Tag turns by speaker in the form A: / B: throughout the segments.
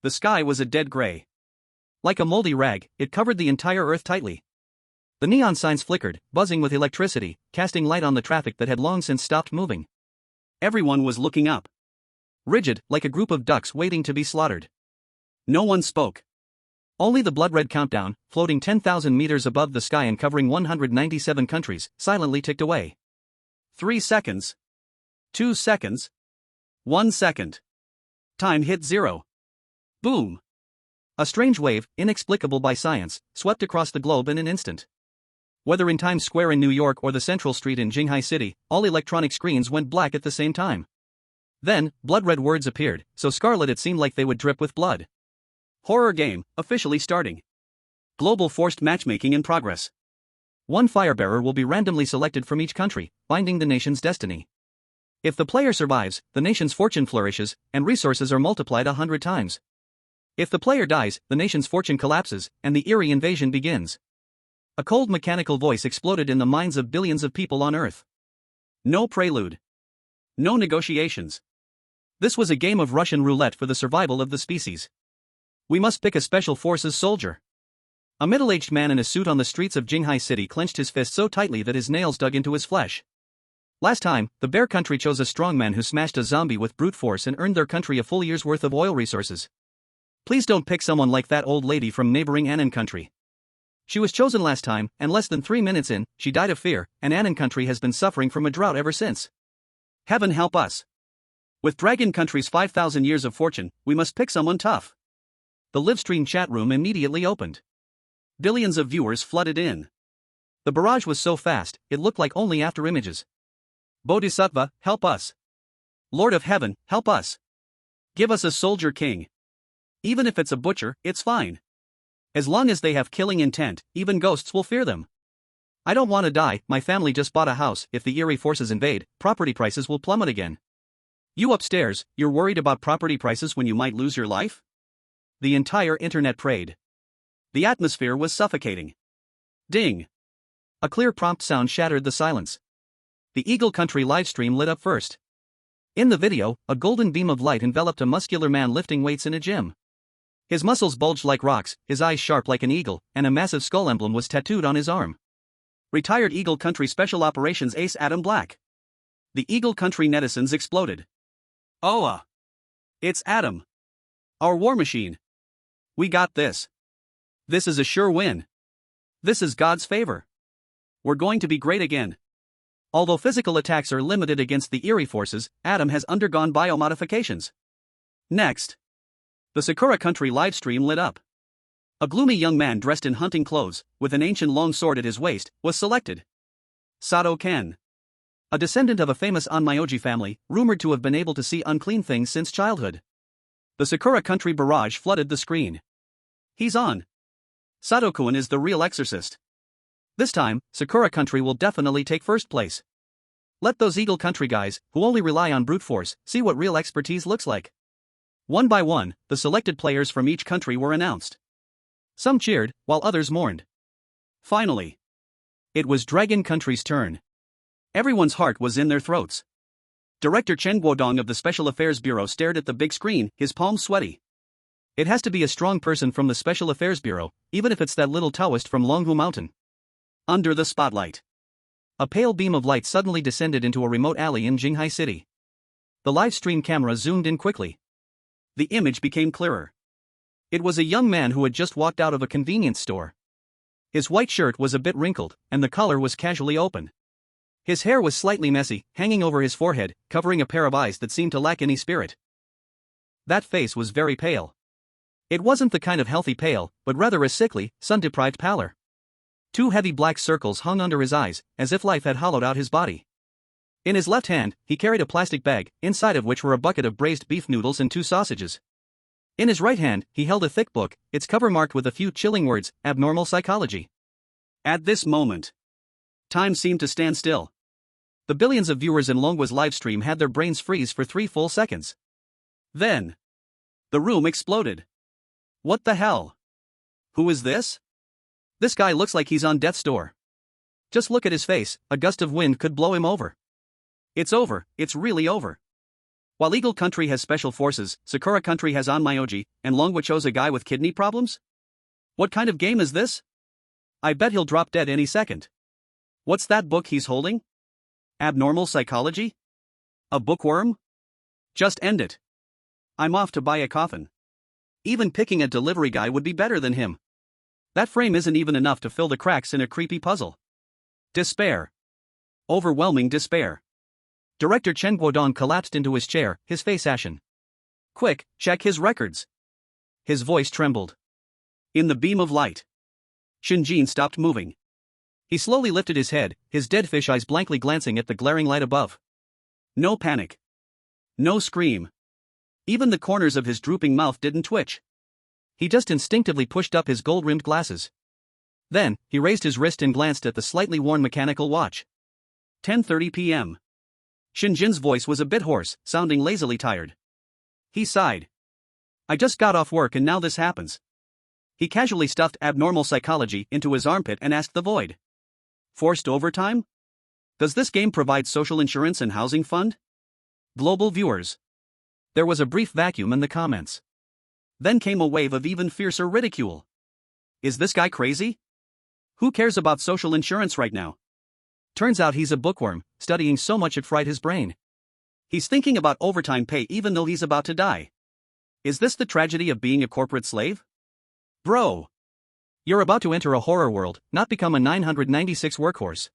A: the sky was a dead gray. Like a moldy rag, it covered the entire earth tightly. The neon signs flickered, buzzing with electricity, casting light on the traffic that had long since stopped moving. Everyone was looking up. Rigid, like a group of ducks waiting to be slaughtered. No one spoke. Only the blood-red countdown, floating 10,000 meters above the sky and covering 197 countries, silently ticked away. 3 seconds. 2 seconds. 1 second. Time hit zero. Boom. A strange wave, inexplicable by science, swept across the globe in an instant. Whether in Times Square in New York or the Central Street in Jinghai City, all electronic screens went black at the same time. Then, blood-red words appeared, so scarlet it seemed like they would drip with blood. Horror game, officially starting. Global forced matchmaking in progress. One firebearer will be randomly selected from each country, binding the nation's destiny. If the player survives, the nation's fortune flourishes, and resources are multiplied 100 times. If the player dies, the nation's fortune collapses, and the eerie invasion begins. A cold mechanical voice exploded in the minds of billions of people on Earth. No prelude. No negotiations. This was a game of Russian roulette for the survival of the species. We must pick a special forces soldier. A middle-aged man in a suit on the streets of Jinghai City clenched his fist so tightly that his nails dug into his flesh. Last time, the bear country chose a strongman who smashed a zombie with brute force and earned their country a full year's worth of oil resources. Please don't pick someone like that old lady from neighboring Annan country. She was chosen last time, and less than 3 minutes in, she died of fear, and Annan country has been suffering from a drought ever since. Heaven help us. With Dragon country's 5,000 years of fortune, we must pick someone tough. The livestream chat room immediately opened. Billions of viewers flooded in. The barrage was so fast, it looked like only after images. Bodhisattva, help us. Lord of Heaven, help us. Give us a soldier king. Even if it's a butcher, it's fine. As long as they have killing intent, even ghosts will fear them. I don't want to die, my family just bought a house, if the eerie forces invade, property prices will plummet again. You upstairs, you're worried about property prices when you might lose your life? The entire internet prayed. The atmosphere was suffocating. Ding! A clear prompt sound shattered the silence. The Eagle Country livestream lit up first. In the video, a golden beam of light enveloped a muscular man lifting weights in a gym. His muscles bulged like rocks, his eyes sharp like an eagle, and a massive skull emblem was tattooed on his arm. Retired Eagle Country Special Operations Ace Adam Black. The Eagle Country netizens exploded. Oh, it's Adam. Our war machine. We got this. This is a sure win. This is God's favor. We're going to be great again. Although physical attacks are limited against the eerie forces, Adam has undergone biomodifications. Next. The Sakura Country livestream lit up. A gloomy young man dressed in hunting clothes, with an ancient long sword at his waist, was selected. Sato Ken. A descendant of a famous Onmyoji family, rumored to have been able to see unclean things since childhood. The Sakura Country barrage flooded the screen. He's on. Sato-kun is the real exorcist. This time, Sakura Country will definitely take first place. Let those Eagle Country guys, who only rely on brute force, see what real expertise looks like. One by one, the selected players from each country were announced. Some cheered, while others mourned. Finally. It was Dragon Country's turn. Everyone's heart was in their throats. Director Chen Guodong of the Special Affairs Bureau stared at the big screen, his palms sweaty. It has to be a strong person from the Special Affairs Bureau, even if it's that little Taoist from Longhu Mountain. Under the spotlight. A pale beam of light suddenly descended into a remote alley in Jinghai City. The live stream camera zoomed in quickly. The image became clearer. It was a young man who had just walked out of a convenience store. His white shirt was a bit wrinkled, and the collar was casually open. His hair was slightly messy, hanging over his forehead, covering a pair of eyes that seemed to lack any spirit. That face was very pale. It wasn't the kind of healthy pale, but rather a sickly, sun-deprived pallor. 2 heavy black circles hung under his eyes, as if life had hollowed out his body. In his left hand, he carried a plastic bag, inside of which were a bucket of braised beef noodles and 2 sausages. In his right hand, he held a thick book, its cover marked with a few chilling words, abnormal psychology. At this moment, time seemed to stand still. The billions of viewers in Longwa's livestream had their brains freeze for 3 full seconds. Then, the room exploded. What the hell? Who is this? This guy looks like he's on death's door. Just look at his face, a gust of wind could blow him over. It's over, it's really over. While Eagle Country has special forces, Sakura Country has Onmyoji, and Longwa chose a guy with kidney problems? What kind of game is this? I bet he'll drop dead any second. What's that book he's holding? Abnormal Psychology? A bookworm? Just end it. I'm off to buy a coffin. Even picking a delivery guy would be better than him. That frame isn't even enough to fill the cracks in a creepy puzzle. Despair. Overwhelming despair. Director Chen Guodong collapsed into his chair, his face ashen. Quick, check his records. His voice trembled. In the beam of light, Shen Jin stopped moving. He slowly lifted his head, his dead fish eyes blankly glancing at the glaring light above. No panic. No scream. Even the corners of his drooping mouth didn't twitch. He just instinctively pushed up his gold-rimmed glasses. Then, he raised his wrist and glanced at the slightly worn mechanical watch. 10:30 p.m. Shen Jin's voice was a bit hoarse, sounding lazily tired. He sighed. I just got off work and now this happens. He casually stuffed abnormal psychology into his armpit and asked the void. Forced overtime? Does this game provide social insurance and housing fund? Global viewers. There was a brief vacuum in the comments. Then came a wave of even fiercer ridicule. Is this guy crazy? Who cares about social insurance right now? Turns out he's a bookworm, studying so much it fried his brain. He's thinking about overtime pay even though he's about to die. Is this the tragedy of being a corporate slave? Bro! You're about to enter a horror world, not become a 996 workhorse.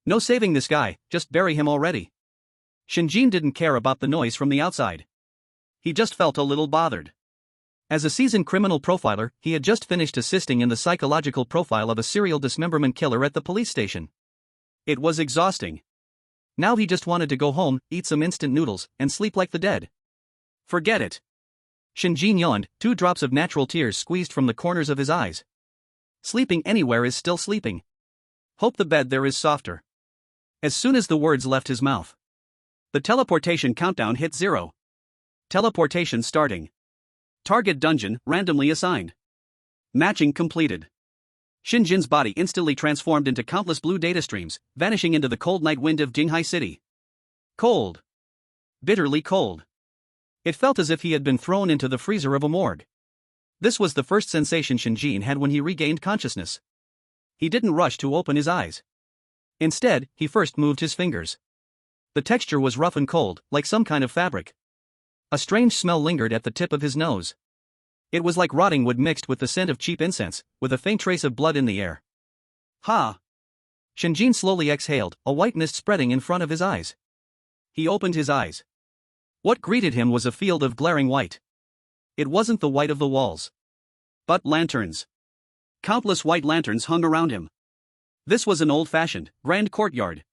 A: No saving this guy, just bury him already. Shen Jin didn't care about the noise from the outside. He just felt a little bothered. As a seasoned criminal profiler, he had just finished assisting in the psychological profile of a serial dismemberment killer at the police station. It was exhausting. Now he just wanted to go home, eat some instant noodles, and sleep like the dead. Forget it. Shen Jin yawned, 2 drops of natural tears squeezed from the corners of his eyes. Sleeping anywhere is still sleeping. Hope the bed there is softer. As soon as the words left his mouth, the teleportation countdown hit 0. Teleportation starting. Target dungeon randomly assigned. Matching completed. Shen Jin's body instantly transformed into countless blue data streams, vanishing into the cold night wind of Jinghai City. Cold. Bitterly cold. It felt as if he had been thrown into the freezer of a morgue. This was the first sensation Shen Jin had when he regained consciousness. He didn't rush to open his eyes. Instead, he first moved his fingers. The texture was rough and cold, like some kind of fabric. A strange smell lingered at the tip of his nose. It was like rotting wood mixed with the scent of cheap incense, with a faint trace of blood in the air. Ha! Shen Jin slowly exhaled, a white mist spreading in front of his eyes. He opened his eyes. What greeted him was a field of glaring white. It wasn't the white of the walls, but lanterns. Countless white lanterns hung around him. This was an old-fashioned, grand courtyard.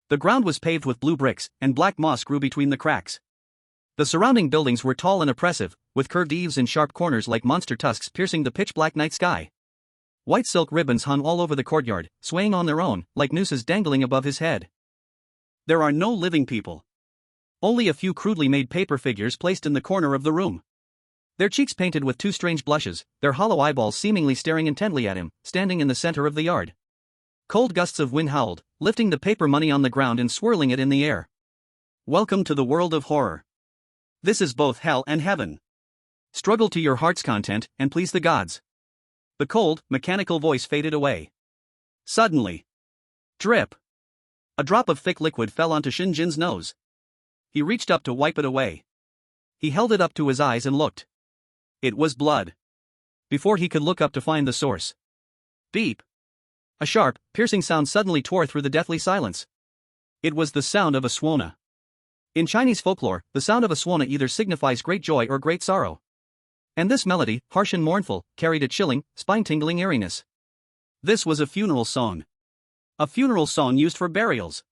A: The ground was paved with blue bricks, and black moss grew between the cracks. The surrounding buildings were tall and oppressive, with curved eaves and sharp corners like monster tusks piercing the pitch-black night sky. White silk ribbons hung all over the courtyard, swaying on their own, like nooses dangling above his head. There are no living people. Only a few crudely made paper figures placed in the corner of the room. Their cheeks painted with 2 strange blushes, their hollow eyeballs seemingly staring intently at him, standing in the center of the yard. Cold gusts of wind howled, lifting the paper money on the ground and swirling it in the air. Welcome to the world of horror. This is both hell and heaven. Struggle to your heart's content, and please the gods. The cold, mechanical voice faded away. Suddenly. Drip. A drop of thick liquid fell onto Shen Jin's nose. He reached up to wipe it away. He held it up to his eyes and looked. It was blood. Before he could look up to find the source. Beep. A sharp, piercing sound suddenly tore through the deathly silence. It was the sound of a swana. In Chinese folklore, the sound of a swana either signifies great joy or great sorrow. And this melody, harsh and mournful, carried a chilling, spine-tingling eeriness. This was a funeral song. A funeral song used for burials.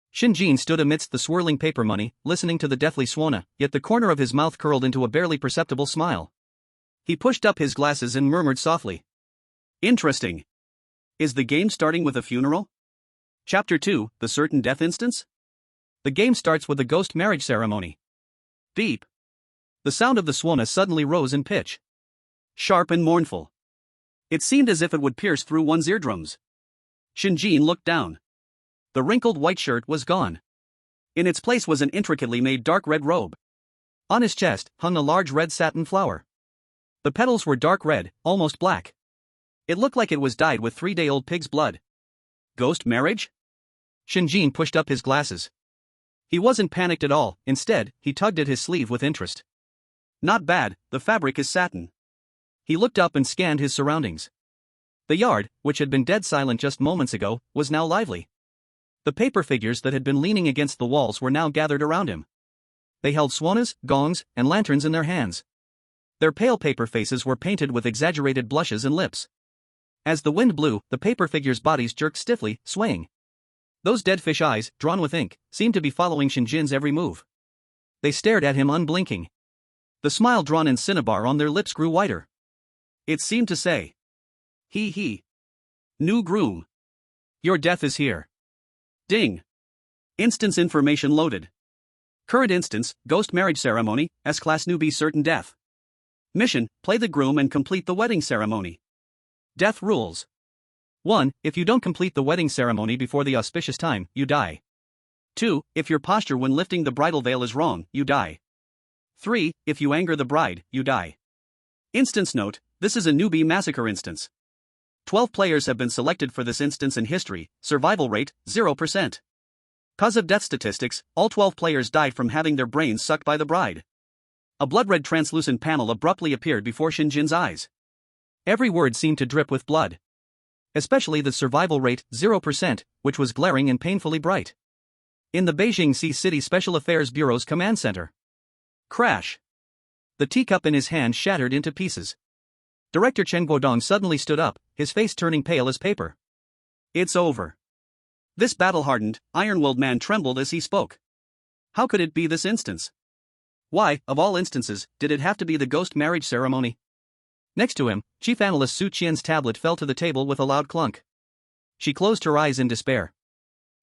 A: Shen Jin stood amidst the swirling paper money, listening to the deathly swana, yet the corner of his mouth curled into a barely perceptible smile. He pushed up his glasses and murmured softly. Interesting. Is the game starting with a funeral? Chapter 2, The Certain Death Instance? The game starts with a ghost marriage ceremony. Beep. The sound of the swana suddenly rose in pitch. Sharp and mournful. It seemed as if it would pierce through one's eardrums. Shen Jin looked down. The wrinkled white shirt was gone. In its place was an intricately made dark red robe. On his chest hung a large red satin flower. The petals were dark red, almost black. It looked like it was dyed with 3-day-old pig's blood. Ghost marriage? Shen Jin pushed up his glasses. He wasn't panicked at all, instead, he tugged at his sleeve with interest. Not bad, the fabric is satin. He looked up and scanned his surroundings. The yard, which had been dead silent just moments ago, was now lively. The paper figures that had been leaning against the walls were now gathered around him. They held swanas, gongs, and lanterns in their hands. Their pale paper faces were painted with exaggerated blushes and lips. As the wind blew, the paper figures' bodies jerked stiffly, swaying. Those dead fish eyes, drawn with ink, seemed to be following Shen Jin's every move. They stared at him unblinking. The smile drawn in cinnabar on their lips grew wider. It seemed to say, "He. New groom. Your death is here." Ding. Instance information loaded. Current instance, ghost marriage ceremony, S-class newbie certain death. Mission, play the groom and complete the wedding ceremony. Death rules. 1. If you don't complete the wedding ceremony before the auspicious time, you die. 2. If your posture when lifting the bridal veil is wrong, you die. 3. If you anger the bride, you die. Instance note, this is a newbie massacre instance. 12 players have been selected for this instance in history, survival rate, 0%. Cause of death statistics, all 12 players died from having their brains sucked by the bride. A blood-red translucent panel abruptly appeared before Shen Jin's eyes. Every word seemed to drip with blood. Especially the survival rate, 0%, which was glaring and painfully bright. In the Beijing Sea City Special Affairs Bureau's command center. Crash. The teacup in his hand shattered into pieces. Director Chen Guodong suddenly stood up, his face turning pale as paper. It's over. This battle-hardened, iron-willed man trembled as he spoke. How could it be this instance? Why, of all instances, did it have to be the ghost marriage ceremony? Next to him, Chief Analyst Su Qian's tablet fell to the table with a loud clunk. She closed her eyes in despair.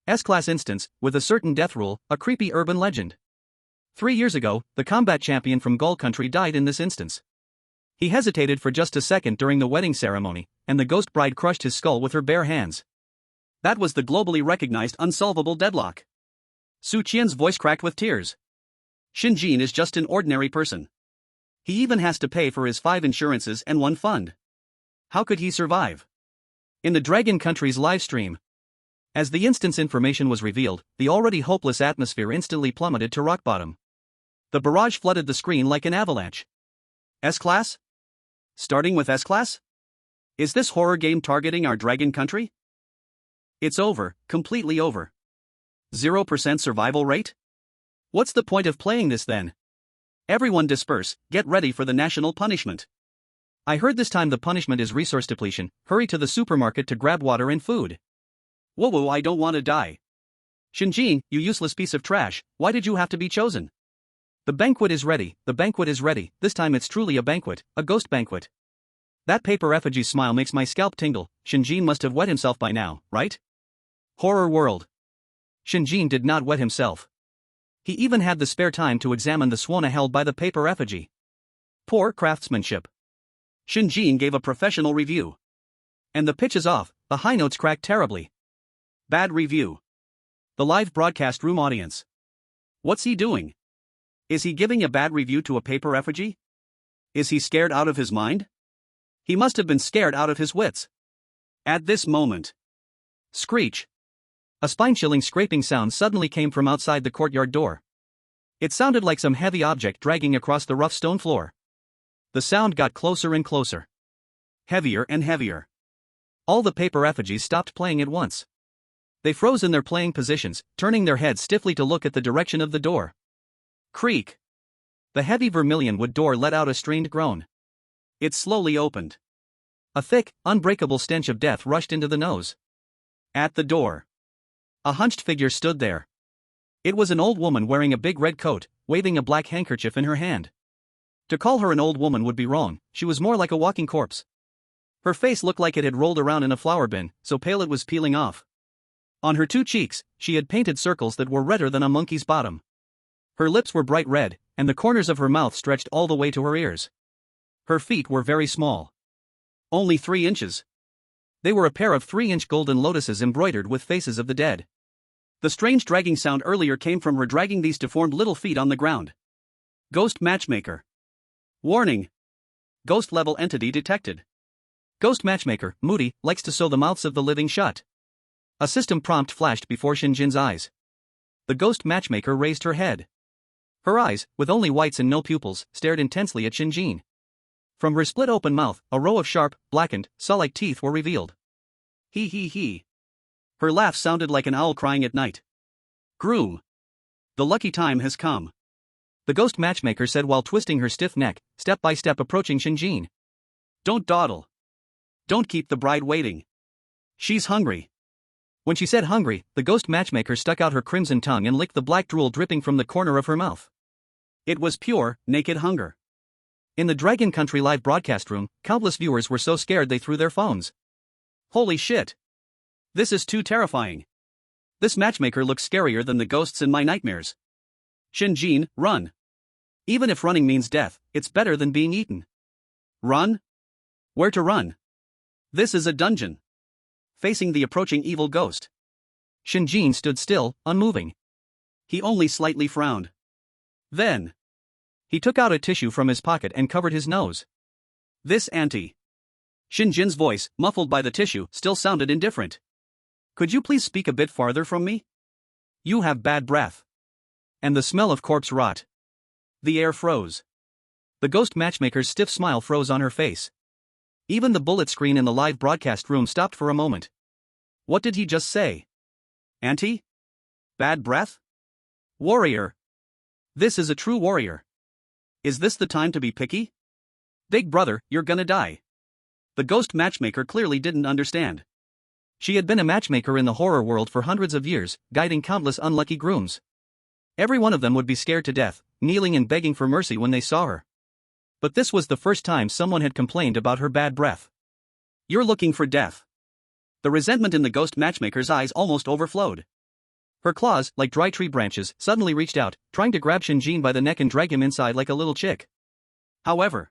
A: S-class instance, with a certain death rule, a creepy urban legend. 3 years ago, the combat champion from Gull Country died in this instance. He hesitated for just a second during the wedding ceremony, and the ghost bride crushed his skull with her bare hands. That was the globally recognized unsolvable deadlock. Su Qian's voice cracked with tears. Shen Jin is just an ordinary person. He even has to pay for his 5 insurances and 1 fund. How could he survive? In the Dragon Country's live stream. As the instance information was revealed, the already hopeless atmosphere instantly plummeted to rock bottom. The barrage flooded the screen like an avalanche. S-class? Starting with S-class? Is this horror game targeting our Dragon Country? It's over, completely over. 0% survival rate? What's the point of playing this then? Everyone disperse, get ready for the national punishment. I heard this time the punishment is resource depletion, hurry to the supermarket to grab water and food. Whoa, I don't want to die. Shen Jin, you useless piece of trash, why did you have to be chosen? The banquet is ready, this time it's truly a banquet, a ghost banquet. That paper effigy smile makes my scalp tingle, Shen Jin must have wet himself by now, right? Horror world. Shen Jin did not wet himself. He even had the spare time to examine the swana held by the paper effigy. Poor craftsmanship. Shen Jin gave a professional review. And the pitch is off, the high notes cracked terribly. Bad review. The live broadcast room audience. What's he doing? Is he giving a bad review to a paper effigy? Is he scared out of his mind? He must have been scared out of his wits. At this moment. Screech. A spine-chilling scraping sound suddenly came from outside the courtyard door. It sounded like some heavy object dragging across the rough stone floor. The sound got closer and closer. Heavier and heavier. All the paper effigies stopped playing at once. They froze in their playing positions, turning their heads stiffly to look at the direction of the door. Creak. The heavy vermilion wood door let out a strained groan. It slowly opened. A thick, unbreakable stench of death rushed into the nose. At the door. A hunched figure stood there. It was an old woman wearing a big red coat, waving a black handkerchief in her hand. To call her an old woman would be wrong, she was more like a walking corpse. Her face looked like it had rolled around in a flour bin, so pale it was peeling off. On her 2 cheeks, she had painted circles that were redder than a monkey's bottom. Her lips were bright red, and the corners of her mouth stretched all the way to her ears. Her feet were very small. Only 3 inches. They were a pair of 3-inch golden lotuses embroidered with faces of the dead. The strange dragging sound earlier came from her dragging these deformed little feet on the ground. Ghost matchmaker. Warning. Ghost-level entity detected. Ghost matchmaker, moody, likes to sew the mouths of the living shut. A system prompt flashed before Shen Jin's eyes. The ghost matchmaker raised her head. Her eyes, with only whites and no pupils, stared intensely at Shen Jin. From her split-open mouth, a row of sharp, blackened, saw-like teeth were revealed. He he he. Her laugh sounded like an owl crying at night. Groom. The lucky time has come. The ghost matchmaker said while twisting her stiff neck, step by step approaching Shen Jin. Don't dawdle. Don't keep the bride waiting. She's hungry. When she said hungry, the ghost matchmaker stuck out her crimson tongue and licked the black drool dripping from the corner of her mouth. It was pure, naked hunger. In the Dragon Country live broadcast room, countless viewers were so scared they threw their phones. Holy shit. This is too terrifying. This matchmaker looks scarier than the ghosts in my nightmares. Shen Jin, run. Even if running means death, it's better than being eaten. Run? Where to run? This is a dungeon. Facing the approaching evil ghost, Shen Jin stood still, unmoving. He only slightly frowned. Then, he took out a tissue from his pocket and covered his nose. This auntie. Shen Jin's voice, muffled by the tissue, still sounded indifferent. Could you please speak a bit farther from me? You have bad breath. And the smell of corpse rot. The air froze. The ghost matchmaker's stiff smile froze on her face. Even the bullet screen in the live broadcast room stopped for a moment. What did he just say? Auntie? Bad breath? Warrior. This is a true warrior. Is this the time to be picky? Big brother, you're gonna die. The ghost matchmaker clearly didn't understand. She had been a matchmaker in the horror world for hundreds of years, guiding countless unlucky grooms. Every one of them would be scared to death, kneeling and begging for mercy when they saw her. But this was the first time someone had complained about her bad breath. You're looking for death. The resentment in the ghost matchmaker's eyes almost overflowed. Her claws, like dry tree branches, suddenly reached out, trying to grab Shen Jin by the neck and drag him inside like a little chick. However,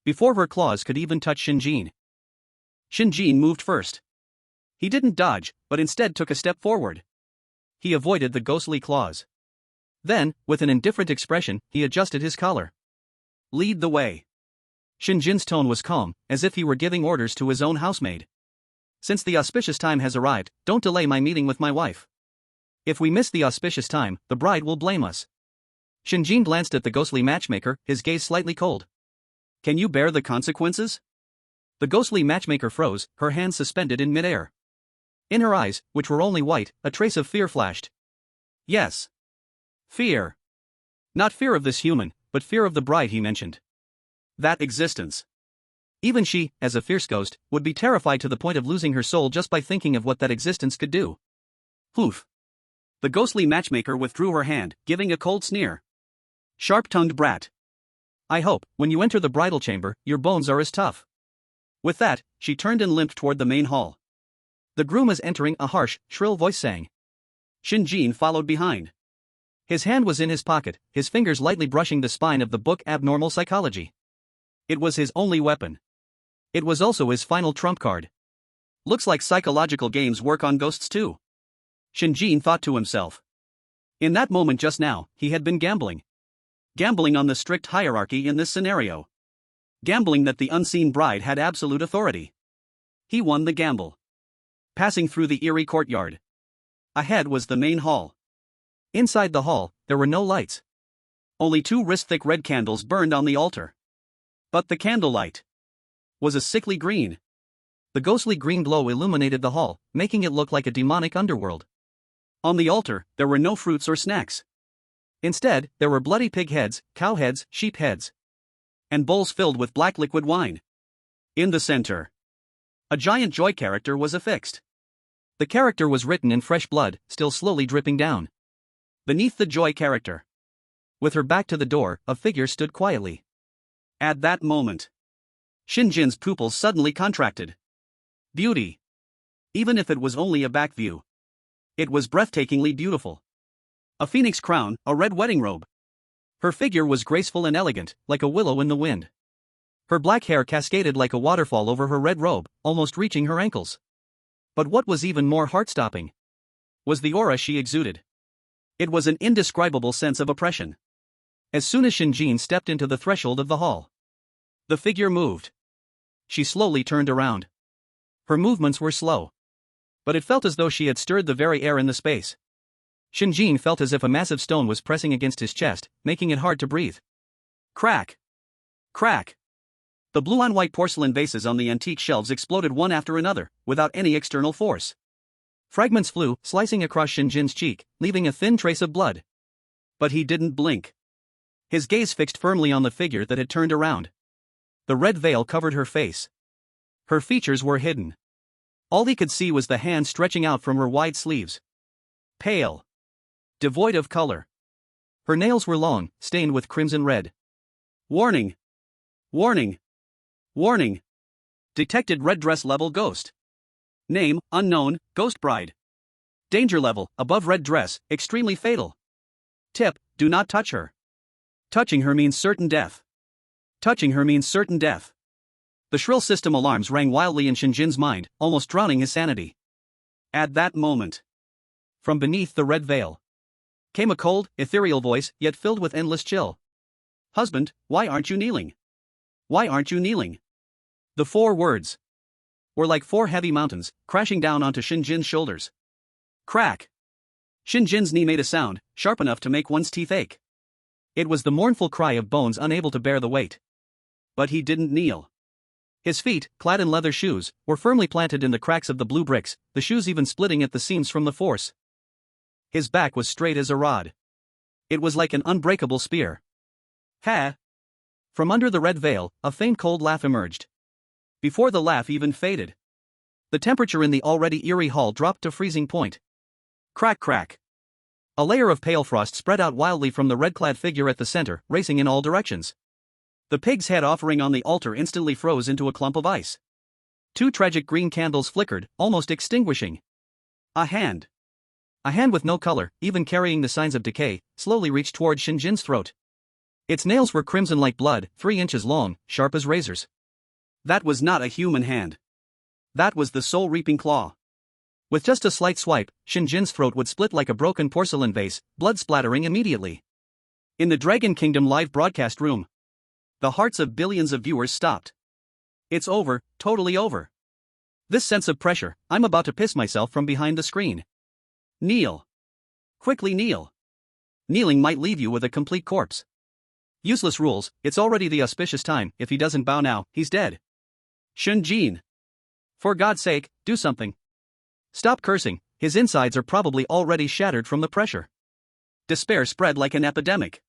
A: before her claws could even touch Shen Jin moved first. He didn't dodge, but instead took a step forward. He avoided the ghostly claws. Then, with an indifferent expression, he adjusted his collar. Lead the way. Shen Jin's tone was calm, as if he were giving orders to his own housemaid. Since the auspicious time has arrived, don't delay my meeting with my wife. If we miss the auspicious time, the bride will blame us. Shen Jin glanced at the ghostly matchmaker, his gaze slightly cold. Can you bear the consequences? The ghostly matchmaker froze, her hands suspended in midair. In her eyes, which were only white, a trace of fear flashed. Yes. Fear. Not fear of this human, but fear of the bride he mentioned. That existence. Even she, as a fierce ghost, would be terrified to the point of losing her soul just by thinking of what that existence could do. Poof. The ghostly matchmaker withdrew her hand, giving a cold sneer. Sharp-tongued brat. I hope, when you enter the bridal chamber, your bones are as tough. With that, she turned and limped toward the main hall. The groom is entering, a harsh, shrill voice sang. Shen Jin followed behind. His hand was in his pocket, his fingers lightly brushing the spine of the book Abnormal Psychology. It was his only weapon. It was also his final trump card. Looks like psychological games work on ghosts too. Shen Jin thought to himself. In that moment just now, he had been gambling. Gambling on the strict hierarchy in this scenario. Gambling that the unseen bride had absolute authority. He won the gamble. Passing through the eerie courtyard. Ahead was the main hall. Inside the hall, there were no lights. Only 2 wrist-thick red candles burned on the altar. But the candlelight was a sickly green. The ghostly green glow illuminated the hall, making it look like a demonic underworld. On the altar, there were no fruits or snacks. Instead, there were bloody pig heads, cow heads, sheep heads, and bowls filled with black liquid wine. In the center, a giant joy character was affixed. The character was written in fresh blood, still slowly dripping down. Beneath the joy character, with her back to the door, a figure stood quietly. At that moment, Shen Jin's pupils suddenly contracted. Beauty. Even if it was only a back view, it was breathtakingly beautiful. A phoenix crown, a red wedding robe. Her figure was graceful and elegant, like a willow in the wind. Her black hair cascaded like a waterfall over her red robe, almost reaching her ankles. But what was even more heart-stopping was the aura she exuded. It was an indescribable sense of oppression. As soon as Shen Jin stepped into the threshold of the hall, the figure moved. She slowly turned around. Her movements were slow, but it felt as though she had stirred the very air in the space. Shen Jin felt as if a massive stone was pressing against his chest, making it hard to breathe. Crack! Crack! The blue-on-white porcelain vases on the antique shelves exploded one after another, without any external force. Fragments flew, slicing across Shen Jin's cheek, leaving a thin trace of blood. But he didn't blink. His gaze fixed firmly on the figure that had turned around. The red veil covered her face. Her features were hidden. All he could see was the hand stretching out from her wide sleeves. Pale. Devoid of color. Her nails were long, stained with crimson red. Warning! Warning! Warning! Detected red dress level ghost. Name, unknown, ghost bride. Danger level, above red dress, extremely fatal. Tip, do not touch her. Touching her means certain death. Touching her means certain death. The shrill system alarms rang wildly in Shen Jin's mind, almost drowning his sanity. At that moment, from beneath the red veil, came a cold, ethereal voice, yet filled with endless chill. Husband, why aren't you kneeling? Why aren't you kneeling? The 4 words were like 4 heavy mountains, crashing down onto Shen Jin's shoulders. Crack! Shen Jin's knee made a sound, sharp enough to make one's teeth ache. It was the mournful cry of bones unable to bear the weight. But he didn't kneel. His feet, clad in leather shoes, were firmly planted in the cracks of the blue bricks, the shoes even splitting at the seams from the force. His back was straight as a rod. It was like an unbreakable spear. Ha! From under the red veil, a faint cold laugh emerged. Before the laugh even faded, the temperature in the already eerie hall dropped to freezing point. Crack crack. A layer of pale frost spread out wildly from the red-clad figure at the center, racing in all directions. The pig's head offering on the altar instantly froze into a clump of ice. 2 tragic green candles flickered, almost extinguishing. A hand with no color, even carrying the signs of decay, slowly reached toward Shen Jin's throat. Its nails were crimson like blood, 3 inches long, sharp as razors. That was not a human hand. That was the soul-reaping claw. With just a slight swipe, Shen Jin's throat would split like a broken porcelain vase, blood splattering immediately. In the Dragon Kingdom live broadcast room, the hearts of billions of viewers stopped. It's over, totally over. This sense of pressure, I'm about to piss myself from behind the screen. Kneel. Quickly kneel. Kneeling might leave you with a complete corpse. Useless rules, it's already the auspicious time, if he doesn't bow now, he's dead. Shen Jin. For God's sake, do something. Stop cursing, his insides are probably already shattered from the pressure. Despair spread like an epidemic.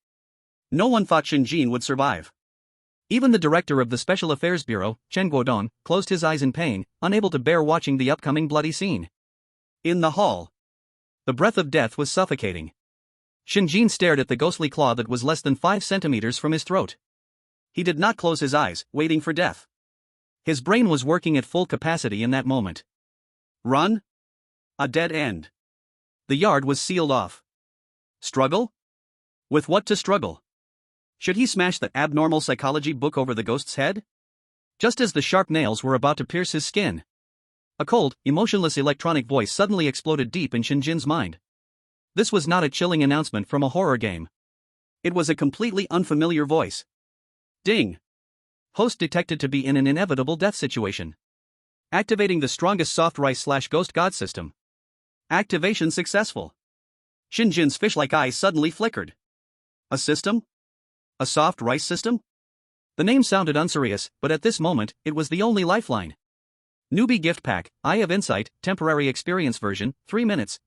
A: No one thought Shen Jin would survive. Even the director of the Special Affairs Bureau, Chen Guodong, closed his eyes in pain, unable to bear watching the upcoming bloody scene. In the hall, the breath of death was suffocating. Shen Jin stared at the ghostly claw that was less than 5 centimeters from his throat. He did not close his eyes, waiting for death. His brain was working at full capacity in that moment. Run? A dead end. The yard was sealed off. Struggle? With what to struggle? Should he smash the abnormal psychology book over the ghost's head? Just as the sharp nails were about to pierce his skin, a cold, emotionless electronic voice suddenly exploded deep in Shen Jin's mind. This was not a chilling announcement from a horror game. It was a completely unfamiliar voice. Ding! Host detected to be in an inevitable death situation. Activating the strongest soft rice/ghost god system. Activation successful. Shen Jin's fish-like eyes suddenly flickered. A system? A soft rice system? The name sounded unserious, but at this moment, it was the only lifeline. Newbie gift pack, Eye of Insight, temporary experience version, 3 minutes.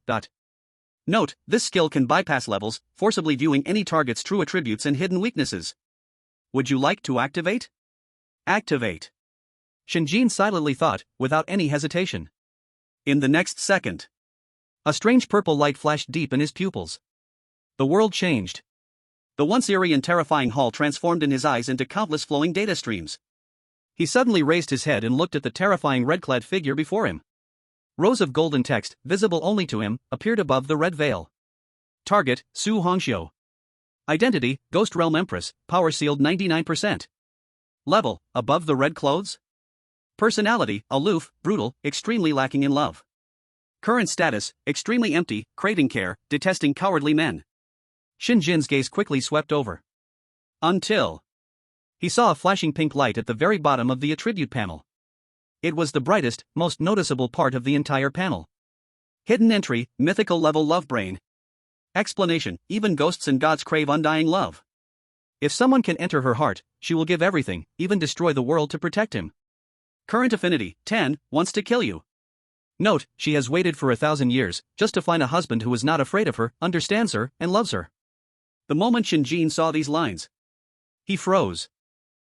A: Note, this skill can bypass levels, forcibly viewing any target's true attributes and hidden weaknesses. Would you like to activate? Activate. Shen Jin silently thought, without any hesitation. In the next second, a strange purple light flashed deep in his pupils. The world changed. The once eerie and terrifying hall transformed in his eyes into countless flowing data streams. He suddenly raised his head and looked at the terrifying red-clad figure before him. Rows of golden text, visible only to him, appeared above the red veil. Target, Su Hongxiu. Identity, Ghost Realm Empress, power sealed 99%. Level, above the red clothes. Personality, aloof, brutal, extremely lacking in love.
B: Current status, extremely empty, craving care, detesting cowardly men.
A: Shen Jin's gaze quickly swept over.
B: Until
A: he saw a flashing pink light at the very bottom of the attribute panel. It was the brightest, most noticeable part of the entire panel.
B: Hidden entry, mythical level love brain. Explanation, even ghosts and gods crave undying love.
A: If someone can enter her heart, she will give everything, even destroy the world to protect him.
B: Current affinity, 10, wants to kill you.
A: Note, she has waited for 1,000 years, just to find a husband who is not afraid of her, understands her, and loves her.
B: The moment Shen Jin saw these lines,
A: he froze.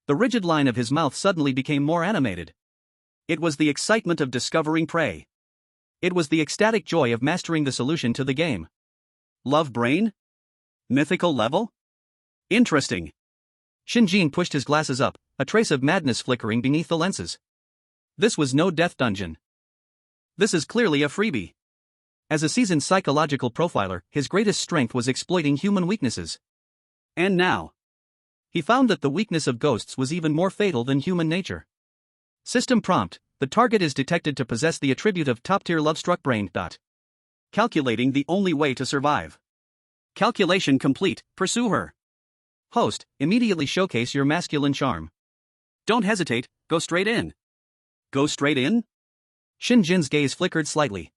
A: The rigid line of his mouth suddenly became more animated.
B: It was the excitement of discovering prey.
A: It was the ecstatic joy of mastering the solution to the game.
B: Love brain? Mythical level? Interesting.
A: Shen Jin pushed his glasses up, a trace of madness flickering beneath the lenses. This was no death dungeon.
B: This is clearly a freebie.
A: As a seasoned psychological profiler, his greatest strength was exploiting human weaknesses.
B: And now,
A: he found that the weakness of ghosts was even more fatal than human nature. System prompt: the target is detected to possess the attribute of top-tier love-struck brain.
B: Calculating the only way to survive. Calculation complete, pursue her.
A: Host, immediately showcase your masculine charm.
B: Don't hesitate, go straight in. Go straight in?
A: Shen Jin's gaze flickered slightly.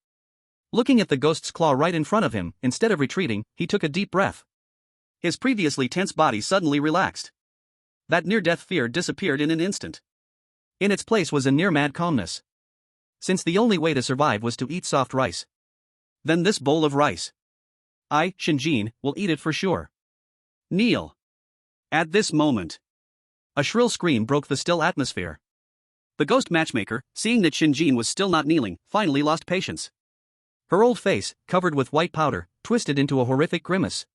A: Looking at the ghost's claw right in front of him, instead of retreating, he took a deep breath.
B: His previously tense body suddenly relaxed. That near-death fear disappeared in an instant.
A: In its place was a near-mad calmness. Since the only way to survive was to eat soft rice.
B: Then this bowl of rice.
A: I, Shen Jin, will eat it for sure.
B: Kneel. At this moment,
A: a shrill scream broke the still atmosphere.
B: The ghost matchmaker, seeing that Shen Jin was still not kneeling, finally lost patience.
A: Her old face, covered with white powder, twisted into a horrific grimace.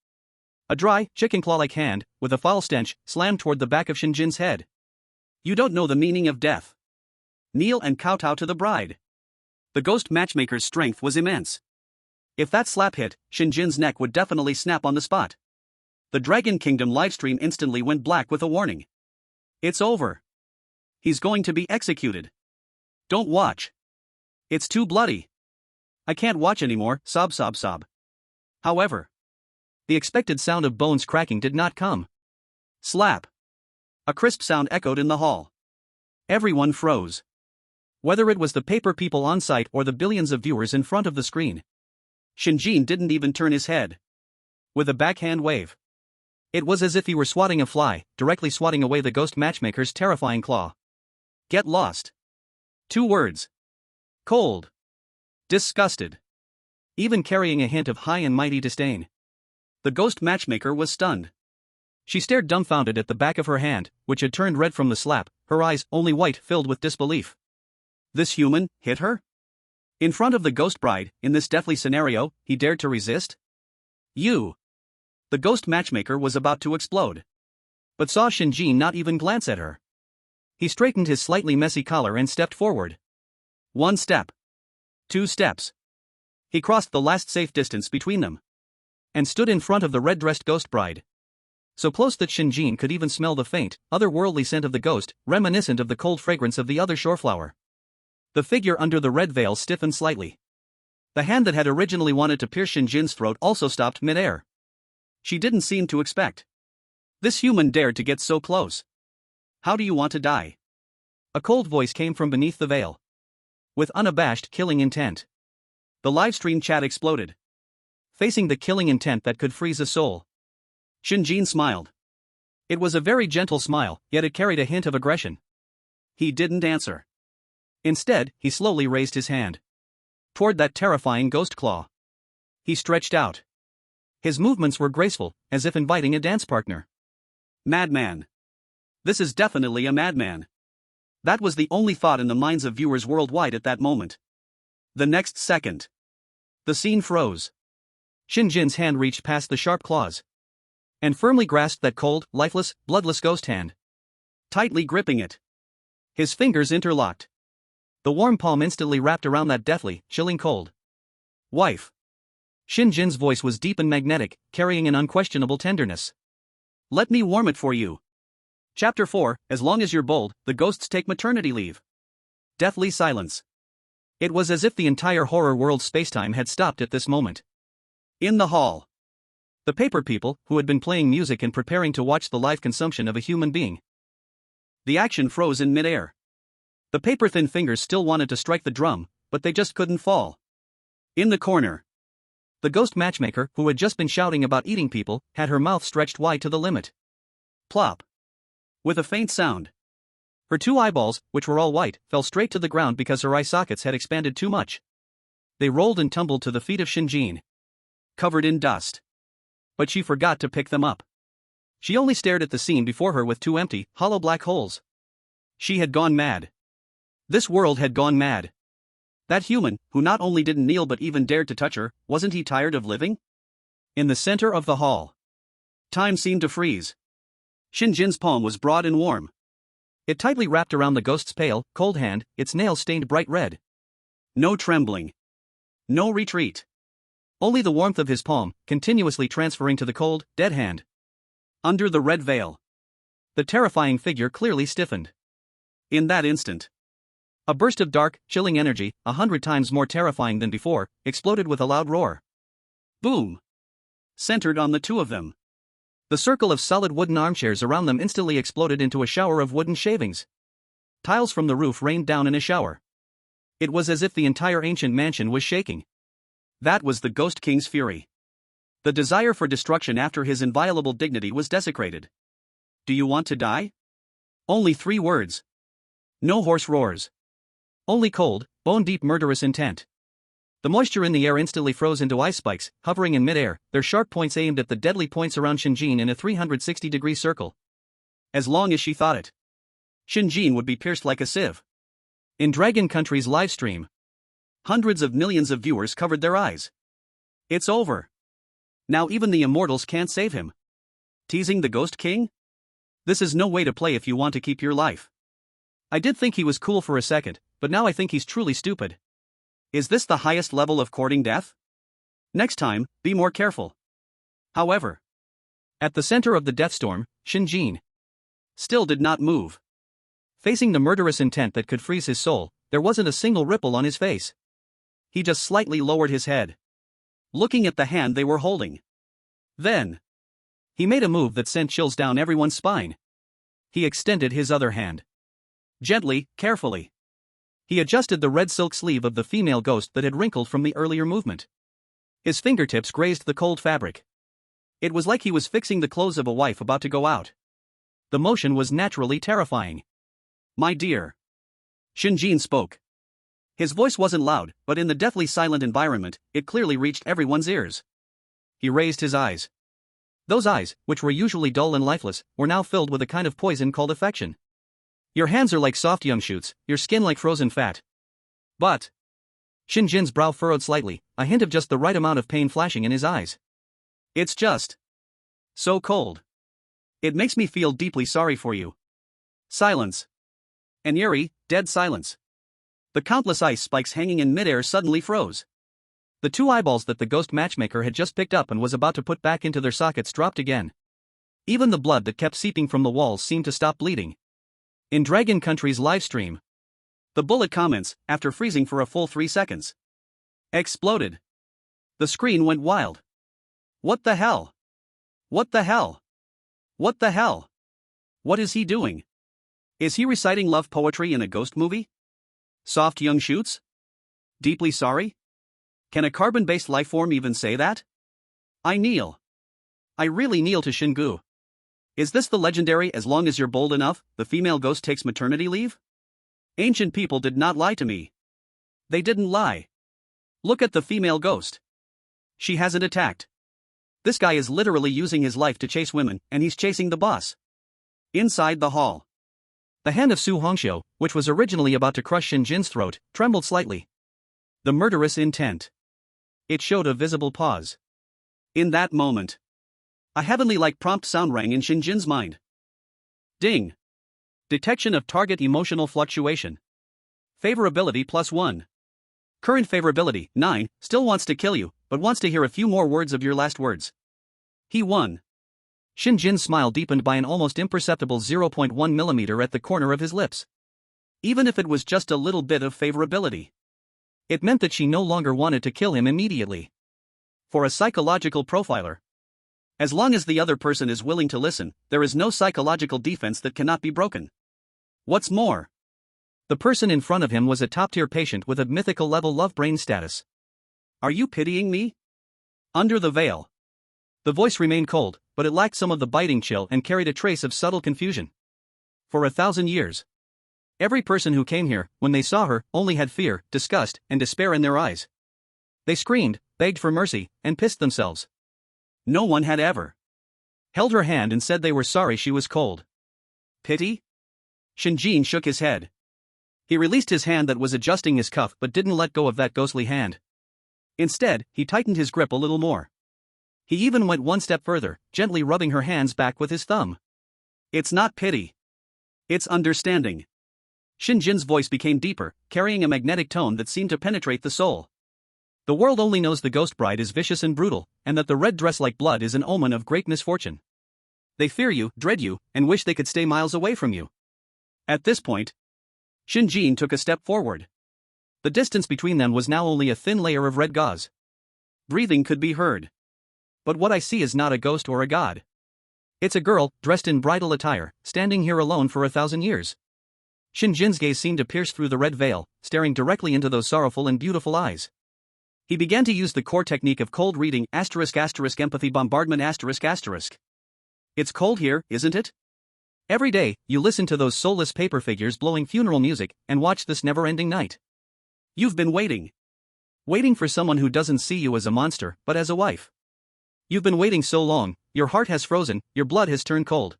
A: A dry, chicken claw-like hand, with a foul stench, slammed toward the back of Shen Jin's head.
B: You don't know the meaning of death. Kneel and kowtow to the bride. The ghost matchmaker's strength was immense. If that slap hit, Shen Jin's neck would definitely snap on the spot. The Dragon Kingdom livestream instantly went black with a warning. It's over. He's going to be executed. Don't watch. It's too bloody. I can't watch anymore, sob sob sob. However,
A: the expected sound of bones cracking did not come.
B: Slap. A crisp sound echoed in the hall. Everyone froze.
A: Whether it was the paper people on site or the billions of viewers in front of the screen.
B: Shen Jin didn't even turn his head.
A: With a backhand wave. It was as if he were swatting a fly, directly swatting away the ghost matchmaker's terrifying claw.
B: Get lost. 2 words. Cold. Disgusted.
A: Even carrying a hint of high and mighty disdain.
B: The ghost matchmaker was stunned.
A: She stared dumbfounded at the back of her hand, which had turned red from the slap, her eyes, only white, filled with disbelief.
B: This human hit her? In front of the ghost bride, in this deathly scenario, he dared to resist? You. The ghost matchmaker was about to explode.
A: But saw Shen Jin not even glance at her. He straightened his slightly messy collar and stepped forward.
B: 1 step. 2 steps. He crossed the last safe distance between them.
A: And stood in front of the red-dressed ghost bride. So close that Shen Jin could even smell the faint, otherworldly scent of the ghost, reminiscent of the cold fragrance of the other shoreflower. The figure under the red veil stiffened slightly. The hand that had originally wanted to pierce Shen Jin's throat also stopped mid-air.
B: She didn't seem to expect. This human dared to get so close. How do you want to die?
A: A cold voice came from beneath the veil. With unabashed killing intent.
B: The livestream chat exploded.
A: Facing the killing intent that could freeze a soul.
B: Shen Jin smiled.
A: It was a very gentle smile, yet it carried a hint of aggression.
B: He didn't answer.
A: Instead, he slowly raised his hand. Toward that terrifying ghost claw. He stretched out. His movements were graceful, as if inviting a dance partner.
B: Madman. This is definitely a madman. That was the only thought in the minds of viewers worldwide at that moment. The next second, the scene froze.
A: Shen Jin's hand reached past the sharp claws. And firmly grasped that cold, lifeless, bloodless ghost hand.
B: Tightly gripping it.
A: His fingers interlocked. The warm palm instantly wrapped around that deathly, chilling cold. Wife. Shen Jin's voice was deep and magnetic, carrying an unquestionable tenderness.
B: Let me warm it for you. Chapter 4, as long as you're bold, the ghosts take maternity leave. Deathly silence.
A: It was as if the entire horror world spacetime had stopped at this moment.
B: In the hall,
A: the paper people, who had been playing music and preparing to watch the live consumption of a human being.
B: The action froze in midair. The paper-thin fingers still wanted to strike the drum, but they just couldn't fall. In the corner,
A: the ghost matchmaker, who had just been shouting about eating people, had her mouth stretched wide to the limit.
B: Plop. With a faint sound,
A: her two eyeballs, which were all white, fell straight to the ground because her eye sockets had expanded too much. They rolled and tumbled to the feet of Shen Jin,
B: covered in dust.
A: But she forgot to pick them up. She only stared at the scene before her with two empty, hollow black holes.
B: She had gone mad.
A: This world had gone mad.
B: That human, who not only didn't kneel but even dared to touch her, wasn't he tired of living?
A: In the center of the hall,
B: time seemed to freeze. Shen Jin's palm was broad and warm.
A: It tightly wrapped around the ghost's pale, cold hand, its nails stained bright red.
B: No trembling. No retreat.
A: Only the warmth of his palm, continuously transferring to the cold, dead hand.
B: Under the red veil,
A: the terrifying figure clearly stiffened.
B: In that instant,
A: a burst of dark, chilling energy, 100 times more terrifying than before, exploded with a loud roar.
B: Boom! Centered on the two of them.
A: The circle of solid wooden armchairs around them instantly exploded into a shower of wooden shavings. Tiles from the roof rained down in a shower. It was as if the entire ancient mansion was shaking.
B: That was the Ghost King's fury. The desire for destruction after his inviolable dignity was desecrated. Do you want to die? Only 3 words. No hoarse roars.
A: Only cold, bone-deep murderous intent. The moisture in the air instantly froze into ice spikes, hovering in midair, their sharp points aimed at the deadly points around Shen Jin in a 360-degree circle.
B: As long as she thought it, Shen Jin would be pierced like a sieve.
A: In Dragon Country's live stream,
B: hundreds of millions of viewers covered their eyes. It's over. Now even the immortals can't save him. Teasing the Ghost King? This is no way to play if you want to keep your life.
A: I did think he was cool for a second, but now I think he's truly stupid.
B: Is this the highest level of courting death? Next time, be more careful. However,
A: at the center of the death storm, Shen Jin
B: still did not move.
A: Facing the murderous intent that could freeze his soul, there wasn't a single ripple on his face.
B: He just slightly lowered his head, looking at the hand they were holding. Then,
A: he made a move that sent chills down everyone's spine. He extended his other hand.
B: Gently, carefully.
A: He adjusted the red silk sleeve of the female ghost that had wrinkled from the earlier movement. His fingertips grazed the cold fabric.
B: It was like he was fixing the clothes of a wife about to go out.
A: The motion was naturally terrifying.
B: My dear. Shen Jin spoke. His voice wasn't loud, but in the deathly silent environment, it clearly reached everyone's ears.
A: He raised his eyes. Those eyes, which were usually dull and lifeless, were now filled with a kind of poison called affection. Your hands are like soft young shoots, your skin like frozen fat.
B: But
A: Shen Jin's brow furrowed slightly, a hint of just the right amount of pain flashing in his eyes.
B: It's just so cold. It makes me feel deeply sorry for you. Silence. An eerie, dead silence. The countless ice spikes hanging in midair suddenly froze.
A: The 2 eyeballs that the ghost matchmaker had just picked up and was about to put back into their sockets dropped again. Even the blood that kept seeping from the walls seemed to stop bleeding. In Dragon Country's live stream,
B: the bullet comments, after freezing for a full 3 seconds, exploded. The screen went wild. What the hell? What the hell? What the hell? What is he doing? Is he reciting love poetry in a ghost movie? Soft young shoots? Deeply sorry? Can a carbon-based lifeform even say that? I kneel. I really kneel to Shingu. Is this the legendary as long as you're bold enough, the female ghost takes maternity leave? Ancient people did not lie to me. They didn't lie. Look at the female ghost. She hasn't attacked. This guy is literally using his life to chase women, and he's chasing the boss. Inside the hall,
A: the hand of Su Hongxiu, which was originally about to crush Shen Jin's throat, trembled slightly. The murderous intent. It showed a visible pause. In that moment, a heavenly-like prompt sound rang in Shen Jin's mind. Ding. Detection of target emotional fluctuation. Favorability +1. Current favorability, 9, still wants to kill you, but wants to hear a few more words of your last words. He won. Shen Jin's smile deepened by an almost imperceptible 0.1 millimeter at the corner of his lips. Even if it was just a little bit of favorability. It meant that she no longer wanted to kill him immediately.
B: For a psychological profiler, as long as the other person is willing to listen, there is no psychological defense that cannot be broken. What's more,
A: the person in front of him was a top-tier patient with a mythical level love brain status.
B: Are you pitying me? Under the veil.
A: The voice remained cold, but it lacked some of the biting chill and carried a trace of subtle confusion. For 1,000 years, every person who came here, when they saw her, only had fear, disgust, and despair in their eyes. They screamed, begged for mercy, and pissed themselves.
B: No one had ever
A: held her hand and said they were sorry she was cold.
B: Pity? Shen Jin shook his head.
A: He released his hand that was adjusting his cuff but didn't let go of that ghostly hand. Instead, he tightened his grip a little more. He even went one step further, gently rubbing her hands back with his thumb.
B: It's not pity. It's understanding.
A: Shen Jin's voice became deeper, carrying a magnetic tone that seemed to penetrate the soul. The world only knows the ghost bride is vicious and brutal, and that the red dress like blood is an omen of great misfortune. They fear you, dread you, and wish they could stay miles away from you.
B: At this point,
A: Shen Jin took a step forward. The distance between them was now only a thin layer of red gauze.
B: Breathing could be heard.
A: But what I see is not a ghost or a god. It's a girl, dressed in bridal attire, standing here alone for 1,000 years. Shen Jin's gaze seemed to pierce through the red veil, staring directly into those sorrowful and beautiful eyes. He began to use the core technique of cold reading **** empathy bombardment ***. It's cold here, isn't it? Every day, you listen to those soulless paper figures blowing funeral music, and watch this never-ending night.
B: You've been waiting.
A: Waiting for someone who doesn't see you as a monster, but as a wife. You've been waiting so long, your heart has frozen, your blood has turned cold.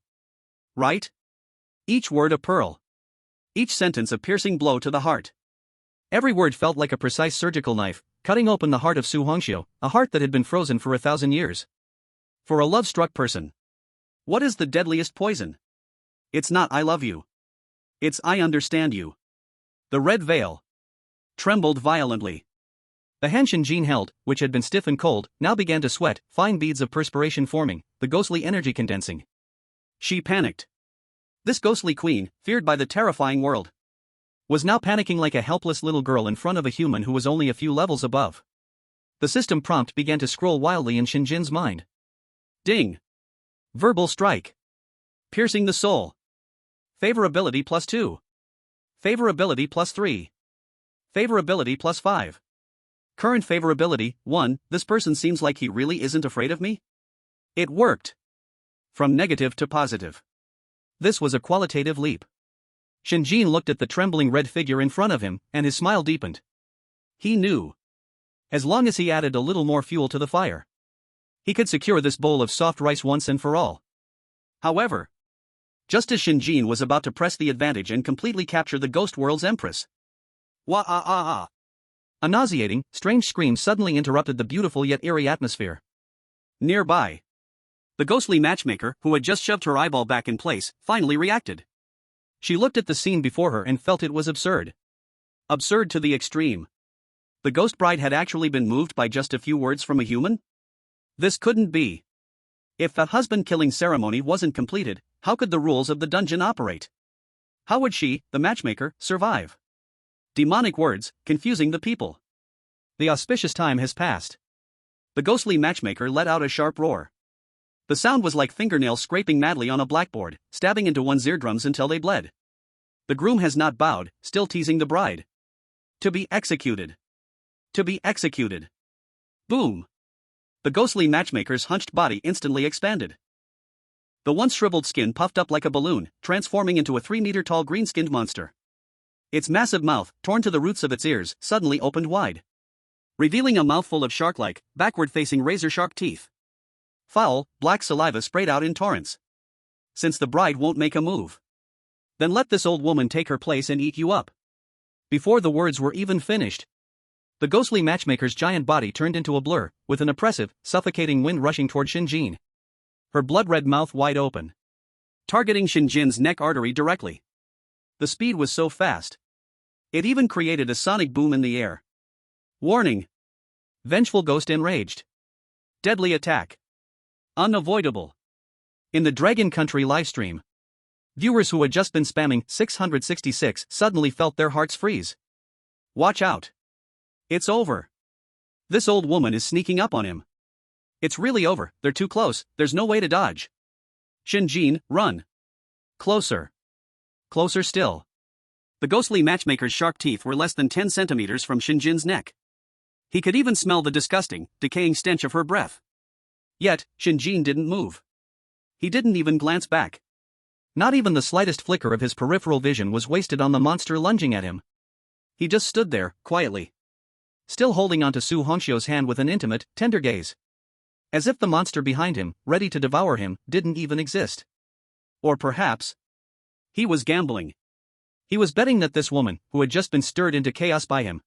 B: Right? Each word a pearl. Each sentence a piercing blow to the heart.
A: Every word felt like a precise surgical knife, cutting open the heart of Su Hongxiu, a heart that had been frozen for 1,000 years.
B: For a love-struck person, what is the deadliest poison? It's not "I love you." It's "I understand you." The red veil trembled violently.
A: The hand Shen Jin held, which had been stiff and cold, now began to sweat, fine beads of perspiration forming, the ghostly energy condensing.
B: She panicked. This ghostly queen, feared by the terrifying world,
A: was now panicking like a helpless little girl in front of a human who was only a few levels above. The system prompt began to scroll wildly in Shen Jin's mind.
B: Ding.
A: Verbal strike.
B: Piercing the soul. Favorability +2. Favorability +3. Favorability +5. Current favorability, 1, this person seems like he really isn't afraid of me? It worked. From negative to positive.
A: This was a qualitative leap. Shen Jin looked at the trembling red figure in front of him, and his smile deepened. He knew. As long as he added a little more fuel to the fire, he could secure this bowl of soft rice once and for all.
B: However, just as Shen Jin was about to press the advantage and completely capture the ghost world's empress, wah-ah-ah-ah,
A: a nauseating, strange scream suddenly interrupted the beautiful yet eerie atmosphere.
B: Nearby, the ghostly matchmaker, who had just shoved her eyeball back in place, finally reacted.
A: She looked at the scene before her and felt it was absurd.
B: Absurd to the extreme. The ghost bride had actually been moved by just a few words from a human? This couldn't be. If the husband-killing ceremony wasn't completed, how could the rules of the dungeon operate? How would she, the matchmaker, survive? Demonic words, confusing the people.
A: The auspicious time has passed.
B: The ghostly matchmaker let out a sharp roar. The sound was like fingernails scraping madly on a blackboard, stabbing into one's eardrums until they bled. The groom has not bowed, still teasing the bride. To be executed. To be executed. Boom. The ghostly matchmaker's hunched body instantly expanded. The once shriveled skin puffed up like a balloon, transforming into a 3-meter-tall green-skinned monster. Its massive mouth, torn to the roots of its ears, suddenly opened wide, revealing a mouthful of shark-like, backward-facing razor-sharp teeth. Foul, black saliva sprayed out in torrents. Since the bride won't make a move, then let this old woman take her place and eat you up.
A: Before the words were even finished, the ghostly matchmaker's giant body turned into a blur, with an oppressive, suffocating wind rushing toward Shen Jin. Her blood-red mouth wide open,
B: targeting Shen Jin's neck artery directly. The speed was so fast, it even created a sonic boom in the air. Warning.
A: Vengeful ghost enraged.
B: Deadly attack. Unavoidable.
A: In the Dragon Country livestream, viewers who had just been spamming 666 suddenly felt their hearts freeze.
B: Watch out. It's over. This old woman is sneaking up on him. It's really over, they're too close, there's no way to dodge. Shen Jin, run. Closer. Closer still. The ghostly matchmaker's sharp teeth were less than 10 centimeters from Shen Jin's neck. He could even smell the disgusting, decaying stench of her breath. Yet, Shen Jin didn't move. He didn't even glance back.
A: Not even the slightest flicker of his peripheral vision was wasted on the monster lunging at him.
B: He just stood there, quietly.
A: Still holding onto Su Hongxiu's hand with an intimate, tender gaze. As if the monster behind him, ready to devour him, didn't even exist.
B: Or perhaps, he was gambling.
A: He was betting that this woman, who had just been stirred into chaos by him,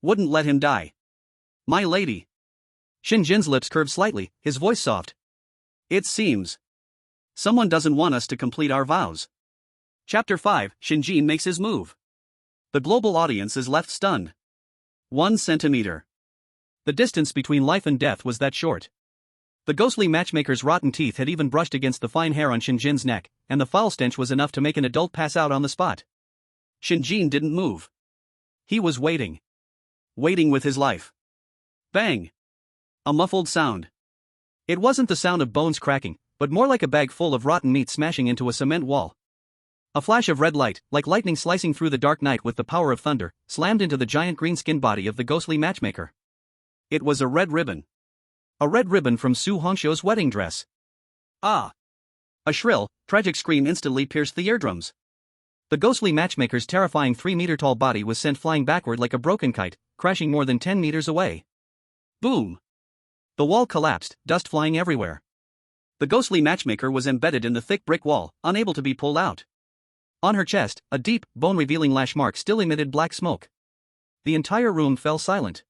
B: wouldn't let him die. My lady.
A: Shen Jin's lips curved slightly, his voice soft.
B: It seems someone doesn't want us to complete our vows. Chapter 5, Shen Jin makes his move. The global audience is left stunned. 1 centimeter.
A: The distance between life and death was that short. The ghostly matchmaker's rotten teeth had even brushed against the fine hair on Shen Jin's neck, and the foul stench was enough to make an adult pass out on the spot.
B: Shen Jin didn't move. He was waiting. Waiting with his life. Bang! A muffled sound.
A: It wasn't the sound of bones cracking, but more like a bag full of rotten meat smashing into a cement wall. A flash of red light, like lightning slicing through the dark night with the power of thunder, slammed into the giant green-skinned body of the ghostly matchmaker.
B: It was a red ribbon.
A: A red ribbon from Su Hongxiu's wedding dress.
B: Ah! A shrill, tragic scream instantly pierced the eardrums.
A: The ghostly matchmaker's terrifying 3-meter-tall body was sent flying backward like a broken kite, crashing more than 10 meters away.
B: Boom!
A: The wall collapsed, dust flying everywhere.
B: The ghostly matchmaker was embedded in the thick brick wall, unable to be pulled out.
A: On her chest, a deep, bone-revealing lash mark still emitted black smoke. The entire room fell silent.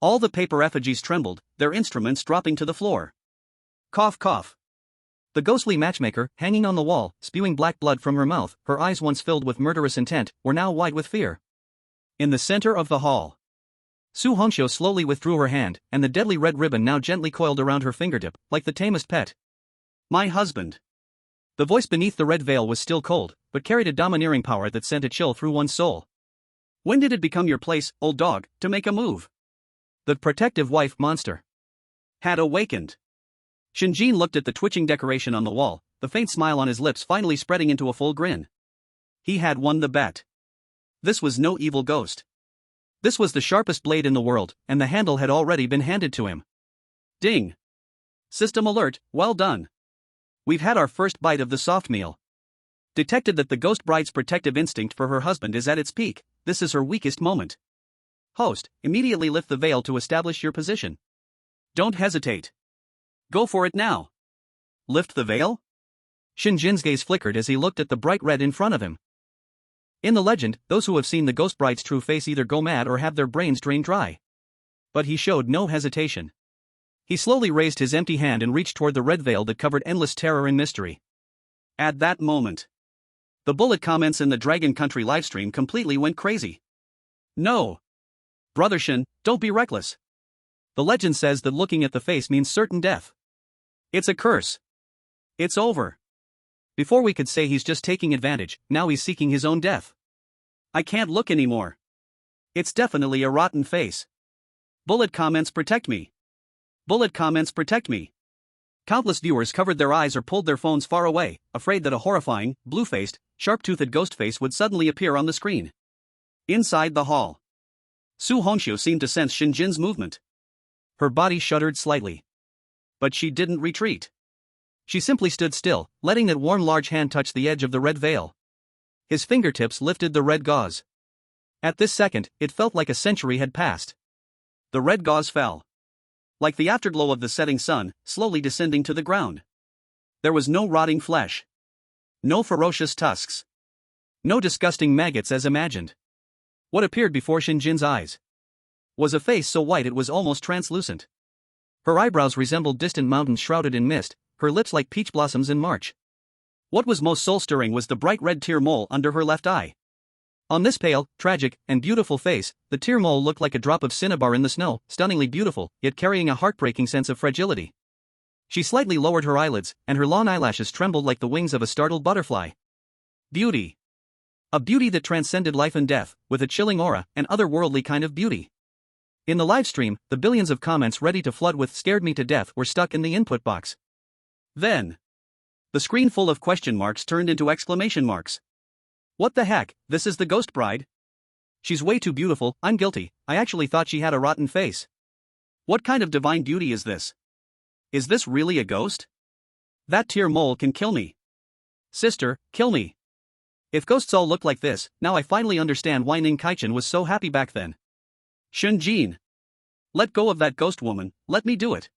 B: All the paper effigies trembled, their instruments dropping to the floor. Cough, cough.
A: The ghostly matchmaker, hanging on the wall, spewing black blood from her mouth, her eyes once filled with murderous intent, were now wide with fear.
B: In the center of the hall,
A: Su Hongxiu slowly withdrew her hand, and the deadly red ribbon now gently coiled around her fingertip, like the tamest pet.
B: My husband.
A: The voice beneath the red veil was still cold, but carried a domineering power that sent a chill through one's soul.
B: When did it become your place, old dog, to make a move?
A: The protective wife monster
B: had awakened. Shen Jin looked at the twitching decoration on the wall, the faint smile on his lips finally spreading into a full grin. He had won the bet. This was no evil ghost. This was the sharpest blade in the world, and the handle had already been handed to him. Ding! System alert, well done. We've had our first bite of the soft meal. Detected that the ghost bride's protective instinct for her husband is at its peak, this is her weakest moment. Host, immediately lift the veil to establish your position. Don't hesitate. Go for it now. Lift the veil?
A: Shen Jin's gaze flickered as he looked at the bright red in front of him. In the legend, those who have seen the ghost bride's true face either go mad or have their brains drained dry. But he showed no hesitation. He slowly raised his empty hand and reached toward the red veil that covered endless terror and mystery. At that moment, the bullet comments in the Dragon Country livestream completely went crazy. No! Brother Shen, don't be reckless. The legend says that looking at the face means certain death. It's a curse. It's over. Before we could say he's just taking advantage, now he's seeking his own death. I can't look anymore. It's definitely a rotten face. Bullet comments protect me. Bullet comments protect me. Countless viewers covered their eyes or pulled their phones far away, afraid that a horrifying, blue-faced, sharp-toothed ghost face would suddenly appear on the screen. Inside the hall, Su Hongxiu seemed to sense Shen Jin's movement. Her body shuddered slightly. But she didn't retreat. She simply stood still, letting that warm large hand touch the edge of the red veil. His fingertips lifted the red gauze. At this second, it felt like a century had passed. The red gauze fell. Like the afterglow of the setting sun, slowly descending to the ground. There was no rotting flesh. No ferocious tusks. No disgusting maggots as imagined. What appeared before Shen Jin's eyes was a face so white it was almost translucent. Her eyebrows resembled distant mountains shrouded in mist, her lips like peach blossoms in March. What was most soul-stirring was the bright red tear mole under her left eye. On this pale, tragic, and beautiful face, the tear mole looked like a drop of cinnabar in the snow, stunningly beautiful, yet carrying a heartbreaking sense of fragility. She slightly lowered her eyelids, and her long eyelashes trembled like the wings of a startled butterfly. Beauty. A beauty that transcended life and death, with a chilling aura, an otherworldly kind of beauty. In the livestream, the billions of comments ready to flood with "scared me to death" were stuck in the input box.
B: Then, the screen full of question marks turned into exclamation marks. What the heck, this is the ghost bride? She's way too beautiful, I'm guilty, I actually thought she had a rotten face. What kind of divine beauty is this? Is this really a ghost? That tear mole can kill me. Sister, kill me. If ghosts all look like this, now I finally understand why Ning Kaichen was so happy back then. Shen Jin. Let go of that ghost woman, let me do it.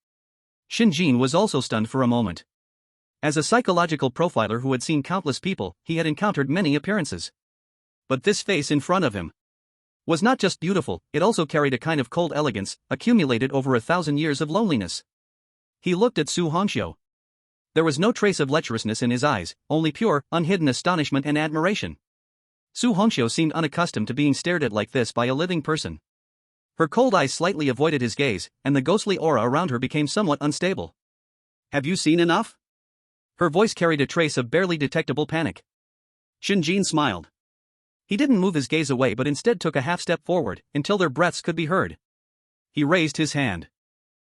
A: Shen Jin was also stunned for a moment. As a psychological profiler who had seen countless people, he had encountered many appearances. But this face in front of him was not just beautiful, it also carried a kind of cold elegance, accumulated over 1,000 years of loneliness. He looked at Su Hongxiu. There was no trace of lecherousness in his eyes, only pure, unhidden astonishment and admiration. Su Hongxiu seemed unaccustomed to being stared at like this by a living person. Her cold eyes slightly avoided his gaze, and the ghostly aura around her became somewhat unstable.
B: Have you seen enough?
A: Her voice carried a trace of barely detectable panic.
B: Shen Jin smiled.
A: He didn't move his gaze away but instead took a half step forward, until their breaths could be heard. He raised his hand.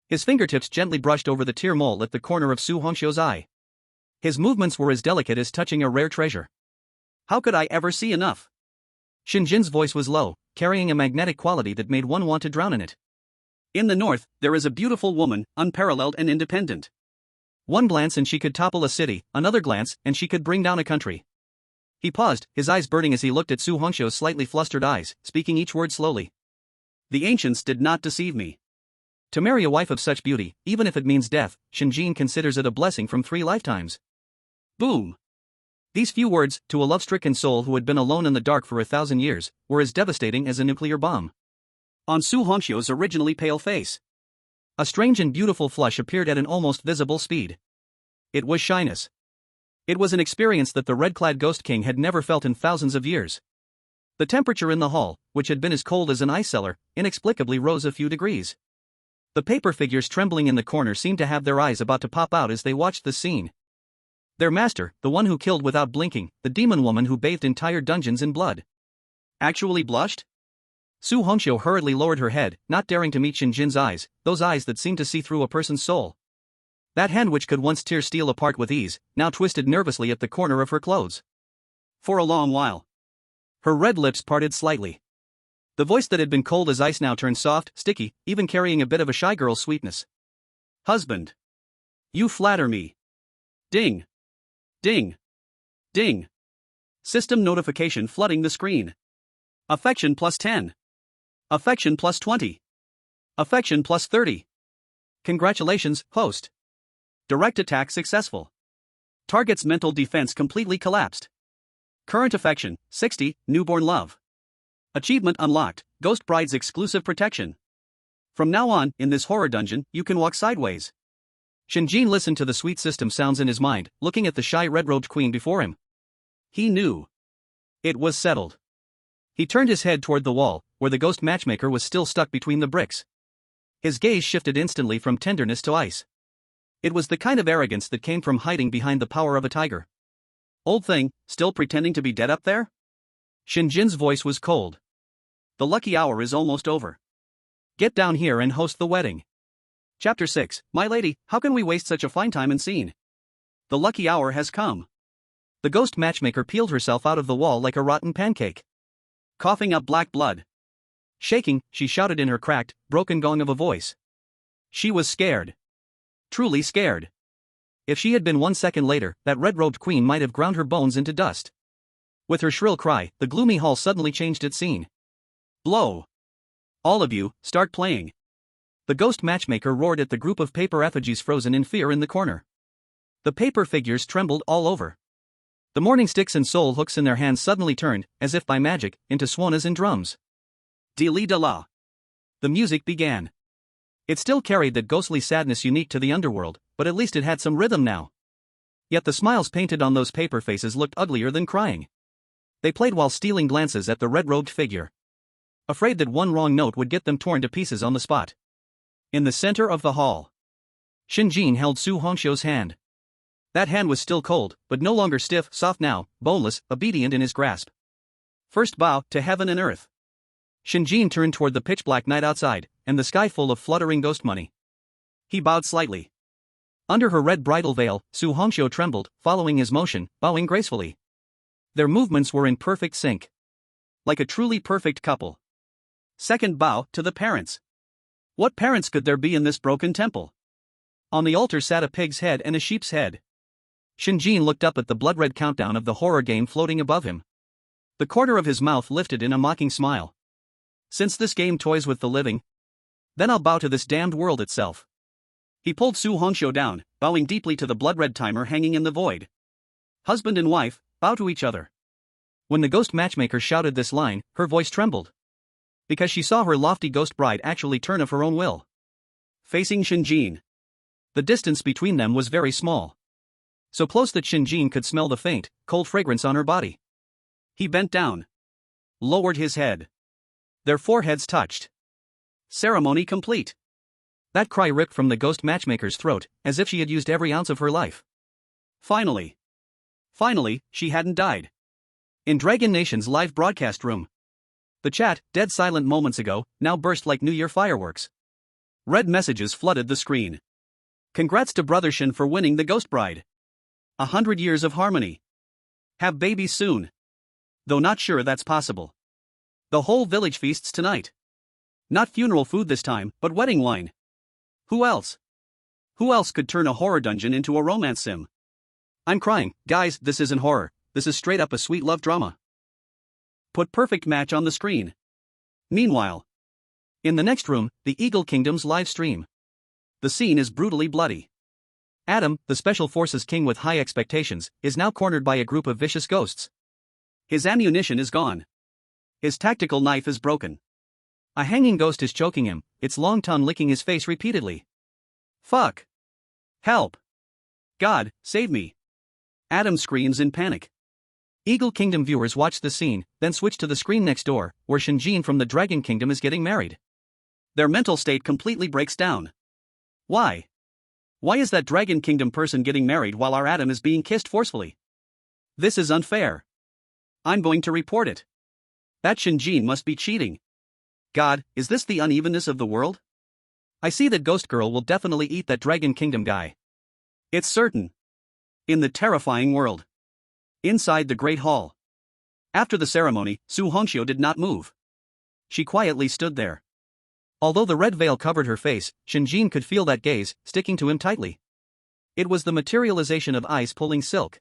A: His fingertips gently brushed over the tear mole at the corner of Su Hongxiu's eye. His movements were as delicate as touching a rare treasure.
B: How could I ever see enough?
A: Shen Jin's voice was low, carrying a magnetic quality that made one want to drown in it.
B: In the north, there is a beautiful woman, unparalleled and independent.
A: One glance and she could topple a city, another glance and she could bring down a country. He paused, his eyes burning as he looked at Su Hongxiu's slightly flustered eyes, speaking each word slowly.
B: The ancients did not deceive me.
A: To marry a wife of such beauty, even if it means death, Shen Jin considers it a blessing from 3 lifetimes.
B: Boom!
A: These few words, to a love-stricken soul who had been alone in the dark for 1,000 years, were as devastating as a nuclear bomb.
B: On Su Hongxiu's originally pale face,
A: a strange and beautiful flush appeared at an almost visible speed. It was shyness. It was an experience that the red-clad Ghost King had never felt in thousands of years. The temperature in the hall, which had been as cold as an ice cellar, inexplicably rose a few degrees. The paper figures trembling in the corner seemed to have their eyes about to pop out as they watched the scene. Their master, the one who killed without blinking, the demon woman who bathed entire dungeons in blood,
B: actually blushed?
A: Su Hongxiu hurriedly lowered her head, not daring to meet Shen Jin's eyes, those eyes that seemed to see through a person's soul. That hand which could once tear steel apart with ease, now twisted nervously at the corner of her clothes.
B: For a long while,
A: her red lips parted slightly. The voice that had been cold as ice now turned soft, sticky, even carrying a bit of a shy girl's sweetness.
B: Husband. You flatter me. Ding. Ding. Ding. System notification flooding the screen. Affection plus 10. Affection plus 20. Affection plus 30.
A: Congratulations, host.
B: Direct attack successful. Target's mental defense completely collapsed. Current affection, 60, newborn love. Achievement unlocked, Ghost Bride's exclusive protection. From now on, in this horror dungeon, you can walk sideways.
A: Shen Jin listened to the sweet system sounds in his mind, looking at the shy red-robed queen before him.
B: He knew.
A: It was settled. He turned his head toward the wall, where the ghost matchmaker was still stuck between the bricks. His gaze shifted instantly from tenderness to ice. It was the kind of arrogance that came from hiding behind the power of a tiger.
B: Old thing, still pretending to be dead up there?
A: Shen Jin's voice was cold.
B: The lucky hour is almost over.
A: Get down here and host the wedding.
B: Chapter 6, My lady, how can we waste such a fine time and scene? The lucky hour has come.
A: The ghost matchmaker peeled herself out of the wall like a rotten pancake.
B: Coughing up black blood.
A: Shaking, she shouted in her cracked, broken gong of a voice. She was scared. Truly scared. If she had been 1 second later, that red-robed queen might have ground her bones into dust. With her shrill cry, the gloomy hall suddenly changed its scene.
B: Blow. All of you, start playing.
A: The ghost matchmaker roared at the group of paper effigies frozen in fear in the corner. The paper figures trembled all over. The morning sticks and soul hooks in their hands suddenly turned, as if by magic, into swanas and drums.
B: De-li-da-la.
A: The music began. It still carried that ghostly sadness unique to the underworld, but at least it had some rhythm now. Yet the smiles painted on those paper faces looked uglier than crying. They played while stealing glances at the red-robed figure, afraid that one wrong note would get them torn to pieces on the spot. In the center of the hall, Shen Jin held Su Hongxiu's hand. That hand was still cold, but no longer stiff, soft now, boneless, obedient in his grasp.
B: First bow to heaven and earth.
A: Shen Jin turned toward the pitch-black night outside, and the sky full of fluttering ghost money.
B: He bowed slightly.
A: Under her red bridal veil, Su Hongxiu trembled, following his motion, bowing gracefully. Their movements were in perfect sync.
B: Like a truly perfect couple. Second bow to the parents. What parents could there be in this broken temple? On the altar sat a pig's head and a sheep's head.
A: Shen Jin looked up at the blood-red countdown of the horror game floating above him. The corner of his mouth lifted in a mocking smile. Since this game toys with the living, then I'll bow to this damned world itself.
B: He pulled Su Hongxiu down, bowing deeply to the blood-red timer hanging in the void. Husband and wife, bow to each other.
A: When the ghost matchmaker shouted this line, her voice trembled. Because she saw her lofty ghost bride actually turn of her own will.
B: Facing Shen Jin.
A: The distance between them was very small. So close that Shen Jin could smell the faint, cold fragrance on her body.
B: He bent down. Lowered his head. Their foreheads touched. Ceremony complete.
A: That cry ripped from the ghost matchmaker's throat, as if she had used every ounce of her life.
B: Finally. Finally, she hadn't died.
A: In Dragon Nation's live broadcast room. The chat, dead silent moments ago, now burst like New Year fireworks.
B: Red messages flooded the screen. Congrats to Brother Shen for winning the Ghost Bride. 100 years of harmony. Have babies soon. Though not sure that's possible. The whole village feasts tonight. Not funeral food this time, but wedding wine. Who else? Who else could turn a horror dungeon into a romance sim?
A: I'm crying, guys, this isn't horror, this is straight up a sweet love drama.
B: Put perfect match on the screen. Meanwhile,
A: in the next room, the Eagle Kingdom's live stream.
B: The scene is brutally bloody.
A: Adam, the Special Forces king with high expectations, is now cornered by a group of vicious ghosts.
B: His ammunition is gone. His tactical knife is broken.
A: A hanging ghost is choking him, its long tongue licking his face repeatedly.
B: Fuck. Help. God, save me. Adam screams in panic.
A: Eagle Kingdom viewers watch the scene, then switch to the screen next door, where Shen Jin from the Dragon Kingdom is getting married.
B: Their mental state completely breaks down. Why? Why is that Dragon Kingdom person getting married while our Adam is being kissed forcefully? This is unfair. I'm going to report it. That Shen Jin must be cheating. God, is this the unevenness of the world?
A: I see that Ghost Girl will definitely eat that Dragon Kingdom guy.
B: It's certain. In the terrifying world. Inside the Great Hall. After the ceremony, Su Hongxiu did not move. She quietly stood there.
A: Although the red veil covered her face, Shen Jin could feel that gaze, sticking to him tightly. It was the materialization of eyes pulling silk.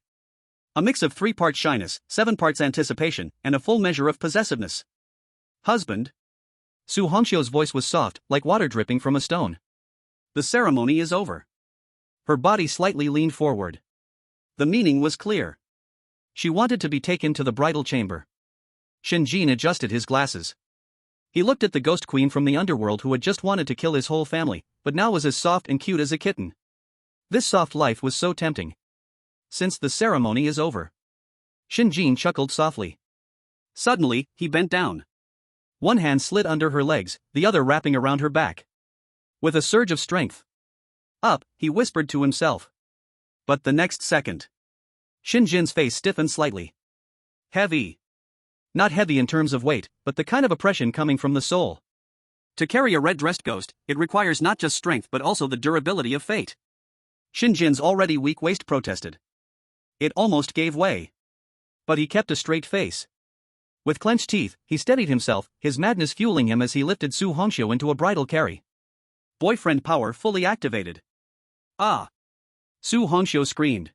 B: A mix of 3 parts shyness, 7 parts anticipation, and a full measure of possessiveness. Husband.
A: Su Hongxiu's voice was soft, like water dripping from a stone.
B: The ceremony is over.
A: Her body slightly leaned forward.
B: The meaning was clear.
A: She wanted to be taken to the bridal chamber. Shen Jin adjusted his glasses. He looked at the ghost queen from the underworld who had just wanted to kill his whole family, but now was as soft and cute as a kitten. This soft life was so tempting. Since the ceremony is over. Shen Jin chuckled softly.
B: Suddenly, he bent down.
A: One hand slid under her legs, the other wrapping around her back. With a surge of strength.
B: Up, he whispered to himself. But the next second.
A: Shen Jin's face stiffened slightly.
B: Heavy.
A: Not heavy in terms of weight, but the kind of oppression coming from the soul.
B: To carry a red-dressed ghost, it requires not just strength but also the durability of fate. Shen Jin's already weak waist protested. It almost gave way.
A: But he kept a straight face. With clenched teeth, he steadied himself, his madness fueling him as he lifted Su Hongxiu into a bridal carry.
B: Boyfriend power fully activated. Ah! Su Hongxiu screamed.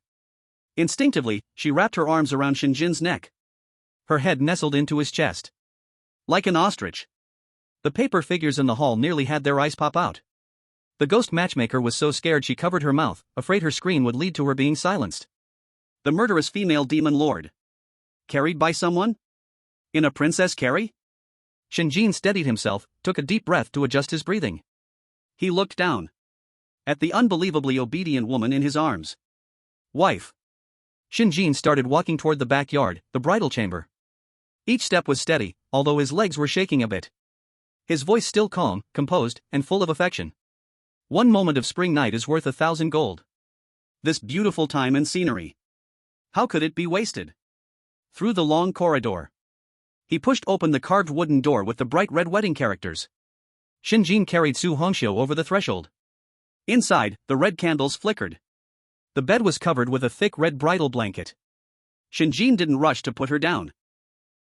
B: Instinctively, she wrapped her arms around Shen Jin's neck.
A: Her head nestled into his chest.
B: Like an ostrich.
A: The paper figures in the hall nearly had their eyes pop out. The ghost matchmaker was so scared she covered her mouth, afraid her scream would lead to her being silenced.
B: The murderous female demon lord. Carried by someone? In a princess carry?
A: Shen Jin steadied himself, took a deep breath to adjust his breathing.
B: He looked down. At the unbelievably obedient woman in his arms. Wife.
A: Shen Jin started walking toward the backyard, the bridal chamber. Each step was steady, although his legs were shaking a bit. His voice still calm, composed, and full of affection. One moment of spring night is worth 1,000 gold.
B: This beautiful time and scenery. How could it be wasted? Through the long corridor. He pushed open the carved wooden door with the bright red wedding characters.
A: Shen Jin carried Su Hongxiu over the threshold.
B: Inside, the red candles flickered.
A: The bed was covered with a thick red bridal blanket.
B: Shen Jin didn't rush to put her down.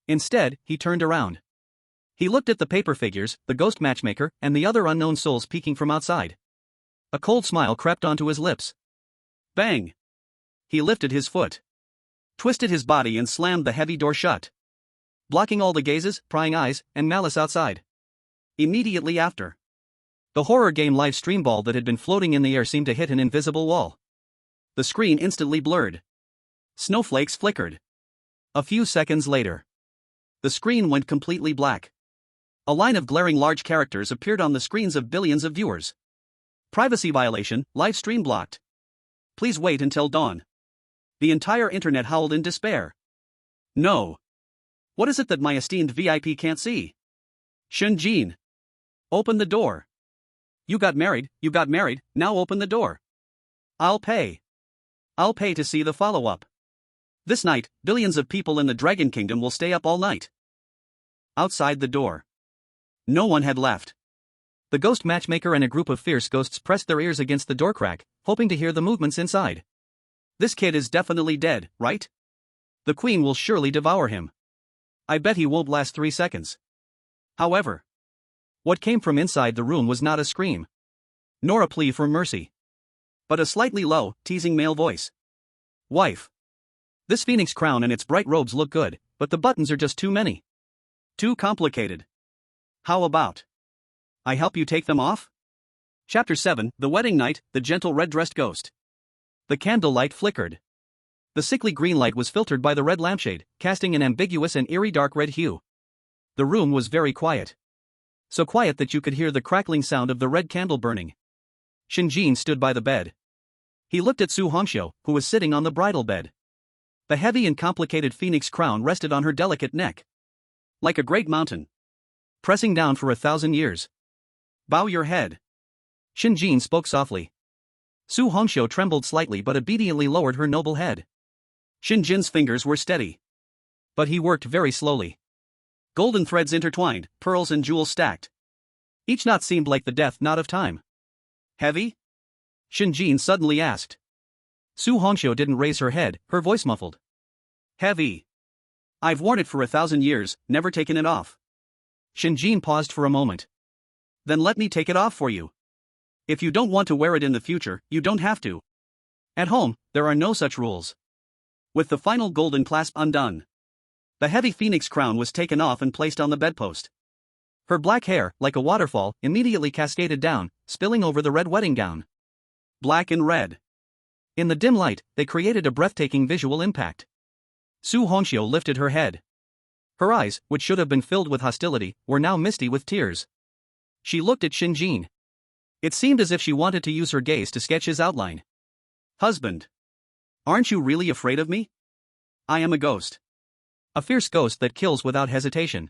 A: Instead, he turned around. He looked at the paper figures, the ghost matchmaker, and the other unknown souls peeking from outside. A cold smile crept onto his lips.
B: Bang! He lifted his foot, twisted his body and slammed the heavy door shut, blocking all the gazes, prying eyes, and malice outside. Immediately after,
A: the horror game live stream ball that had been floating in the air seemed to hit an invisible wall.
B: The screen instantly blurred. Snowflakes flickered.
A: A few seconds later,
B: the screen went completely black. A line of glaring large characters appeared on the screens of billions of viewers. Privacy violation, live stream blocked. Please wait until dawn. The entire internet howled in despair. No. What is it that my esteemed VIP can't see? Shen Jin. Open the door. You got married, now open the door. I'll pay. I'll pay to see the follow-up. This night, billions of people in the Dragon Kingdom will stay up all night. Outside the door, no one had left.
A: The ghost matchmaker and a group of fierce ghosts pressed their ears against the door crack, hoping to hear the movements inside.
B: This kid is definitely dead, right? The queen will surely devour him. I bet he won't last 3 seconds. However,
A: what came from inside the room was not a scream, nor a plea for mercy,
B: but a slightly low, teasing male voice.
A: Wife, this phoenix crown and its bright robes look good, but the buttons are just too many.
B: Too complicated. How about I help you take them off? Chapter 7, The Wedding Night, The Gentle Red-Dressed Ghost.
A: The candlelight flickered. The sickly green light was filtered by the red lampshade, casting an ambiguous and eerie dark red hue. The room was very quiet. So quiet that you could hear the crackling sound of the red candle burning. Shen Jin stood by the bed. He looked at Su Hongxiu, who was sitting on the bridal bed. The heavy and complicated phoenix crown rested on her delicate neck,
B: like a great mountain,
A: pressing down for 1,000 years.
B: Bow your head.
A: Shen Jin spoke softly. Su Hongxiu trembled slightly but obediently lowered her noble head.
B: Shen Jin's fingers were steady,
A: but he worked very slowly.
B: Golden threads intertwined, pearls and jewels stacked.
A: Each knot seemed like the death knot of time.
B: Heavy?
A: Shen Jin suddenly asked. Su Hongxiu didn't raise her head, her voice muffled.
B: Heavy. I've worn it for 1,000 years, never taken it off.
A: Shen Jin paused for a moment.
B: Then let me take it off for you. If you don't want to wear it in the future, you don't have to.
A: At home, there are no such rules.
B: With the final golden clasp undone, the heavy phoenix crown was taken off and placed on the bedpost.
A: Her black hair, like a waterfall, immediately cascaded down, spilling over the red wedding gown.
B: Black and red.
A: In the dim light, they created a breathtaking visual impact. Su Hongxiu lifted her head. Her eyes, which should have been filled with hostility, were now misty with tears. She looked at Shen Jin. It seemed as if she wanted to use her gaze to sketch his outline.
B: Husband, aren't you really afraid of me? I am a ghost.
A: A fierce ghost that kills without hesitation.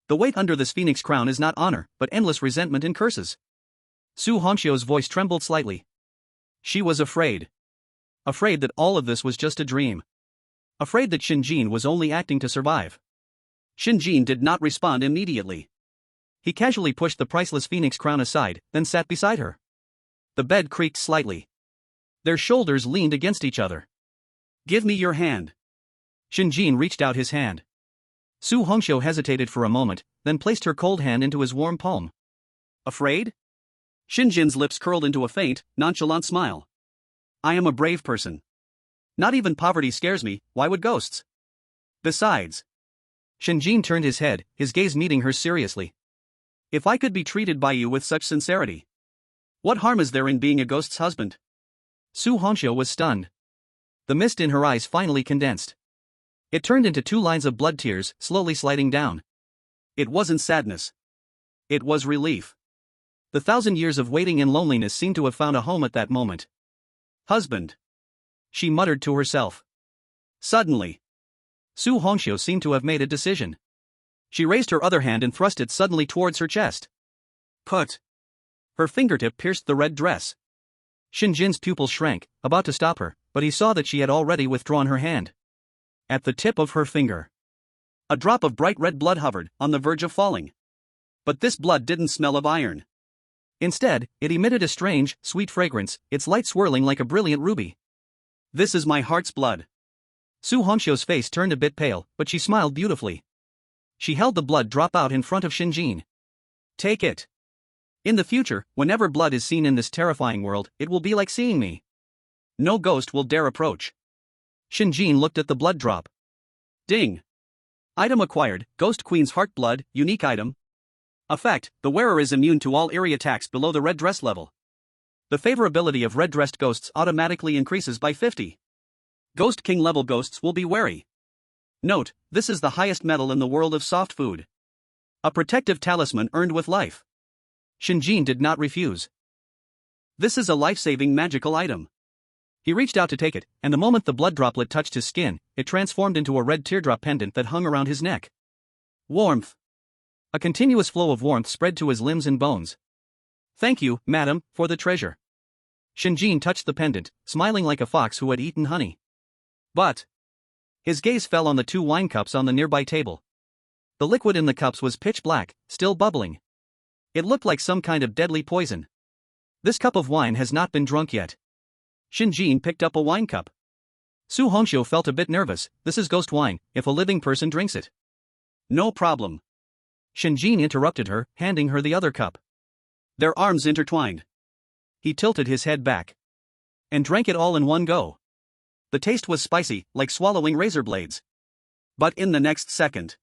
A: The weight under this phoenix crown is not honor, but endless resentment and curses. Su Hongxiu's voice trembled slightly. She was afraid. Afraid that all of this was just a dream. Afraid that Shen Jin was only acting to survive.
B: Shen Jin did not respond immediately.
A: He casually pushed the priceless phoenix crown aside, then sat beside her. The bed creaked slightly. Their shoulders leaned against each other.
B: Give me your hand.
A: Shen Jin reached out his hand. Su Hongxiu hesitated for a moment, then placed her cold hand into his warm palm.
B: Afraid? Shen Jin's lips curled into a faint, nonchalant smile. I am a brave person. Not even poverty scares me, why would ghosts? Besides,
A: Shen Jin turned his head, his gaze meeting hers seriously.
B: If I could be treated by you with such sincerity, what harm is there in being a ghost's husband?
A: Su Hongxiu was stunned. The mist in her eyes finally condensed. It turned into 2 lines of blood tears, slowly sliding down.
B: It wasn't sadness. It was relief.
A: The 1,000 years of waiting and loneliness seemed to have found a home at that moment.
B: Husband,
A: she muttered to herself.
B: Suddenly,
A: Su Hongxiu seemed to have made a decision. She raised her other hand and thrust it suddenly towards her chest.
B: Put.
A: Her fingertip pierced the red dress. Shen Jin's pupils shrank, about to stop her, but he saw that she had already withdrawn her hand. At the tip of her finger,
B: A drop of bright red blood hovered, on the verge of falling. But this blood didn't smell of iron.
A: Instead, it emitted a strange, sweet fragrance, its light swirling like a brilliant ruby.
B: This is my heart's blood.
A: Su Hongxiu's face turned a bit pale, but she smiled beautifully. She held the blood drop out in front of Shen Jin.
B: Take it.
A: In the future, whenever blood is seen in this terrifying world, it will be like seeing me.
B: No ghost will dare approach.
A: Shen Jin looked at the blood drop.
B: Ding. Item acquired, Ghost Queen's Heart Blood, unique item. Effect, the wearer is immune to all eerie attacks below the red dress level. The favorability of red-dressed ghosts automatically increases by 50. Ghost King level ghosts will be wary. Note, this is the highest medal in the world of soft food. A protective talisman earned with life.
A: Shen Jin did not refuse.
B: This is a life-saving magical item.
A: He reached out to take it, and the moment the blood droplet touched his skin, it transformed into a red teardrop pendant that hung around his neck.
B: Warmth.
A: A continuous flow of warmth spread to his limbs and bones.
B: Thank you, madam, for the treasure.
A: Shen Jin touched the pendant, smiling like a fox who had eaten honey.
B: But
A: his gaze fell on the 2 wine cups on the nearby table. The liquid in the cups was pitch black, still bubbling. It looked like some kind of deadly poison. This cup of wine has not been drunk yet.
B: Shen Jin picked up a wine cup.
A: Su Hongxiu felt a bit nervous. This is ghost wine, if a living person drinks it.
B: No problem.
A: Shen Jin interrupted her, handing her the other cup.
B: Their arms intertwined.
A: He tilted his head back and drank it all in one go.
B: The taste was spicy, like swallowing razor blades. But in the next second,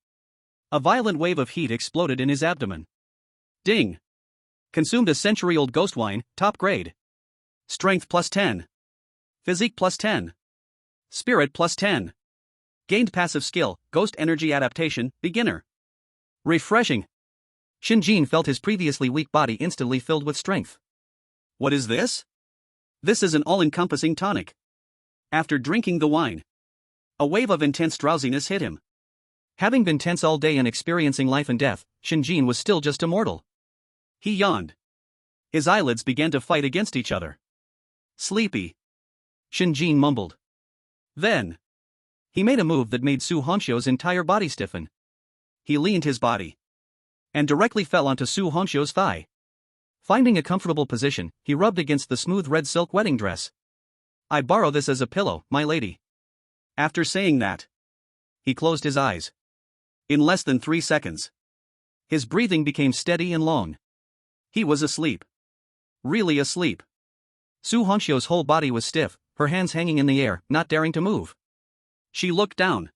A: a violent wave of heat exploded in his abdomen.
B: Ding.
A: Consumed a century-old ghost wine, top grade.
B: Strength plus 10. Physique plus 10. Spirit plus 10. Gained passive skill, Ghost Energy Adaptation, Beginner.
A: Refreshing. Shen Jin felt his previously weak body instantly filled with strength.
B: What is this? This is an all-encompassing tonic. After drinking the wine, a wave of intense drowsiness hit him.
A: Having been tense all day and experiencing life and death, Shen Jin was still just a mortal.
B: He yawned. His eyelids began to fight against each other. Sleepy.
A: Shen Jin mumbled.
B: Then
A: he made a move that made Su Hongxiu's entire body stiffen.
B: He leaned his body
A: and directly fell onto Su Hongxiu's thigh. Finding a comfortable position, he rubbed against the smooth red silk wedding dress. I borrow this as a pillow, my lady.
B: After saying that,
A: he closed his eyes.
B: In less than 3 seconds,
A: his breathing became steady and long.
B: He was asleep. Really asleep.
A: Su Hongxiu's whole body was stiff, her hands hanging in the air, not daring to move.
B: She looked down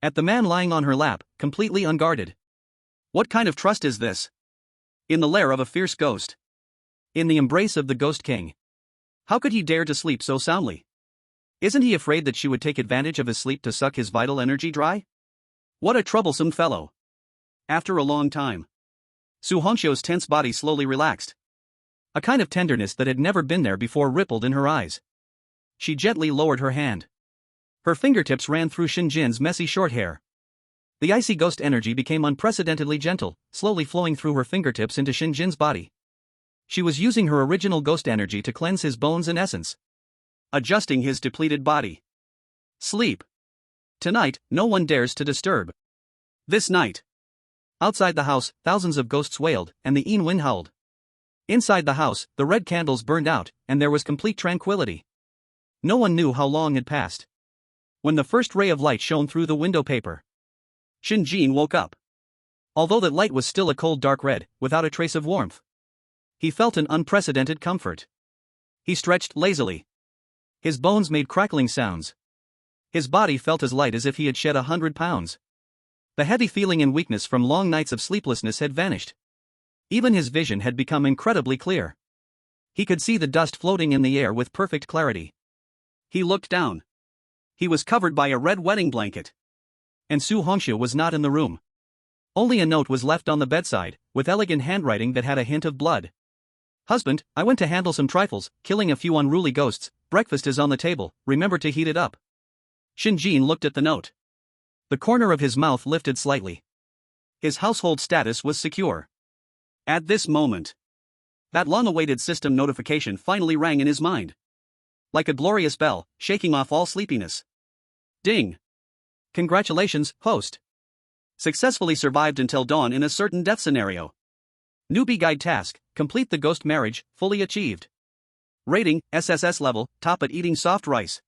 A: at the man lying on her lap, completely unguarded.
B: What kind of trust is this? In the lair of a fierce ghost.
A: In the embrace of the Ghost King.
B: How could he dare to sleep so soundly? Isn't he afraid that she would take advantage of his sleep to suck his vital energy dry? What a troublesome fellow. After a long time, Su Hongxiu's tense body slowly relaxed.
A: A kind of tenderness that had never been there before rippled in her eyes. She gently lowered her hand. Her fingertips ran through Shen Jin's messy short hair. The icy ghost energy became unprecedentedly gentle, slowly flowing through her fingertips into Shen Jin's body. She was using her original ghost energy to cleanse his bones and essence,
B: adjusting his depleted body. Sleep. Tonight, no one dares to disturb. This night.
A: Outside the house, thousands of ghosts wailed, and the Yin wind howled. Inside the house, the red candles burned out, and there was complete tranquility. No one knew how long had passed. When the first ray of light shone through the window paper,
B: Shen Jin woke up.
A: Although that light was still a cold dark red, without a trace of warmth, he felt an unprecedented comfort. He stretched lazily. His bones made crackling sounds. His body felt as light as if he had shed 100 pounds. The heavy feeling and weakness from long nights of sleeplessness had vanished. Even his vision had become incredibly clear. He could see the dust floating in the air with perfect clarity.
B: He looked down. He was covered by a red wedding blanket.
A: And Su Hongxiu was not in the room. Only a note was left on the bedside, with elegant handwriting that had a hint of blood. Husband, I went to handle some trifles, killing a few unruly ghosts. Breakfast is on the table, remember to heat it up.
B: Shen Jin looked at the note.
A: The corner of his mouth lifted slightly.
B: His household status was secure. At this moment, that long-awaited system notification finally rang in his mind. Like a glorious bell, shaking off all sleepiness. Ding!
A: Congratulations, host.
B: Successfully survived until dawn in a certain death scenario. Newbie guide task, complete the ghost marriage, fully achieved. Rating, SSS level, top at eating soft rice.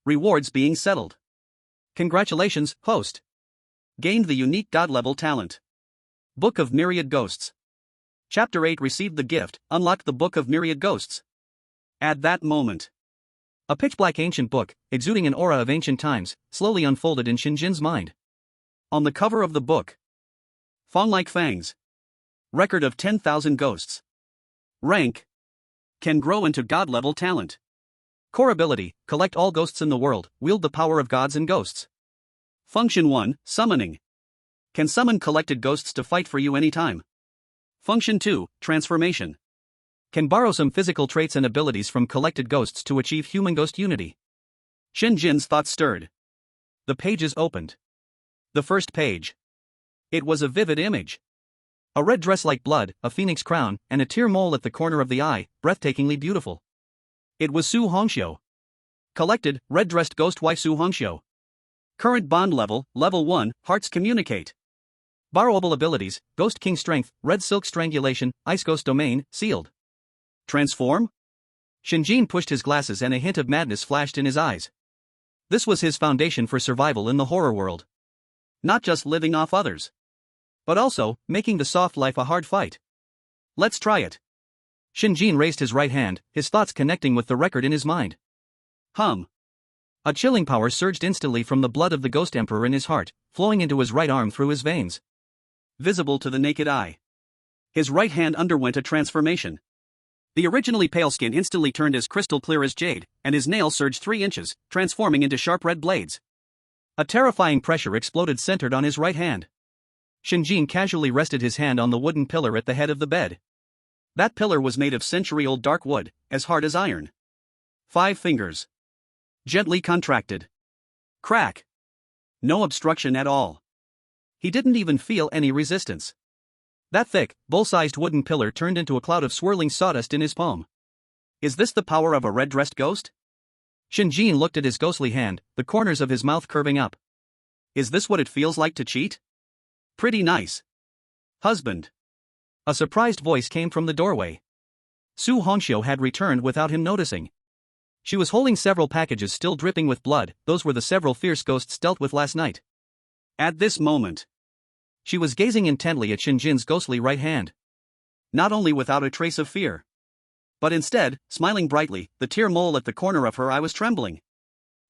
B: Rewards being settled. Congratulations, host. Gained the unique god level talent. Book of Myriad Ghosts. Chapter 8 received the gift, unlocked the Book of Myriad Ghosts. At that moment, a pitch-black ancient book, exuding an aura of ancient times, slowly unfolded in Shen Jin's mind. On the cover of the book, Fang-like fangs. Record of 10,000 ghosts. Rank. Can grow into god-level talent. Core ability, collect all ghosts in the world, wield the power of gods and ghosts. Function 1, summoning. Can summon collected ghosts to fight for you anytime. Function 2, transformation. Can borrow some physical traits and abilities from collected ghosts to achieve human-ghost unity. Shen Jin's thoughts stirred. The pages opened. The first page. It was a vivid image. A red dress like blood, a phoenix crown, and a tear mole at the corner of the eye, breathtakingly beautiful. It was Su Hongxiu. Collected, red-dressed ghost wife Su Hongxiu. Current bond level, level 1, hearts communicate. Borrowable abilities, Ghost King Strength, Red Silk Strangulation, Ice Ghost Domain, sealed. Transform? Shen Jin pushed his glasses and a hint of madness flashed in his eyes. This was his foundation for survival in the horror world. Not just living off others, but also making the soft life a hard fight. Let's try it. Shen Jin raised his right hand, his thoughts connecting with the record in his mind. A chilling power surged instantly from the blood of the Ghost Emperor in his heart, flowing into his right arm through his veins. Visible to the naked eye. His right hand underwent a transformation. The originally pale skin instantly turned as crystal clear as jade, and his nails surged 3 inches, transforming into sharp red blades. A terrifying pressure exploded centered on his right hand. Shen Jin casually rested his hand on the wooden pillar at the head of the bed. That pillar was made of century-old dark wood, as hard as iron. 5 fingers. Gently contracted. Crack. No obstruction at all. He didn't even feel any resistance. That thick, bull-sized wooden pillar turned into a cloud of swirling sawdust in his palm. Is this the power of a red-dressed ghost? Shen Jin looked at his ghostly hand, the corners of his mouth curving up. Is this what it feels like to cheat? Pretty nice. Husband. A surprised voice came from the doorway. Su Hongxiu had returned without him noticing. She was holding several packages still dripping with blood, those were the several fierce ghosts dealt with last night. At this moment, she was gazing intently at Shen Jin's ghostly right hand. Not only without a trace of fear, but instead, smiling brightly, the tear mole at the corner of her eye was trembling.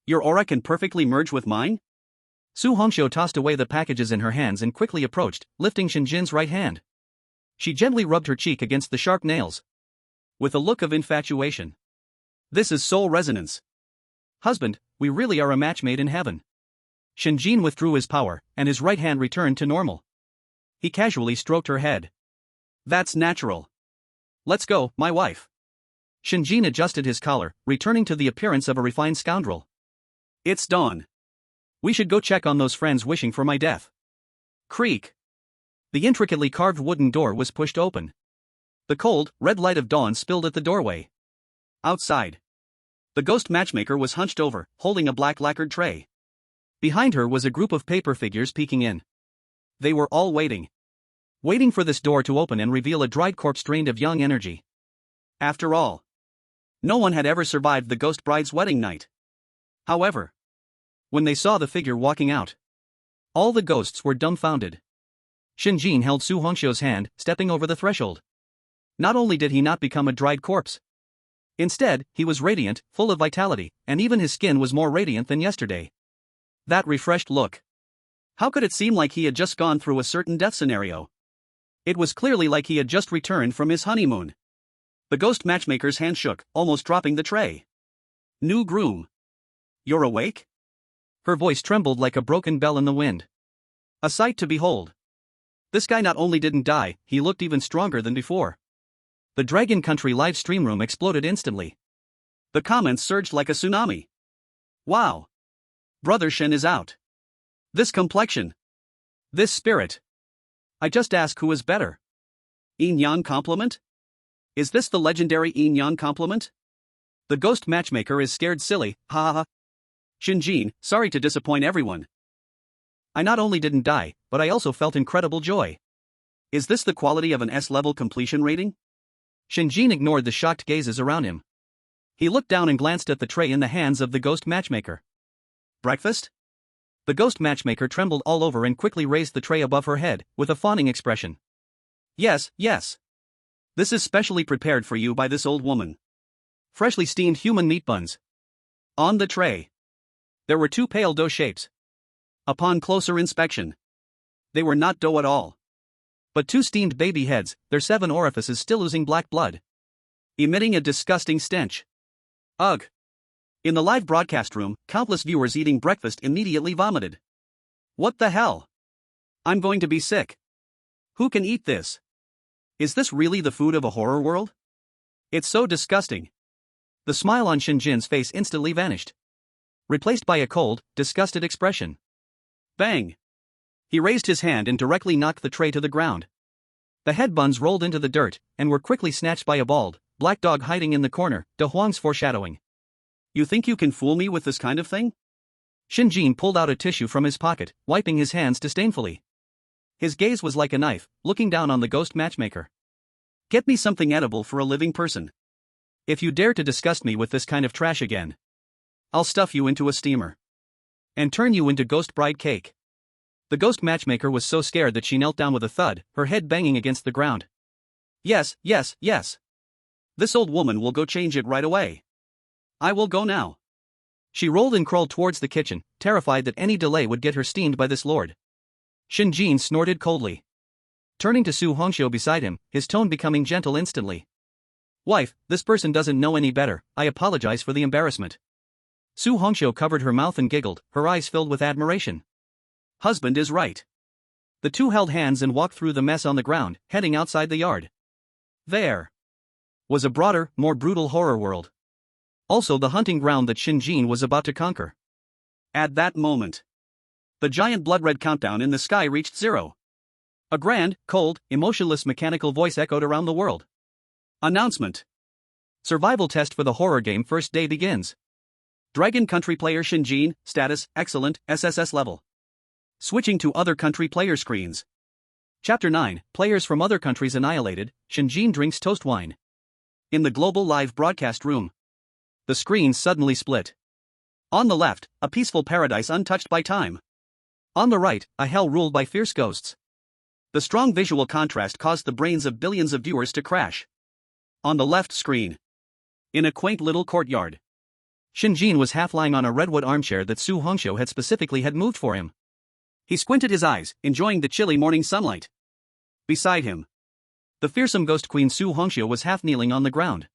B: Your aura can perfectly merge with mine? Su Hongxiu tossed away the packages in her hands and quickly approached, lifting Shen Jin's right hand. She gently rubbed her cheek against the sharp nails. With a look of infatuation. This is soul resonance. Husband, we really are a match made in heaven. Shen Jin withdrew his power, and his right hand returned to normal. He casually stroked her head. That's natural. Let's go, my wife. Shen Jin adjusted his collar, returning to the appearance of a refined scoundrel. It's dawn. We should go check on those friends wishing for my death. Creak. The intricately carved wooden door was pushed open. The cold, red light of dawn spilled at the doorway. Outside, the ghost matchmaker was hunched over, holding a black lacquered tray. Behind her was a group of paper figures peeking in. They were all waiting. Waiting for this door to open and reveal a dried corpse drained of young energy. After all, no one had ever survived the ghost bride's wedding night. However, when they saw the figure walking out, all the ghosts were dumbfounded. Shen Jin held Su Hongxiu's hand, stepping over the threshold. Not only did he not become a dried corpse. Instead, he was radiant, full of vitality, and even his skin was more radiant than yesterday. That refreshed look. How could it seem like he had just gone through a certain death scenario? It was clearly like he had just returned from his honeymoon. The ghost matchmaker's hand shook, almost dropping the tray. New groom. You're awake? Her voice trembled like a broken bell in the wind. A sight to behold. This guy not only didn't die, he looked even stronger than before. The Dragon Country live stream room exploded instantly. The comments surged like a tsunami. Wow. Brother Shen is out. This complexion. This spirit. I just ask who is better. Yin Yang compliment? Is this the legendary Yin Yang compliment? The ghost matchmaker is scared silly, ha ha ha. Shen Jin, sorry to disappoint everyone.
A: I not only didn't die, but I also felt incredible joy.
B: Is this the quality of an S-level completion rating?
A: Shen Jin ignored the shocked gazes around him. He looked down and glanced at the tray in the hands of the ghost matchmaker.
B: Breakfast?
A: The ghost matchmaker trembled all over and quickly raised the tray above her head, with a fawning expression.
B: Yes, yes. This is specially prepared for you by this old woman.
A: Freshly steamed human meat buns.
B: On the tray,
A: there were 2 pale dough shapes.
B: Upon closer inspection, they were not dough at all,
A: but 2 steamed baby heads, their 7 orifices still oozing black blood,
B: emitting a disgusting stench. Ugh! In the live broadcast room, countless viewers eating breakfast immediately vomited. What the hell? I'm going to be sick. Who can eat this? Is this really the food of a horror world? It's so disgusting.
A: The smile on Shen Jin's face instantly vanished, replaced by a cold, disgusted expression.
B: Bang! He raised his hand and directly knocked the tray to the ground.
A: The head buns rolled into the dirt, and were quickly snatched by a bald, black dog hiding in the corner, De Huang's foreshadowing.
B: You think you can fool me with this kind of thing?
A: Shen Jin pulled out a tissue from his pocket, wiping his hands disdainfully. His gaze was like a knife, looking down on the ghost matchmaker.
B: Get me something edible for a living person.
A: If you dare to disgust me with this kind of trash again,
B: I'll stuff you into a steamer
A: and turn you into ghost bride cake. The ghost matchmaker was so scared that she knelt down with a thud, her head banging against the ground.
B: Yes, yes, yes. This old woman will go change it right away. I will go now.
A: She rolled and crawled towards the kitchen, terrified that any delay would get her steamed by this lord. Shen Jin snorted coldly, turning to Su Hongxiu beside him, his tone becoming gentle instantly. Wife, this person doesn't know any better, I apologize for the embarrassment. Su Hongxiu covered her mouth and giggled, her eyes filled with admiration.
B: Husband is right.
A: The 2 held hands and walked through the mess on the ground, heading outside the yard. There was a broader, more brutal horror world. Also the hunting ground that Shen Jin was about to conquer.
B: At that moment, the giant blood-red countdown in the sky reached 0.
A: A grand, cold, emotionless mechanical voice echoed around the world.
B: Announcement.
A: Survival test for the horror game first day begins.
B: Dragon country player Shen Jin, status, excellent, SSS level. Switching to other country player screens.
A: Chapter 9, players from other countries annihilated, Shen Jin drinks toast wine.
B: In the global live broadcast room,
A: the screen suddenly split.
B: On the left, a peaceful paradise untouched by time.
A: On the right, a hell ruled by fierce ghosts.
B: The strong visual contrast caused the brains of billions of viewers to crash. On the left screen, in a quaint little courtyard,
A: Shen Jin was half lying on a redwood armchair that Su Hongxiu had specifically moved for him.
B: He squinted his eyes, enjoying the chilly morning sunlight. Beside him,
A: the fearsome ghost queen Su Hongxiu was half kneeling on the ground.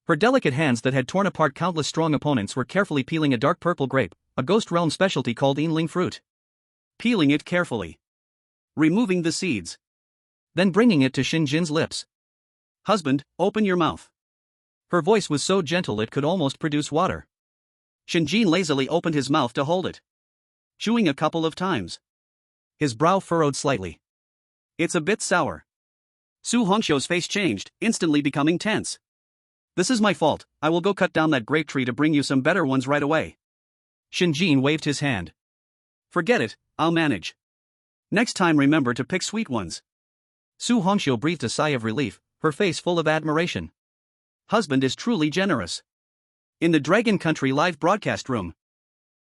A: Her delicate hands that had torn apart countless strong opponents were carefully peeling a dark purple grape, a ghost realm specialty called Yinling fruit.
B: Peeling it carefully, removing the seeds,
A: then bringing it to Shen Jin's lips.
B: Husband, open your mouth.
A: Her voice was so gentle it could almost produce water.
B: Shen Jin lazily opened his mouth to hold it, chewing a couple of times.
A: His brow furrowed slightly.
B: It's a bit sour. Su Hongxiu's face changed, instantly becoming tense. This is my fault, I will go cut down that grape tree to bring you some better ones right away.
A: Shen Jin waved his hand.
B: Forget it, I'll manage. Next time remember to pick sweet ones.
A: Su Hongxiu breathed a sigh of relief, her face full of admiration.
B: Husband is truly generous. In the Dragon Country live broadcast room,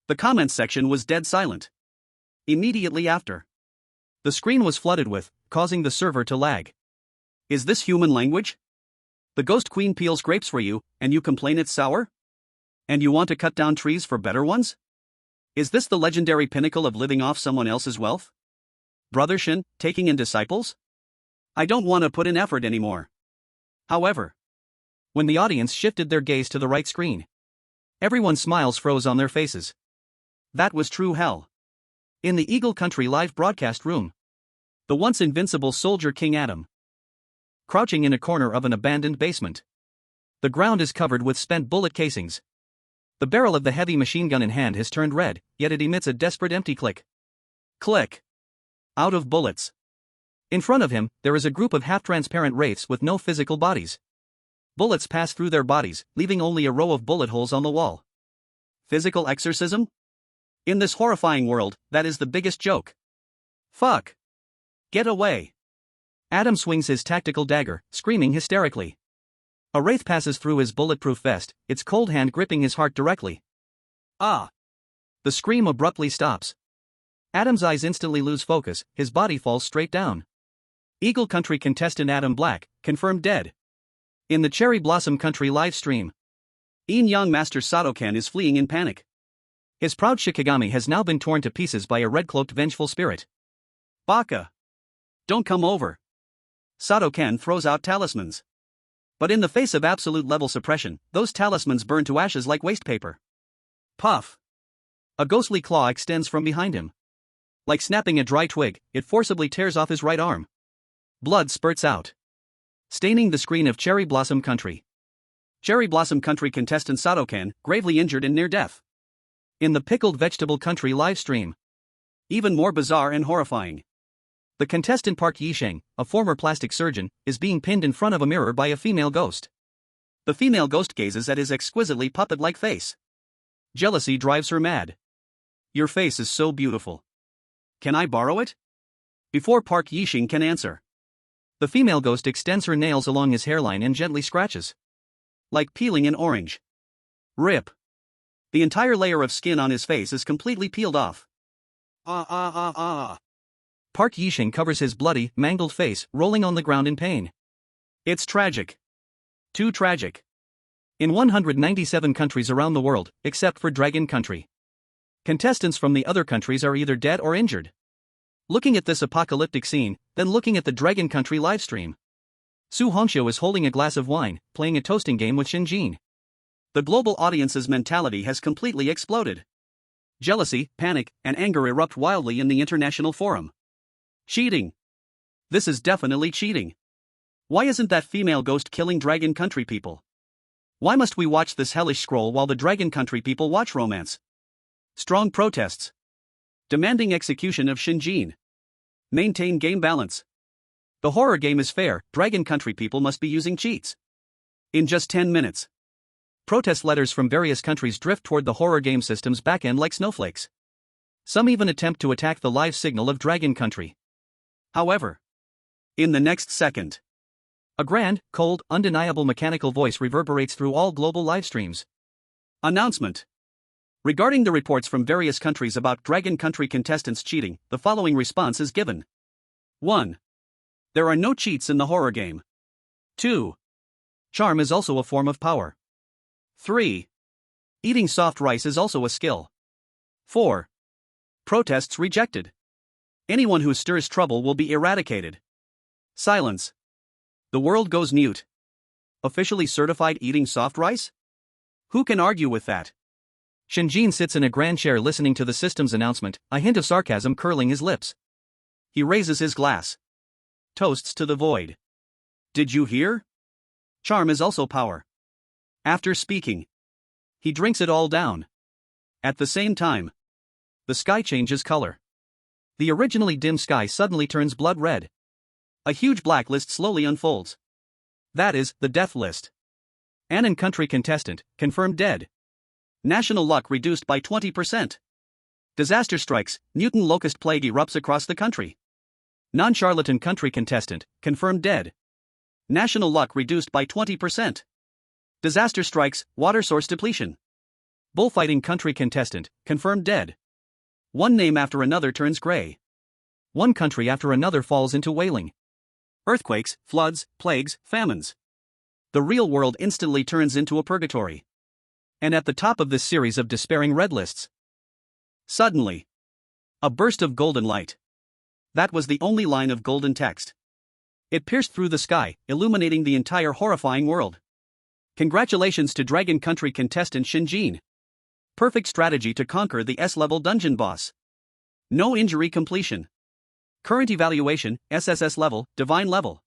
B: the comments section was dead silent. Immediately after,
A: the screen was flooded with, causing the server to lag.
B: Is this human language? The ghost queen peels grapes for you, and you complain it's sour? And you want to cut down trees for better ones? Is this the legendary pinnacle of living off someone else's wealth? Brother Shen, taking in disciples? I don't want to put in effort anymore. However,
A: when the audience shifted their gaze to the right screen, everyone's smiles froze on their faces.
B: That was true hell.
A: In the Eagle Country live broadcast room,
B: the once invincible soldier King Adam,
A: crouching in a corner of an abandoned basement. The ground is covered with spent bullet casings. The barrel of the heavy machine gun in hand has turned red, yet it emits a desperate empty click.
B: Click. Out of bullets.
A: In front of him, there is a group of half-transparent wraiths with no physical bodies. Bullets pass through their bodies, leaving only a row of bullet holes on the wall.
B: Physical exorcism? In this horrifying world, that is the biggest joke. Fuck. Get away.
A: Adam swings his tactical dagger, screaming hysterically. A wraith passes through his bulletproof vest, its cold hand gripping his heart directly.
B: Ah.
A: The scream abruptly stops. Adam's eyes instantly lose focus, his body falls straight down. Eagle Country contestant Adam Black, confirmed dead. In the Cherry Blossom Country live stream,
B: Young Master Sadokan is fleeing in panic.
A: His proud Shikigami has now been torn to pieces by a red-cloaked vengeful spirit.
B: Baka. Don't come over. Sadokan throws out talismans. But in the face of absolute level suppression, those talismans burn to ashes like waste paper. Puff.
A: A ghostly claw extends from behind him. Like snapping a dry twig, it forcibly tears off his right arm. Blood spurts out, staining the screen of Cherry Blossom Country.
B: Cherry Blossom Country contestant Sadokan, gravely injured and near death.
A: In the Pickled Vegetable Country live stream,
B: even more bizarre and horrifying.
A: The contestant Park Yisheng, a former plastic surgeon, is being pinned in front of a mirror by a female ghost.
B: The female ghost gazes at his exquisitely puppet-like face. Jealousy drives her mad. Your face is so beautiful. Can I borrow it? Before Park Yisheng can answer,
A: the female ghost extends her nails along his hairline and gently scratches.
B: Like peeling an orange. Rip. The entire layer of skin on his face is completely peeled off.
A: Park Yisheng covers his bloody, mangled face, rolling on the ground in pain.
B: It's tragic. Too tragic.
A: In 197 countries around the world, except for Dragon Country, contestants from the other countries are either dead or injured. Looking at this apocalyptic scene, then looking at the Dragon Country livestream, Su Hongxiu is holding a glass of wine, playing a toasting game with Shen Jin.
B: The global audience's mentality has completely exploded. Jealousy, panic, and anger erupt wildly in the international forum. Cheating. This is definitely cheating. Why isn't that female ghost killing Dragon Country people? Why must we watch this hellish scroll while the Dragon Country people watch romance? Strong protests. Demanding execution of Shen Jin. Maintain game balance. The horror game is fair, Dragon Country people must be using cheats. In just 10 minutes.
A: Protest letters from various countries drift toward the horror game system's backend like snowflakes. Some even attempt to attack the live signal of Dragon Country.
B: However, in the next second,
A: a grand, cold, undeniable mechanical voice reverberates through all global live streams.
B: Announcement. Regarding the reports from various countries about Dragon Country contestants cheating, the following response is given. 1. There are no cheats in the horror game. 2.
A: Charm is also a form of power.
B: 3. Eating soft rice is also a skill. 4. Protests rejected. Anyone who stirs trouble will be eradicated. Silence. The world goes mute. Officially certified eating soft rice? Who can argue with that?
A: Shen Jin sits in a grand chair listening to the system's announcement, a hint of sarcasm curling his lips.
B: He raises his glass. Toasts to the void. Did you hear? Charm is also power. After speaking, he drinks it all down. At the same time, the sky changes color.
A: The originally dim sky suddenly turns blood red.
B: A huge black list slowly unfolds. That is, the death list.
A: Annan Country contestant, confirmed dead.
B: National luck reduced by 20%. Disaster strikes, mutant locust plague erupts across the country.
A: Non-Charlatan Country contestant, confirmed dead.
B: National luck reduced by 20%. Disaster strikes, water source depletion.
A: Bullfighting Country contestant, confirmed dead.
B: One name after another turns gray.
A: One country after another falls into wailing.
B: Earthquakes, floods, plagues, famines. The real world instantly turns into a purgatory.
A: And at the top of this series of despairing red lists,
B: suddenly, a burst of golden light. That was the only line of golden text. It pierced through the sky, illuminating the entire horrifying world. Congratulations to Dragon Country contestant Shen Jin. Perfect strategy to conquer the S-level dungeon boss. No injury completion. Current evaluation, SSS level, divine level.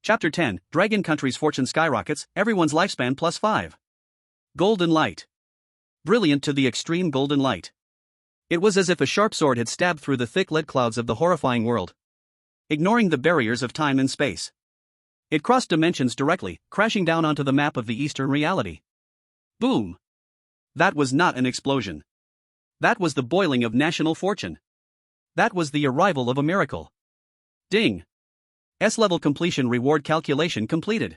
B: Chapter 10, Dragon Country's fortune skyrockets, everyone's lifespan +5. Golden light. Brilliant to the extreme golden light. It was as if a sharp sword had stabbed through the thick lead clouds of the horrifying world, ignoring the barriers of time and space. It crossed dimensions directly, crashing down onto the map of the Eastern reality. Boom. That was not an explosion. That was the boiling of national fortune. That was the arrival of a miracle. Ding. S-level completion reward calculation completed.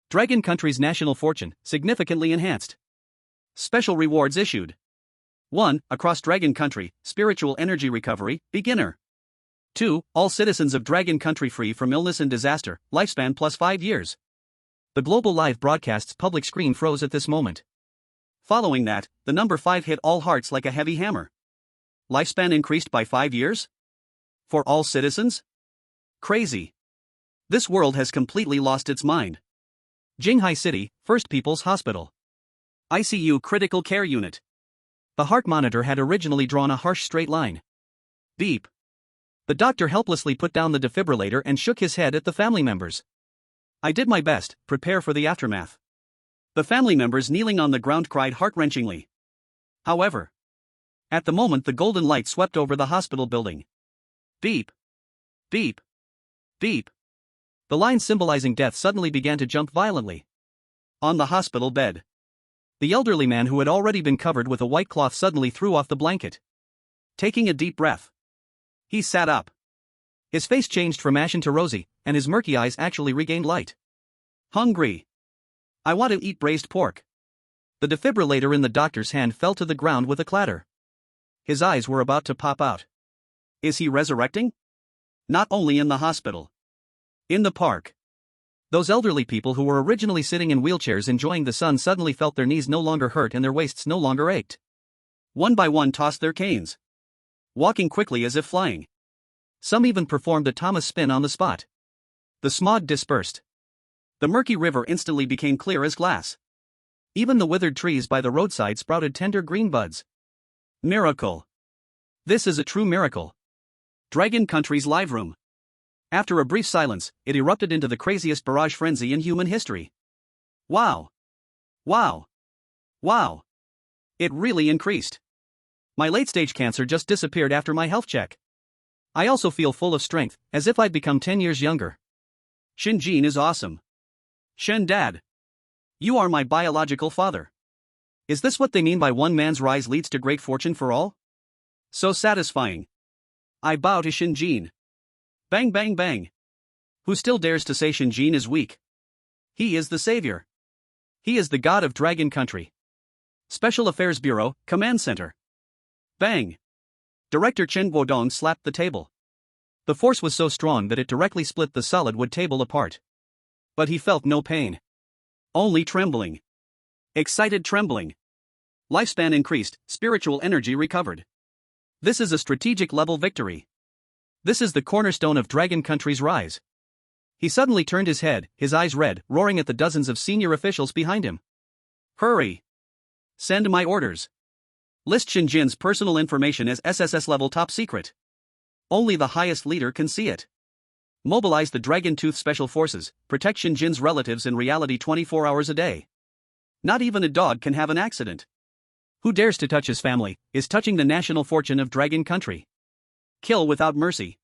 B: Dragon Country's national fortune, significantly enhanced. Special rewards issued. 1. Across Dragon Country, spiritual energy recovery, beginner. 2. All citizens of Dragon Country free from illness and disaster, lifespan plus 5 years. The global live broadcast's public screen froze at this moment. Following that, the number 5 hit all hearts like a heavy hammer. Lifespan increased by 5 years? For all citizens? Crazy. This world has completely lost its mind.
A: Jinghai City, First People's Hospital.
B: ICU Critical Care Unit.
A: The heart monitor had originally drawn a harsh straight line.
B: Beep.
A: The doctor helplessly put down the defibrillator and shook his head at the family members.
B: I did my best, prepare for the aftermath. The family members kneeling on the ground cried heart-wrenchingly. However, at the moment the golden light swept over the hospital building. Beep. Beep. Beep.
A: The line symbolizing death suddenly began to jump violently.
B: On the hospital bed,
A: the elderly man who had already been covered with a white cloth suddenly threw off the blanket.
B: Taking a deep breath, he sat up.
A: His face changed from ashen to rosy, and his murky eyes actually regained light.
B: Hungry. I want to eat braised pork.
A: The defibrillator in the doctor's hand fell to the ground with a clatter. His eyes were about to pop out.
B: Is he resurrecting? Not only in the hospital. In the park.
A: Those elderly people who were originally sitting in wheelchairs enjoying the sun suddenly felt their knees no longer hurt and their waists no longer ached.
B: One by one tossed their canes, walking quickly as if flying.
A: Some even performed a Thomas spin on the spot. The smog dispersed.
B: The murky river instantly became clear as glass.
A: Even the withered trees by the roadside sprouted tender green buds.
B: Miracle. This is a true miracle. Dragon Country's live room. After a brief silence, it erupted into the craziest barrage frenzy in human history. Wow. Wow. Wow. It really increased.
A: My late-stage cancer just disappeared after my health check. I also feel full of strength, as if I'd become 10 years younger.
B: Shen Jin is awesome. Shen Dad. You are my biological father.
A: Is this what they mean by one man's rise leads to great fortune for all?
B: So satisfying. I bow to Shen Jin. Bang bang bang. Who still dares to say Shen Jin is weak? He is the savior. He is the god of Dragon Country. Special Affairs Bureau, Command Center. Bang. Director Chen Guodong slapped the table.
A: The force was so strong that it directly split the solid wood table apart.
B: But he felt no pain. Only trembling. Excited trembling. Lifespan increased, spiritual energy recovered. This is a strategic level victory.
A: This is the cornerstone of Dragon Country's rise. He suddenly turned his head, his eyes red, roaring at the dozens of senior officials behind him.
B: Hurry. Send my orders. List Shen Jin's personal information as SSS level top secret. Only the highest leader can see it. Mobilize the Dragon Tooth Special Forces, protect Shen Jin's relatives in reality 24 hours a day. Not even a dog can have an accident.
A: Who dares to touch his family, is touching the national fortune of Dragon Country.
B: Kill without mercy.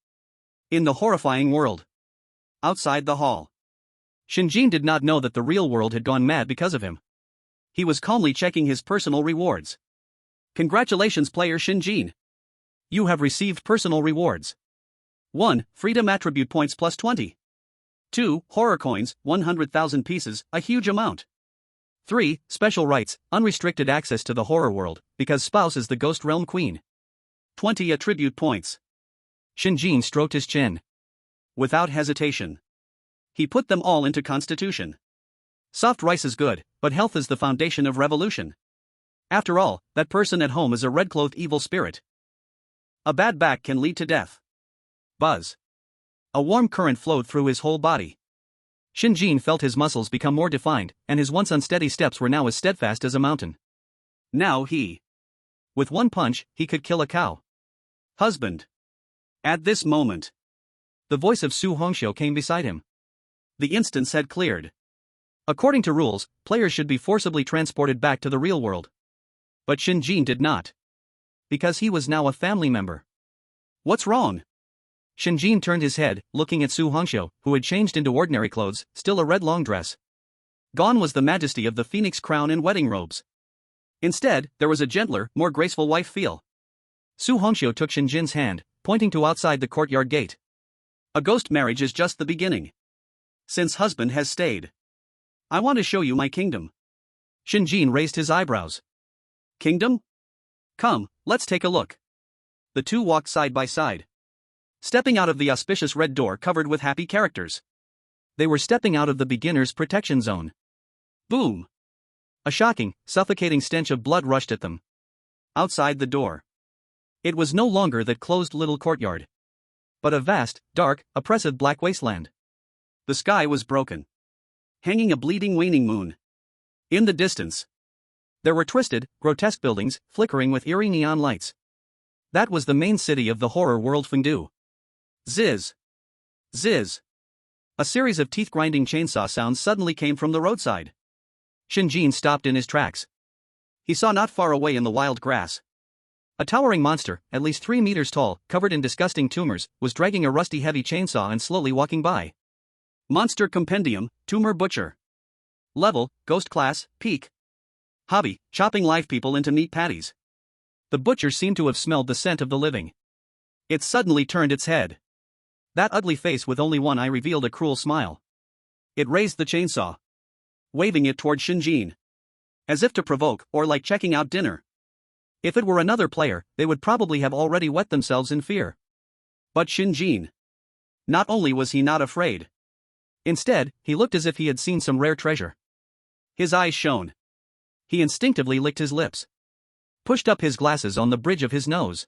B: In the horrifying world. Outside the hall.
A: Shen Jin did not know that the real world had gone mad because of him.
B: He was calmly checking his personal rewards. Congratulations, player Shen Jin. You have received personal rewards. 1. Freedom attribute points plus 20. 2. Horror coins, 100,000 pieces, a huge amount.
A: 3. Special rights, unrestricted access to the horror world, because spouse is the ghost realm queen.
B: 20 attribute points.
A: Shen Jin stroked his chin.
B: Without hesitation, he put them all into constitution. Soft rice is good, but health is the foundation of revolution. After all, that person at home is a red-clothed evil spirit. A bad back can lead to death. Buzz. A warm current flowed through his whole body.
A: Shen Jin felt his muscles become more defined, and his once unsteady steps were now as steadfast as a mountain.
B: Now with one punch, he could kill a cow. Husband. At this moment,
A: the voice of Su Hongxiu came beside him.
B: The instance had cleared.
A: According to rules, players should be forcibly transported back to the real world. But Shen Jin did not. Because he was now a family member.
B: What's wrong?
A: Shen Jin turned his head, looking at Su Hongxiu, who had changed into ordinary clothes, still a red long dress. Gone was the majesty of the phoenix crown and wedding robes. Instead, there was a gentler, more graceful wife feel. Su Hongxiu took Shen Jin's hand, pointing to outside the courtyard gate.
B: A ghost marriage is just the beginning. Since husband has stayed. I want to show you my kingdom.
A: Shen Jin raised his eyebrows.
B: Kingdom? Come, let's take a look. The two walked side by side, stepping out of the auspicious red door covered with happy characters.
A: They were stepping out of the beginner's protection zone.
B: Boom!
A: A shocking, suffocating stench of blood rushed at them.
B: Outside the door,
A: it was no longer that closed little courtyard, but a vast, dark, oppressive black wasteland.
B: The sky was broken, hanging a bleeding waning moon. In the distance,
A: there were twisted, grotesque buildings, flickering with eerie neon lights. That was the main city of the horror world Fengdu.
B: Ziz! Ziz! A series of teeth-grinding chainsaw sounds suddenly came from the roadside.
A: Shen Jin stopped in his tracks.
B: He saw not far away in the wild grass.
A: A towering monster, at least 3 meters tall, covered in disgusting tumors, was dragging a rusty heavy chainsaw and slowly walking by.
B: Monster Compendium, Tumor Butcher. Level, Ghost Class, Peak. Hobby, chopping live people into meat patties.
A: The butcher seemed to have smelled the scent of the living.
B: It suddenly turned its head.
A: That ugly face with only one eye revealed a cruel smile.
B: It raised the chainsaw, waving it toward Shen Jin, as if to provoke or like checking out dinner.
A: If it were another player, they would probably have already wet themselves in fear.
B: But Shen Jin, not only was he not afraid,
A: instead, he looked as if he had seen some rare treasure.
B: His eyes shone.
A: He instinctively licked his lips, pushed up his glasses on the bridge of his nose.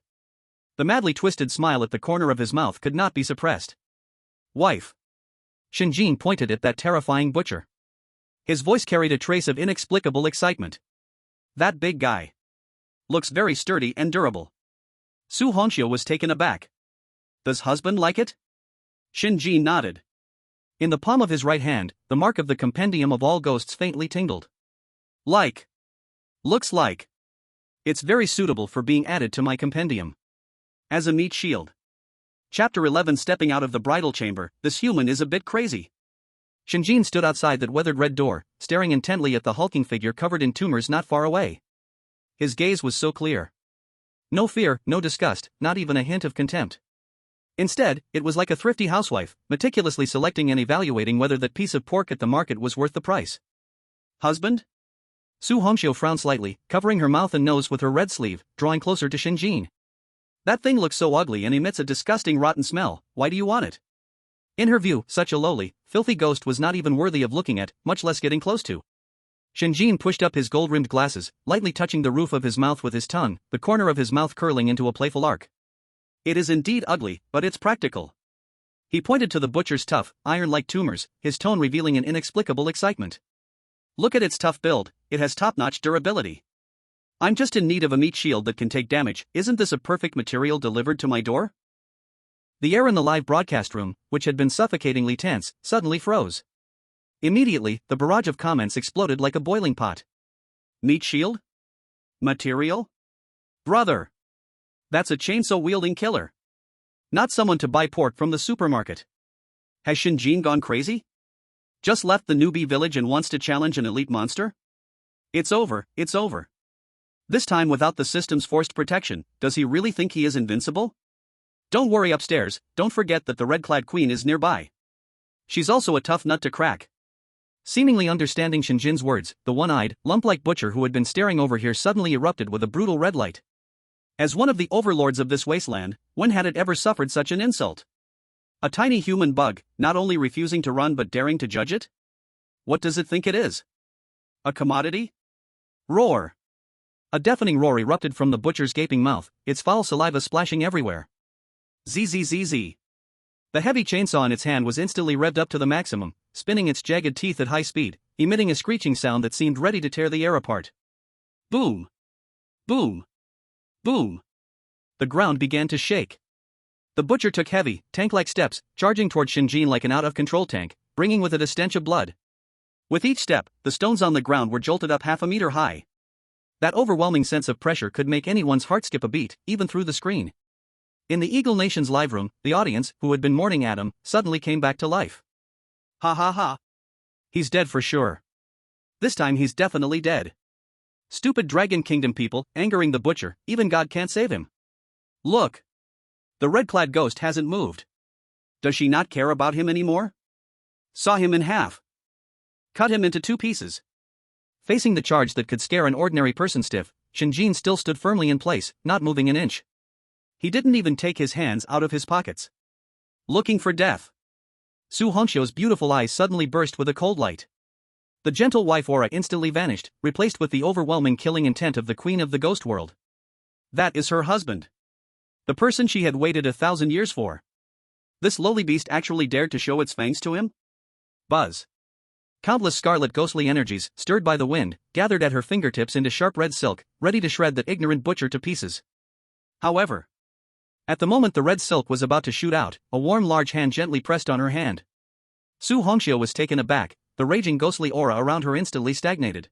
A: The madly twisted smile at the corner of his mouth could not be suppressed.
B: Wife.
A: Shen Jin pointed at that terrifying butcher. His voice carried a trace of inexplicable excitement.
B: That big guy looks very sturdy and durable. Su Hongxiu was taken aback. Does husband like it? Shen Jin nodded.
A: In the palm of his right hand, the mark of the compendium of all ghosts faintly tingled.
B: Looks like. It's very suitable for being added to my compendium. As a meat shield. Chapter 11. Stepping out of the bridal chamber, this human is a bit crazy.
A: Shen Jin stood outside that weathered red door, staring intently at the hulking figure covered in tumors not far away. His gaze was so clear. No fear, no disgust, not even a hint of contempt. Instead, it was like a thrifty housewife, meticulously selecting and evaluating whether that piece of pork at the market was worth the price.
B: Husband?
A: Su Hongxiu frowned slightly, covering her mouth and nose with her red sleeve, drawing closer to Shen Jin.
B: That thing looks so ugly and emits a disgusting rotten smell, why do you want it?
A: In her view, such a lowly, filthy ghost was not even worthy of looking at, much less getting close to. Shen Jin pushed up his gold-rimmed glasses, lightly touching the roof of his mouth with his tongue, the corner of his mouth curling into a playful arc.
B: It is indeed ugly, but it's practical. He pointed to the butcher's tough, iron-like tumors, his tone revealing an inexplicable excitement. Look at its tough build, it has top-notch durability. I'm just in need of a meat shield that can take damage, isn't this a perfect material delivered to my door?
A: The air in the live broadcast room, which had been suffocatingly tense, suddenly froze. Immediately, the barrage of comments exploded like a boiling pot.
B: Meat shield? Material? Brother! That's a chainsaw-wielding killer. Not someone to buy pork from the supermarket. Has Shen Jin gone crazy? Just left the newbie village and wants to challenge an elite monster? It's over. This time without the system's forced protection, does he really think he is invincible? Don't worry upstairs, don't forget that the red-clad queen is nearby. She's also a tough nut to crack.
A: Seemingly understanding Shen Jin's words, the one-eyed, lump-like butcher who had been staring over here suddenly erupted with a brutal red light. As one of the overlords of this wasteland, when had it ever suffered such an insult? A tiny human bug, not only refusing to run but daring to judge it? What does it think it is? A commodity? Roar! A deafening roar erupted from the butcher's gaping mouth, its foul saliva splashing everywhere. Zzz. The heavy chainsaw in its hand was instantly revved up to the maximum, spinning its jagged teeth at high speed, emitting a screeching sound that seemed ready to tear the air apart. Boom! Boom! Boom! The ground began to shake. The butcher took heavy, tank-like steps, charging toward Shen Jin like an out-of-control tank, bringing with it a stench of blood. With each step, the stones on the ground were jolted up half a meter high. That overwhelming sense of pressure could make anyone's heart skip a beat, even through the screen. In the Eagle Nation's live room, the audience, who had been mourning at him, suddenly came back to life. Ha ha ha. He's dead for sure. This time he's definitely dead. Stupid Dragon Kingdom people, angering the butcher, even God can't save him.
B: Look! The red-clad ghost hasn't moved. Does she not care about him anymore? Saw him in half. Cut him into 2 pieces.
A: Facing the charge that could scare an ordinary person stiff, Shen Jin still stood firmly in place, not moving an inch.
B: He didn't even take his hands out of his pockets. Looking for death.
A: Su Hongxiu's beautiful eyes suddenly burst with a cold light. The gentle wife aura instantly vanished, replaced with the overwhelming killing intent of the queen of the ghost world.
B: That is her husband. The person she had waited 1,000 years for. This lowly beast actually dared to show its fangs to him? Buzz.
A: Countless scarlet ghostly energies, stirred by the wind, gathered at her fingertips into sharp red silk, ready to shred that ignorant butcher to pieces.
B: However,
A: at the moment the red silk was about to shoot out, a warm large hand gently pressed on her hand. Su Hongxiu was taken aback, the raging ghostly aura around her instantly stagnated.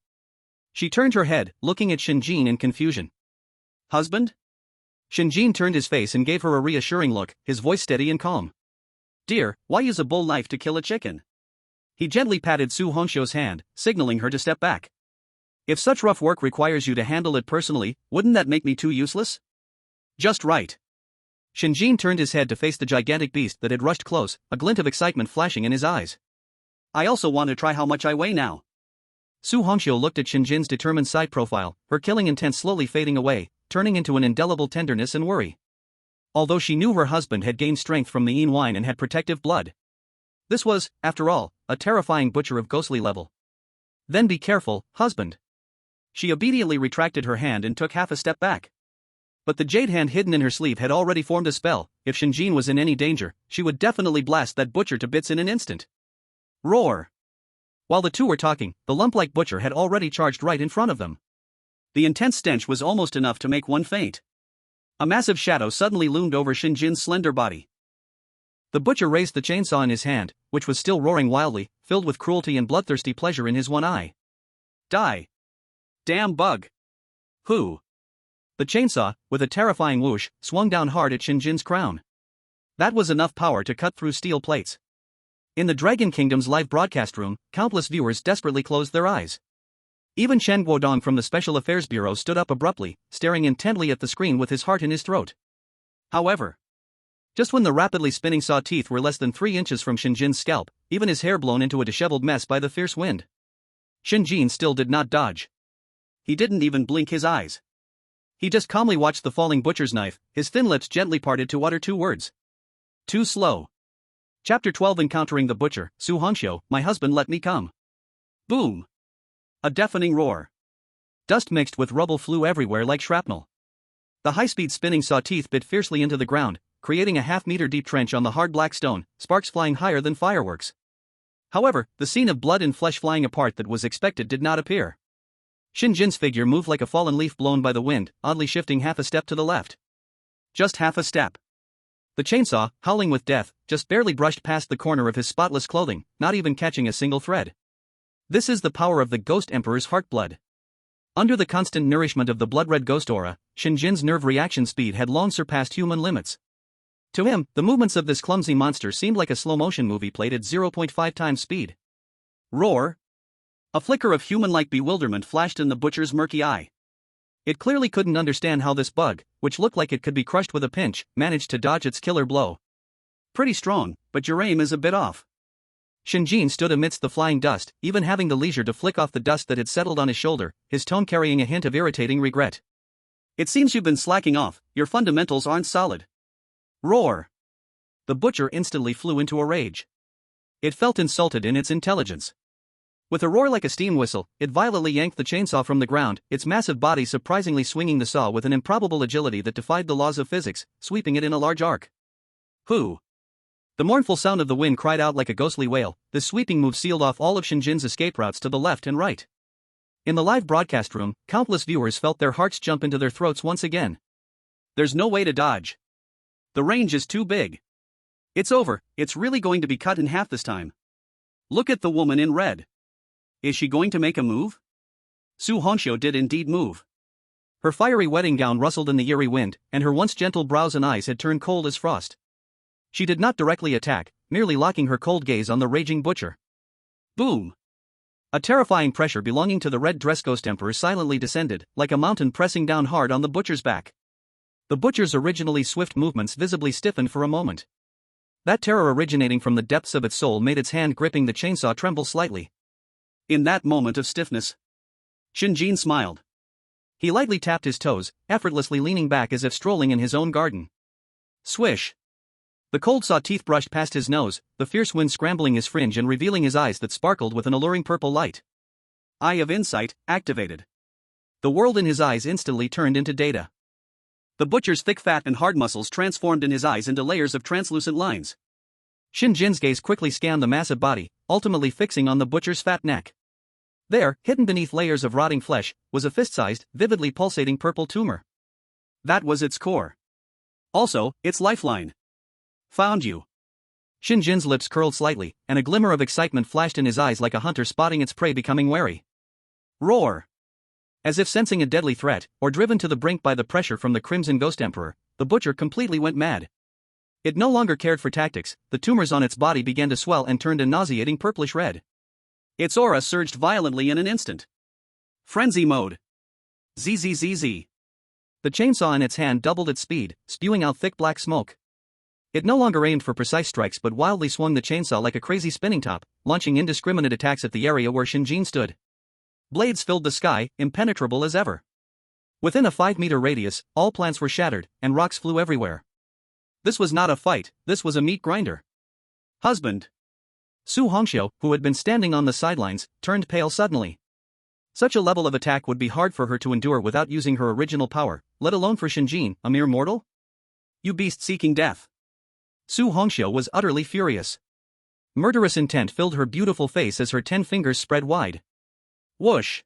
A: She turned her head, looking at Shen Jin in confusion.
B: Husband?
A: Shen Jin turned his face and gave her a reassuring look, his voice steady and calm.
B: Dear, why use a bull knife to kill a chicken? He gently patted Su Hongxiu's hand, signaling her to step back. If such rough work requires you to handle it personally, wouldn't that make me too useless? Just right.
A: Shen Jin turned his head to face the gigantic beast that had rushed close, a glint of excitement flashing in his eyes.
B: I also want to try how much I weigh now.
A: Su Hongxiu looked at Shen Jin's determined side profile, her killing intent slowly fading away, turning into an indelible tenderness and worry. Although she knew her husband had gained strength from the Yin wine and had protective blood. This was, after all, a terrifying butcher of ghostly level. Then be careful, husband.
B: She obediently retracted her hand and took half a step back. But the jade hand hidden in her sleeve had already formed a spell. If Shen Jin was in any danger, she would definitely blast that butcher to bits in an instant. Roar!
A: While the two were talking, the lump-like butcher had already charged right in front of them.
B: The intense stench was almost enough to make one faint. A massive shadow suddenly loomed over Shen Jin's slender body.
A: The butcher raised the chainsaw in his hand, which was still roaring wildly, filled with cruelty and bloodthirsty pleasure in his one eye.
B: Die! Damn bug! Who?
A: The chainsaw, with a terrifying whoosh, swung down hard at Shen Jin's crown. That was enough power to cut through steel plates. In the Dragon Kingdom's live broadcast room, countless viewers desperately closed their eyes. Even Chen Guodong from the Special Affairs Bureau stood up abruptly, staring intently at the screen with his heart in his throat. However, just when the rapidly spinning saw teeth were less than 3 inches from Shen Jin's scalp, even his hair blown into a disheveled mess by the fierce wind, Shen Jin still did not dodge.
B: He didn't even blink his eyes.
A: He just calmly watched the falling butcher's knife, his thin lips gently parted to utter 2 words. Too slow. Chapter 12 Encountering the Butcher, Su Hongxiu, my husband let me come.
B: Boom! A deafening roar.
A: Dust mixed with rubble flew everywhere like shrapnel. The high-speed spinning saw teeth bit fiercely into the ground, creating a half-meter deep trench on the hard black stone, sparks flying higher than fireworks. However, the scene of blood and flesh flying apart that was expected did not appear. Shen Jin's figure moved like a fallen leaf blown by the wind, oddly shifting half a step to the left.
B: Just half a step.
A: The chainsaw, howling with death, just barely brushed past the corner of his spotless clothing, not even catching a single thread. This is the power of the Ghost Emperor's heartblood. Under the constant nourishment of the blood-red ghost aura, Shen Jin's nerve reaction speed had long surpassed human limits. To him, the movements of this clumsy monster seemed like a slow-motion movie played at 0.5 times speed.
B: Roar! A flicker of human-like bewilderment flashed in the butcher's murky eye.
A: It clearly couldn't understand how this bug, which looked like it could be crushed with a pinch, managed to dodge its killer blow.
B: Pretty strong, but your aim is a bit off.
A: Shen Jin stood amidst the flying dust, even having the leisure to flick off the dust that had settled on his shoulder, his tone carrying a hint of irritating regret.
B: It seems you've been slacking off, your fundamentals aren't solid. Roar!
A: The butcher instantly flew into a rage. It felt insulted in its intelligence. With a roar like a steam whistle, it violently yanked the chainsaw from the ground, its massive body surprisingly swinging the saw with an improbable agility that defied the laws of physics, sweeping it in a large arc. Who? The mournful sound of the wind cried out like a ghostly wail. This sweeping move sealed off all of Shen Jin's escape routes to the left and right. In the live broadcast room, countless viewers felt their hearts jump into their throats once again.
B: There's no way to dodge. The range is too big. It's over, it's really going to be cut in half this time. Look at the woman in red. Is she going to make a move? Su Hongxiu did indeed move.
A: Her fiery wedding gown rustled in the eerie wind, and her once gentle brows and eyes had turned cold as frost. She did not directly attack, merely locking her cold gaze on the raging butcher.
B: Boom!
A: A terrifying pressure belonging to the red dress ghost emperor silently descended, like a mountain pressing down hard on the butcher's back. The butcher's originally swift movements visibly stiffened for a moment. That terror originating from the depths of its soul made its hand gripping the chainsaw tremble slightly.
B: In that moment of stiffness, Shen Jin smiled.
A: He lightly tapped his toes, effortlessly leaning back as if strolling in his own garden. Swish! The cold saw teeth brushed past his nose, the fierce wind scrambling his fringe and revealing his eyes that sparkled with an alluring purple light.
B: Eye of insight, activated.
A: The world in his eyes instantly turned into data.
B: The butcher's thick fat and hard muscles transformed in his eyes into layers of translucent lines.
A: Shen Jin's gaze quickly scanned the massive body, ultimately fixing on the butcher's fat neck. There, hidden beneath layers of rotting flesh, was a fist-sized, vividly pulsating purple tumor.
B: That was its core. Also, its lifeline. Found you.
A: Shen Jin's lips curled slightly, and a glimmer of excitement flashed in his eyes like a hunter spotting its prey becoming wary.
B: Roar!
A: As if sensing a deadly threat, or driven to the brink by the pressure from the Crimson Ghost Emperor, the butcher completely went mad. It no longer cared for tactics, the tumors on its body began to swell and turned a nauseating purplish red.
B: Its aura surged violently in an instant. Frenzy mode. ZZZZ.
A: The chainsaw in its hand doubled its speed, spewing out thick black smoke. It no longer aimed for precise strikes but wildly swung the chainsaw like a crazy spinning top, launching indiscriminate attacks at the area where Shen Jin stood. Blades filled the sky, impenetrable as ever. Within a 5-meter radius, all plants were shattered, and rocks flew everywhere. This was not a fight, this was a meat grinder.
B: Husband.
A: Su Hongxiu, who had been standing on the sidelines, turned pale suddenly. Such a level of attack would be hard for her to endure without using her original power, let alone for Shen Jin, a mere mortal?
B: You beast seeking death.
A: Su Hongxiu was utterly furious. Murderous intent filled her beautiful face as her 10 fingers spread wide. Whoosh!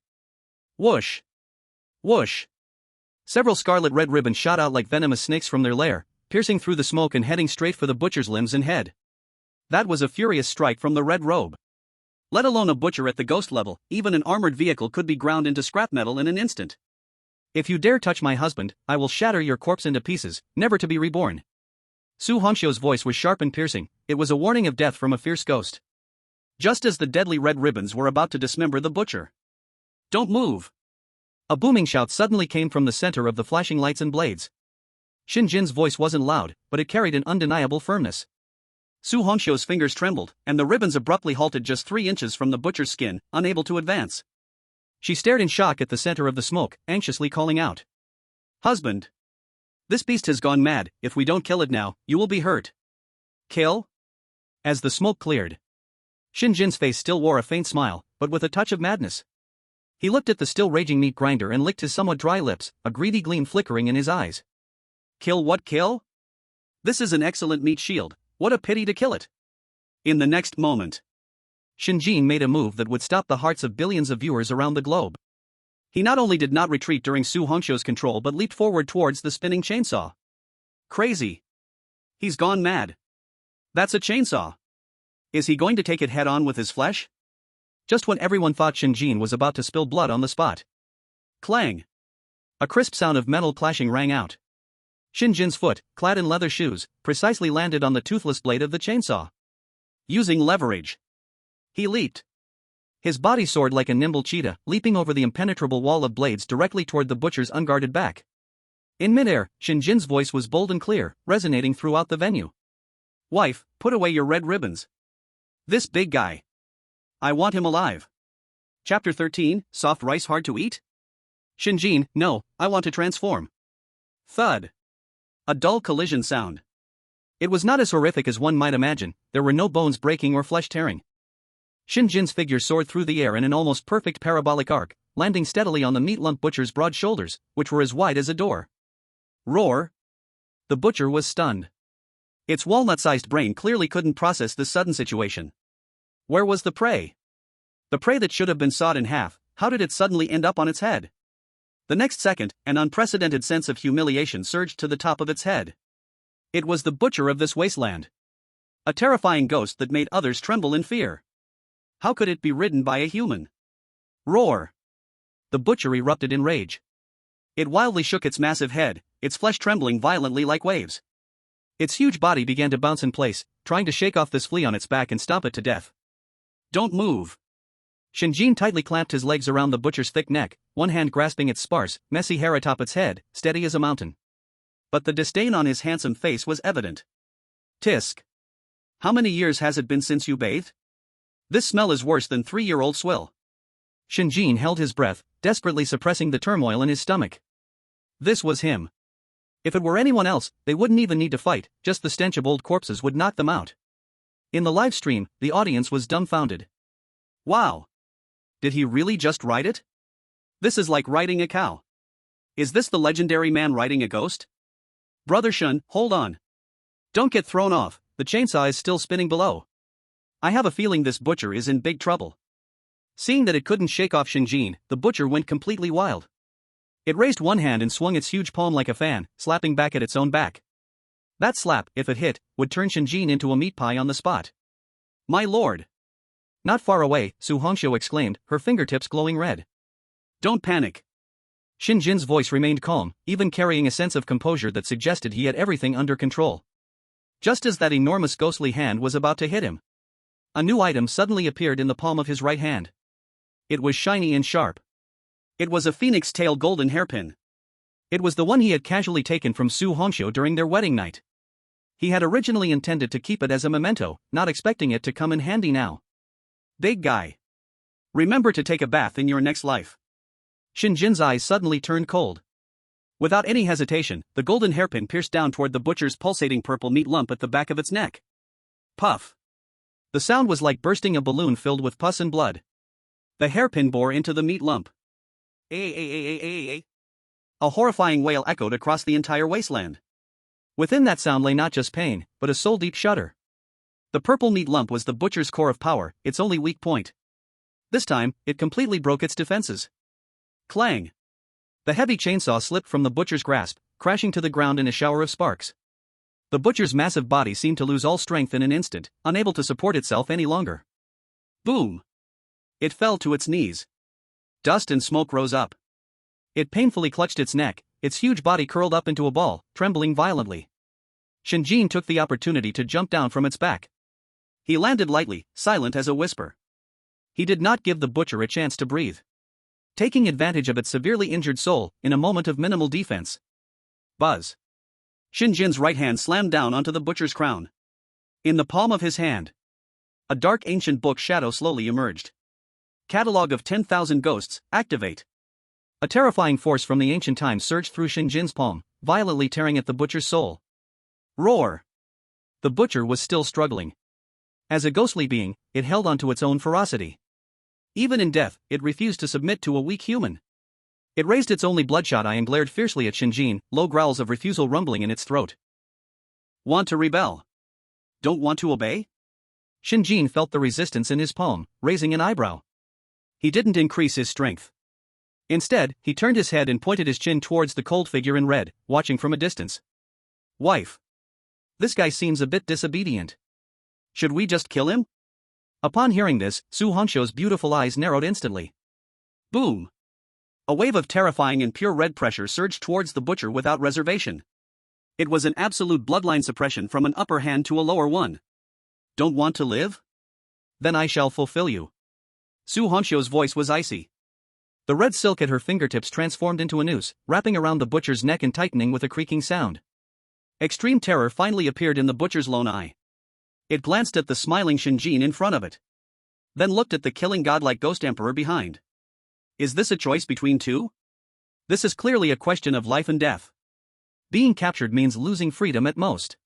A: Whoosh! Whoosh! Several scarlet red ribbons shot out like venomous snakes from their lair, piercing through the smoke and heading straight for the butcher's limbs and head. That was a furious strike from the red robe.
B: Let alone a butcher at the ghost level, even an armored vehicle could be ground into scrap metal in an instant.
A: If you dare touch my husband, I will shatter your corpse into pieces, never to be reborn. Su Hongxiu's voice was sharp and piercing, it was a warning of death from a fierce ghost.
B: Just as the deadly red ribbons were about to dismember the butcher. Don't move!
A: A booming shout suddenly came from the center of the flashing lights and blades. Shen Jin's voice wasn't loud, but it carried an undeniable firmness.
B: Su Hongxiu's fingers trembled, and the ribbons abruptly halted just 3 inches from the butcher's skin, unable to advance.
A: She stared in shock at the center of the smoke, anxiously calling out.
B: Husband! This beast has gone mad, if we don't kill it now, you will be hurt. Kill?
A: As the smoke cleared, Shen Jin's face still wore a faint smile, but with a touch of madness. He looked at the still raging meat grinder and licked his somewhat dry lips, a greedy gleam flickering in his eyes.
B: Kill what kill? This is an excellent meat shield, what a pity to kill it. In the next moment,
A: Shen Jin made a move that would stop the hearts of billions of viewers around the globe.
B: He not only did not retreat during Su Hongxiu's control but leaped forward towards the spinning chainsaw. Crazy. He's gone mad. That's a chainsaw. Is he going to take it head-on with his flesh?
A: Just when everyone thought Shen Jin was about to spill blood on the spot.
B: Clang!
A: A crisp sound of metal clashing rang out. Shen Jin's foot, clad in leather shoes, precisely landed on the toothless blade of the chainsaw.
B: Using leverage, he leaped.
A: His body soared like a nimble cheetah, leaping over the impenetrable wall of blades directly toward the butcher's unguarded back. In midair, Shen Jin's voice was bold and clear, resonating throughout the venue.
B: Wife, put away your red ribbons. This big guy. I want him alive. Chapter 13, Soft Rice Hard to Eat? Shen Jin, no, I want to transform. Thud. A dull collision sound.
A: It was not as horrific as one might imagine, there were no bones breaking or flesh tearing. Shen Jin's figure soared through the air in an almost perfect parabolic arc, landing steadily on the meat lump butcher's broad shoulders, which were as wide as a door.
B: Roar.
A: The butcher was stunned. Its walnut-sized brain clearly couldn't process this sudden situation. Where was the prey? The prey that should have been sawed in half, how did it suddenly end up on its head? The next second, an unprecedented sense of humiliation surged to the top of its head. It was the butcher of this wasteland. A terrifying ghost that made others tremble in fear. How could it be ridden by a human? Roar! The butcher erupted in rage. It wildly shook its massive head, its flesh trembling violently like waves. Its huge body began to bounce in place, trying to shake off this flea on its back and stomp it to death. Don't move! Shen Jin tightly clamped his legs around the butcher's thick neck, one hand grasping its sparse, messy hair atop its head, steady as a mountain.
B: But the disdain on his handsome face was evident. Tisk. How many years has it been since you bathed? This smell is worse than 3-year-old swill.
A: Shen Jin held his breath, desperately suppressing the turmoil in his stomach. This was him. If it were anyone else, they wouldn't even need to fight, just the stench of old corpses would knock them out. In the live stream, the audience was dumbfounded.
B: Wow! Did he really just ride it? This is like riding a cow. Is this the legendary man riding a ghost? Brother Shen, hold on. Don't get thrown off, the chainsaw is still spinning below. I have a feeling this butcher is in big trouble. Seeing that it couldn't shake off Shen Jin, the butcher went completely wild. It raised one hand and swung its huge palm like a fan, slapping back at its own back. That slap, if it hit, would turn Shen Jin into a meat pie on the spot. My lord!
A: Not far away, Su Hongxiu exclaimed, her fingertips glowing red.
B: Don't panic.
A: Shen Jin's voice remained calm, even carrying a sense of composure that suggested he had everything under control. Just as that enormous ghostly hand was about to hit him, a new item suddenly appeared in the palm of his right hand. It was shiny and sharp. It was a phoenix tail golden hairpin. It was the one he had casually taken from Su Hongxiu during their wedding night. He had originally intended to keep it as a memento, not expecting it to come in handy now. Big guy. Remember to take a bath in your next life. Shen Jin's eyes suddenly turned cold. Without any hesitation, the golden hairpin pierced down toward the butcher's pulsating purple meat lump at the back of its neck. Puff. The sound was like bursting a balloon filled with pus and blood. The hairpin bore into the meat lump. A horrifying wail echoed across the entire wasteland. Within that sound lay not just pain, but a soul-deep shudder. The purple meat lump was the butcher's core of power, its only weak point. This time, it completely broke its defenses. Clang! The heavy chainsaw slipped from the butcher's grasp, crashing to the ground in a shower of sparks. The butcher's massive body seemed to lose all strength in an instant, unable to support itself any longer. Boom! It fell to its knees. Dust and smoke rose up. It painfully clutched its neck, its huge body curled up into a ball, trembling violently. Shen Jin took the opportunity to jump down from its back. He landed lightly, silent as a whisper. He did not give the butcher a chance to breathe. Taking advantage of its severely injured soul, in a moment of minimal defense. Buzz. Shen Jin's right hand slammed down onto the butcher's crown. In the palm of his hand, a dark ancient book shadow slowly emerged. Catalog of 10,000 Ghosts, activate. A terrifying force from the ancient times surged through Shen Jin's palm, violently tearing at the butcher's soul. Roar! The butcher was still struggling. As a ghostly being, it held onto its own ferocity. Even in death, it refused to submit to a weak human. It raised its only bloodshot eye and glared fiercely at Shen Jin, low growls of refusal rumbling in its throat. Want to rebel? Don't want to obey? Shen Jin felt the resistance in his palm, raising an eyebrow. He didn't increase his strength. Instead, he turned his head and pointed his chin towards the cold figure in red, watching from a distance. Wife. This guy seems a bit disobedient. Should we just kill him? Upon hearing this, Su Hongxiu's beautiful eyes narrowed instantly. Boom! A wave of terrifying and pure red pressure surged towards the butcher without reservation. It was an absolute bloodline suppression from an upper hand to a lower one. Don't want to live? Then I shall fulfill you. Su Hongxiu's voice was icy. The red silk at her fingertips transformed into a noose, wrapping around the butcher's neck and tightening with a creaking sound. Extreme terror finally appeared in the butcher's lone eye. It glanced at the smiling Shen Jin in front of it. Then looked at the killing godlike ghost emperor behind. Is this a choice between two? This is clearly a question of life and death. Being captured means losing freedom at most.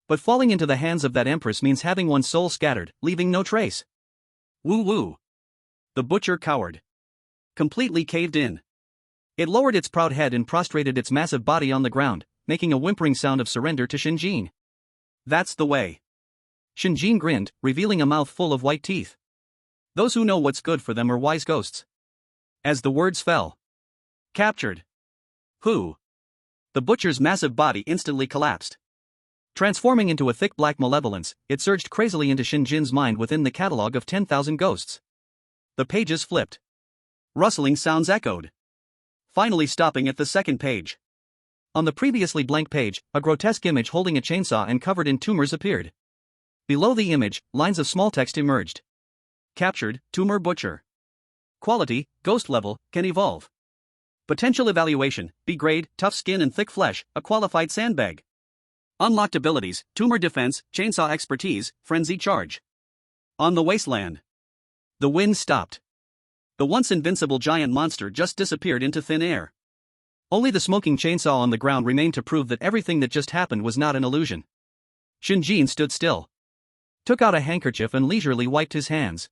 A: But falling into the hands of that empress means having one's soul scattered, leaving no trace. Woo-woo. The butcher cowered. Completely caved in. It lowered its proud head and prostrated its massive body on the ground, making a whimpering sound of surrender to Shen Jin. That's the way. Shen Jin grinned, revealing a mouth full of white teeth. Those who know what's good for them are wise ghosts. As the words fell. Captured. Who? The butcher's massive body instantly collapsed. Transforming into a thick black malevolence, it surged crazily into Shen Jin's mind within the catalog of 10,000 ghosts. The pages flipped. Rustling sounds echoed. Finally stopping at the second page. On the previously blank page, a grotesque image holding a chainsaw and covered in tumors appeared. Below the image, lines of small text emerged. Captured, Tumor Butcher. Quality, Ghost level, can evolve.
B: Potential evaluation: B grade, tough skin and thick flesh, a qualified sandbag. Unlocked abilities: tumor defense, chainsaw expertise, frenzy charge. On the wasteland. The wind stopped. The once invincible giant monster just disappeared into thin air.
A: Only the smoking chainsaw on the ground remained to prove that everything that just happened was not an illusion. Shen Jin stood still, took out a handkerchief and leisurely wiped his hands.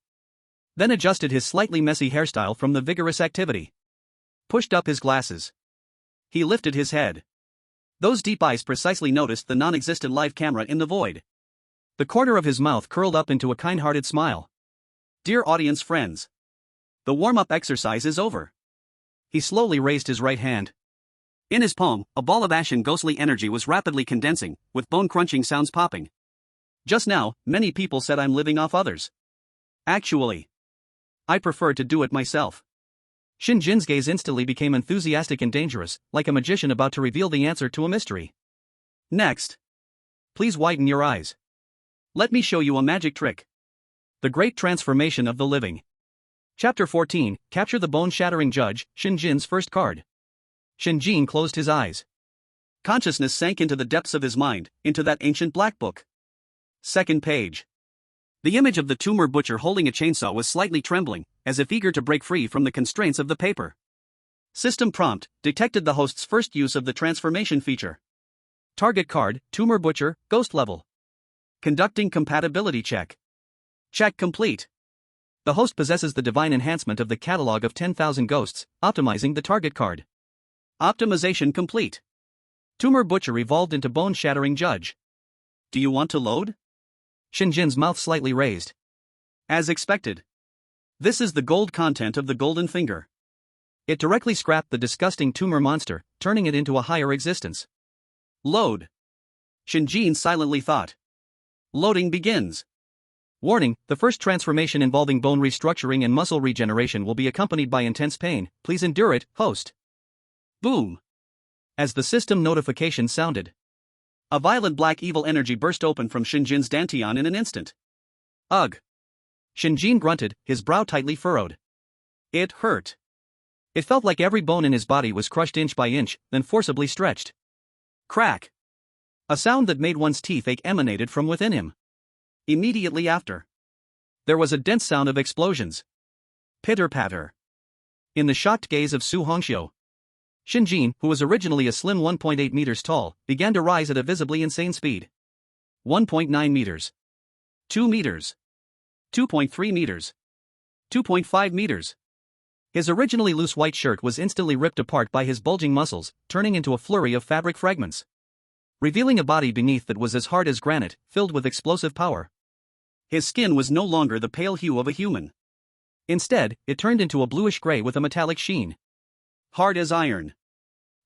A: Then adjusted his slightly messy hairstyle from the vigorous activity. Pushed up his glasses. He lifted his head. Those deep eyes precisely noticed the non-existent live camera in the void. The corner of his mouth curled up into a kind-hearted smile. Dear audience friends, the warm-up exercise is over. He slowly raised his right hand. In his palm, a ball of ashen ghostly energy was rapidly condensing, with bone-crunching sounds popping. Just now, many people said I'm living off others. Actually, I prefer to do it myself. Shen Jin's gaze instantly became enthusiastic and dangerous, like a magician about to reveal the answer to a mystery. Next. Please widen your eyes. Let me show you a magic trick. The Great Transformation of the Living. Chapter 14, Capture the Bone-Shattering Judge, Shen Jin's first card. Shen Jin closed his eyes. Consciousness sank into the depths of his mind, into that ancient black book. Second page. The image of the tumor butcher holding a chainsaw was slightly trembling, as if eager to break free from the constraints of the paper. System prompt detected the host's first use of the transformation feature. Target card, tumor butcher, ghost level. Conducting compatibility check. Check complete. The host possesses the divine enhancement of the catalog of 10,000 ghosts, optimizing the target card. Optimization complete. Tumor butcher evolved into bone-shattering judge. Do you want to load? Shen Jin's mouth slightly raised. As expected. This is the gold content of the golden finger. It directly scrapped the disgusting tumor monster, turning it into a higher existence. Load. Shen Jin silently thought. Loading begins. Warning, the first transformation involving bone restructuring and muscle regeneration will be accompanied by intense pain. Please endure it, host. Boom. As the system notification sounded, a violent black evil energy burst open from Shen Jin's dantian in an instant. Ugh. Shen Jin grunted, his brow tightly furrowed. It hurt. It felt like every bone in his body was crushed inch by inch, then forcibly stretched. Crack. A sound that made one's teeth ache emanated from within him. Immediately after, there was a dense sound of explosions. Pitter-patter. In the shocked gaze of Su Hongxiu, Shen Jin, who was originally a slim 1.8 meters tall, began to rise at a visibly insane speed. 1.9 meters. 2 meters. 2.3 meters. 2.5 meters. His originally loose white shirt was instantly ripped apart by his bulging muscles, turning into a flurry of fabric fragments, revealing a body beneath that was as hard as granite, filled with explosive power. His skin was no longer the pale hue of a human. Instead, it turned into a bluish gray with a metallic sheen. Hard as iron.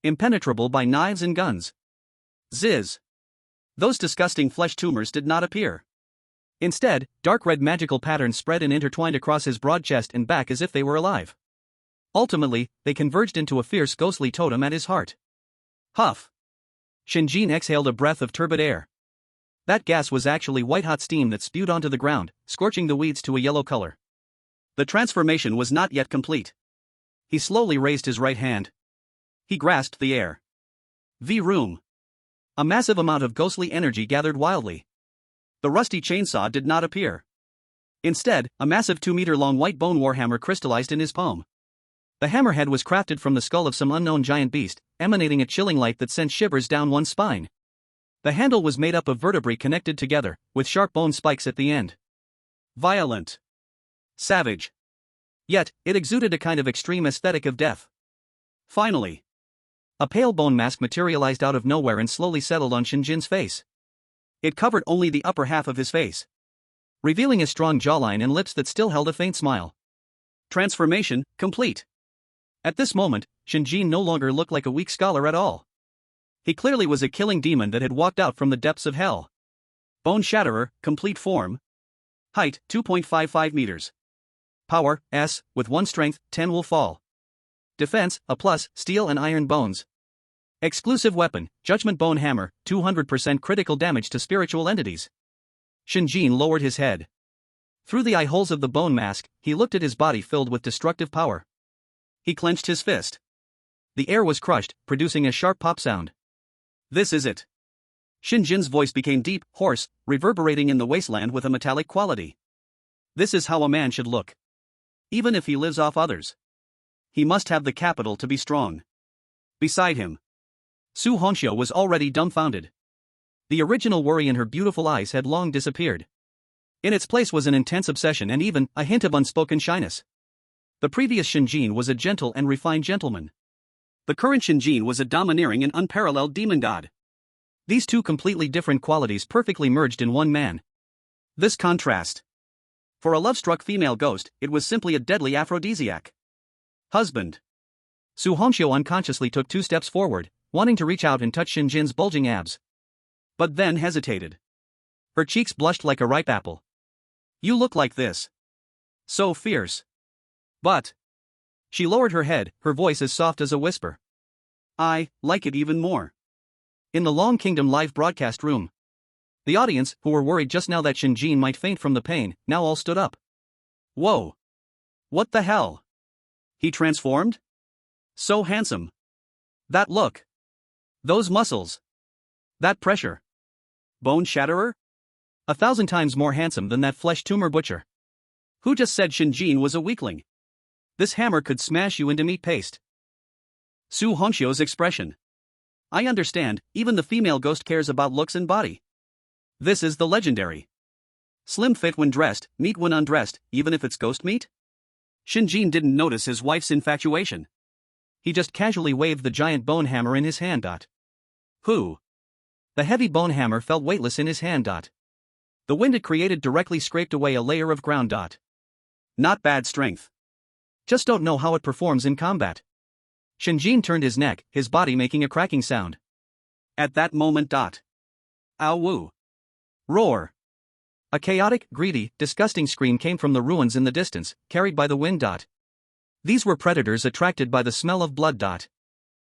A: Impenetrable by knives and guns. Ziz. Those disgusting flesh tumors did not appear. Instead, dark red magical patterns spread and intertwined across his broad chest and back as if they were alive. Ultimately, they converged into a fierce ghostly totem at his heart. Huff. Shen Jin exhaled a breath of turbid air. That gas was actually white-hot steam that spewed onto the ground, scorching the weeds to a yellow color. The transformation was not yet complete. He slowly raised his right hand. He grasped the air. The room. A massive amount of ghostly energy gathered wildly. The rusty chainsaw did not appear. Instead, a massive 2-meter-long white bone warhammer crystallized in his palm. The hammerhead was crafted from the skull of some unknown giant beast, emanating a chilling light that sent shivers down one's spine. The handle was made up of vertebrae connected together, with sharp bone spikes at the end. Violent. Savage. Yet, it exuded a kind of extreme aesthetic of death. Finally, a pale bone mask materialized out of nowhere and slowly settled on Shen Jin's face. It covered only the upper half of his face, revealing a strong jawline and lips that still held a faint smile. Transformation complete. At this moment, Shen Jin no longer looked like a weak scholar at all. He clearly was a killing demon that had walked out from the depths of hell. Bone Shatterer, complete form. Height, 2.55 meters. Power, S, with 1 strength, 10 will fall. Defense, A+, steel and iron bones. Exclusive weapon, Judgment Bone Hammer, 200% critical damage to spiritual entities. Shen Jin lowered his head. Through the eye holes of the bone mask, he looked at his body filled with destructive power. He clenched his fist. The air was crushed, producing a sharp pop sound.
B: This is it. Shen Jin's voice became deep, hoarse, reverberating in the wasteland with a metallic quality. This is how a man should look. Even if he lives off others. He must have the capital to be strong. Beside him, Su Hongxiu was already dumbfounded. The original worry in her beautiful eyes had long disappeared. In its place was an intense obsession and even a hint of unspoken shyness. The previous Shen Jin was a gentle and refined gentleman. The current Shen Jin was a domineering and unparalleled demon god. These two completely different qualities perfectly merged in one man. This contrast. For a love-struck female ghost, it was simply a deadly aphrodisiac. Husband.
A: Su Hongxiu unconsciously took 2 steps forward, wanting to reach out and touch Shen Jin's bulging abs.
B: But then hesitated.
A: Her cheeks blushed like a ripe apple.
B: You look like this. So fierce.
A: But. She lowered her head, her voice as soft as a whisper.
B: I like it even more.
A: In the Long Kingdom live broadcast room. The audience, who were worried just now that Shen Jin might faint from the pain, now all stood up.
B: Whoa. What the hell? He transformed? So handsome. That look. Those muscles. That pressure. Bone shatterer?
A: 1,000 times more handsome than that flesh tumor butcher.
B: Who just said Shen Jin was a weakling? This hammer could smash you into meat paste. Su Hongxiu's expression. I understand, even the female ghost cares about looks and body. This is the legendary. Slim fit when dressed, meat when undressed, even if it's ghost meat? Shen Jin didn't notice his wife's infatuation.
A: He just casually waved the giant bone hammer in his hand.
B: Who?
A: The heavy bone hammer felt weightless in his hand. The wind it created directly scraped away a layer of ground.
B: Not bad strength.
A: Just don't know how it performs in combat. Shen Jin turned his neck, his body making a cracking sound.
B: At that moment. Ow woo.
A: Roar. A chaotic, greedy, disgusting scream came from the ruins in the distance, carried by the wind. These were predators attracted by the smell of blood.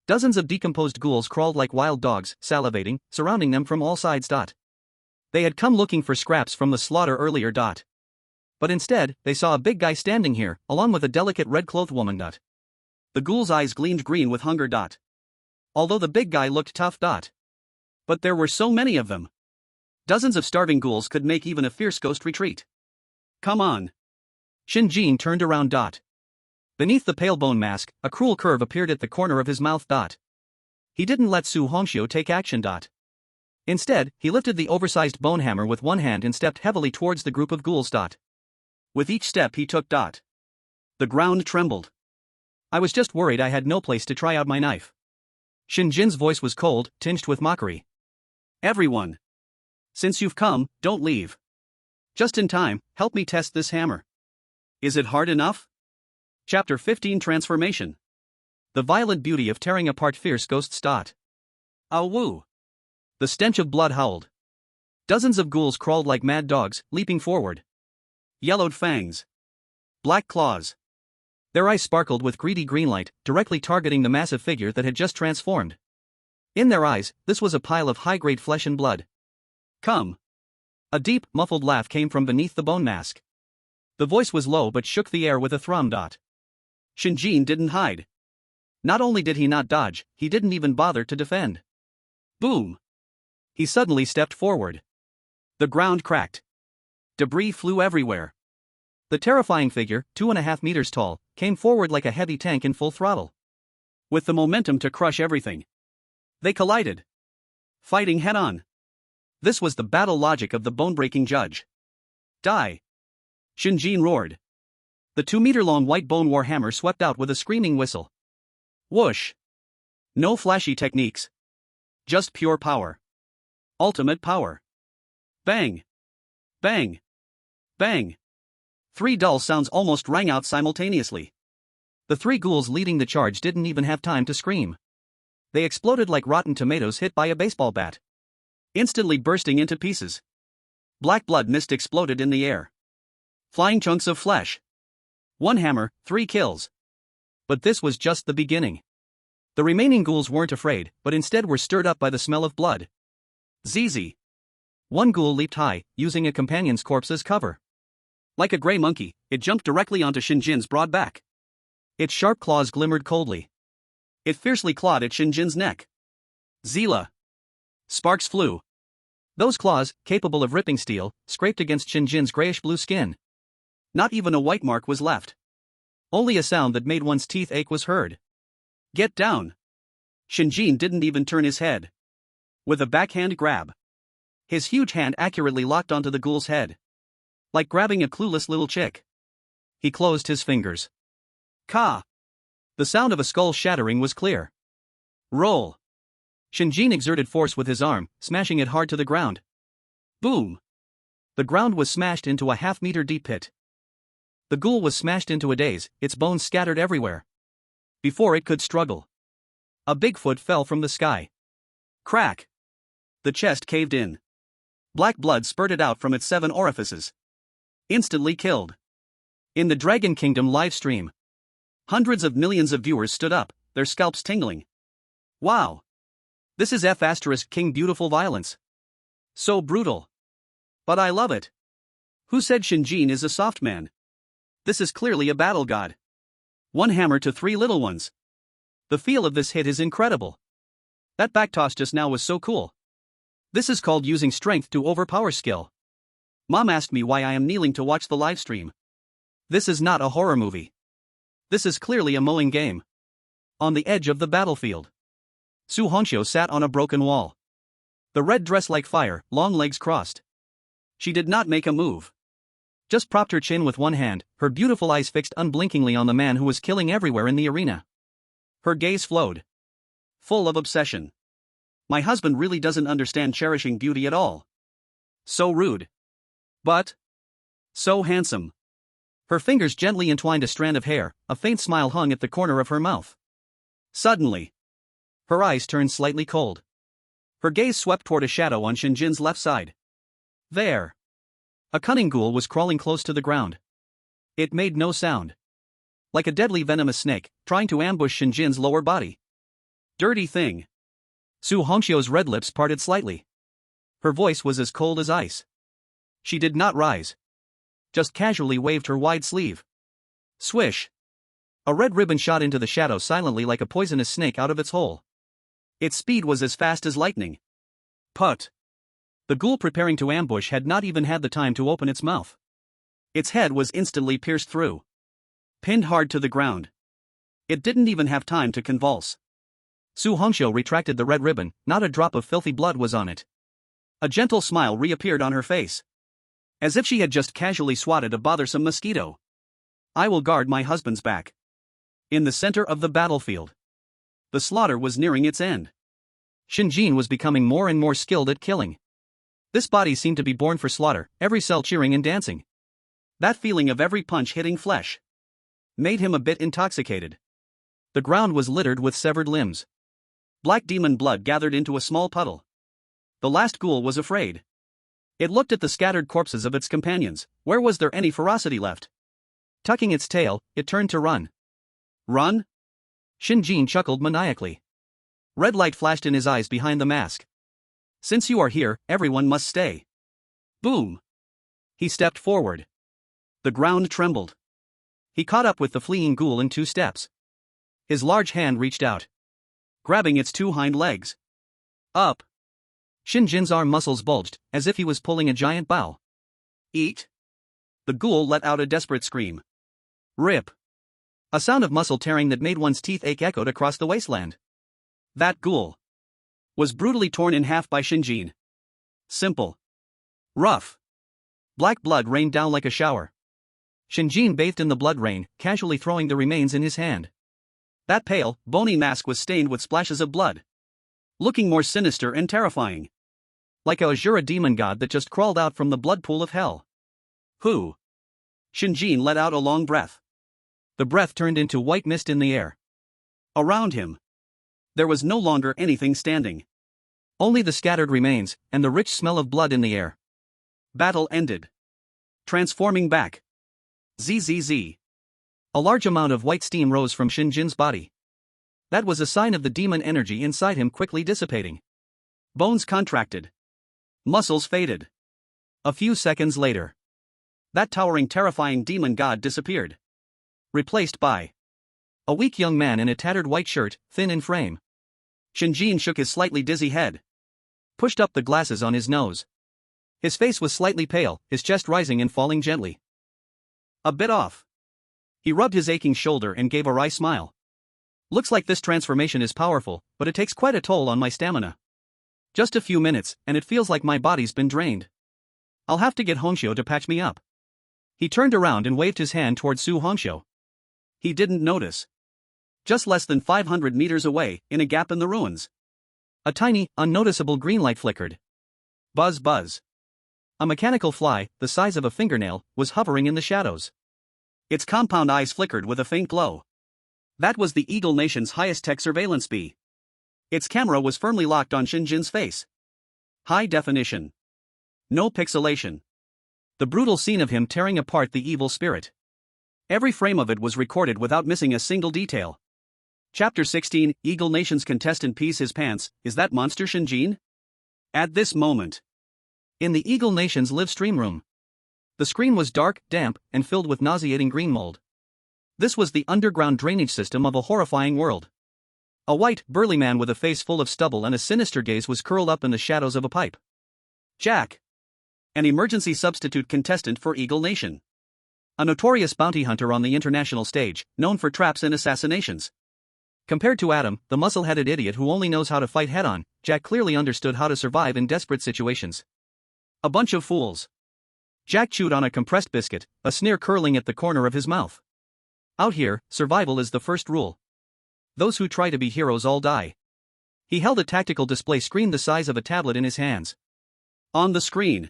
A: Dozens of decomposed ghouls crawled like wild dogs, salivating, surrounding them from all sides. They had come looking for scraps from the slaughter earlier. But instead, they saw a big guy standing here, along with a delicate red-clothed woman.
B: The ghoul's eyes gleamed green with hunger. Although the big guy looked tough. But there were so many of them. Dozens of starving ghouls could make even a fierce ghost retreat. Come on.
A: Shen Jin turned around. Beneath the pale bone mask, a cruel curve appeared at the corner of his mouth. He didn't let Su Hongxiu take action. Instead, he lifted the oversized bone hammer with one hand and stepped heavily towards the group of ghouls.
B: With each step he took. The ground trembled.
A: I was just worried I had no place to try out my knife. Shen Jin's voice was cold, tinged with mockery.
B: Everyone. Since you've come, don't leave. Just in time, help me test this hammer. Is it hard enough? Chapter 15 Transformation.
A: The violent beauty of tearing apart fierce ghosts.
B: Ow woo.
A: The stench of blood howled. Dozens of ghouls crawled like mad dogs, leaping forward.
B: Yellowed fangs. Black claws.
A: Their eyes sparkled with greedy green light, directly targeting the massive figure that had just transformed. In their eyes, this was a pile of high-grade flesh and blood.
B: Come.
A: A deep, muffled laugh came from beneath the bone mask. The voice was low but shook the air with a thrum.
B: Shen Jin didn't hide. Not only did he not dodge, he didn't even bother to defend. Boom. He suddenly stepped forward. The ground cracked. Debris flew everywhere.
A: The terrifying figure, 2.5 meters tall, came forward like a heavy tank in full throttle.
B: With the momentum to crush everything. They collided. Fighting head-on. This was the battle logic of the bone-breaking judge. Die. Shen Jin roared. The 2-meter-long white bone war hammer swept out with a screaming whistle. Whoosh. No flashy techniques. Just pure power. Ultimate power. Bang. Bang. Bang. 3 dull sounds almost rang out simultaneously.
A: The 3 ghouls leading the charge didn't even have time to scream. They exploded like rotten tomatoes hit by a baseball bat.
B: Instantly bursting into pieces. Black blood mist exploded in the air. Flying chunks of flesh. 1 hammer, 3 kills.
A: But this was just the beginning. The remaining ghouls weren't afraid, but instead were stirred up by the smell of blood.
B: ZZ.
A: 1 ghoul leaped high, using a companion's corpse as cover.
B: Like a gray monkey, it jumped directly onto Shen Jin's broad back.
A: Its sharp claws glimmered coldly.
B: It fiercely clawed at Shen Jin's neck. Zila. Sparks flew.
A: Those claws, capable of ripping steel, scraped against Shen Jin's grayish-blue skin.
B: Not even a white mark was left.
A: Only a sound that made one's teeth ache was heard.
B: Get down. Shen Jin didn't even turn his head. With a backhand grab, his huge hand accurately locked onto the ghoul's head. Like grabbing a clueless little chick.
A: He closed his fingers.
B: Ka!
A: The sound of a skull shattering was clear.
B: Roll.
A: Shen Jin exerted force with his arm, smashing it hard to the ground.
B: Boom!
A: The ground was smashed into a half-meter deep pit. The ghoul was smashed into a daze, its bones scattered everywhere. Before it could struggle, a Bigfoot fell from the sky.
B: Crack! The chest caved in. Black blood spurted out from its 7 orifices. Instantly killed.
A: In the Dragon Kingdom live stream,
B: hundreds of millions of viewers stood up, their scalps tingling. Wow!
A: This is King beautiful violence.
B: So brutal. But I love it. Who said Shen Jin is a soft man? This is clearly a battle god. 1 hammer to 3 little ones.
A: The feel of this hit is incredible.
B: That back toss just now was so cool.
A: This is called using strength to overpower skill.
B: Mom asked me why I am kneeling to watch the live stream.
A: This is not a horror movie. This is clearly a mowing game. On the edge of the battlefield, Su Hongxiu sat on a broken wall. The red dress like fire, long legs crossed. She did not make a move. Just propped her chin with one hand, her beautiful eyes fixed unblinkingly on the man who was killing everywhere in the arena. Her gaze flowed,
B: full of obsession. My husband really doesn't understand cherishing beauty at all. So rude. But so handsome.
A: Her fingers gently entwined a strand of hair, a faint smile hung at the corner of her mouth.
B: Suddenly,
A: her eyes turned slightly cold. Her gaze swept toward a shadow on Shen Jin's left side. There, a cunning ghoul was crawling close to the ground. It made no sound. Like a deadly venomous snake, trying to ambush Shen Jin's lower body.
B: Dirty thing.
A: Su Hongxiu's red lips parted slightly. Her voice was as cold as ice. She did not rise. Just casually waved her wide sleeve. Swish! A red ribbon shot into the shadow silently like a poisonous snake out of its hole. Its speed was as fast as lightning.
B: Put!
A: The ghoul preparing to ambush had not even had the time to open its mouth. Its head was instantly pierced through.
B: Pinned hard to the ground. It didn't even have time to convulse.
A: Su Hongxiu retracted the red ribbon, not a drop of filthy blood was on it.
B: A gentle smile reappeared on her face. As if she had just casually swatted a bothersome mosquito. I will guard my husband's back.
A: In the center of the battlefield,
B: the slaughter was nearing its end.
A: Shen Jin was becoming more and more skilled at killing. This body seemed to be born for slaughter, every cell cheering and dancing.
B: That feeling of every punch hitting flesh made him a bit intoxicated.
A: The ground was littered with severed limbs.
B: Black demon blood gathered into a small puddle. The last ghoul was afraid. It looked at the scattered corpses of its companions. Where was there any ferocity left?
A: Tucking its tail, it turned to run.
B: Run?
A: Shen Jin chuckled maniacally. Red light flashed in his eyes behind the mask.
B: Since you are here, everyone must stay. Boom!
A: He stepped forward.
B: The ground trembled.
A: He caught up with the fleeing ghoul in 2 steps. His large hand reached out,
B: grabbing its 2 hind legs. Up!
A: Shen Jin's arm muscles bulged, as if he was pulling a giant bow.
B: Eat! The ghoul let out a desperate scream.
A: Rip! A sound of muscle tearing that made one's teeth ache echoed across the wasteland.
B: That ghoul was brutally torn in half by Shen Jin. Simple. Rough.
A: Black blood rained down like a shower. Shen Jin bathed in the blood rain, casually throwing the remains in his hand.
B: That pale, bony mask was stained with splashes of blood. Looking more sinister and terrifying.
A: Like a Azura demon god that just crawled out from the blood pool of hell.
B: Who? Shen Jin let out a long breath.
A: The breath turned into white mist in the air.
B: Around him, there was no longer anything standing.
A: Only the scattered remains, and the rich smell of blood in the air.
B: Battle ended. Transforming back. ZZZ.
A: A large amount of white steam rose from Shen Jin's body. That was a sign of the demon energy inside him quickly dissipating.
B: Bones contracted. Muscles faded.
A: A few seconds later,
B: that towering, terrifying demon god disappeared. Replaced by
A: A weak young man in a tattered white shirt, thin in frame.
B: Shen Jin shook his slightly dizzy head.
A: Pushed up the glasses on his nose. His face was slightly pale, his chest rising and falling gently.
B: A bit off. He rubbed his aching shoulder and gave a wry smile.
A: Looks like this transformation is powerful, but it takes quite a toll on my stamina. Just a few minutes, and it feels like my body's been drained. I'll have to get Hongxiu to patch me up. He turned around and waved his hand toward Su Hongxiu.
B: He didn't notice. Just less than 500 meters away, in a gap in the ruins.
A: A tiny, unnoticeable green light flickered.
B: Buzz buzz.
A: A mechanical fly, the size of a fingernail, was hovering in the shadows.
B: Its compound eyes flickered with a faint glow. That was the Eagle Nation's highest-tech surveillance bee. Its camera was firmly locked on Shen Jin's face. High definition. No pixelation. The brutal scene of him tearing apart the evil spirit. Every frame of it was recorded without missing a single detail. Chapter 16, Eagle Nation's contestant pees his pants. Is that monster Shen Jin? At this moment.
A: In the Eagle Nation's live stream room. The screen was dark, damp, and filled with nauseating green mold. This was the underground drainage system of a horrifying world. A white, burly man with a face full of stubble and a sinister gaze was curled up in the shadows of a pipe.
B: Jack. An emergency substitute contestant for Eagle Nation.
A: A notorious bounty hunter on the international stage, known for traps and assassinations. Compared to Adam, the muscle-headed idiot who only knows how to fight head-on, Jack clearly understood how to survive in desperate situations.
B: A bunch of fools.
A: Jack chewed on a compressed biscuit, a sneer curling at the corner of his mouth. Out here, survival is the first rule. Those who try to be heroes all die. He held a tactical display screen the size of a tablet in his hands.
B: On the screen,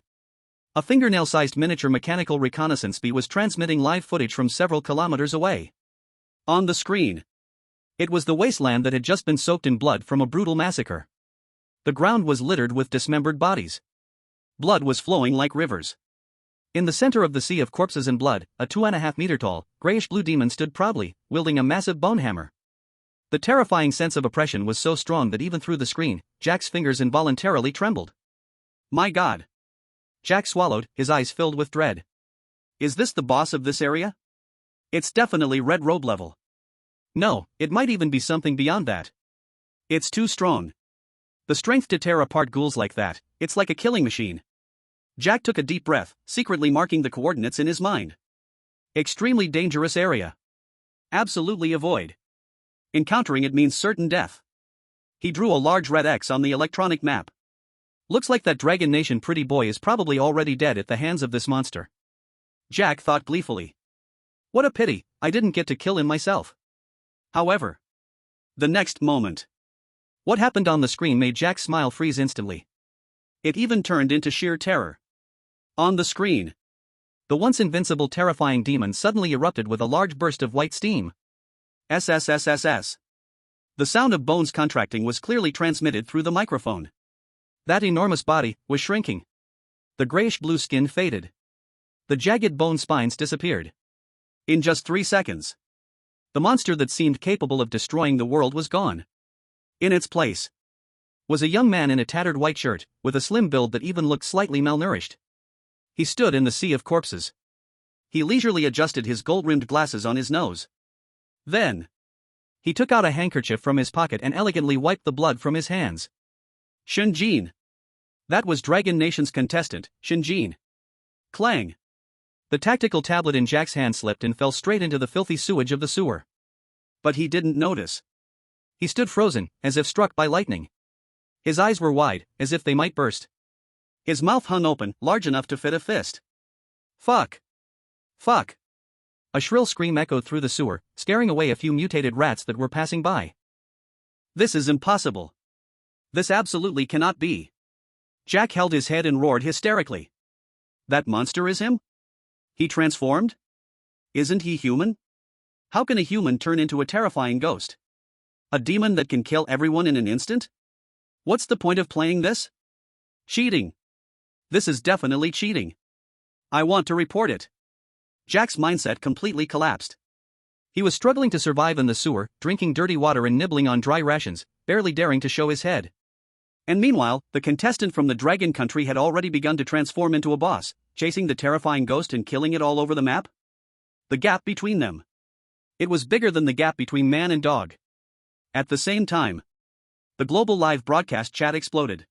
A: a fingernail-sized miniature mechanical reconnaissance bee was transmitting live footage from several kilometers away.
B: On the screen,
A: it was the wasteland that had just been soaked in blood from a brutal massacre. The ground was littered with dismembered bodies.
B: Blood was flowing like rivers.
A: In the center of the sea of corpses and blood, a 2.5-meter-tall, grayish-blue demon stood proudly, wielding a massive bone hammer. The terrifying sense of oppression was so strong that even through the screen, Jack's fingers involuntarily trembled.
B: My God.
A: Jack swallowed, his eyes filled with dread.
B: Is this the boss of this area? It's definitely Red Robe level.
A: No, it might even be something beyond that.
B: It's too strong.
A: The strength to tear apart ghouls like that, it's like a killing machine.
B: Jack took a deep breath, secretly marking the coordinates in his mind.
A: Extremely dangerous area.
B: Absolutely avoid. Encountering it means certain death. He drew a large red X on the electronic map.
A: Looks like that Dragon Nation pretty boy is probably already dead at the hands of this monster.
B: Jack thought gleefully.
A: What a pity, I didn't get to kill him myself.
B: However, the next moment,
A: what happened on the screen made Jack's smile freeze instantly.
B: It even turned into sheer terror. On the screen,
A: the once invincible terrifying demon suddenly erupted with a large burst of white steam.
B: SSSSS. The sound of bones contracting was clearly transmitted through the microphone.
A: That enormous body was shrinking. The grayish-blue skin faded. The jagged bone spines disappeared.
B: In just 3 seconds,
A: the monster that seemed capable of destroying the world was gone.
B: In its place
A: was a young man in a tattered white shirt, with a slim build that even looked slightly malnourished. He stood in the sea of corpses.
B: He leisurely adjusted his gold-rimmed glasses on his nose. Then,
A: he took out a handkerchief from his pocket and elegantly wiped the blood from his hands.
B: Shen Jin. That was Dragon Nation's contestant, Shen Jin. Clang.
A: The tactical tablet in Jack's hand slipped and fell straight into the filthy sewage of the sewer.
B: But he didn't notice.
A: He stood frozen, as if struck by lightning. His eyes were wide, as if they might burst.
B: His mouth hung open, large enough to fit a fist.
A: Fuck! Fuck! A shrill scream echoed through the sewer, scaring away a few mutated rats that were passing by.
B: This is impossible. This absolutely cannot be. Jack held his head and roared hysterically. That monster is him? He transformed? Isn't he human? How can a human turn into a terrifying ghost? A demon that can kill everyone in an instant? What's the point of playing this? Cheating. This is definitely cheating. I want to report it. Jack's mindset completely collapsed.
A: He was struggling to survive in the sewer, drinking dirty water and nibbling on dry rations, barely daring to show his head.
B: And meanwhile, the contestant from the Dragon Country had already begun to transform into a boss, chasing the terrifying ghost and killing it all over the map. The gap between them. It was bigger than the gap between man and dog. At the same time, the global live broadcast chat exploded.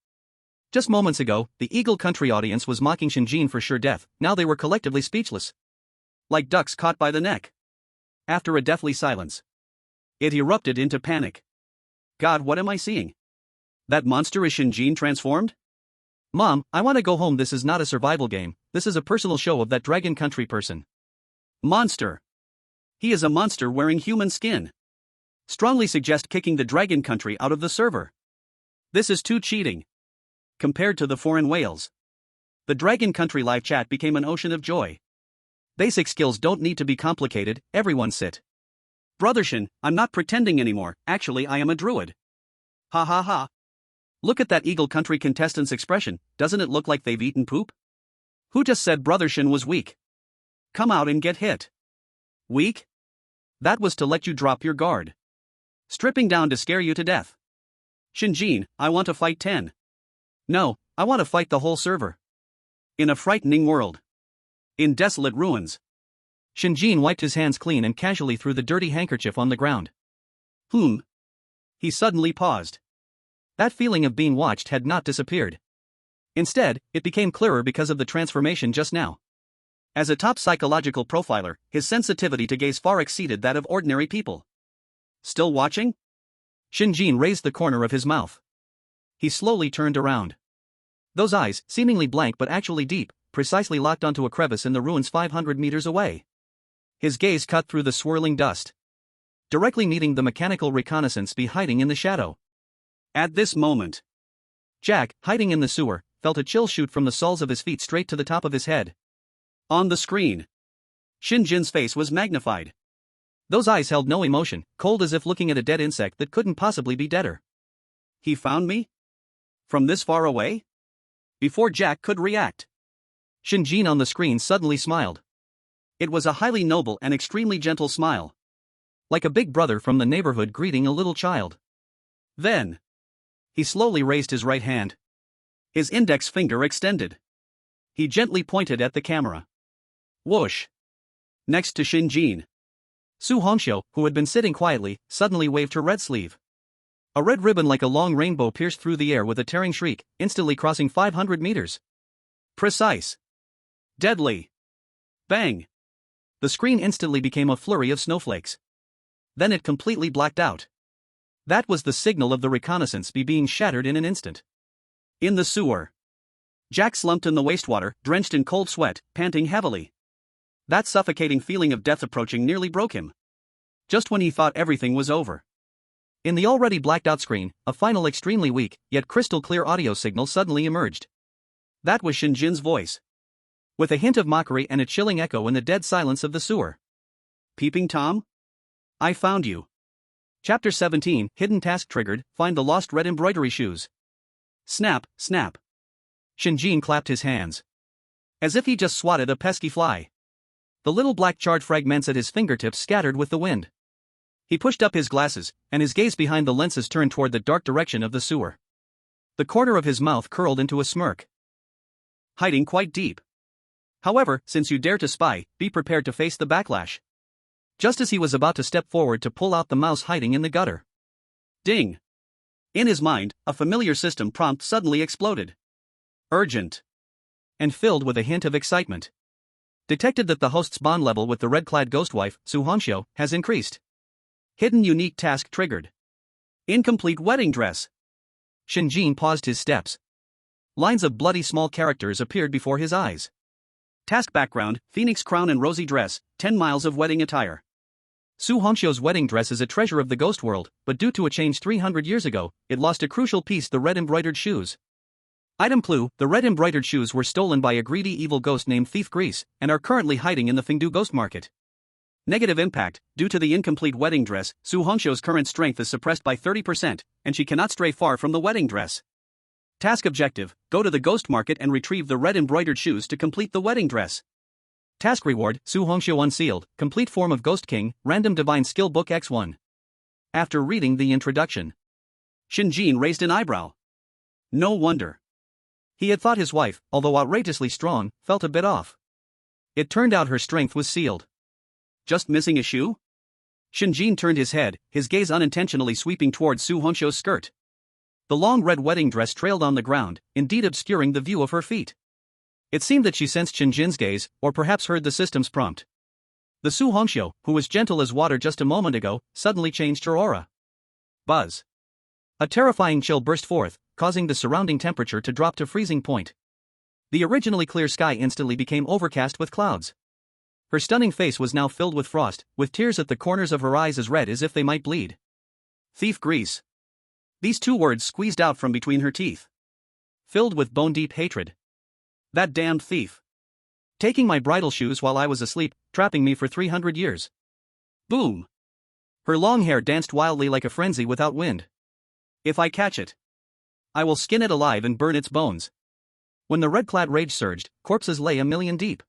A: Just moments ago, the Eagle Country audience was mocking Shen Jin for sure death, now they were collectively speechless.
B: Like ducks caught by the neck. After a deathly silence, it erupted into panic. God, what am I seeing? That monster is Shen Jin transformed?
A: Mom, I want to go home. This is not a survival game, this is a personal show of that Dragon Country person.
B: Monster. He is a monster wearing human skin. Strongly suggest kicking the Dragon Country out of the server. This is too cheating. Compared to the foreign whales, the Dragon Country live chat became an ocean of joy.
A: Basic skills don't need to be complicated, everyone sit.
B: Brother Shen, I'm not pretending anymore, actually I am a druid. Ha ha ha. Look at that Eagle Country contestant's expression, doesn't it look like they've eaten poop? Who just said Brother Shen was weak? Come out and get hit. Weak? That was to let you drop your guard. Stripping down to scare you to death. Shen Jin, I want to fight 10.
A: No, I want to fight the whole server.
B: In a frightening world. In desolate ruins.
A: Shen Jin wiped his hands clean and casually threw the dirty handkerchief on the ground.
B: He suddenly paused.
A: That feeling of being watched had not disappeared. Instead, it became clearer because of the transformation just now.
B: As a top psychological profiler, his sensitivity to gaze far exceeded that of ordinary people. Still watching?
A: Shen Jin raised the corner of his mouth. He slowly turned around. Those eyes, seemingly blank but actually deep, precisely locked onto a crevice in the ruins 500 meters away. His gaze cut through the swirling dust, directly meeting the mechanical reconnaissance bee hiding in the shadow.
B: At this moment,
A: Jack, hiding in the sewer, felt a chill shoot from the soles of his feet straight to the top of his head.
B: On the screen, Shen Jin's face was magnified.
A: Those eyes held no emotion, cold as if looking at a dead insect that couldn't possibly be deader.
B: He found me? From this far away? Before Jack could react,
A: Shen Jin on the screen suddenly smiled.
B: It was a highly noble and extremely gentle smile.
A: Like a big brother from the neighborhood greeting a little child.
B: Then, he slowly raised his right hand. His index finger extended. He gently pointed at the camera. Whoosh. Next to Shen Jin,
A: Su Hongxiu, who had been sitting quietly, suddenly waved her red sleeve. A red ribbon like a long rainbow pierced through the air with a tearing shriek, instantly crossing 500 meters.
B: Precise. Deadly. Bang.
A: The screen instantly became a flurry of snowflakes. Then it completely blacked out. That was the signal of the reconnaissance bee being shattered in an instant.
B: In the sewer, Jack slumped in the wastewater, drenched in cold sweat, panting heavily. That suffocating feeling of death approaching nearly broke him. Just when he thought everything was over.
A: In the already blacked out screen, a final extremely weak, yet crystal clear audio signal suddenly emerged.
B: That was Shen Jin's voice,
A: with a hint of mockery and a chilling echo in the dead silence of the sewer.
B: Peeping Tom? I found you.
A: Chapter 17, Hidden Task Triggered, Find the Lost Red Embroidery Shoes.
B: Snap, snap.
A: Shen Jin clapped his hands,
B: as if he just swatted a pesky fly.
A: The little black charred fragments at his fingertips scattered with the wind. He pushed up his glasses, and his gaze behind the lenses turned toward the dark direction of the sewer. The corner of his mouth curled into a smirk.
B: Hiding quite deep. However, since you dare to spy, be prepared to face the backlash.
A: Just as he was about to step forward to pull out the mouse hiding in the gutter.
B: Ding. In his mind, a familiar system prompt suddenly exploded. Urgent.
A: And filled with a hint of excitement. Detected that the host's bond level with the red-clad ghost wife, Su Hongxiu, has increased.
B: Hidden unique task triggered. Incomplete wedding dress.
A: Shen Jin paused his steps. Lines of bloody small characters appeared before his eyes.
B: Task background, phoenix crown and rosy dress, 10 miles of wedding attire.
A: Su Hongxiu's wedding dress is a treasure of the ghost world, but due to a change 300 years ago, it lost a crucial piece: the red embroidered shoes. Item clue: the red embroidered shoes were stolen by a greedy evil ghost named Thief Grease, and are currently hiding in the Fengdu ghost market. Negative impact: due to the incomplete wedding dress, Su Hongxiu's current strength is suppressed by 30%, and she cannot stray far from the wedding dress. Task objective: go to the ghost market and retrieve the red embroidered shoes to complete the wedding dress. Task reward: Su Hongxiu unsealed, complete form of Ghost King, random divine skill book X1. After reading the introduction,
B: Shen Jin raised an eyebrow. No wonder.
A: He had thought his wife, although outrageously strong, felt a bit off. It turned out her strength was sealed.
B: Just missing a shoe? Shen Jin turned his head, his gaze unintentionally sweeping towards Su Hongxiu's skirt. The long red wedding dress trailed on the ground, indeed obscuring the view of her feet. It seemed that she sensed Shen Jin's gaze, or perhaps heard the system's prompt. The Su Hongxiu, who was gentle as water just a moment ago, suddenly changed her aura. Buzz. A terrifying chill burst forth, causing the surrounding temperature to drop to freezing point. The originally clear sky instantly became overcast with clouds. Her stunning face was now filled with frost, with tears at the corners of her eyes as red as if they might bleed. Thief grease. These two words squeezed out from between her teeth. Filled with bone-deep hatred. That damned thief. Taking my bridal shoes while I was asleep, trapping me for 300 years. Boom. Her long hair danced wildly like a frenzy without wind. If I catch it, I will skin it alive and burn its bones. When the red-clad rage surged, corpses lay a million deep.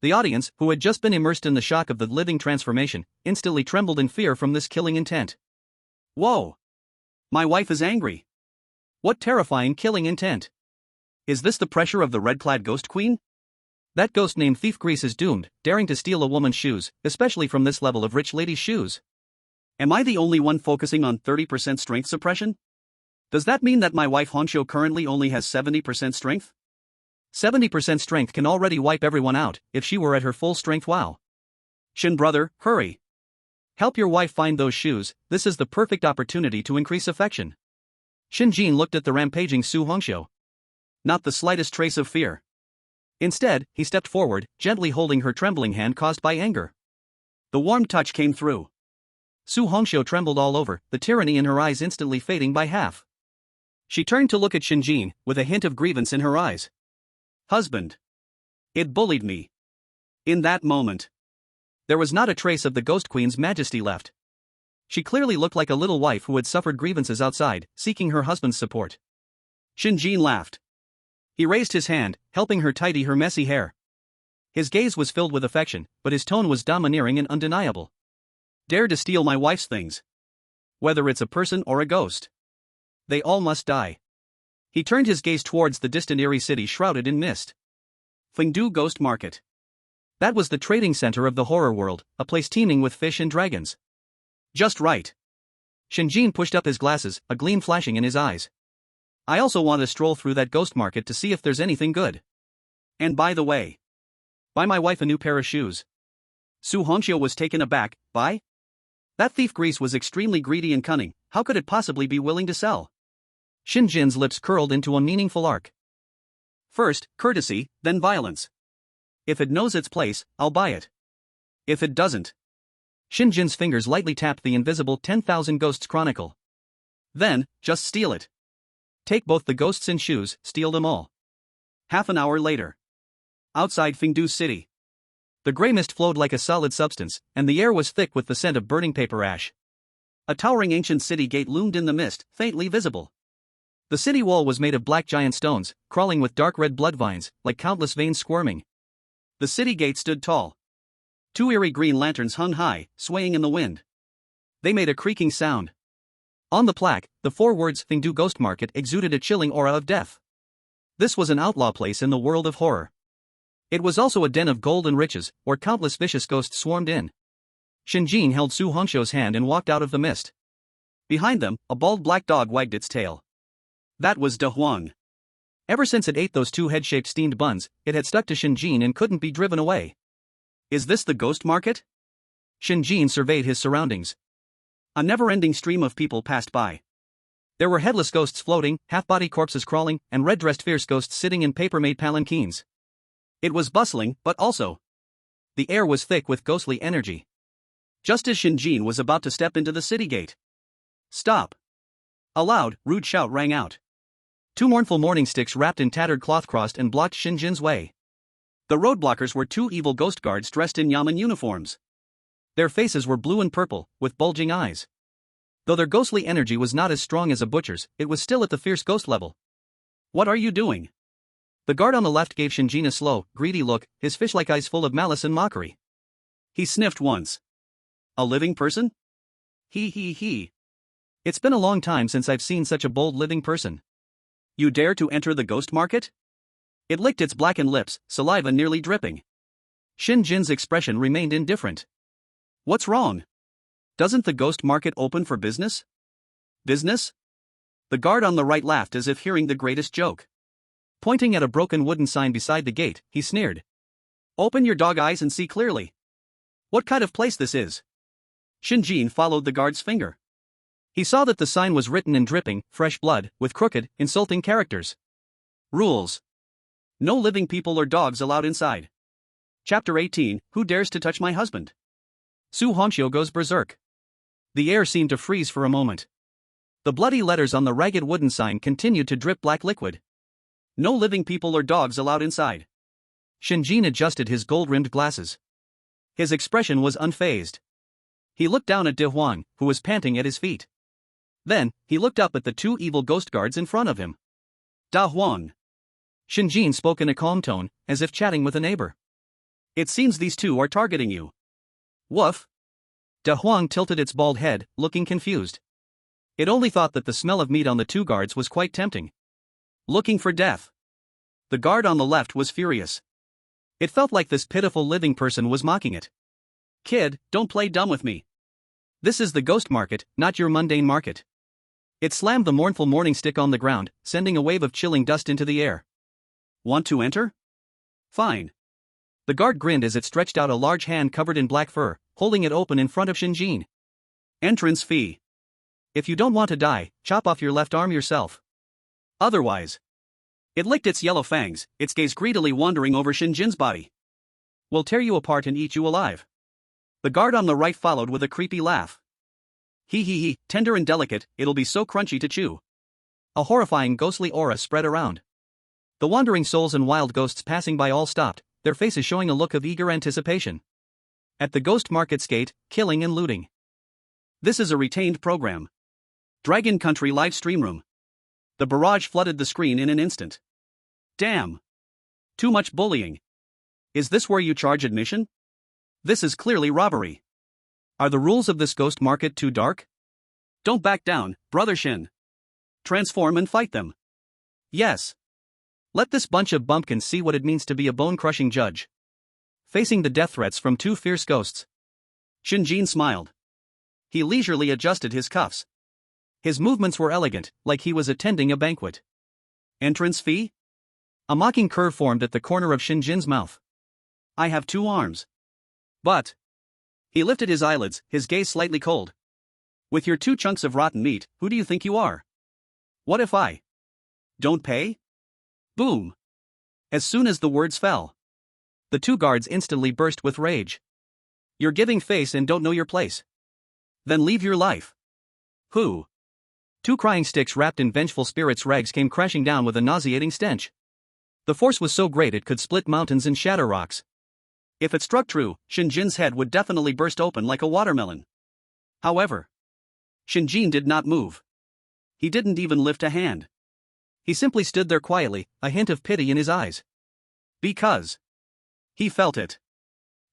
B: The audience, who had just been immersed in the shock of the living transformation, instantly trembled in fear from this killing intent. Whoa! My wife is angry. What terrifying killing intent! Is this the pressure of the red-clad ghost queen? That ghost named Thief Grease is doomed, daring to steal a woman's shoes, especially from this level of rich lady's shoes. Am I the only one focusing on 30% strength suppression? Does that mean that my wife Hongxiu currently only has 70% strength? 70% strength can already wipe everyone out, if she were at her full strength. Wow. Shen brother, hurry. Help your wife find those shoes, this is the perfect opportunity to increase affection. Shen Jin looked at the rampaging Su Hongxiu. Not the slightest trace of fear. Instead, he stepped forward, gently holding her trembling hand caused by anger. The warm touch came through. Su Hongxiu trembled all over, the tyranny in her eyes instantly fading by half. She turned to look at Shen Jin, with a hint of grievance in her eyes. Husband. It bullied me. In that moment, there was not a trace of the Ghost Queen's majesty left. She clearly looked like a little wife who had suffered grievances outside, seeking her husband's support. Shen Jin laughed. He raised his hand, helping her tidy her messy hair. His gaze was filled with affection, but his tone was domineering and undeniable. Dare to steal my wife's things. Whether it's a person or a ghost. They all must die. He turned his gaze towards the distant eerie city shrouded in mist. Fengdu Ghost Market. That was the trading center of the horror world, a place teeming with fish and dragons. Just right. Shen Jin pushed up his glasses, a gleam flashing in his eyes. I also want to stroll through that ghost market to see if there's anything good. And by the way, buy my wife a new pair of shoes. Su Hongxiu was taken aback. Buy? That thief Grease was extremely greedy and cunning, how could it possibly be willing to sell? Shen Jin's lips curled into a meaningful arc. First, courtesy, then violence. If it knows its place, I'll buy it. If it doesn't. Shen Jin's fingers lightly tapped the invisible 10,000 Ghosts Chronicle. Then, just steal it. Take both the ghosts and shoes, steal them all. Half an hour later. Outside Fengdu City. The gray mist flowed like a solid substance, and the air was thick with the scent of burning paper ash. A towering ancient city gate loomed in the mist, faintly visible. The city wall was made of black giant stones, crawling with dark red blood vines, like countless veins squirming. The city gate stood tall. Two eerie green lanterns hung high, swaying in the wind. They made a creaking sound. On the plaque, the four words Fengdu Ghost Market exuded a chilling aura of death. This was an outlaw place in the world of horror. It was also a den of gold and riches, where countless vicious ghosts swarmed in. Shen Jin held Su Hongxiu's hand and walked out of the mist. Behind them, a bald black dog wagged its tail. That was De Huang. Ever since it ate those two head-shaped steamed buns, it had stuck to Shen Jin and couldn't be driven away. Is this the ghost market? Shen Jin surveyed his surroundings. A never-ending stream of people passed by. There were headless ghosts floating, half-body corpses crawling, and red-dressed fierce ghosts sitting in paper-made palanquins. It was bustling, but also, the air was thick with ghostly energy. Just as Shen Jin was about to step into the city gate. Stop! A loud, rude shout rang out. Two mournful mourning sticks wrapped in tattered cloth crossed and blocked Shen Jin's way. The roadblockers were two evil ghost guards dressed in yamen uniforms. Their faces were blue and purple, with bulging eyes. Though their ghostly energy was not as strong as a butcher's, it was still at the fierce ghost level. What are you doing? The guard on the left gave Shen Jin a slow, greedy look, his fish-like eyes full of malice and mockery. He sniffed once. A living person? He. It's been a long time since I've seen such a bold living person. You dare to enter the ghost market? It licked its blackened lips, saliva nearly dripping. Shen Jin's expression remained indifferent. What's wrong? Doesn't the ghost market open for business? Business? The guard on the right laughed as if hearing the greatest joke. Pointing at a broken wooden sign beside the gate, he sneered. Open your dog eyes and see clearly. What kind of place this is? Shen Jin followed the guard's finger. He saw that the sign was written in dripping, fresh blood, with crooked, insulting characters. Rules. No living people or dogs allowed inside. Chapter 18, Who Dares to Touch My Husband? Su Hongxiu goes berserk. The air seemed to freeze for a moment. The bloody letters on the ragged wooden sign continued to drip black liquid. No living people or dogs allowed inside. Shen Jin adjusted his gold-rimmed glasses. His expression was unfazed. He looked down at De Huang, who was panting at his feet. Then, he looked up at the two evil ghost guards in front of him. Da Huang. Shen Jin spoke in a calm tone, as if chatting with a neighbor. It seems these two are targeting you. Woof. Da Huang tilted its bald head, looking confused. It only thought that the smell of meat on the two guards was quite tempting. Looking for death. The guard on the left was furious. It felt like this pitiful living person was mocking it. Kid, don't play dumb with me. This is the ghost market, not your mundane market. It slammed the mournful mourning stick on the ground, sending a wave of chilling dust into the air. Want to enter? Fine. The guard grinned as it stretched out a large hand covered in black fur, holding it open in front of Shen Jin. Entrance fee. If you don't want to die, chop off your left arm yourself. Otherwise. It licked its yellow fangs, its gaze greedily wandering over Shen Jin's body. We'll tear you apart and eat you alive. The guard on the right followed with a creepy laugh. He, tender and delicate, it'll be so crunchy to chew. A horrifying ghostly aura spread around. The wandering souls and wild ghosts passing by all stopped, their faces showing a look of eager anticipation. At the ghost market's gate, killing and looting. This is a retained program. Dragon Country live stream room. The barrage flooded the screen in an instant. Damn. Too much bullying. Is this where you charge admission? This is clearly robbery. Are the rules of this ghost market too dark? Don't back down, brother Shen. Transform and fight them. Yes. Let this bunch of bumpkins see what it means to be a bone-crushing judge. Facing the death threats from two fierce ghosts, Shen Jin smiled. He leisurely adjusted his cuffs. His movements were elegant, like he was attending a banquet. Entrance fee? A mocking curve formed at the corner of Shen Jin's mouth. I have 2 arms. But. He lifted his eyelids, his gaze slightly cold. With your 2 chunks of rotten meat, who do you think you are? What if I don't pay? Boom. As soon as the words fell, the 2 guards instantly burst with rage. You're giving face and don't know your place. Then leave your life. Who? 2 crying sticks wrapped in vengeful spirits' rags came crashing down with a nauseating stench. The force was so great it could split mountains and shatter rocks. If it struck true, Shen Jin's head would definitely burst open like a watermelon. However, Shen Jin did not move. He didn't even lift a hand. He simply stood there quietly, a hint of pity in his eyes. Because he felt it.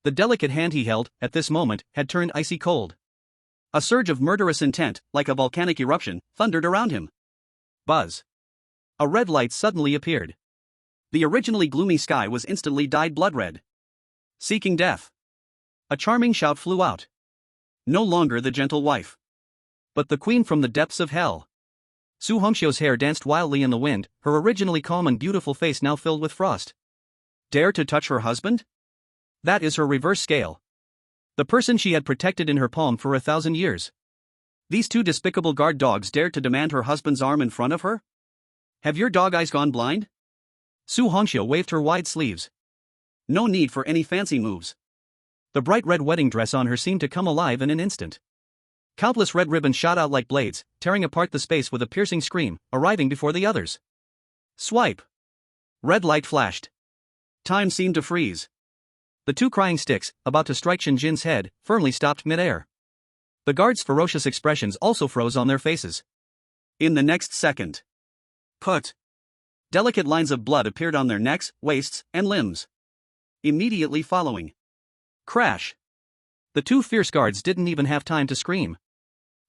B: The delicate hand he held, at this moment, had turned icy cold. A surge of murderous intent, like a volcanic eruption, thundered around him. Buzz. A red light suddenly appeared. The originally gloomy sky was instantly dyed blood red. Seeking death. A charming shout flew out. No longer the gentle wife, but the queen from the depths of hell. Su Hongxiu's hair danced wildly in the wind, her originally calm and beautiful face now filled with frost. Dare to touch her husband? That is her reverse scale. The person she had protected in her palm for 1,000 years. These 2 despicable guard dogs dared to demand her husband's arm in front of her? Have your dog eyes gone blind? Su Hongxiu waved her wide sleeves. No need for any fancy moves. The bright red wedding dress on her seemed to come alive in an instant. Countless red ribbons shot out like blades, tearing apart the space with a piercing scream, arriving before the others. Swipe. Red light flashed. Time seemed to freeze. The 2 crying sticks, about to strike Shen Jin's head, firmly stopped mid-air. The guards' ferocious expressions also froze on their faces. In the next second, delicate lines of blood appeared on their necks, waists, and limbs. Immediately following, crash. The 2 fierce guards didn't even have time to scream.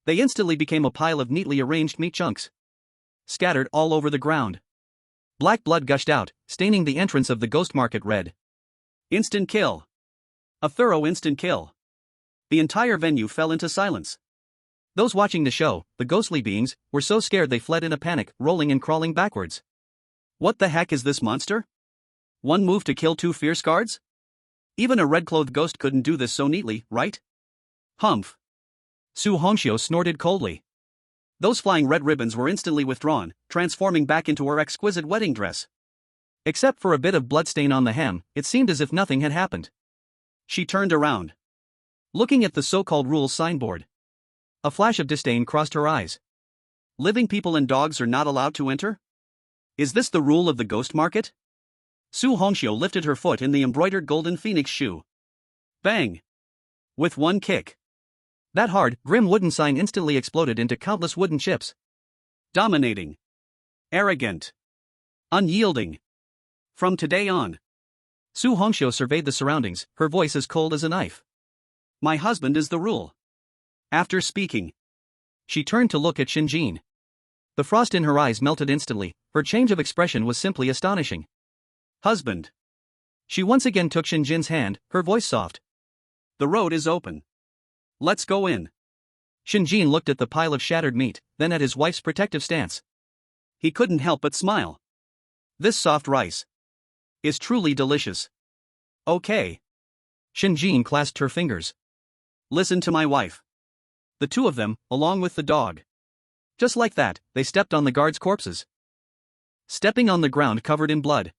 B: They instantly became a pile of neatly arranged meat chunks, scattered all over the ground. Black blood gushed out, staining the entrance of the ghost market red. Instant kill. A thorough instant kill. The entire venue fell into silence.
A: Those watching the show, the ghostly beings, were so scared they fled in a panic, rolling and crawling backwards.
B: What the heck is this monster? One move to kill 2 fierce guards? Even a red-clothed ghost couldn't do this so neatly, right? Humph.
A: Su Hongxiu snorted coldly.
B: Those flying red ribbons were instantly withdrawn, transforming back into her exquisite wedding dress.
A: Except for a bit of bloodstain on the hem, it seemed as if nothing had happened.
B: She turned around,
A: looking at the so-called rules signboard. A flash of disdain crossed her eyes.
B: Living people and dogs are not allowed to enter? Is this the rule of the ghost market? Su Hongxiu lifted her foot in the embroidered golden phoenix shoe. Bang! With one kick.
A: That hard, grim wooden sign instantly exploded into countless wooden chips.
B: Dominating. Arrogant. Unyielding. From today on.
A: Su Hongxiu surveyed the surroundings, her voice as cold as a knife.
B: My husband is the rule. After speaking,
A: she turned to look at Shen Jin. The frost in her eyes melted instantly, her change of expression was simply astonishing.
B: Husband.
A: She once again took Shen Jin's hand, her voice soft.
B: The road is open. Let's go in.
A: Shen Jin looked at the pile of shattered meat, then at his wife's protective stance.
B: He couldn't help but smile. This soft rice is truly delicious. Okay.
A: Shen Jin clasped her fingers.
B: Listen to my wife.
A: The two of them, along with the dog. Just like that, they stepped on the guards' corpses. Stepping on the ground covered in blood.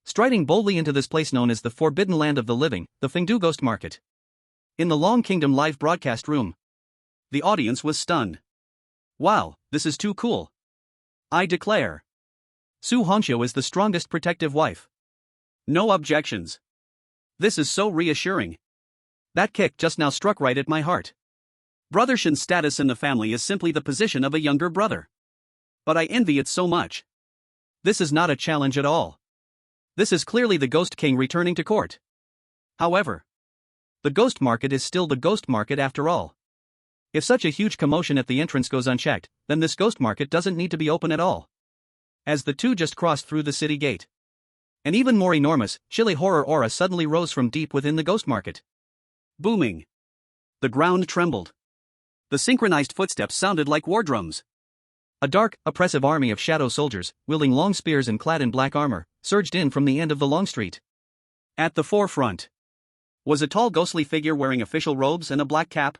A: Striding boldly into this place known as the Forbidden Land of the Living, the Fengdu Ghost Market. In the Long Kingdom live broadcast room.
B: The audience was stunned. Wow, this is too cool. I declare.
A: Su Hongxiu is the strongest protective wife.
B: No objections. This is so reassuring.
A: That kick just now struck right at my heart.
B: Brother Shen's status in the family is simply the position of a younger brother. But I envy it so much.
A: This is not a challenge at all. This is clearly the Ghost King returning to court. However, the ghost market is still the ghost market after all. If such a huge commotion at the entrance goes unchecked, then this ghost market doesn't need to be open at all. As the two just crossed through the city gate, an even more enormous, chilly horror aura suddenly rose from deep within the ghost market.
B: Booming. The ground trembled. The synchronized footsteps sounded like war drums.
A: A dark, oppressive army of shadow soldiers, wielding long spears and clad in black armor, surged in from the end of the long street.
B: At the forefront was a tall ghostly figure wearing official robes and a black cap.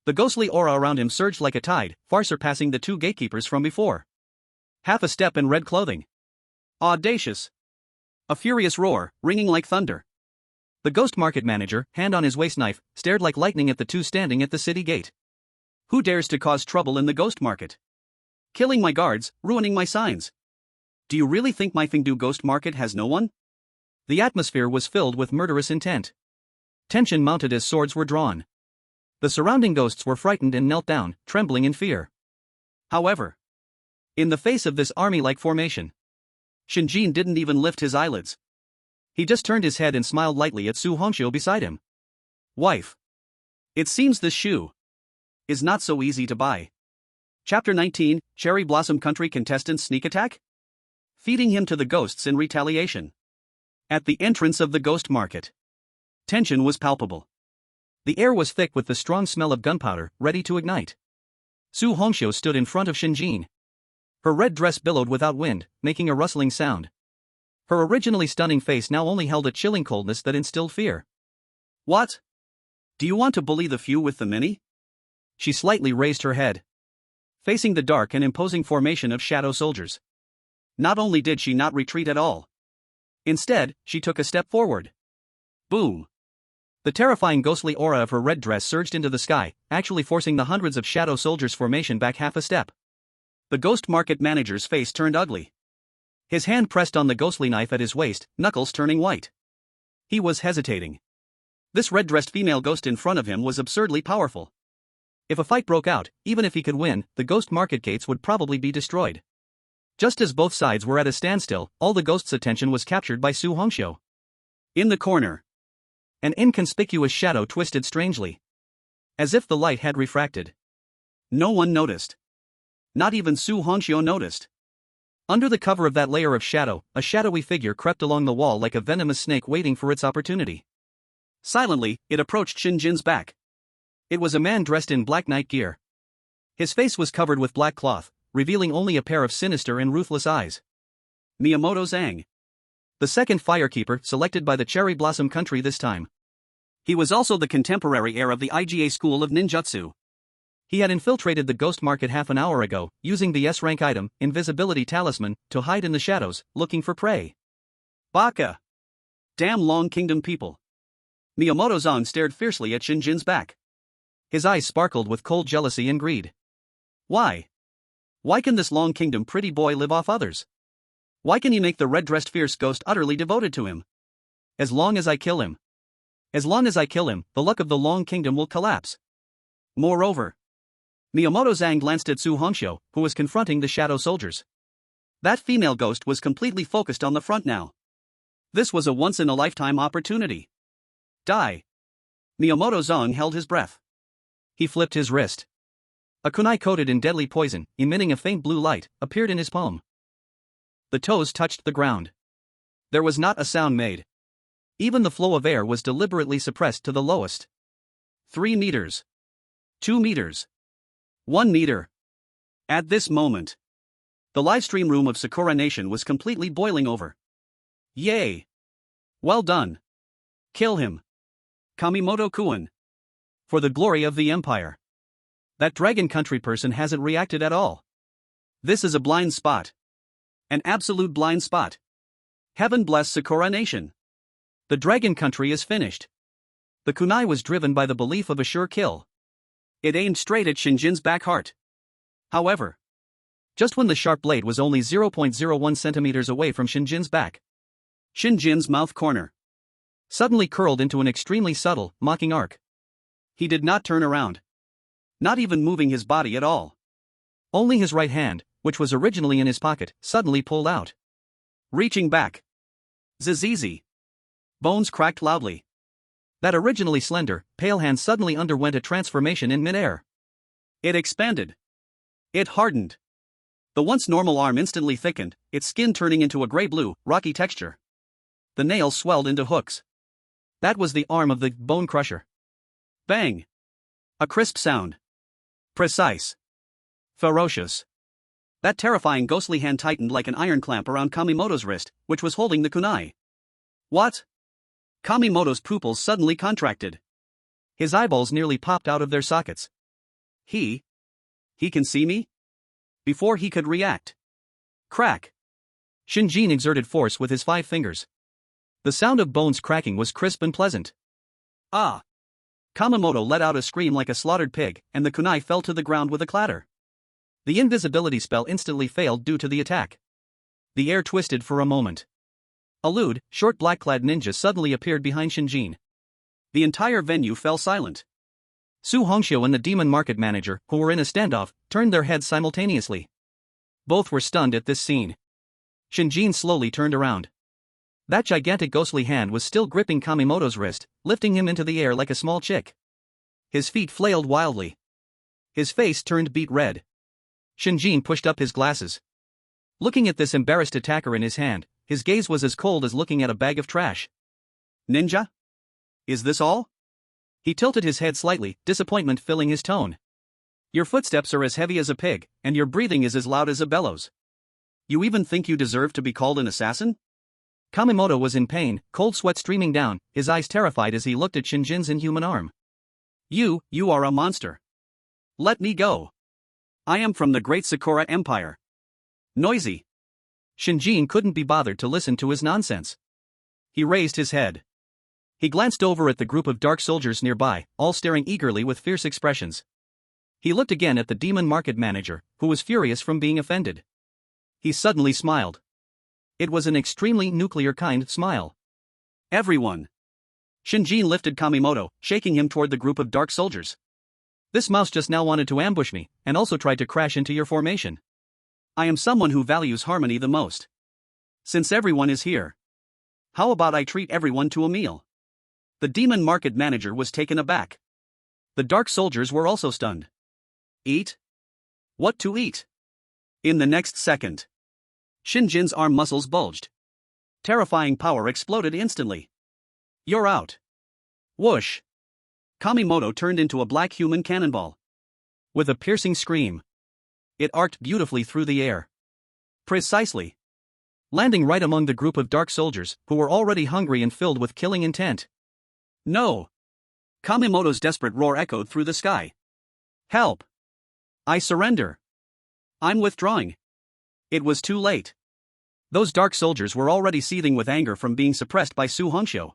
B: The ghostly aura around him surged like a tide, far surpassing the two gatekeepers from before. Half a step in red clothing. Audacious. A furious roar, ringing like thunder.
A: The ghost market manager, hand on his waist knife, stared like lightning at the two standing at the city gate.
B: Who dares to cause trouble in the ghost market? Killing my guards, ruining my signs. Do you really think my Fengdu ghost market has no one?
A: The atmosphere was filled with murderous intent. Tension mounted as swords were drawn. The surrounding ghosts were frightened and knelt down, trembling in fear.
B: However, in the face of this army-like formation, Shen Jin didn't even lift his eyelids.
A: He just turned his head and smiled lightly at Su Hongxiu beside him.
B: Wife. It seems this shoe is not so easy to buy. Chapter 19, Cherry Blossom Country Contestants Sneak Attack? Feeding him to the ghosts in retaliation. At the entrance of the ghost market, tension was palpable.
A: The air was thick with the strong smell of gunpowder, ready to ignite. Su Hongxiu stood in front of Shen Jin. Her red dress billowed without wind, making a rustling sound. Her originally stunning face now only held a chilling coldness that instilled fear.
B: What? Do you want to bully the few with the many?
A: She slightly raised her head, facing the dark and imposing formation of shadow soldiers.
B: Not only did she not retreat at all. Instead, she took a step forward. Boom.
A: The terrifying ghostly aura of her red dress surged into the sky, actually forcing the hundreds of shadow soldiers' formation back half a step.
B: The ghost market manager's face turned ugly. His hand pressed on the ghostly knife at his waist, knuckles turning white. He was hesitating. This red-dressed female ghost in front of him was absurdly powerful.
A: If a fight broke out, even if he could win, the ghost market gates would probably be destroyed. Just as both sides were at a standstill, all the ghosts' attention was captured by Su Hongxiu.
B: In the corner,
A: an inconspicuous shadow twisted strangely, as if the light had refracted.
B: No one noticed. Not even Su Hongxiu noticed.
A: Under the cover of that layer of shadow, a shadowy figure crept along the wall like a venomous snake waiting for its opportunity.
B: Silently, it approached Shen Jin's back.
A: It was a man dressed in black night gear. His face was covered with black cloth, revealing only a pair of sinister and ruthless eyes.
B: Miyamoto Zhang.
A: The second firekeeper selected by the Cherry Blossom Country this time.
B: He was also the contemporary heir of the IGA School of Ninjutsu.
A: He had infiltrated the ghost market half an hour ago, using the S-rank item, Invisibility Talisman, to hide in the shadows, looking for prey.
B: Baka! Damn Long Kingdom people. Miyamoto Zhang stared fiercely at Shen Jin's back.
A: His eyes sparkled with cold jealousy and greed.
B: Why? Why can this Long Kingdom pretty boy live off others? Why can he make the red-dressed fierce ghost utterly devoted to him?
A: As long as I kill him. As long as I kill him, the luck of the Long Kingdom will collapse.
B: Moreover, Miyamoto Zhang glanced at Su Hongxiu, who was confronting the shadow soldiers. That female ghost was completely focused on the front now. This was a once-in-a-lifetime opportunity. Die. Miyamoto Zhang held his breath.
A: He flipped his wrist. A kunai coated in deadly poison, emitting a faint blue light, appeared in his palm. The toes touched the ground. There was not a sound made. Even the flow of air was deliberately suppressed to the lowest.
B: 3 meters. 2 meters. 1 meter. At this moment, the livestream room of Sakura Nation was completely boiling over. Yay! Well done. Kill him. Kamimoto-kun.
A: For the glory of the Empire. That Dragon Country person hasn't reacted at all.
B: This is a blind spot. An absolute blind spot. Heaven bless Sakura Nation.
A: The Dragon Country is finished. The kunai was driven by the belief of a sure kill.
B: It aimed straight at Shen Jin's back heart. However,
A: just when the sharp blade was only 0.01 centimeters away from Shen Jin's back,
B: Shen Jin's mouth corner
A: suddenly curled into an extremely subtle, mocking arc.
B: He did not turn around. Not even moving his body at all.
A: Only his right hand, which was originally in his pocket, suddenly pulled out.
B: Reaching back. Zizizi. Bones cracked loudly.
A: That originally slender, pale hand suddenly underwent a transformation in midair.
B: It expanded. It hardened. The once normal arm instantly thickened, its skin turning into a gray-blue, rocky texture. The nails swelled into hooks.
A: That was the arm of the Bone Crusher.
B: Bang! A crisp sound. Precise. Ferocious. That terrifying ghostly hand tightened like an iron clamp around Kamimoto's wrist, which was holding the kunai. What? Kamimoto's pupils suddenly contracted.
A: His eyeballs nearly popped out of their sockets.
B: He can see me? Before he could react. Crack.
A: Shen Jin exerted force with his 5 fingers. The sound of bones cracking was crisp and pleasant.
B: Ah! Kamimoto let out a scream like a slaughtered pig, and the kunai fell to the ground with a clatter.
A: The invisibility spell instantly failed due to the attack. The air twisted for a moment. A lewd, short black-clad ninja suddenly appeared behind Shen Jin.
B: The entire venue fell silent.
A: Su Hongxiu and the demon market manager, who were in a standoff, turned their heads simultaneously. Both were stunned at this scene. Shen Jin slowly turned around. That gigantic ghostly hand was still gripping Kamimoto's wrist, lifting him into the air like a small chick. His feet flailed wildly. His face turned beet red. Shen Jin pushed up his glasses. Looking at this embarrassed attacker in his hand, his gaze was as cold as looking at a bag of trash.
B: Ninja? Is this all?
A: He tilted his head slightly, disappointment filling his tone.
B: Your footsteps are as heavy as a pig, and your breathing is as loud as a bellows. You even think you deserve to be called an assassin?
A: Kamimoto was in pain, cold sweat streaming down, his eyes terrified as he looked at Shen Jin's inhuman arm.
B: You are a monster. Let me go. I am from the Great Sakura Empire. Noisy.
A: Shen Jin couldn't be bothered to listen to his nonsense. He raised his head. He glanced over at the group of dark soldiers nearby, all staring eagerly with fierce expressions. He looked again at the demon market manager, who was furious from being offended. He suddenly smiled. It was an extremely nuclear kind smile.
B: Everyone. Shen Jin lifted Kamimoto, shaking him toward the group of dark soldiers.
A: This mouse just now wanted to ambush me, and also tried to crash into your formation.
B: I am someone who values harmony the most. Since everyone is here, how about I treat everyone to a meal? The demon market manager was taken aback. The dark soldiers were also stunned. Eat? What to eat? In the next second, Shen Jin's arm muscles bulged. Terrifying power exploded instantly. You're out. Whoosh. Kamimoto turned into a black human cannonball.
A: With a piercing scream, it arced beautifully through the air.
B: Precisely.
A: Landing right among the group of dark soldiers, who were already hungry and filled with killing intent.
B: No! Kamimoto's desperate roar echoed through the sky. Help! I surrender! I'm withdrawing. It was too late. Those dark soldiers were already seething with anger from being suppressed by Su Hongxiu.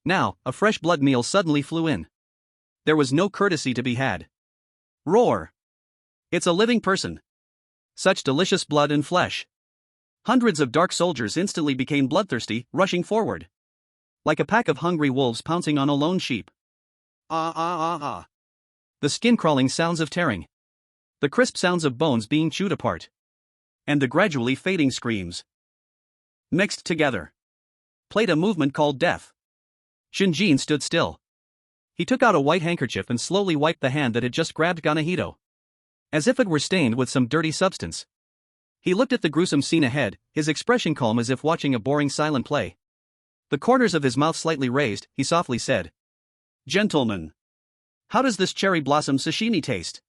A: Now, a fresh blood meal suddenly flew in. There was no courtesy to be had.
B: Roar! It's a living person. Such delicious blood and flesh. Hundreds of dark soldiers instantly became bloodthirsty, rushing forward. Like a pack of hungry wolves pouncing on a lone sheep. Ah ah ah ah.
A: The skin-crawling sounds of tearing.
B: The crisp sounds of bones being chewed apart. And the gradually fading screams. Mixed together. Played a movement called death.
A: Shen Jin stood still. He took out a white handkerchief and slowly wiped the hand that had just grabbed Ganahito. As if it were stained with some dirty substance. He looked at the gruesome scene ahead, his expression calm as if watching a boring silent play. The corners of his mouth slightly raised, he softly said.
B: Gentlemen. How does this cherry blossom sashimi taste?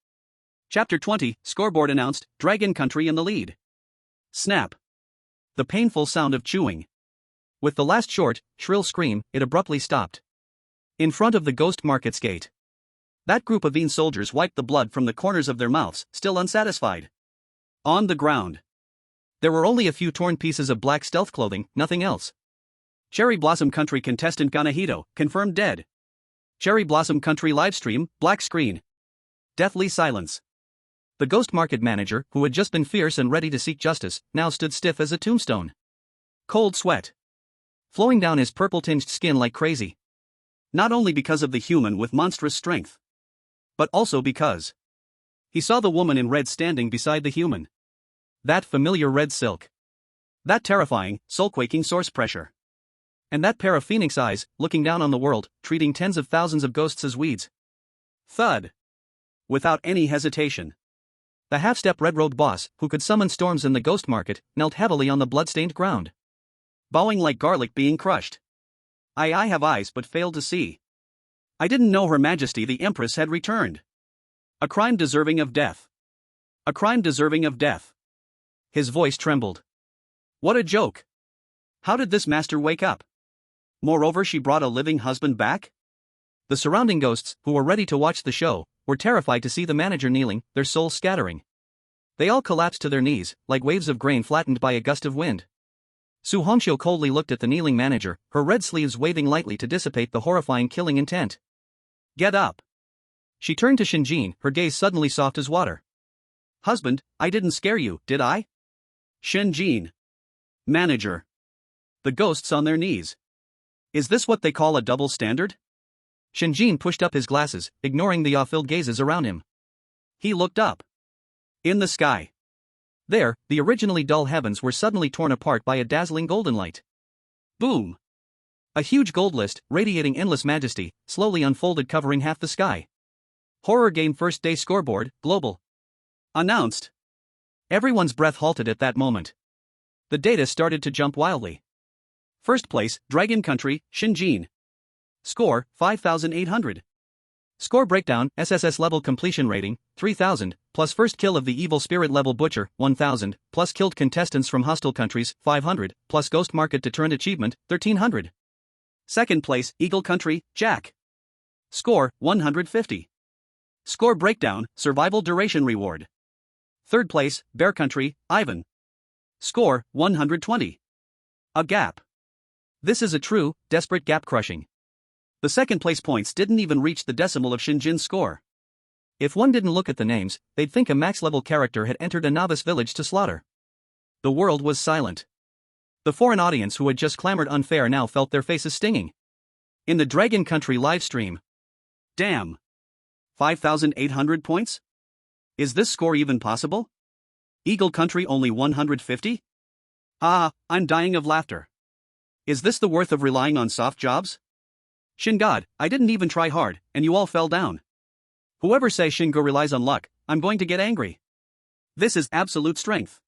B: Chapter 20, scoreboard announced, Dragon Country in the lead. Snap. The painful sound of chewing.
A: With the last short, shrill scream, it abruptly stopped. In front of the Ghost Market's gate.
B: That group of Veen soldiers wiped the blood from the corners of their mouths, still unsatisfied. On the ground.
A: There were only a few torn pieces of black stealth clothing, nothing else.
B: Cherry Blossom Country contestant Ganahito, confirmed dead. Cherry Blossom Country livestream, black screen. Deathly silence.
A: The Ghost Market manager, who had just been fierce and ready to seek justice, now stood stiff as a tombstone.
B: Cold sweat.
A: Flowing down his purple-tinged skin like crazy.
B: Not only because of the human with monstrous strength. But also because he saw the woman in red standing beside the human.
A: That familiar red silk.
B: That terrifying, soul-quaking source pressure.
A: And that pair of phoenix eyes, looking down on the world, treating tens of thousands of ghosts as weeds.
B: Thud. Without any hesitation.
A: The half-step red-robed boss, who could summon storms in the Ghost Market, knelt heavily on the blood-stained ground.
B: Bowing like garlic being crushed. I have eyes but failed to see. I didn't know Her Majesty the Empress had returned. A crime deserving of death. A crime deserving of death.
A: His voice trembled.
B: What a joke. How did this master wake up? Moreover, she brought a living husband back?
A: The surrounding ghosts, who were ready to watch the show, were terrified to see the manager kneeling, their souls scattering. They all collapsed to their knees, like waves of grain flattened by a gust of wind. Su Hongxiu coldly looked at the kneeling manager, her red sleeves waving lightly to dissipate the horrifying killing intent.
B: Get up.
A: She turned to Shen Jin, her gaze suddenly soft as water.
B: Husband, I didn't scare you, did I? Shen Jin. Manager. The ghosts on their knees. Is this what they call a double standard?
A: Shen Jin pushed up his glasses, ignoring the awe-filled gazes around him.
B: He looked up. In the sky.
A: There, the originally dull heavens were suddenly torn apart by a dazzling golden light.
B: Boom!
A: A huge gold list, radiating endless majesty, slowly unfolded covering half the sky.
B: Horror Game First Day Scoreboard, Global. Announced.
A: Everyone's breath halted at that moment. The data started to jump wildly.
B: First place, Dragon Country, Shen Jin. Score, 5,800.
A: Score breakdown, SSS level completion rating, 3,000, plus first kill of the evil spirit level butcher, 1,000, plus killed contestants from hostile countries, 500, plus Ghost Market deterrent achievement, 1,300.
B: Second place, Eagle Country, Jack. Score, 150. Score breakdown, survival duration reward. Third place, Bear Country, Ivan. Score, 120. A gap.
A: This is a true, desperate gap crushing.
B: The second place points didn't even reach the decimal of Shen Jin's score.
A: If one didn't look at the names, they'd think a max-level character had entered a novice village to slaughter. The world was silent. The foreign audience who had just clamored unfair now felt their faces stinging. In the Dragon Country livestream.
B: Damn. 5,800 points? Is this score even possible? Eagle Country only 150? Ah, I'm dying of laughter. Is this the worth of relying on soft jobs? Shin God, I didn't even try hard, and you all fell down. Whoever says Shingo relies on luck, I'm going to get angry. This is absolute strength.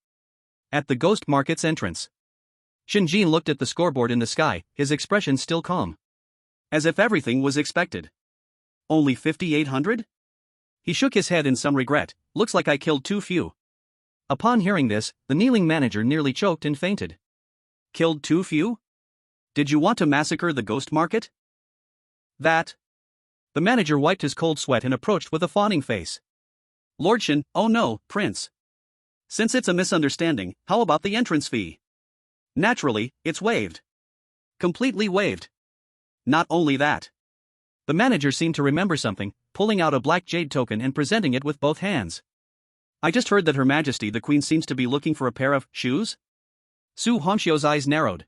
A: At the Ghost Market's entrance, Shen Jin looked at the scoreboard in the sky, his expression still calm.
B: As if everything was expected. Only 5,800? He shook his head in some regret. Looks like I killed too few.
A: Upon hearing this, the kneeling manager nearly choked and fainted.
B: Killed too few? Did you want to massacre the ghost market? That.
A: The manager wiped his cold sweat and approached with a fawning face.
B: Lord Shen, oh no, Prince. Since it's a misunderstanding, how about the entrance fee? Naturally, it's waived. Completely waived. Not only that.
A: The manager seemed to remember something, pulling out a black jade token and presenting it with both hands.
B: I just heard that Her Majesty the Queen seems to be looking for a pair of shoes?
A: Su Hongxiu's eyes narrowed.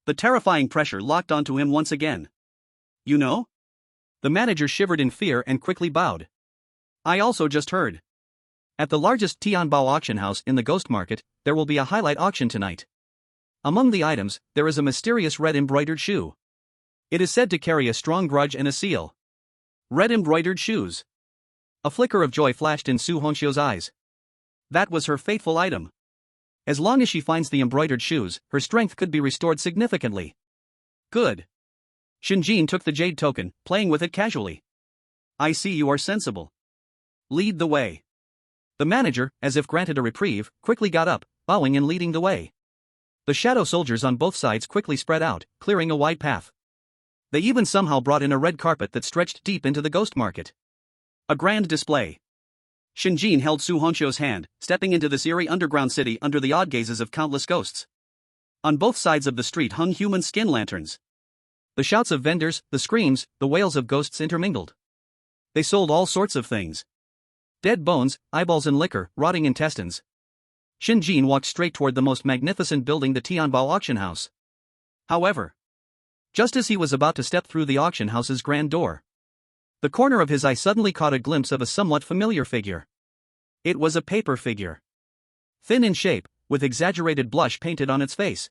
B: The terrifying pressure locked onto him once again. You know?
A: The manager shivered in fear and quickly bowed.
B: I also just heard.
A: At the largest Tianbao auction house in the ghost market, there will be a highlight auction tonight. Among the items, there is a mysterious red embroidered shoe. It is said to carry a strong grudge and a seal.
B: Red embroidered shoes.
A: A flicker of joy flashed in Su Hongxiu's eyes.
B: That was her fateful item.
A: As long as she finds the embroidered shoes, her strength could be restored significantly.
B: Good.
A: Shen Jin took the jade token, playing with it casually.
B: I see you are sensible. Lead the way.
A: The manager, as if granted a reprieve, quickly got up, bowing and leading the way. The shadow soldiers on both sides quickly spread out, clearing a wide path. They even somehow brought in a red carpet that stretched deep into the ghost market.
B: A grand display. Shen Jin held Su Hongxiu's hand, stepping into this eerie underground city under the odd gazes of countless ghosts. On both sides of the street hung human skin lanterns.
A: The shouts of vendors, the screams, the wails of ghosts intermingled. They sold all sorts of things. Dead bones, eyeballs and liquor, rotting intestines. Shen Jin walked straight toward the most magnificent building, the Tianbao auction house.
B: However,
A: just as he was about to step through the auction house's grand door, the corner of his eye suddenly caught a glimpse of a somewhat familiar figure. It was a paper figure. Thin in shape, with exaggerated blush painted on its face.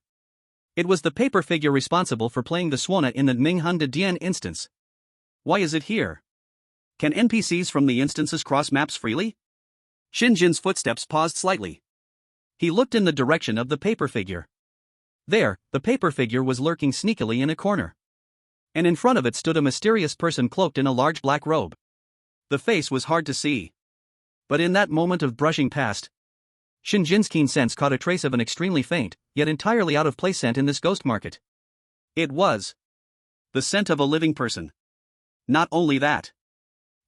A: It was the paper figure responsible for playing the Swana in the Minghan de Dian instance.
B: Why is it here? Can NPCs from the instances cross maps freely? Shen Jin's footsteps paused slightly.
A: He looked in the direction of the paper figure. There, the paper figure was lurking sneakily in a corner. And in front of it stood a mysterious person cloaked in a large black robe.
B: The face was hard to see.
A: But in that moment of brushing past, Shen Jin's keen sense caught a trace of an extremely faint, yet entirely out of place scent in this ghost market.
B: It was the scent of a living person. Not only that,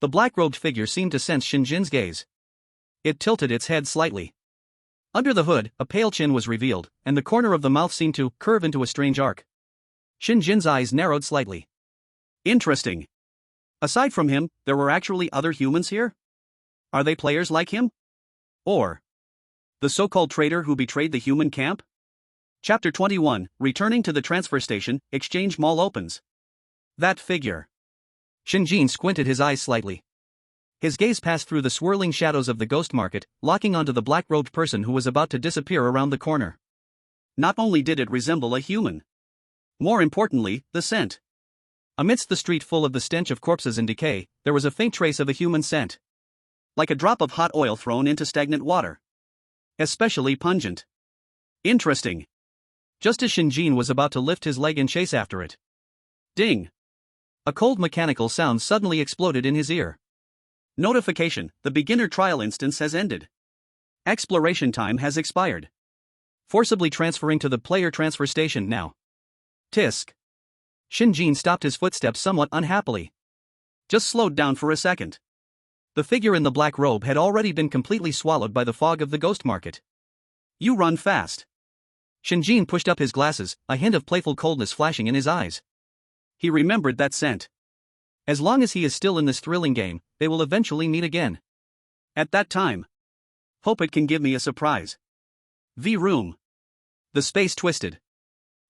A: the black-robed figure seemed to sense Shen Jin's gaze. It tilted its head slightly. Under the hood, a pale chin was revealed, and the corner of the mouth seemed to curve into a strange arc. Shen Jin's eyes narrowed slightly.
B: Interesting. Aside from him, there were actually other humans here? Are they players like him? Or the so-called traitor who betrayed the human camp? Chapter 21, Returning to the Transfer Station, Exchange Mall opens. That figure.
A: Shen Jin squinted his eyes slightly. His gaze passed through the swirling shadows of the ghost market, locking onto the black-robed person who was about to disappear around the corner.
B: Not only did it resemble a human, more importantly, the scent.
A: Amidst the street full of the stench of corpses and decay, there was a faint trace of a human scent.
B: Like a drop of hot oil thrown into stagnant water. Especially pungent. Interesting.
A: Just as Shen Jin was about to lift his leg and chase after it.
B: Ding!
A: A cold mechanical sound suddenly exploded in his ear.
B: Notification: the beginner trial instance has ended. Exploration time has expired.
A: Forcibly transferring to the player transfer station now. Tisk. Shen Jin stopped his footsteps somewhat unhappily.
B: Just slowed down for a second.
A: The figure in the black robe had already been completely swallowed by the fog of the ghost market.
B: You run fast.
A: Shen Jin pushed up his glasses, a hint of playful coldness flashing in his eyes.
B: He remembered that scent.
A: As long as he is still in this thrilling game, they will eventually meet again.
B: At that time. Hope it can give me a surprise. The room.
A: The space twisted.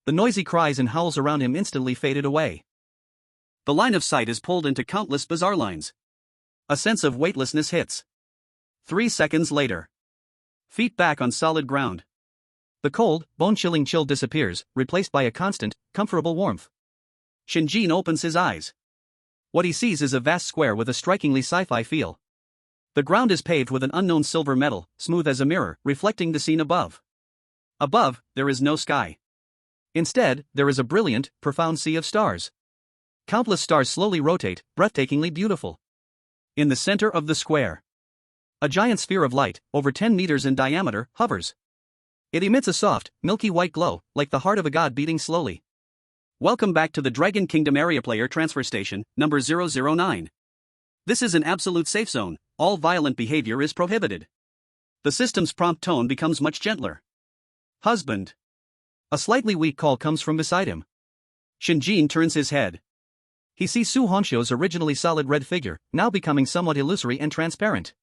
A: The noisy cries and howls around him instantly faded away.
B: The line of sight is pulled into countless bizarre lines. A sense of weightlessness hits. 3 seconds later. Feet back on solid ground.
A: The cold, bone-chilling chill disappears, replaced by a constant, comfortable warmth.
B: Shen Jin opens his eyes.
A: What he sees is a vast square with a strikingly sci-fi feel. The ground is paved with an unknown silver metal, smooth as a mirror, reflecting the scene above.
B: Above, there is no sky.
A: Instead, there is a brilliant, profound sea of stars. Countless stars slowly rotate, breathtakingly beautiful.
B: In the center of the square,
A: a giant sphere of light, over 10 meters in diameter, hovers. It emits a soft, milky white glow, like the heart of a god beating slowly.
B: Welcome back to the Dragon Kingdom Area Player Transfer Station, number 009. This is an absolute safe zone, all violent behavior is prohibited. The system's prompt tone becomes much gentler. Husband.
A: A slightly weak call comes from beside him.
B: Shen Jin turns his head.
A: He sees Su Hongxiu's originally solid red figure, now becoming somewhat illusory and transparent.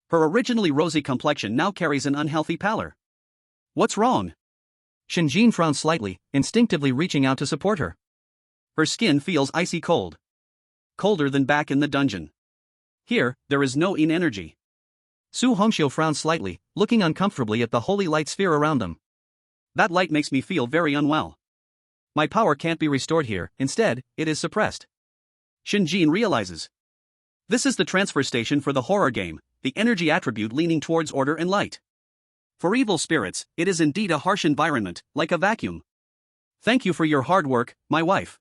B: Her originally rosy complexion now carries an unhealthy pallor. What's wrong?
A: Shen Jin frowns slightly, instinctively reaching out to support her.
B: Her skin feels icy cold. Colder than back in the dungeon. Here, there is no in energy.
A: Su Hongxiu frowns slightly, looking uncomfortably at the holy light sphere around them.
B: That light makes me feel very unwell.
A: My power can't be restored here, instead, it is suppressed.
B: Shen Jin realizes. This is the transfer station for the horror game, the energy attribute leaning towards order and light. For evil spirits, it is indeed a harsh environment, like a vacuum. Thank you for your hard work, my wife.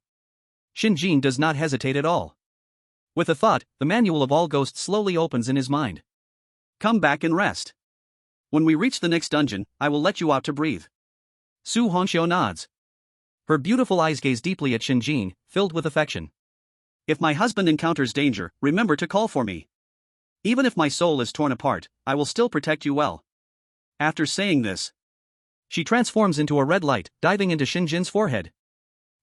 A: Shen Jin does not hesitate at all. With a thought, the manual of all ghosts slowly opens in his mind.
B: Come back and rest. When we reach the next dungeon, I will let you out to breathe.
A: Su Hongxiu nods. Her beautiful eyes gaze deeply at Shen Jin, filled with affection.
B: If my husband encounters danger, remember to call for me. Even if my soul is torn apart, I will still protect you well. After saying this,
A: she transforms into a red light, diving into Shen Jin's forehead.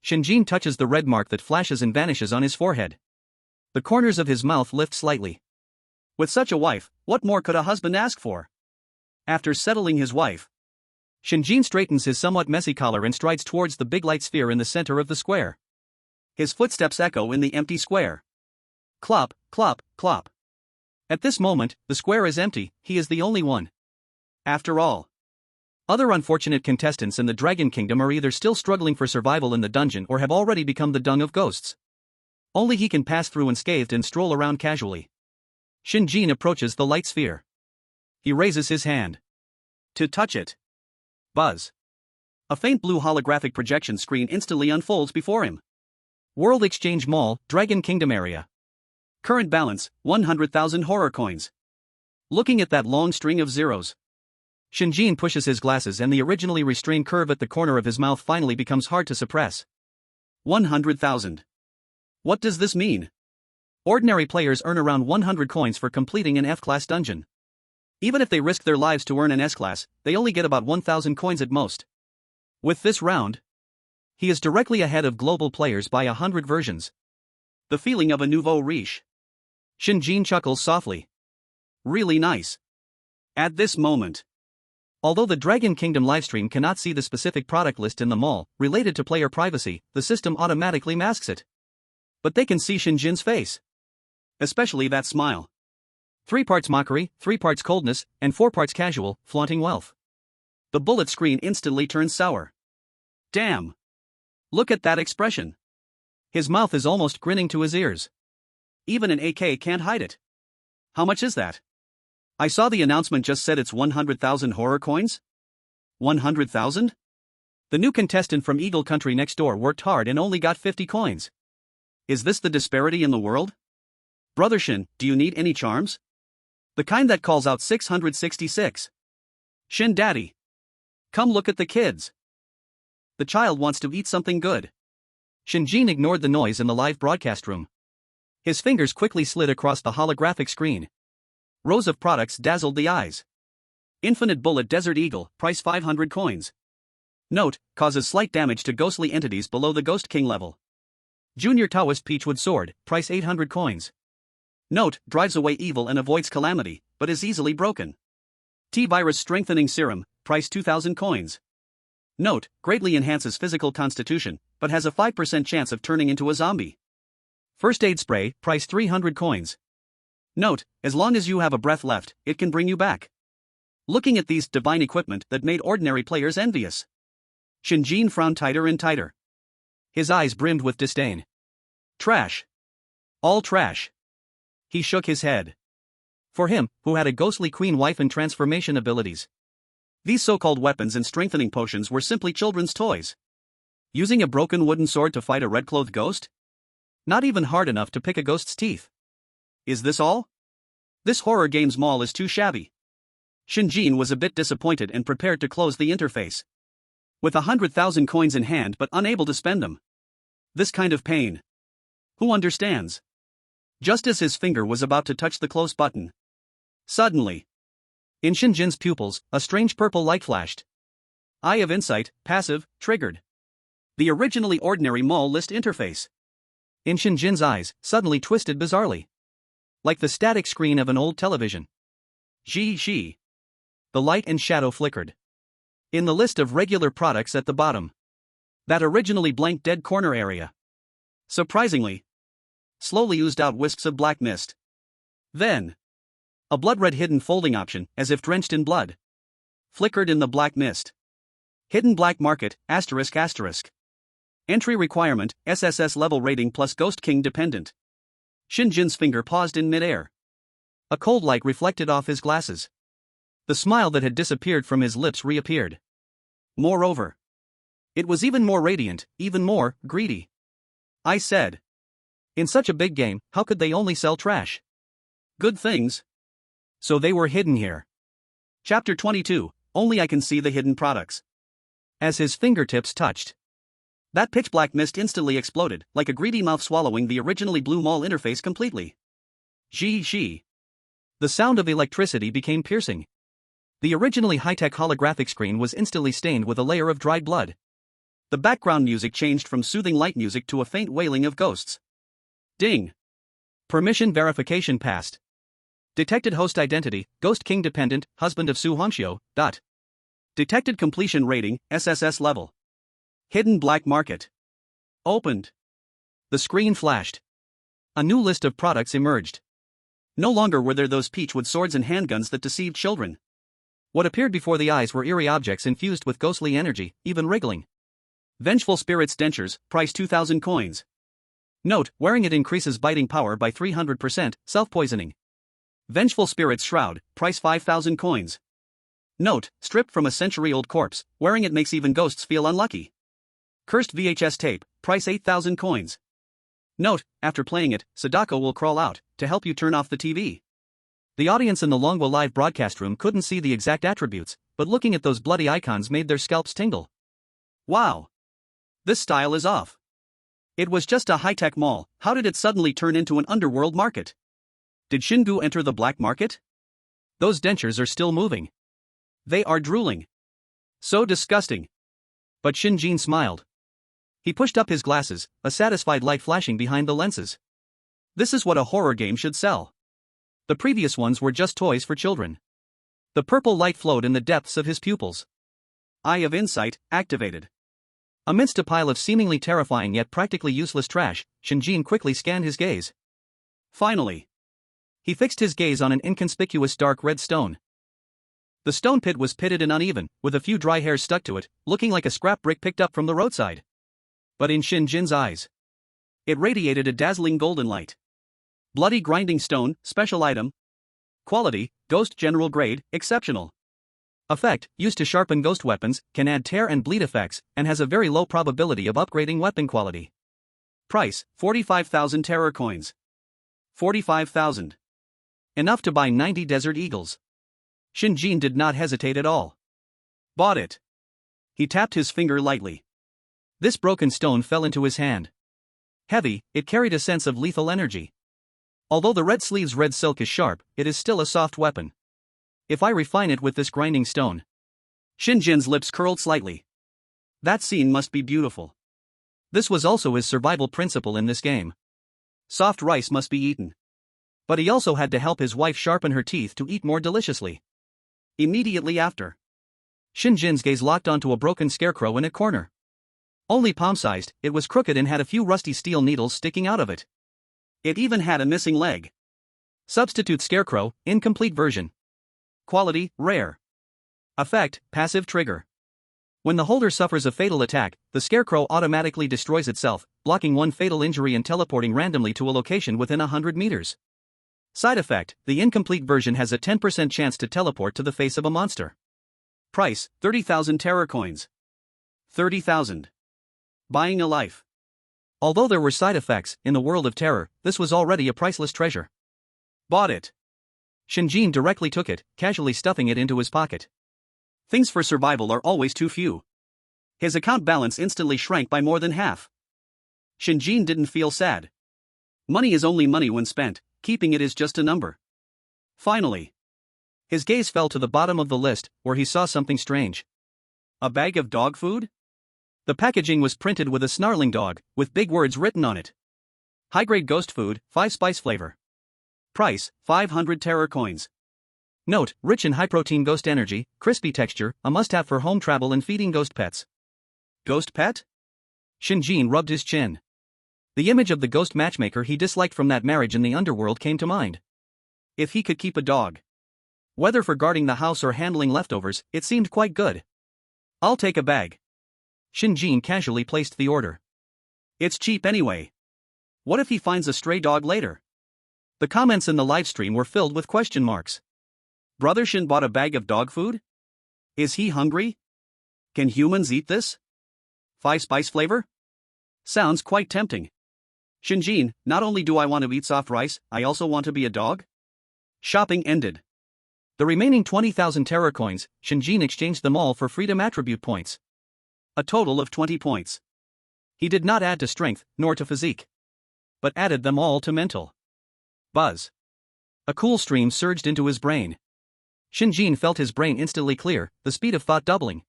A: Shen Jin touches the red mark that flashes and vanishes on his forehead. The corners of his mouth lift slightly.
B: With such a wife, what more could a husband ask for? After settling his wife,
A: Shen Jin straightens his somewhat messy collar and strides towards the big light sphere in the center of the square.
B: His footsteps echo in the empty square. Clop, clop, clop.
A: At this moment, the square is empty, he is the only one.
B: After all,
A: other unfortunate contestants in the Dragon Kingdom are either still struggling for survival in the dungeon or have already become the dung of ghosts. Only he can pass through unscathed and stroll around casually. Shen Jin approaches the light sphere. He raises his hand
B: to touch it. Buzz. A faint blue holographic projection screen instantly unfolds before him.
A: World Exchange Mall, Dragon Kingdom area.
B: Current balance, 100,000 horror coins. Looking at that long string of zeros,
A: Shen Jin pushes his glasses and the originally restrained curve at the corner of his mouth finally becomes hard to suppress.
B: 100,000. What does this mean?
A: Ordinary players earn around 100 coins for completing an F-class dungeon. Even if they risk their lives to earn an S-class, they only get about 1,000 coins at most. With this round, he is directly ahead of global players by 100 versions.
B: The feeling of a nouveau riche.
A: Shen Jin chuckles softly.
B: Really nice. At this moment,
A: although the Dragon Kingdom livestream cannot see the specific product list in the mall, related to player privacy, the system automatically masks it. But they can see Shen Jin's face.
B: Especially that smile.
A: 3 parts mockery, 3 parts coldness, and 4 parts casual, flaunting wealth.
B: The bullet screen instantly turns sour. Damn. Look at that expression.
A: His mouth is almost grinning to his ears.
B: Even an AK can't hide it. How much is that? I saw the announcement just said it's 100,000 horror coins? 100,000?
A: The new contestant from Eagle Country next door worked hard and only got 50 coins.
B: Is this the disparity in the world? Brother Shen, do you need any charms? The kind that calls out 666. Shen Daddy. Come look at the kids. The child wants to eat something good.
A: Shen Jin ignored the noise in the live broadcast room. His fingers quickly slid across the holographic screen. Rows of products dazzled the eyes.
B: Infinite Bullet Desert Eagle, price 500 coins. Note, causes slight damage to ghostly entities below the Ghost King level.
A: Junior Taoist Peachwood Sword, price 800 coins.
B: Note, drives away evil and avoids calamity, but is easily broken. T-Virus Strengthening Serum, price 2,000 coins. Note, greatly enhances physical constitution, but has a 5% chance of turning into a zombie.
A: First Aid Spray, price 300 coins.
B: Note, as long as you have a breath left, it can bring you back. Looking at these divine equipment that made ordinary players envious, Shen Jin frowned tighter and tighter.
A: His eyes brimmed with disdain.
B: Trash. All trash. He shook his head.
A: For him, who had a ghostly queen wife and transformation abilities,
B: these so-called weapons and strengthening potions were simply children's toys. Using a broken wooden sword to fight a red-clothed ghost?
A: Not even hard enough to pick a ghost's teeth.
B: Is this all? This horror games mall is too shabby. Shen Jin was a bit disappointed and prepared to close the interface. With 100,000 coins in hand but unable to spend them. This kind of pain. Who understands? Just as his finger was about to touch the close button. Suddenly,
A: in Shen Jin's pupils, a strange purple light flashed.
B: Eye of Insight, passive, triggered. The originally ordinary mall list interface.
A: In Shen Jin's eyes, suddenly twisted bizarrely. Like the static screen of an old television.
B: She.
A: The light and shadow flickered. In the list of regular products at the bottom.
B: That originally blank dead corner area. Surprisingly, slowly oozed out wisps of black mist. Then,
A: a blood-red hidden folding option, as if drenched in blood.
B: Flickered in the black mist. Hidden black market, ***. Entry requirement, SSS level rating plus Ghost King dependent. Shen Jin's finger paused in midair.
A: A cold light reflected off his glasses. The smile that had disappeared from his lips reappeared.
B: Moreover, it was even more radiant, even more greedy. I said.
A: In such a big game, how could they only sell trash?
B: Good things.
A: So they were hidden here.
B: Chapter 22, Only I Can See the Hidden Products.
A: As his fingertips touched,
B: that pitch black mist instantly exploded, like a greedy mouth swallowing the originally blue mall interface completely. She.
A: The sound of electricity became piercing. The originally high-tech holographic screen was instantly stained with a layer of dried blood.
B: The background music changed from soothing light music to a faint wailing of ghosts. Ding.
A: Permission verification passed. Detected host identity, Ghost King dependent, husband of Su Hongxiu.
B: Detected completion rating, SSS level. Hidden black market. Opened.
A: The screen flashed. A new list of products emerged.
B: No longer were there those peach with swords and handguns that deceived children.
A: What appeared before the eyes were eerie objects infused with ghostly energy, even wriggling.
B: Vengeful Spirit's dentures, price 2,000 coins.
A: Note, wearing it increases biting power by 300%, self-poisoning.
B: Vengeful Spirit's shroud, price 5,000 coins. Note, stripped from a century-old corpse, wearing it makes even ghosts feel unlucky. Cursed VHS tape, price 8,000 coins. Note, after playing it, Sadako will crawl out to help you turn off the TV.
A: The audience in the Longwa live broadcast room couldn't see the exact attributes, but looking at those bloody icons made their scalps tingle.
B: Wow. This style is off. It was just a high-tech mall, how did it suddenly turn into an underworld market? Did Shingu enter the black market?
A: Those dentures are still moving.
B: They are drooling. So disgusting.
A: But Shen Jin smiled. He pushed up his glasses, a satisfied light flashing behind the lenses.
B: This is what a horror game should sell.
A: The previous ones were just toys for children. The purple light flowed in the depths of his pupils.
B: Eye of Insight, activated.
A: Amidst a pile of seemingly terrifying yet practically useless trash, Shen Jin quickly scanned his gaze.
B: Finally,
A: he fixed his gaze on an inconspicuous dark red stone. The stone pit was pitted and uneven, with a few dry hairs stuck to it, looking like a scrap brick picked up from the roadside. But in Shen Jin's eyes,
B: it radiated a dazzling golden light. Bloody grinding stone, special item. Quality, Ghost General Grade, exceptional.
A: Effect, used to sharpen ghost weapons, can add tear and bleed effects, and has a very low probability of upgrading weapon quality.
B: Price, 45,000 terror coins. 45,000.
A: Enough to buy 90 Desert Eagles. Shen Jin did not hesitate at all.
B: Bought it. He tapped his finger lightly.
A: This broken stone fell into his hand. Heavy, it carried a sense of lethal energy. Although the red sleeve's red silk is sharp, it is still a soft weapon. If I refine it with this grinding stone.
B: Shen Jin's lips curled slightly. That scene must be beautiful.
A: This was also his survival principle in this game.
B: Soft rice must be eaten.
A: But he also had to help his wife sharpen her teeth to eat more deliciously.
B: Immediately after,
A: Shen Jin's gaze locked onto a broken scarecrow in a corner. Only palm-sized, it was crooked and had a few rusty steel needles sticking out of it.
B: It even had a missing leg.
A: Substitute scarecrow, incomplete version.
B: Quality, rare.
A: Effect, passive trigger. When the holder suffers a fatal attack, the scarecrow automatically destroys itself, blocking one fatal injury and teleporting randomly to a location within 100 meters. Side effect, the incomplete version has a 10% chance to teleport to the face of a monster.
B: Price, 30,000 terror coins. 30,000. Buying a life.
A: Although there were side effects, in the world of terror, this was already a priceless treasure.
B: Bought it.
A: Shen Jin directly took it, casually stuffing it into his pocket.
B: Things for survival are always too few. His account balance instantly shrank by more than half. Shen Jin didn't feel sad. Money is only money when spent, keeping it is just a number. Finally,
A: his gaze fell to the bottom of the list, where he saw something strange.
B: A bag of dog food?
A: The packaging was printed with a snarling dog, with big words written on it. High-grade ghost food, 5-spice flavor.
B: Price, 500 terror coins.
A: Note, rich in high-protein ghost energy, crispy texture, a must-have for home travel and feeding ghost pets.
B: Ghost pet?
A: Shen Jin rubbed his chin. The image of the ghost matchmaker he disliked from that marriage in the underworld came to mind.
B: If he could keep a dog,
A: whether for guarding the house or handling leftovers, it seemed quite good.
B: I'll take a bag.
A: Shen Jin casually placed the order.
B: It's cheap anyway. What if he finds a stray dog later?
A: The comments in the livestream were filled with question marks.
B: Brother Shen bought a bag of dog food? Is he hungry? Can humans eat this? 5-spice flavor? Sounds quite tempting. Shen Jin, not only do I want to eat soft rice, I also want to be a dog? Shopping ended.
A: The remaining 20,000 terror coins, Shen Jin exchanged them all for freedom attribute points.
B: A total of 20 points.
A: He did not add to strength, nor to physique, but added them all to mental.
B: Buzz.
A: A cool stream surged into his brain. Shen Jin felt his brain instantly clear, the speed of thought doubling.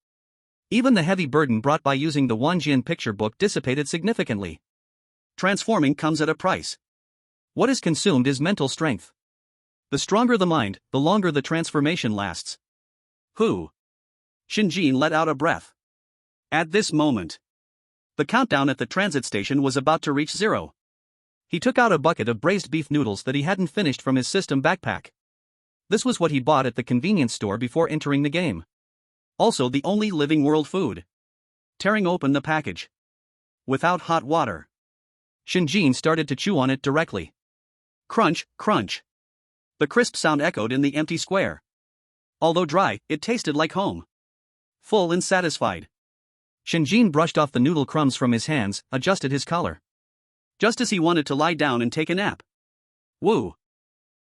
A: Even the heavy burden brought by using the Wanjian picture book dissipated significantly.
B: Transforming comes at a price.
A: What is consumed is mental strength. The stronger the mind, the longer the transformation lasts.
B: Who? Shen Jin let out a breath. At this moment, the countdown at the transit station was about to reach 0.
A: He took out a bucket of braised beef noodles that he hadn't finished from his system backpack. This was what he bought at the convenience store before entering the game.
B: Also the only living world food. Tearing open the package. Without hot water,
A: Shen Jin started to chew on it directly.
B: Crunch, crunch. The crisp sound echoed in the empty square. Although dry, it tasted like home. Full and satisfied.
A: Shen Jin brushed off the noodle crumbs from his hands, adjusted his collar.
B: Just as he wanted to lie down and take a nap. Woo!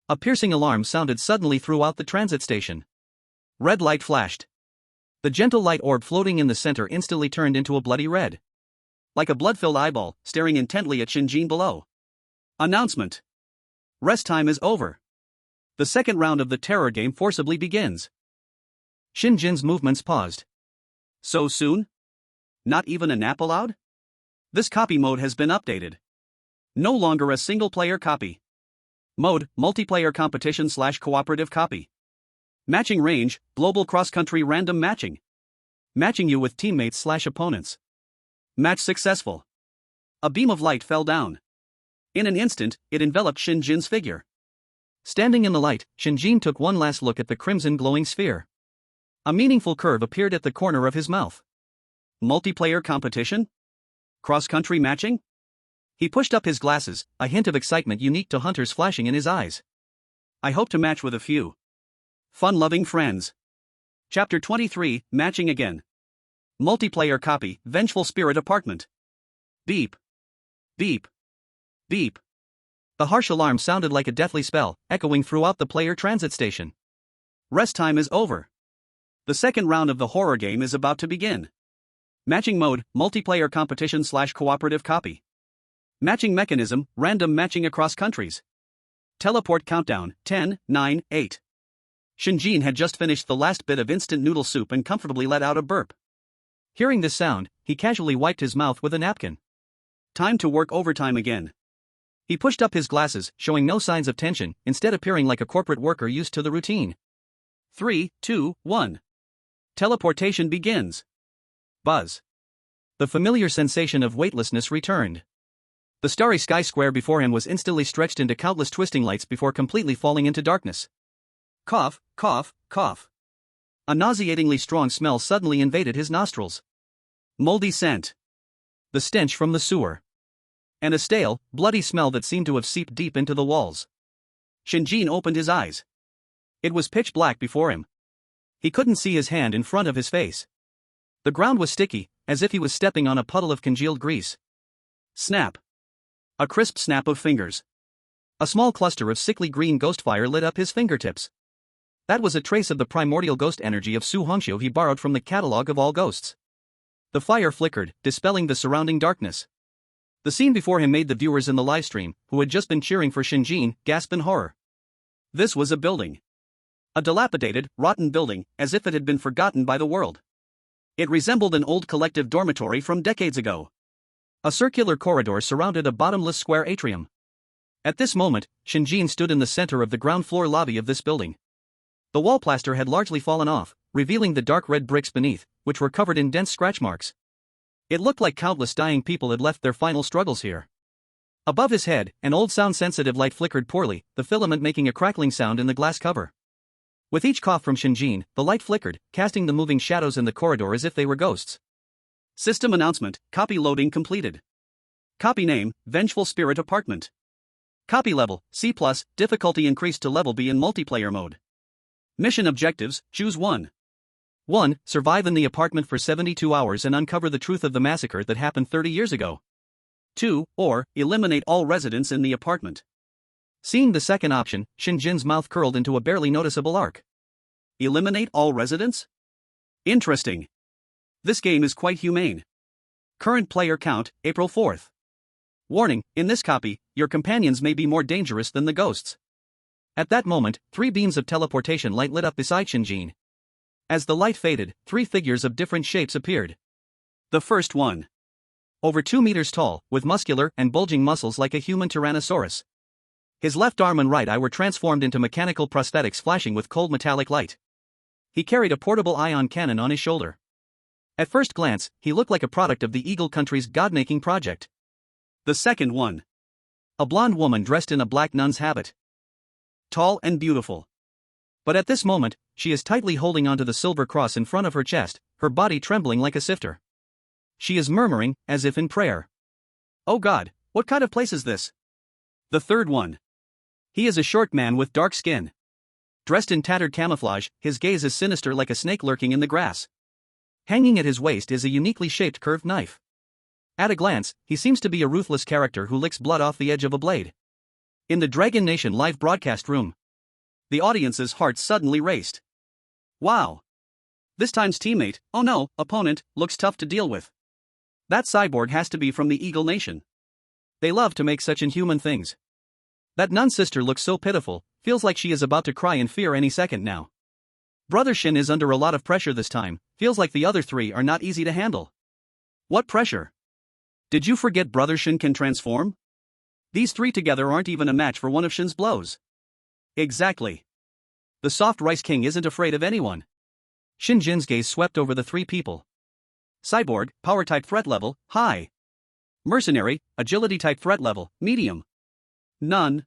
A: A piercing alarm sounded suddenly throughout the transit station. Red light flashed. The gentle light orb floating in the center instantly turned into a bloody red.
B: Like a blood-filled eyeball, staring intently at Shen Jin below. Announcement. Rest time is over. The second round of the terror game forcibly begins.
A: Shen Jin's movements paused.
B: So soon? Not even a nap allowed? This copy mode has been updated. No longer a single-player copy. Mode, multiplayer competition/cooperative copy. Matching range, global cross-country random matching. Matching you with teammates/opponents. Match successful. A beam of light fell down. In an instant, it enveloped Shen Jin's figure.
A: Standing in the light, Shen Jin took one last look at the crimson glowing sphere. A meaningful curve appeared at the corner of his mouth.
B: Multiplayer competition? Cross-country matching? He pushed up his glasses, a hint of excitement unique to hunters flashing in his eyes. I hope to match with a few fun-loving friends. Chapter 23, Matching Again. Multiplayer copy, Vengeful Spirit Apartment. Beep. Beep. Beep.
A: The harsh alarm sounded like a deathly spell, echoing throughout the player transit station.
B: Rest time is over. The second round of the horror game is about to begin. Matching mode, multiplayer competition/cooperative copy. Matching mechanism, random matching across countries. Teleport countdown, 10, 9, 8. Shen Jin had just finished the last bit of instant noodle soup and comfortably let out a burp.
A: Hearing this sound, he casually wiped his mouth with a napkin.
B: Time to work overtime again.
A: He pushed up his glasses, showing no signs of tension, instead appearing like a corporate worker used to the routine.
B: 3, 2, 1. Teleportation begins. Buzz.
A: The familiar sensation of weightlessness returned. The starry sky square before him was instantly stretched into countless twisting lights before completely falling into darkness.
B: Cough, cough, cough. A nauseatingly strong smell suddenly invaded his nostrils. Moldy scent.
A: The stench from the sewer. And a stale, bloody smell that seemed to have seeped deep into the walls.
B: Shen Jin opened his eyes. It was pitch black before him.
A: He couldn't see his hand in front of his face. The ground was sticky, as if he was stepping on a puddle of congealed grease.
B: Snap. A crisp snap of fingers.
A: A small cluster of sickly green ghost fire lit up his fingertips. That was a trace of the primordial ghost energy of Su Hongxiu he borrowed from the catalog of all ghosts. The fire flickered, dispelling the surrounding darkness. The scene before him made the viewers in the livestream, who had just been cheering for Shen Jin, gasp in horror.
B: This was a building. A dilapidated, rotten building, as if it had been forgotten by the world. It resembled an old collective dormitory from decades ago.
A: A circular corridor surrounded a bottomless square atrium. At this moment, Shen Jin stood in the center of the ground floor lobby of this building. The wall plaster had largely fallen off, revealing the dark red bricks beneath, which were covered in dense scratch marks. It looked like countless dying people had left their final struggles here. Above his head, an old sound-sensitive light flickered poorly, the filament making a crackling sound in the glass cover. With each cough from Shen Jin, the light flickered, casting the moving shadows in the corridor as if they were ghosts.
B: System announcement, copy loading completed. Copy name, Vengeful Spirit Apartment. Copy level, C+, difficulty increased to level B in multiplayer mode. Mission objectives, choose 1.
A: 1. Survive in the apartment for 72 hours and uncover the truth of the massacre that happened 30 years ago.
B: 2. Or, eliminate all residents in the apartment.
A: Seeing the second option, Shen Jin's mouth curled into a barely noticeable arc.
B: Eliminate all residents? Interesting. This game is quite humane. Current player count, April 4th. Warning, in this copy, your companions may be more dangerous than the ghosts.
A: At that moment, 3 beams of teleportation light lit up beside Shen Jin. As the light faded, 3 figures of different shapes appeared.
B: The first one.
A: Over 2 meters tall, with muscular and bulging muscles like a human tyrannosaurus. His left arm and right eye were transformed into mechanical prosthetics flashing with cold metallic light. He carried a portable ion cannon on his shoulder. At first glance, he looked like a product of the Eagle Country's god-making project.
B: The second one.
A: A blonde woman dressed in a black nun's habit.
B: Tall and beautiful.
A: But at this moment, she is tightly holding onto the silver cross in front of her chest, her body trembling like a sifter. She is murmuring, as if in prayer.
B: Oh God, what kind of place is this? The third one.
A: He is a short man with dark skin. Dressed in tattered camouflage, his gaze is sinister like a snake lurking in the grass. Hanging at his waist is a uniquely shaped curved knife. At a glance, he seems to be a ruthless character who licks blood off the edge of a blade. In the Dragon Nation live broadcast room,
B: the audience's hearts suddenly raced. Wow. This time's teammate, oh no, opponent, looks tough to deal with. That cyborg has to be from the Eagle Nation.
A: They love to make such inhuman things. That nun sister looks so pitiful, feels like she is about to cry in fear any second now. Brother Shen is under a lot of pressure this time, feels like the other 3 are not easy to handle.
B: What pressure? Did you forget Brother Shen can transform? These 3 together aren't even a match for one of Shen's blows. Exactly.
A: The soft rice king isn't afraid of anyone. Shen Jin's gaze swept over the 3 people.
B: Cyborg, power type threat level, high. Mercenary, agility type threat level, medium. None.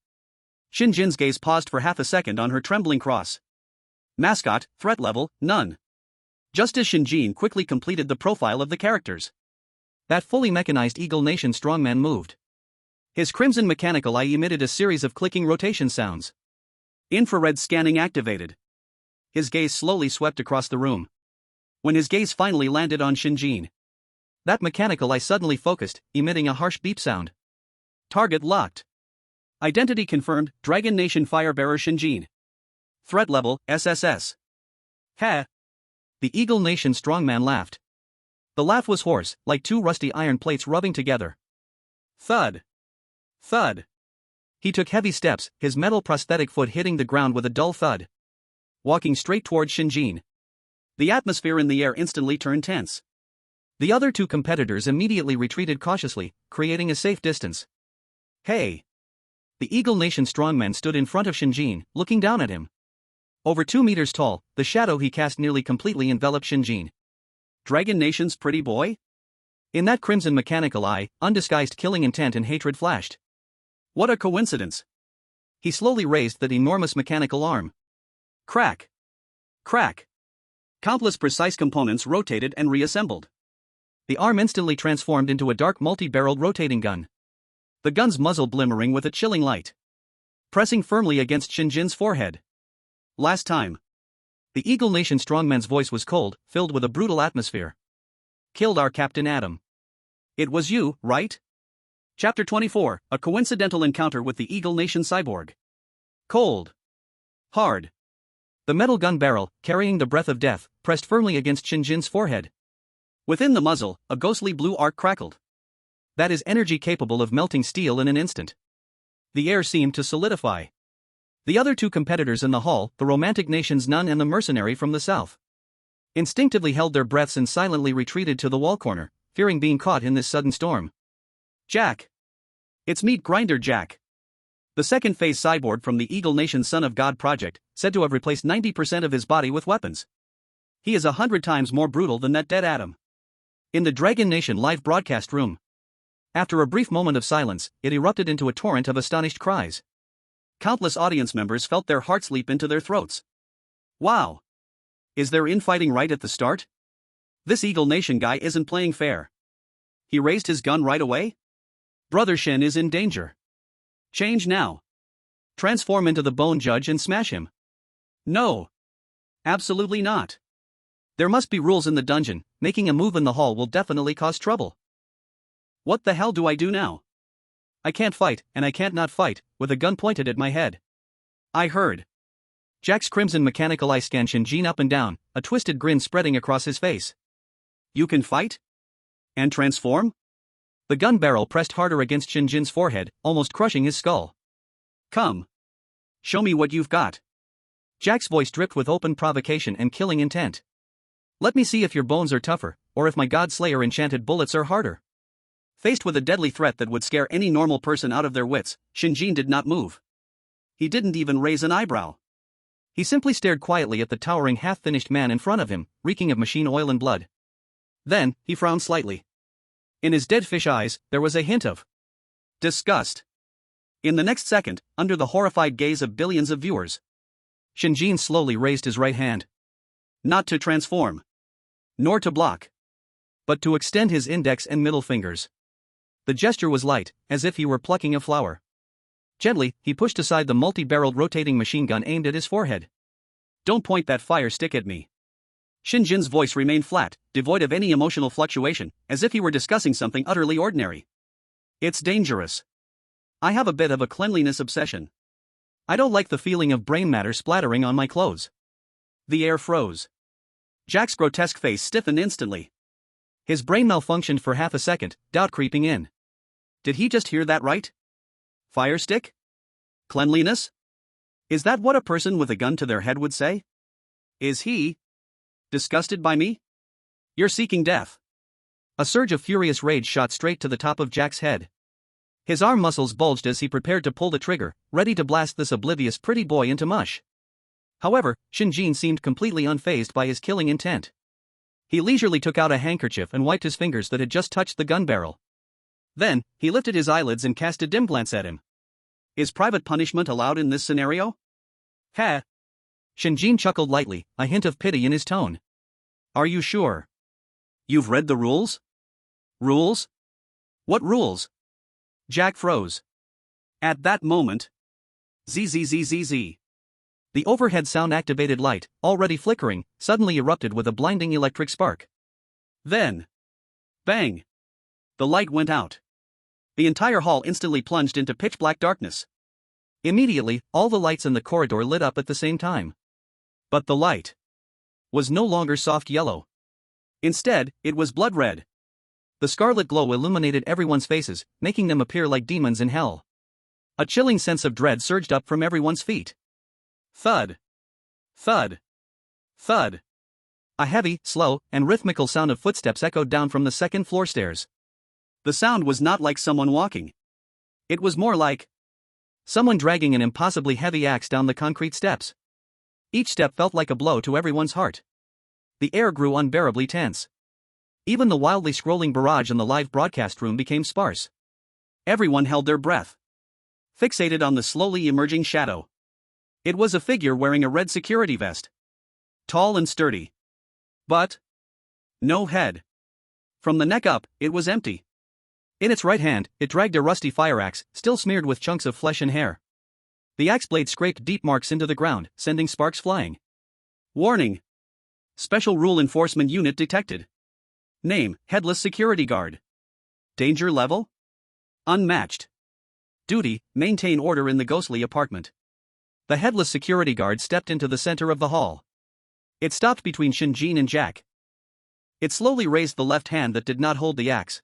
B: Shen Jin's gaze paused for half a second on her trembling cross. Mascot, threat level, none. Just as Shen Jin quickly completed the profile of the characters,
A: that fully mechanized Eagle Nation strongman moved. His crimson mechanical eye emitted a series of clicking rotation sounds.
B: Infrared scanning activated. His gaze slowly swept across the room. When his gaze finally landed on Shen Jin,
A: that mechanical eye suddenly focused, emitting a harsh beep sound.
B: Target locked. Identity confirmed, Dragon Nation Firebearer Shen Jin. Threat level, SSS.
A: Ha! The Eagle Nation strongman laughed. The laugh was hoarse, like 2 rusty iron plates rubbing together.
B: Thud. Thud.
A: He took heavy steps, his metal prosthetic foot hitting the ground with a dull thud. Walking straight toward Shen Jin.
B: The atmosphere in the air instantly turned tense.
A: The other 2 competitors immediately retreated cautiously, creating a safe distance.
B: Hey!
A: The Eagle Nation strongman stood in front of Shen Jin, looking down at him. Over 2 meters tall, the shadow he cast nearly completely enveloped Shen Jin.
B: Dragon Nation's pretty boy?
A: In that crimson mechanical eye, undisguised killing intent and hatred flashed.
B: What a coincidence.
A: He slowly raised that enormous mechanical arm.
B: Crack. Crack. Countless precise components rotated and reassembled.
A: The arm instantly transformed into a dark multi-barreled rotating gun. The gun's muzzle glimmering with a chilling light. Pressing firmly against Shen Jin's forehead.
B: Last time.
A: The Eagle Nation strongman's voice was cold, filled with a brutal atmosphere.
B: Killed our Captain Adam. It was you, right? Chapter 24, A Coincidental Encounter with the Eagle Nation Cyborg. Cold. Hard.
A: The metal gun barrel, carrying the breath of death, pressed firmly against Shen Jin's forehead.
B: Within the muzzle, a ghostly blue arc crackled.
A: That is energy capable of melting steel in an instant. The air seemed to solidify. The other two competitors in the hall, the romantic nation's nun and the mercenary from the south, instinctively held their breaths and silently retreated to the wall corner, fearing being caught in this sudden storm.
B: Jack. It's Meat Grinder Jack. The second phase cyborg from the Eagle Nation Son of God project, said to have replaced 90% of his body with weapons. He is 100 times more brutal than that dead atom. In the Dragon Nation live broadcast room. After a brief moment of silence, it erupted into a torrent of astonished cries. Countless audience members felt their hearts leap into their throats. Wow! Is there infighting right at the start? This Eagle Nation guy isn't playing fair. He raised his gun right away? Brother Shen is in danger. Change now. Transform into the Bone Judge and smash him. No. Absolutely not. There must be rules in the dungeon, making a move in the hall will definitely cause trouble. What the hell do I do now? I can't fight, and I can't not fight, with a gun pointed at my head. I heard. Jack's crimson mechanical eye scanned Shen Jin up and down, a twisted grin spreading across his face. You can fight? And transform? The gun barrel pressed harder against Shen Jin's forehead, almost crushing his skull. Come. Show me what you've got. Jack's voice dripped with open provocation and killing intent. Let me see if your bones are tougher, or if my God Slayer enchanted bullets are harder. Faced with a deadly threat that would scare any normal person out of their wits, Shen Jin did not move. He didn't even raise an eyebrow. He simply stared quietly at the towering half-finished man in front of him, reeking of machine oil and blood. Then, he frowned slightly. In his dead fish eyes, there was a hint of disgust. In the next second, under the horrified gaze of billions of viewers, Shen Jin slowly raised his right hand. Not to transform. Nor to block. But to extend his index and middle fingers. The gesture was light, as if he were plucking a flower. Gently, he pushed aside the multi-barreled rotating machine gun aimed at his forehead. Don't point that fire stick at me. Shen Jin's voice remained flat, devoid of any emotional fluctuation, as if he were discussing something utterly ordinary. It's dangerous. I have a bit of a cleanliness obsession. I don't like the feeling of brain matter splattering on my clothes. The air froze. Jack's grotesque face stiffened instantly. His brain malfunctioned for half a second, doubt creeping in. Did he just hear that right? Fire stick? Cleanliness? Is that what a person with a gun to their head would say? Is he disgusted by me? You're seeking death. A surge of furious rage shot straight to the top of Jack's head. His arm muscles bulged as he prepared to pull the trigger, ready to blast this oblivious pretty boy into mush. However, Shen Jin seemed completely unfazed by his killing intent. He leisurely took out a handkerchief and wiped his fingers that had just touched the gun barrel. Then, he lifted his eyelids and cast a dim glance at him. Is private punishment allowed in this scenario? Heh. Shen Jin chuckled lightly, a hint of pity in his tone. Are you sure? You've read the rules? Rules? What rules? Jack froze. At that moment, zzzzz. The overhead sound-activated light, already flickering, suddenly erupted with a blinding electric spark. Then, bang! The light went out. The entire hall instantly plunged into pitch-black darkness. Immediately, all the lights in the corridor lit up at the same time. But the light was no longer soft yellow. Instead, it was blood red. The scarlet glow illuminated everyone's faces, making them appear like demons in hell. A chilling sense of dread surged up from everyone's feet. Thud. Thud. Thud. A heavy, slow, and rhythmical sound of footsteps echoed down from the second-floor stairs. The sound was not like someone walking. It was more like someone dragging an impossibly heavy axe down the concrete steps. Each step felt like a blow to everyone's heart. The air grew unbearably tense. Even the wildly scrolling barrage in the live broadcast room became sparse. Everyone held their breath, fixated on the slowly emerging shadow. It was a figure wearing a red security vest. Tall and sturdy. But no head. From the neck up, it was empty. In its right hand, it dragged a rusty fire axe, still smeared with chunks of flesh and hair. The axe blade scraped deep marks into the ground, sending sparks flying. Warning! Special Rule Enforcement Unit detected. Name, Headless Security Guard. Danger level? Unmatched. Duty, maintain order in the ghostly apartment. The headless security guard stepped into the center of the hall. It stopped between Shen Jin and Jack. It slowly raised the left hand that did not hold the axe.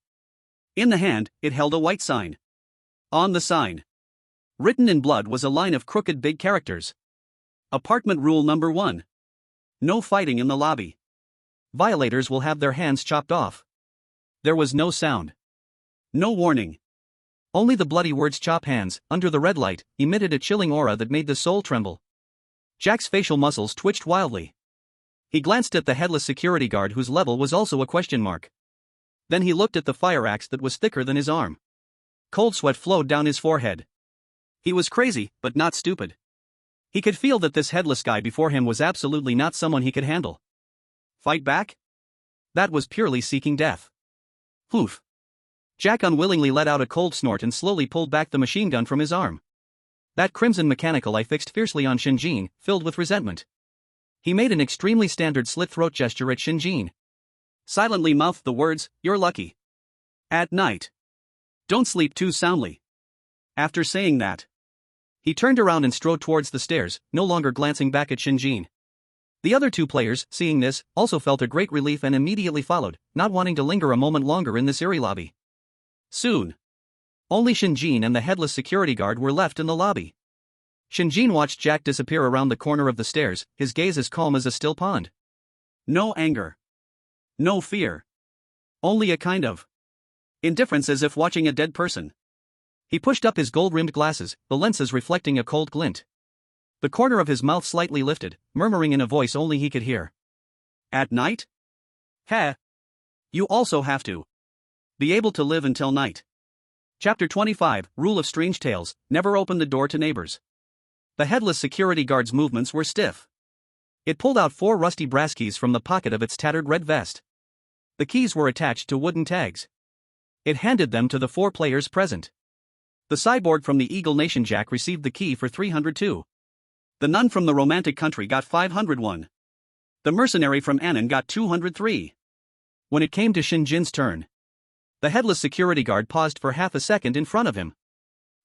B: In the hand, it held a white sign. On the sign, written in blood, was a line of crooked big characters. Apartment rule number 1. No fighting in the lobby. Violators will have their hands chopped off. There was no sound. No warning.
A: Only the bloody words "chop hands," under the red light, emitted a chilling aura that made the soul tremble. Jack's facial muscles twitched wildly. He glanced at the headless security guard, whose level was also a question mark. Then he looked at the fire axe that was thicker than his arm. Cold sweat flowed down his forehead. He was crazy, but not stupid. He could feel that this headless guy before him was absolutely not someone he could handle. Fight back? That was purely seeking death. Oof. Jack unwillingly let out a cold snort and slowly pulled back the machine gun from his arm. That crimson mechanical eye fixed fiercely on Shen Jin, filled with resentment. He made an extremely standard slit-throat gesture at Shen Jin. Silently mouthed the words, "You're lucky. At night. Don't sleep too soundly." After saying that, he turned around and strode towards the stairs, no longer glancing back at Shen Jin. The other two players, seeing this, also felt a great relief and immediately followed, not wanting to linger a moment longer in this eerie lobby. Soon, only Shen Jin and the headless security guard were left in the lobby. Shen Jin watched Jack disappear around the corner of the stairs, his gaze as calm as a still pond. No anger. No fear. Only a kind of indifference, as if watching a dead person. He pushed up his gold-rimmed glasses, the lenses reflecting a cold glint. The corner of his mouth slightly lifted, murmuring in a voice only he could hear. At night? Heh. You also have to be able to live until night. Chapter 25, Rule of Strange Tales, Never Open the Door to Neighbors. The headless security guard's movements were stiff. It pulled out 4 rusty brass keys from the pocket of its tattered red vest. The keys were attached to wooden tags. It handed them to the 4 players present. The cyborg from the Eagle Nation Jack received the key for 302. The nun from the romantic country got 501. The mercenary from Annan got 203. When it came to Shen Jin's turn, the headless security guard paused for half a second in front of him.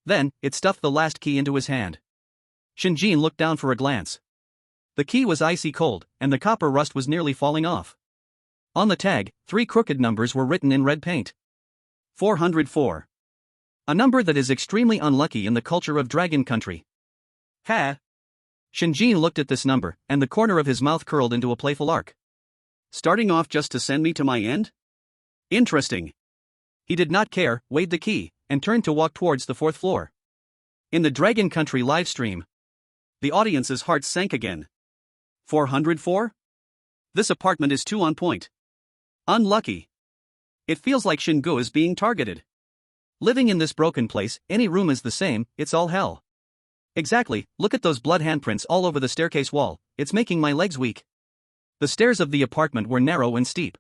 A: Then, it stuffed the last key into his hand. Shen Jin looked down for a glance. The key was icy cold, and the copper rust was nearly falling off. On the tag, 3 crooked numbers were written in red paint. 404. A number that is extremely unlucky in the culture of Dragon Country. Ha! Shen Jin looked at this number, and the corner of his mouth curled into a playful arc. Starting off just to send me to my end? Interesting. He did not care, weighed the key, and turned to walk towards the 4th floor. In the Dragon Country live stream, the audience's hearts sank again. 404? This apartment is too on point. Unlucky. It feels like Shingu is being targeted. Living in this broken place, any room is the same, it's all hell. Exactly, look at those blood handprints all over the staircase wall, it's making my legs weak. The stairs of the apartment were narrow and steep.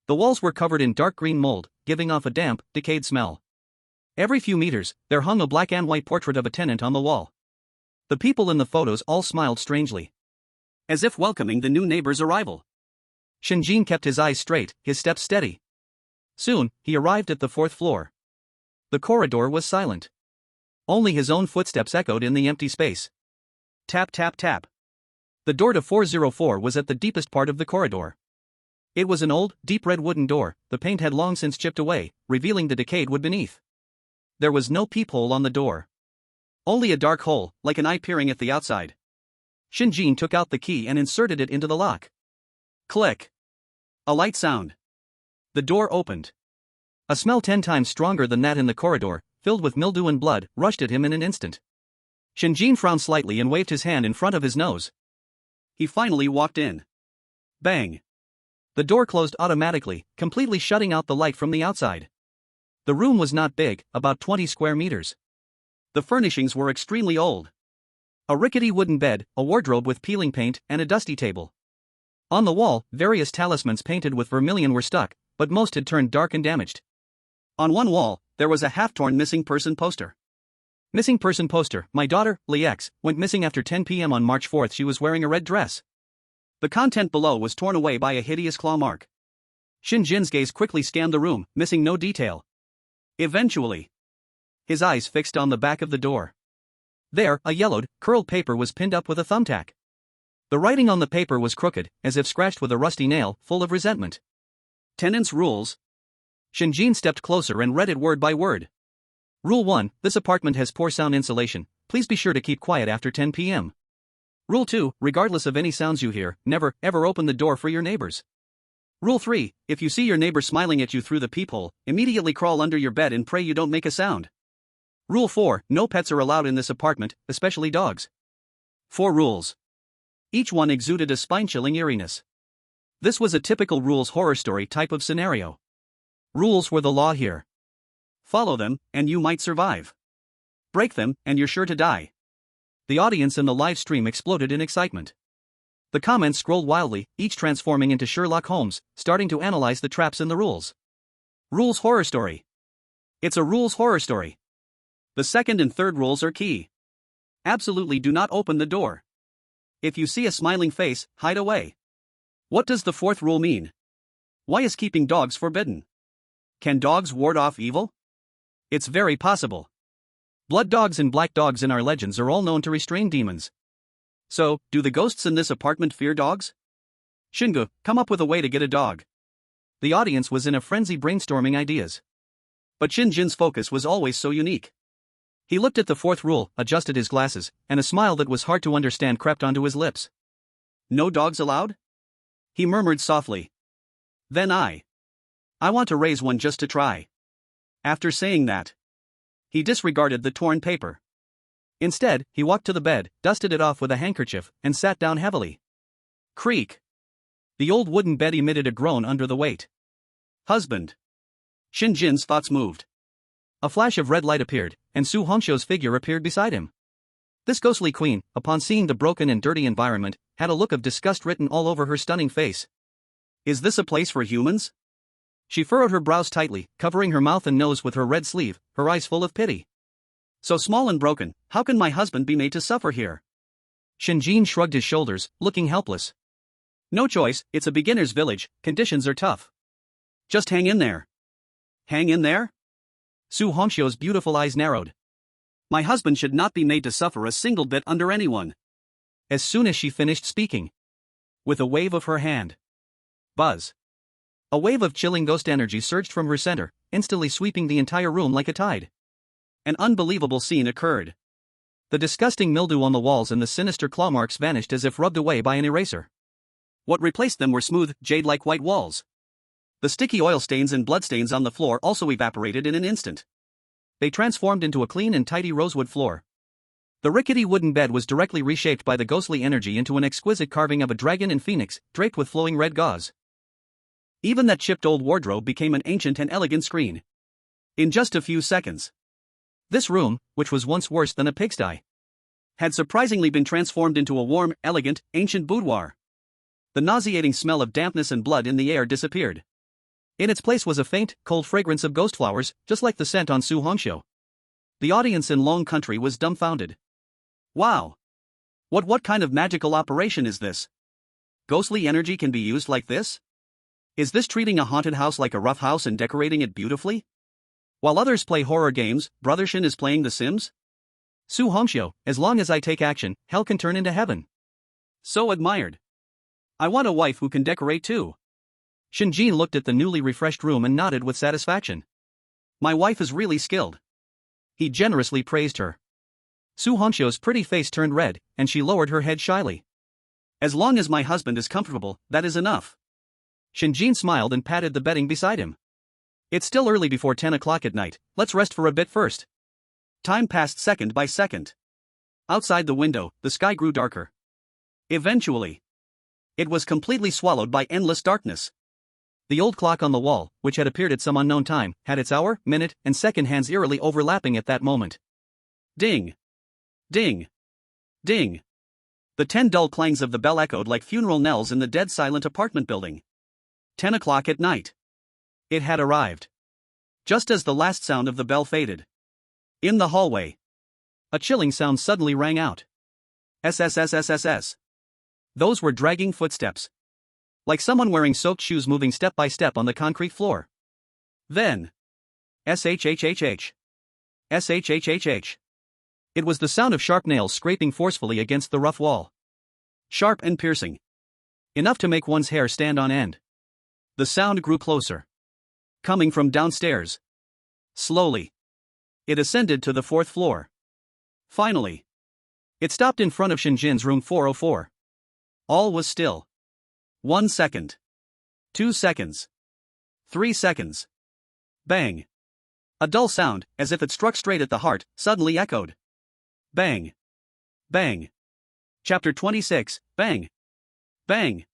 A: The walls were covered in dark green mold, giving off a damp, decayed smell. Every few meters, there hung a black and white portrait of a tenant on the wall. The people in the photos all smiled strangely, as if welcoming the new neighbor's arrival. Shen Jin kept his eyes straight, his steps steady. Soon, he arrived at the 4th floor. The corridor was silent. Only his own footsteps echoed in the empty space. Tap tap tap. The door to 404 was at the deepest part of the corridor. It was an old, deep red wooden door, the paint had long since chipped away, revealing the decayed wood beneath. There was no peephole on the door. Only a dark hole, like an eye peering at the outside. Shen Jin took out the key and inserted it into the lock. Click. A light sound. The door opened. A smell 10 times stronger than that in the corridor, filled with mildew and blood, rushed at him in an instant. Shen Jin frowned slightly and waved his hand in front of his nose. He finally walked in. Bang. The door closed automatically, completely shutting out the light from the outside. The room was not big, about 20 square meters. The furnishings were extremely old. A rickety wooden bed, a wardrobe with peeling paint, and a dusty table. On the wall, various talismans painted with vermilion were stuck, but most had turned dark and damaged. On one wall, there was a half-torn missing person poster. Missing person poster, my daughter, Lex, went missing after 10 p.m. on March 4th. She was wearing a red dress. The content below was torn away by a hideous claw mark. Shen Jin's gaze quickly scanned the room, missing no detail. Eventually, his eyes fixed on the back of the door. There, a yellowed, curled paper was pinned up with a thumbtack. The writing on the paper was crooked, as if scratched with a rusty nail, full of resentment.
B: Tenants' rules.
A: Shen Jin stepped closer and read it word by word. Rule 1, this apartment has poor sound insulation, please be sure to keep quiet after 10 p.m. Rule 2, regardless of any sounds you hear, never, ever open the door for your neighbors. Rule 3, if you see your neighbor smiling at you through the peephole, immediately crawl under your bed and pray you don't make a sound. Rule 4, no pets are allowed in this apartment, especially dogs.
B: 4 rules.
A: Each one exuded a spine-chilling eeriness. This was a typical rules horror story type of scenario. Rules were the law here.
B: Follow them, and you might survive. Break them, and you're sure to die.
A: The audience in the live stream exploded in excitement. The comments scrolled wildly, each transforming into Sherlock Holmes, starting to analyze the traps in the rules. Rules horror story. It's a rules horror story.
B: The second and third rules are key. Absolutely do not open the door. If you see a smiling face, hide away. What does the fourth rule mean? Why is keeping dogs forbidden? Can dogs ward off evil?
A: It's very possible. Blood dogs and black dogs in our legends are all known to restrain demons.
B: So, do the ghosts in this apartment fear dogs?
A: Shingu, come up with a way to get a dog. The audience was in a frenzy brainstorming ideas.
B: But Shen Jin's focus was always so unique.
A: He looked at the fourth rule, adjusted his glasses, and a smile that was hard to understand crept onto his lips.
B: No dogs allowed?
A: He murmured softly.
B: Then I want to raise one just to try. After saying that, he disregarded the torn paper.
A: Instead, he walked to the bed, dusted it off with a handkerchief, and sat down heavily.
B: Creak.
A: The old wooden bed emitted a groan under the weight.
B: Husband. Shen Jin's thoughts moved.
A: A flash of red light appeared, and Su Hongxiu's figure appeared beside him. This ghostly queen, upon seeing the broken and dirty environment, had a look of disgust written all over her stunning face.
B: Is this a place for humans?
A: She furrowed her brows tightly, covering her mouth and nose with her red sleeve, her eyes full of pity.
B: So small and broken, how can my husband be made to suffer here?
A: Shen Jin shrugged his shoulders, looking helpless.
B: No choice, it's a beginner's village, conditions are tough. Just hang in there. Hang in there?
A: Su Hongxiu's beautiful eyes narrowed.
B: My husband should not be made to suffer a single bit under anyone.
A: As soon as she finished speaking, with a wave of her hand, buzz. A wave of chilling ghost energy surged from her center, instantly sweeping the entire room like a tide.
B: An unbelievable scene occurred.
A: The disgusting mildew on the walls and the sinister claw marks vanished as if rubbed away by an eraser.
B: What replaced them were smooth, jade-like white walls. The sticky oil stains and bloodstains on the floor also evaporated in an instant.
A: They transformed into a clean and tidy rosewood floor. The rickety wooden bed was directly reshaped by the ghostly energy into an exquisite carving of a dragon and phoenix, draped with flowing red gauze. Even that chipped old wardrobe became an ancient and elegant screen. In just a few seconds, this room, which was once worse than a pigsty,
B: had surprisingly been transformed into a warm, elegant, ancient boudoir. The nauseating smell of dampness and blood in the air disappeared.
A: In its place was a faint, cold fragrance of ghost flowers, just like the scent on Su Hongxiu. The audience in Long Country was dumbfounded.
B: Wow! What kind of magical operation is this? Ghostly energy can be used like this? Is this treating a haunted house like a rough house and decorating it beautifully? While others play horror games, Brother Shen is playing The Sims?
A: Su Hongxiu, as long as I take action, hell can turn into heaven.
B: So admired. I want a wife who can decorate too.
A: Shen Jin looked at the newly refreshed room and nodded with satisfaction.
B: My wife is really skilled.
A: He generously praised her. Su Hongxiu's pretty face turned red, and she lowered her head shyly.
B: As long as my husband is comfortable, that is enough.
A: Shen Jin smiled and patted the bedding beside him. It's still early before 10 o'clock at night, let's rest for a bit first.
B: Time passed second by second. Outside the window, the sky grew darker. Eventually, it was completely swallowed by endless darkness.
A: The old clock on the wall, which had appeared at some unknown time, had its hour, minute, and second hands eerily overlapping at that moment.
B: Ding! Ding! Ding! The 10 dull clangs of the bell echoed like funeral knells in the dead-silent apartment building. 10 o'clock at night. It had arrived. Just as the last sound of the bell faded. In the hallway,
A: a chilling sound suddenly rang out.
B: SSSSSS.
A: Those were dragging footsteps. Like someone wearing soaked shoes moving step by step on the concrete floor.
B: Then, SHHHH.
A: shhhh. It was the sound of sharp nails scraping forcefully against the rough wall.
B: Sharp and piercing.
A: Enough to make one's hair stand on end.
B: The sound grew closer. Coming from downstairs. Slowly. It ascended to the 4th floor. Finally.
A: It stopped in front of Shen Jin's room 404.
B: All was still. 1 second. 2 seconds. 3 seconds. Bang. A dull sound, as if it struck straight at the heart, suddenly echoed. Bang. Bang. Chapter 26, Bang. Bang.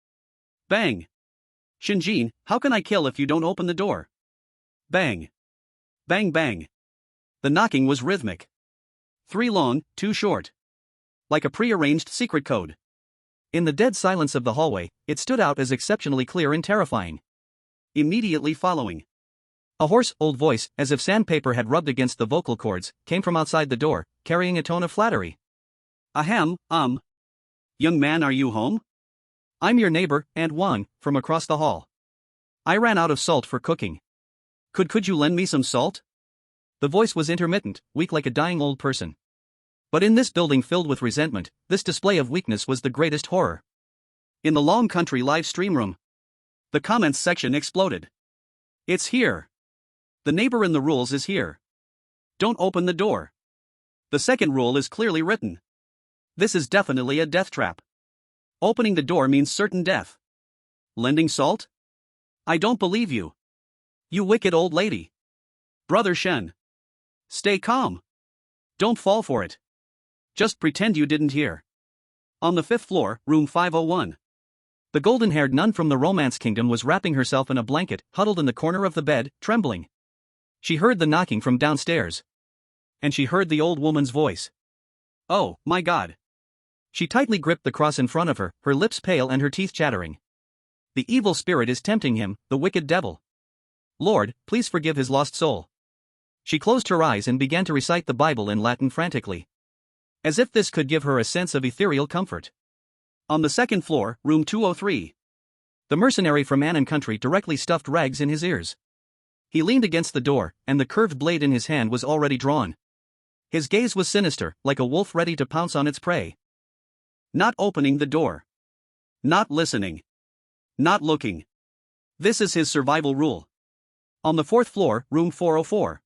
B: Bang. Shen Jin, how can I kill if you don't open the door? Bang. Bang bang. The knocking was rhythmic. 3 long, 2 short. Like a pre-arranged secret code.
A: In the dead silence of the hallway, it stood out as exceptionally clear and terrifying.
B: Immediately following.
A: A hoarse, old voice, as if sandpaper had rubbed against the vocal cords, came from outside the door, carrying a tone of flattery.
B: Ahem, Young man, are you home?
A: I'm your neighbor, Aunt Wang, from across the hall. I ran out of salt for cooking.
B: Could you lend me some salt?
A: The voice was intermittent, weak like a dying old person. But in this building filled with resentment, this display of weakness was the greatest horror.
B: In the Long Country live stream room, the comments section exploded. It's here. The neighbor in the rules is here. Don't open the door. The second rule is clearly written. This is definitely a death trap. Opening the door means certain death. Lending salt? I don't believe you. You wicked old lady. Brother Shen. Stay calm. Don't fall for it. Just pretend you didn't hear. On the 5th floor, room 501.
A: The golden-haired nun from the Romance Kingdom was wrapping herself in a blanket, huddled in the corner of the bed, trembling. She heard the knocking from downstairs. And she heard the old woman's voice.
B: Oh, my God.
A: She tightly gripped the cross in front of her, her lips pale and her teeth chattering. The evil spirit is tempting him, the wicked devil. Lord, please forgive his lost soul. She closed her eyes and began to recite the Bible in Latin frantically. As if this could give her a sense of ethereal comfort.
B: On the 2nd floor, room 203.
A: The mercenary from Annan Country directly stuffed rags in his ears. He leaned against the door, and the curved blade in his hand was already drawn. His gaze was sinister, like a wolf ready to pounce on its prey.
B: Not opening the door. Not listening. Not looking. This is his survival rule. On the 4th floor, room 404.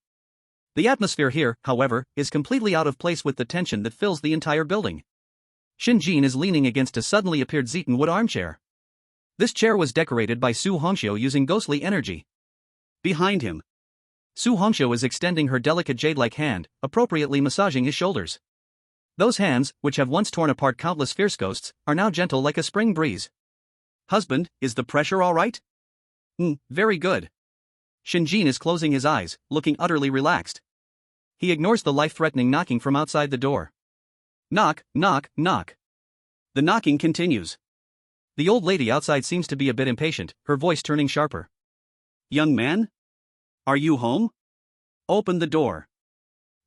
A: The atmosphere here, however, is completely out of place with the tension that fills the entire building. Shen Jin is leaning against a suddenly appeared Zeton wood armchair. This chair was decorated by Su Hongxiu using ghostly energy.
B: Behind him,
A: Su Hongxiu is extending her delicate jade-like hand, appropriately massaging his shoulders. Those hands, which have once torn apart countless fierce ghosts, are now gentle like a spring breeze.
B: Husband, is the pressure all right? Very good.
A: Shen Jin is closing his eyes, looking utterly relaxed. He ignores the life-threatening knocking from outside the door.
B: Knock, knock, knock. The knocking continues.
A: The old lady outside seems to be a bit impatient, her voice turning sharper.
B: Young man? Are you home? Open the door.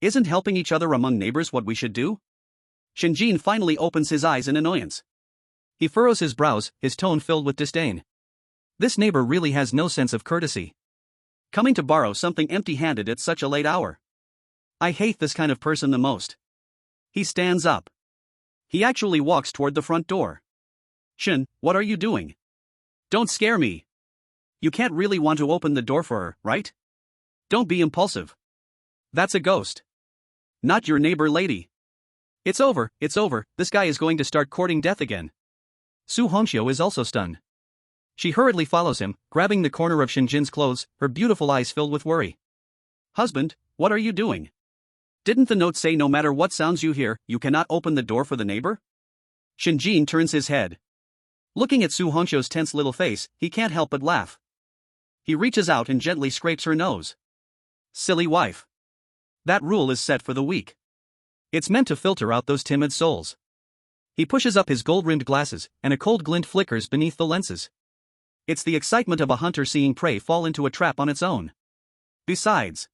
B: Isn't helping each other among neighbors what we should do? Shen Jin finally opens his eyes in annoyance.
A: He furrows his brows, his tone filled with disdain. This neighbor really has no sense of courtesy.
B: Coming to borrow something empty-handed at such a late hour. I hate this kind of person the most. He stands up. He actually walks toward the front door. Shen, what are you doing? Don't scare me. You can't really want to open the door for her, right? Don't be impulsive. That's a ghost. Not your neighbor lady. It's over, this guy is going to start courting death again.
A: Su Hongxiu is also stunned. She hurriedly follows him, grabbing the corner of Shen Jin's clothes, her beautiful eyes filled with worry.
B: Husband, what are you doing? Didn't the note say no matter what sounds you hear, you cannot open the door for the neighbor? Shen Jin turns his head. Looking at Su Hongxiu's tense little face, he can't help but laugh. He reaches out and gently scrapes her nose. Silly wife. That rule is set for the weak. It's meant to filter out those timid souls.
A: He pushes up his gold-rimmed glasses, and a cold glint flickers beneath the lenses.
B: It's the excitement of a hunter seeing prey fall into a trap on its own. Besides,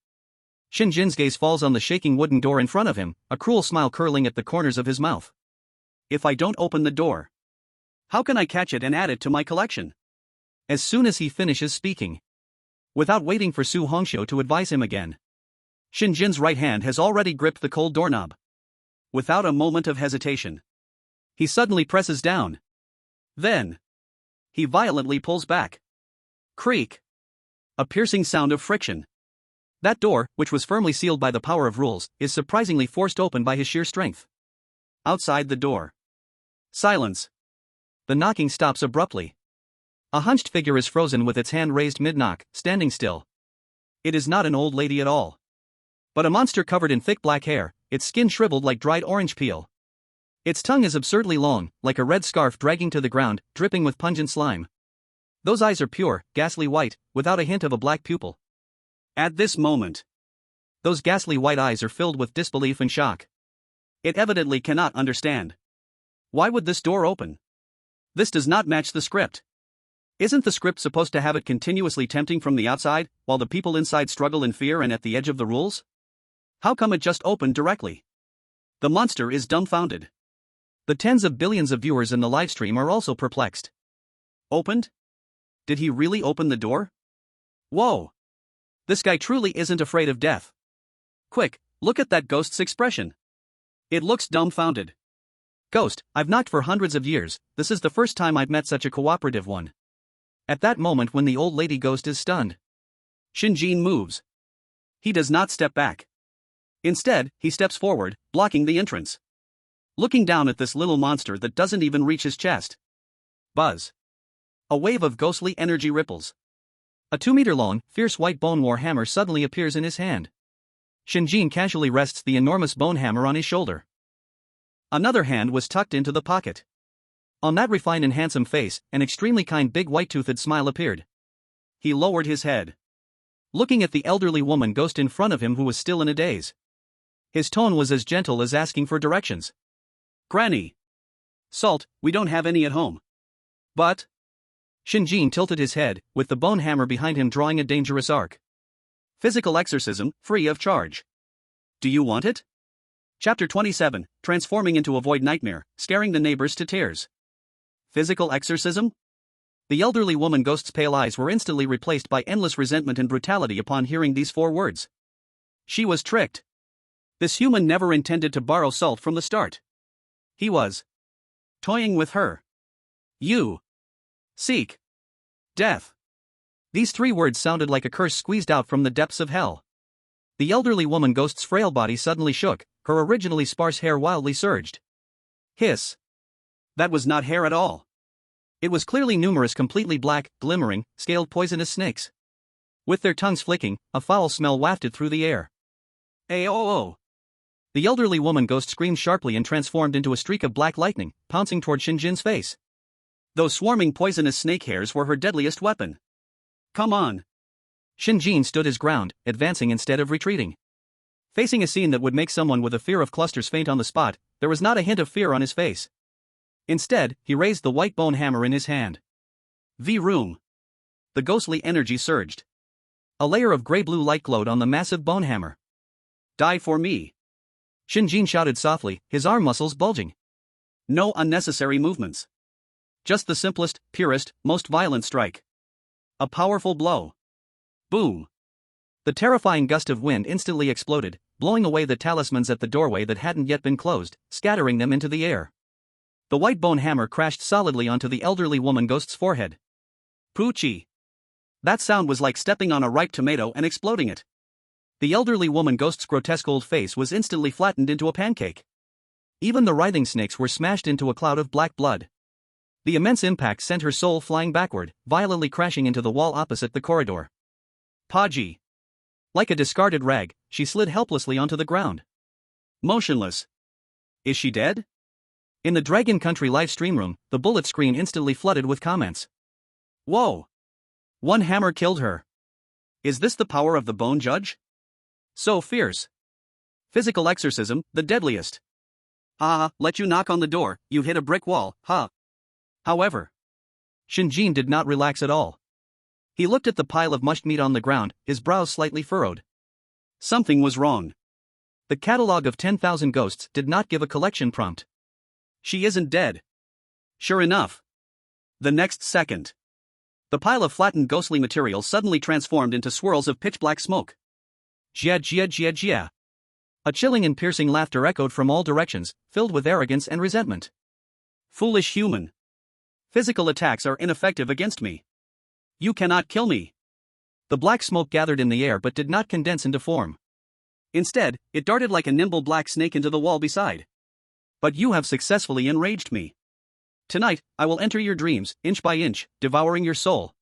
A: Shen Jin's gaze falls on the shaking wooden door in front of him, a cruel smile curling at the corners of his mouth.
B: If I don't open the door, how can I catch it and add it to my collection?
A: As soon as he finishes speaking. Without waiting for Su Hongxiu to advise him again.
B: Shen Jin's right hand has already gripped the cold doorknob. Without a moment of hesitation, he suddenly presses down. Then, he violently pulls back. Creak. A piercing sound of friction. That door, which was firmly sealed by the power of rules, is surprisingly forced open by his sheer strength. Outside the door. Silence. The knocking stops abruptly. A hunched figure is frozen with its hand raised mid-knock, standing still. It is not an old lady at all, but a monster covered in thick black hair, its skin shriveled like dried orange peel. Its tongue is absurdly long, like a red scarf dragging to the ground, dripping with pungent slime. Those eyes are pure, ghastly white, without a hint of a black pupil. At this moment, those ghastly white eyes are filled with disbelief and shock. It evidently cannot understand. Why would this door open? This does not match the script. Isn't the script supposed to have it continuously tempting from the outside, while the people inside struggle in fear and at the edge of the rules? How come it just opened directly? The monster is dumbfounded. The tens of billions of viewers in the livestream are also perplexed. Opened? Did he really open the door? Whoa! This guy truly isn't afraid of death. Quick, look at that ghost's expression. It looks dumbfounded. Ghost, I've knocked for hundreds of years, this is the first time I've met such a cooperative one. At that moment when the old lady ghost is stunned, Shen Jin moves. He does not step back. Instead, he steps forward, blocking the entrance. Looking down at this little monster that doesn't even reach his chest. Buzz. A wave of ghostly energy ripples. A 2-meter-long, fierce white bone war hammer suddenly appears in his hand. Shen Jin casually rests the enormous bone hammer on his shoulder. Another hand was tucked into the pocket. On that refined and handsome face, an extremely kind big white-toothed smile appeared. He lowered his head, looking at the elderly woman ghost in front of him who was still in a daze. His tone was as gentle as asking for directions. Granny. Salt, we don't have any at home. But? Shen Jin tilted his head, with the bone hammer behind him drawing a dangerous arc. Physical exorcism, free of charge. Do you want it? Chapter 27, transforming into a void nightmare, scaring the neighbors to tears. Physical exorcism? The elderly woman ghost's pale eyes were instantly replaced by endless resentment and brutality upon hearing these 4 words. She was tricked. This human never intended to borrow salt from the start. He was toying with her. You seek death. These 3 words sounded like a curse squeezed out from the depths of hell. The elderly woman ghost's frail body suddenly shook, her originally sparse hair wildly surged. Hiss. That was not hair at all. It was clearly numerous completely black, glimmering, scaled poisonous snakes. With their tongues flicking, a foul smell wafted through the air. Aoo! The elderly woman ghost screamed sharply and transformed into a streak of black lightning, pouncing toward Shen Jin's face. Those swarming poisonous snake hairs were her deadliest weapon. Come on. Shen Jin stood his ground, advancing instead of retreating. Facing a scene that would make someone with a fear of clusters faint on the spot, there was not a hint of fear on his face. Instead, he raised the white bone hammer in his hand. V-room. The ghostly energy surged. A layer of gray-blue light glowed on the massive bone hammer. Die for me. Shen Jin shouted softly, his arm muscles bulging. No unnecessary movements. Just the simplest, purest, most violent strike. A powerful blow. Boom. The terrifying gust of wind instantly exploded, blowing away the talismans at the doorway that hadn't yet been closed, scattering them into the air. The white bone hammer crashed solidly onto the elderly woman ghost's forehead. Poochie. That sound was like stepping on a ripe tomato and exploding it. The elderly woman ghost's grotesque old face was instantly flattened into a pancake. Even the writhing snakes were smashed into a cloud of black blood. The immense impact sent her soul flying backward, violently crashing into the wall opposite the corridor. Paji. Like a discarded rag, she slid helplessly onto the ground. Motionless. Is she dead? In the Dragon Country live stream room, the bullet screen instantly flooded with comments. Whoa! One hammer killed her. Is this the power of the Bone Judge? So fierce. Physical exorcism, the deadliest. Let you knock on the door, you've hit a brick wall, huh? However, Shen Jin did not relax at all. He looked at the pile of mushed meat on the ground, his brows slightly furrowed. Something was wrong. The catalog of 10,000 ghosts did not give a collection prompt. She isn't dead. Sure enough. The next second, the pile of flattened ghostly material suddenly transformed into swirls of pitch-black smoke.
A: Jia jia jia jia. A chilling and piercing laughter echoed from all directions, filled with arrogance and resentment.
B: Foolish human. Physical attacks are ineffective against me. You cannot kill me.
A: The black smoke gathered in the air but did not condense into form.
B: Instead, it darted like a nimble black snake into the wall beside. But you have successfully enraged me. Tonight, I will enter your dreams, inch by inch, devouring your soul.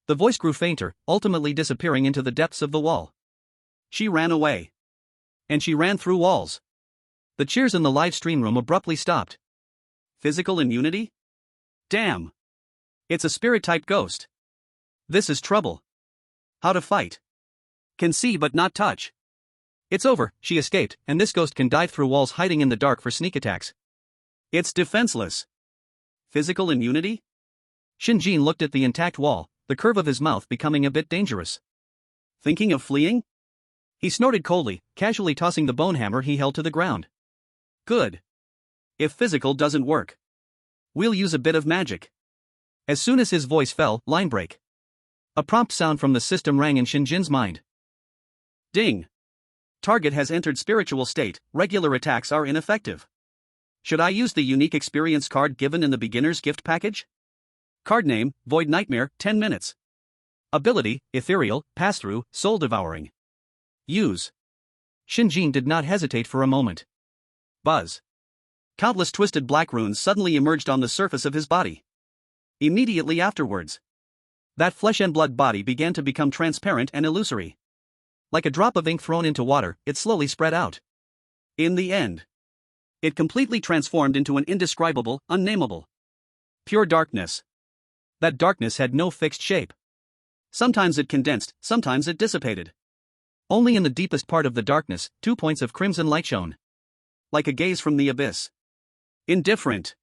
A: The voice grew fainter, ultimately disappearing into the depths of the wall.
B: She ran away. And she ran through walls.
A: The cheers in the live stream room abruptly stopped.
B: Physical immunity? Damn. It's a spirit-type ghost. This is trouble. How to fight? Can see but not touch.
A: It's over, she escaped, and this ghost can dive through walls hiding in the dark for sneak attacks.
B: It's defenseless. Physical immunity?
A: Shen Jin looked at the intact wall, the curve of his mouth becoming a bit dangerous.
B: Thinking of fleeing?
A: He snorted coldly, casually tossing the bone hammer he held to the ground.
B: Good. If physical doesn't work, we'll use a bit of magic.
A: As soon as his voice fell, line break. A prompt sound from the system rang in Shen Jin's mind.
B: Ding. Target has entered spiritual state, regular attacks are ineffective. Should I use the unique experience card given in the beginner's gift package? Card name, Void Nightmare, 10 minutes.
A: Ability, Ethereal, Pass-Through, Soul Devouring. Use. Shen Jin did not hesitate for a moment.
B: Buzz. Countless twisted black runes suddenly emerged on the surface of his body. Immediately afterwards, that flesh and blood body began to become transparent and illusory.
A: Like a drop of ink thrown into water, it slowly spread out.
B: In the end, it completely transformed into an indescribable, unnameable, pure darkness.
A: That darkness had no fixed shape.
B: Sometimes it condensed, sometimes it dissipated.
A: Only in the deepest part of the darkness, 2 points of crimson light shone.
B: Like a gaze from the abyss. Indifferent.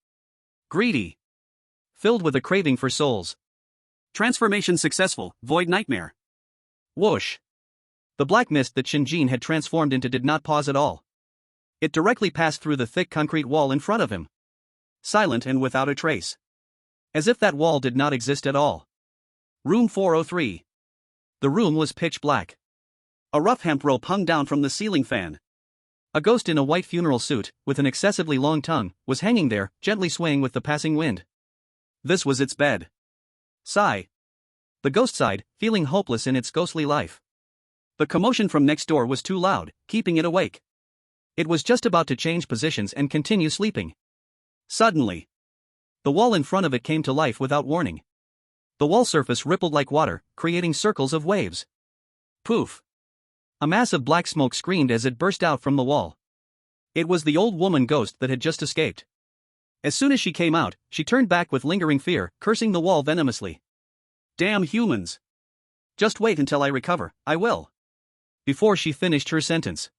B: Greedy.
A: Filled with a craving for souls.
B: Transformation successful, Void Nightmare.
A: Whoosh. The black mist that Shen Jin had transformed into did not pause at all. It directly passed through the thick concrete wall in front of him.
B: Silent and without a trace.
A: As if that wall did not exist at all.
B: Room 403.
A: The room was pitch black.
B: A rough hemp rope hung down from the ceiling fan.
A: A ghost in a white funeral suit, with an excessively long tongue, was hanging there, gently swaying with the passing wind.
B: This was its bed. Sigh.
A: The ghost sighed, feeling hopeless in its ghostly life.
B: The commotion from next door was too loud, keeping it awake.
A: It was just about to change positions and continue sleeping.
B: Suddenly,
A: the wall in front of it came to life without warning. The wall surface rippled like water, creating circles of waves.
B: Poof.
A: A mass of black smoke screamed as it burst out from the wall. It was the old woman ghost that had just escaped. As soon as she came out, she turned back with lingering fear, cursing the wall venomously.
B: Damn humans. Just wait until I recover, I will.
A: Before she finished her sentence,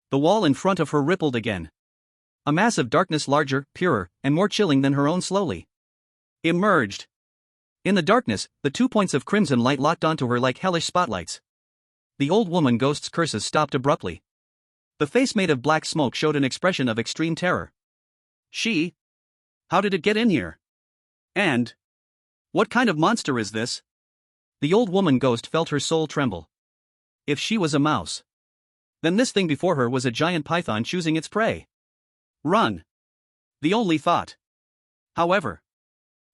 A: the wall in front of her rippled again. A mass of darkness larger, purer, and more chilling than her own slowly
B: emerged.
A: In the darkness, the 2 points of crimson light locked onto her like hellish spotlights. The old woman ghost's curses stopped abruptly. The face made of black smoke showed an expression of extreme terror.
B: She? How did it get in here? And what kind of monster is this?
A: The old woman ghost felt her soul tremble. If she was a mouse, then this thing before her was a giant python choosing its prey.
B: Run. The only thought. However,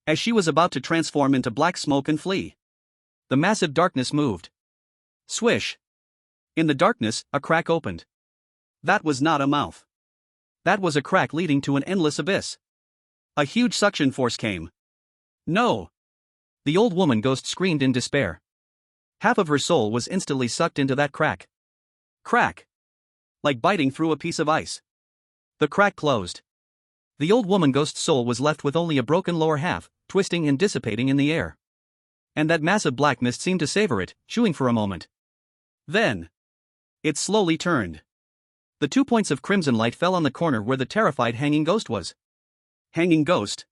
B: as she was about to transform into black smoke and flee,
A: the massive darkness moved.
B: Swish. In the darkness, a crack opened. That was not a mouth. That was a crack leading to an endless abyss. A huge suction force came. No.
A: The old woman ghost screamed in despair. Half of her soul was instantly sucked into that crack.
B: Crack. Like biting through a piece of ice.
A: The crack closed. The old woman ghost's soul was left with only a broken lower half, twisting and dissipating in the air. And that massive black mist seemed to savor it, chewing for a moment.
B: Then, it slowly turned.
A: The 2 points of crimson light fell on the corner where the terrified hanging ghost was.
B: Hanging ghost.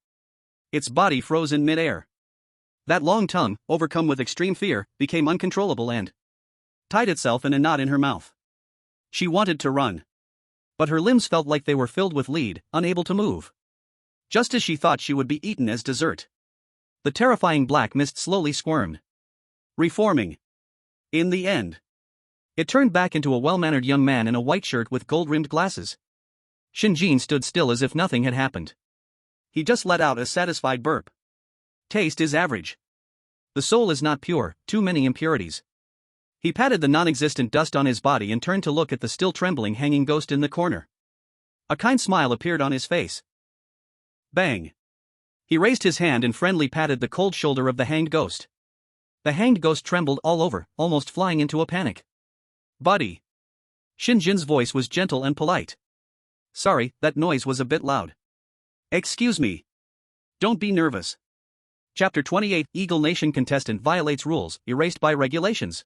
B: Its body froze in midair. That long tongue, overcome with extreme fear, became uncontrollable and tied itself in a knot in her mouth. She wanted to run,
A: but her limbs felt like they were filled with lead, unable to move.
B: Just as she thought she would be eaten as dessert,
A: the terrifying black mist slowly squirmed,
B: reforming. In the end,
A: It turned back into a well-mannered young man in a white shirt with gold-rimmed glasses. Shen Jin stood still as if nothing had happened.
B: He just let out a satisfied burp. Taste is average.
A: The soul is not pure, too many impurities. He patted the non-existent dust on his body and turned to look at the still trembling hanging ghost in the corner. A kind smile appeared on his face.
B: Bang.
A: He raised his hand and friendly patted the cold shoulder of the hanged ghost. The hanged ghost trembled all over, almost flying into a panic.
B: Buddy.
A: Shen Jin's voice was gentle and polite.
B: Sorry, that noise was a bit loud. Excuse me. Don't be nervous.
A: Chapter 28 Eagle Nation contestant violates rules, erased by regulations.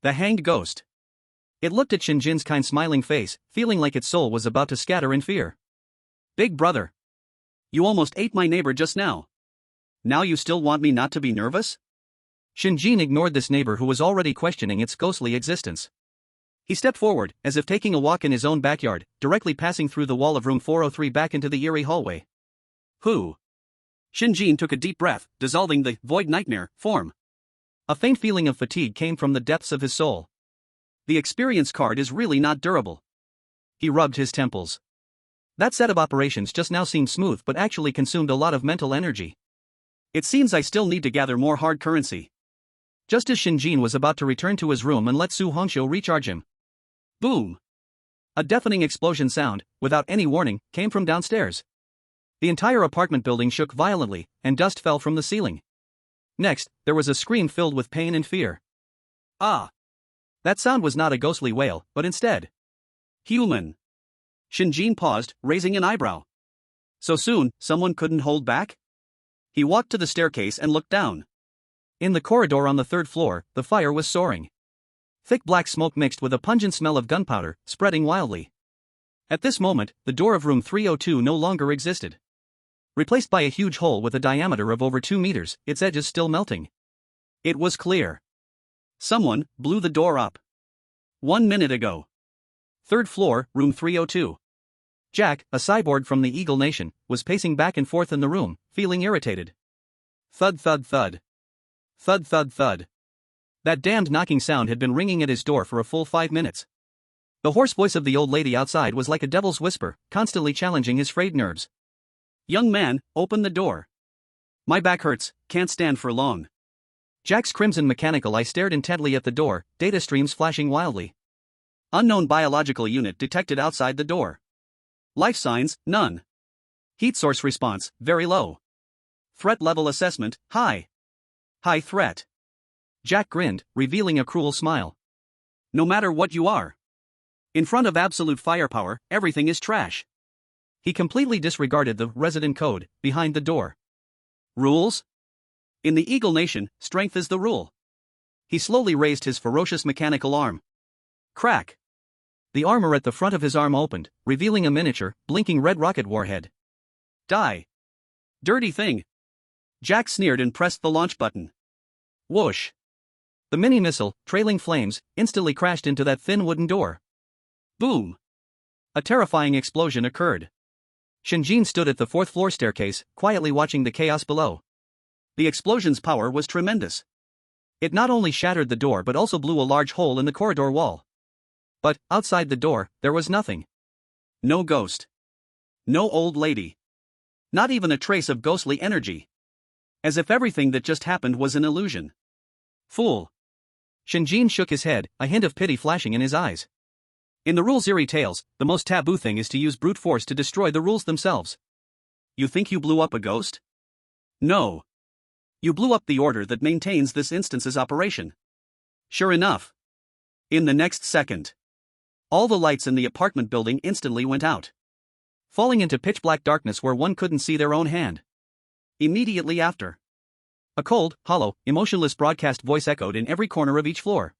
B: The hanged ghost.
A: It looked at Shen Jin's kind smiling face, feeling like its soul was about to scatter in fear.
B: Big brother. You almost ate my neighbor just now. Now you still want me not to be nervous?
A: Shen Jin ignored this neighbor who was already questioning its ghostly existence. He stepped forward, as if taking a walk in his own backyard, directly passing through the wall of room 403 back into the eerie hallway.
B: Who? Shen Jin took a deep breath, dissolving the void nightmare form.
A: A faint feeling of fatigue came from the depths of his soul.
B: The experience card is really not durable.
A: He rubbed his temples. That set of operations just now seemed smooth but actually consumed a lot of mental energy.
B: It seems I still need to gather more hard currency.
A: Just as Shen Jin was about to return to his room and let Su Hongqiu recharge him.
B: Boom!
A: A deafening explosion sound, without any warning, came from downstairs. The entire apartment building shook violently, and dust fell from the ceiling. Next, there was a scream filled with pain and fear.
B: Ah!
A: That sound was not a ghostly wail, but instead.
B: Human. Shen Jin paused, raising an eyebrow. So soon, someone couldn't hold back? He walked to the staircase and looked down.
A: In the corridor on the third floor, the fire was soaring. Thick black smoke mixed with a pungent smell of gunpowder, spreading wildly. At this moment, the door of room 302 no longer existed. Replaced by a huge hole with a diameter of over 2 meters, its edges still melting.
B: It was clear. Someone blew the door up. 1 minute ago.
A: Third floor, room 302. Jack, a cyborg from the Eagle Nation, was pacing back and forth in the room, feeling irritated. Thud thud thud. Thud thud thud. That damned knocking sound had been ringing at his door for a full 5 minutes. The hoarse voice of the old lady outside was like a devil's whisper, constantly challenging his frayed nerves.
B: Young man, open the door. My back hurts, can't stand for long.
A: Jack's crimson mechanical eye stared intently at the door, data streams flashing wildly.
B: Unknown biological unit detected outside the door. Life signs, none. Heat source response, very low. Threat level assessment, high. High threat.
A: Jack grinned, revealing a cruel smile.
B: No matter what you are. In front of absolute firepower, everything is trash.
A: He completely disregarded the resident code behind the door.
B: Rules? In the Eagle Nation, strength is the rule. He slowly raised his ferocious mechanical arm. Crack.
A: The armor at the front of his arm opened, revealing a miniature, blinking red rocket warhead.
B: Die. Dirty thing. Jack sneered and pressed the launch button. Whoosh.
A: The mini missile, trailing flames, instantly crashed into that thin wooden door.
B: Boom.
A: A terrifying explosion occurred. Shen Jin stood at the fourth floor staircase, quietly watching the chaos below.
B: The explosion's power was tremendous.
A: It not only shattered the door but also blew a large hole in the corridor wall. But, outside the door, there was nothing.
B: No ghost. No old lady. Not even a trace of ghostly energy. As if everything that just happened was an illusion. Fool.
A: Shen Jin shook his head, a hint of pity flashing in his eyes. In the rules eerie tales, the most taboo thing is to use brute force to destroy the rules themselves.
B: You think you blew up a ghost? No. You blew up the order that maintains this instance's operation. Sure enough. In the next second, all the lights in the apartment building instantly went out,
A: falling into pitch-black darkness where one couldn't see their own hand.
B: Immediately after,
A: a cold, hollow, emotionless broadcast voice echoed in every corner of each floor.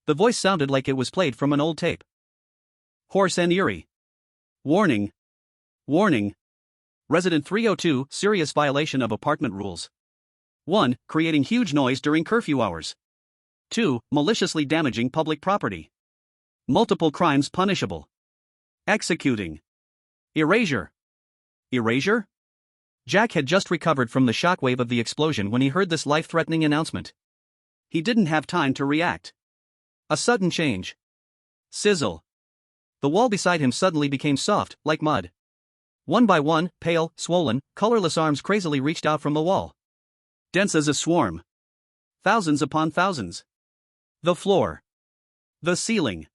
A: The voice sounded like it was played from an old tape.
B: Hoarse and eerie. Warning. Warning. Resident 302, serious violation of apartment rules. 1. Creating huge noise during curfew hours. 2. Maliciously damaging public property. Multiple crimes punishable. Executing. Erasure. Erasure?
A: Jack had just recovered from the shockwave of the explosion when he heard this life-threatening announcement.
B: He didn't have time to react.
A: A sudden change. Sizzle. The wall beside him suddenly became soft, like mud. One by one, pale, swollen, colorless arms crazily reached out from the wall.
B: Dense as a swarm. Thousands upon thousands.
A: The floor.
B: The ceiling.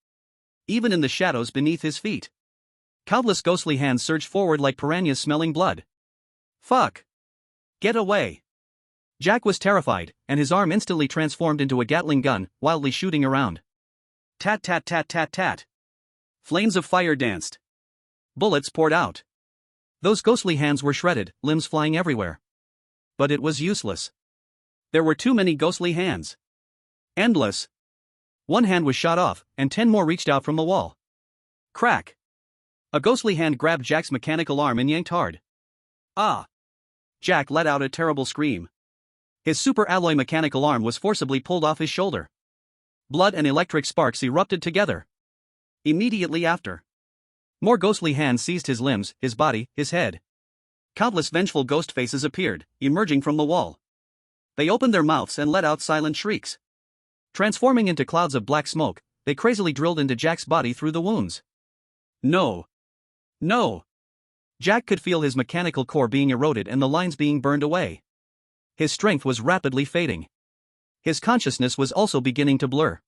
A: Even in the shadows beneath his feet. Countless ghostly hands surged forward like piranhas smelling blood.
B: Fuck.
A: Get away. Jack was terrified, and his arm instantly transformed into a Gatling gun, wildly shooting around.
B: Tat tat tat tat tat. Flames of fire danced. Bullets poured out.
A: Those ghostly hands were shredded, limbs flying everywhere. But it was useless.
B: There were too many ghostly hands. Endless.
A: One hand was shot off, and 10 more reached out from the wall.
B: Crack.
A: A ghostly hand grabbed Jack's mechanical arm and yanked hard.
B: Ah! Jack let out a terrible scream.
A: His super alloy mechanical arm was forcibly pulled off his shoulder. Blood and electric sparks erupted together.
B: Immediately after,
A: more ghostly hands seized his limbs, his body, his head.
B: Countless vengeful ghost faces appeared, emerging from the wall. They opened their mouths and let out silent shrieks.
A: Transforming into clouds of black smoke, they crazily drilled into Jack's body through the wounds.
B: No. No.
A: Jack could feel his mechanical core being eroded and the lines being burned away. His strength was rapidly fading. His consciousness was also beginning to blur.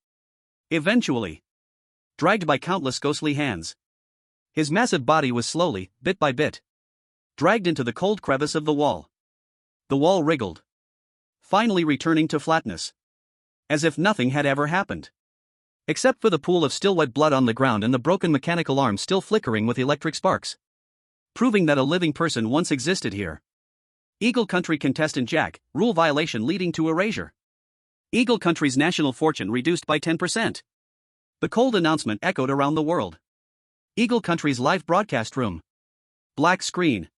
B: Eventually, dragged by countless ghostly hands,
A: his massive body was slowly, bit by bit,
B: dragged into the cold crevice of the wall. The wall wriggled, finally returning to flatness, as if nothing had ever happened.
A: Except for the pool of still wet blood on the ground and the broken mechanical arm still flickering with electric sparks.
B: Proving that a living person once existed here. Eagle Country contestant Jack, rule violation leading to erasure. Eagle Country's national fortune reduced by 10%. The cold announcement echoed around the world.
A: Eagle Country's live broadcast room.
B: Black screen.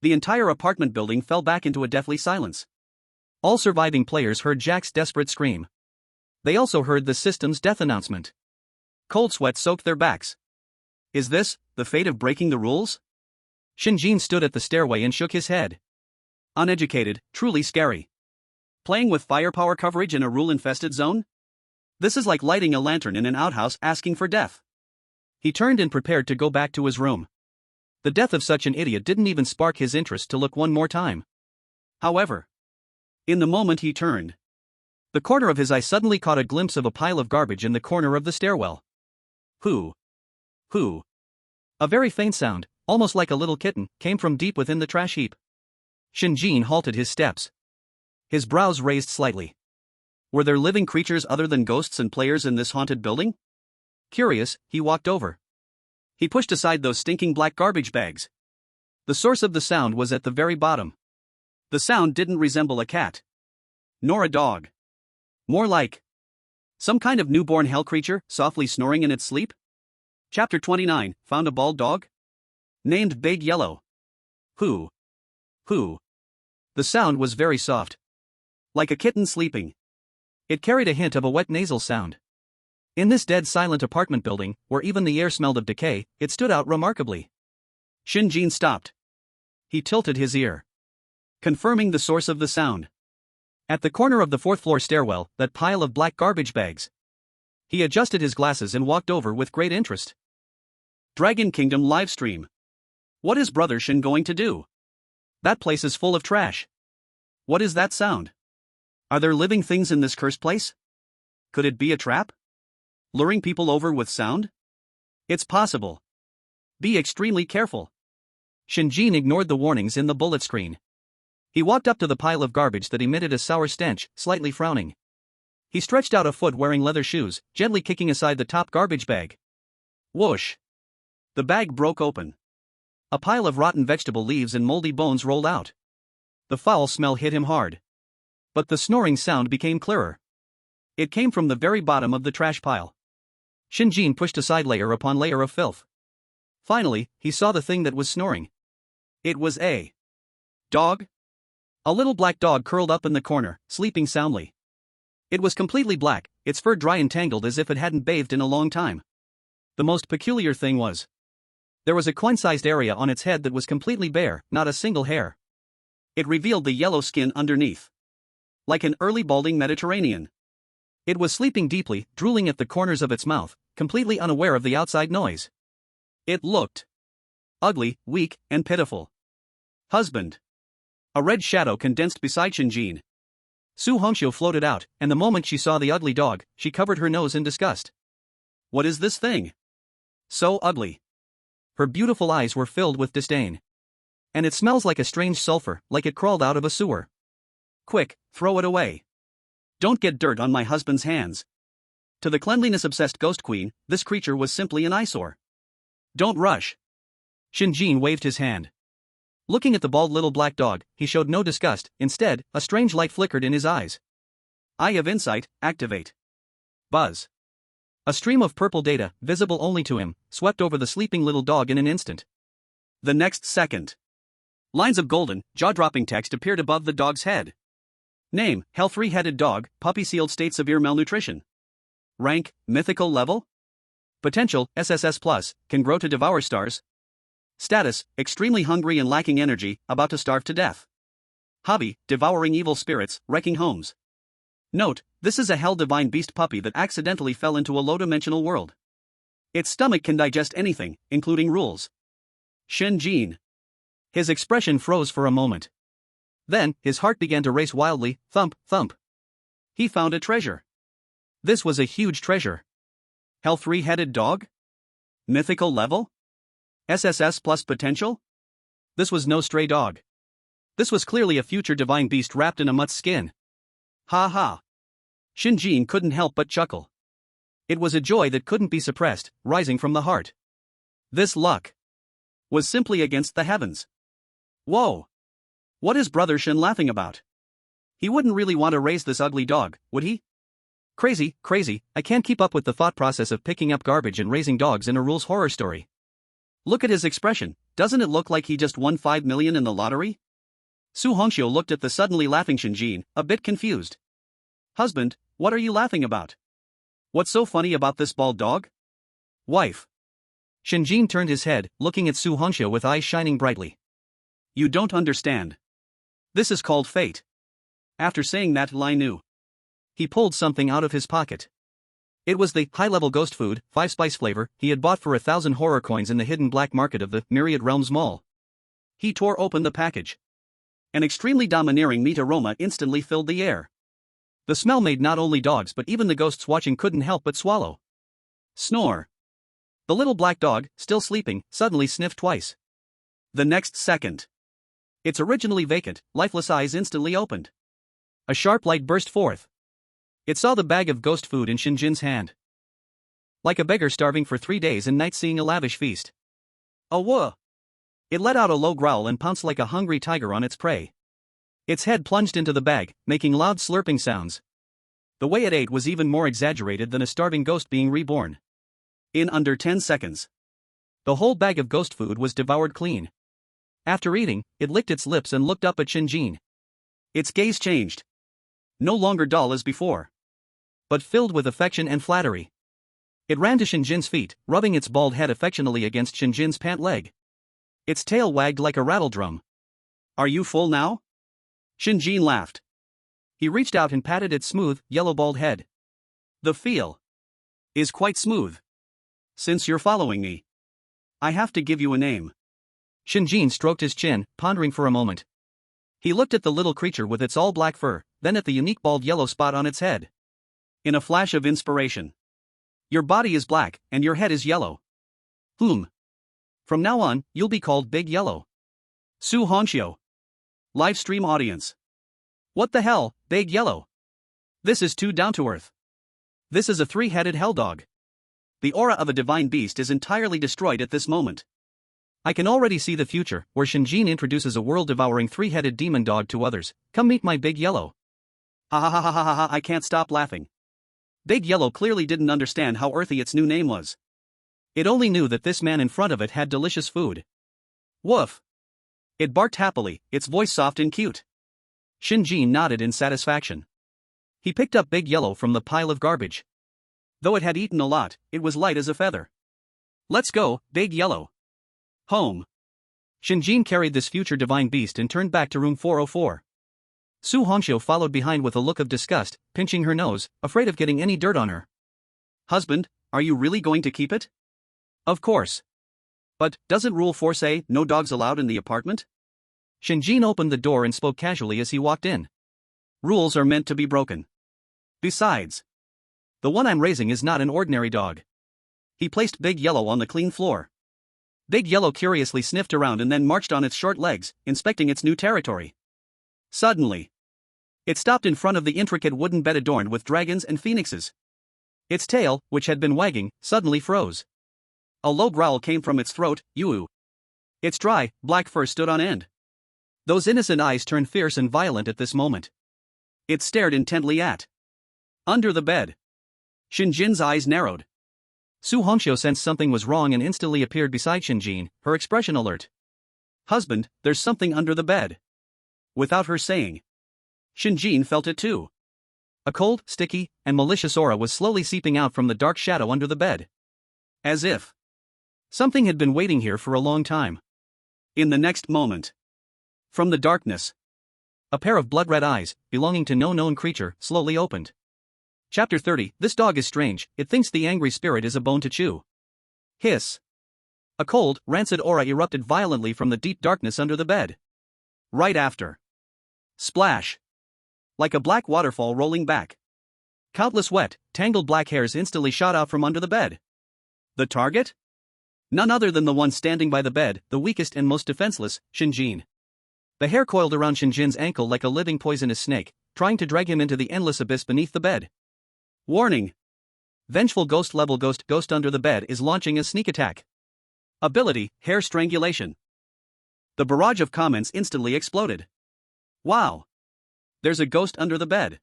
B: The entire apartment building fell back into a deathly silence.
A: All surviving players heard Jack's desperate scream. They also heard the system's death announcement.
B: Cold sweat soaked their backs. Is this the fate of breaking the rules?
A: Shen Jin stood at the stairway and shook his head.
B: Uneducated, truly scary. Playing with firepower coverage in a rule-infested zone? This is like lighting a lantern in an outhouse asking for death.
A: He turned and prepared to go back to his room. The death of such an idiot didn't even spark his interest to look one more time.
B: However, in the moment he turned,
A: the corner of his eye suddenly caught a glimpse of a pile of garbage in the corner of the stairwell.
B: Who?
A: A very faint sound, almost like a little kitten, came from deep within the trash heap. Shen Jin halted his steps. His brows raised slightly.
B: Were there living creatures other than ghosts and players in this haunted building?
A: Curious, he walked over.
B: He pushed aside those stinking black garbage bags.
A: The source of the sound was at the very bottom.
B: The sound didn't resemble a cat. Nor a dog. More like some kind of newborn hell creature, softly snoring in its sleep? Chapter 29, Found a bald dog? Named Big Yellow. Who?
A: The sound was very soft.
B: Like a kitten sleeping.
A: It carried a hint of a wet nasal sound. In this dead silent apartment building, where even the air smelled of decay, it stood out remarkably.
B: Shen Jin stopped.
A: He tilted his ear,
B: confirming the source of the sound.
A: At the corner of the 4th floor stairwell, that pile of black garbage bags. He adjusted his glasses and walked over with great interest.
B: Dragon Kingdom livestream. What is Brother Shen going to do?
A: That place is full of trash.
B: What is that sound? Are there living things in this cursed place? Could it be a trap? Luring people over with sound? It's possible. Be extremely careful.
A: Shen Jin ignored the warnings in the bullet screen. He walked up to the pile of garbage that emitted a sour stench, slightly frowning. He stretched out a foot wearing leather shoes, gently kicking aside the top garbage bag.
B: Whoosh! The bag broke open.
A: A pile of rotten vegetable leaves and moldy bones rolled out. The foul smell hit him hard. But the snoring sound became clearer. It came from the very bottom of the trash pile. Shen Jin pushed aside layer upon layer of filth. Finally, he saw the thing that was snoring.
B: It was a dog?
A: A little black dog curled up in the corner, sleeping soundly. It was completely black, its fur dry and tangled as if it hadn't bathed in a long time. The most peculiar thing was, there was a coin-sized area on its head that was completely bare, not a single hair.
B: It revealed the yellow skin underneath. Like an early balding Mediterranean.
A: It was sleeping deeply, drooling at the corners of its mouth, completely unaware of the outside noise. It looked ugly, weak, and pitiful. Husband. A red shadow condensed beside Shen Jin. Su Hongxiu floated out, and the moment she saw the ugly dog, she covered her nose in disgust. What is this thing? So ugly. Her beautiful eyes were filled with disdain. And it smells like a strange sulfur, like it crawled out of a sewer. Quick, throw it away. Don't get dirt on my husband's hands. To the cleanliness-obsessed ghost queen, this creature was simply an eyesore. Don't rush. Shen Jin waved his hand. Looking at the bald little black dog, he showed no disgust. Instead, a strange light flickered in his eyes. Eye of Insight, activate. Buzz. A stream of purple data, visible only to him, swept over the sleeping little dog in an instant. The next second, lines of golden, jaw-dropping text appeared above the dog's head. Name, Hell three-headed dog, puppy sealed state severe malnutrition. Rank, mythical level. Potential, SSS+, can grow to devour stars. Status, extremely hungry and lacking energy, about to starve to death. Hobby, devouring evil spirits, wrecking homes. Note, this is a hell divine beast puppy that accidentally fell into a low-dimensional world. Its stomach can digest anything, including rules. Shen Jin. His expression froze for a moment. Then, his heart began to race wildly, thump, thump. He found a treasure. This was a huge treasure. Hell three-headed dog? Mythical level? SSS plus potential? This was no stray dog. This was clearly a future divine beast wrapped in a mutt's skin. Ha ha. Shen Jin couldn't help but chuckle. It was a joy that couldn't be suppressed, rising from the heart. This luck was simply against the heavens. Whoa. What is Brother Shen laughing about? He wouldn't really want to raise this ugly dog, would he? Crazy, I can't keep up with the thought process of picking up garbage and raising dogs in a rules horror story. Look at his expression, doesn't it look like he just won 5 million in the lottery? Su Hongxiu looked at the suddenly laughing Shen Jin, a bit confused. Husband, what are you laughing about? What's so funny about this bald dog? Wife. Shen Jin turned his head, looking at Su Hongxiu with eyes shining brightly. You don't understand. This is called fate. After saying that, Lai knew. He pulled something out of his pocket. It was the high-level ghost food, 5-spice flavor, he had bought for 1,000 horror coins in the hidden black market of the Myriad Realms Mall. He tore open the package. An extremely domineering meat aroma instantly filled the air. The smell made not only dogs but even the ghosts watching couldn't help but swallow. Snore. The little black dog, still sleeping, suddenly sniffed twice. The next second, its originally vacant, lifeless eyes instantly opened. A sharp light burst forth. It saw the bag of ghost food in Shen Jin's hand. Like a beggar starving for 3 days and nights seeing a lavish feast. Oh whoa! It let out a low growl and pounced like a hungry tiger on its prey. Its head plunged into the bag, making loud slurping sounds. The way it ate was even more exaggerated than a starving ghost being reborn. In under 10 seconds, the whole bag of ghost food was devoured clean. After eating, it licked its lips and looked up at Shen Jin. Its gaze changed. No longer dull as before, but filled with affection and flattery. It ran to Shen Jin's feet, rubbing its bald head affectionately against Shen Jin's pant leg. Its tail wagged like a rattle drum. Are you full now? Shen Jin laughed. He reached out and patted its smooth, yellow bald head. The feel is quite smooth. Since you're following me, I have to give you a name. Shen Jin stroked his chin, pondering for a moment. He looked at the little creature with its all-black fur, then at the unique bald yellow spot on its head. In a flash of inspiration. Your body is black, and your head is yellow. From now on, you'll be called Big Yellow. Su Hongxiu. Livestream audience. What the hell, Big Yellow? This is too down-to-earth. This is a 3-headed hell dog. The aura of a divine beast is entirely destroyed at this moment. I can already see the future, where Shen Jin introduces a world-devouring 3-headed demon dog to others. Come meet my Big Yellow. Ha ha ha ha ha ha, I can't stop laughing. Big Yellow clearly didn't understand how earthy its new name was. It only knew that this man in front of it had delicious food. Woof! It barked happily, its voice soft and cute. Shen Jin nodded in satisfaction. He picked up Big Yellow from the pile of garbage. Though it had eaten a lot, it was light as a feather. Let's go, Big Yellow. Home. Shen Jin carried this future divine beast and turned back to room 404. Su Hongxiu followed behind with a look of disgust, pinching her nose, afraid of getting any dirt on her.
B: Husband, are you really going to keep it? Of course. But, doesn't Rule 4 say no dogs allowed in the apartment?
A: Shen Jin opened the door and spoke casually as he walked in.
B: Rules are meant to be broken. Besides, the one I'm raising is not an ordinary dog. He placed Big Yellow on the clean floor. Big Yellow curiously sniffed around and then marched on its short legs, inspecting its new territory. Suddenly, it stopped in front of the intricate wooden bed adorned with dragons and phoenixes. Its tail, which had been wagging, suddenly froze. A low growl came from its throat, yoo. Its dry, black fur stood on end. Those innocent eyes turned fierce and violent at this moment. It stared intently at. Under the bed. Shen Jin's eyes narrowed.
A: Su Hongxiu sensed something was wrong and instantly appeared beside Shen Jin, her expression alert.
B: Husband, there's something under the bed. Without her saying. Shen Jin felt it too.
A: A cold, sticky, and malicious aura was slowly seeping out from the dark shadow under the bed.
B: As if
A: something had been waiting here for a long time.
B: In the next moment, from the darkness,
A: a pair of blood-red eyes, belonging to no known creature, slowly opened. Chapter 30. This dog is strange, it thinks the angry spirit is a bone to chew. Hiss. A cold, rancid aura erupted violently from the deep darkness under the bed.
B: Right after. Splash. Like a black waterfall rolling back. Countless wet, tangled black hairs instantly shot out from under the bed. The target? None other than the one standing by the bed, the weakest and most defenseless, Shen Jin. The hair coiled around Shen Jin's ankle like a living poisonous snake, trying to drag him into the endless abyss beneath the bed. Warning! Vengeful ghost level ghost under the bed is launching a sneak attack. Ability, hair strangulation. The barrage of comments instantly exploded. Wow! There's a ghost under the bed.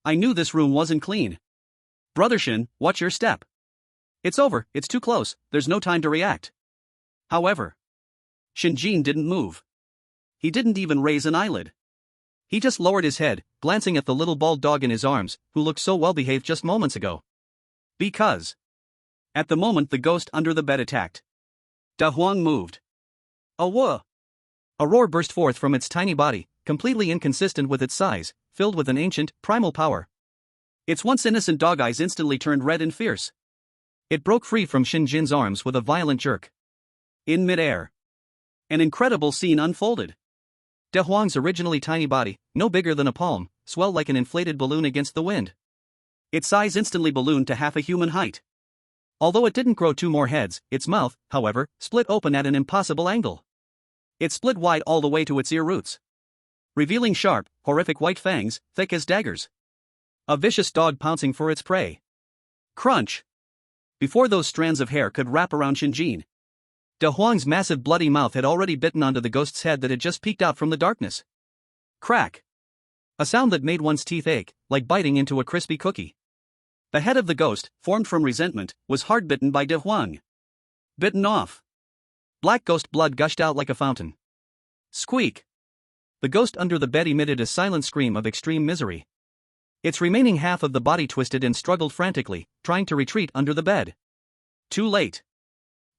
B: I knew this room wasn't clean. Brother Shen, watch your step. It's over, it's too close, there's no time to react. However, Shen Jin didn't move. He didn't even raise an eyelid. He just lowered his head, glancing at the little bald dog in his arms, who looked so well behaved just moments ago. Because at the moment the ghost under the bed attacked, Da Huang moved. A whoa! A roar burst forth from its tiny body, completely inconsistent with its size, filled with an ancient, primal power. Its once innocent dog eyes instantly turned red and fierce. It broke free from Shen Jin's arms with a violent jerk. In midair, an incredible scene unfolded. Da Huang's originally tiny body, no bigger than a palm, swelled like an inflated balloon against the wind. Its size instantly ballooned to half a human height. Although it didn't grow two more heads, its mouth, however, split open at an impossible angle. It split wide all the way to its ear roots, revealing sharp, horrific white fangs, thick as daggers. A vicious dog pouncing for its prey. Crunch! Before those strands of hair could wrap around Shen Jin, Da Huang's massive bloody mouth had already bitten onto the ghost's head that had just peeked out from the darkness. Crack! A sound that made one's teeth ache, like biting into a crispy cookie. The head of the ghost, formed from resentment, was hard bitten by Da Huang. Bitten off. Black ghost blood gushed out like a fountain. Squeak! The ghost under the bed emitted a silent scream of extreme misery. Its remaining half of the body twisted and struggled frantically, trying to retreat under the bed. Too late.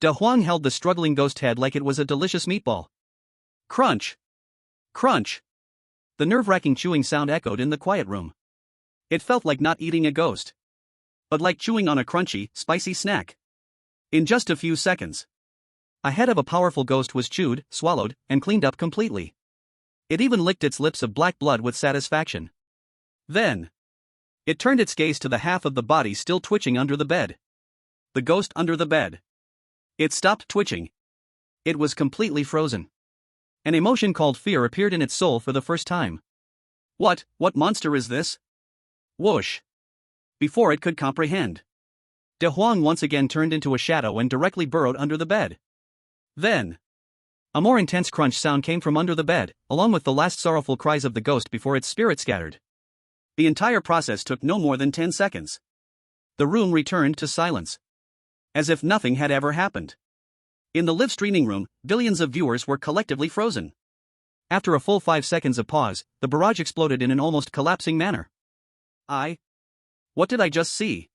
B: Da Huang held the struggling ghost head like it was a delicious meatball. Crunch! Crunch! The nerve-wracking chewing sound echoed in the quiet room. It felt like not eating a ghost, but like chewing on a crunchy, spicy snack. In just a few seconds, a head of a powerful ghost was chewed, swallowed, and cleaned up completely. It even licked its lips of black blood with satisfaction. Then, it turned its gaze to the half of the body still twitching under the bed. The ghost under the bed. It stopped twitching. It was completely frozen. An emotion called fear appeared in its soul for the first time. What monster is this? Whoosh! Before it could comprehend, Da Huang once again turned into a shadow and directly burrowed under the bed. Then, a more intense crunch sound came from under the bed, along with the last sorrowful cries of the ghost before its spirit scattered. The entire process took no more than 10 seconds. The room returned to silence, as if nothing had ever happened. In the live streaming room, billions of viewers were collectively frozen. After a full 5 seconds of pause, the barrage exploded in an almost collapsing manner. What did I just see?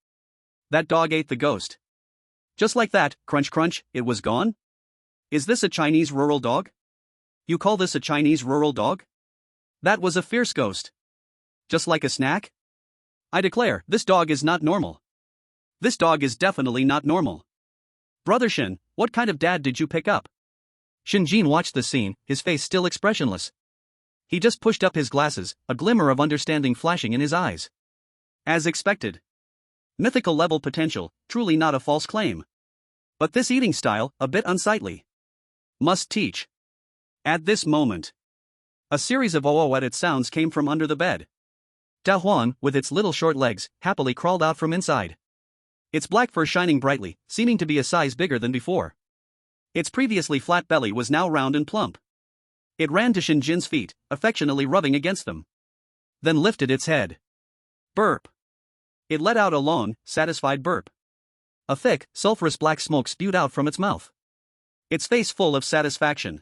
B: That dog ate the ghost. Just like that, crunch crunch, it was gone? Is this a Chinese rural dog? You call this a Chinese rural dog? That was a fierce ghost. Just like a snack? I declare, this dog is not normal. This dog is definitely not normal. Brother Shen, what kind of dad did you pick up?
A: Shen Jin watched the scene, his face still expressionless. He just pushed up his glasses, a glimmer of understanding flashing in his eyes.
B: As expected. Mythical level potential, truly not a false claim. But this eating style, a bit unsightly. Must teach. At this moment, a series of oh-oh-edit sounds came from under the bed.
A: Da Huan, with its little short legs, happily crawled out from inside.
B: Its black fur shining brightly, seeming to be a size bigger than before. Its previously flat belly was now round and plump. It ran to Shen Jin's feet, affectionately rubbing against them. Then lifted its head. Burp. It let out a long, satisfied burp.
A: A thick, sulphurous black smoke spewed out from its mouth.
B: Its face full of satisfaction.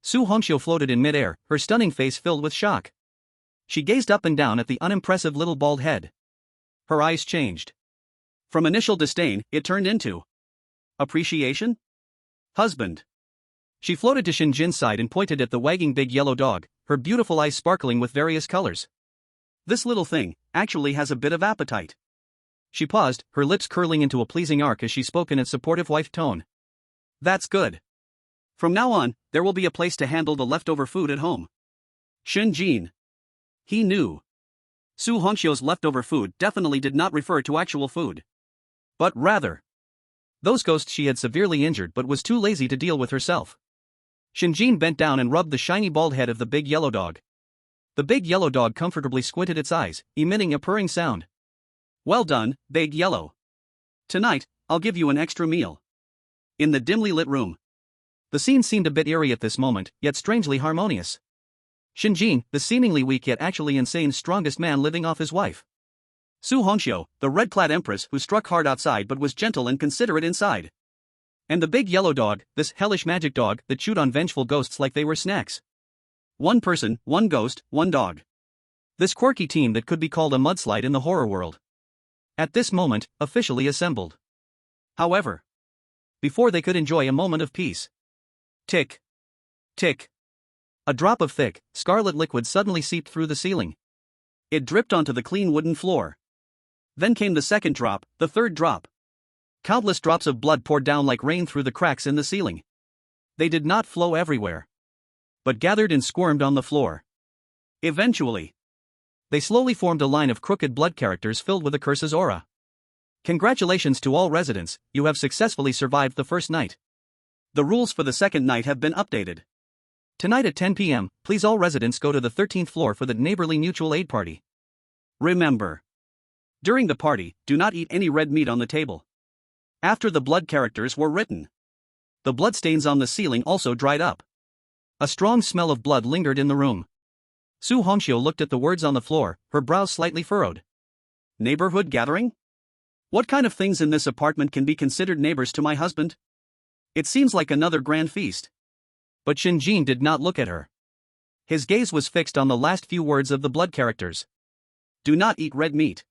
A: Su Hongxiu floated in midair, her stunning face filled with shock. She gazed up and down at the unimpressive little bald head. Her eyes changed.
B: From initial disdain, it turned into appreciation? Husband.
A: She floated to Shen Jin's side and pointed at the wagging big yellow dog, her beautiful eyes sparkling with various colors.
B: This little thing actually has a bit of appetite.
A: She paused, her lips curling into a pleasing arc as she spoke in a supportive wife tone.
B: That's good. From now on, there will be a place to handle the leftover food at home. Shen Jin. He knew. Su Hongxiu's leftover food definitely did not refer to actual food. But rather,
A: those ghosts she had severely injured but was too lazy to deal with herself. Shen Jin bent down and rubbed the shiny bald head of the big yellow dog. The big yellow dog comfortably squinted its eyes, emitting a purring sound.
B: Well done, big yellow. Tonight, I'll give you an extra meal. In the dimly lit room.
A: The scene seemed a bit eerie at this moment, yet strangely harmonious. Shen Jin, the seemingly weak yet actually insane strongest man living off his wife.
B: Su Hongxiu, the red-clad empress who struck hard outside but was gentle and considerate inside. And the big yellow dog, this hellish magic dog that chewed on vengeful ghosts like they were snacks. One person, one ghost, one dog.
A: This quirky team that could be called a mudslide in the horror world. At this moment, officially assembled.
B: However,
A: before they could enjoy a moment of peace. Tick. Tick. A drop of thick, scarlet liquid suddenly seeped through the ceiling.
B: It dripped onto the clean wooden floor. Then came the second drop, the third drop. Countless drops of blood poured down like rain through the cracks in the ceiling. They did not flow everywhere, but gathered and squirmed on the floor. Eventually,
A: they slowly formed a line of crooked blood characters filled with a curse's aura. Congratulations to all residents, you have successfully survived the first night.
B: The rules for the second night have been updated.
A: Tonight at 10 p.m., please all residents go to the 13th floor for the neighborly mutual aid party.
B: Remember, during the party, do not eat any red meat on the table. After the blood characters were written, the bloodstains on the ceiling also dried up.
A: A strong smell of blood lingered in the room. Su Hongxiu looked at the words on the floor, her brows slightly furrowed.
B: Neighborhood gathering? What kind of things in this apartment can be considered neighbors to my husband? It seems like another grand feast.
A: But Shen Jin did not look at her. His gaze was fixed on the last few words of the blood characters.
B: Do not eat red meat.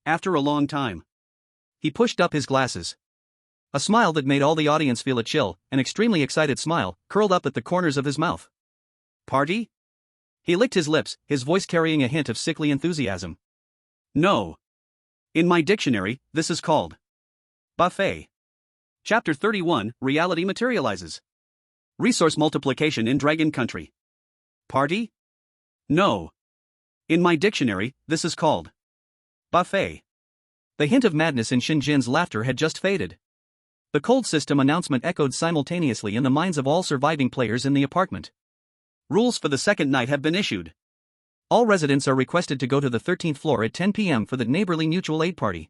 B: After a long time,
A: he pushed up his glasses. A smile that made all the audience feel a chill, an extremely excited smile, curled up at the corners of his mouth.
B: Party?
A: He licked his lips, his voice carrying a hint of sickly enthusiasm.
B: No. In my dictionary, this is called buffet. Chapter 31, Reality Materializes. Resource multiplication in Dragon Country. Party? No. In my dictionary, this is called buffet.
A: The hint of madness in Shen Jin's laughter had just faded. The cold system announcement echoed simultaneously in the minds of all surviving players in the apartment.
B: Rules for the second night have been issued.
A: All residents are requested to go to the 13th floor at 10 p.m. for the neighborly mutual aid party.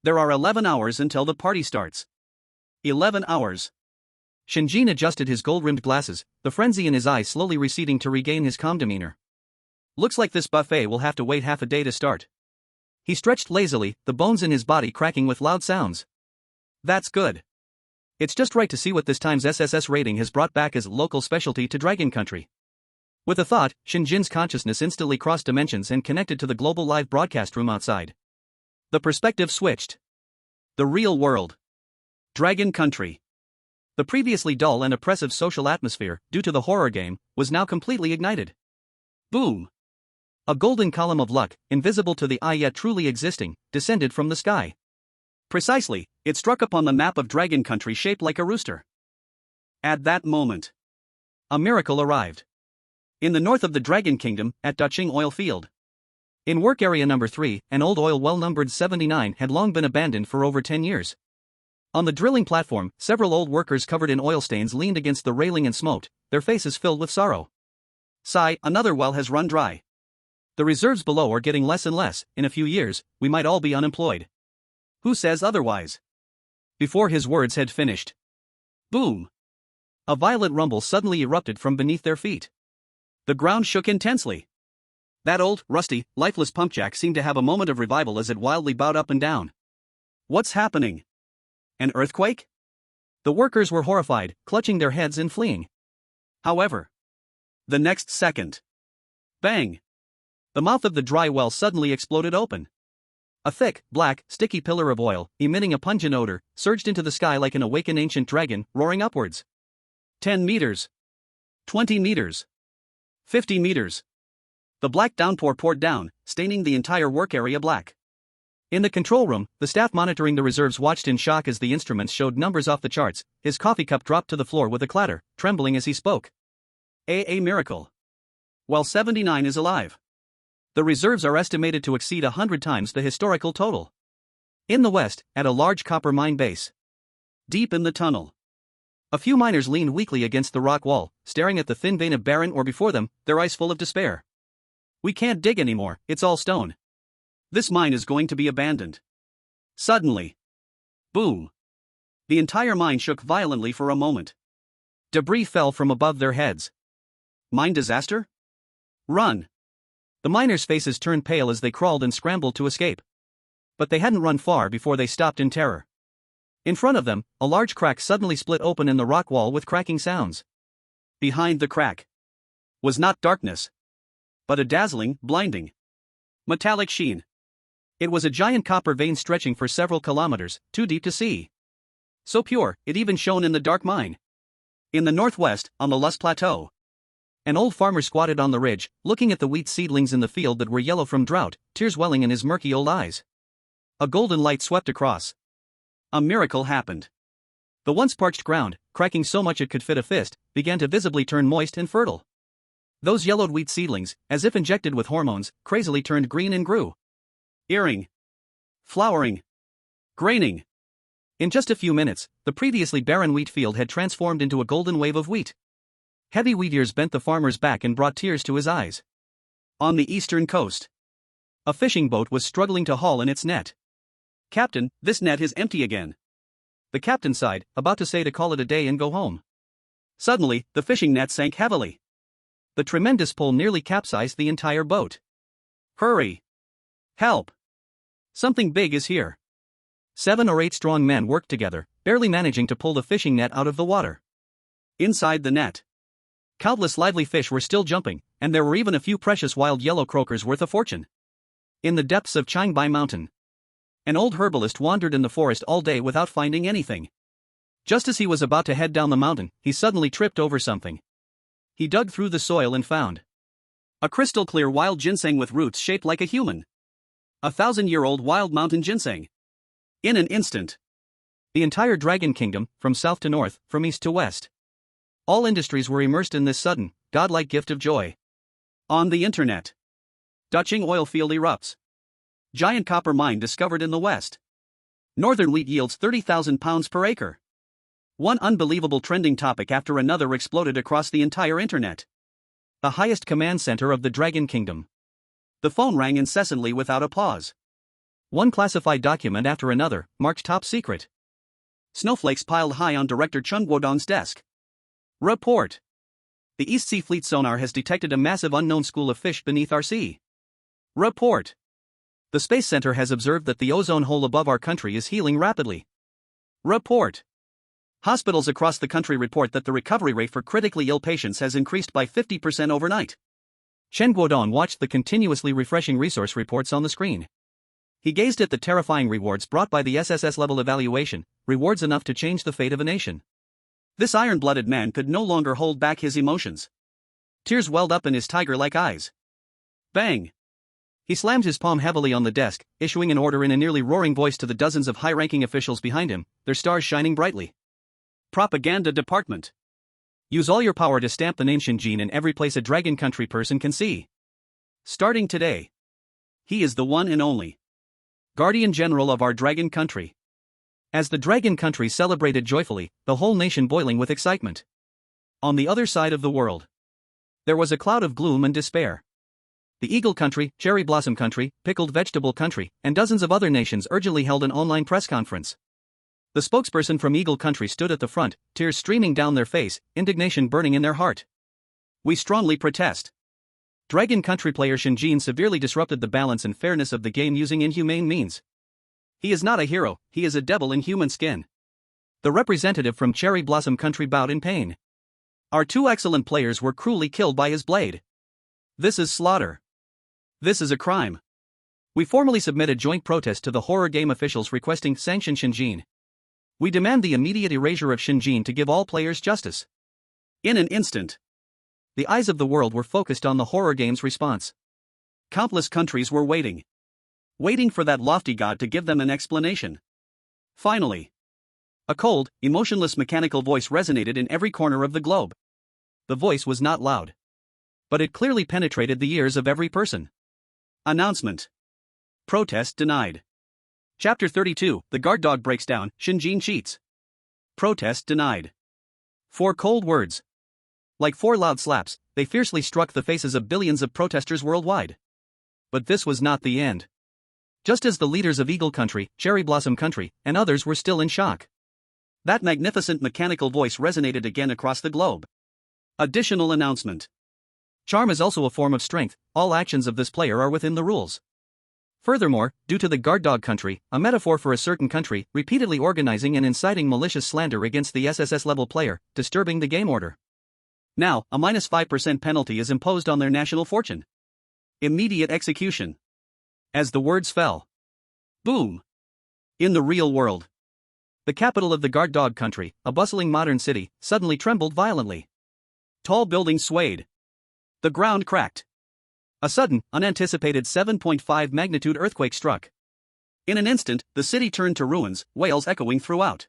B: There are 11 hours until the party starts. 11 hours.
A: Shen Jin adjusted his gold-rimmed glasses, the frenzy in his eyes slowly receding to regain his calm demeanor.
B: Looks like this buffet will have to wait half a day to start.
A: He stretched lazily, the bones in his body cracking with loud sounds.
B: That's good.
A: It's just right to see what this time's SSS rating has brought back as local specialty to Dragon Country. With a thought, Shen Jin's consciousness instantly crossed dimensions and connected to the global live broadcast room outside. The perspective switched.
B: The real world. Dragon Country. The previously dull and oppressive social atmosphere, due to the horror game, was now completely ignited. Boom!
A: A golden column of luck, invisible to the eye yet truly existing, descended from the sky.
B: Precisely, it struck upon the map of Dragon Country shaped like a rooster. At that moment,
A: a miracle arrived.
B: In the north of the Dragon Kingdom, at Defying oil field.
A: In work area number 3, an old oil well numbered 79 had long been abandoned for over 10 years. On the drilling platform, several old workers covered in oil stains leaned against the railing and smoked, their faces filled with sorrow.
B: Sigh, another well has run dry.
A: The reserves below are getting less and less. In a few years, we might all be unemployed.
B: Who says otherwise?
A: Before his words had finished,
B: boom!
A: A violent rumble suddenly erupted from beneath their feet.
B: The ground shook intensely. That old, rusty, lifeless pumpjack seemed to have a moment of revival as it wildly bowed up and down. What's happening? An earthquake?
A: The workers were horrified, clutching their heads and fleeing.
B: However, the next second, bang!
A: The mouth of the dry well suddenly exploded open. A thick, black, sticky pillar of oil, emitting a pungent odor, surged into the sky like an awakened ancient dragon, roaring upwards.
B: 10 meters. 20 meters. 50 meters. The black downpour poured down, staining the entire work area black.
A: In the control room, the staff monitoring the reserves watched in shock as the instruments showed numbers off the charts. His coffee cup dropped to the floor with a clatter, trembling as he spoke.
B: A miracle. Well, 79 is alive.
A: The reserves are estimated to exceed 100 times the historical total. In the west, at a large copper mine base.
B: Deep in the tunnel.
A: A few miners leaned weakly against the rock wall, staring at the thin vein of barren ore before them, their eyes full of despair.
B: We can't dig anymore, it's all stone. This mine is going to be abandoned. Suddenly. Boom. The entire mine shook violently for a moment.
A: Debris fell from above their heads.
B: Mine disaster? Run.
A: The miners' faces turned pale as they crawled and scrambled to escape. But they hadn't run far before they stopped in terror. In front of them, a large crack suddenly split open in the rock wall with cracking sounds.
B: Behind the crack was not darkness, but a dazzling, blinding, metallic sheen.
A: It was a giant copper vein stretching for several kilometers, too deep to see.
B: So pure, it even shone in the dark mine. In the northwest, on the Luss Plateau,
A: an old farmer squatted on the ridge, looking at the wheat seedlings in the field that were yellow from drought, tears welling in his murky old eyes. A golden light swept across.
B: A miracle happened.
A: The once parched ground, cracking so much it could fit a fist, began to visibly turn moist and fertile. Those yellowed wheat seedlings, as if injected with hormones, crazily turned green and grew.
B: Earring. Flowering. Graining.
A: In just a few minutes, the previously barren wheat field had transformed into a golden wave of wheat. Heavy wheat ears bent the farmer's back and brought tears to his eyes.
B: On the eastern coast,
A: a fishing boat was struggling to haul in its net.
B: Captain, this net is empty again.
A: The captain sighed, about to say to call it a day and go home.
B: Suddenly, the fishing net sank heavily.
A: The tremendous pull nearly capsized the entire boat.
B: Hurry! Help!
A: Something big is here. 7 or 8 strong men worked together, barely managing to pull the fishing net out of the water.
B: Inside the net,
A: countless lively fish were still jumping, and there were even a few precious wild yellow croakers worth a fortune. In the depths of Qingbai Mountain, an old herbalist wandered in the forest all day without finding anything. Just as he was about to head down the mountain, he suddenly tripped over something. He dug through the soil and found
B: a crystal-clear wild ginseng with roots shaped like a human. 1,000-year-old wild mountain ginseng. In an instant,
A: the entire Dragon Kingdom, from south to north, from east to west. All industries were immersed in this sudden, godlike gift of joy.
B: On the internet, Defying oil field erupts. Giant copper mine discovered in the west. Northern wheat yields 30,000 pounds per acre. One unbelievable trending topic after another exploded across the entire internet.
A: The highest command center of the Dragon Kingdom.
B: The phone rang incessantly without a pause.
A: One classified document after another, marked top secret.
B: Snowflakes piled high on Director Chun Guodong's desk. Report. The East Sea Fleet sonar has detected a massive unknown school of fish beneath our sea. Report.
A: The Space Center has observed that the ozone hole above our country is healing rapidly.
B: Report. Hospitals across the country report that the recovery rate for critically ill patients has increased by 50% overnight.
A: Chen Guodong watched the continuously refreshing resource reports on the screen. He gazed at the terrifying rewards brought by the SSS level evaluation, rewards enough to change the fate of a nation.
B: This iron-blooded man could no longer hold back his emotions. Tears welled up in his tiger-like eyes. Bang!
A: He slammed his palm heavily on the desk, issuing an order in a nearly roaring voice to the dozens of high-ranking officials behind him, their stars shining brightly.
B: Propaganda Department.
A: Use all your power to stamp the name Shen Jin in every place a Dragon Country person can see.
B: Starting today. He is the one and only Guardian General of our Dragon Country.
A: As the Dragon Country celebrated joyfully, the whole nation boiling with excitement. On the other side of the world, there was a cloud of gloom and despair. The Eagle Country, Cherry Blossom Country, Pickled Vegetable Country, and dozens of other nations urgently held an online press conference. The spokesperson from Eagle Country stood at the front, tears streaming down their face, indignation burning in their heart.
B: We strongly protest.
A: Dragon Country player Shen Jin severely disrupted the balance and fairness of the game using inhumane means.
B: He is not a hero, he is a devil in human skin.
A: The representative from Cherry Blossom Country bowed in pain.
B: Our two excellent players were cruelly killed by his blade. This is slaughter. This is a crime.
A: We formally submit a joint protest to the horror game officials requesting sanction Shen Jin. We demand the immediate erasure of Shen Jin to give all players justice.
B: In an instant,
A: the eyes of the world were focused on the horror game's response.
B: Countless countries were waiting for that lofty god to give them an explanation. Finally, a cold, emotionless mechanical voice resonated in every corner of the globe.
A: The voice was not loud, but it clearly penetrated the ears of every person.
B: Announcement. Protest denied. Chapter 32, The Guard Dog Breaks Down, Shen Jin Cheats. Protest denied.
A: 4 cold words. Like 4 loud slaps, they fiercely struck the faces of billions of protesters worldwide. But this was not the end. Just as the leaders of Eagle Country, Cherry Blossom Country, and others were still in shock,
B: that magnificent mechanical voice resonated again across the globe. Additional announcement.
A: Charm is also a form of strength, all actions of this player are within the rules. Furthermore, due to the Guard Dog Country, a metaphor for a certain country, repeatedly organizing and inciting malicious slander against the SSS-level player, disturbing the game order.
B: Now, a -5% penalty is imposed on their national fortune. Immediate execution.
A: As the words fell.
B: Boom. In the real world,
A: the capital of the Guard Dog Country, a bustling modern city, suddenly trembled violently.
B: Tall buildings swayed. The ground cracked.
A: A sudden, unanticipated 7.5 magnitude earthquake struck.
B: In an instant, the city turned to ruins, wails echoing throughout.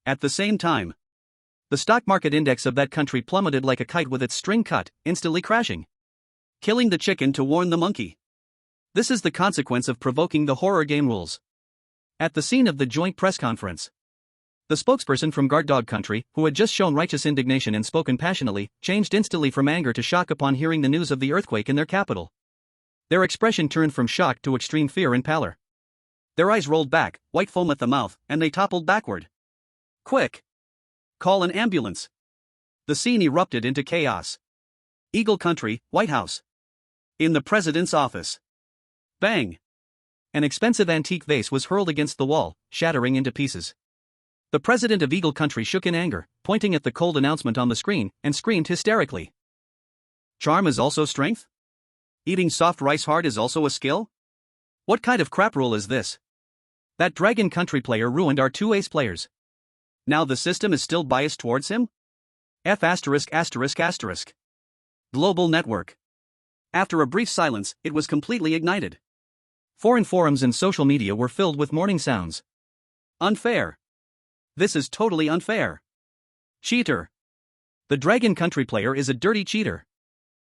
B: At the same time,
A: the stock market index of that country plummeted like a kite with its string cut, instantly crashing.
B: Killing the chicken to warn the monkey.
A: This is the consequence of provoking the horror game rules. At the scene of the joint press conference, the spokesperson from Guard Dog Country, who had just shown righteous indignation and spoken passionately, changed instantly from anger to shock upon hearing the news of the earthquake in their capital. Their expression turned from shock to extreme fear and pallor.
B: Their eyes rolled back, white foam at the mouth, and they toppled backward. Quick! Call an ambulance! The scene erupted into chaos. Eagle Country, White House. In the president's office. Bang!
A: An expensive antique vase was hurled against the wall, shattering into pieces. The president of Eagle Country shook in anger, pointing at the cold announcement on the screen, and screamed hysterically.
B: Charm is also strength? Eating soft rice hard is also a skill? What kind of crap rule is this?
A: That Dragon Country player ruined our 2 ace players.
B: Now the system is still biased towards him?
A: F******.
B: Global network. After a brief silence, it was completely ignited.
A: Foreign forums and social media were filled with mourning sounds.
B: Unfair. This is totally unfair. Cheater.
A: The Dragon Country player is a dirty cheater.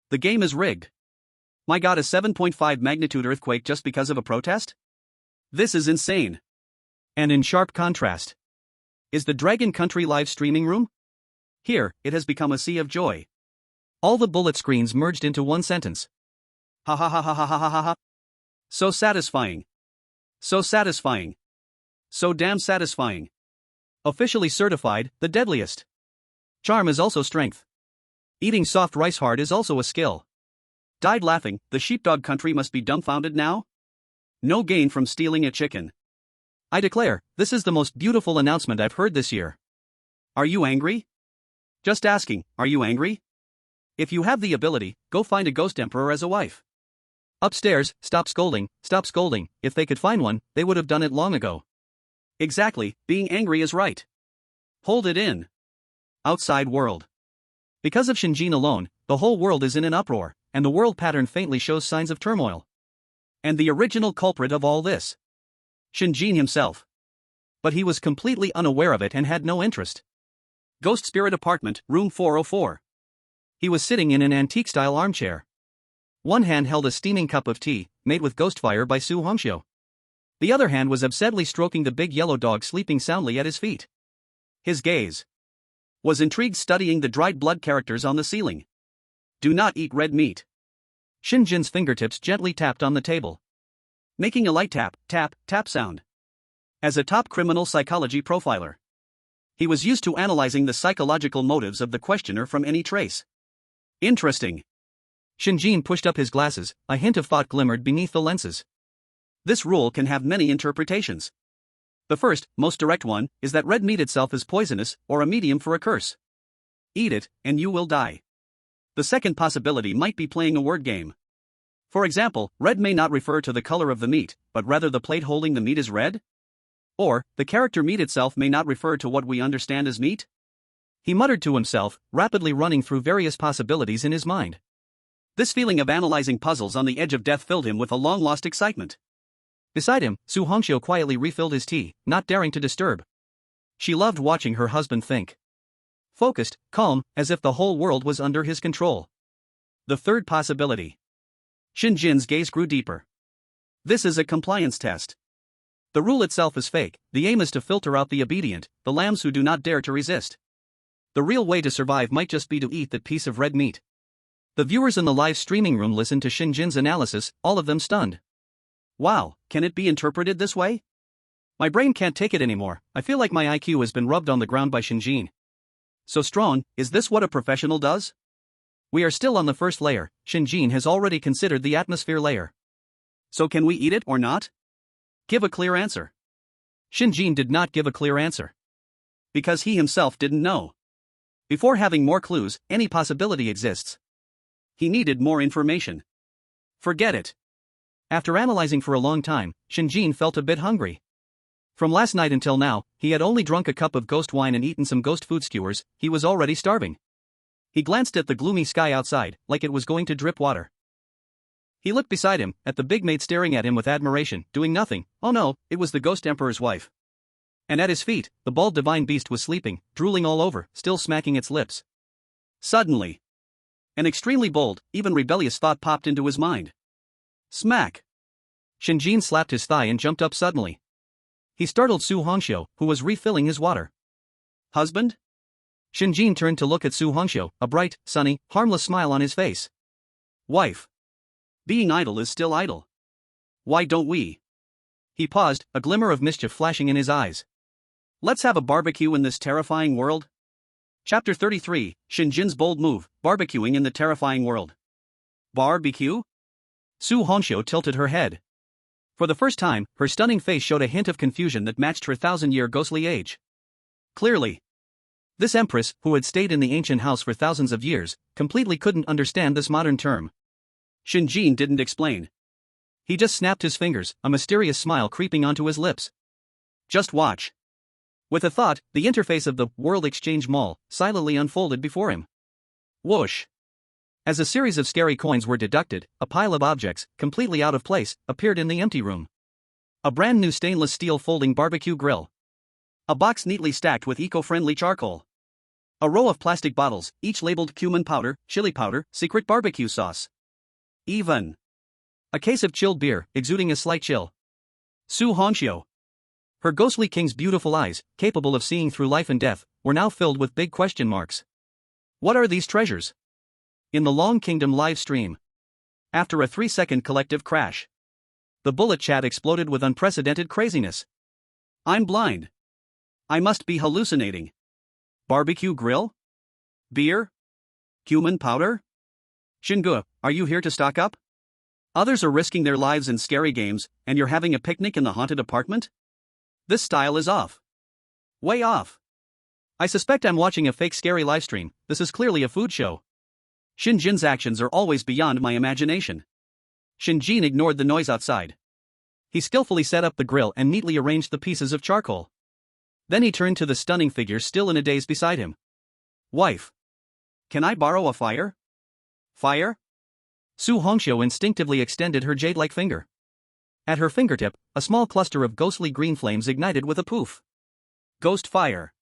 B: The game is rigged. My god, a 7.5 magnitude earthquake just because of a protest? This is insane.
A: And in sharp contrast, is the Dragon Country live streaming room?
B: Here, it has become a sea of joy.
A: All the bullet screens merged into one sentence.
B: Ha ha ha ha ha ha ha ha. So satisfying. So satisfying. So damn satisfying.
A: Officially certified, the deadliest. Charm is also strength. Eating soft rice hard is also a skill.
B: Died laughing, the sheepdog country must be dumbfounded now? No gain from stealing a chicken.
A: I declare, this is the most beautiful announcement I've heard this year.
B: Are you angry? Just asking, are you angry? If you have the ability, go find a ghost emperor as a wife.
A: Upstairs, stop scolding, stop scolding. If they could find one, they would have done it long ago.
B: Exactly, being angry is right. Hold it in. Outside world.
A: Because of Shen Jin alone, the whole world is in an uproar, and the world pattern faintly shows signs of turmoil.
B: And the original culprit of all this? Shen Jin himself. But he was completely unaware of it and had no interest. Ghost Spirit Apartment, Room 404.
A: He was sitting in an antique-style armchair. One hand held a steaming cup of tea, made with ghost fire by Su Hongxiu. The other hand was absently stroking the big yellow dog sleeping soundly at his feet.
B: His gaze was intrigued, studying the dried blood characters on the ceiling. Do not eat red meat.
A: Shen Jin's fingertips gently tapped on the table,
B: making a light tap, tap, tap sound. As a top criminal psychology profiler, he was used to analyzing the psychological motives of the questioner from any trace. Interesting.
A: Shen Jin pushed up his glasses, a hint of thought glimmered beneath the lenses.
B: This rule can have many interpretations. The first, most direct one, is that red meat itself is poisonous or a medium for a curse. Eat it, and you will die. The second possibility might be playing a word game. For example, red may not refer to the color of the meat, but rather the plate holding the meat is red? Or, the character meat itself may not refer to what we understand as meat?
A: He muttered to himself, rapidly running through various possibilities in his mind.
B: This feeling of analyzing puzzles on the edge of death filled him with a long-lost excitement.
A: Beside him, Su Hongxiu quietly refilled his tea, not daring to disturb. She loved watching her husband think. Focused, calm, as if the whole world was under his control.
B: The third possibility. Shen Jin's gaze grew deeper. This is a compliance test. The rule itself is fake, the aim is to filter out the obedient, the lambs who do not dare to resist.
A: The real way to survive might just be to eat that piece of red meat. The viewers in the live streaming room listened to Shen Jin's analysis, all of them stunned.
B: Wow, can it be interpreted this way?
A: My brain can't take it anymore. I feel like my IQ has been rubbed on the ground by Shen Jin.
B: So strong, is this what a professional does?
A: We are still on the first layer. Shen Jin has already considered the atmosphere layer.
B: So can we eat it or not? Give a clear answer.
A: Shen Jin did not give a clear answer.
B: Because he himself didn't know. Before having more clues, any possibility exists. He needed more information. Forget it.
A: After analyzing for a long time, Shen Jin felt a bit hungry. From last night until now, he had only drunk a cup of ghost wine and eaten some ghost food skewers. He was already starving. He glanced at the gloomy sky outside, like it was going to drip water. He looked beside him, at the big maid staring at him with admiration, doing nothing. Oh no, it was the ghost emperor's wife. And at his feet, the bald divine beast was sleeping, drooling all over, still smacking its lips.
B: Suddenly, an extremely bold, even rebellious thought popped into his mind. Smack!
A: Shen Jin slapped his thigh and jumped up suddenly. He startled Su Hongxiu, who was refilling his water.
B: Husband?
A: Shen Jin turned to look at Su Hongxiu, a bright, sunny, harmless smile on his face.
B: Wife. Being idle is still idle. Why don't we?
A: He paused, a glimmer of mischief flashing in his eyes.
B: Let's have a barbecue in this terrifying world? Chapter 33, Shen Jin's bold move, barbecuing in the terrifying world. Barbecue?
A: Su Hongxiu tilted her head. For the first time, her stunning face showed a hint of confusion that matched her 1,000-year ghostly age.
B: Clearly,
A: this empress, who had stayed in the ancient house for thousands of years, completely couldn't understand this modern term.
B: Shen Jin didn't explain.
A: He just snapped his fingers, a mysterious smile creeping onto his lips.
B: Just watch.
A: With a thought, the interface of the World Exchange Mall silently unfolded before him.
B: Whoosh!
A: As a series of scary coins were deducted, a pile of objects, completely out of place, appeared in the empty room. A brand new stainless steel folding barbecue grill.
B: A box neatly stacked with eco-friendly charcoal. A row of plastic bottles, each labeled cumin powder, chili powder, secret barbecue sauce. Even
A: a case of chilled beer, exuding a slight chill.
B: Su Hongxiu.
A: Her ghostly king's beautiful eyes, capable of seeing through life and death, were now filled with big question marks. What are these treasures? In the Long Kingdom live stream. After a 3-second collective crash, the bullet chat exploded with unprecedented craziness.
B: I'm blind. I must be hallucinating. Barbecue grill? Beer? Cumin powder? Xinge, are you here to stock up? Others are risking their lives in scary games, and you're having a picnic in the haunted apartment? This style is off. Way off.
A: I suspect I'm watching a fake scary livestream. This is clearly a food show.
B: Shen Jin's actions are always beyond my imagination.
A: Shen Jin ignored the noise outside. He skillfully set up the grill and neatly arranged the pieces of charcoal. Then he turned to the stunning figure still in a daze beside him.
B: Wife. Can I borrow a fire? Fire?
A: Su Hongxiu instinctively extended her jade-like finger. At her fingertip, a small cluster of ghostly green flames ignited with a poof.
B: Ghost fire.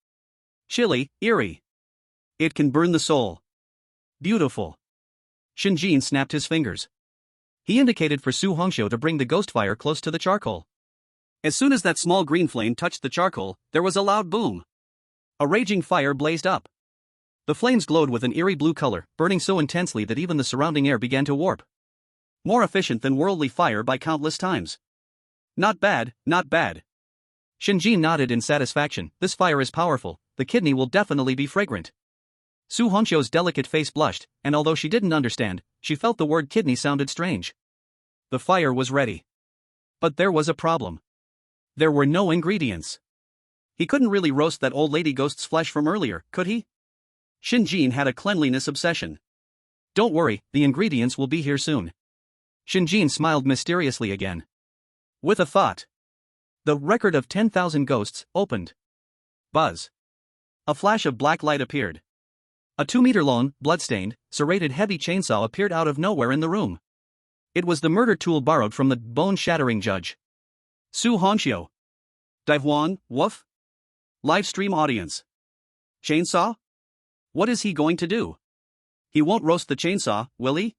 B: Chilly, eerie. It can burn the soul. Beautiful.
A: Shen Jin snapped his fingers. He indicated for Su Hongxiu to bring the ghost fire close to the charcoal.
B: As soon as that small green flame touched the charcoal, there was a loud boom. A raging fire blazed up.
A: The flames glowed with an eerie blue color, burning so intensely that even the surrounding air began to warp.
B: More efficient than worldly fire by countless times. Not bad, not bad.
A: Shen Jin nodded in satisfaction. This fire is powerful, the kidney will definitely be fragrant. Su Hongxiu's delicate face blushed, and although she didn't understand, she felt the word kidney sounded strange. The fire was ready. But there was a problem. There were no ingredients.
B: He couldn't really roast that old lady ghost's flesh from earlier, could he? Shen Jin had a cleanliness obsession.
A: Don't worry, the ingredients will be here soon. Shen Jin smiled mysteriously again.
B: With a thought.
A: The record of 10,000 ghosts opened.
B: Buzz. A flash of black light appeared.
A: A 2-meter-long, blood-stained, serrated heavy chainsaw appeared out of nowhere in the room. It was the murder tool borrowed from the bone-shattering judge.
B: Su Hongxiu. Defying, woof? Livestream audience. Chainsaw? What is he going to do? He won't roast the chainsaw, will he?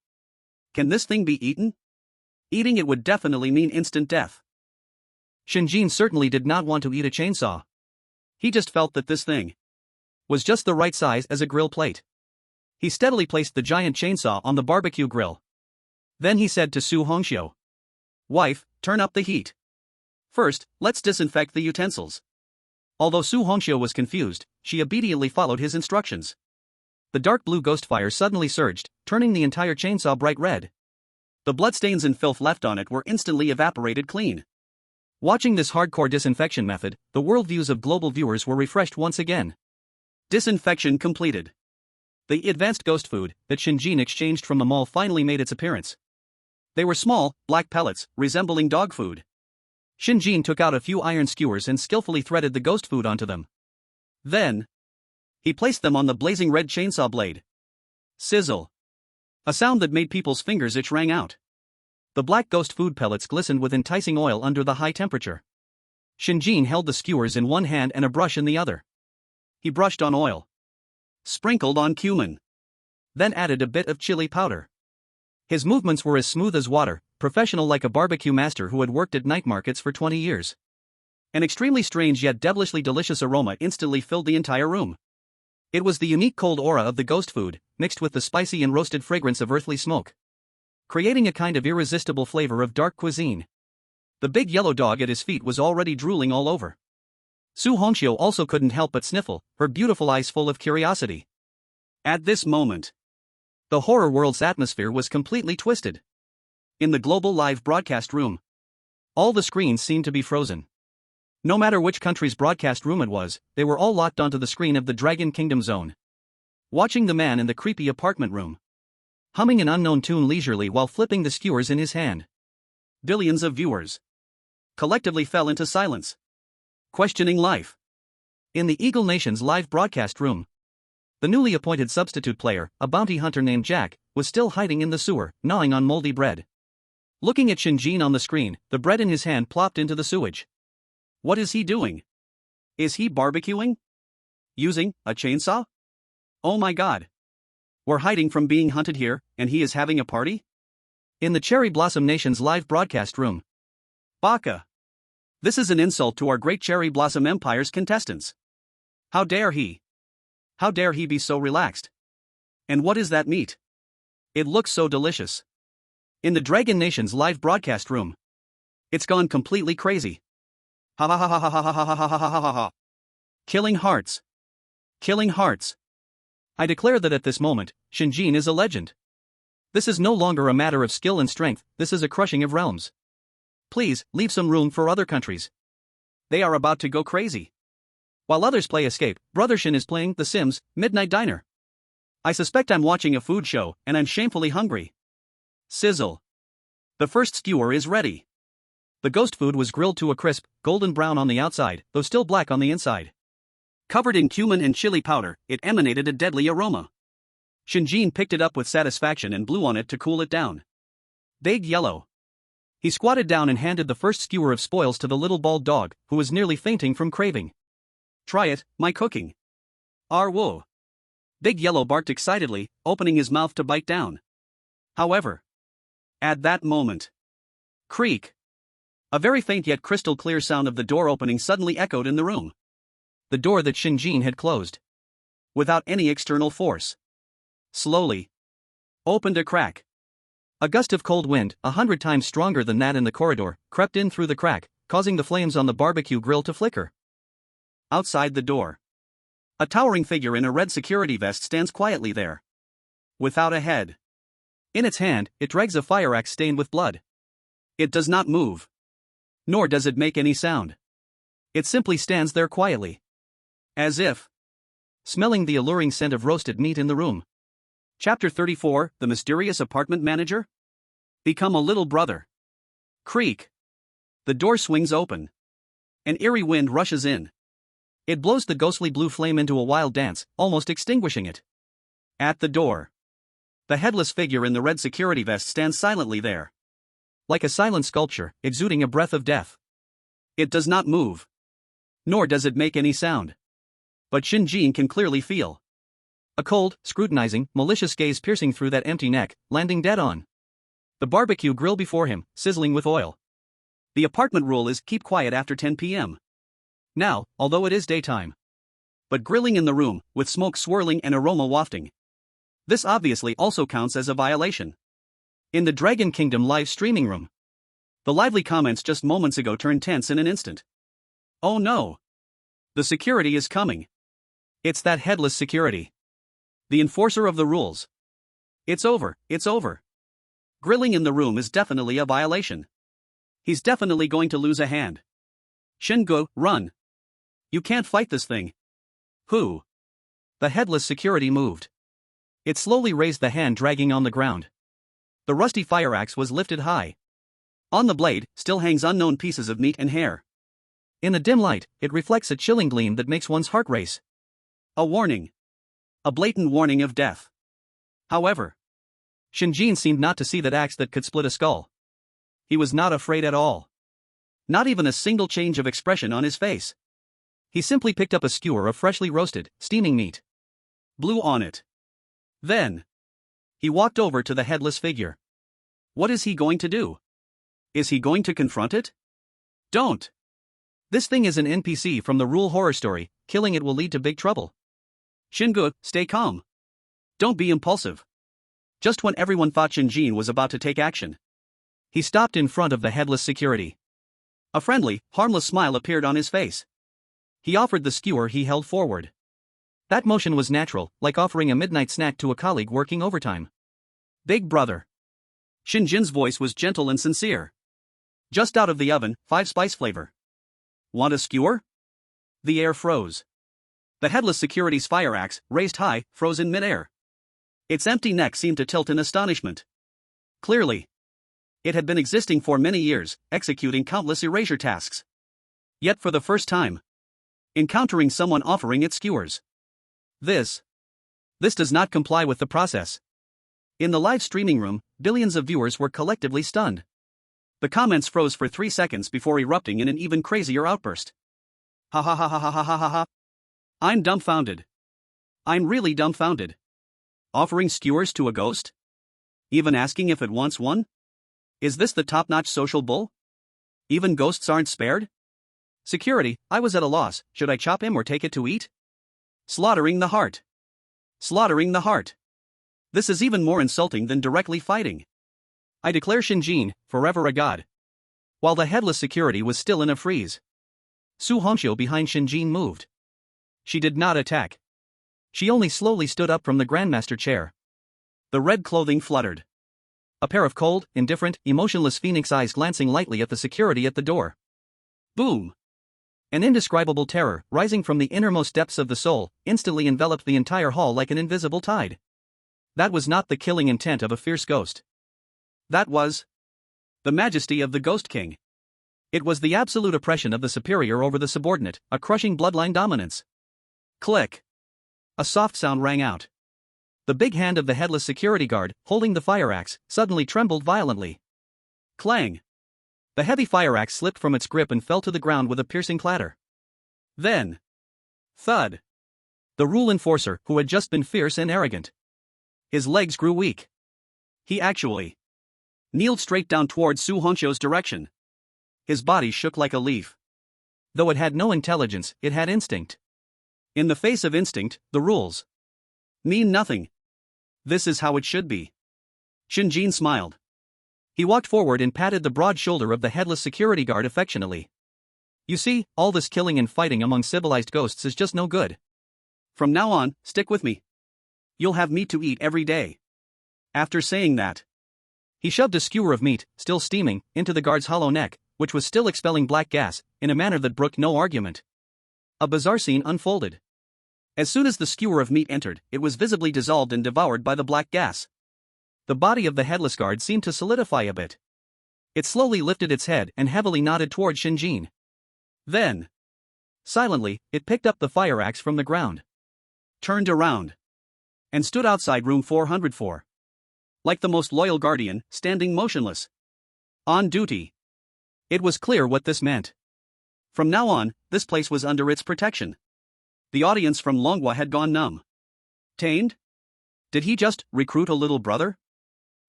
B: Can this thing be eaten? Eating it would definitely mean instant death.
A: Shen Jin certainly did not want to eat a chainsaw.
B: He just felt that this thing
A: was just the right size as a grill plate. He steadily placed the giant chainsaw on the barbecue grill. Then he said to Su Hongxiu,
B: "Wife, turn up the heat. First, let's disinfect the utensils."
A: Although Su Hongxiu was confused, she obediently followed his instructions. The dark blue ghost fire suddenly surged, turning the entire chainsaw bright red.
B: The bloodstains and filth left on it were instantly evaporated clean.
A: Watching this hardcore disinfection method, the worldviews of global viewers were refreshed once again.
B: Disinfection completed. The advanced ghost food that Shen Jin exchanged from the mall finally made its appearance. They were small, black pellets, resembling dog food.
A: Shen Jin took out a few iron skewers and skillfully threaded the ghost food onto them.
B: Then, he placed them on the blazing red chainsaw blade. Sizzle. A sound that made people's fingers itch rang out.
A: The black ghost food pellets glistened with enticing oil under the high temperature. Shen Jin held the skewers in one hand and a brush in the other.
B: He brushed on oil. Sprinkled on cumin.
A: Then added a bit of chili powder. His movements were as smooth as water, professional like a barbecue master who had worked at night markets for 20 years.
B: An extremely strange yet devilishly delicious aroma instantly filled the entire room.
A: It was the unique cold aura of the ghost food, mixed with the spicy and roasted fragrance of earthly smoke, creating a kind of irresistible flavor of dark cuisine. The big yellow dog at his feet was already drooling all over. Su Hongxiu also couldn't help but sniffle, her beautiful eyes full of curiosity.
B: At this moment,
A: the horror world's atmosphere was completely twisted.
B: In the global live broadcast room,
A: all the screens seemed to be frozen. No matter which country's broadcast room it was, they were all locked onto the screen of the Dragon Kingdom zone. Watching the man in the creepy apartment room, humming an unknown tune leisurely while flipping the skewers in his hand.
B: Billions of viewers collectively fell into silence, questioning life.
A: In the Eagle Nation's live broadcast room, the newly appointed substitute player, a bounty hunter named Jack, was still hiding in the sewer, gnawing on moldy bread. Looking at Shen Jin on the screen, the bread in his hand plopped into the sewage.
B: What is he doing? Is he barbecuing? Using a chainsaw? Oh my god. We're hiding from being hunted here, and he is having a party?
A: In the Cherry Blossom Nation's live broadcast room.
B: Baka. This is an insult to our great Cherry Blossom Empire's contestants. How dare he? How dare he be so relaxed? And what is that meat? It looks so delicious.
A: In the Dragon Nation's live broadcast room.
B: It's gone completely crazy. Ha ha ha ha ha ha ha ha ha ha ha ha. Killing hearts. Killing hearts.
A: I declare that at this moment, Shen Jin is a legend. This is no longer a matter of skill and strength, this is a crushing of realms. Please, leave some room for other countries.
B: They are about to go crazy.
A: While others play escape, Brother Shen is playing The Sims, Midnight Diner.
B: I suspect I'm watching a food show, and I'm shamefully hungry. Sizzle. The first skewer is ready.
A: The ghost food was grilled to a crisp, golden brown on the outside, though still black on the inside.
B: Covered in cumin and chili powder, it emanated a deadly aroma. Shen Jin picked it up with satisfaction and blew on it to cool it down. Big yellow. He squatted down and handed the first skewer of spoils to the little bald dog, who was nearly fainting from craving. Try it, my cooking. Whoa. Big Yellow barked excitedly, opening his mouth to bite down. However, at that moment, creak. A very faint yet crystal clear sound of the door opening suddenly echoed in the room. The door that Shen Jin had closed, without any external force, slowly opened a crack. A gust of cold wind, 100 times stronger than that in the corridor, crept in through the crack, causing the flames on the barbecue grill to flicker. Outside the door, a towering figure in a red security vest stands quietly there, without a head. In its hand, it drags a fire axe stained with blood. It does not move, nor does it make any sound. It simply stands there quietly, as if smelling the alluring scent of roasted meat in the room. Chapter 34, The Mysterious Apartment Manager? Become a little brother. Creak. The door swings open. An eerie wind rushes in. It blows the ghostly blue flame into a wild dance, almost extinguishing it. At the door, the headless figure in the red security vest stands silently there, like a silent sculpture, exuding a breath of death. It does not move, nor does it make any sound. But Shen Jin can clearly feel a cold, scrutinizing, malicious gaze piercing through that empty neck, landing dead on the barbecue grill before him, sizzling with oil. The apartment rule is keep quiet after 10 p.m. now, although it is daytime. But grilling in the room, with smoke swirling and aroma wafting, this obviously also counts as a violation. In the Dragon Kingdom live streaming room, the lively comments just moments ago turned tense in an instant. Oh no! The security is coming. It's that headless security, the enforcer of the rules. It's over, it's over. Grilling in the room is definitely a violation. He's definitely going to lose a hand. Shingo, run. You can't fight this thing. Who? The headless security moved. It slowly raised the hand dragging on the ground. The rusty fire axe was lifted high. On the blade, still hangs unknown pieces of meat and hair. In the dim light, it reflects a chilling gleam that makes one's heart race. A warning. A blatant warning of death. However, Shen Jin seemed not to see that axe that could split a skull. He was not afraid at all. Not even a single change of expression on his face. He simply picked up a skewer of freshly roasted, steaming meat, blew on it. Then, he walked over to the headless figure. What is he going to do? Is he going to confront it? Don't! This thing is an NPC from the Rule horror story, killing it will lead to big trouble. Shingo, stay calm. Don't be impulsive. Just when everyone thought Shen Jin was about to take action, he stopped in front of the headless security. A friendly, harmless smile appeared on his face. He offered the skewer he held forward. That motion was natural, like offering a midnight snack to a colleague working overtime. Big brother. Shen Jin's voice was gentle and sincere. Just out of the oven, 5-spice flavor. Want a skewer? The air froze. The headless security's fire axe, raised high, froze in midair. Its empty neck seemed to tilt in astonishment. Clearly, it had been existing for many years, executing countless erasure tasks. Yet for the first time, encountering someone offering it skewers. This does not comply with the process. In the live streaming room, billions of viewers were collectively stunned. The comments froze for 3 seconds before erupting in an even crazier outburst. Ha ha ha ha ha ha ha ha ha. I'm dumbfounded. I'm really dumbfounded. Offering skewers to a ghost? Even asking if it wants one? Is this the top-notch social bull? Even ghosts aren't spared? Security, I was at a loss, should I chop him or take it to eat? Slaughtering the heart. Slaughtering the heart. This is even more insulting than directly fighting. I declare Shen Jin, forever a god. While the headless security was still in a freeze, Su Hongqiu behind Shen Jin moved. She did not attack. She only slowly stood up from the Grandmaster chair. The red clothing fluttered. A pair of cold, indifferent, emotionless phoenix eyes glancing lightly at the security at the door. Boom! An indescribable terror, rising from the innermost depths of the soul, instantly enveloped the entire hall like an invisible tide. That was not the killing intent of a fierce ghost. That was the majesty of the Ghost King. It was the absolute oppression of the superior over the subordinate, a crushing bloodline dominance. Click. A soft sound rang out.
A: The big hand of the headless security guard, holding the fire axe, suddenly trembled violently.
B: Clang!
A: The heavy fire axe slipped from its grip and fell to the ground with a piercing clatter.
B: Then, thud!
A: The rule enforcer, who had just been fierce and arrogant.
B: His legs grew weak. He actually kneeled straight down towards Su Hongqiu's direction. His body shook like a leaf.
A: Though it had no intelligence, it had instinct.
B: In the face of instinct, the rules mean nothing. This is how it should be. Shen Jin smiled.
A: He walked forward and patted the broad shoulder of the headless security guard affectionately. You see, all this killing and fighting among civilized ghosts is just no good.
B: From now on, stick with me. You'll have meat to eat every day. After saying that,
A: he shoved a skewer of meat, still steaming, into the guard's hollow neck, which was still expelling black gas, in a manner that brooked no argument. A bizarre scene unfolded. As soon as the skewer of meat entered, it was visibly dissolved and devoured by the black gas. The body of the headless guard seemed to solidify a bit. It slowly lifted its head and heavily nodded toward Shen Jin.
B: Then,
A: silently, it picked up the fire axe from the ground,
B: turned around, and stood outside room 404. Like the most loyal guardian, standing motionless. On duty. It was clear what this meant. From now on, this place was under its protection. The audience from Longhua had gone numb. Tamed? Did he just recruit a little brother?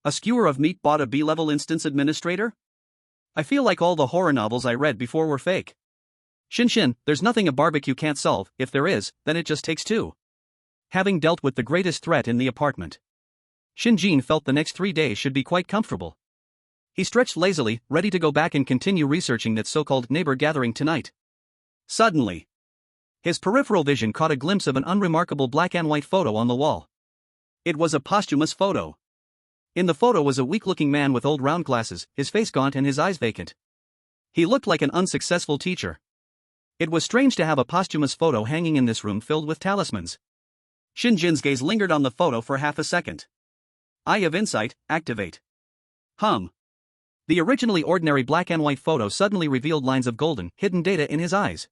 B: A skewer of meat bought a B-level instance administrator? I feel like all the horror novels I read before were fake.
A: Shin, there's nothing a barbecue can't solve. If there is, then it just takes two. Having dealt with the greatest threat in the apartment, Shen Jin felt the next 3 days should be quite comfortable. He stretched lazily, ready to go back and continue researching that so-called neighbor gathering tonight.
B: Suddenly, his peripheral vision caught a glimpse of an unremarkable black and white photo on the wall. It was a posthumous photo.
A: In the photo was a weak-looking man with old round glasses, his face gaunt and his eyes vacant. He looked like an unsuccessful teacher. It was strange to have a posthumous photo hanging in this room filled with talismans.
B: Shen Jin's gaze lingered on the photo for half a second. Eye of insight, activate.
A: The originally ordinary black and white photo suddenly revealed lines of golden, hidden data in his eyes.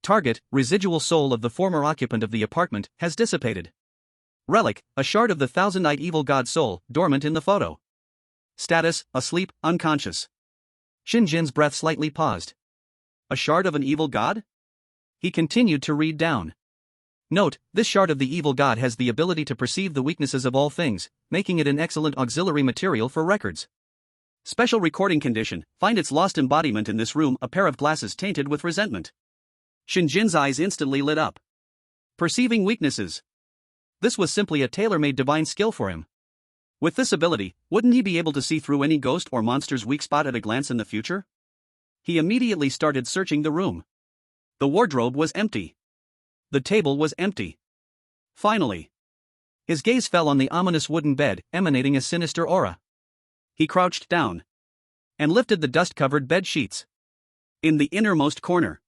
A: Target, residual soul of the former occupant of the apartment, has dissipated. Relic, a shard of the thousand-eyed evil god soul, dormant in the photo.
B: Status, asleep, unconscious.
A: Shen Jin's breath slightly paused.
B: A shard of an evil god?
A: He continued to read down. Note, this shard of the evil god has the ability to perceive the weaknesses of all things, making it an excellent auxiliary material for records.
B: Special recording condition, find its lost embodiment in this room, a pair of glasses tainted with resentment. Shen Jin's eyes instantly lit up. Perceiving weaknesses. This was simply a tailor-made divine skill for him. With this ability, wouldn't he be able to see through any ghost or monster's weak spot at a glance in the future? He immediately started searching the room. The wardrobe was empty. The table was empty. Finally, his gaze fell on the ominous wooden bed, emanating a sinister aura. He crouched down and lifted the dust-covered bed sheets. In the innermost corner,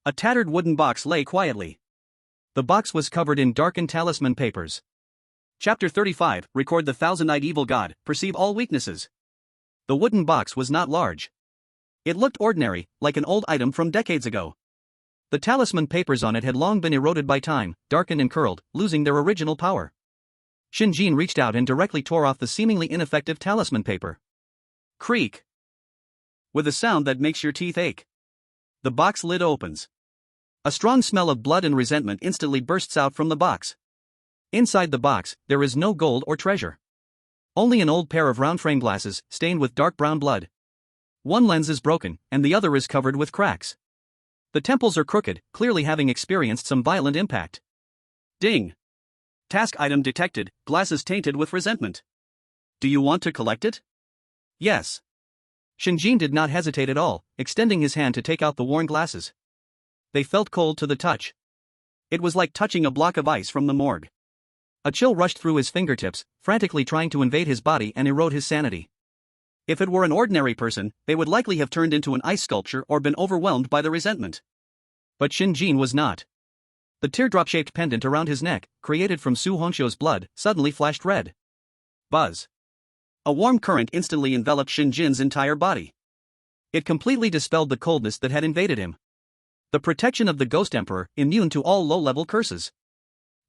B: a tattered wooden box lay quietly. The box was covered in darkened talisman papers. Chapter 35, Record the Thousand-Eyed Evil God, Perceive All Weaknesses.
A: The wooden box was not large. It looked ordinary, like an old item from decades ago. The talisman papers on it had long been eroded by time, darkened and curled, losing their original power. Shen Jin reached out and directly tore off the seemingly ineffective talisman paper.
B: Creak. With a sound that makes your teeth ache. The box lid opens.
A: A strong smell of blood and resentment instantly bursts out from the box. Inside the box, there is no gold or treasure. Only an old pair of round frame glasses, stained with dark brown blood. One lens is broken, and the other is covered with cracks. The temples are crooked, clearly having experienced some violent impact.
B: Ding. Task item detected, glasses tainted with resentment. Do you want to collect it?
A: Yes. Shen Jin did not hesitate at all, extending his hand to take out the worn glasses. They felt cold to the touch.
B: It was like touching a block of ice from the morgue.
A: A chill rushed through his fingertips, frantically trying to invade his body and erode his sanity.
B: If it were an ordinary person, they would likely have turned into an ice sculpture or been overwhelmed by the resentment.
A: But Shen Jin was not. The teardrop-shaped pendant around his neck, created from Su Hongqiu's blood, suddenly flashed red.
B: Buzz. A warm current instantly enveloped Shen Jin's entire body.
A: It completely dispelled the coldness that had invaded him. The protection of the Ghost Emperor, immune to all low-level curses.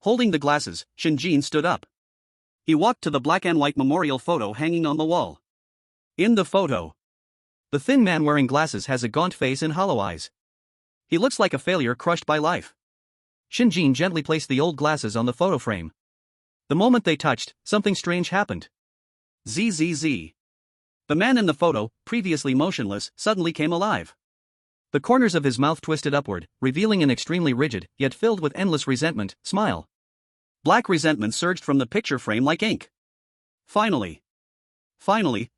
B: Holding the glasses, Shen Jin stood up. He walked to the black and white memorial photo hanging on the wall. In the photo, the thin man wearing glasses has a gaunt face and hollow eyes. He looks like a failure crushed by life.
A: Shen Jin gently placed the old glasses on the photo frame. The moment they touched, something strange happened.
B: Zzz. The man in the photo, previously motionless, suddenly came alive.
A: The corners of his mouth twisted upward, revealing an extremely rigid, yet filled with endless resentment, smile.
B: Black resentment surged from the picture frame like ink. Finally,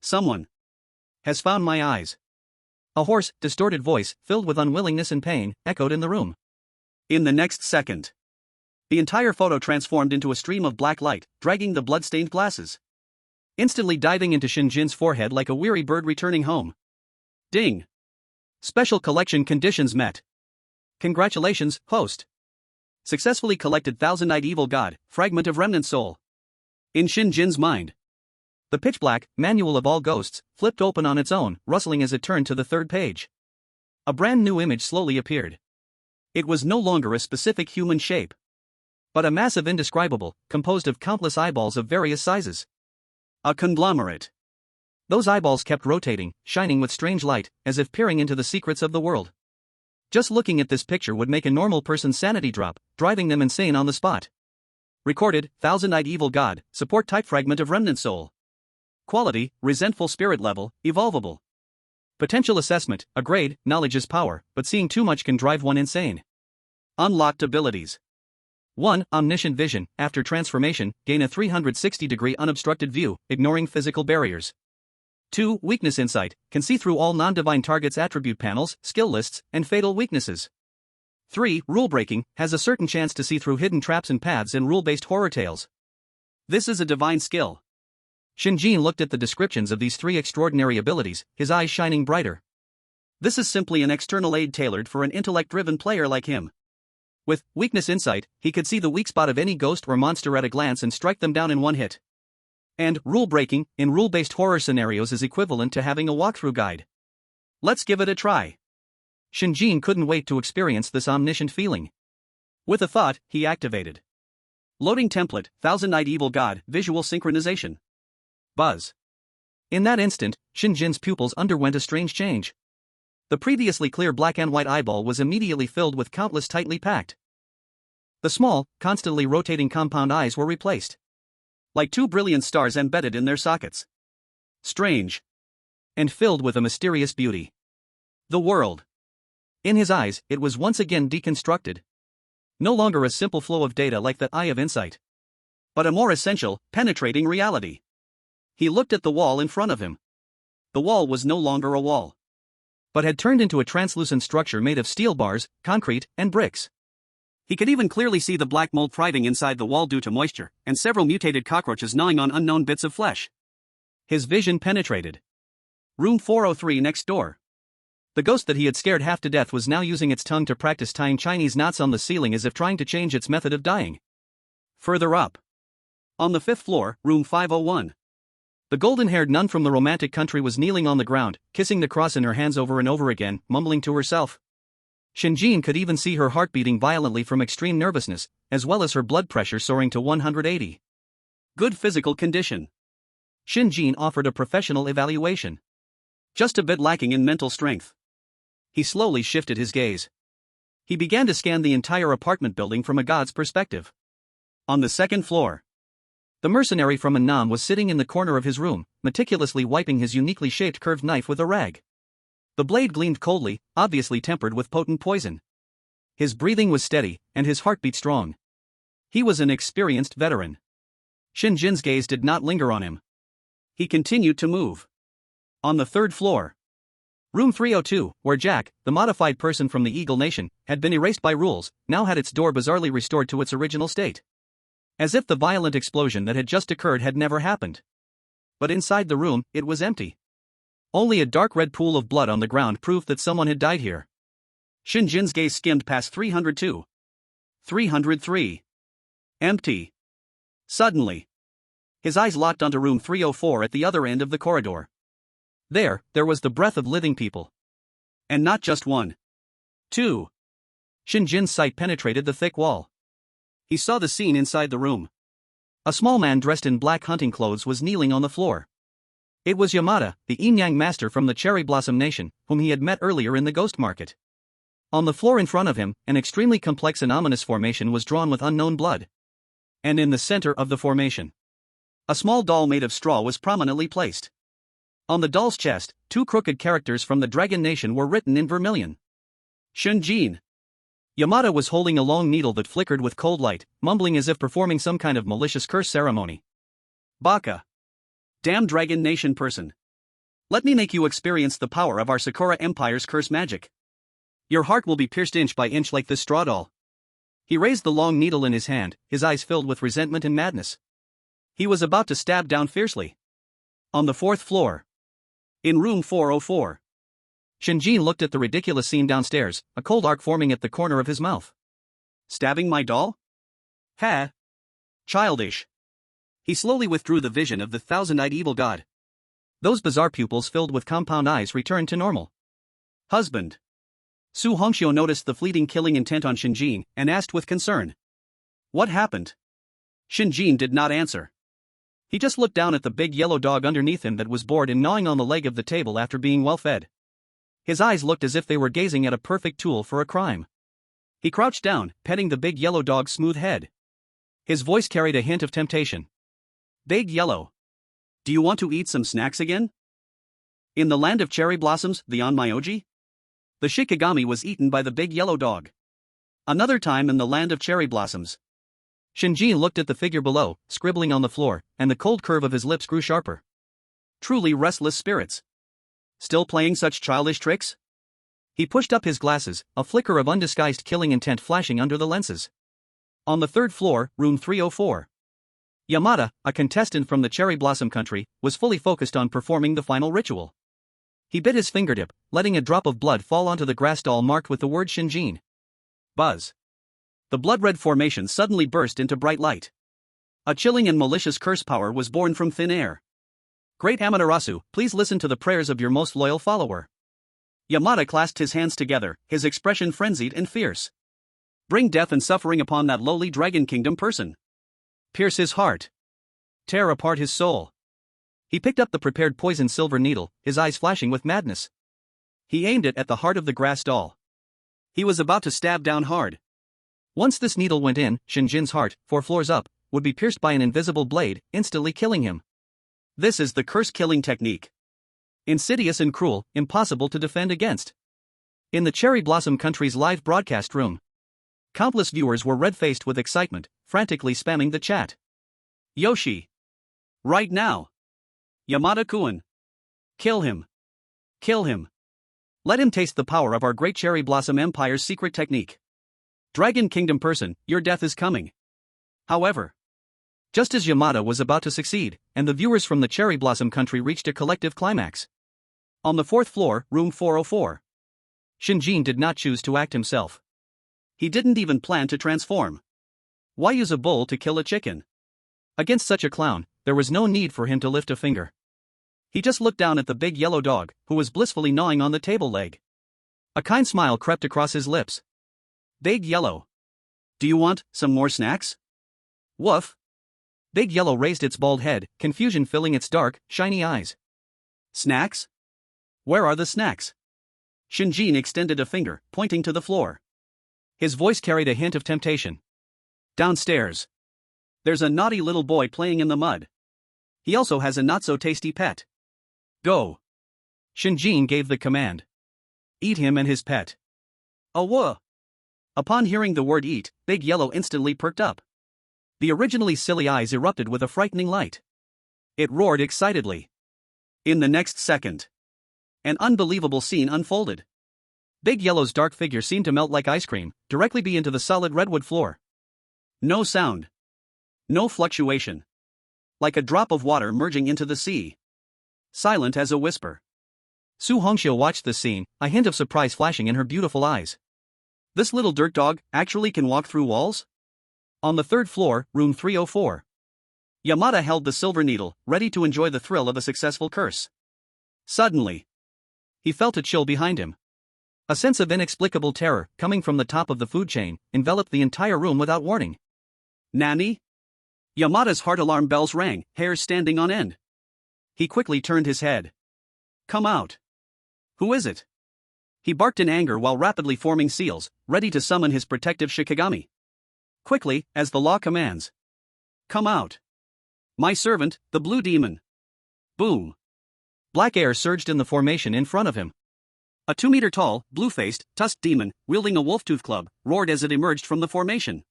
B: someone
A: has found my eyes. A hoarse, distorted voice, filled with unwillingness and pain, echoed in the room.
B: In the next second, the entire photo transformed into a stream of black light, dragging the blood-stained glasses,
A: instantly diving into Shen Jin's forehead like a weary bird returning home.
B: Ding!
A: Special collection conditions met. Congratulations, host. Successfully collected Thousand-Eyed Evil God, fragment of remnant soul.
B: In Shen Jin's mind,
A: the pitch-black Manual of All Ghosts flipped open on its own, rustling as it turned to the third page. A brand new image slowly appeared.
B: It was no longer a specific human shape,
A: but a massive indescribable, composed of countless eyeballs of various sizes.
B: A conglomerate.
A: Those eyeballs kept rotating, shining with strange light, as if peering into the secrets of the world. Just looking at this picture would make a normal person's sanity drop, driving them insane on the spot. Recorded, Thousand-Eyed Evil God, support type fragment of remnant soul. Quality, resentful spirit level, evolvable. Potential assessment, a grade, knowledge is power, but seeing too much can drive one insane.
B: Unlocked abilities.
A: 1. Omniscient vision, after transformation, gain a 360-degree unobstructed view, ignoring physical barriers. 2. Weakness insight, can see through all non-divine targets' attribute panels, skill lists, and fatal weaknesses. 3. Rule breaking, has a certain chance to see through hidden traps and paths in rule-based horror tales.
B: This is a divine skill.
A: Shen Jin looked at the descriptions of these three extraordinary abilities, his eyes shining brighter.
B: This is simply an external aid tailored for an intellect-driven player like him.
A: With weakness insight, he could see the weak spot of any ghost or monster at a glance and strike them down in one hit. And rule breaking, in rule-based horror scenarios, is equivalent to having a walkthrough guide.
B: Let's give it a try.
A: Shen Jin couldn't wait to experience this omniscient feeling.
B: With a thought, he activated. Loading template, Thousand-Eyed Evil God, visual synchronization. Buzz.
A: In that instant, Shen Jin's pupils underwent a strange change. The previously clear black and white eyeball was immediately filled with countless tightly packed. The small, constantly rotating compound eyes were replaced,
B: like two brilliant stars embedded in their sockets. Strange.
A: And filled with a mysterious beauty.
B: The world.
A: In his eyes, it was once again deconstructed. No longer a simple flow of data like that eye of insight,
B: but a more essential, penetrating reality. He looked at the wall in front of him. The wall was no longer a wall,
A: but had turned into a translucent structure made of steel bars, concrete, and bricks.
B: He could even clearly see the black mold thriving inside the wall due to moisture, and several mutated cockroaches gnawing on unknown bits of flesh.
A: His vision penetrated.
B: Room 403 next door.
A: The ghost that he had scared half to death was now using its tongue to practice tying Chinese knots on the ceiling as if trying to change its method of dying.
B: Further up, on the 5th floor, room 501.
A: The golden-haired nun from the romantic country was kneeling on the ground, kissing the cross in her hands over and over again, mumbling to herself. Shen Jin could even see her heart beating violently from extreme nervousness, as well as her blood pressure soaring to 180.
B: Good physical condition.
A: Shen Jin offered a professional evaluation.
B: Just a bit lacking in mental strength.
A: He slowly shifted his gaze. He began to scan the entire apartment building from a god's perspective.
B: On the 2nd floor,
A: the mercenary from Annam was sitting in the corner of his room, meticulously wiping his uniquely shaped curved knife with a rag. The blade gleamed coldly, obviously tempered with potent poison. His breathing was steady, and his heartbeat strong. He was an experienced veteran. Shen Jin's gaze did not linger on him.
B: He continued to move. On the 3rd floor,
A: room 302, where Jack, the modified person from the Eagle Nation, had been erased by rules, now had its door bizarrely restored to its original state. As if the violent explosion that had just occurred had never happened. But inside the room, it was empty. Only a dark red pool of blood on the ground proved that someone had died here.
B: Shen Jin's gaze skimmed past 302. 303. Empty. Suddenly, his eyes locked onto room 304 at the other end of the corridor.
A: There was the breath of living people.
B: And not just one. 2.
A: Shen Jin's sight penetrated the thick wall.
B: He saw the scene inside the room.
A: A small man dressed in black hunting clothes was kneeling on the floor. It was Yamada, the yin-yang master from the Cherry Blossom Nation, whom he had met earlier in the ghost market. On the floor in front of him, an extremely complex and ominous formation was drawn with unknown blood. And in the center of the formation, a small doll made of straw was prominently placed. On the doll's chest, two crooked characters from the Dragon Nation were written in vermilion. Shen Jin. Yamada was holding a long needle that flickered with cold light, mumbling as if performing some kind of malicious curse ceremony. Baka. Damn Dragon Nation person. Let me make you experience the power of our Sakura Empire's curse magic. Your heart will be pierced inch by inch like this straw doll. He raised the long needle in his hand, his eyes filled with resentment and madness. He was about to stab down fiercely. On the 4th floor. In room 404. Shen Jin looked at the ridiculous scene downstairs, a cold arc forming at the corner of his mouth. Stabbing my doll? Ha! Childish. He slowly withdrew the vision of the thousand-eyed evil god. Those bizarre pupils filled with compound eyes returned to normal. Husband. Su Hongxiu noticed the fleeting killing intent on Shen Jin and asked with concern. What happened? Shen Jin did not answer. He just looked down at the big yellow dog underneath him that was bored and gnawing on the leg of the table after being well fed. His eyes looked as if they were gazing at a perfect tool for a crime. He crouched down, petting the big yellow dog's smooth head. His voice carried a hint of temptation. Big Yellow. Do you want to eat some snacks again? In the land of cherry blossoms, the Onmyoji? The Shikigami was eaten by the big yellow dog. Another time in the land of cherry blossoms. Shen Jin looked at the figure below, scribbling on the floor, and the cold curve of his lips grew sharper. Truly restless spirits. Still playing such childish tricks? He pushed up his glasses, a flicker of undisguised killing intent flashing under the lenses. On the 3rd floor, room 304. Yamada, a contestant from the Cherry Blossom country, was fully focused on performing the final ritual. He bit his fingertip, letting a drop of blood fall onto the grass doll marked with the word Shen Jin. Buzz. The blood-red formation suddenly burst into bright light. A chilling and malicious curse power was born from thin air. Great Amaterasu, please listen to the prayers of your most loyal follower. Yamada clasped his hands together, his expression frenzied and fierce. Bring death and suffering upon that lowly Dragon Kingdom person. Pierce his heart. Tear apart his soul. He picked up the prepared poisoned silver needle, his eyes flashing with madness. He aimed it at the heart of the grass doll. He was about to stab down hard. Once this needle went in, Shen Jin's heart, 4 floors up, would be pierced by an invisible blade, instantly killing him. This is the curse-killing technique. Insidious and cruel, impossible to defend against. In the Cherry Blossom Country's live broadcast room, countless viewers were red-faced with excitement, frantically spamming the chat. Yoshi. Right now. Yamada-kun. Kill him. Kill him. Let him taste the power of our great Cherry Blossom Empire's secret technique. Dragon Kingdom person, your death is coming. However, just as Yamada was about to succeed, and the viewers from the Cherry Blossom country reached a collective climax. On the 4th floor, room 404. Shen Jin did not choose to act himself. He didn't even plan to transform. Why use a bull to kill a chicken? Against such a clown, there was no need for him to lift a finger. He just looked down at the big yellow dog, who was blissfully gnawing on the table leg. A kind smile crept across his lips. Big Yellow. Do you want some more snacks? Woof. Big Yellow raised its bald head, confusion filling its dark, shiny eyes. Snacks? Where are the snacks? Shen Jin extended a finger, pointing to the floor. His voice carried a hint of temptation. Downstairs. There's a naughty little boy playing in the mud. He also has a not-so-tasty pet. Go. Shen Jin gave the command. Eat him and his pet. Awah. Upon hearing the word eat, Big Yellow instantly perked up. The originally silly eyes erupted with a frightening light. It roared excitedly. In the next second, an unbelievable scene unfolded. Big Yellow's dark figure seemed to melt like ice cream, directly be into the solid redwood floor. No sound. No fluctuation. Like a drop of water merging into the sea. Silent as a whisper. Su Hongxiu watched the scene, a hint of surprise flashing in her beautiful eyes. This little dirt dog actually can walk through walls? On the 3rd floor, room 304. Yamada held the silver needle, ready to enjoy the thrill of a successful curse. Suddenly, he felt a chill behind him. A sense of inexplicable terror, coming from the top of the food chain, enveloped the entire room without warning. Nani?
B: Yamada's heart alarm bells rang, hairs standing on end. He quickly turned his head. Come out. Who is it? He barked in anger while rapidly forming seals, ready to summon his protective Shikigami. Quickly, as the law commands. Come out. My servant, the blue demon. Boom.
A: Black air surged in the formation in front of him.
B: A 2-meter-tall, blue-faced, tusked demon, wielding a wolf-tooth club, roared as it emerged from the formation.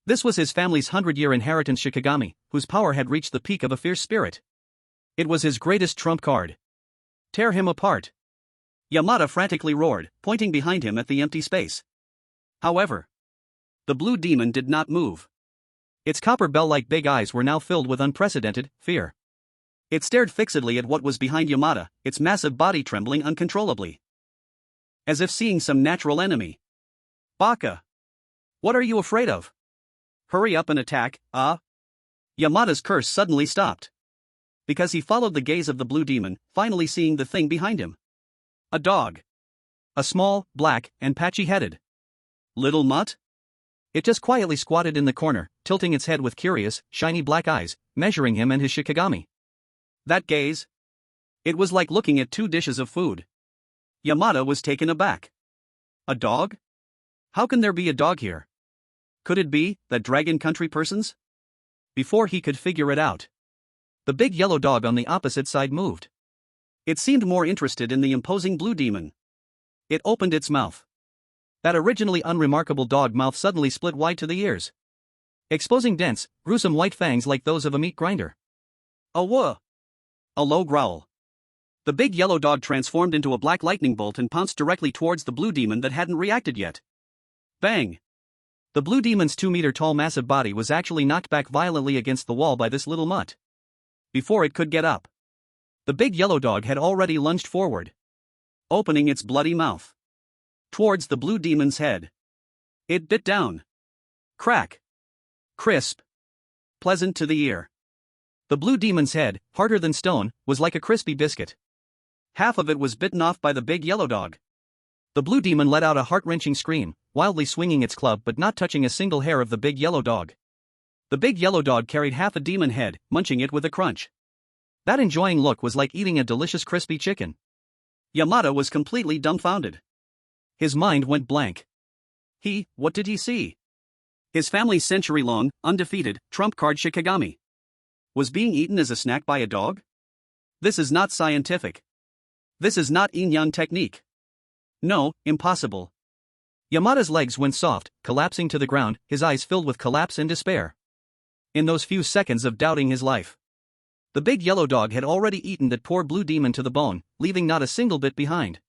A: This was his family's 100-year inheritance Shikigami, whose power had reached the peak of a fierce spirit. It was his greatest trump card. Tear him apart.
B: Yamada frantically roared, pointing behind him at the empty space. However, the blue demon did not move.
A: Its copper bell-like big eyes were now filled with unprecedented fear.
B: It stared fixedly at what was behind Yamada, its massive body trembling uncontrollably. As if seeing some natural enemy. Baka! What are you afraid of? Hurry up and attack, Yamada's curse suddenly stopped. Because he followed the gaze of the blue demon, finally seeing the thing behind him. A dog.
A: A small, black, and patchy-headed
B: little mutt?
A: It just quietly squatted in the corner, tilting its head with curious, shiny black eyes, measuring him and his Shikigami.
B: That gaze? It was like looking at 2 dishes of food. Yamada was taken aback. A dog? How can there be a dog here? Could it be that Dragon Country persons?
A: Before he could figure it out, the big yellow dog on the opposite side moved.
B: It seemed more interested in the imposing blue demon. It opened its mouth.
A: That originally unremarkable dog mouth suddenly split wide to the ears, exposing dense, gruesome white fangs like those of a meat grinder.
B: A woof! A low growl. The big yellow dog transformed into a black lightning bolt and pounced directly towards the blue demon that hadn't reacted yet. Bang!
A: The blue demon's 2-meter-tall massive body was actually knocked back violently against the wall by this little mutt. Before it could get up, the big yellow dog had already lunged forward,
B: opening its bloody mouth towards the blue demon's head. It bit down. Crack. Crisp. Pleasant to the ear.
A: The blue demon's head, harder than stone, was like a crispy biscuit.
B: Half of it was bitten off by the big yellow dog.
A: The blue demon let out a heart-wrenching scream, wildly swinging its club but not touching a single hair of the big yellow dog. The big yellow dog carried half a demon head, munching it with a crunch. That enjoying look was like eating a delicious crispy chicken.
B: Yamada was completely dumbfounded.
A: His mind went blank.
B: What did he see? His family's century-long, undefeated, trump card Shikigami was being eaten as a snack by a dog? This is not scientific. This is not yin-yang technique. No, impossible.
A: Yamada's legs went soft, collapsing to the ground, his eyes filled with collapse and despair. In those few seconds of doubting his life, the big yellow dog had already eaten that poor blue demon to the bone, leaving not a single bit behind.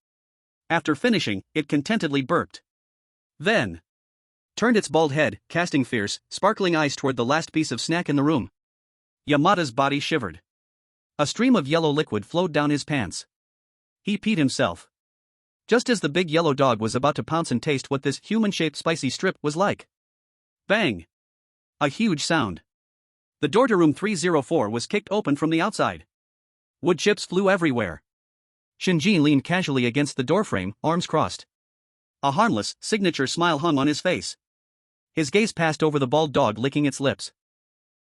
B: After finishing, it contentedly burped. Then turned its bald head, casting fierce, sparkling eyes toward the last piece of snack in the room. Yamada's body shivered.
A: A stream of yellow liquid flowed down his pants. He peed himself. Just as the big yellow dog was about to pounce and taste what this human-shaped spicy strip was like.
B: Bang! A huge sound. The door to room 304 was kicked open from the outside. Wood chips flew everywhere.
A: Shen Jin leaned casually against the doorframe, arms crossed.
B: A harmless, signature smile hung on his face.
A: His gaze passed over the bald dog licking its lips.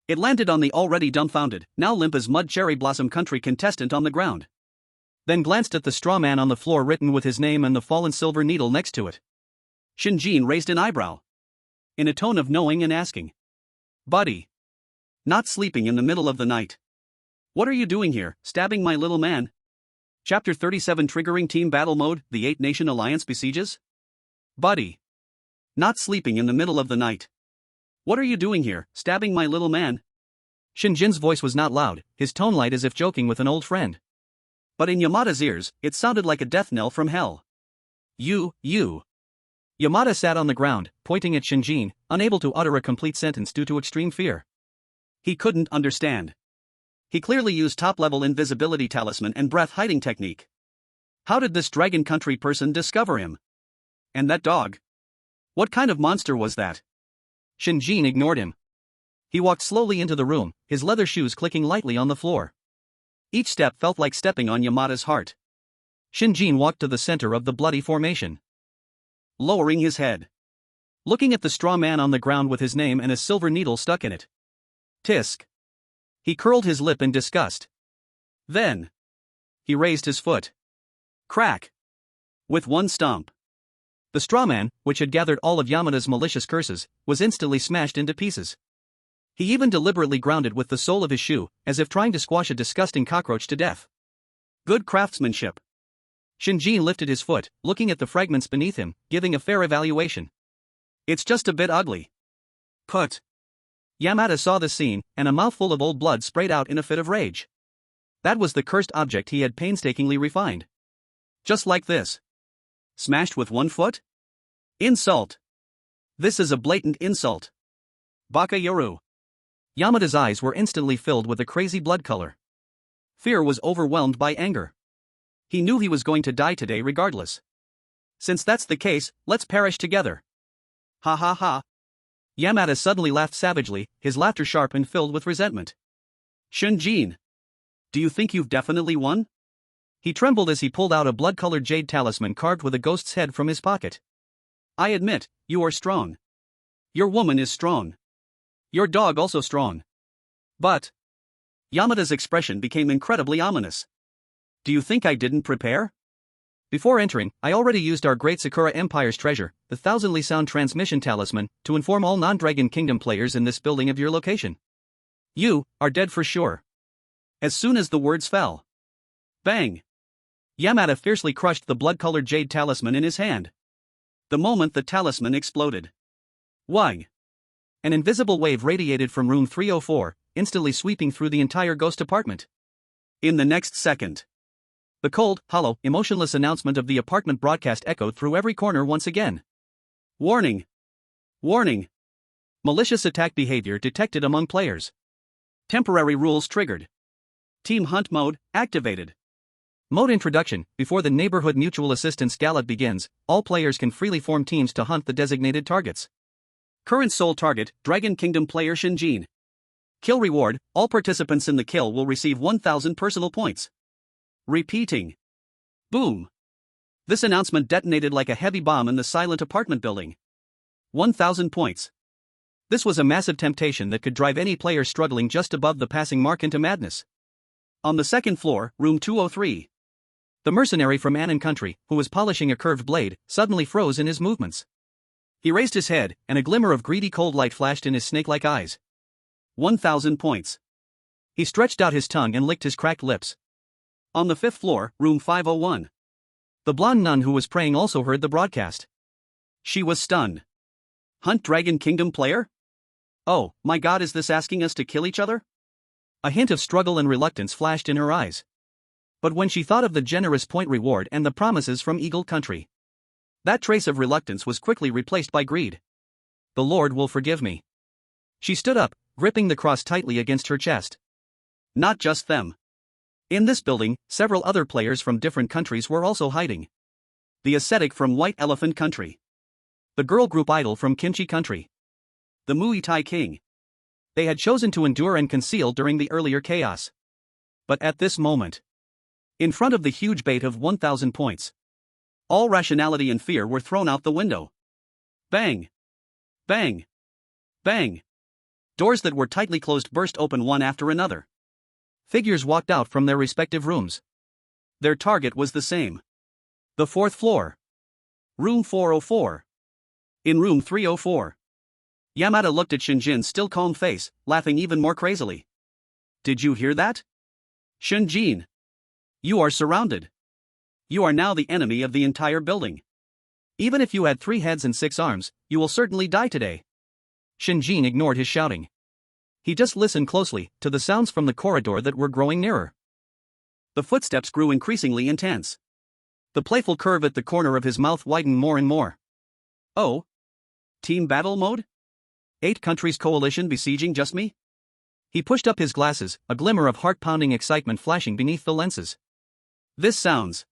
B: It landed on the already dumbfounded, now limp as mud Cherry Blossom Country contestant on the ground.
A: Then glanced at the straw man on the floor written with his name and the fallen silver needle next to it.
B: Shen Jin raised an eyebrow, in a tone of knowing and asking. Buddy. Not sleeping in the middle of the night. What are you doing here, stabbing my little man? Chapter 37 Triggering Team Battle Mode, the 8-Nation Alliance besieges? Buddy. Not sleeping in the middle of the night. What are you doing here, stabbing my little man?
A: Shen Jin's voice was not loud, his tone light as if joking with an old friend.
B: But in Yamada's ears, it sounded like a death knell from hell. You.
A: Yamada sat on the ground, pointing at Shen Jin, unable to utter a complete sentence due to extreme fear.
B: He couldn't understand. He clearly used top-level invisibility talisman and breath-hiding technique. How did this Dragon Country person discover him? And that dog? What kind of monster was that?
A: Shen Jin ignored him. He walked slowly into the room, his leather shoes clicking lightly on the floor. Each step felt like stepping on Yamada's heart. Shen Jin walked to the center of the bloody formation,
B: lowering his head, looking at the straw man on the ground with his name and a silver needle stuck in it. Tisk. He curled his lip in disgust. Then. He raised his foot. Crack. With one stomp.
A: The straw man, which had gathered all of Yamada's malicious curses, was instantly smashed into pieces. He even deliberately grounded with the sole of his shoe, as if trying to squash a disgusting cockroach to death.
B: Good craftsmanship.
A: Shen Jin lifted his foot, looking at the fragments beneath him, giving a fair evaluation.
B: It's just a bit ugly. Put.
A: Yamada saw the scene, and a mouthful of old blood sprayed out in a fit of rage. That was the cursed object he had painstakingly refined.
B: Just like this. Smashed with one foot? Insult. This is a blatant insult. Baka Yoru.
A: Yamada's eyes were instantly filled with a crazy blood color.
B: Fear was overwhelmed by anger. He knew he was going to die today regardless. Since that's the case, let's perish together. Ha ha ha.
A: Yamada suddenly laughed savagely, his laughter sharp and filled with resentment.
B: Shen Jin. Do you think you've definitely won?
A: He trembled as he pulled out a blood-colored jade talisman carved with a ghost's head from his pocket.
B: I admit, you are strong. Your woman is strong. Your dog also strong. But. Yamada's expression became incredibly ominous. Do you think I didn't prepare?
A: Before entering, I already used our great Sakura Empire's treasure, the thousandly sound transmission talisman, to inform all non-Dragon Kingdom players in this building of your location. You are dead for sure.
B: As soon as the words fell. Bang! Yamada fiercely crushed the blood-colored jade talisman in his hand. The moment the talisman exploded. Wang!
A: An invisible wave radiated from room 304, instantly sweeping through the entire ghost apartment.
B: In the next second.
A: The cold, hollow, emotionless announcement of the apartment broadcast echoed through every corner once again.
B: Warning! Warning!
A: Malicious attack behavior detected among players.
B: Temporary rules triggered. Team Hunt mode activated.
A: Mode introduction. Before the Neighborhood Mutual Assistance Gala begins, all players can freely form teams to hunt the designated targets.
B: Current sole target, Dragon Kingdom player Shen Jin. Kill reward, all participants in the kill will receive 1,000 personal points. Repeating. Boom. This announcement detonated like a heavy bomb in the silent apartment building. 1,000 points.
A: This was a massive temptation that could drive any player struggling just above the passing mark into madness.
B: On the second floor, room 203.
A: The mercenary from Anon Country, who was polishing a curved blade, suddenly froze in his movements.
B: He raised his head, and a glimmer of greedy cold light flashed in his snake-like eyes. 1,000 points.
A: He stretched out his tongue and licked his cracked lips.
B: On the fifth floor, room 501.
A: The blonde nun who was praying also heard the broadcast.
B: She was stunned. Hunt Dragon Kingdom player? Oh, my god, is this asking us to kill each other?
A: A hint of struggle and reluctance flashed in her eyes. But when she thought of the generous point reward and the promises from Eagle Country, that trace of reluctance was quickly replaced by greed. The Lord will forgive me. She stood up, gripping the cross tightly against her chest.
B: Not just them. In this building, several other players from different countries were also hiding. The ascetic from White Elephant Country.
A: The girl group idol from Kimchi Country.
B: The Muay Thai King.
A: They had chosen to endure and conceal during the earlier chaos. But at this moment, in front of the huge bait of 1,000 points,
B: all rationality and fear were thrown out the window. Bang! Bang! Bang! Doors that were tightly closed burst open one after another.
A: Figures walked out from their respective rooms.
B: Their target was the same. The fourth floor. Room 404. In room 304. Yamada looked at Shen Jin's still calm face, laughing even more crazily. Did you hear that? Shen Jin. You are surrounded. You are now the enemy of the entire building.
A: Even if you had 3 heads and 6 arms, you will certainly die today. Shen Jin ignored his shouting. He just listened closely to the sounds from the corridor that were growing nearer.
B: The footsteps grew increasingly intense. The playful curve at the corner of his mouth widened more and more. Oh? Team battle mode? 8 countries coalition besieging just me?
A: He pushed up his glasses, a glimmer of heart-pounding excitement flashing beneath the lenses.
B: This sounds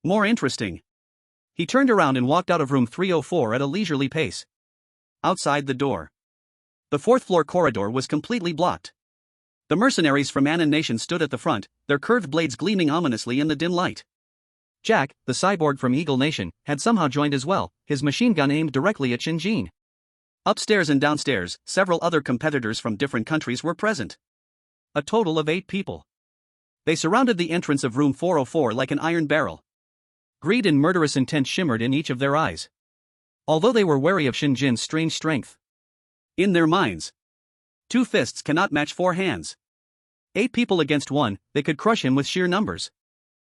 B: more interesting. He turned around and walked out of room 304 at a leisurely pace. Outside the door, the 4th floor corridor was completely blocked. The mercenaries from Anon Nation stood at the front, their curved blades gleaming ominously in the dim light.
A: Jack, the cyborg from Eagle Nation, had somehow joined as well, his machine gun aimed directly at Shen Jin.
B: Upstairs and downstairs, several other competitors from different countries were present. A total of 8 people. They surrounded the entrance of room 404 like an iron barrel. Greed and murderous intent shimmered in each of their eyes. Although they were wary of Shen Jin's strange strength. In their minds, 2 fists cannot match 4 hands. 8 people against 1, they could crush him with sheer numbers.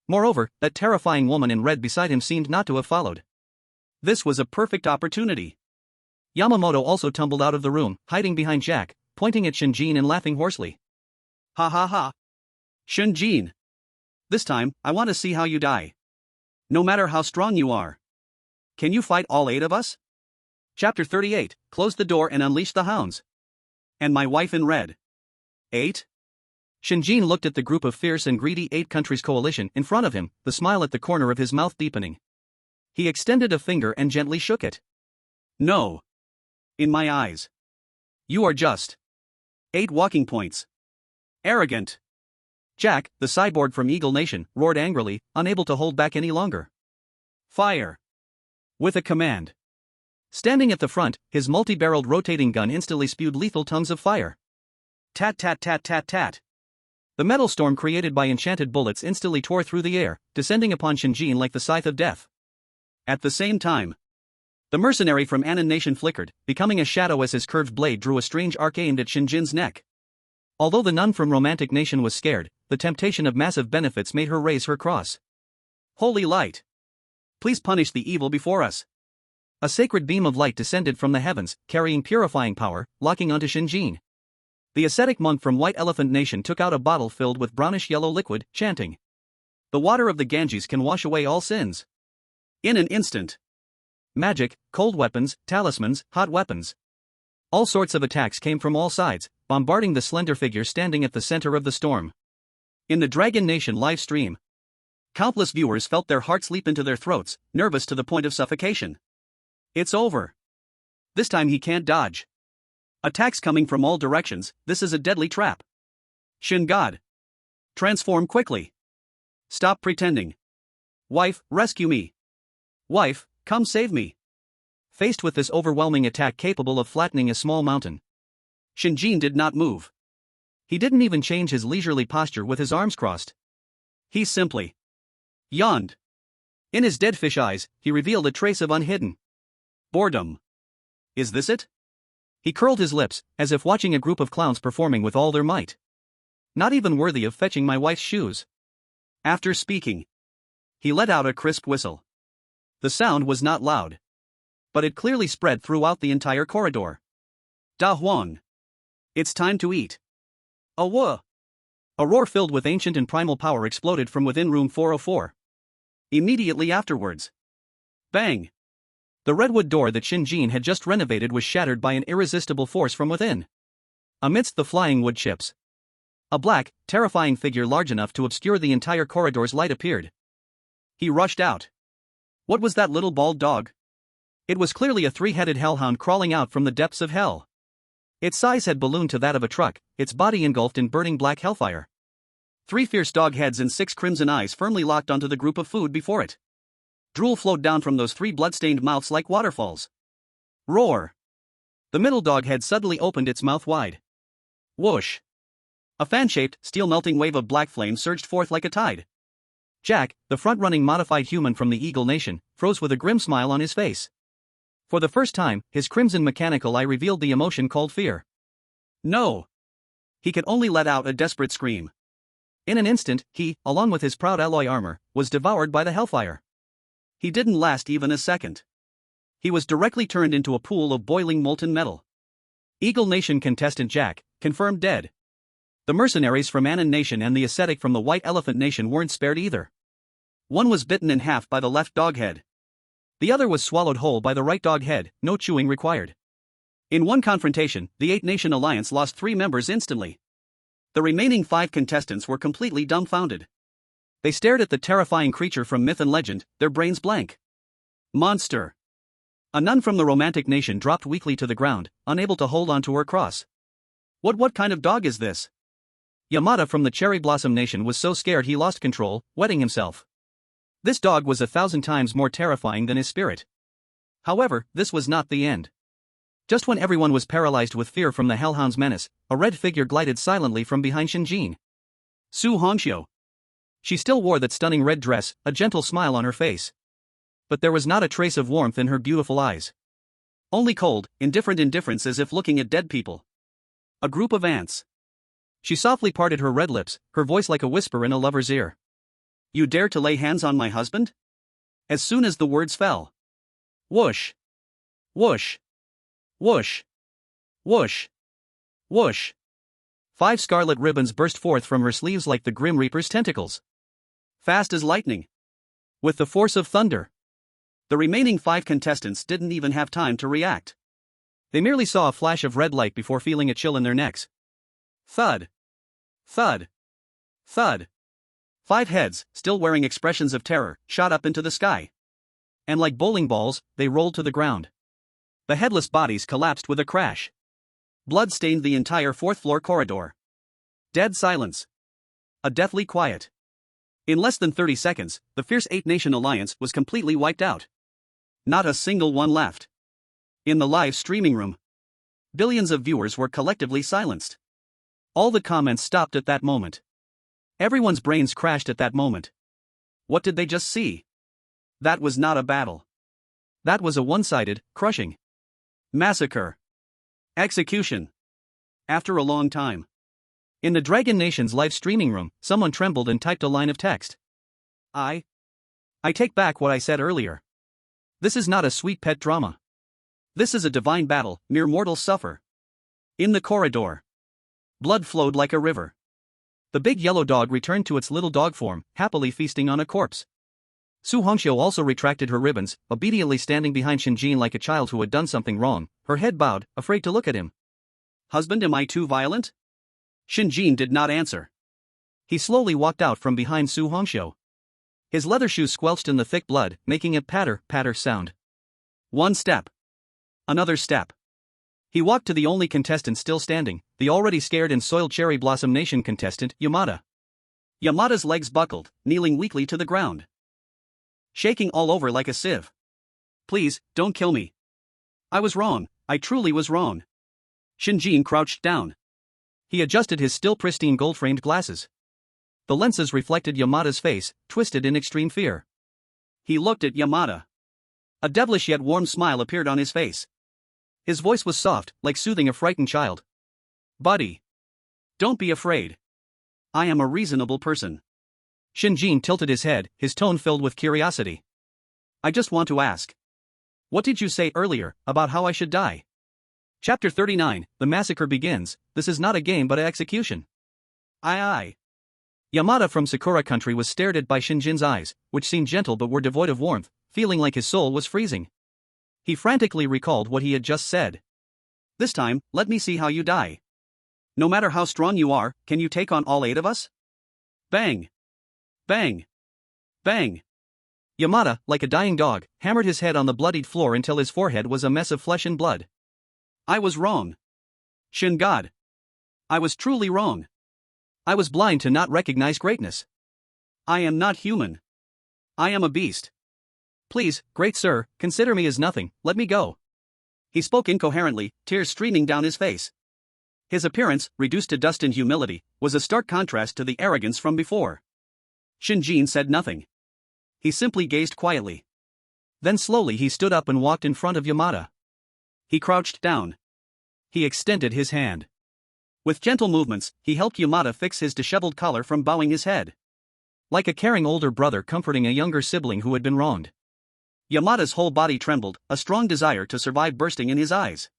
B: Moreover, that terrifying woman in red beside him seemed not to have followed. This was a perfect opportunity. Yamamoto also tumbled out of the room, hiding behind Jack, pointing at Shen Jin and laughing hoarsely. Ha ha ha. Shen Jin. This time, I want to see how you die. No matter how strong you are. Can you fight all 8 of us? Chapter 38, Close the door and unleash the hounds. And my wife in red. 8? Shen Jin looked at the group of fierce and greedy 8 countries coalition in front of him, the smile at the corner of his mouth deepening. He extended a finger and gently shook it. No. In my eyes. You are just 8 walking points. Arrogant. Jack, the cyborg from Eagle Nation, roared angrily, unable to hold back any longer. Fire. With a command. Standing at the front, his multi-barreled rotating gun instantly spewed lethal tongues of fire. Tat tat tat tat tat. The metal storm created by enchanted bullets instantly tore through the air, descending upon Shen Jin like the scythe of death. At the same time, the mercenary from Anan Nation flickered, becoming a shadow as his curved blade drew a strange arc aimed at Shen Jin's neck. Although the nun from Romantic Nation was scared, the temptation of massive benefits made her raise her cross. Holy light! Please punish the evil before us. A sacred beam of light descended from the heavens, carrying purifying power, locking onto Shen Jin. The ascetic monk from White Elephant Nation took out a bottle filled with brownish-yellow liquid, chanting. The water of the Ganges can wash away all sins. In an instant. Magic, cold weapons, talismans, hot weapons. All sorts of attacks came from all sides, bombarding the slender figure standing at the center of the storm. In the Dragon Nation live stream, countless viewers felt their hearts leap into their throats, nervous to the point of suffocation. It's over. This time he can't dodge. Attacks coming from all directions, this is a deadly trap. Shin God. Transform quickly. Stop pretending. Wife, rescue me. Wife, come save me. Faced with this overwhelming attack capable of flattening a small mountain, Shen Jin did not move. He didn't even change his leisurely posture with his arms crossed. He simply yawned. In his dead fish eyes, he revealed a trace of unhidden boredom. Is this it? He curled his lips, as if watching a group of clowns performing with all their might. Not even worthy of fetching my wife's shoes. After speaking, he let out a crisp whistle. The sound was not loud, but it clearly spread throughout the entire corridor. Da Huang. It's time to eat. Awa! A roar filled with ancient and primal power exploded from within room 404. Immediately afterwards. Bang! The redwood door that Shen Jin had just renovated was shattered by an irresistible force from within. Amidst the flying wood chips, a black, terrifying figure large enough to obscure the entire corridor's light appeared. He rushed out. What was that little bald dog? It was clearly a 3-headed hellhound crawling out from the depths of hell. Its size had ballooned to that of a truck, its body engulfed in burning black hellfire. 3 fierce dog heads and 6 crimson eyes firmly locked onto the group of food before it. Drool flowed down from those 3 blood-stained mouths like waterfalls. Roar! The middle dog head suddenly opened its mouth wide. Whoosh! A fan-shaped, steel-melting wave of black flame surged forth like a tide. Jack, the front-running modified human from the Eagle Nation, froze with a grim smile on his face. For the first time, his crimson mechanical eye revealed the emotion called fear. No! He could only let out a desperate scream. In an instant, he, along with his proud alloy armor, was devoured by the hellfire. He didn't last even a second. He was directly turned into a pool of boiling molten metal. Eagle Nation contestant Jack, confirmed dead. The mercenaries from Anan Nation and the ascetic from the White Elephant Nation weren't spared either. One was bitten in half by the left dog head. The other was swallowed whole by the right dog head, no chewing required. In one confrontation, the 8-nation alliance lost 3 members instantly. The remaining 5 contestants were completely dumbfounded. They stared at the terrifying creature from myth and legend, their brains blank. Monster! A nun from the Romantic Nation dropped weakly to the ground, unable to hold onto her cross. What kind of dog is this? Yamada from the Cherry Blossom Nation was so scared he lost control, wetting himself. This dog was 1,000 times more terrifying than his spirit. However, this was not the end.
A: Just when everyone was paralyzed with fear from the hellhound's menace, a red figure glided silently from behind Shen Jin.
B: Su Hongxiu.
A: She still wore that stunning red dress, a gentle smile on her face. But there was not a trace of warmth in her beautiful eyes.
B: Only cold, indifferent indifference, as if looking at dead people. A group of ants.
A: She softly parted her red lips, her voice like a whisper in a lover's ear.
B: You dare to lay hands on my husband? As soon as the words fell. Whoosh. Whoosh. Whoosh. Whoosh. Whoosh.
A: 5 scarlet ribbons burst forth from her sleeves like the Grim Reaper's tentacles.
B: Fast as lightning.
A: With the force of thunder.
B: The remaining 5 contestants didn't even have time to react.
A: They merely saw a flash of red light before feeling a chill in their necks.
B: Thud. Thud. Thud. 5 heads, still wearing expressions of terror, shot up into the sky.
A: And like bowling balls, they rolled to the ground.
B: The headless bodies collapsed with a crash. Blood stained the entire 4th floor corridor. Dead silence. A deathly quiet. In less than 30 seconds, the fierce 8-nation alliance was completely wiped out. Not a single one left. In the live streaming room, billions of viewers were collectively silenced. All the comments stopped at that moment. Everyone's brains crashed at that moment. What did they just see? That was not a battle.
A: That was a one-sided, crushing
B: massacre. Execution. After a long time.
A: In the Dragon Nation's live streaming room, someone trembled and typed a line of text. I take back what I said earlier. This is not a sweet pet drama.
B: This is a divine battle, mere mortals suffer. In the corridor, blood flowed like a river.
A: The big yellow dog returned to its little dog form, happily feasting on a corpse. Su Hongxiu also retracted her ribbons, obediently standing behind Shen Jin like a child who had done something wrong, her head bowed, afraid to look at him.
B: Husband, am I too violent? Shen Jin did not answer.
A: He slowly walked out from behind Su Hongxiu. His leather shoes squelched in the thick blood, making a patter, patter sound.
B: 1 step. Another step.
A: He walked to the only contestant still standing, the already scared and soiled Cherry Blossom Nation contestant, Yamada.
B: Yamada's legs buckled, kneeling weakly to the ground. Shaking all over like a sieve. Please, don't kill me. I was wrong, I truly was wrong. Shen Jin crouched down.
A: He adjusted his still pristine gold-framed glasses. The lenses reflected Yamada's face, twisted in extreme fear.
B: He looked at Yamada. A devilish yet warm smile appeared on his face. His voice was soft, like soothing a frightened child. Buddy. Don't be afraid. I am a reasonable person.
A: Shen Jin tilted his head, his tone filled with curiosity.
B: I just want to ask. What did you say earlier, about how I should die?
A: Chapter 39, The Massacre begins. This is not a game but an execution.
B: Aye.
A: Yamada from Sakura country was stared at by Shen Jin's eyes, which seemed gentle but were devoid of warmth, feeling like his soul was freezing. He frantically recalled what he had just said.
B: This time, let me see how you die. No matter how strong you are, can you take on all 8 of us? Bang. Bang. Bang.
A: Yamada, like a dying dog, hammered his head on the bloodied floor until his forehead was a mess of flesh and blood.
B: I was wrong. Shin God. I was truly wrong.
A: I was blind to not recognize greatness.
B: I am not human. I am a beast.
A: Please, great sir, consider me as nothing, let me go.
B: He spoke incoherently, tears streaming down his face. His appearance, reduced to dust and humility, was a stark contrast to the arrogance from before. Shen Jin said nothing. He simply gazed quietly.
A: Then slowly he stood up and walked in front of Yamada.
B: He crouched down.
A: He extended his hand.
B: With gentle movements, he helped Yamada fix his disheveled collar from bowing his head.
A: Like a caring older brother comforting a younger sibling who had been wronged.
B: Yamada's whole body trembled, a strong desire to survive bursting in his eyes.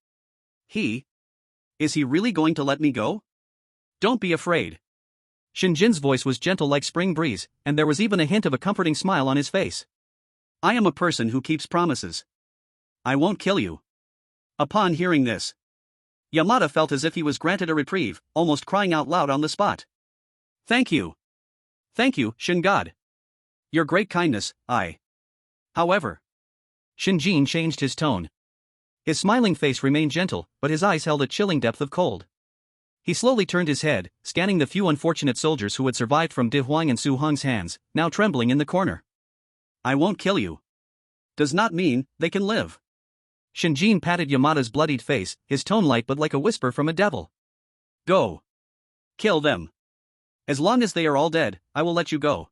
B: Is he really going to let me go? Don't be afraid.
A: Shen Jin's voice was gentle like spring breeze, and there was even a hint of a comforting smile on his face.
B: I am a person who keeps promises. I won't kill you. Upon hearing this, Yamada felt as if he was granted a reprieve, almost crying out loud on the spot. Thank you. Thank you, Shen God. Your great kindness, However,
A: Shen Jin changed his tone. His smiling face remained gentle, but his eyes held a chilling depth of cold. He slowly turned his head, scanning the few unfortunate soldiers who had survived from Defying and Su Hong's hands, now trembling in the corner. I won't kill you. Does not mean they can live. Shen Jin patted Yamada's bloodied face, his tone light but like a whisper from a devil.
B: Go. Kill them. As long as they are all dead, I will let you go.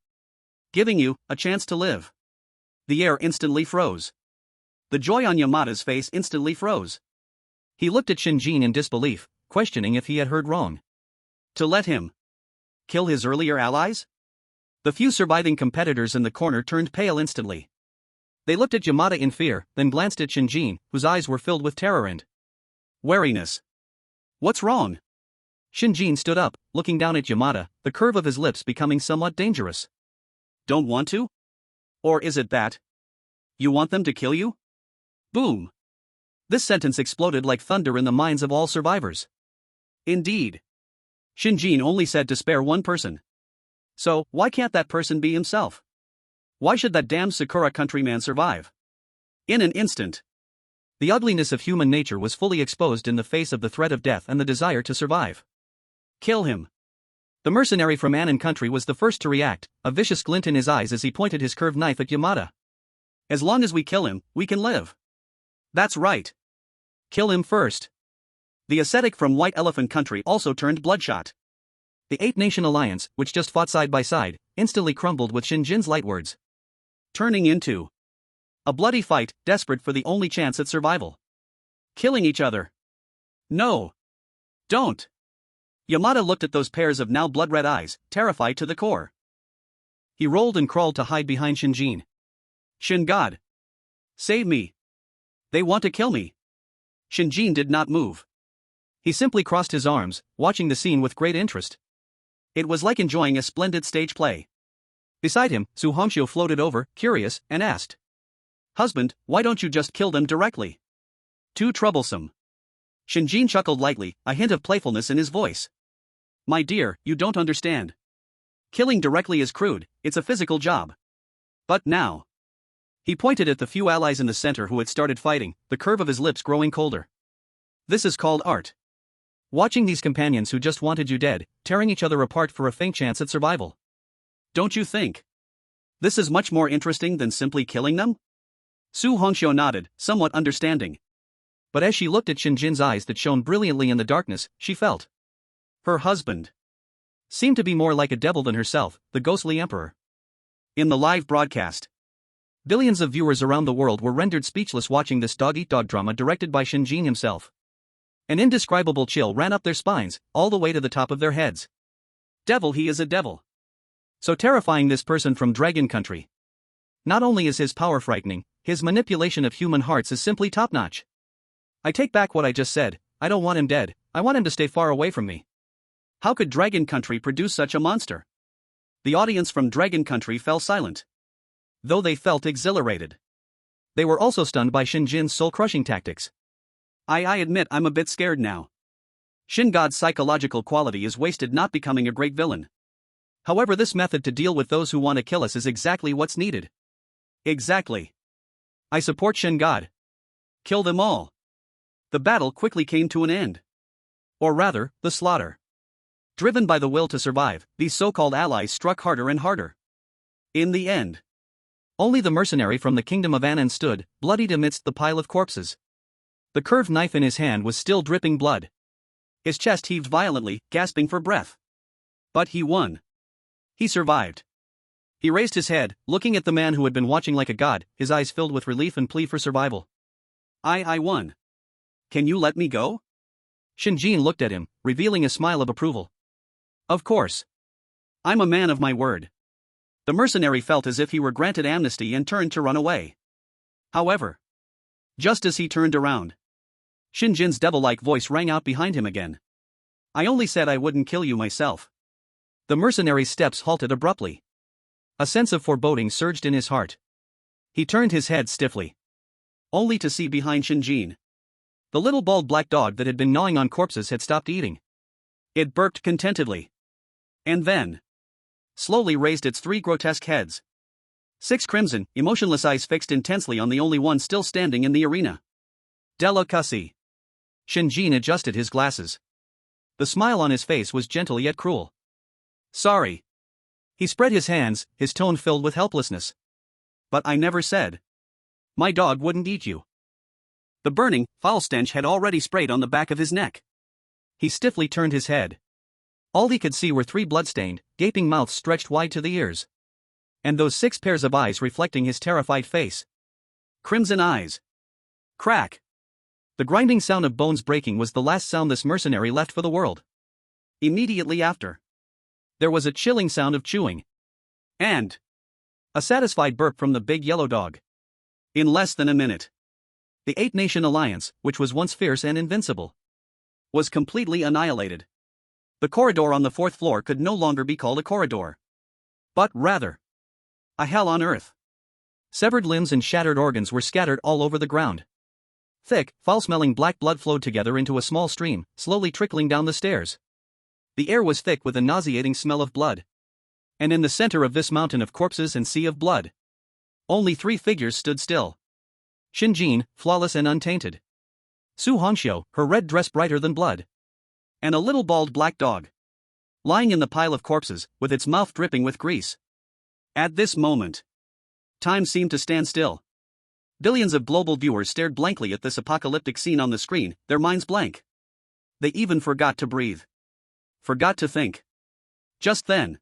B: Giving you a chance to live. The air instantly froze. The joy on Yamada's face instantly froze.
A: He looked at Shen Jin in disbelief, questioning if he had heard wrong.
B: To let him kill his earlier allies? The few surviving competitors in the corner turned pale instantly.
A: They looked at Yamada in fear, then glanced at Shen Jin, whose eyes were filled with terror and
B: wariness. What's wrong?
A: Shen Jin stood up, looking down at Yamada, the curve of his lips becoming somewhat dangerous.
B: Don't want to? Or is it that you want them to kill you? Boom. This sentence exploded like thunder in the minds of all survivors. Indeed. Shen Jin only said to spare one person. So, why can't that person be himself? Why should that damn Sakura countryman survive? In an instant,
A: the ugliness of human nature was fully exposed in the face of the threat of death and the desire to survive.
B: Kill him.
A: The mercenary from Anan country was the first to react, a vicious glint in his eyes as he pointed his curved knife at Yamada.
B: As long as we kill him, we can live. That's right. Kill him first. The ascetic from White Elephant country also turned bloodshot.
A: The 8-nation alliance, which just fought side by side, instantly crumbled with Shen Jin's light words,
B: turning into a bloody fight, desperate for the only chance at survival. Killing each other. No. Don't. Yamada looked at those pairs of now blood-red eyes, terrified to the core.
A: He rolled and crawled to hide behind Shen Jin.
B: Shin God. Save me. They want to kill me. Shen Jin did not move.
A: He simply crossed his arms, watching the scene with great interest.
B: It was like enjoying a splendid stage play.
A: Beside him, Su Hongxiu floated over, curious, and asked,
B: Husband, why don't you just kill them directly? Too troublesome. Shen Jin chuckled lightly, a hint of playfulness in his voice. My dear, you don't understand. Killing directly is crude, it's a physical job. But now. He pointed at the few allies in the center who had started fighting, the curve of his lips growing colder. This is called art.
A: Watching these companions who just wanted you dead, tearing each other apart for a faint chance at survival.
B: Don't you think this is much more interesting than simply killing them? Su Hongxiu nodded, somewhat understanding.
A: But as she looked at Shen Jin's eyes that shone brilliantly in the darkness, she felt
B: her husband
A: seemed to be more like a devil than herself, the ghostly emperor.
B: In the live broadcast,
A: billions of viewers around the world were rendered speechless watching this dog-eat-dog drama directed by Shen Jin himself. An indescribable chill ran up their spines, all the way to the top of their heads.
B: Devil, he is a devil.
A: So terrifying, this person from Dragon Country. Not only is his power frightening, his manipulation of human hearts is simply top-notch. I take back what I just said, I don't want him dead, I want him to stay far away from me.
B: How could Dragon Country produce such a monster? The audience from Dragon Country fell silent. Though they felt exhilarated.
A: They were also stunned by Shen Jin's soul-crushing tactics.
B: I admit I'm a bit scared now. Shin God's psychological quality is wasted not becoming a great villain. However, this method to deal with those who want to kill us is exactly what's needed. Exactly. I support Shen God. Kill them all. The battle quickly came to an end. Or rather, the slaughter. Driven by the will to survive, these so-called allies struck harder and harder. In the end,
A: only the mercenary from the kingdom of Anan stood, bloodied amidst the pile of corpses. The curved knife in his hand was still dripping blood. His chest heaved violently, gasping for breath. But he won. He survived. He raised his head, looking at the man who had been watching like a god, his eyes filled with relief and plea for survival.
B: I won. Can you let me go?
A: Shen Jin looked at him, revealing a smile of approval.
B: Of course. I'm a man of my word. The mercenary felt as if he were granted amnesty and turned to run away. However, just as he turned around, Shen Jin's devil-like voice rang out behind him again. I only said I wouldn't kill you myself.
A: The mercenary's steps halted abruptly. A sense of foreboding surged in his heart. He turned his head stiffly, only to see behind Shen Jin. The little bald black dog that had been gnawing on corpses had stopped eating. It burped contentedly. And then slowly raised its 3 grotesque heads. 6 crimson, emotionless eyes fixed intensely on the only one still standing in the arena. Delicacy. Shen Jin adjusted his glasses. The smile on his face was gentle yet cruel. Sorry. He spread his hands, his tone filled with helplessness.
B: But I never said my dog wouldn't eat you. The burning, foul stench had already sprayed on the back of his neck.
A: He stiffly turned his head. All he could see were 3 blood-stained, gaping mouths stretched wide to the ears. And those 6 pairs of eyes reflecting his terrified face.
B: Crimson eyes. Crack.
A: The grinding sound of bones breaking was the last sound this mercenary left for the world.
B: Immediately after,
A: there was a chilling sound of chewing.
B: And
A: a satisfied burp from the big yellow dog.
B: In less than a minute,
A: the 8-nation alliance, which was once fierce and invincible,
B: was completely annihilated. The corridor on the 4th floor could no longer be called a corridor, but rather a hell on earth.
A: Severed limbs and shattered organs were scattered all over the ground. Thick, foul-smelling black blood flowed together into a small stream, slowly trickling down the stairs. The air was thick with a nauseating smell of blood. And in the center of this mountain of corpses and sea of blood, only 3 figures stood still. Shen Jin, flawless and untainted. Su Hongxiu, her red dress brighter than blood.
B: And a little bald black dog, lying in the pile of corpses, with its mouth dripping with grease. At this moment, time seemed to stand still. Billions of global viewers stared blankly at this apocalyptic scene on the screen, their minds blank. They even forgot to breathe. Forgot to think. Just then,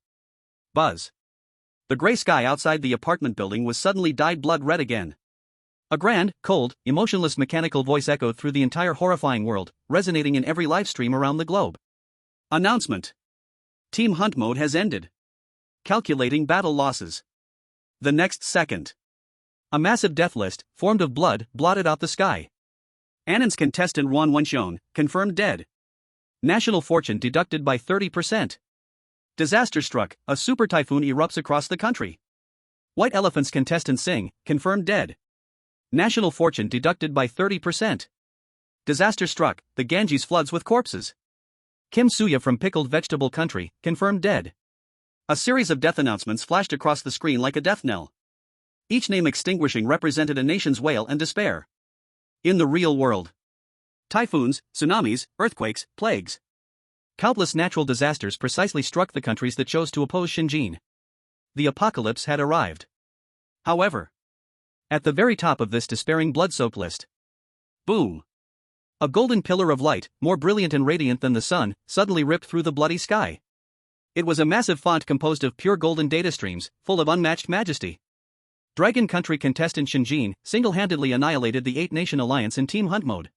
B: buzz. The gray sky outside the apartment building was suddenly dyed blood red again.
A: A grand, cold, emotionless mechanical voice echoed through the entire horrifying world, resonating in every live stream around the globe.
B: Announcement. Team Hunt mode has ended. Calculating battle losses. The next second,
A: a massive death list, formed of blood, blotted out the sky.
B: Annon's contestant Wan Wenxiong, confirmed dead. National fortune deducted by 30%. Disaster struck, a super typhoon erupts across the country.
A: White Elephant's contestant Sing, confirmed dead.
B: National fortune deducted by 30%. Disaster struck, the Ganges floods with corpses.
A: Kim Suya from Pickled Vegetable Country, confirmed dead.
B: A series of death announcements flashed across the screen like a death knell. Each name extinguishing represented a nation's wail and despair. In the real world, typhoons, tsunamis, earthquakes, plagues.
A: Countless natural disasters precisely struck the countries that chose to oppose Shen Jin. The apocalypse had arrived.
B: However,
A: at the very top of this despairing blood-soaked list,
B: boom!
A: A golden pillar of light, more brilliant and radiant than the sun, suddenly ripped through the bloody sky. It was a massive font composed of pure golden data streams, full of unmatched majesty. Dragon Country contestant Shen Jin single-handedly annihilated the 8-nation alliance in Team Hunt mode.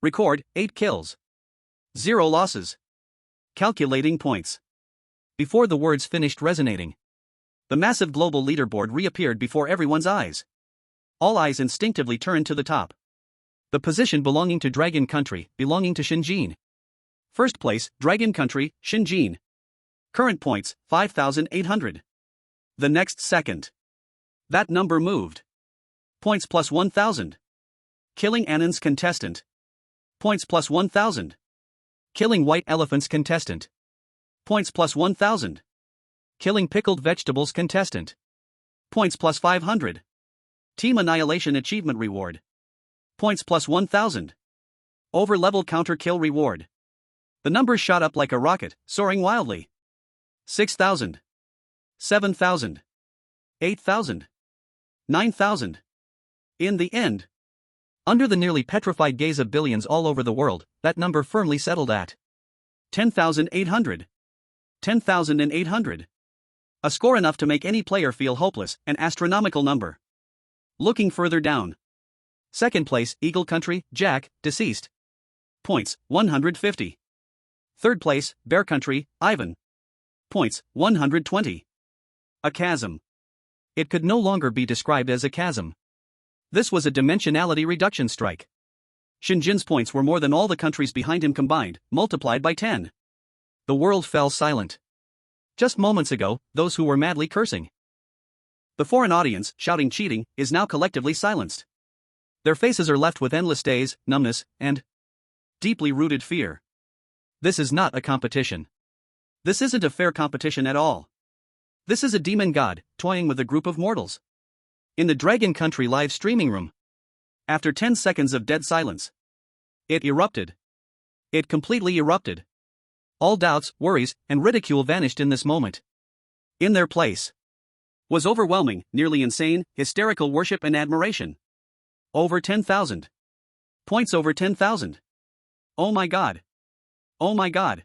B: Record, 8 kills. 0 losses. Calculating points.
A: Before the words finished resonating,
B: the massive global leaderboard reappeared before everyone's eyes. All eyes instinctively turned to the top.
A: The position belonging to Dragon Country, belonging to Shen Jin.
B: First place, Dragon Country, Shen Jin. Current points, 5,800. The next second, that number moved. Points plus 1,000. Killing Annon's contestant. Points plus 1,000.
A: Killing White Elephant's contestant.
B: Points plus 1,000.
A: Killing Pickled Vegetables contestant.
B: Points plus 500. Team Annihilation Achievement Reward. Points plus 1,000. Over-level counter kill reward. The numbers shot up like a rocket, soaring wildly. 6,000. 7,000. 8,000. 9,000. In the end,
A: under the nearly petrified gaze of billions all over the world, that number firmly settled at
B: 10,800. 10,800. A score enough to make any player feel hopeless, an astronomical number. Looking further down.
A: Second place, Eagle Country, Jack, deceased.
B: Points, 150. Third place, Bear Country, Ivan. Points, 120. A chasm.
A: It could no longer be described as a chasm. This was a dimensionality reduction strike.
B: Shen Jin's points were more than all the countries behind him combined, multiplied by 10.
A: The world fell silent. Just moments ago, those who were madly cursing
B: the foreign audience, shouting cheating, is now collectively silenced.
A: Their faces are left with endless daze, numbness, and
B: deeply rooted fear.
A: This is not a competition.
B: This isn't a fair competition at all. This is a demon god, toying with a group of mortals.
A: In the Dragon Country live streaming room,
B: after 10 seconds of dead silence, it erupted. It completely erupted.
A: All doubts, worries, and ridicule vanished in this moment.
B: In their place was overwhelming, nearly insane, hysterical worship and admiration. Over 10,000. Points over 10,000. Oh my god. Oh my god.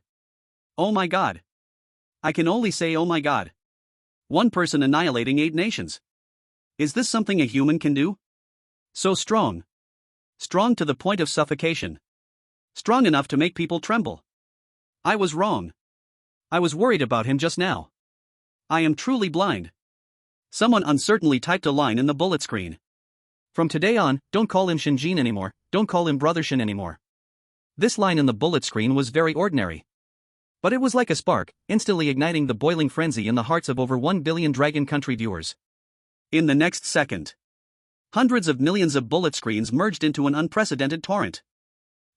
B: Oh my god. I can only say oh my god. One person annihilating 8 nations. Is this something a human can do? So strong. Strong to the point of suffocation. Strong enough to make people tremble. I was wrong. I was worried about him just now. I am truly blind. Someone uncertainly typed a line in the bullet screen.
A: From today on, don't call him Shen Jin anymore, don't call him Brother Shen anymore. This line in the bullet screen was very ordinary. But it was like a spark, instantly igniting the boiling frenzy in the hearts of over 1 billion Dragon Country viewers.
B: In the next second, hundreds of millions of bullet screens merged into an unprecedented torrent.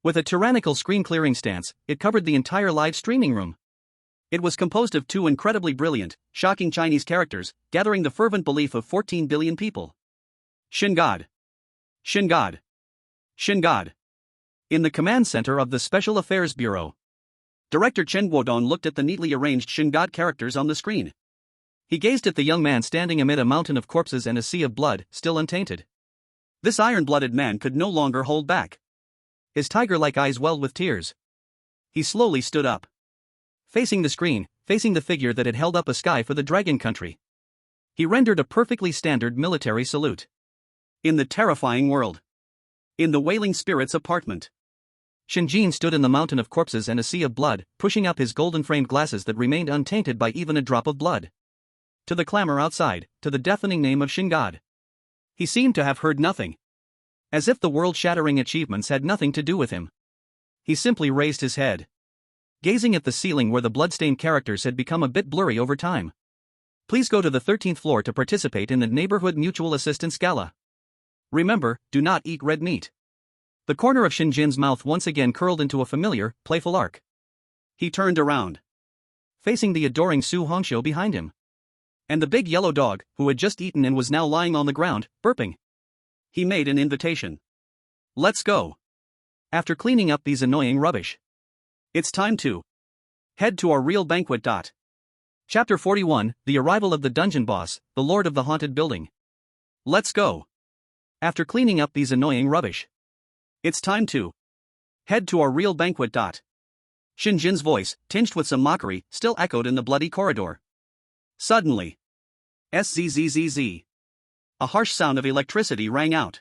A: With a tyrannical screen-clearing stance, it covered the entire live streaming room.
B: It was composed of 2 incredibly brilliant, shocking Chinese characters, gathering the fervent belief of 14 billion people. Shen God. Shen God. Shen God.
A: In the command center of the Special Affairs Bureau,
B: Director Chen Guodong looked at the neatly arranged Shen God characters on the screen.
A: He gazed at the young man standing amid a mountain of corpses and a sea of blood, still untainted.
B: This iron-blooded man could no longer hold back.
A: His tiger-like eyes welled with tears.
B: He slowly stood up.
A: Facing the screen, facing the figure that had held up a sky for the Dragon Country, he rendered a perfectly standard military salute.
B: In the terrifying world. In the Wailing Spirit's apartment.
A: Shen Jin stood in the mountain of corpses and a sea of blood, pushing up his golden-framed glasses that remained untainted by even a drop of blood. To the clamor outside, to the deafening name of Shen God, he seemed to have heard nothing. As if the world-shattering achievements had nothing to do with him. He simply raised his head, gazing at the ceiling where the bloodstained characters had become a bit blurry over time. Please go to the 13th floor to participate in the Neighborhood Mutual Assistance Gala. Remember, do not eat red meat. The corner of Shen Jin's mouth once again curled into a familiar, playful arc.
B: He turned around,
A: facing the adoring Su Hongxiu behind him. And the big yellow dog, who had just eaten and was now lying on the ground, burping.
B: He made an invitation. Let's go.
A: After cleaning up these annoying rubbish,
B: it's time to head to our real banquet.
A: Chapter 41, The Arrival of the Dungeon Boss, the Lord of the Haunted Building.
B: Let's go.
A: After cleaning up these annoying rubbish,
B: it's time to head to our real banquet. Shen Jin's voice, tinged with some mockery, still echoed in the bloody corridor. Suddenly, SZZZZ. A harsh sound of electricity rang out.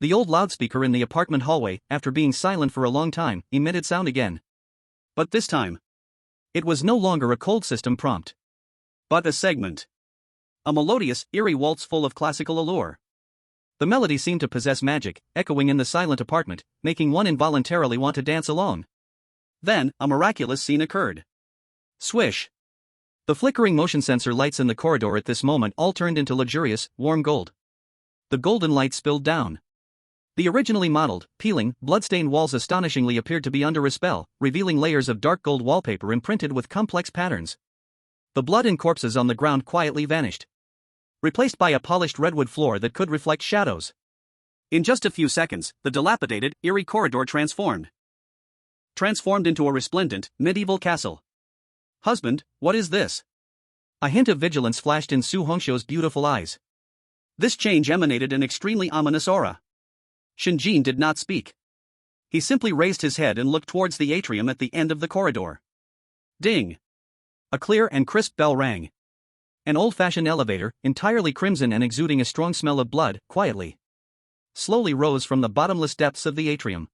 A: The old loudspeaker in the apartment hallway, after being silent for a long time, emitted sound again.
B: But this time,
A: it was no longer a cold system prompt,
B: but a segment. A melodious, eerie waltz full of classical allure.
A: The melody seemed to possess magic, echoing in the silent apartment, making one involuntarily want to dance along.
B: Then, a miraculous scene occurred. Swish.
A: The flickering motion sensor lights in the corridor at this moment all turned into luxurious, warm gold. The golden light spilled down. The originally modeled, peeling, blood-stained walls astonishingly appeared to be under a spell, revealing layers of dark gold wallpaper imprinted with complex patterns. The blood and corpses on the ground quietly vanished, replaced by a polished redwood floor that could reflect shadows.
B: In just a few seconds, the dilapidated, eerie corridor transformed into a resplendent, medieval castle. Husband, what is this?
A: A hint of vigilance flashed in Su Hongxiu's beautiful eyes.
B: This change emanated an extremely ominous aura. Shen Jin did not speak. He simply raised his head and looked towards the atrium at the end of the corridor. Ding!
A: A clear and crisp bell rang. An old-fashioned elevator, entirely crimson and exuding a strong smell of blood, quietly, slowly rose from the bottomless depths of the atrium.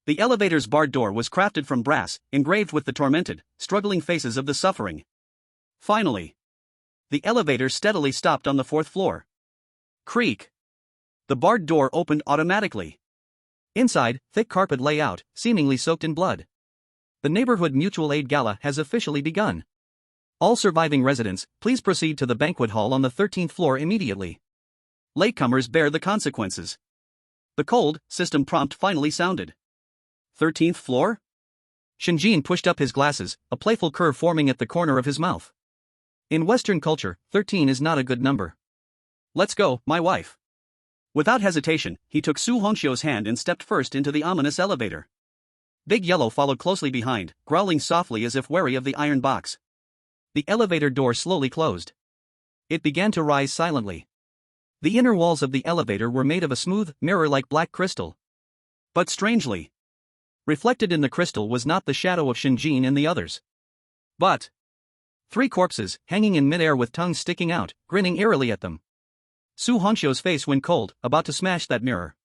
B: The elevator's barred door was crafted from brass, engraved with the tormented, struggling faces of the suffering. Finally, the elevator steadily stopped on the 4th floor. Creak. The barred door opened automatically.
A: Inside, thick carpet lay out, seemingly soaked in blood. The Neighborhood Mutual Aid Gala has officially begun. All surviving residents, please proceed to the banquet hall on the 13th floor immediately.
B: Latecomers bear the consequences. The cold system prompt finally sounded. 13th floor?
A: Shen Jin pushed up his glasses, a playful curve forming at the corner of his mouth. In Western culture, 13 is not a good number.
B: Let's go, my wife. Without hesitation, he took Su Hongxiu's hand and stepped first into the ominous elevator. Big Yellow followed closely behind, growling softly as if wary of the iron box.
A: The elevator door slowly closed. It began to rise silently. The inner walls of the elevator were made of a smooth, mirror-like black crystal.
B: But strangely, reflected in the crystal was not the shadow of Shen Jin and the others, but three corpses, hanging in midair with tongues sticking out, grinning eerily at them. Su Hongxiu's face went cold, about to smash that mirror.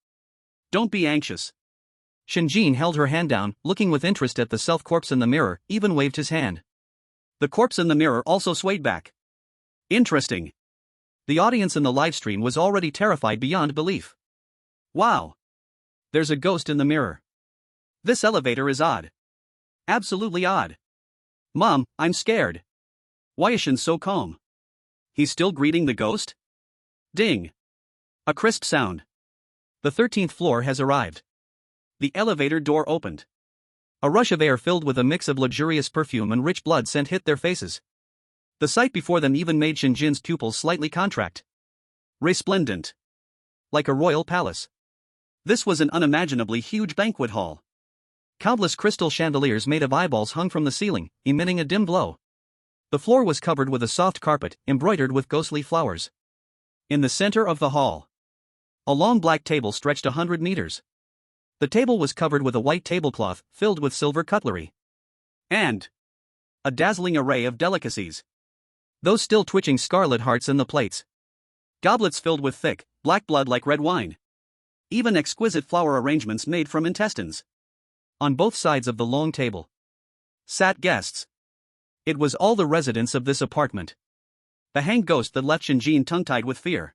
B: Don't be anxious. Shen Jin held her hand down, looking with interest at the self-corpse in the mirror, even waved his hand. The corpse in the mirror also swayed back. Interesting. The audience in the livestream was already terrified beyond belief. Wow. There's a ghost in the mirror. This elevator is odd. Absolutely odd. Mom, I'm scared. Why is Shen so calm? He's still greeting the ghost? Ding. A crisp sound. The 13th floor has arrived. The elevator door opened. A rush of air filled with a mix of luxurious perfume and rich blood scent hit their faces. The sight before them even made Shen Jin's pupils slightly contract. Resplendent. Like a royal palace. This was an unimaginably huge banquet hall. Countless crystal chandeliers made of eyeballs hung from the ceiling, emitting a dim glow. The floor was covered with a soft carpet, embroidered with ghostly flowers. In the center of the hall, a long black table stretched 100 meters. The table was covered with a white tablecloth, filled with silver cutlery. And a dazzling array of delicacies. Those still twitching scarlet hearts in the plates. Goblets filled with thick, black blood like red wine. Even exquisite flower arrangements made from intestines. On both sides of the long table sat guests. It was all the residents of this apartment. The hanged ghost that left Shen Jin tongue-tied with fear.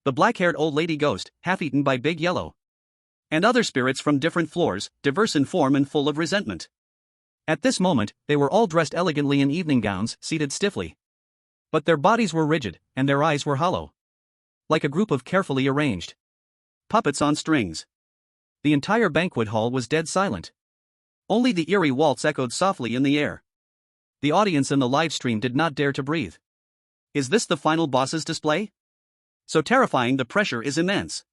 B: The black-haired old lady ghost, half-eaten by Big Yellow. And other spirits from different floors, diverse in form and full of resentment. At this moment, they were all dressed elegantly in evening gowns, seated stiffly. But their bodies were rigid, and their eyes were hollow. Like a group of carefully arranged puppets on strings. The entire banquet hall was dead silent. Only the eerie waltz echoed softly in the air. The audience in the live stream did not dare to breathe. Is this the final boss's display? So terrifying, the pressure is immense.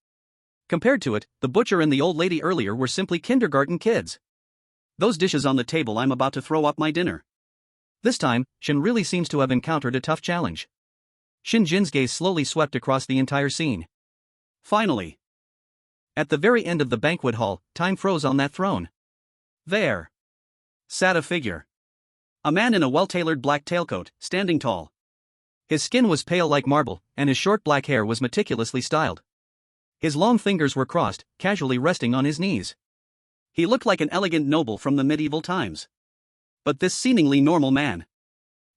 B: Compared to it, the butcher and the old lady earlier were simply kindergarten kids. Those dishes on the table, I'm about to throw up my dinner. This time, Shen really seems to have encountered a tough challenge. Shen Jin's gaze slowly swept across the entire scene. Finally. At the very end of the banquet hall, time froze on that throne. There sat a figure. A man in a well-tailored black tailcoat, standing tall. His skin was pale like marble, and his short black hair was meticulously styled. His long fingers were crossed, casually resting on his knees. He looked like an elegant noble from the medieval times. But this seemingly normal man.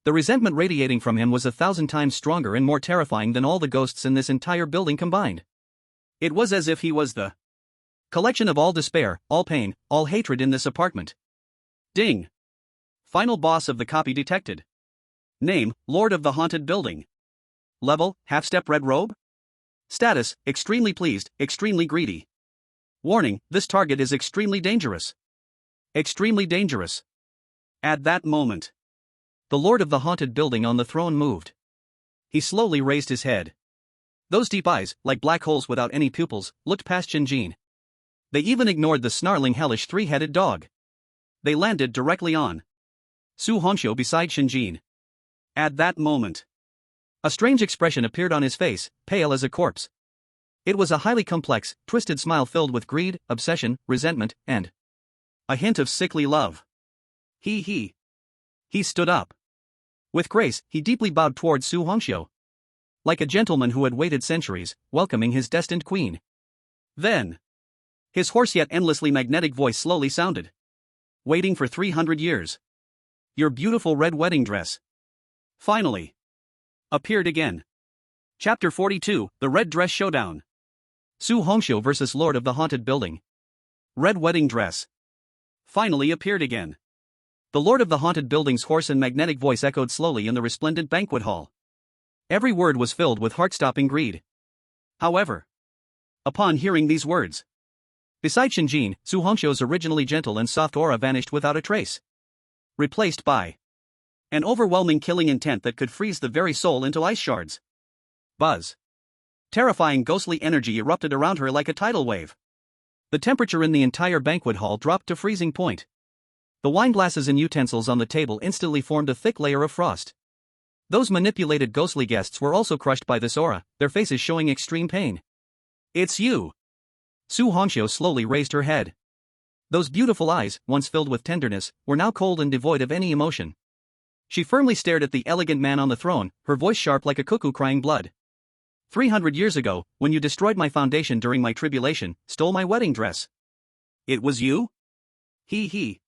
B: The resentment radiating from him was 1,000 times stronger and more terrifying than all the ghosts in this entire building combined. It was as if he was the collection of all despair, all pain, all hatred in this apartment. Ding. Final boss of the copy detected. Name, Lord of the Haunted Building. Level, half-step red robe. Status, extremely pleased, extremely greedy. Warning, this target is extremely dangerous. Extremely dangerous. At that moment, the Lord of the Haunted Building on the throne moved. He slowly raised his head. Those deep eyes, like black holes without any pupils, looked past Shen Jin. They even ignored the snarling hellish three-headed dog. They landed directly on Su Hongxiu beside Shen Jin. At that moment, a strange expression appeared on his face, pale as a corpse. It was a highly complex, twisted smile filled with greed, obsession, resentment, and a hint of sickly love. He stood up. With grace, he deeply bowed towards Su Hongxiu. Like a gentleman who had waited centuries, welcoming his destined queen. Then, his hoarse yet endlessly magnetic voice slowly sounded. Waiting for 300 years. Your beautiful red wedding dress finally appeared again. Chapter 42, The Red Dress Showdown. Su Hongxiu vs. Lord of the Haunted Building. Red wedding dress finally appeared again. The Lord of the Haunted Building's hoarse and magnetic voice echoed slowly in the resplendent banquet hall. Every word was filled with heart-stopping greed. However, upon hearing these words, beside Shen Jin, Su Hongxiu's originally gentle and soft aura vanished without a trace. Replaced by an overwhelming killing intent that could freeze the very soul into ice shards. Buzz. Terrifying ghostly energy erupted around her like a tidal wave. The temperature in the entire banquet hall dropped to freezing point. The wine glasses and utensils on the table instantly formed a thick layer of frost. Those manipulated ghostly guests were also crushed by this aura, their faces showing extreme pain. It's you!
A: Su Hongxiu slowly raised her head. Those beautiful eyes, once filled with tenderness, were now cold and devoid of any emotion. She firmly stared at the elegant man on the throne, her voice sharp like a cuckoo crying blood. 300 years ago, when you destroyed my foundation during my tribulation, stole my wedding dress.
B: It was you?
A: He.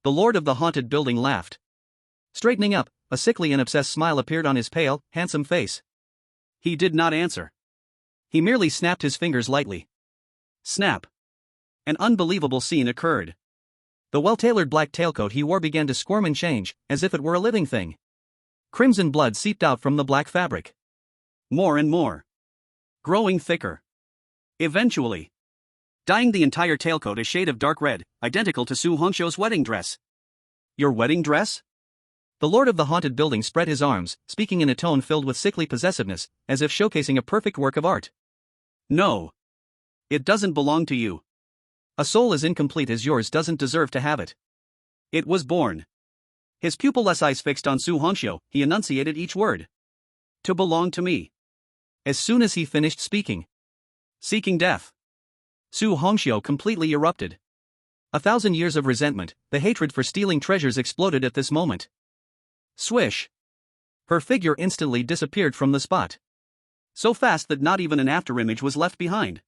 A: The lord of the haunted building laughed. Straightening up, a sickly and obsessed smile appeared on his pale, handsome face.
B: He did not answer.
A: He merely snapped his fingers lightly.
B: Snap. An unbelievable scene occurred.
A: The well-tailored black tailcoat he wore began to squirm and change, as if it were a living thing. Crimson blood seeped out from the black fabric.
B: More and more. Growing thicker. Eventually, dyeing the entire tailcoat a shade of dark red, identical to Su Hongxiu's wedding dress. Your wedding dress?
A: The lord of the haunted building spread his arms, speaking in a tone filled with sickly possessiveness, as if showcasing a perfect work of art.
B: No. It doesn't belong to you.
A: A soul as incomplete as yours doesn't deserve to have it.
B: It was born. His pupil-less eyes fixed on Su Hongxiu, he enunciated each word. To belong to me.
A: As soon as he finished speaking.
B: Seeking death.
A: Su Hongxiu completely erupted. 1,000 years of resentment, the hatred for stealing treasures exploded at this moment. Swish. Her figure instantly disappeared from the spot.
B: So fast that not even an afterimage was left behind.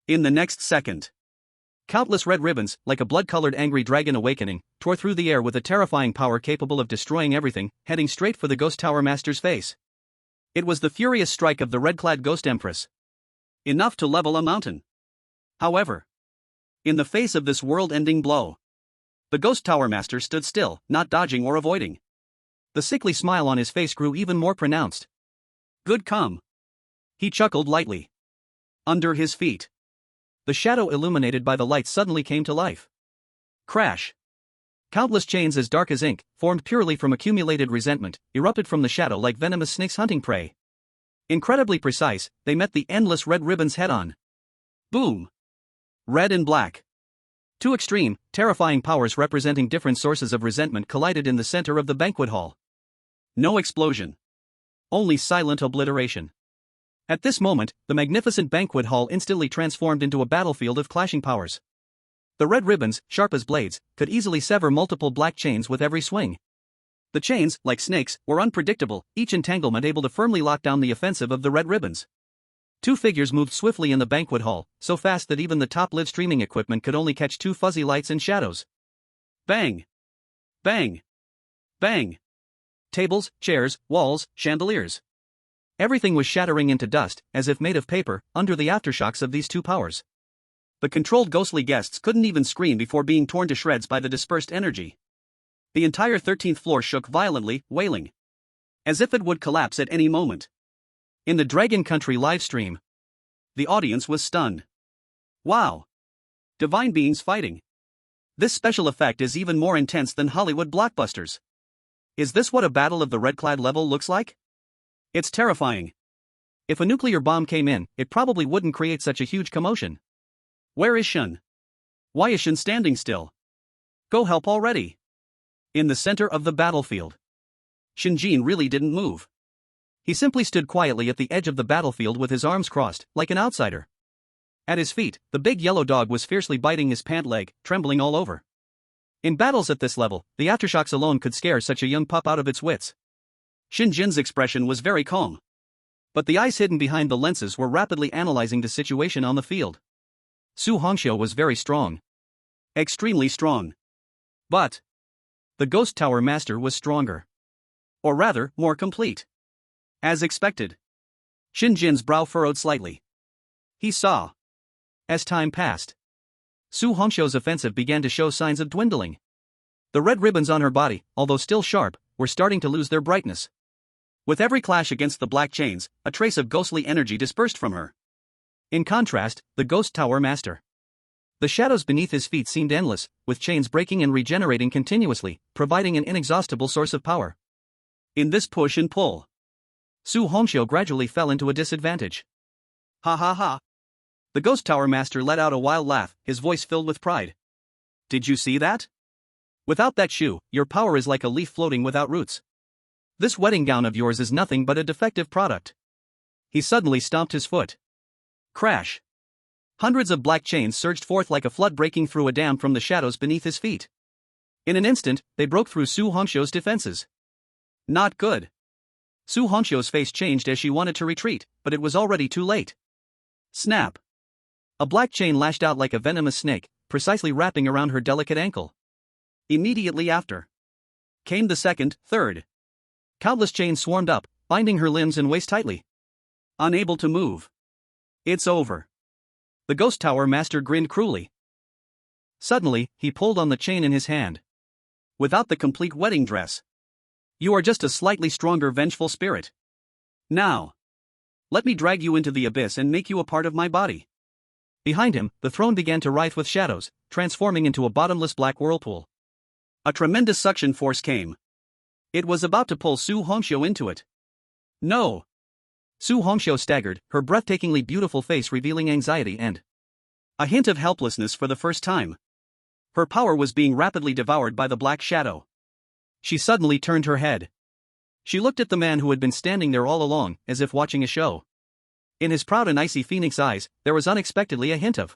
B: In the next second,
A: countless red ribbons, like a blood-colored angry dragon awakening, tore through the air with a terrifying power capable of destroying everything, heading straight for the Ghost Tower Master's face. It was the furious strike of the red-clad Ghost Empress.
B: Enough to level a mountain. However, in the face of this world-ending blow, the Ghost Tower Master stood still, not dodging or avoiding.
A: The sickly smile on his face grew even more pronounced.
B: Good come.
A: He chuckled lightly.
B: Under his feet,
A: the shadow illuminated by the light suddenly came to life. Crash. Countless chains as dark as ink, formed purely from accumulated resentment, erupted from the shadow like venomous snakes hunting prey. Incredibly precise, they met the endless red ribbons head-on.
B: Boom. Red and black.
A: Two extreme, terrifying powers representing different sources of resentment collided in the center of the banquet hall.
B: No explosion.
A: Only silent obliteration. At this moment, the magnificent banquet hall instantly transformed into a battlefield of clashing powers. The red ribbons, sharp as blades, could easily sever multiple black chains with every swing. The chains, like snakes, were unpredictable, each entanglement able to firmly lock down the offensive of the red ribbons. Two figures moved swiftly in the banquet hall, so fast that even the top live streaming equipment could only catch two fuzzy lights and shadows.
B: Bang! Bang! Bang!
A: Tables, chairs, walls, chandeliers. Everything was shattering into dust, as if made of paper, under the aftershocks of these two powers. The controlled ghostly guests couldn't even scream before being torn to shreds by the dispersed energy. The entire 13th floor shook violently, wailing, as if it would collapse at any moment. In the Dragon Country livestream, the audience was stunned. Wow! Divine beings fighting. This special effect is even more intense than Hollywood blockbusters. Is this what a battle of the red-clad level looks like? It's terrifying. If a nuclear bomb came in, it probably wouldn't create such a huge commotion. Where is Shen? Why is Shen standing still? Go help already. In the center of the battlefield, Shen Jin really didn't move. He simply stood quietly at the edge of the battlefield with his arms crossed, like an outsider. At his feet, the big yellow dog was fiercely biting his pant leg, trembling all over. In battles at this level, the aftershocks alone could scare such a young pup out of its wits. Shen Jin's expression was very calm. But the eyes hidden behind the lenses were rapidly analyzing the situation on the field. Su Hongxiu was very strong. Extremely strong. But the Ghost Tower Master was stronger. Or rather, more complete. As expected, Shen Jin's brow furrowed slightly. He saw. As time passed, Su Hongxiu's offensive began to show signs of dwindling. The red ribbons on her body, although still sharp, were starting to lose their brightness. With every clash against the black chains, a trace of ghostly energy dispersed from her. In contrast, the Ghost Tower Master. The shadows beneath his feet seemed endless, with chains breaking and regenerating continuously, providing an inexhaustible source of power. In this push and pull, Su Hongxiu gradually fell into a disadvantage. Ha ha ha. The Ghost Tower Master let out a wild laugh, his voice filled with pride. Did you see that? Without that shoe, your power is like a leaf floating without roots. This wedding gown of yours is nothing but a defective product. He suddenly stomped his foot. Crash.
B: Hundreds of black chains surged forth like a flood breaking through a dam from the shadows beneath his feet. In an instant, they broke through Su Hongxiu's defenses. Not good. Su Hongxiu's face changed as she wanted to retreat, but it was already too late. Snap. A black chain lashed out like a venomous snake, precisely wrapping around her delicate ankle. Immediately after came the second, third. Countless chains swarmed up, binding her limbs and waist tightly. Unable to move. It's over. The ghost tower master grinned cruelly. Suddenly, he pulled on the chain in his hand. Without the complete wedding dress. You are just a slightly stronger vengeful spirit. Now. Let me drag you into the abyss and make you a part of my body. Behind him, the throne began to writhe with shadows, transforming into a bottomless black whirlpool. A tremendous suction force came. It was about to pull Su Hongxiu into it. No. Su Hongxiu staggered, her breathtakingly beautiful face revealing anxiety and a hint of helplessness for the first time. Her power was being rapidly devoured by the black shadow. She suddenly turned her head. She looked at the man who had been standing there all along, as if watching a show. In his proud and icy phoenix eyes, there was unexpectedly a hint of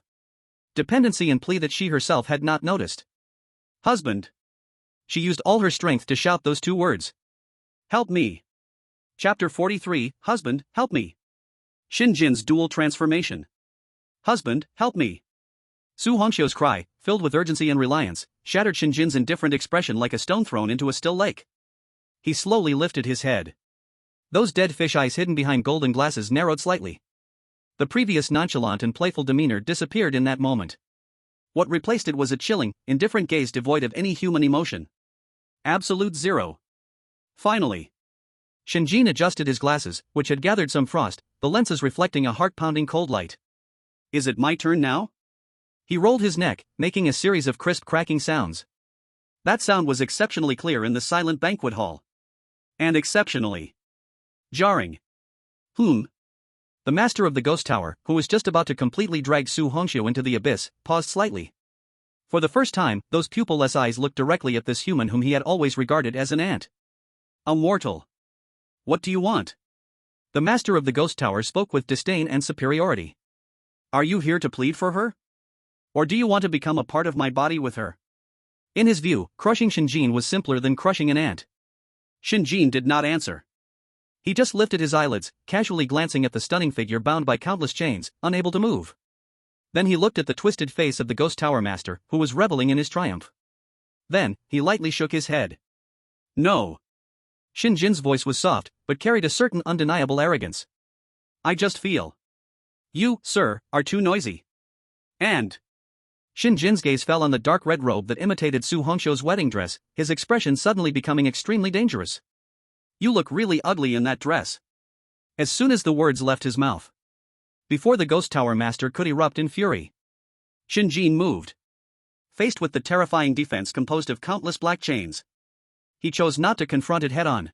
B: dependency and plea that she herself had not noticed. Husband. She used all her strength to shout those two words. Help me. Chapter 43, Husband, help me. Shen Jin's dual transformation. Husband, help me. Su Hongxiu's cry, filled with urgency and reliance, shattered Shen Jin's indifferent expression like a stone thrown into a still lake. He slowly lifted his head. Those dead fish eyes hidden behind golden glasses narrowed slightly. The previous nonchalant and playful demeanor disappeared in that moment. What replaced it was a chilling, indifferent gaze devoid of any human emotion. Absolute zero. Finally. Shen Jin adjusted his glasses, which had gathered some frost, the lenses reflecting a heart-pounding cold light. Is it my turn now? He rolled his neck, making a series of crisp cracking sounds. That sound was exceptionally clear in the silent banquet hall. And exceptionally jarring. The master of the ghost tower, who was just about to completely drag Su Hongxiu into the abyss, paused slightly. For the first time, those pupil-less eyes looked directly at this human whom he had always regarded as an ant. A mortal. What do you want? The master of the ghost tower spoke with disdain and superiority. Are you here to plead for her? Or do you want to become a part of my body with her? In his view, crushing Shen Jin was simpler than crushing an ant. Shen Jin did not answer. He just lifted his eyelids, casually glancing at the stunning figure bound by countless chains, unable to move. Then he looked at the twisted face of the ghost tower master, who was reveling in his triumph. Then, he lightly shook his head. No. Shen Jin's voice was soft, but carried a certain undeniable arrogance. I just feel. You, sir, are too noisy. And. Shen Jin's gaze fell on the dark red robe that imitated Su Hongxiu's wedding dress, his expression suddenly becoming extremely dangerous. You look really ugly in that dress. As soon as the words left his mouth. Before the ghost tower master could erupt in fury. Shen Jin moved. Faced with the terrifying defense composed of countless black chains. He chose not to confront it head-on.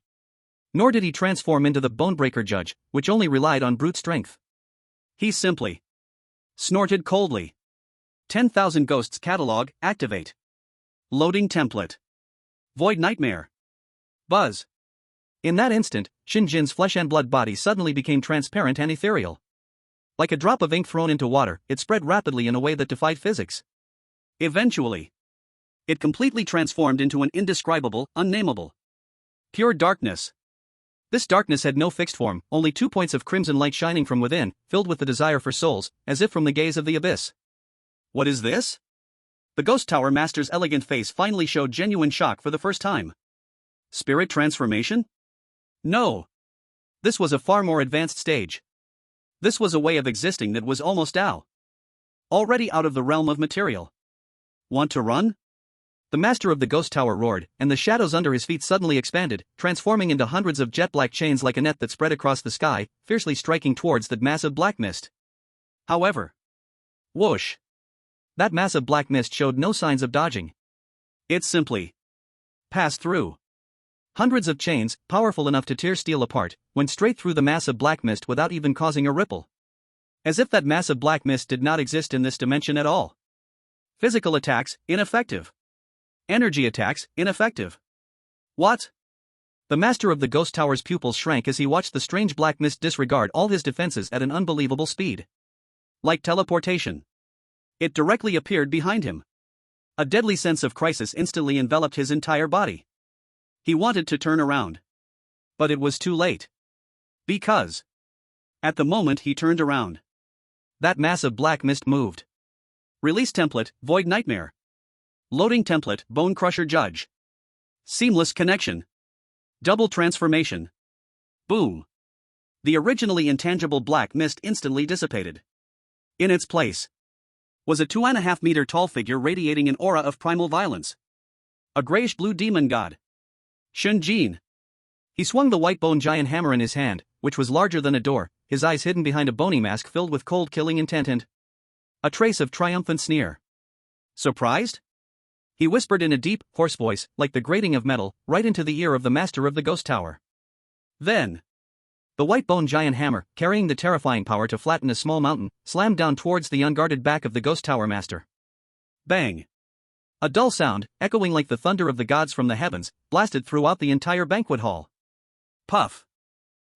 B: Nor did he transform into the bonebreaker judge, which only relied on brute strength. He simply snorted coldly. 10,000 Ghosts Catalog, activate. Loading template. Void Nightmare. Buzz. In that instant, Shen Jin's flesh and blood body suddenly became transparent and ethereal. Like a drop of ink thrown into water, it spread rapidly in a way that defied physics. Eventually, it completely transformed into an indescribable, unnameable, pure darkness. This darkness had no fixed form, only 2 points of crimson light shining from within, filled with the desire for souls, as if from the gaze of the abyss. What is this? The ghost tower master's elegant face finally showed genuine shock for the first time. Spirit transformation? No. This was a far more advanced stage. This was a way of existing that was almost Tao. Already out of the realm of material. Want to run? The master of the ghost tower roared, and the shadows under his feet suddenly expanded, transforming into hundreds of jet-black chains like a net that spread across the sky, fiercely striking towards the massive black mist. However, whoosh! That massive black mist showed no signs of dodging. It simply passed through. Hundreds of chains, powerful enough to tear steel apart, went straight through the massive black mist without even causing a ripple. As if that massive black mist did not exist in this dimension at all. Physical attacks, ineffective. Energy attacks, ineffective. What? The master of the ghost tower's pupils shrank as he watched the strange black mist disregard all his defenses at an unbelievable speed. Like teleportation. It directly appeared behind him. A deadly sense of crisis instantly enveloped his entire body. He wanted to turn around. But it was too late. Because, at the moment he turned around,
A: that mass of black mist moved.
B: Release template, Void Nightmare. Loading template, Bone Crusher Judge. Seamless connection. Double transformation. Boom. The originally intangible black mist instantly dissipated. In its place was a 2.5 meter tall figure radiating an aura of primal violence. A grayish-blue demon god. Shen Jin.
A: He swung the white bone giant hammer in his hand, which was larger than a door, his eyes hidden behind a bony mask filled with cold killing intent and a trace of triumphant sneer.
B: Surprised?
A: He whispered in a deep, hoarse voice, like the grating of metal, right into the ear of the master of the ghost tower.
B: Then,
A: the white bone giant hammer, carrying the terrifying power to flatten a small mountain, slammed down towards the unguarded back of the ghost tower master.
B: Bang!
A: A dull sound, echoing like the thunder of the gods from the heavens, blasted throughout the entire banquet hall.
B: Puff!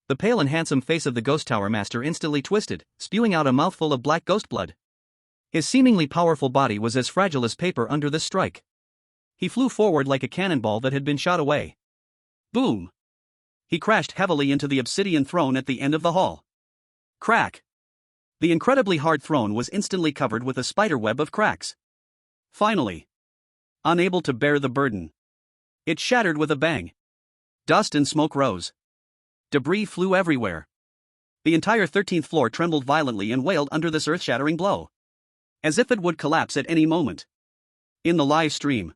A: The pale and handsome face of the ghost tower master instantly twisted, spewing out a mouthful of black ghost blood. His seemingly powerful body was as fragile as paper under this strike. He flew forward like a cannonball that had been shot away.
B: Boom! He crashed heavily into the obsidian throne at the end of the hall. Crack! The incredibly hard throne was instantly covered with a spiderweb of cracks. Finally, unable to bear the burden, it shattered with a bang. Dust and smoke rose. Debris flew everywhere. The entire 13th floor trembled violently and wailed under this earth-shattering blow, as if it would collapse at any moment. In the live stream,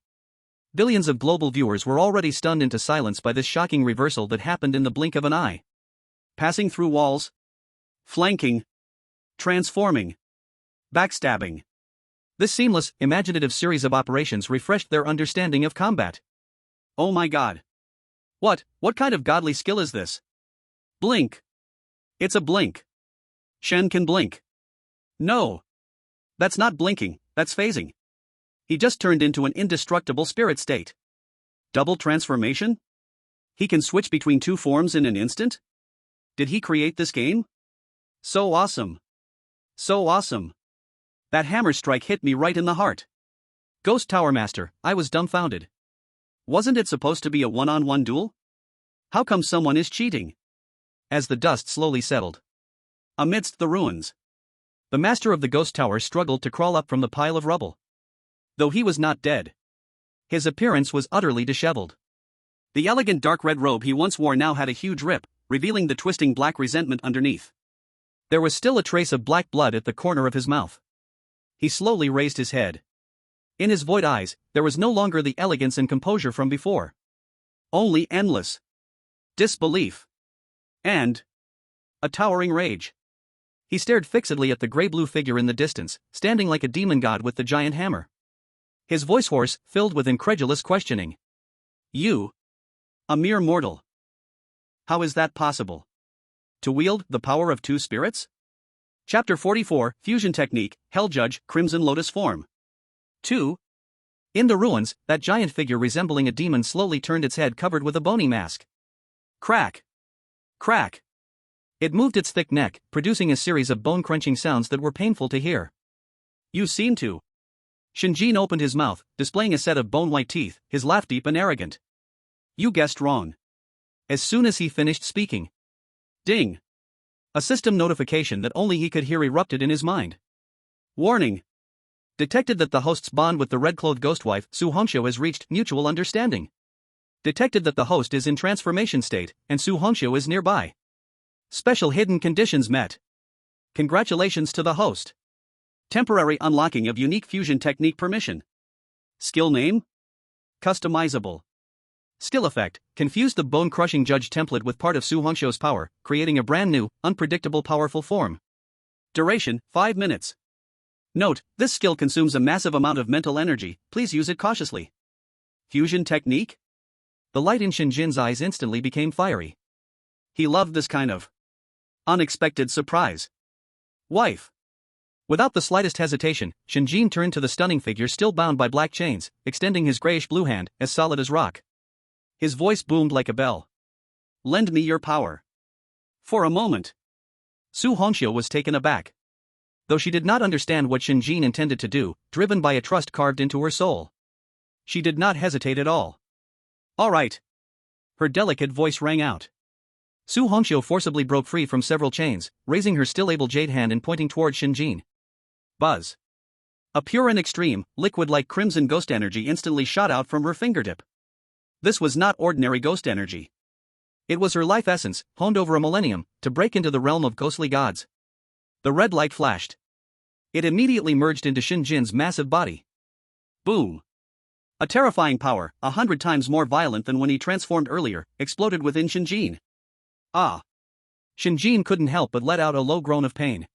A: billions of global viewers were already stunned into silence by this shocking reversal that happened in the blink of an eye.
B: Passing through walls, flanking, transforming, backstabbing.
A: This seamless, imaginative series of operations refreshed their understanding of combat.
B: Oh my god. What kind of godly skill is this? Blink. It's a blink. Shen can blink. No. That's not blinking, that's phasing. He just turned into an indestructible spirit state. Double transformation? He can switch between two forms in an instant? Did he create this game? So awesome. So awesome. That hammer strike hit me right in the heart.
A: Ghost Tower Master, I was dumbfounded.
B: Wasn't it supposed to be a one-on-one duel? How come someone is cheating?
A: As the dust slowly settled
B: amidst the ruins,
A: the master of the ghost tower struggled to crawl up from the pile of rubble.
B: Though he was not dead,
A: his appearance was utterly disheveled.
B: The elegant dark red robe he once wore now had a huge rip, revealing the twisting black resentment underneath.
A: There was still a trace of black blood at the corner of his mouth. He slowly raised his head. In his void eyes, there was no longer the elegance and composure from before.
B: Only endless disbelief and a towering rage.
A: He stared fixedly at the gray-blue figure in the distance, standing like a demon god with the giant hammer. His voice hoarse, filled with incredulous questioning.
B: You? A mere mortal. How is that possible? To wield the power of two spirits? Chapter 44, Fusion Technique, Hell Judge, Crimson Lotus Form. 2.
A: In the ruins, that giant figure resembling a demon slowly turned its head covered with a bony mask.
B: Crack. Crack.
A: It moved its thick neck, producing a series of bone-crunching sounds that were painful to hear.
B: You seem to.
A: Shen Jin opened his mouth, displaying a set of bone-white teeth, his laugh deep and arrogant.
B: You guessed wrong.
A: As soon as he finished speaking,
B: ding!
A: A system notification that only he could hear erupted in his mind.
B: Warning!
A: Detected that the host's bond with the red-clothed ghostwife, Su Hongxiu, has reached mutual understanding. Detected that the host is in transformation state, and Su Hongxiu is nearby. Special hidden conditions met. Congratulations to the host.
B: Temporary unlocking of unique fusion technique permission. Skill name? Customizable.
A: Skill effect, confused the bone-crushing judge template with part of Su Hongxiu's power, creating a brand new, unpredictable powerful form.
B: Duration, 5 minutes. Note, this skill consumes a massive amount of mental energy, please use it cautiously. Fusion technique?
A: The light in Shen Jin's eyes instantly became fiery.
B: He loved this kind of unexpected surprise. Wife.
A: Without the slightest hesitation, Shen Jin turned to the stunning figure still bound by black chains, extending his grayish-blue hand, as solid as rock. His voice boomed like a bell.
B: Lend me your power. For a moment,
A: Su Hongxiu was taken aback. though she did not understand what Shen Jin intended to do, driven by a trust carved into her soul. She did not hesitate at all.
B: All right. Her delicate voice rang out.
A: Su Hongxiu forcibly broke free from several chains, raising her still-able jade hand and pointing toward Shen Jin.
B: Buzz. A pure and extreme, liquid-like crimson ghost energy instantly shot out from her fingertip. This was not ordinary ghost energy. It was her life essence, honed over a millennium, to break into the realm of ghostly gods. The red light flashed. It immediately merged into Shen Jin's massive body. Boom! A terrifying power, 100 times more violent than when he transformed earlier, exploded within Shen Jin. Ah!
A: Shen Jin couldn't help but let out a low groan of pain.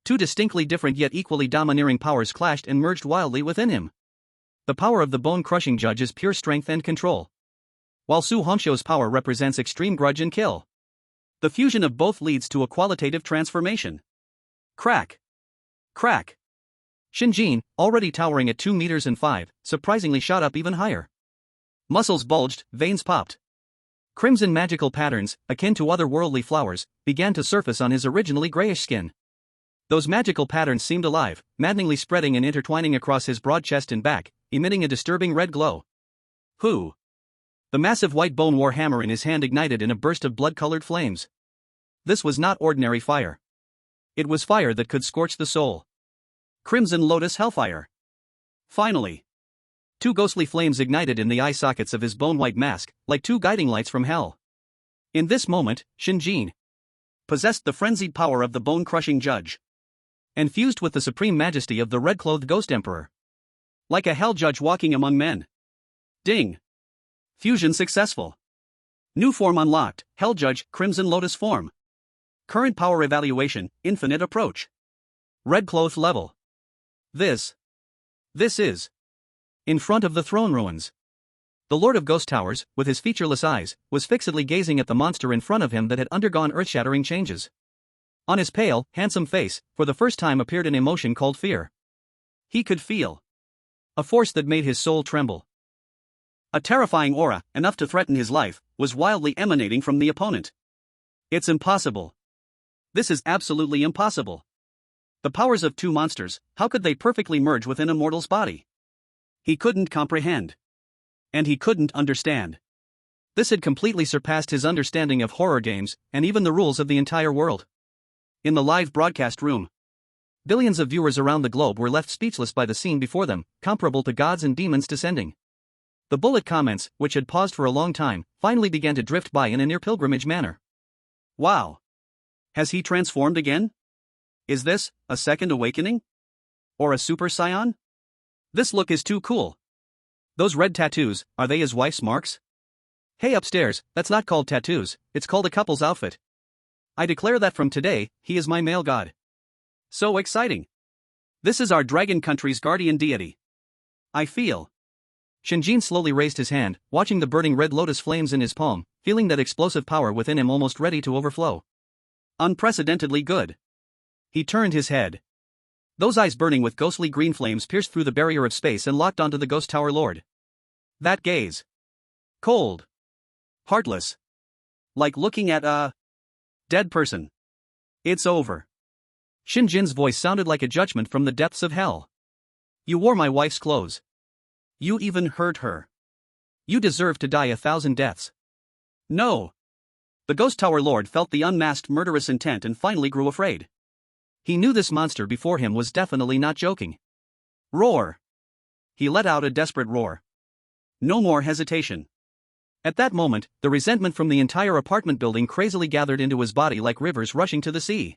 A: Two distinctly different yet equally domineering powers clashed and merged wildly within him. The power of the bone-crushing judge is pure strength and control, while Su Hongxiu's power represents extreme grudge and kill. The fusion of both leads to a qualitative transformation. Crack! Crack! Shen Jin, already towering at 2 meters and 5, surprisingly shot up even higher. Muscles bulged, veins popped. Crimson magical patterns, akin to otherworldly flowers, began to surface on his originally grayish skin. Those magical patterns seemed alive, maddeningly spreading and intertwining across his broad chest and back, emitting a disturbing red glow. Who? The massive white bone war hammer in his hand ignited in a burst of blood-colored flames. This was not ordinary fire. It was fire that could scorch the soul. Crimson Lotus Hellfire. Finally. 2 ghostly flames ignited in the eye sockets of his bone-white mask, like 2 guiding lights from hell. In this moment, Shen Jin possessed the frenzied power of the bone-crushing judge, and fused with the supreme majesty of the red-clothed ghost emperor. Like a hell judge walking among men. Ding! Fusion successful. New form unlocked, Hell Judge, Crimson Lotus form. Current power evaluation, infinite approach. Red cloth level. This is. In front of the throne ruins. The Lord of Ghost Towers, with his featureless eyes, was fixedly gazing at the monster in front of him that had undergone earth-shattering changes. On his pale, handsome face, for the first time appeared an emotion called fear. He could feel a force that made his soul tremble. A terrifying aura, enough to threaten his life, was wildly emanating from the opponent. It's impossible. This is absolutely impossible. The powers of 2 monsters, how could they perfectly merge within a mortal's body? He couldn't comprehend. And he couldn't understand. This had completely surpassed his understanding of horror games, and even the rules of the entire world. In the live broadcast room, billions of viewers around the globe were left speechless by the scene before them, comparable to gods and demons descending. The bullet comments, which had paused for a long time, finally began to drift by in a near-pilgrimage manner. Wow! Has he transformed again? Is this a second awakening? Or a super scion? This look is too cool. Those red tattoos, are they his wife's marks? Hey upstairs, that's not called tattoos, it's called a couple's outfit. I declare that from today, he is my male god. So exciting! This is our dragon country's guardian deity. I feel. Shen Jin slowly raised his hand, watching the burning red lotus flames in his palm, feeling that explosive power within him almost ready to overflow. Unprecedentedly good. He turned his head. Those eyes burning with ghostly green flames pierced through the barrier of space and locked onto the Ghost Tower Lord. That gaze. Cold. Heartless. Like looking at a dead person. It's over. Shen Jin's voice sounded like a judgment from the depths of hell. You wore my wife's clothes. You even hurt her. You deserve to die 1,000 deaths. No. The Ghost Tower Lord felt the unmasked murderous intent and finally grew afraid. He knew this monster before him was definitely not joking. Roar. He let out a desperate roar. No more hesitation. At that moment, the resentment from the entire apartment building crazily gathered into his body like rivers rushing to the sea.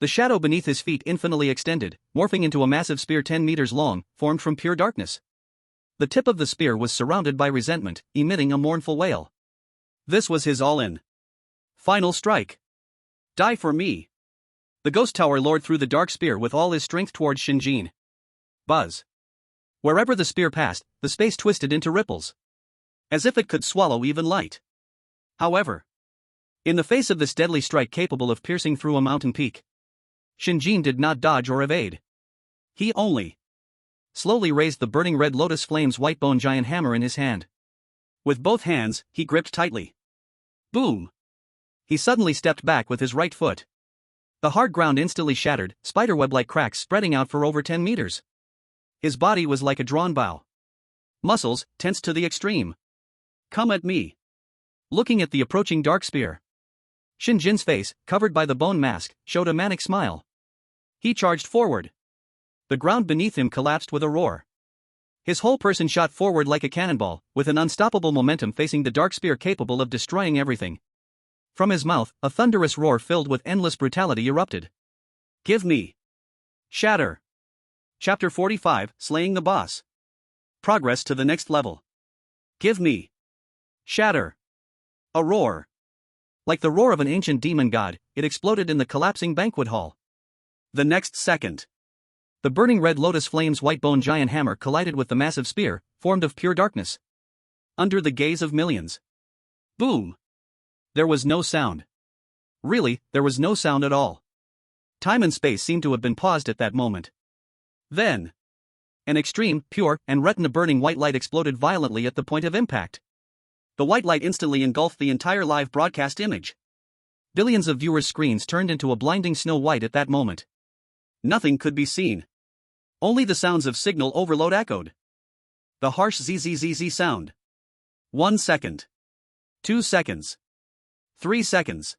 A: The shadow beneath his feet infinitely extended, morphing into a massive spear 10 meters long, formed from pure darkness. The tip of the spear was surrounded by resentment, emitting a mournful wail. This was his all-in. Final strike. Die for me. The Ghost Tower Lord threw the dark spear with all his strength towards Shen Jin. Buzz. Wherever the spear passed, the space twisted into ripples. As if it could swallow even light. However, in the face of this deadly strike capable of piercing through a mountain peak, Shen Jin did not dodge or evade. He only slowly raised the burning red lotus flame's white bone giant hammer in his hand. With both hands, he gripped tightly. Boom! He suddenly stepped back with his right foot. The hard ground instantly shattered, spiderweb-like cracks spreading out for over 10 meters. His body was like a drawn bow. Muscles, tensed to the extreme.
B: Come at me.
A: Looking at the approaching dark spear. Shen Jin's face, covered by the bone mask, showed a manic smile. He charged forward. The ground beneath him collapsed with a roar. His whole person shot forward like a cannonball, with an unstoppable momentum facing the dark spear capable of destroying everything. From his mouth, a thunderous roar filled with endless brutality erupted.
B: Give me. Shatter. Chapter 45, Slaying the Boss. Progress to the next level. Give me. Shatter. A roar.
A: Like the roar of an ancient demon god, it exploded in the collapsing banquet hall.
B: The next second.
A: The burning red lotus flame's white bone giant hammer collided with the massive spear, formed of pure darkness.
B: Under the gaze of millions. Boom. There was no sound.
A: Really, there was no sound at all. Time and space seemed to have been paused at that moment.
B: Then,
A: an extreme, pure, and retina-burning white light exploded violently at the point of impact.
B: The white light instantly engulfed the entire live broadcast image.
A: Billions of viewers' screens turned into a blinding snow white at that moment.
B: Nothing could be seen. Only the sounds of signal overload echoed. The harsh zzz sound. 1 second. 2 seconds. 3 seconds.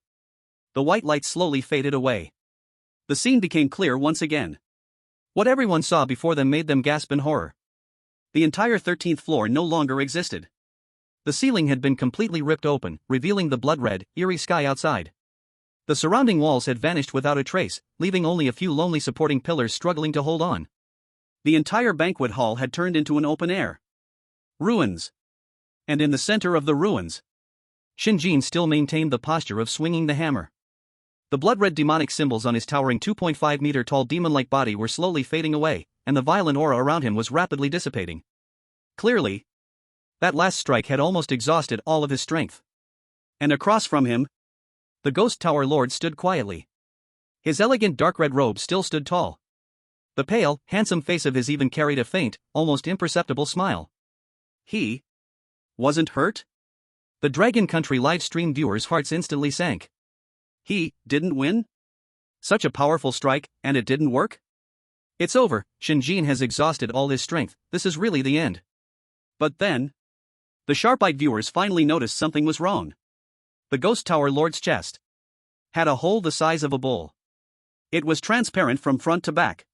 B: The white light slowly faded away. The scene became clear once again.
A: What everyone saw before them made them gasp in horror.
B: The entire 13th floor no longer existed.
A: The ceiling had been completely ripped open, revealing the blood-red, eerie sky outside. The surrounding walls had vanished without a trace, leaving only a few lonely supporting pillars struggling to hold on.
B: The entire banquet hall had turned into an open air. Ruins. And in the center of the ruins,
A: Shen Jin still maintained the posture of swinging the hammer. The blood-red demonic symbols on his towering 2.5-meter-tall demon-like body were slowly fading away, and the violent aura around him was rapidly dissipating. Clearly, that last strike had almost exhausted all of his strength.
B: And across from him,
A: the Ghost Tower Lord stood quietly. His elegant dark red robe still stood tall. The pale, handsome face of his even carried a faint, almost imperceptible smile.
B: He wasn't hurt?
A: The Dragon Country live stream viewers' hearts instantly sank.
B: He didn't win? Such a powerful strike, and it didn't work?
A: It's over, Shen Jin has exhausted all his strength, this is really the end.
B: But then, the sharp-eyed viewers finally noticed something was wrong. The Ghost Tower Lord's chest had a hole the size of a bowl. It was transparent from front to back.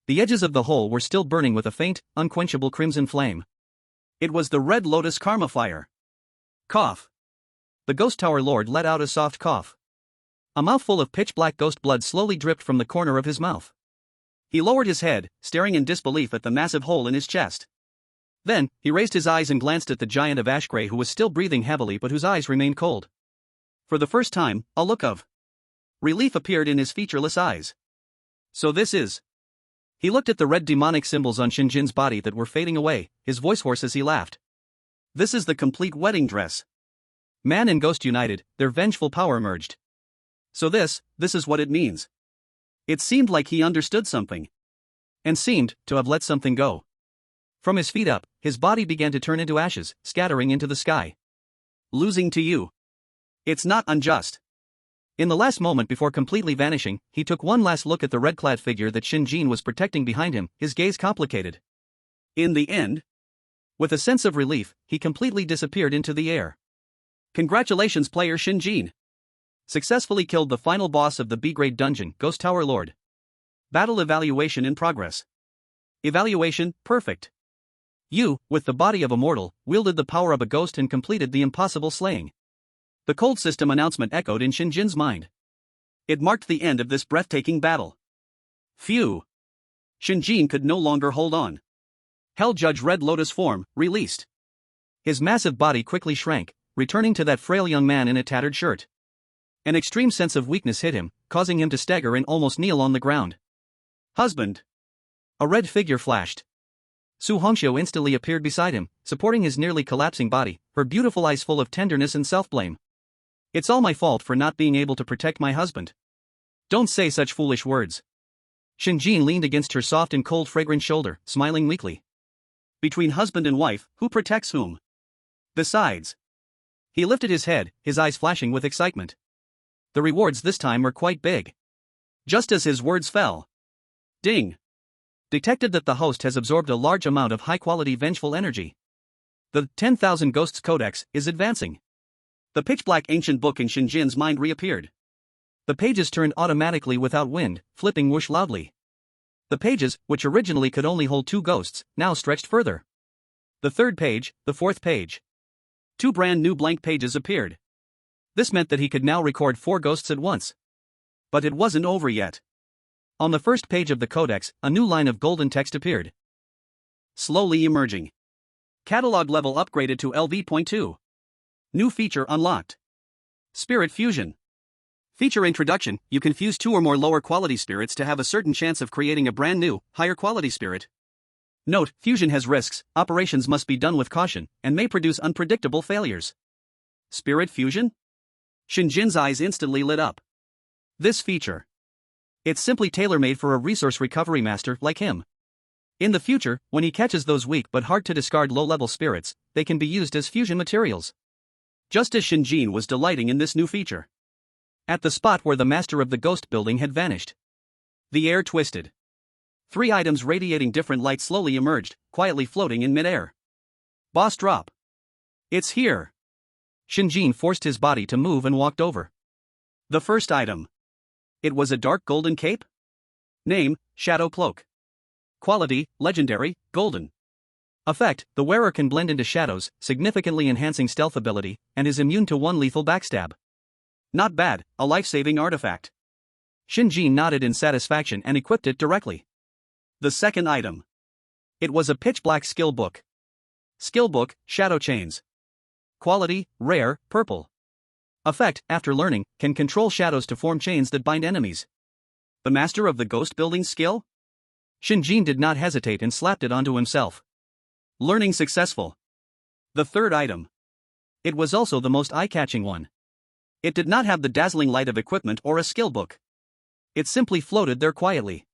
A: The edges of the hole were still burning with a faint, unquenchable crimson flame.
B: It was the Red Lotus Karma Fire. Cough.
A: The Ghost Tower Lord let out a soft cough. A mouthful of pitch-black ghost blood slowly dripped from the corner of his mouth.
B: He lowered his head, staring in disbelief at the massive hole in his chest.
A: Then, he raised his eyes and glanced at the giant of ash gray who was still breathing heavily but whose eyes remained cold. For the first time, a look of relief appeared in his featureless eyes. So this is... He looked at the red demonic symbols on Shen Jin's body that were fading away, his voice hoarse as he laughed.
B: This is the complete wedding dress.
A: Man and ghost united, their vengeful power merged.
B: So this is what it means. It seemed like he understood something.
A: And seemed to have let something go. From his feet up, his body began to turn into ashes, scattering into the sky.
B: Losing to you. It's not unjust.
A: In the last moment before completely vanishing, he took one last look at the red-clad figure that Shen Jin was protecting behind him, his gaze complicated.
B: In the end,
A: with a sense of relief, he completely disappeared into the air.
B: Congratulations, player Shen Jin. Successfully killed the final boss of the B-grade dungeon, Ghost Tower Lord. Battle evaluation in progress. Evaluation, perfect.
A: You, with the body of a mortal, wielded the power of a ghost and completed the impossible slaying.
B: The cold system announcement echoed in Shen Jin's mind. It marked the end of this breathtaking battle. Phew. Shen Jin could no longer hold on. Hell Judge Red Lotus form, released.
A: His massive body quickly shrank, returning to that frail young man in a tattered shirt. An extreme sense of weakness hit him, causing him to stagger and almost kneel on the ground.
B: Husband.
A: A red figure flashed. Su Hongxiu instantly appeared beside him, supporting his nearly collapsing body, her beautiful eyes full of tenderness and self-blame. It's all my fault for not being able to protect my husband. Don't say such foolish words. Shen Jin leaned against her soft and cold fragrant shoulder, smiling weakly.
B: Between husband and wife, who protects whom? Besides.
A: He lifted his head, his eyes flashing with excitement. The rewards this time were quite big.
B: Just as his words fell. Ding. Detected that the host has absorbed a large amount of high-quality vengeful energy. The 10,000 Ghosts Codex is advancing. The pitch-black ancient book in Shen Jin's mind reappeared. The pages turned automatically without wind, flipping whoosh loudly. The pages, which originally could only hold 2 ghosts, now stretched further. The 3rd page, the 4th page. 2 brand new blank pages appeared. This meant that he could now record 4 ghosts at once. But it wasn't over yet. On the first page of the codex, a new line of golden text appeared. Slowly emerging. Catalog level upgraded to LV.2. New feature unlocked. Spirit Fusion. Feature introduction: you can fuse 2 or more lower quality spirits to have a certain chance of creating a brand new, higher quality spirit. Note: fusion has risks, operations must be done with caution, and may produce unpredictable failures. Spirit Fusion? Shen Jin's eyes instantly lit up. This feature. It's simply tailor-made for a resource recovery master like him. In the future, when he catches those weak but hard to discard low-level spirits, they can be used as fusion materials. Just as Shen Jin was delighting in this new feature. At the spot where the master of the ghost building had vanished, the air twisted. 3 items radiating different light slowly emerged, quietly floating in midair. Boss drop. It's here. Shen Jin forced his body to move and walked over. The first item. It was a dark golden cape? Name: Shadow Cloak. Quality: legendary, golden. Effect: the wearer can blend into shadows, significantly enhancing stealth ability, and is immune to 1 lethal backstab. Not bad, a life-saving artifact. Shen Jin nodded in satisfaction and equipped it directly. The second item. It was a pitch-black skill book. Skill book: Shadow Chains. Quality: rare, purple. Effect: after learning, can control shadows to form chains that bind enemies. The master of the ghost building skill? Shen Jin did not hesitate and slapped it onto himself. Learning successful. The third item. It was also the most eye-catching one. It did not have the dazzling light of equipment or a skill book. It simply floated there quietly.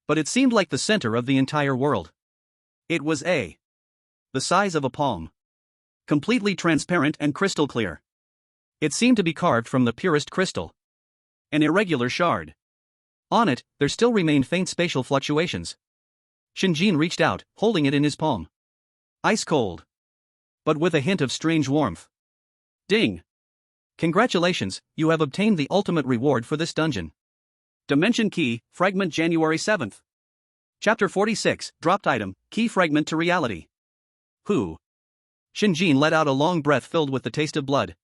B: But it seemed like the center of the entire world. It was the size of a palm. Completely transparent and crystal clear. It seemed to be carved from the purest crystal. An irregular shard. On it, there still remained faint spatial fluctuations. Shen Jin reached out, holding it in his palm. Ice cold. But with a hint of strange warmth. Ding. Congratulations, you have obtained the ultimate reward for this dungeon. Dimension Key, Fragment January 7th. Chapter 46, Dropped Item, Key Fragment to Reality. Who? Shen Jin let out a long breath filled with the taste of blood.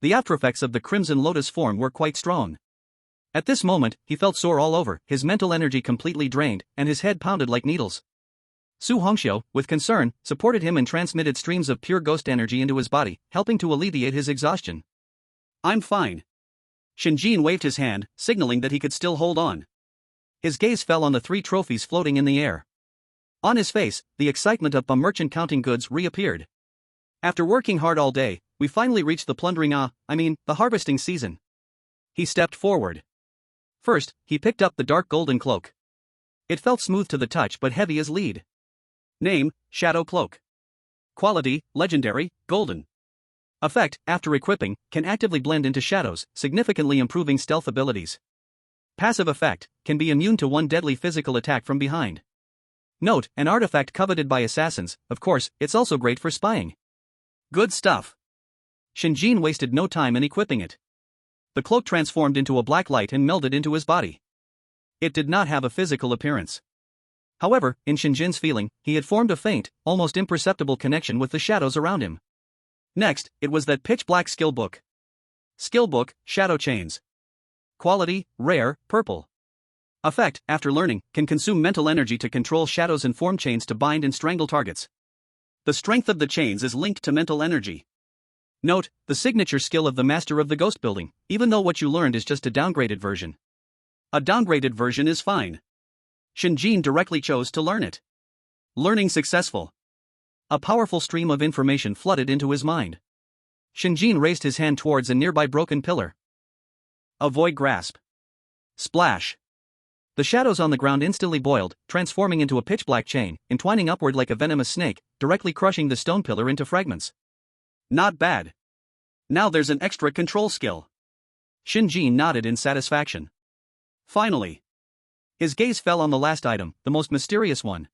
B: The aftereffects of the Crimson Lotus form were quite strong. At this moment, he felt sore all over, his mental energy completely drained, and his head pounded like needles. Su Hongxiu, with concern, supported him and transmitted streams of pure ghost energy into his body, helping to alleviate his exhaustion. I'm fine. Shen Jin waved his hand, signaling that he could still hold on. His gaze fell on the 3 trophies floating in the air. On his face, the excitement of a merchant counting goods reappeared. After working hard all day, we finally reached the plundering the harvesting season. He stepped forward. First, he picked up the dark golden cloak. It felt smooth to the touch but heavy as lead. Name: Shadow Cloak. Quality: legendary, golden. Effect: after equipping, can actively blend into shadows, significantly improving stealth abilities. Passive effect: can be immune to 1 deadly physical attack from behind. Note: an artifact coveted by assassins, of course, it's also great for spying. Good stuff. Shen Jin wasted no time in equipping it. The cloak transformed into a black light and melded into his body. It did not have a physical appearance. However, in Shen Jin's feeling, he had formed a faint, almost imperceptible connection with the shadows around him. Next, it was that pitch-black skill book. Skill book: Shadow Chains. Quality: rare, purple. Effect: after learning, can consume mental energy to control shadows and form chains to bind and strangle targets. The strength of the chains is linked to mental energy. Note: the signature skill of the master of the ghost building, even though what you learned is just a downgraded version. A downgraded version is fine. Shen Jin directly chose to learn it. Learning successful. A powerful stream of information flooded into his mind. Shen Jin raised his hand towards a nearby broken pillar. Avoid grasp. Splash. The shadows on the ground instantly boiled, transforming into a pitch-black chain, entwining upward like a venomous snake, directly crushing the stone pillar into fragments. Not bad. Now there's an extra control skill. Shen Jin nodded in satisfaction. Finally, his gaze fell on the last item, the most mysterious one.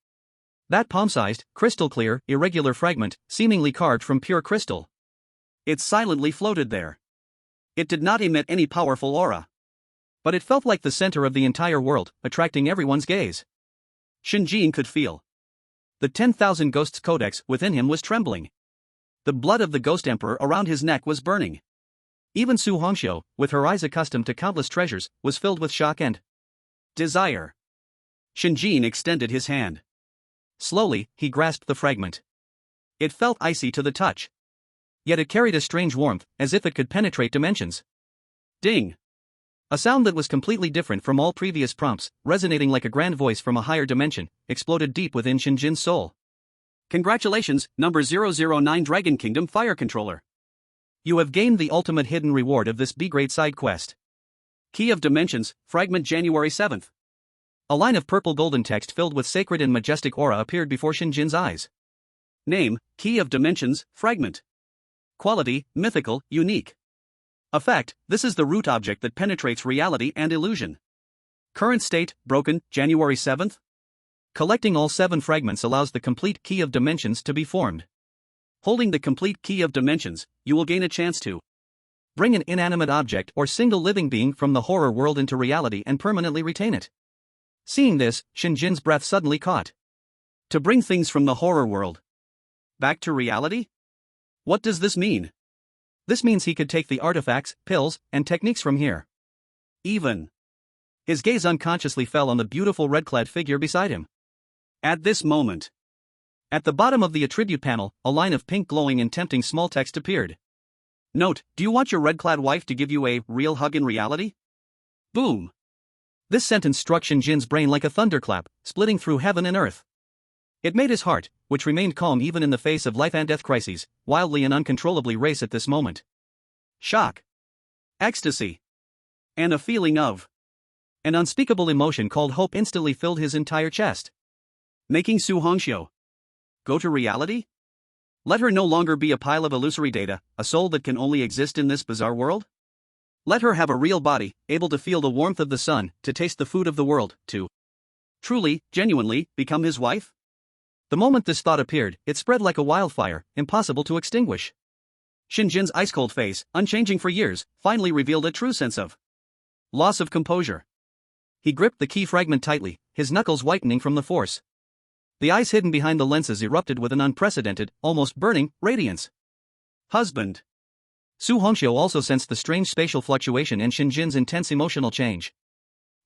B: That palm-sized, crystal-clear, irregular fragment, seemingly carved from pure crystal. It silently floated there. It did not emit any powerful aura. But it felt like the center of the entire world, attracting everyone's gaze. Shen Jin could feel. The 10,000 Ghosts Codex within him was trembling. The blood of the Ghost Emperor around his neck was burning. Even Su Hongxiu, with her eyes accustomed to countless treasures, was filled with shock and desire. Shen Jin extended his hand. Slowly, he grasped the fragment. It felt icy to the touch. Yet it carried a strange warmth, as if it could penetrate dimensions. Ding! A sound that was completely different from all previous prompts, resonating like a grand voice from a higher dimension, exploded deep within Shen Jin's soul. Congratulations, number 009 Dragon Kingdom Fire Controller. You have gained the ultimate hidden reward of this B-grade side quest. Key of Dimensions, Fragment January 7th. A line of purple golden text filled with sacred and majestic aura appeared before Shen Jin's eyes. Name, Key of Dimensions, Fragment. Quality, mythical, unique. Effect, this is the root object that penetrates reality and illusion. Current state, broken, January 7th. Collecting all 7 fragments allows the complete Key of Dimensions to be formed. Holding the complete Key of Dimensions, you will gain a chance to bring an inanimate object or single living being from the horror world into reality and permanently retain it. Seeing this, Shen Jin's breath suddenly caught. To bring things from the horror world back to reality? What does this mean? This means he could take the artifacts, pills, and techniques from here. Even. His gaze unconsciously fell on the beautiful red-clad figure beside him. At this moment, at the bottom of the attribute panel, a line of pink glowing and tempting small text appeared. Note, do you want your red-clad wife to give you a real hug in reality? Boom. This sentence struck Shen Jin's brain like a thunderclap, splitting through heaven and earth. It made his heart, which remained calm even in the face of life and death crises, wildly and uncontrollably race at this moment. Shock. Ecstasy. And a feeling of an unspeakable emotion called hope instantly filled his entire chest. Making Su Hongxiu go to reality? Let her no longer be a pile of illusory data, a soul that can only exist in this bizarre world? Let her have a real body, able to feel the warmth of the sun, to taste the food of the world, to truly, genuinely, become his wife? The moment this thought appeared, it spread like a wildfire, impossible to extinguish. Shen Jin's ice-cold face, unchanging for years, finally revealed a true sense of loss of composure. He gripped the key fragment tightly, his knuckles whitening from the force. The eyes hidden behind the lenses erupted with an unprecedented, almost burning, radiance. Husband. Su Hongxiu also sensed the strange spatial fluctuation in Shen Jin's intense emotional change.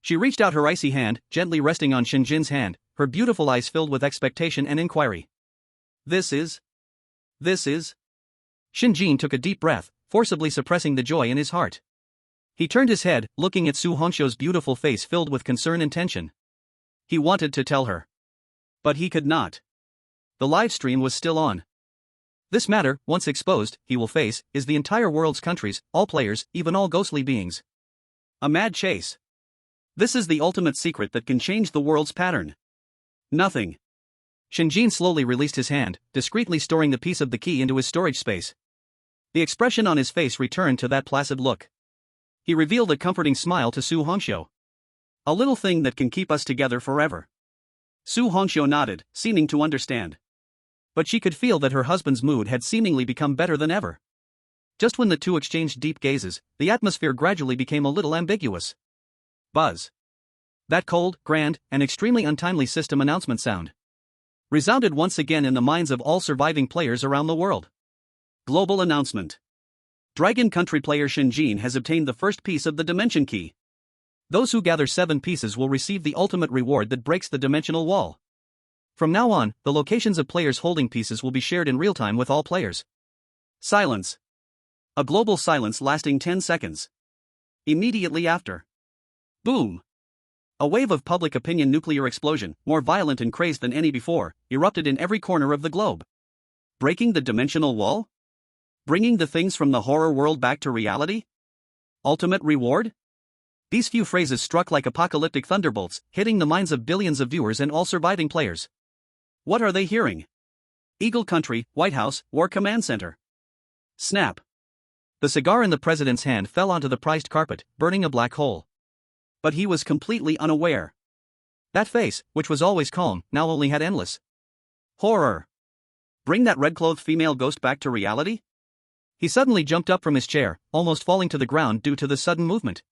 B: She reached out her icy hand, gently resting on Shen Jin's hand, her beautiful eyes filled with expectation and inquiry. This is. Shen Jin took a deep breath, forcibly suppressing the joy in his heart. He turned his head, looking at Su Hongxiu's beautiful face filled with concern and tension. He wanted to tell her. But he could not. The live stream was still on. This matter, once exposed, he will face, is the entire world's countries, all players, even all ghostly beings. A mad chase. This is the ultimate secret that can change the world's pattern. Nothing. Shen Jin slowly released his hand, discreetly storing the piece of the key into his storage space. The expression on his face returned to that placid look. He revealed a comforting smile to Su Hongxiu. A little thing that can keep us together forever. Su Hongxiu nodded, seeming to understand. But she could feel that her husband's mood had seemingly become better than ever. Just when the two exchanged deep gazes, the atmosphere gradually became a little ambiguous. Buzz. That cold, grand, and extremely untimely system announcement sound resounded once again in the minds of all surviving players around the world. Global announcement. Dragon Country player Shen Jin has obtained the first piece of the Dimension Key. Those who gather 7 pieces will receive the ultimate reward that breaks the dimensional wall. From now on, the locations of players holding pieces will be shared in real time with all players. Silence. A global silence lasting 10 seconds. Immediately after. Boom. A wave of public opinion nuclear explosion, more violent and crazed than any before, erupted in every corner of the globe. Breaking the dimensional wall? Bringing the things from the horror world back to reality? Ultimate reward? These few phrases struck like apocalyptic thunderbolts, hitting the minds of billions of viewers and all surviving players. What are they hearing? Eagle Country, White House, War Command Center. Snap. The cigar in the president's hand fell onto the prized carpet, burning a black hole. But he was completely unaware.
A: That face, which was always calm, now only had endless
B: horror. Bring that red-clothed female ghost back to reality?
A: He suddenly jumped up from his chair, almost falling to the ground due to the sudden movement.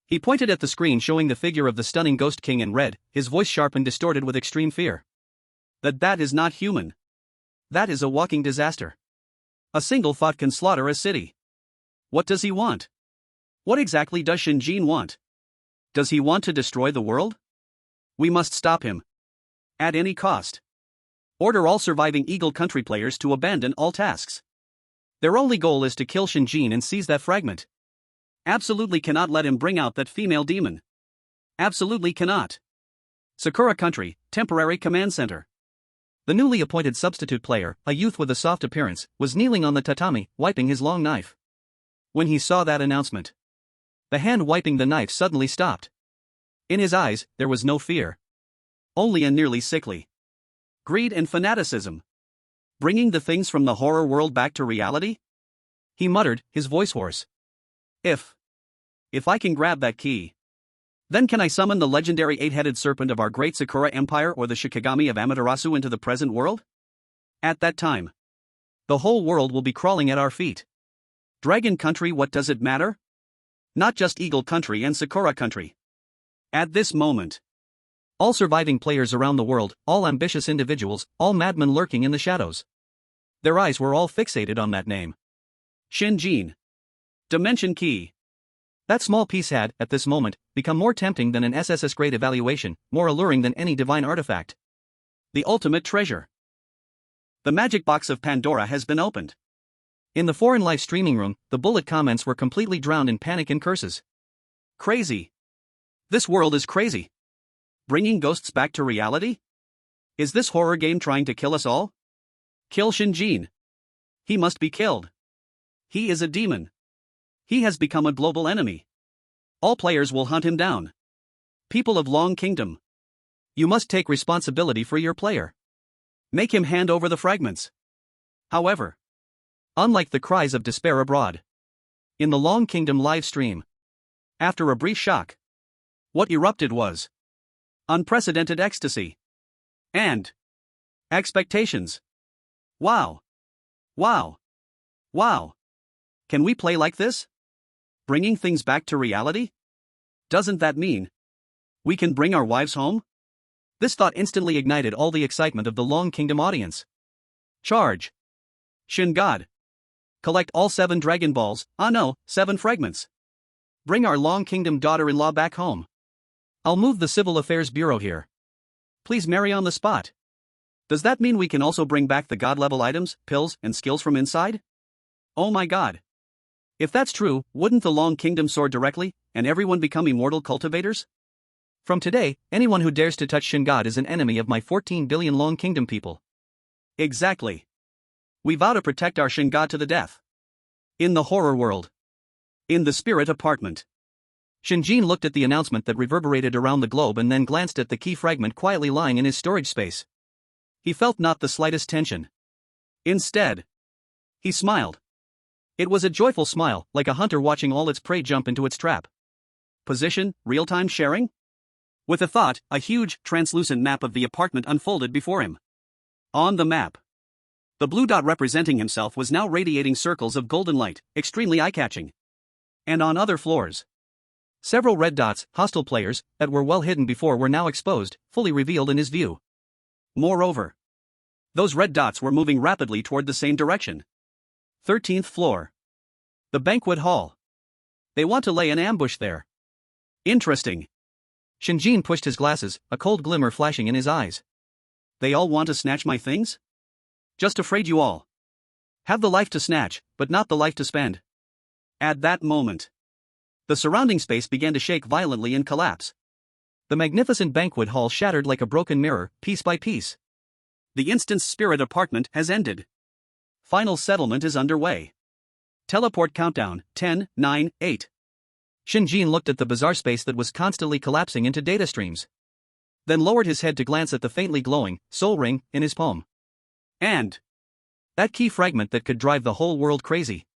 A: He pointed at the screen showing the figure of the stunning Ghost King in red, his voice sharp and distorted with extreme fear.
B: That is not human. That is a walking disaster. A single thought can slaughter a city. What does he want? What exactly does Shen Jin want? Does he want to destroy the world? We must stop him. At any cost. Order all surviving Eagle Country players to abandon all tasks. Their only goal is to kill Shen Jin and seize that fragment. Absolutely cannot let him bring out that female demon. Absolutely cannot. Sakura Country, Temporary Command Center.
A: The newly appointed substitute player, a youth with a soft appearance, was kneeling on the tatami, wiping his long knife. When he saw that announcement, the hand wiping the knife suddenly stopped. In his eyes, there was no fear. Only a nearly sickly greed and fanaticism. Bringing the things from the horror world back to reality? He muttered, his voice hoarse.
B: If I can grab that key, then can I summon the legendary eight-headed serpent of our great Sakura Empire or the Shikigami of Amaterasu into the present world? At that time, the whole world will be crawling at our feet. Dragon Country, what does it matter? Not just Eagle Country and Sakura Country. At this moment,
A: all surviving players around the world, all ambitious individuals, all madmen lurking in the shadows. Their eyes were all fixated on that name.
B: Shen Jin. Dimension Key.
A: That small piece had, at this moment, become more tempting than an SSS grade evaluation, more alluring than any divine artifact.
B: The ultimate treasure. The magic box of Pandora has been opened.
A: In the Foreign Life streaming room, the bullet comments were completely drowned in panic and curses.
B: Crazy. This world is crazy. Bringing ghosts back to reality? Is this horror game trying to kill us all? Kill Shen Jin. He must be killed. He is a demon. He has become a global enemy. All players will hunt him down. People of Long Kingdom,
A: you must take responsibility for your player.
B: Make him hand over the fragments. However,
A: unlike the cries of despair abroad in the Long Kingdom live stream,
B: after a brief shock, what erupted was unprecedented ecstasy and expectations. Wow. Wow. Wow. Can we play like this? Bringing things back to reality? Doesn't that mean we can bring our wives home?
A: This thought instantly ignited all the excitement of the Long Kingdom audience.
B: Charge. Shin God. Collect all 7 Dragon Balls, 7 fragments. Bring our Long Kingdom daughter-in-law back home.
A: I'll move the Civil Affairs Bureau here.
B: Please marry on the spot. Does that mean we can also bring back the god-level items, pills, and skills from inside? Oh my god. If that's true, wouldn't the Long Kingdom soar directly, and everyone become immortal cultivators?
A: From today, anyone who dares to touch Shin God is an enemy of my 14 billion Long Kingdom people.
B: Exactly. We vow to protect our Shin God to the death. In the horror world. In the spirit apartment.
A: Shen Jin looked at the announcement that reverberated around the globe and then glanced at the key fragment quietly lying in his storage space.
B: He felt not the slightest tension. Instead, he smiled. It was a joyful smile, like a hunter watching all its prey jump into its trap. Position, real-time sharing? With a thought, a huge, translucent map of the apartment unfolded before him. On the map, the blue dot representing himself was now radiating circles of golden light, extremely eye-catching. And on other floors,
A: several red dots, hostile players, that were well hidden before were now exposed, fully revealed in his view.
B: Moreover, those red dots were moving rapidly toward the same direction. 13th floor. The banquet hall. They want to lay an ambush there. Interesting.
A: Shen Jin pushed his glasses, a cold glimmer flashing in his eyes.
B: They all want to snatch my things? Just afraid you all have the life to snatch, but not the life to spend. At that moment, the surrounding space began to shake violently and collapse.
A: The magnificent banquet hall shattered like a broken mirror, piece by piece.
B: The instant's spirit apartment has ended. Final settlement is underway. Teleport countdown, 10, 9, 8.
A: Shen Jin looked at the bizarre space that was constantly collapsing into data streams. Then lowered his head to glance at the faintly glowing soul ring in his palm.
B: And
A: that key fragment that could drive the whole world crazy.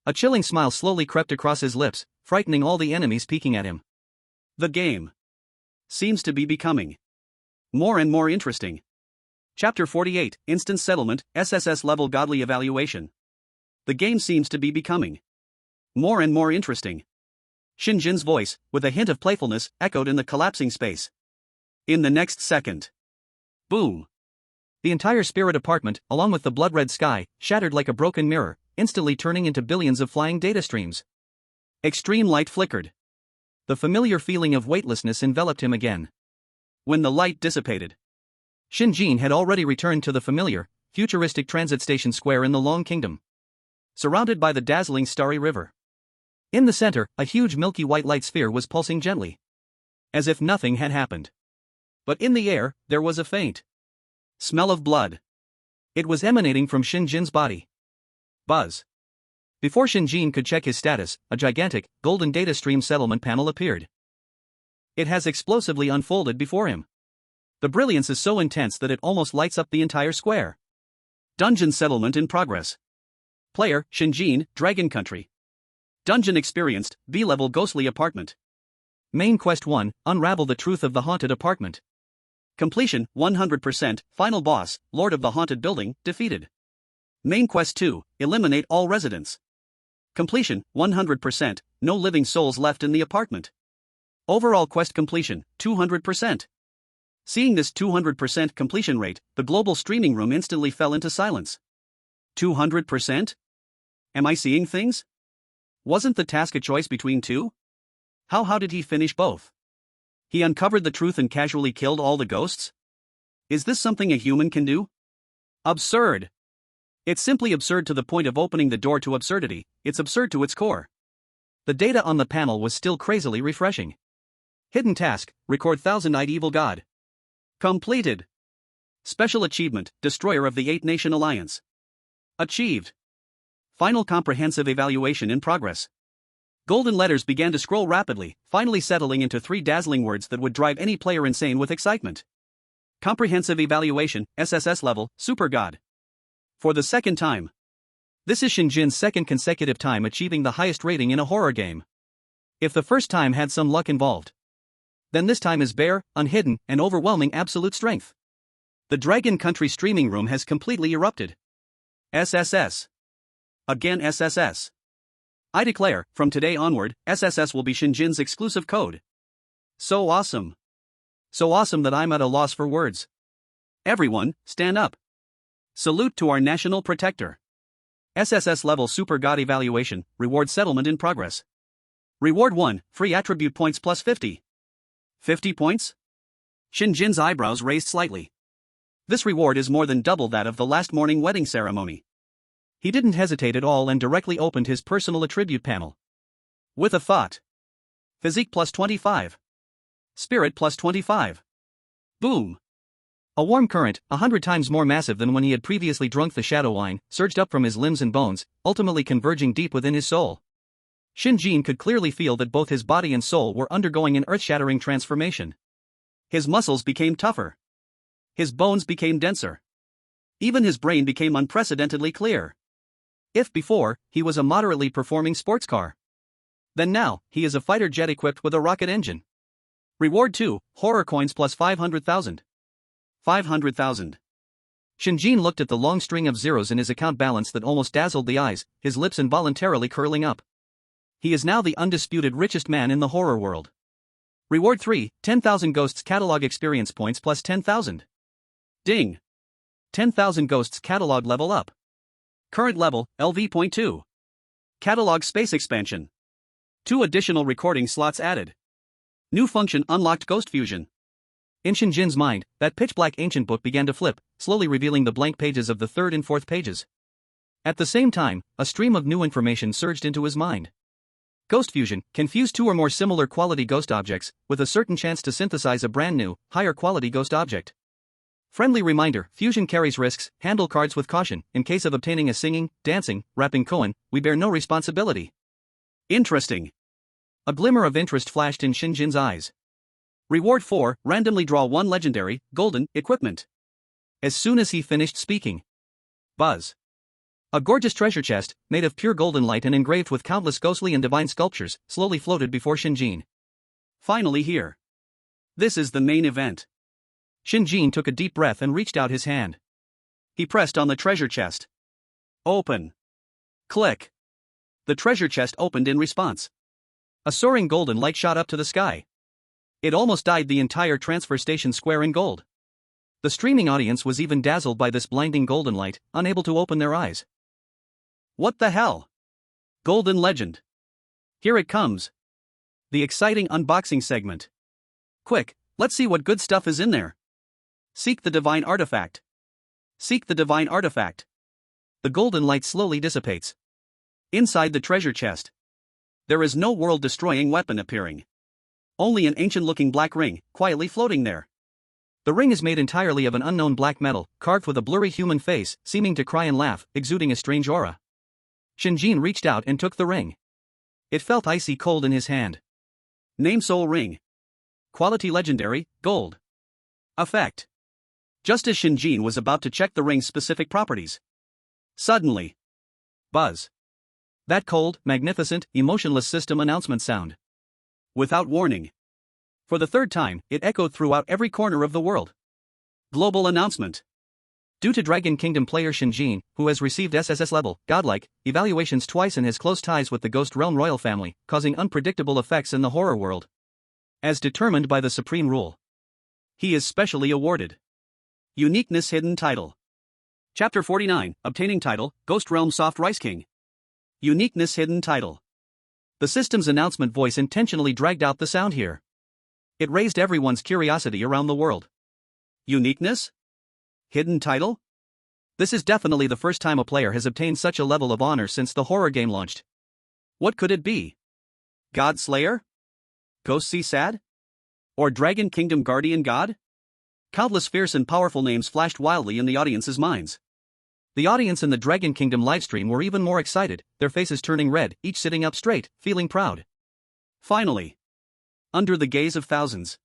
A: A chilling smile slowly crept across his lips, frightening all the enemies peeking at him.
B: The game seems to be becoming more and more interesting. Chapter 48, Instance Settlement, SSS Level Godly Evaluation. The game seems to be becoming more and more interesting. Shen Jin's voice, with a hint of playfulness, echoed in the collapsing space. In the next second. Boom.
A: The entire spirit apartment, along with the blood-red sky, shattered like a broken mirror, instantly turning into billions of flying data streams.
B: Extreme light flickered.
A: The familiar feeling of weightlessness enveloped him again.
B: When the light dissipated,
A: Shen Jin had already returned to the familiar, futuristic transit station square in the Long Kingdom,
B: surrounded by the dazzling starry river.
A: In the center, a huge milky white light sphere was pulsing gently,
B: as if nothing had happened. But in the air, there was a faint smell of blood.
A: It was emanating from Shen Jin's body.
B: Buzz.
A: Before Shen Jin could check his status, a gigantic, golden data stream settlement panel appeared.
B: It has explosively unfolded before him. The brilliance is so intense that it almost lights up the entire square. Dungeon settlement in progress. Player, Shen Jin, Dragon Country. Dungeon experienced, B-level ghostly apartment.
A: Main Quest 1, Unravel the Truth of the Haunted Apartment.
B: Completion, 100%, Final Boss, Lord of the Haunted Building, defeated. Main Quest 2, Eliminate all residents. Completion, 100%, no living souls left in the apartment. Overall quest completion, 200%. Seeing this 200% completion rate, the global streaming room instantly fell into silence. 200%? Am I seeing things? Wasn't the task a choice between two? How did he finish both? He uncovered the truth and casually killed all the ghosts? Is this something a human can do? Absurd. It's simply absurd to the point of opening the door to absurdity. It's absurd to its core.
A: The data on the panel was still crazily refreshing.
B: Hidden task, record 1000-eyed evil god. Completed. Special achievement, Destroyer of the 8-Nation Alliance. Achieved. Final comprehensive evaluation in progress. Golden letters began to scroll rapidly, finally settling into 3 dazzling words that would drive any player insane with excitement. Comprehensive evaluation, SSS level, Super God. For the second time.
A: This is Shen Jin's second consecutive time achieving the highest rating in a horror game. If the first time had some luck involved, then this time is bare, unhidden, and overwhelming absolute strength. The Dragon Country streaming room has completely erupted.
B: SSS. Again SSS. I declare, from today onward, SSS will be Shen Jin's exclusive code. So awesome. So awesome that I'm at a loss for words. Everyone, stand up. Salute to our national protector. SSS level Super God evaluation, reward settlement in progress. Reward 1, free attribute points plus 50. 50 points? Shen Jin's eyebrows raised slightly. This reward is more than double that of the last morning wedding ceremony.
A: He didn't hesitate at all and directly opened his personal attribute panel.
B: With a thought. Physique plus 25. Spirit plus 25. Boom.
A: A warm current, 100 times more massive than when he had previously drunk the shadow wine, surged up from his limbs and bones, ultimately converging deep within his soul. Shen Jin could clearly feel that both his body and soul were undergoing an earth-shattering transformation.
B: His muscles became tougher. His bones became denser. Even his brain became unprecedentedly clear. If before, he was a moderately performing sports car, then now, he is a fighter jet equipped with a rocket engine. Reward 2, horror coins plus 500,000. 500,000.
A: Shen Jin looked at the long string of zeros in his account balance that almost dazzled the eyes, his lips involuntarily curling up. He is now the undisputed richest man in the horror world. Reward 3, 10,000 Ghosts Catalog Experience Points plus 10,000.
B: Ding. 10,000 Ghosts Catalog level up. Current level, LV.2. Catalog space expansion. 2 additional recording slots added. New function unlocked Ghost Fusion.
A: In Shen Jin's mind, that pitch-black ancient book began to flip, slowly revealing the blank pages of the 3rd and 4th pages. At the same time, a stream of new information surged into his mind. Ghost Fusion can fuse 2 or more similar quality ghost objects, with a certain chance to synthesize a brand new, higher quality ghost object. Friendly reminder, fusion carries risks, handle cards with caution. In case of obtaining a singing, dancing, rapping koan, we bear no responsibility.
B: Interesting.
A: A glimmer of interest flashed in Shen Jin's eyes.
B: Reward 4, randomly draw 1 legendary, golden, equipment.
A: As soon as he finished speaking.
B: Buzz.
A: A gorgeous treasure chest, made of pure golden light and engraved with countless ghostly and divine sculptures, slowly floated before Shen Jin.
B: Finally here. This is the main event.
A: Shen Jin took a deep breath and reached out his hand.
B: He pressed on the treasure chest. Open. Click. The treasure chest opened in response.
A: A soaring golden light shot up to the sky. It almost dyed the entire transfer station square in gold. The streaming audience was even dazzled by this blinding golden light, unable to open their eyes.
B: What the hell? Golden legend. Here it comes. The exciting unboxing segment. Quick, let's see what good stuff is in there. Seek the divine artifact. Seek the divine artifact.
A: The golden light slowly dissipates.
B: Inside the treasure chest, there is no world-destroying weapon appearing. Only an ancient-looking black ring, quietly floating there.
A: The ring is made entirely of an unknown black metal, carved with a blurry human face, seeming to cry and laugh, exuding a strange aura. Shen Jin reached out and took the ring. It felt icy cold in his hand.
B: Name Soul Ring. Quality Legendary, Gold. Effect. Just as Shen Jin was about to check the ring's specific properties. Suddenly. Buzz.
A: That cold, magnificent, emotionless system announcement sound.
B: Without warning. For the third time, it echoed throughout every corner of the world. Global announcement.
A: Due to Dragon Kingdom player Shen Jin, who has received SSS level, godlike, evaluations twice and has close ties with the Ghost Realm royal family, causing unpredictable effects in the horror world. As determined by the Supreme Rule.
B: He is specially awarded. Uniqueness Hidden Title. Chapter 49, Obtaining Title, Ghost Realm Soft Rice King. Uniqueness Hidden Title.
A: The system's announcement voice intentionally dragged out the sound here. It raised everyone's curiosity around the world.
B: Uniqueness? Hidden title?
A: This is definitely the first time a player has obtained such a level of honor since the horror game launched.
B: What could it be? God Slayer? Ghost Sea Sad? Or Dragon Kingdom Guardian God? Countless fierce and powerful names flashed wildly in the audience's minds.
A: The audience in the Dragon Kingdom livestream were even more excited, their faces turning red, each sitting up straight, feeling proud.
B: Finally. Under the gaze of thousands.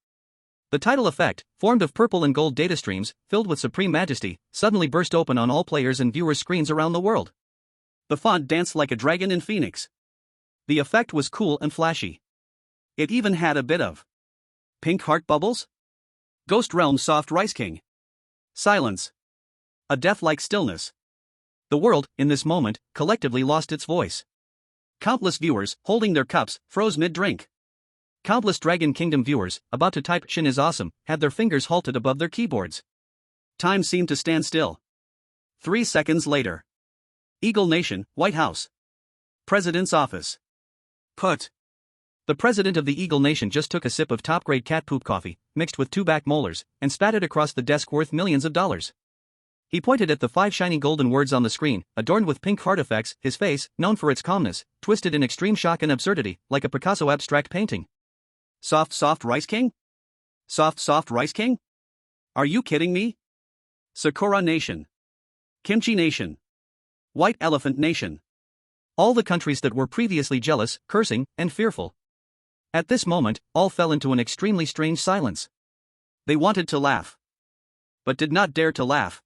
A: The title effect, formed of purple and gold data streams, filled with supreme majesty, suddenly burst open on all players' and viewers' screens around the world.
B: The font danced like a dragon in Phoenix. The effect was cool and flashy. It even had a bit of pink heart bubbles? Ghost Realm Soft Rice King. Silence. A death-like stillness.
A: The world, in this moment, collectively lost its voice.
B: Countless viewers, holding their cups, froze mid-drink.
A: Countless Dragon Kingdom viewers, about to type "Shin is awesome," had their fingers halted above their keyboards.
B: Time seemed to stand still. 3 seconds later. Eagle Nation, White House. President's Office. Put.
A: The president of the Eagle Nation just took a sip of top-grade cat poop coffee, mixed with 2 back molars, and spat it across the desk worth millions of dollars. He pointed at the 5 shiny golden words on the screen, adorned with pink heart effects, his face, known for its calmness, twisted in extreme shock and absurdity, like a Picasso abstract painting.
B: Soft Rice King? Soft Rice King? Are you kidding me? Sakura Nation. Kimchi Nation. White Elephant Nation.
A: All the countries that were previously jealous, cursing, and fearful. At this moment, all fell into an extremely strange silence.
B: They wanted to laugh, but did not dare to laugh.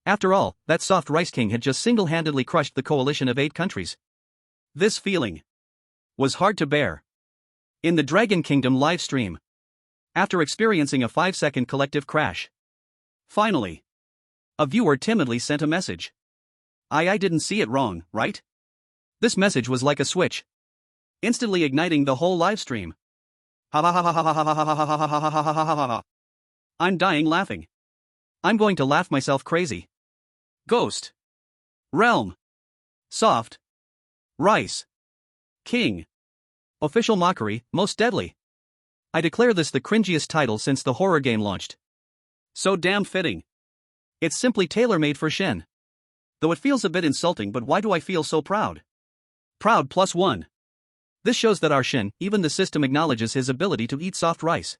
A: After all, that Soft Rice King had just single-handedly crushed the coalition of 8 countries.
B: This feeling was hard to bear. In the Dragon Kingdom live stream, after experiencing a 5-second collective crash, finally, a viewer timidly sent a message. I didn't see it wrong, right?
A: This message was like a switch,
B: instantly igniting the whole live stream. I'm dying laughing.
A: I'm going to laugh myself crazy.
B: Ghost Realm Soft Rice King.
A: Official mockery, most deadly. I declare this the cringiest title since the horror game launched.
B: So damn fitting.
A: It's simply tailor-made for Shen.
B: Though it feels a bit insulting, but why do I feel so proud? Proud +1.
A: This shows that our Shen, even the system acknowledges his ability to eat soft rice.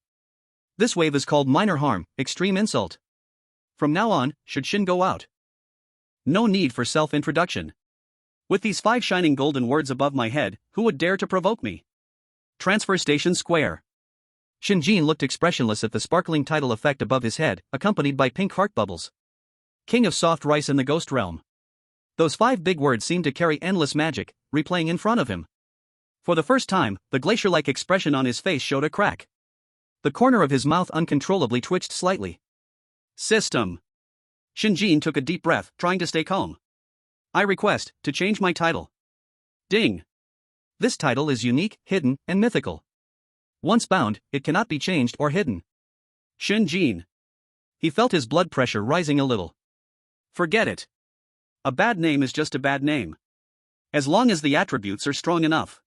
A: This wave is called minor harm, extreme insult. From now on, should Shen go out?
B: No need for self-introduction. With these 5 shining golden words above my head, who would dare to provoke me? Transfer Station Square.
A: Shen Jin looked expressionless at the sparkling title effect above his head, accompanied by pink heart bubbles. King of soft rice in the Ghost Realm. Those 5 big words seemed to carry endless magic, replaying in front of him.
B: For the first time, the glacier-like expression on his face showed a crack. The corner of his mouth uncontrollably twitched slightly. System. Shen Jin took a deep breath, trying to stay calm. I request to change my title. Ding. This title is unique, hidden, and mythical. Once bound, it cannot be changed or hidden. Shen Jin. He felt his blood pressure rising a little. Forget it. A bad name is just a bad name. As long as the attributes are strong enough.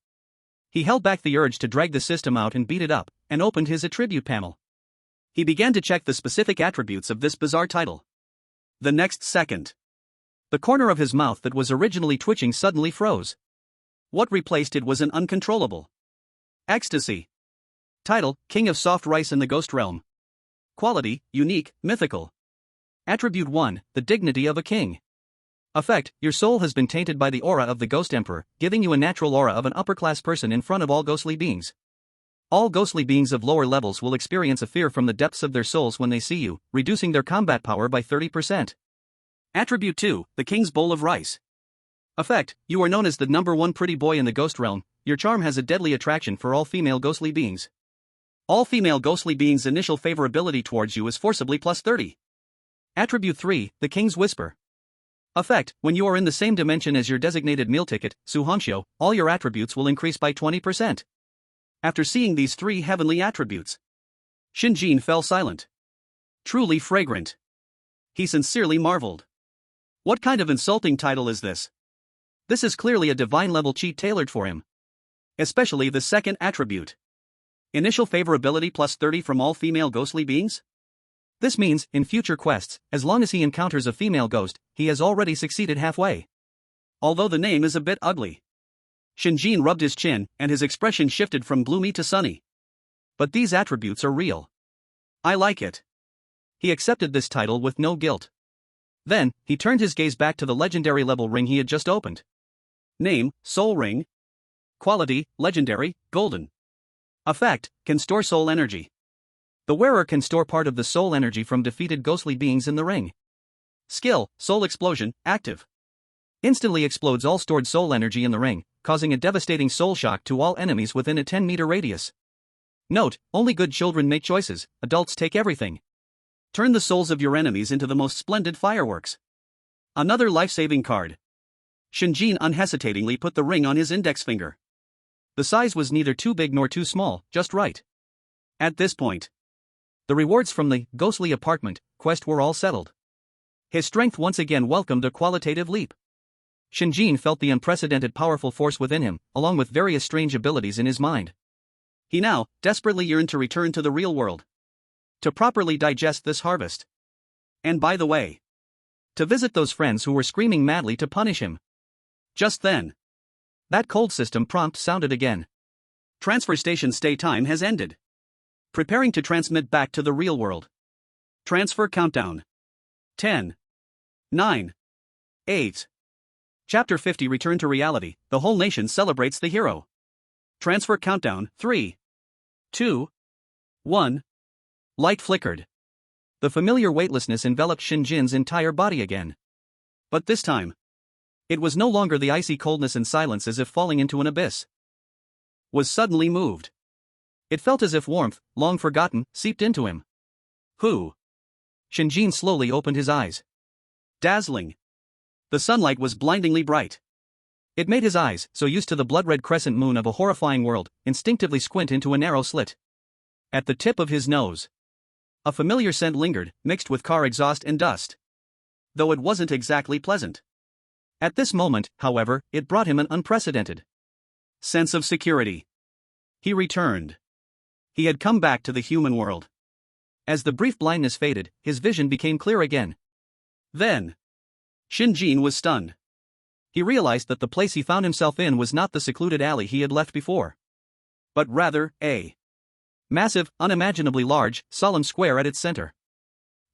B: He held back the urge to drag the system out and beat it up, and opened his attribute panel. He began to check the specific attributes of this bizarre title. The next second, the corner of his mouth that was originally twitching suddenly froze. What replaced it was an uncontrollable ecstasy. Title: King of Soft Rice in the Ghost Realm. Quality: Unique, Mythical. Attribute 1: The Dignity of a King. Effect: Your soul has been tainted by the aura of the Ghost Emperor, giving you a natural aura of an upper-class person in front of all ghostly beings. All ghostly beings of lower levels will experience a fear from the depths of their souls when they see you, reducing their combat power by 30%. Attribute 2: The King's Bowl of Rice. Effect: You are known as the #1 pretty boy in the ghost realm. Your charm has a deadly attraction for all female ghostly beings. All female ghostly beings' initial favorability towards you is forcibly plus 30. Attribute 3: The King's Whisper. Effect: When you are in the same dimension as your designated meal ticket, Suhonshio, all your attributes will increase by 20%. After seeing these 3 heavenly attributes, Shen Jin fell silent. Truly fragrant. He sincerely marveled. What kind of insulting title is this? This is clearly a divine level cheat tailored for him. Especially the second attribute. Initial favorability plus 30 from all female ghostly beings? This means, in future quests, as long as he encounters a female ghost, he has already succeeded halfway. Although the name is a bit ugly. Shen Jin rubbed his chin, and his expression shifted from gloomy to sunny. But these attributes are real. I like it. He accepted this title with no guilt. Then, he turned his gaze back to the legendary level ring he had just opened. Name: Soul Ring. Quality: Legendary, Golden. Effect: Can store soul energy. The wearer can store part of the soul energy from defeated ghostly beings in the ring. Skill: Soul Explosion, active. Instantly explodes all stored soul energy in the ring, causing a devastating soul shock to all enemies within a 10-meter radius. Note: Only good children make choices, adults take everything. Turn the souls of your enemies into the most splendid fireworks. Another life-saving card. Shen Jin unhesitatingly put the ring on his index finger. The size was neither too big nor too small, just right. At this point, the rewards from the ghostly apartment quest were all settled. His strength once again welcomed a qualitative leap. Shen Jin felt the unprecedented powerful force within him, along with various strange abilities in his mind. He now desperately yearned to return to the real world. To properly digest this harvest. And by the way, to visit those friends who were screaming madly to punish him. Just then, that cold system prompt sounded again. Transfer station stay time has ended. Preparing to transmit back to the real world. Transfer countdown. 10. 9. 8. Chapter 50 Return to Reality. The whole nation celebrates the hero. Transfer countdown. 3. 2. 1. Light flickered. The familiar weightlessness enveloped Shen Jin's entire body again. But this time, it was no longer the icy coldness and silence as if falling into an abyss. Was suddenly moved. It felt as if warmth, long forgotten, seeped into him. Who? Shen Jin slowly opened his eyes. Dazzling. The sunlight was blindingly bright. It made his eyes, so used to the blood-red crescent moon of a horrifying world, instinctively squint into a narrow slit. At the tip of his nose, a familiar scent lingered, mixed with car exhaust and dust. Though it wasn't exactly pleasant. At this moment, however, it brought him an unprecedented sense of security. He returned. He had come back to the human world. As the brief blindness faded, his vision became clear again. Then, Shen Jin was stunned. He realized that the place he found himself in was not the secluded alley he had left before, but rather a massive, unimaginably large, solemn square at its center.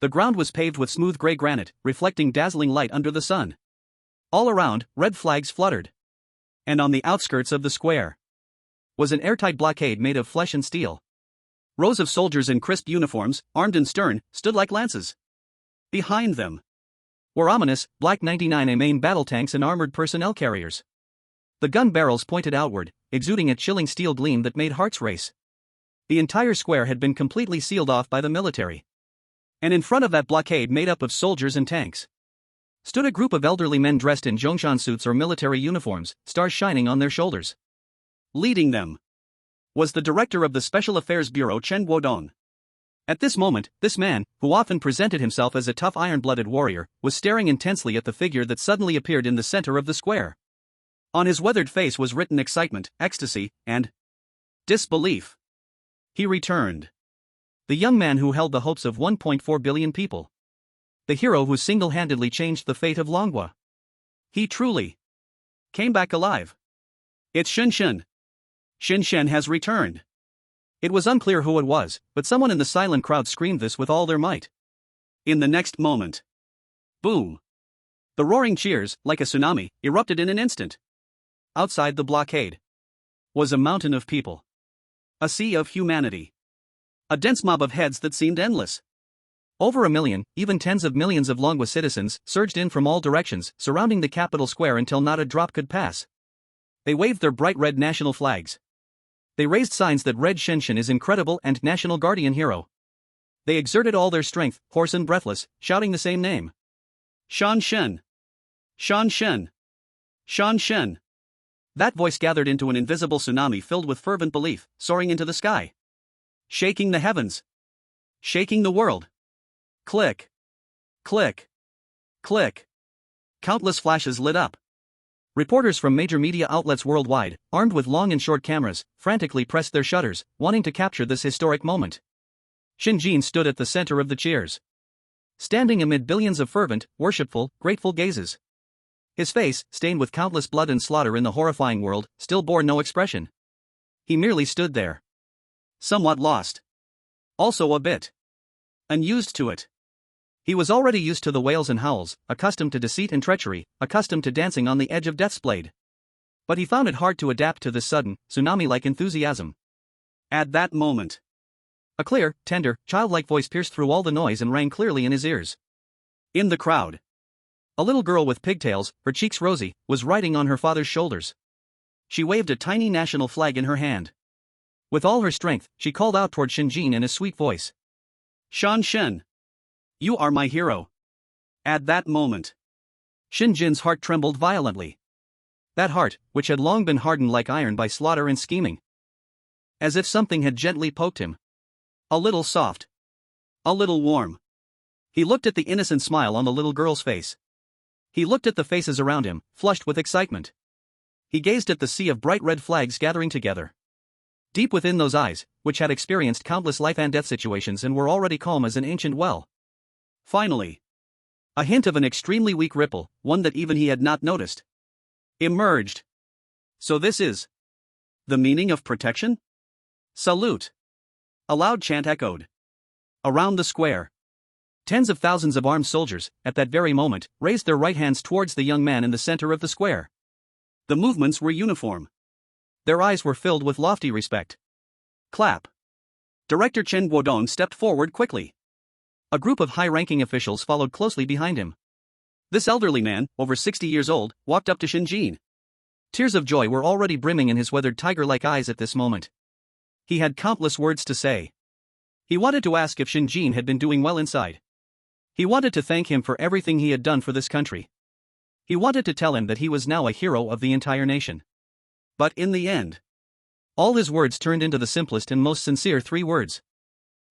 B: The ground was paved with smooth gray granite, reflecting dazzling light under the sun. All around, red flags fluttered. And on the outskirts of the square was an airtight blockade made of flesh and steel. Rows of soldiers in crisp uniforms, armed and stern, stood like lances. Behind them were ominous, black 99A main battle tanks and armored personnel carriers.
A: The gun barrels pointed outward, exuding a chilling steel gleam that made hearts race. The entire square had been completely sealed off by the military. And in front of that blockade made up of soldiers and tanks stood a group of elderly men dressed in Zhongshan suits or military uniforms, stars shining on their shoulders. Leading them was the director of the Special Affairs Bureau, Chen Guodong. At this moment, this man, who often presented himself as a tough iron-blooded warrior, was staring intensely at the figure that suddenly appeared in the center of the square. On his weathered face was written excitement, ecstasy, and disbelief. He returned. The young man who held the hopes of 1.4 billion people. The hero who single-handedly changed the fate of Longhua. He truly came back alive. It's Shen Jin. Shen Jin has returned. It was unclear who it was, but someone in the silent crowd screamed this with all their might. In the next moment, boom! The roaring cheers, like a tsunami, erupted in an instant. Outside the blockade was a mountain of people. A sea of humanity. A dense mob of heads that seemed endless. Over a million, even tens of millions of Longhua citizens surged in from all directions, surrounding the capital square until not a drop could pass. They waved their bright red national flags. They raised signs that read Shen Jin is incredible and national guardian hero. They exerted all their strength, hoarse and breathless, shouting the same name. Shen Jin. Shen Jin. Shen Jin. That voice gathered into an invisible tsunami filled with fervent belief, soaring into the sky. Shaking the heavens. Shaking the world. Click. Click. Click. Countless flashes lit up. Reporters from major media outlets worldwide, armed with long and short cameras, frantically pressed their shutters, wanting to capture this historic moment. Shen Jin stood at the center of the cheers, standing amid billions of fervent, worshipful, grateful gazes. His face, stained with countless blood and slaughter in the horrifying world, still bore no expression. He merely stood there. Somewhat lost. Also a bit unused to it. He was already used to the wails and howls, accustomed to deceit and treachery, accustomed to dancing on the edge of death's blade. But he found it hard to adapt to this sudden, tsunami-like enthusiasm. At that moment, a clear, tender, childlike voice pierced through all the noise and rang clearly in his ears. In the crowd, a little girl with pigtails, her cheeks rosy, was riding on her father's shoulders. She waved a tiny national flag in her hand. With all her strength, she called out toward Shen Jin in a sweet voice. Shen Jin. You are my hero. At that moment, Shen Jin's heart trembled violently. That heart, which had long been hardened like iron by slaughter and scheming. As if something had gently poked him. A little soft. A little warm. He looked at the innocent smile on the little girl's face. He looked at the faces around him, flushed with excitement. He gazed at the sea of bright red flags gathering together. Deep within those eyes, which had experienced countless life and death situations and were already calm as an ancient well. Finally, a hint of an extremely weak ripple, one that even he had not noticed, emerged. So this is the meaning of protection? Salute. A loud chant echoed around the square. Tens of thousands of armed soldiers, at that very moment, raised their right hands towards the young man in the center of the square. The movements were uniform. Their eyes were filled with lofty respect. Clap. Director Chen Guodong stepped forward quickly. A group of high-ranking officials followed closely behind him. This elderly man, over 60 years old, walked up to Shen Jin. Tears of joy were already brimming in his weathered tiger-like eyes at this moment. He had countless words to say. He wanted to ask if Shen Jin had been doing well inside. He wanted to thank him for everything he had done for this country. He wanted to tell him that he was now a hero of the entire nation. But in the end, all his words turned into the simplest and most sincere 3 words.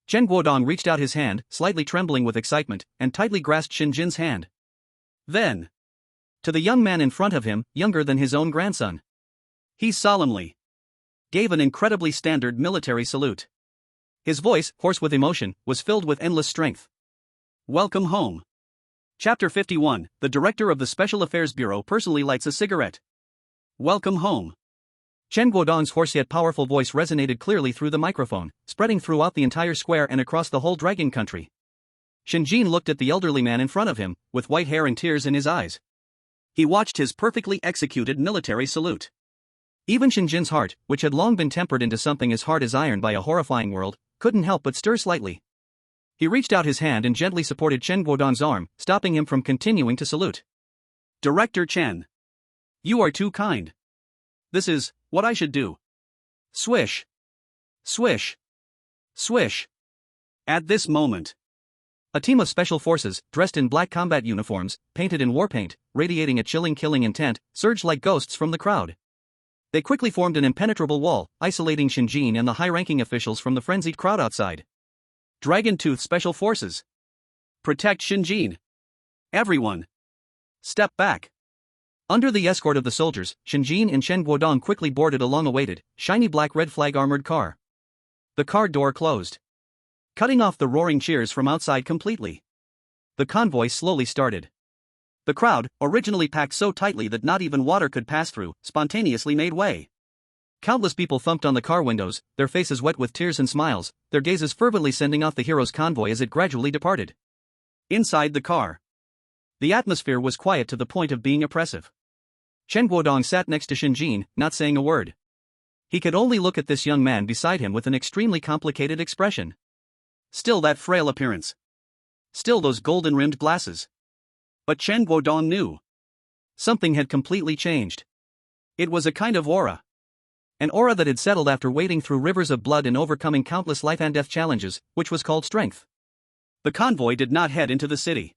A: Chen Guodong reached out his hand, slightly trembling with excitement, and tightly grasped Shen Jin's hand. Then, to the young man in front of him, younger than his own grandson, he solemnly gave an incredibly standard military salute. His voice, hoarse with emotion, was filled with endless strength. Welcome home. Chapter 51, the director of the Special Affairs Bureau personally lights a cigarette. Welcome home. Chen Guodong's hoarse yet powerful voice resonated clearly through the microphone, spreading throughout the entire square and across the whole dragon country. Shen Jin looked at the elderly man in front of him, with white hair and tears in his eyes. He watched his perfectly executed military salute. Even Shen Jin's heart, which had long been tempered into something as hard as iron by a horrifying world, couldn't help but stir slightly. He reached out his hand and gently supported Chen Guodong's arm, stopping him from continuing to salute. Director Chen. You are too kind.
B: This is what I should do. Swish. Swish. Swish. At this moment,
A: a team of special forces, dressed in black combat uniforms, painted in war paint, radiating a chilling killing intent, surged like ghosts from the crowd. They quickly formed an impenetrable wall, isolating Shen Jin and the high-ranking officials from the frenzied crowd outside.
B: Dragon Tooth Special Forces. Protect Shen Jin. Everyone. Step back.
A: Under the escort of the soldiers, Shen Jin and Shen Guodong quickly boarded a long-awaited, shiny black red flag armored car. The car door closed, cutting off the roaring cheers from outside completely. The convoy slowly started. The crowd, originally packed so tightly that not even water could pass through, spontaneously made way. Countless people thumped on the car windows, their faces wet with tears and smiles, their gazes fervently sending off the hero's convoy as it gradually departed.
B: Inside the car, the atmosphere was quiet to the point of being oppressive.
A: Shen Guodong sat next to Shen Jin, not saying a word. He could only look at this young man beside him with an extremely complicated expression.
B: Still that frail appearance. Still those golden-rimmed glasses. But Shen Guodong knew.
A: Something had completely changed.
B: It was a kind of aura.
A: An aura that had settled after wading through rivers of blood and overcoming countless life and death challenges, which was called strength.
B: The convoy did not head into the city.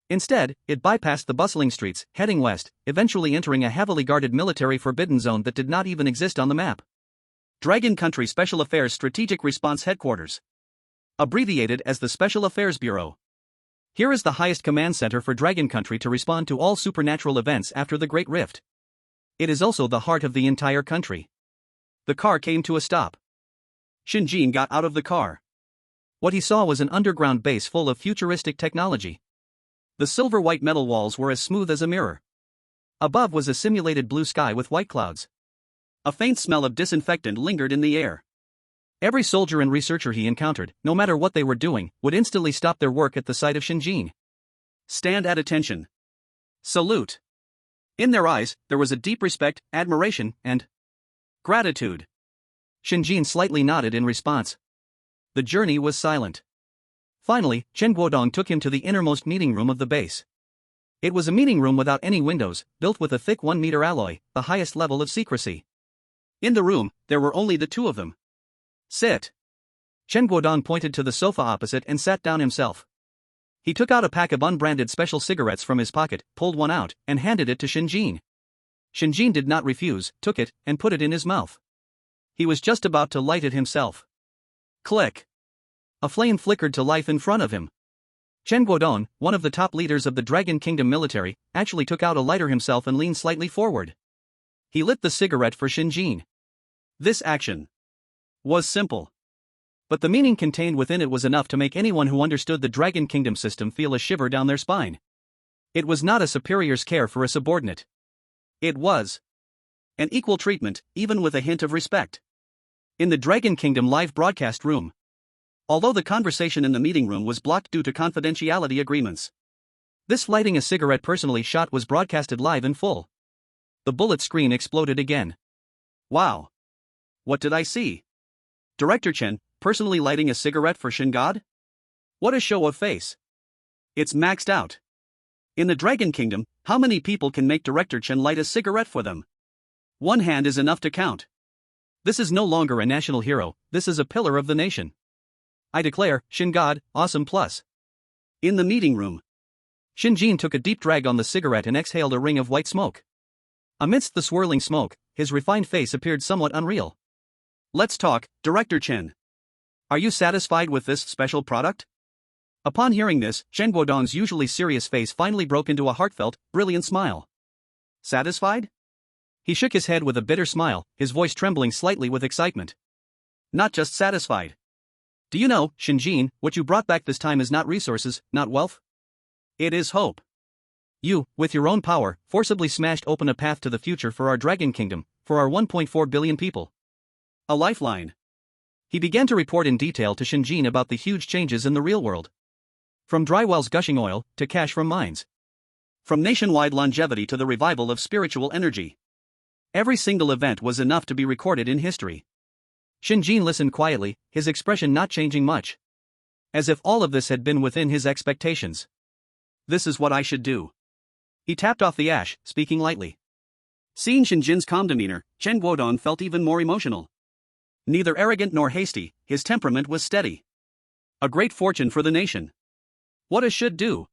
A: Instead, it bypassed the bustling streets, heading west, eventually entering a heavily guarded military forbidden zone that did not even exist on the map.
B: Dragon Country Special Affairs Strategic Response Headquarters. Abbreviated as the Special Affairs Bureau.
A: Here is the highest command center for Dragon Country to respond to all supernatural events after the Great Rift. It is also the heart of the entire country.
B: The car came to a stop. Shen Jin got out of the car.
A: What he saw was an underground base full of futuristic technology.
B: The silver-white metal walls were as smooth as a mirror.
A: Above was a simulated blue sky with white clouds.
B: A faint smell of disinfectant lingered in the air.
A: Every soldier and researcher he encountered, no matter what they were doing, would instantly stop their work at the sight of Shen Jin.
B: Stand at attention. Salute. In their eyes, there was a deep respect, admiration, and gratitude.
A: Shen Jin slightly nodded in response. The journey was silent. Finally, Shen Guodong took him to the innermost meeting room of the base. It was a meeting room without any windows, built with a thick 1-meter alloy, the highest level of secrecy.
B: In the room, there were only the two of them. Sit.
A: Shen Guodong pointed to the sofa opposite and sat down himself. He took out a pack of unbranded special cigarettes from his pocket, pulled one out, and handed it to Shen Jin. Shen Jin did not refuse, took it, and put it in his mouth. He was just about to light it himself.
B: Click.
A: A flame flickered to life in front of him. Shen Guodong, one of the top leaders of the Dragon Kingdom military, actually took out a lighter himself and leaned slightly forward. He lit the cigarette for Shen Jin.
B: This action was simple,
A: but the meaning contained within it was enough to make anyone who understood the Dragon Kingdom system feel a shiver down their spine. It was not a superior's care for a subordinate.
B: It was an equal treatment, even with a hint of respect. In the Dragon Kingdom live broadcast room, although the conversation in the meeting room was blocked due to confidentiality agreements,
A: this lighting a cigarette personally shot was broadcasted live in full. The bullet screen exploded again.
B: Wow. What did I see? Director Chen, personally lighting a cigarette for Shen God? What a show of face. It's maxed out. In the Dragon Kingdom, how many people can make Director Chen light a cigarette for them? One hand is enough to count.
A: This is no longer a national hero, this is a pillar of the nation. I declare, Shen God, awesome plus.
B: In the meeting room,
A: Shen Jin took a deep drag on the cigarette and exhaled a ring of white smoke. Amidst the swirling smoke, his refined face appeared somewhat unreal.
B: Let's talk, Director Chen. Are you satisfied with this special product?
A: Upon hearing this, Shen Guodong's usually serious face finally broke into a heartfelt, brilliant smile.
B: Satisfied?
A: He shook his head with a bitter smile, his voice trembling slightly with excitement.
B: Not just satisfied.
A: Do you know, Shen Jin, what you brought back this time is not resources, not wealth?
B: It is hope.
A: You, with your own power, forcibly smashed open a path to the future for our Dragon Kingdom, for our 1.4 billion people.
B: A lifeline.
A: He began to report in detail to Shen Jin about the huge changes in the real world. From dry wells gushing oil, to cash from mines.
B: From nationwide longevity to the revival of spiritual energy. Every single event was enough to be recorded in history.
A: Shen Jin listened quietly, his expression not changing much. As if all of this had been within his expectations.
B: This is what I should do.
A: He tapped off the ash, speaking lightly.
B: Seeing Shen Jin's calm demeanor, Chen Guodong felt even more emotional. Neither arrogant nor hasty, his temperament was steady. A great fortune for the nation. What a should do.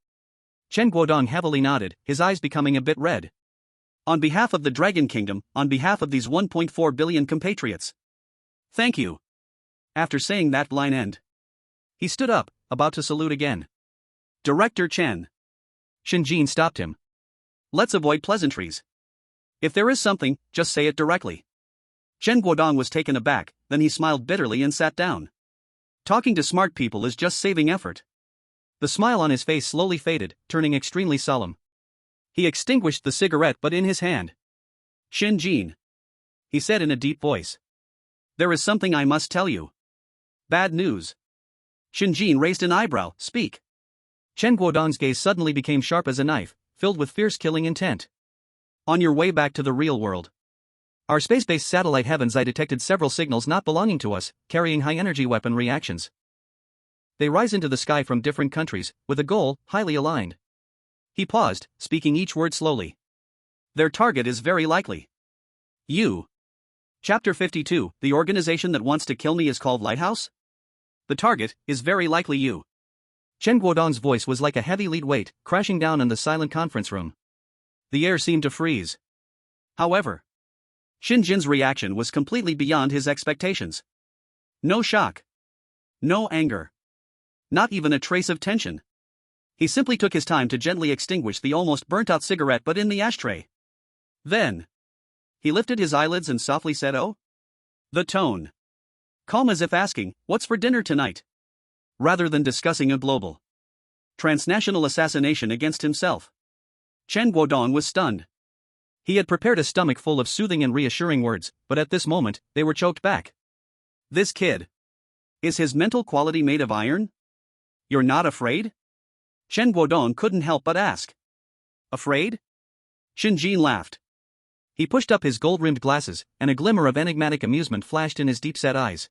A: Chen Guodong heavily nodded, his eyes becoming a bit red.
B: On behalf of the Dragon Kingdom, on behalf of these 1.4 billion compatriots. Thank you. After saying that line end,
A: he stood up, about to salute again.
B: Director Chen.
A: Shen Jin stopped him.
B: Let's avoid pleasantries. If there is something, just say it directly. Chen Guodong was taken aback, then he smiled bitterly and sat down. Talking to smart people is just saving effort.
A: The smile on his face slowly faded, turning extremely solemn. He extinguished the cigarette but in his hand.
B: Shen Jin, he said in a deep voice. There is something I must tell you. Bad news. Shen Jin raised an eyebrow. Speak.
A: Chen Guodong's gaze suddenly became sharp as a knife, filled with fierce killing intent.
B: On your way back to the real world.
A: Our space-based satellite heavens, I detected several signals not belonging to us, carrying high-energy weapon reactions. They rise into the sky from different countries, with a goal highly aligned. He paused, speaking each word slowly.
B: Their target is very likely you. Chapter 52, the organization that wants to kill me is called Lighthouse? The target is very likely you.
A: Chen Guodong's voice was like a heavy lead weight, crashing down in the silent conference room. The air seemed to freeze.
B: However, Shen Jin's reaction was completely beyond his expectations. No shock. No anger. Not even a trace of tension. He simply took his time to gently extinguish the almost burnt-out cigarette butt in the ashtray. Then, he lifted his eyelids and softly said, "Oh?" The tone. Calm as if asking, "What's for dinner tonight?" Rather than discussing a global transnational assassination against himself. Chen Guodong was stunned.
A: He had prepared a stomach full of soothing and reassuring words, but at this moment, they were choked back.
B: This kid. Is his mental quality made of iron? You're not afraid? Chen Guodong couldn't help but ask. Afraid? Shen Jin laughed.
A: He pushed up his gold-rimmed glasses, and a glimmer of enigmatic amusement flashed in his deep-set eyes.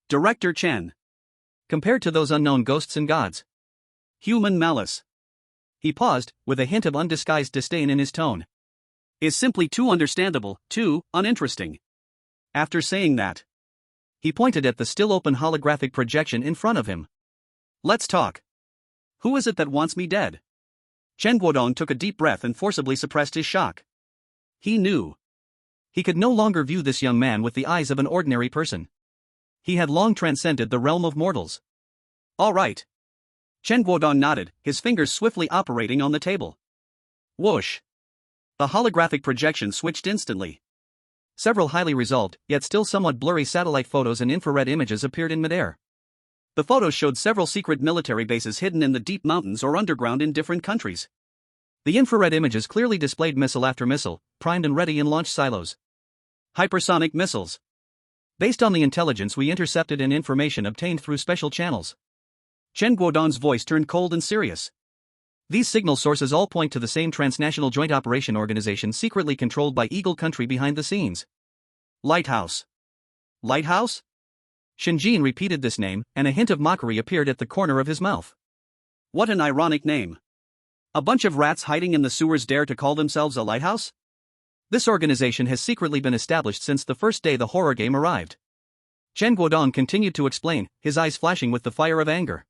B: Director Chen.
A: Compared to those unknown ghosts and gods.
B: Human malice.
A: He paused, with a hint of undisguised disdain in his tone.
B: Is simply too understandable, too uninteresting. After saying that,
A: he pointed at the still-open holographic projection in front of him.
B: Let's talk. Who is it that wants me dead? Chen Guodong took a deep breath and forcibly suppressed his shock. He knew.
A: He could no longer view this young man with the eyes of an ordinary person. He had long transcended the realm of mortals.
B: All right. Chen Guodong nodded, his fingers swiftly operating on the table. Whoosh. The holographic projection switched instantly.
A: Several highly resolved, yet still somewhat blurry satellite photos and infrared images appeared in midair.
B: The photos showed several secret military bases hidden in the deep mountains or underground in different countries.
A: The infrared images clearly displayed missile after missile, primed and ready in launch silos.
B: Hypersonic missiles.
A: Based on the intelligence we intercepted and information obtained through special channels.
B: Chen Guodong's voice turned cold and serious.
A: These signal sources all point to the same transnational joint operation organization secretly controlled by Eagle Country behind the scenes.
B: Lighthouse. Lighthouse?
A: Shen Jin repeated this name, and a hint of mockery appeared at the corner of his mouth.
B: What an ironic name. A bunch of rats hiding in the sewers dare to call themselves a lighthouse?
A: This organization has secretly been established since the first day the horror game arrived. Chen Guodong continued to explain, his eyes flashing with the fire of anger.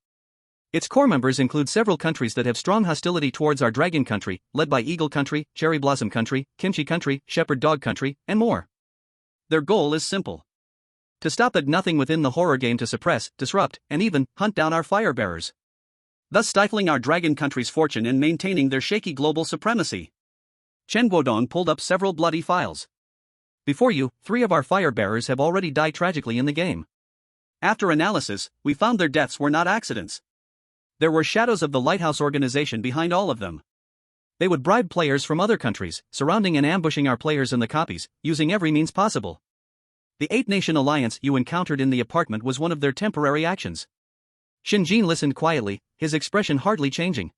A: Its core members include several countries that have strong hostility towards our Dragon Country, led by Eagle Country, Cherry Blossom Country, Kimchi Country, Shepherd Dog Country, and more.
B: Their goal is simple.
A: To stop at nothing within the horror game to suppress, disrupt, and even hunt down our fire bearers.
B: Thus stifling our Dragon Country's fortune and maintaining their shaky global supremacy. Chen Guodong pulled up several bloody files.
A: Before you, 3 of our fire bearers have already died tragically in the game.
B: After analysis, we found their deaths were not accidents. There were shadows of the Lighthouse organization behind all of them.
A: They would bribe players from other countries, surrounding and ambushing our players and the copies, using every means possible. The 8-nation alliance you encountered in the apartment was one of their temporary actions. Shen Jin listened quietly, his expression hardly changing.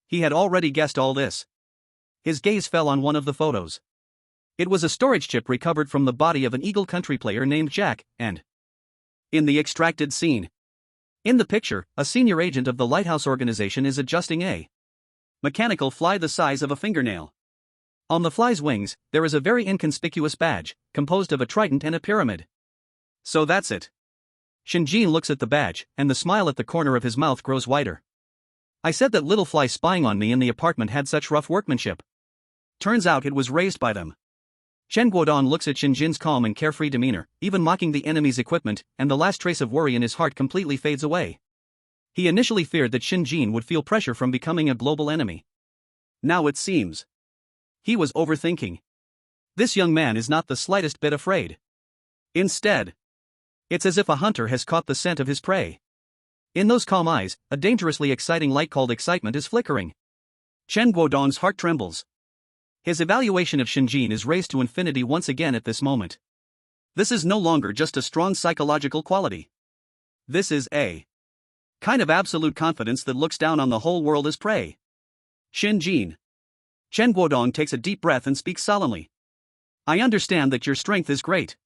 A: He had already guessed all this. His gaze fell on one of the photos. It was a storage chip recovered from the body of an Eagle Country player named Jack, and
B: in the extracted scene.
A: In the picture, a senior agent of the Lighthouse organization is adjusting a
B: mechanical fly the size of a fingernail
A: On the fly's wings, there is a very inconspicuous badge, composed of a trident and a pyramid.
B: So that's it.
A: Shen Jin looks at the badge, and the smile at the corner of his mouth grows wider. I said that little fly spying on me in the apartment had such rough workmanship.
B: Turns out it was raised by them.
A: Chen Guodong looks at Shen Jin's calm and carefree demeanor, even mocking the enemy's equipment, and the last trace of worry in his heart completely fades away. He initially feared that Shen Jin would feel pressure from becoming a global enemy.
B: Now it seems he was overthinking. This young man is not the slightest bit afraid. Instead, it's as if a hunter has caught the scent of his prey. In those calm eyes, a dangerously exciting light called excitement is flickering. Chen Guodong's heart trembles.
A: His evaluation of Shen Jin is raised to infinity once again at this moment.
B: This is no longer just a strong psychological quality. This is a kind of absolute confidence that looks down on the whole world as prey. Shen Jin. Chen Guodong takes a deep breath and speaks solemnly. I understand that your strength is great.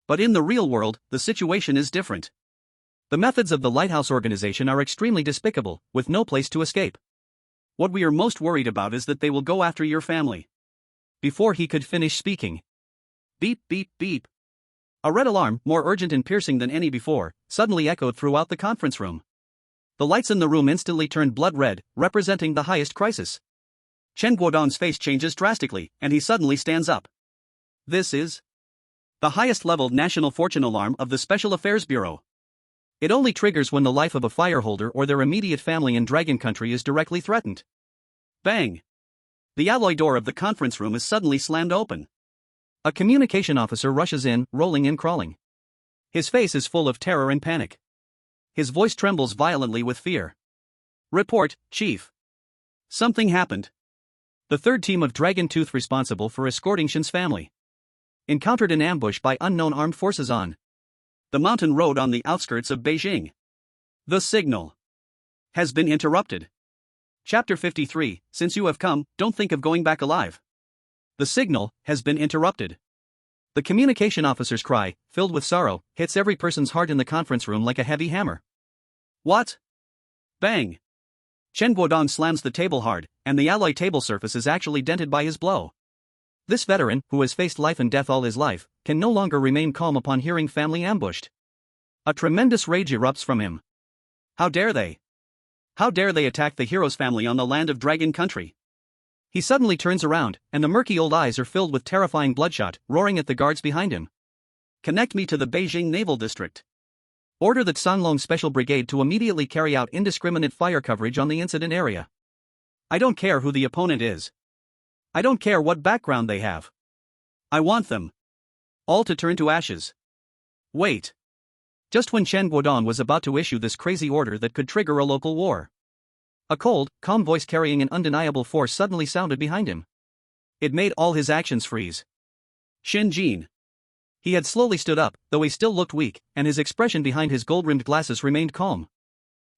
B: But in the real world, the situation is different.
A: The methods of the Lighthouse organization are extremely despicable, with no place to escape.
B: What we are most worried about is that they will go after your family.
A: Before he could finish speaking.
B: Beep, beep, beep.
A: A red alarm, more urgent and piercing than any before, suddenly echoed throughout the conference room. The lights in the room instantly turned blood red, representing the highest crisis.
B: Chen Guodong's face changes drastically, and he suddenly stands up. This is the highest level national fortune alarm of the Special Affairs Bureau.
A: It only triggers when the life of a fireholder or their immediate family in Dragon Country is directly threatened.
B: Bang! The alloy door of the conference room is suddenly slammed open.
A: A communication officer rushes in, rolling and crawling. His face is full of terror and panic. His voice trembles violently with fear.
B: Report, Chief. Something happened.
A: The third team of Dragon Tooth responsible for escorting Shen's family encountered an ambush by unknown armed forces on
B: the mountain road on the outskirts of Beijing. The signal has been interrupted. Chapter 53, Since you have come, don't think of going back alive. The signal has been interrupted.
A: The communication officer's cry, filled with sorrow, hits every person's heart in the conference room like a heavy hammer.
B: What? Bang! Chen Guodong slams the table hard, and the alloy table surface is actually dented by his blow.
A: This veteran, who has faced life and death all his life, can no longer remain calm upon hearing family ambushed. A tremendous rage erupts from him.
B: How dare they? How dare they attack the hero's family on the land of Dragon Country?
A: He suddenly turns around, and the murky old eyes are filled with terrifying bloodshot, roaring at the guards behind him.
B: Connect me to the Beijing Naval District.
A: Order the Sanlong Special Brigade to immediately carry out indiscriminate fire coverage on the incident area.
B: I don't care who the opponent is. I don't care what background they have. I want them all to turn to ashes. Wait.
A: Just when Chen Guodong was about to issue this crazy order that could trigger a local war, a cold, calm voice carrying an undeniable force suddenly sounded behind him. It made all his actions freeze.
B: Shen Jin.
A: He had slowly stood up, though he still looked weak, and his expression behind his gold-rimmed glasses remained calm.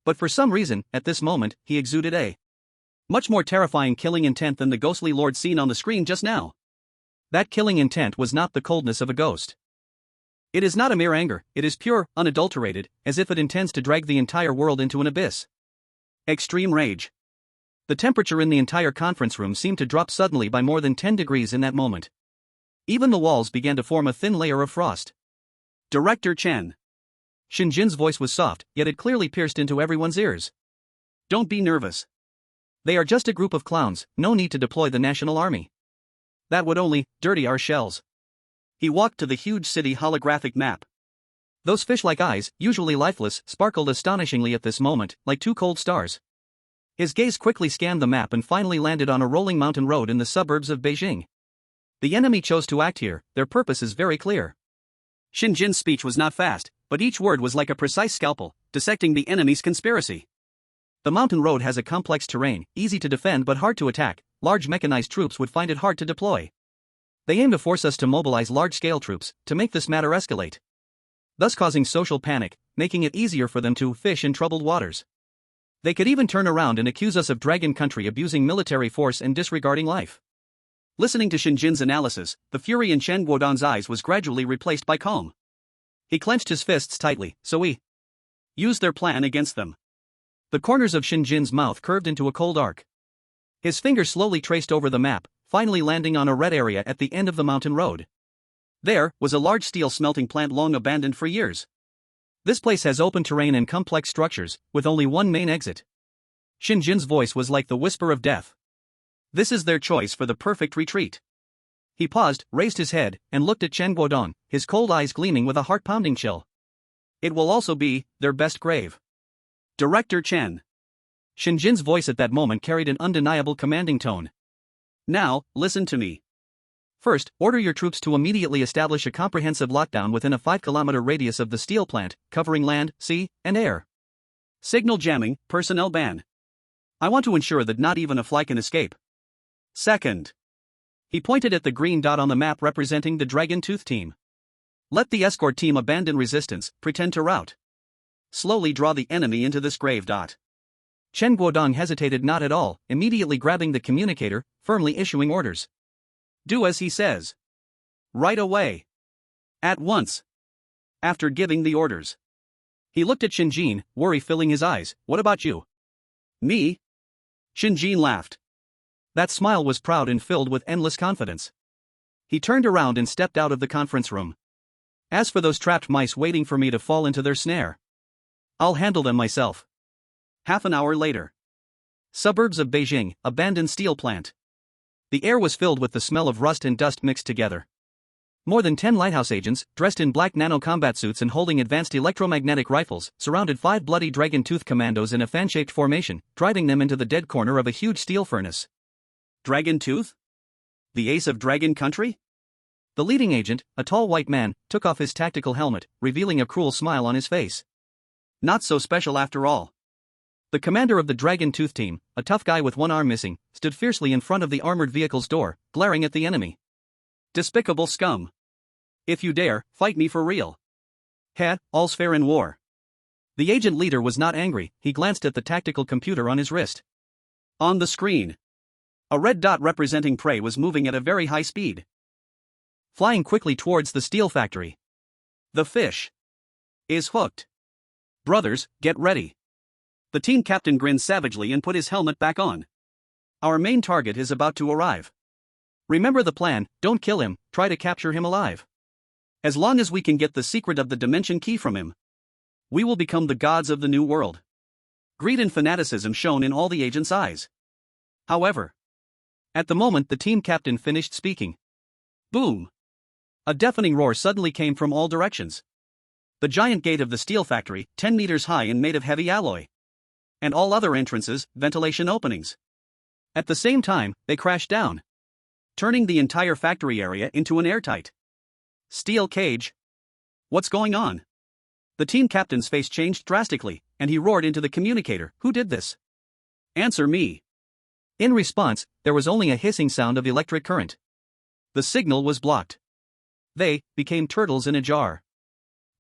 A: But for some reason, at this moment, he exuded a much more terrifying killing intent than the ghostly lord seen on the screen just now. That killing intent was not the coldness of a ghost. It is not a mere anger, it is pure, unadulterated, as if it intends to drag the entire world into an abyss.
B: Extreme rage.
A: The temperature in the entire conference room seemed to drop suddenly by more than 10 degrees in that moment. Even the walls began to form a thin layer of frost.
B: Director Chen.
A: Shen Jin's voice was soft, yet it clearly pierced into everyone's ears.
B: Don't be nervous.
A: They are just a group of clowns, no need to deploy the national army.
B: That would only dirty our shells. He walked to the huge city holographic map.
A: Those fish-like eyes, usually lifeless, sparkled astonishingly at this moment, like two cold stars. His gaze quickly scanned the map and finally landed on a rolling mountain road in the suburbs of Beijing. The enemy chose to act here, their purpose is very clear.
B: Shen Jin's speech was not fast, but each word was like a precise scalpel, dissecting the enemy's conspiracy.
A: The mountain road has a complex terrain, easy to defend but hard to attack. Large mechanized troops would find it hard to deploy. They aim to force us to mobilize large-scale troops, to make this matter escalate, thus causing social panic, making it easier for them to fish in troubled waters. They could even turn around and accuse us of Dragon Country abusing military force and disregarding life.
B: Listening to Shen Jin's analysis, the fury in Chen Guodong's eyes was gradually replaced by calm. He clenched his fists tightly, so he used their plan against them.
A: The corners of Shen Jin's mouth curved into a cold arc. His fingers slowly traced over the map, finally landing on a red area at the end of the mountain road.
B: There was a large steel smelting plant long abandoned for years.
A: This place has open terrain and complex structures, with only one main exit. Shen Jin's voice was like the whisper of death.
B: This is their choice for the perfect retreat.
A: He paused, raised his head, and looked at Chen Guodong, his cold eyes gleaming with a heart-pounding chill.
B: It will also be their best grave. Director Chen.
A: Shen Jin's voice at that moment carried an undeniable commanding tone.
B: Now, listen to me.
A: First, order your troops to immediately establish a comprehensive lockdown within a 5-kilometer radius of the steel plant, covering land, sea, and air.
B: Signal jamming, personnel ban. I want to ensure that not even a fly can escape. Second.
A: He pointed at the green dot on the map representing the Dragon Tooth team. Let the escort team abandon resistance, pretend to rout.
B: Slowly draw the enemy into this grave dot.
A: Chen Guodong hesitated not at all, immediately grabbing the communicator, firmly issuing orders.
B: Do as he says. Right away. At once. After giving the orders,
A: he looked at Shen Jin, worry filling his eyes. What about you?
B: Me? Shen Jin laughed.
A: That smile was proud and filled with endless confidence. He turned around and stepped out of the conference room. As for those trapped mice waiting for me to fall into their snare, I'll handle them myself.
B: Half an hour later.
A: Suburbs of Beijing, abandoned steel plant. The air was filled with the smell of rust and dust mixed together. More than 10 lighthouse agents, dressed in black nano-combat suits and holding advanced electromagnetic rifles, surrounded 5 bloody Dragon Tooth commandos in a fan-shaped formation, driving them into the dead corner of a huge steel furnace.
B: Dragon Tooth? The ace of Dragon Country?
A: The leading agent, a tall white man, took off his tactical helmet, revealing a cruel smile on his face.
B: Not so special after all.
A: The commander of the Dragon Tooth team, a tough guy with one arm missing, stood fiercely in front of the armored vehicle's door, glaring at the enemy.
B: Despicable scum. If you dare, fight me for real. All's fair in war.
A: The agent leader was not angry, he glanced at the tactical computer on his wrist.
B: On the screen, a red dot representing prey was moving at a very high speed,
A: flying quickly towards the steel factory.
B: The fish is hooked. Brothers, get ready. The team captain grinned savagely and put his helmet back on. Our main target is about to arrive.
A: Remember the plan, don't kill him, try to capture him alive.
B: As long as we can get the secret of the dimension key from him, we will become the gods of the new world. Greed and fanaticism shone in all the agents' eyes. However,
A: at the moment the team captain finished speaking,
B: boom!
A: A deafening roar suddenly came from all directions.
B: The giant gate of the steel factory, 10 meters high and made of heavy alloy, and all other entrances, ventilation openings.
A: At the same time, they crashed down,
B: turning the entire factory area into an airtight steel cage. What's going on? The team captain's face changed drastically, and he roared into the communicator, who did this? Answer me.
A: In response, there was only a hissing sound of electric current.
B: The signal was blocked.
A: They became turtles in a jar.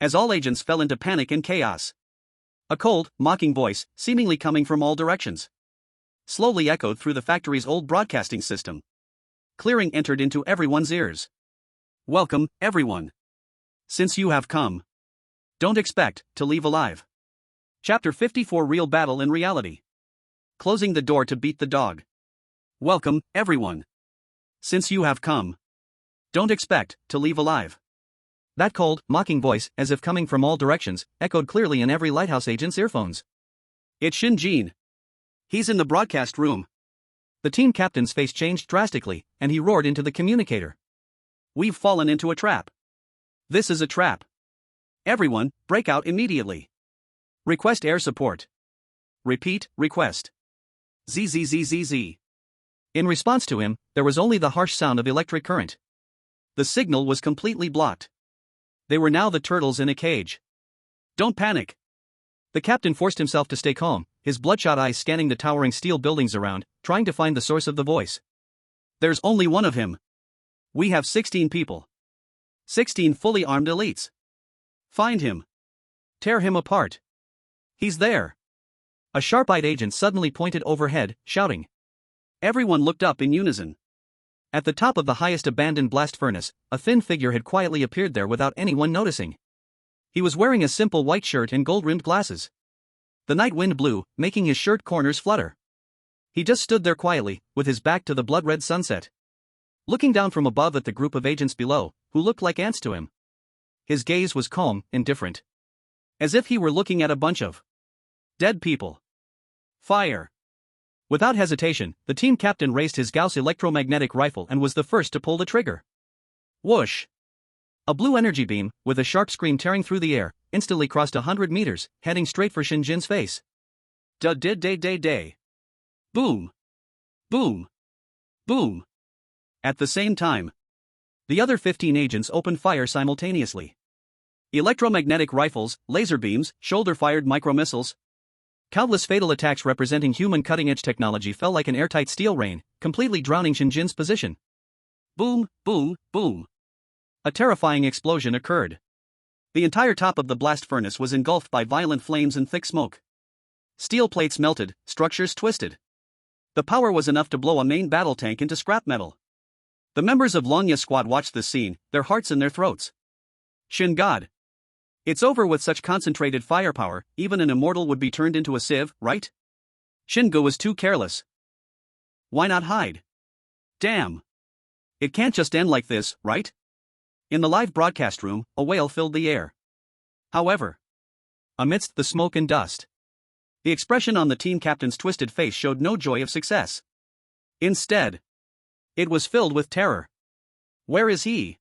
B: As all agents fell into panic and chaos, a cold, mocking voice, seemingly coming from all directions, slowly echoed through the factory's old broadcasting system. Clearing entered into everyone's ears. Welcome, everyone. Since you have come, don't expect to leave alive. Chapter 54 Real Battle in Reality. Closing the door to beat the dog. Welcome, everyone. Since you have come, don't expect to leave alive.
A: That cold, mocking voice, as if coming from all directions, echoed clearly in every lighthouse agent's earphones.
B: It's Shen Jin. He's in the broadcast room.
A: The team captain's face changed drastically, and he roared into the communicator.
B: We've fallen into a trap. This is a trap. Everyone, break out immediately. Request air support. Repeat, request. ZZZZZ.
A: In response to him, there was only the harsh sound of electric current.
B: The signal was completely blocked. They were now the turtles in a cage. Don't panic.
A: The captain forced himself to stay calm, his bloodshot eyes scanning the towering steel buildings around, trying to find the source of the voice.
B: There's only one of him. We have 16 people. 16 fully armed elites. Find him. Tear him apart. He's there.
A: A sharp-eyed agent suddenly pointed overhead, shouting.
B: Everyone looked up in unison.
A: At the top of the highest abandoned blast furnace, a thin figure had quietly appeared there without anyone noticing. He was wearing a simple white shirt and gold-rimmed glasses. The night wind blew, making his shirt corners flutter. He just stood there quietly, with his back to the blood-red sunset. looking down from above at the group of agents below, who looked like ants to him. His gaze was calm, indifferent. As if he were looking at a bunch of dead people. Fire! Without hesitation, the team captain raised his Gauss electromagnetic rifle and was the first to pull the trigger. Whoosh! A blue energy beam, with a sharp scream tearing through the air, instantly crossed 100 meters, heading straight for Shen Jin's face. Da-day-day-day-day. Boom! Boom! Boom! At the same time, the other 15 agents opened fire simultaneously. Electromagnetic rifles, laser beams, shoulder-fired micromissiles. Countless fatal attacks representing human cutting-edge technology fell like an airtight steel rain, completely drowning Shen Jin's position. Boom, boom, boom. A terrifying explosion occurred. The entire top of the blast furnace was engulfed by violent flames and thick smoke. Steel plates melted, structures twisted. The power was enough to blow a main battle tank into scrap metal. The members of Lonya's squad watched this scene, their hearts in their throats. Shin God. It's over with such concentrated firepower, even an immortal would be turned into a sieve, right? Shingo was too careless. Why not hide? Damn. It can't just end like this, right? In the live broadcast room, a wail filled the air. However, amidst the smoke and dust, the expression on the team captain's twisted face showed no joy of success. Instead, it was filled with terror. Where is he?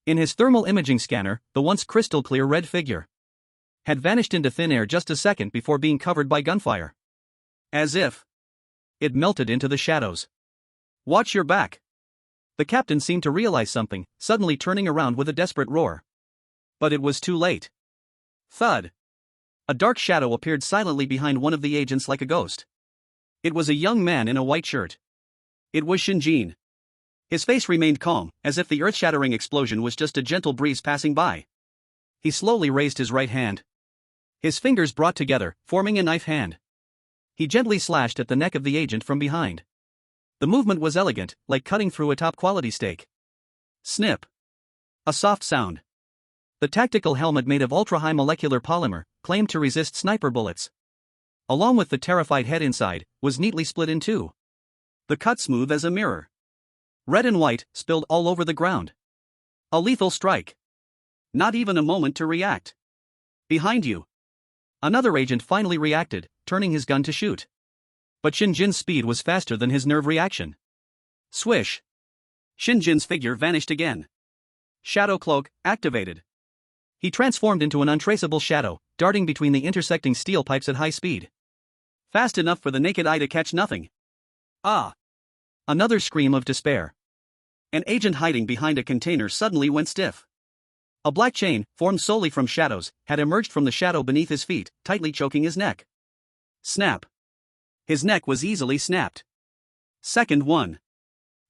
A: In his thermal imaging scanner, the once crystal-clear red figure had vanished into thin air just a second before being covered by gunfire. As if it melted into the shadows. Watch your back. The captain seemed to realize something, suddenly turning around with a desperate roar. But it was too late. Thud. A dark shadow appeared silently behind one of the agents like a ghost. It was a young man in a white shirt. It was Shen Jin. His face remained calm, as if the earth-shattering explosion was just a gentle breeze passing by. He slowly raised his right hand. His fingers brought together, forming a knife hand. He gently slashed at the neck of the agent from behind. The movement was elegant, like cutting through a top-quality steak. Snip. A soft sound. The tactical helmet made of ultra-high molecular polymer, claimed to resist sniper bullets. Along with the terrified head inside, was neatly split in two. The cut smooth as a mirror. Red and white, spilled all over the ground. A lethal strike. Not even a moment to react. Behind you. Another agent finally reacted, turning his gun to shoot. But Shen Jin's speed was faster than his nerve reaction. Swish. Shen Jin's figure vanished again. Shadow cloak, activated. He transformed into an untraceable shadow, darting between the intersecting steel pipes at high speed. Fast enough for the naked eye to catch nothing. Ah! Another scream of despair. An agent hiding behind a container suddenly went stiff. A black chain, formed solely from shadows, had emerged from the shadow beneath his feet, tightly choking his neck. Snap. His neck was easily snapped. Second one.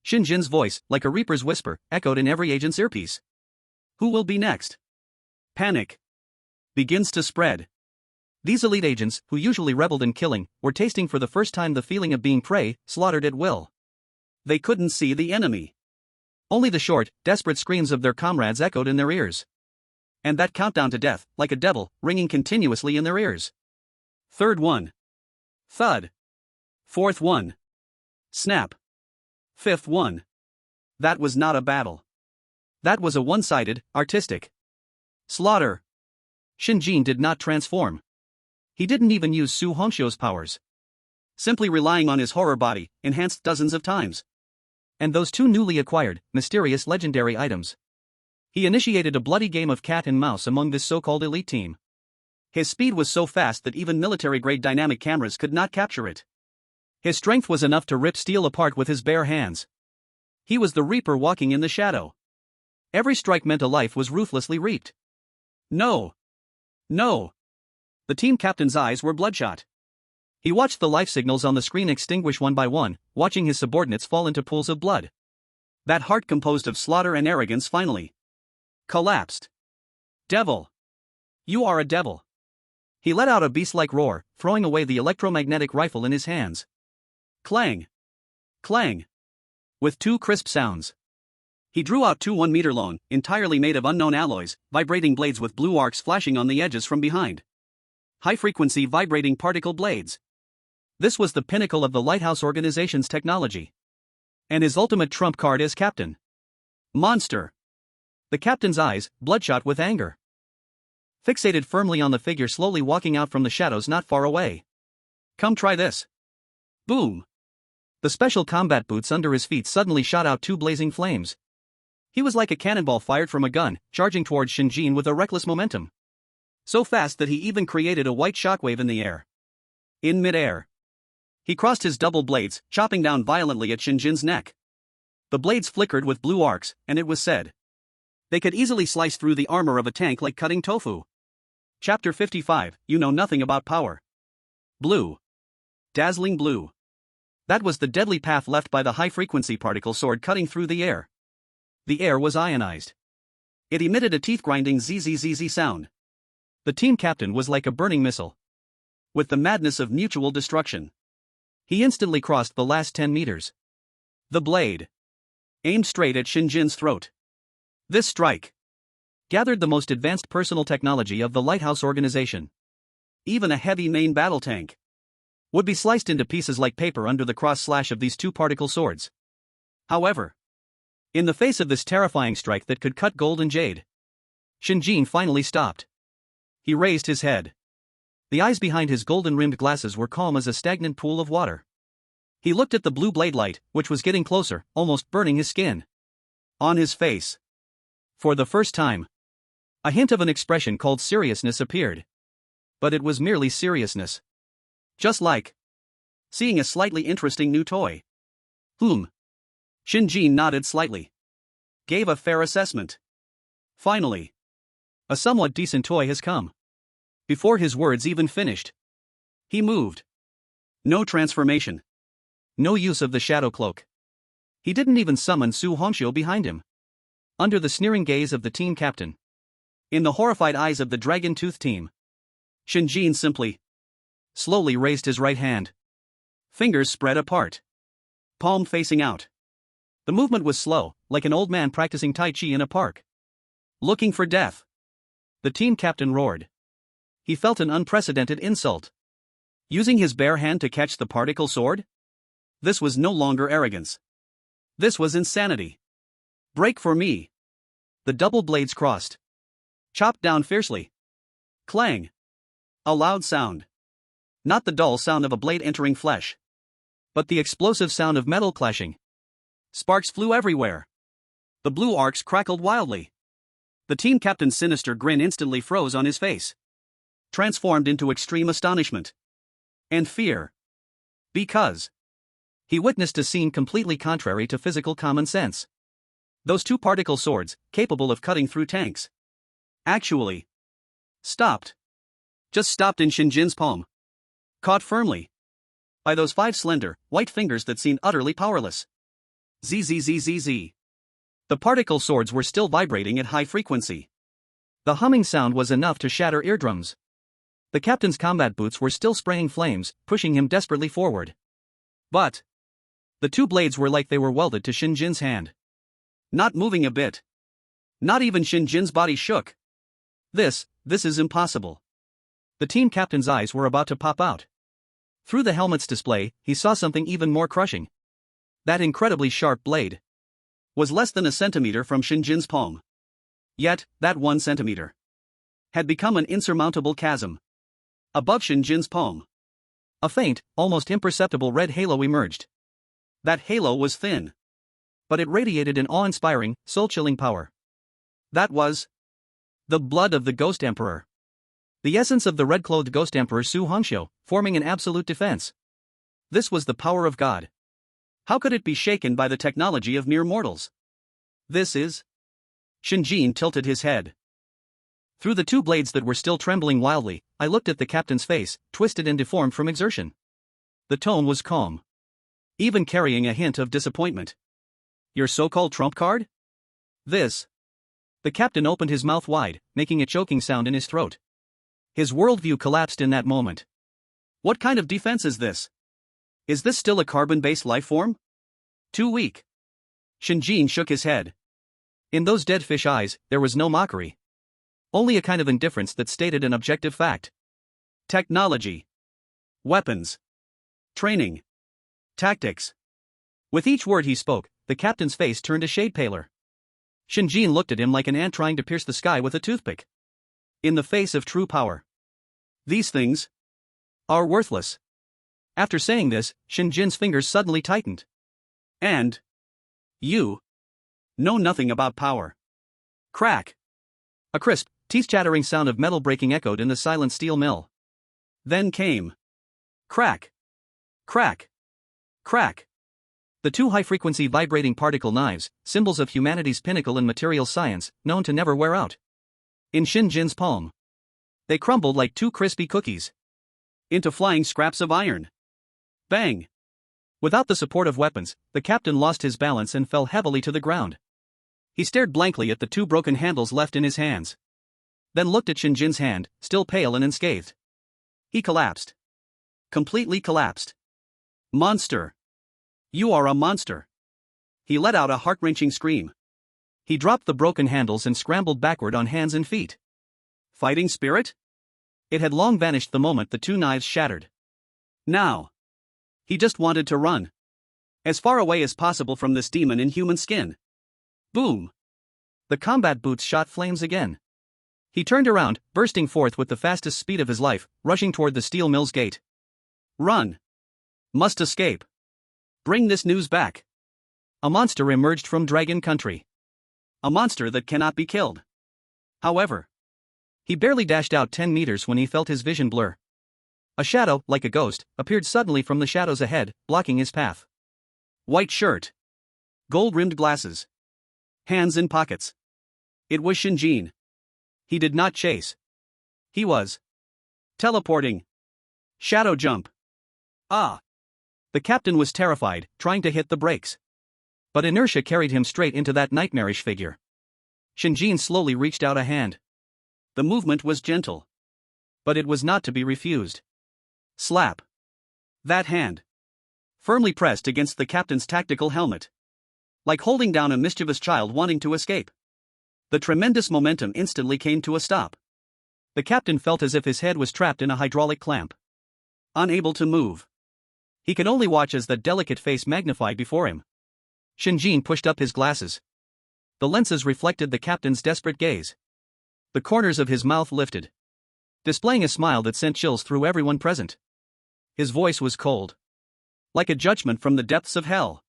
A: Shen Jin's voice, like a reaper's whisper, echoed in every agent's earpiece. Who will be next? Panic begins to spread. These elite agents, who usually reveled in killing, were tasting for the first time the feeling of being prey, slaughtered at will. They couldn't see the enemy. Only the short, desperate screams of their comrades echoed in their ears. And that countdown to death, like a devil, ringing continuously in their ears. Third one. Thud. Fourth one. Snap. Fifth one. That was not a battle. That was a one-sided, artistic slaughter. Shen Jin did not transform. He didn't even use Su Hongxiu's powers. Simply relying on his horror body, enhanced dozens of times. And those two newly acquired, mysterious legendary items. He initiated a bloody game of cat and mouse among this so-called elite team. His speed was so fast that even military-grade dynamic cameras could not capture it. His strength was enough to rip steel apart with his bare hands. He was the reaper walking in the shadow. Every strike meant a life was ruthlessly reaped. No. No. The team captain's eyes were bloodshot. He watched the life signals on the screen extinguish one by one, watching his subordinates fall into pools of blood. That heart composed of slaughter and arrogance finally collapsed. Devil. You are a devil. He let out a beast-like roar, throwing away the electromagnetic rifle in his hands. Clang. Clang. With two crisp sounds. He drew out two 1-meter-long, entirely made of unknown alloys, vibrating blades with blue arcs flashing on the edges from behind. High-frequency vibrating particle blades. This was the pinnacle of the Lighthouse organization's technology. And his ultimate trump card is Captain.
B: Monster.
A: The captain's eyes, bloodshot with anger, fixated firmly on the figure slowly walking out from the shadows not far away.
B: Come try this. Boom.
A: The special combat boots under his feet suddenly shot out two blazing flames. He was like a cannonball fired from a gun, charging towards Shen Jin with a reckless momentum. So fast that he even created a white shockwave in the air. In midair, he crossed his double blades, chopping down violently at Shen Jin's neck. The blades flickered with blue arcs, and it was said they could easily slice through the armor of a tank like cutting tofu. Chapter 55, You Know Nothing About Power. Blue. Dazzling blue. That was the deadly path left by the high-frequency particle sword cutting through the air. The air was ionized. It emitted a teeth-grinding zzz sound. The team captain was like a burning missile, with the madness of mutual destruction. He instantly crossed the last 10 meters. The blade aimed straight at Shen Jin's throat. This strike gathered the most advanced personal technology of the Lighthouse organization. Even a heavy main battle tank would be sliced into pieces like paper under the cross-slash of these two particle swords. However, in the face of this terrifying strike that could cut gold and jade, Shen Jin finally stopped. He raised his head. The eyes behind his golden-rimmed glasses were calm as a stagnant pool of water. He looked at the blue blade light, which was getting closer, almost burning his skin. On his face, for the first time, a hint of an expression called seriousness appeared. But it was merely seriousness. Just like seeing a slightly interesting new toy. Shen Jin nodded slightly. Gave a fair assessment. Finally, a somewhat decent toy has come. Before his words even finished, he moved. No transformation. No use of the shadow cloak. He didn't even summon Su Hongxiu behind him. Under the sneering gaze of the team captain, in the horrified eyes of the dragon-tooth team, Shen Jin simply, slowly raised his right hand. Fingers spread apart. Palm facing out. The movement was slow, like an old man practicing Tai Chi in a park. Looking for death. The team captain roared. He felt an unprecedented insult. Using his bare hand to catch the particle sword? This was no longer arrogance. This was insanity. Break for me. The double blades crossed. Chopped down fiercely. Clang. A loud sound. Not the dull sound of a blade entering flesh, but the explosive sound of metal clashing. Sparks flew everywhere. The blue arcs crackled wildly. The team captain's sinister grin instantly froze on his face, transformed into extreme astonishment and fear. Because he witnessed a scene completely contrary to physical common sense. Those two particle swords, capable of cutting through tanks, actually stopped. Just stopped in Shen Jin's palm. Caught firmly by those 5 slender, white fingers that seemed utterly powerless. Zzzzz. The particle swords were still vibrating at high frequency. The humming sound was enough to shatter eardrums. The captain's combat boots were still spraying flames, pushing him desperately forward. But the two blades were like they were welded to Shen Jin's hand. Not moving a bit. Not even Shen Jin's body shook. This is impossible. The team captain's eyes were about to pop out. Through the helmet's display, he saw something even more crushing. That incredibly sharp blade was less than a centimeter from Shen Jin's palm. Yet, that 1 centimeter had become an insurmountable chasm above Shen Jin's palm. A faint, almost imperceptible red halo emerged. That halo was thin, but it radiated an awe-inspiring, soul-chilling power. That was the blood of the Ghost Emperor. The essence of the red-clothed Ghost Emperor Su Hongxiu, forming an absolute defense. This was the power of God. How could it be shaken by the technology of mere mortals? This is... Shen Jin tilted his head. Through the two blades that were still trembling wildly, I looked at the captain's face, twisted and deformed from exertion. The tone was calm, even carrying a hint of disappointment. Your so-called trump card? This. The captain opened his mouth wide, making a choking sound in his throat. His worldview collapsed in that moment. What kind of defense is this? Is this still a carbon-based life form? Too weak. Shen Jin shook his head. In those dead fish eyes, there was no mockery. Only a kind of indifference that stated an objective fact. Technology. Weapons. Training. Tactics. With each word he spoke, the captain's face turned a shade paler. Shen Jin looked at him like an ant trying to pierce the sky with a toothpick. In the face of true power, these things are worthless. After saying this, Shen Jin's fingers suddenly tightened. And you know nothing about power. Crack! A crisp, teeth-chattering sound of metal breaking echoed in the silent steel mill. Then came crack, crack, crack. The two high-frequency vibrating particle knives, symbols of humanity's pinnacle in material science, known to never wear out. In Shen Jin's palm, they crumbled like two crispy cookies into flying scraps of iron. Bang! Without the support of weapons, the captain lost his balance and fell heavily to the ground. He stared blankly at the two broken handles left in his hands. Then looked at Shen Jin's hand, still pale and unscathed. He collapsed. Completely collapsed. Monster! You are a monster! He let out a heart-wrenching scream. He dropped the broken handles and scrambled backward on hands and feet. Fighting spirit? It had long vanished the moment the two knives shattered. Now, he just wanted to run as far away as possible from this demon in human skin. Boom! The combat boots shot flames again. He turned around, bursting forth with the fastest speed of his life, rushing toward the steel mill's gate. Run! Must escape! Bring this news back! A monster emerged from Dragon Country. A monster that cannot be killed. However, he barely dashed out 10 meters when he felt his vision blur. A shadow, like a ghost, appeared suddenly from the shadows ahead, blocking his path. White shirt. Gold-rimmed glasses. Hands in pockets. It was Shen Jin. He did not chase. He was teleporting. Shadow jump. Ah! The captain was terrified, trying to hit the brakes. But inertia carried him straight into that nightmarish figure. Shen Jin slowly reached out a hand. The movement was gentle. But it was not to be refused. Slap. That hand firmly pressed against the captain's tactical helmet. Like holding down a mischievous child wanting to escape. The tremendous momentum instantly came to a stop. The captain felt as if his head was trapped in a hydraulic clamp. Unable to move. He could only watch as the delicate face magnified before him. Shen Jin pushed up his glasses. The lenses reflected the captain's desperate gaze. The corners of his mouth lifted, displaying a smile that sent chills through everyone present. His voice was cold, like a judgment from the depths of hell.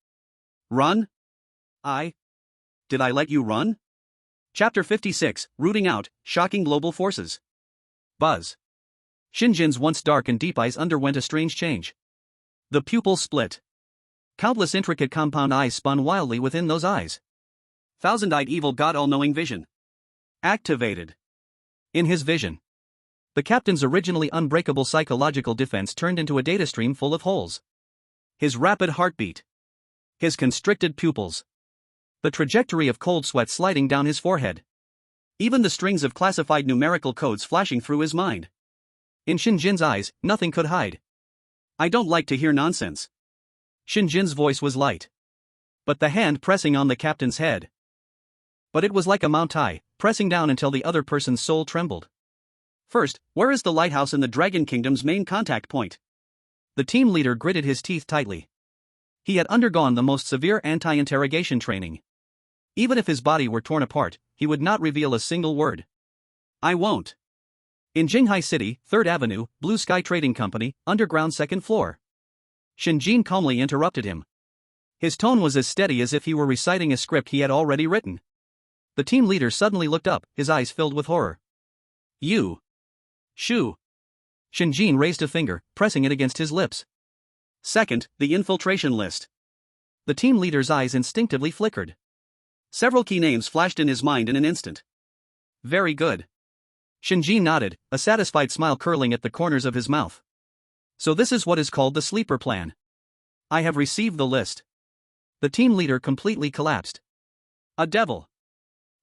A: Run? Did I let you run? Chapter 56, Rooting Out, Shocking Global Forces. Buzz. Shen Jin's once dark and deep eyes underwent a strange change. The pupils split. Countless intricate compound eyes spun wildly within those eyes. Thousand-eyed evil god all-knowing vision. Activated. In his vision, the captain's originally unbreakable psychological defense turned into a data stream full of holes. His rapid heartbeat. His constricted pupils. The trajectory of cold sweat sliding down his forehead. Even the strings of classified numerical codes flashing through his mind. In Shen Jin's eyes, nothing could hide. I don't like to hear nonsense. Shen Jin's voice was light. But the hand pressing on the captain's head. But it was like a mountai, pressing down until the other person's soul trembled. First, where is the lighthouse in the Dragon Kingdom's main contact point? The team leader gritted his teeth tightly. He had undergone the most severe anti-interrogation training. Even if his body were torn apart, he would not reveal a single word. I won't. In Jinghai City, 3rd Avenue, Blue Sky Trading Company, underground 2nd floor. Shen Jin calmly interrupted him. His tone was as steady as if he were reciting a script he had already written. The team leader suddenly looked up, his eyes filled with horror. You. Shoo. Shen Jin raised a finger, pressing it against his lips. Second, the infiltration list. The team leader's eyes instinctively flickered. Several key names flashed in his mind in an instant. Very good. Shen Jin nodded, a satisfied smile curling at the corners of his mouth. So this is what is called the sleeper plan. I have received the list. The team leader completely collapsed. A devil.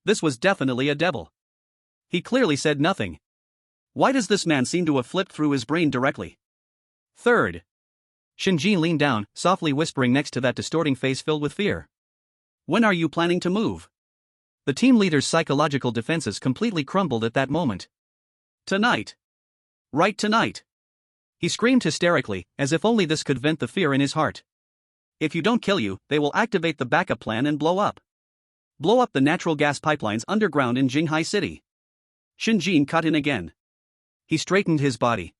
A: This was definitely a devil. He clearly said nothing. Why does this man seem to have flipped through his brain directly? Third. Shen Jin leaned down, softly whispering next to that distorting face filled with fear. When are you planning to move? The team leader's psychological defenses completely crumbled at that moment. Tonight. Right tonight. He screamed hysterically, as if only this could vent the fear in his heart.
B: If you don't kill you, they will activate the backup plan and blow up. Blow up the natural gas pipelines underground in Jinghai City. Shen Jin cut in again. He straightened his body.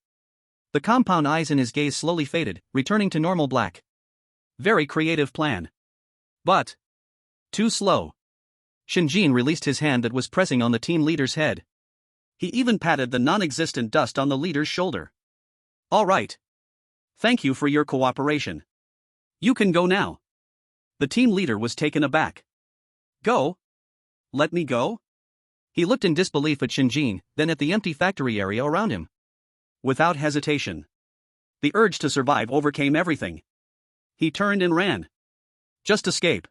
B: The compound eyes in his gaze slowly faded, returning to normal black. Very creative plan. But too slow. Shen Jin released his hand that was pressing on the team leader's head. He even patted the non-existent dust on the leader's shoulder. All right. Thank you for your cooperation. You can go now. The team leader was taken aback. Go? Let me go?
A: He looked in disbelief at Shen Jin, then at the empty factory area around him.
B: Without hesitation. The urge to survive overcame everything. He turned and ran. Just escape.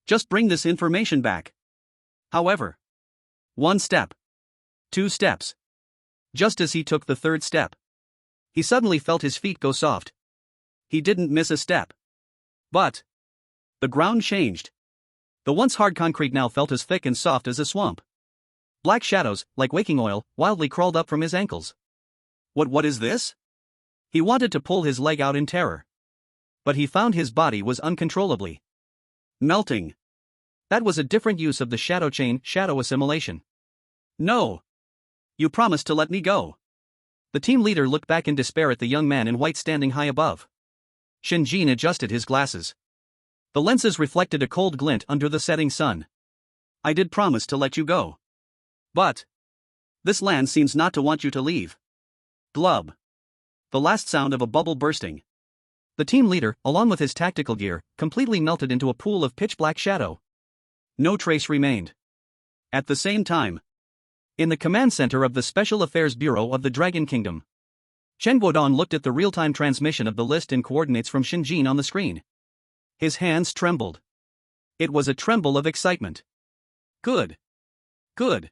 B: Just bring this information back. However, 1 step. 2 steps. Just as he took the 3rd step, he suddenly felt his feet go soft. He didn't miss a step. But the ground changed. The once hard concrete now felt as thick and soft as a swamp. Black shadows, like waking oil, wildly crawled up from his ankles. What is this? He wanted to pull his leg out in terror. But he found his body was uncontrollably melting. That was a different use of the shadow chain, shadow assimilation. No. You promised to let me go. The team leader looked back in despair at the young man in white standing high above. Shen Jin adjusted his glasses. The lenses reflected a cold glint under the setting sun. I did promise to let you go. But this land seems not to want you to leave. Glub. The last sound of a bubble bursting. The team leader, along with his tactical gear, completely melted into a pool of pitch-black shadow. No trace remained. At the same time, in the command center of the Special Affairs Bureau of the Dragon Kingdom, Chen Guodong looked at the real-time transmission of the list and coordinates from Shen Jin on the screen. His hands trembled. It was a tremble of excitement. Good. Good.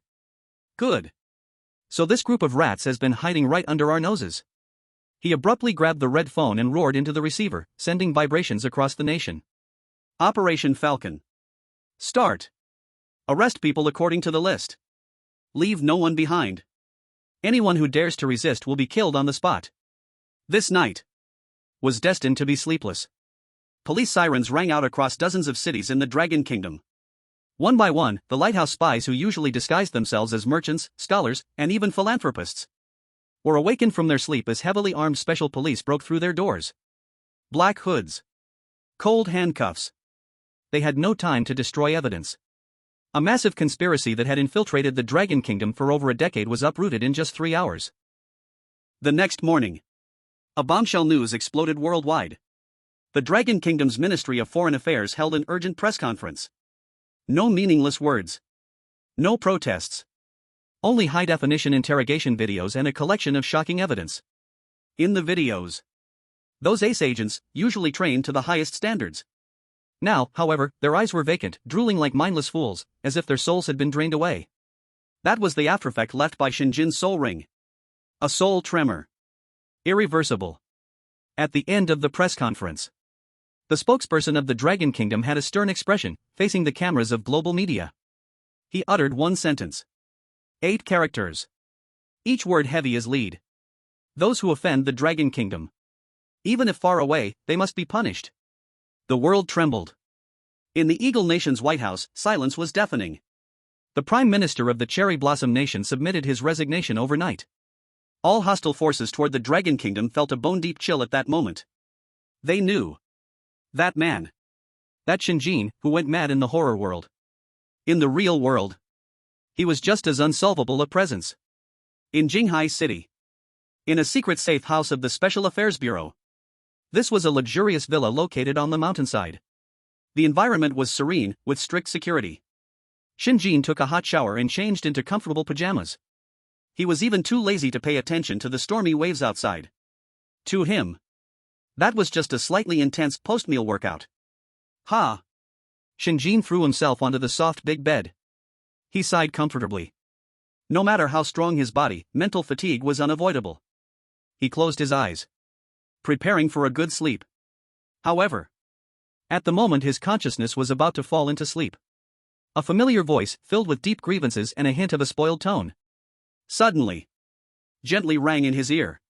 B: Good. So this group of rats has been hiding right under our noses. He abruptly grabbed the red phone and roared into the receiver, sending vibrations across the nation. Operation Falcon. Start. Arrest people according to the list. Leave no one behind. Anyone who dares to resist will be killed on the spot. This night was destined to be sleepless. Police sirens rang out across dozens of cities in the Dragon Kingdom. One by one, the lighthouse spies who usually disguised themselves as merchants, scholars, and even philanthropists were awakened from their sleep as heavily armed special police broke through their doors. Black hoods. Cold handcuffs. They had no time to destroy evidence. A massive conspiracy that had infiltrated the Dragon Kingdom for over a decade was uprooted in just 3 hours. The next morning, a bombshell news exploded worldwide. The Dragon Kingdom's Ministry of Foreign Affairs held an urgent press conference. No meaningless words. No protests. Only high-definition interrogation videos and a collection of shocking evidence. In the videos, those ace agents, usually trained to the highest standards. Now, however, their eyes were vacant, drooling like mindless fools, as if their souls had been drained away. That was the aftereffect left by Shen Jin's soul ring. A soul tremor. Irreversible. At the end of the press conference, the spokesperson of the Dragon Kingdom had a stern expression, facing the cameras of global media. He uttered one sentence. 8 characters. Each word heavy as lead. Those who offend the Dragon Kingdom, even if far away, they must be punished. The world trembled. In the Eagle Nation's White House, silence was deafening. The Prime Minister of the Cherry Blossom Nation submitted his resignation overnight. All hostile forces toward the Dragon Kingdom felt a bone-deep chill at that moment. They knew. That man. That Shen Jin, who went mad in the horror world. In the real world, he was just as unsolvable a presence. In Jinghai City. In a secret safe house of the Special Affairs Bureau. This was a luxurious villa located on the mountainside. The environment was serene, with strict security. Shen Jin took a hot shower and changed into comfortable pajamas. He was even too lazy to pay attention to the stormy waves outside. To him, that was just a slightly intense post-meal workout. Ha! Shen Jin threw himself onto the soft big bed. He sighed comfortably. No matter how strong his body, mental fatigue was unavoidable. He closed his eyes, preparing for a good sleep. However, at the moment his consciousness was about to fall into sleep. A familiar voice, filled with deep grievances and a hint of a spoiled tone, suddenly, gently rang in his ear.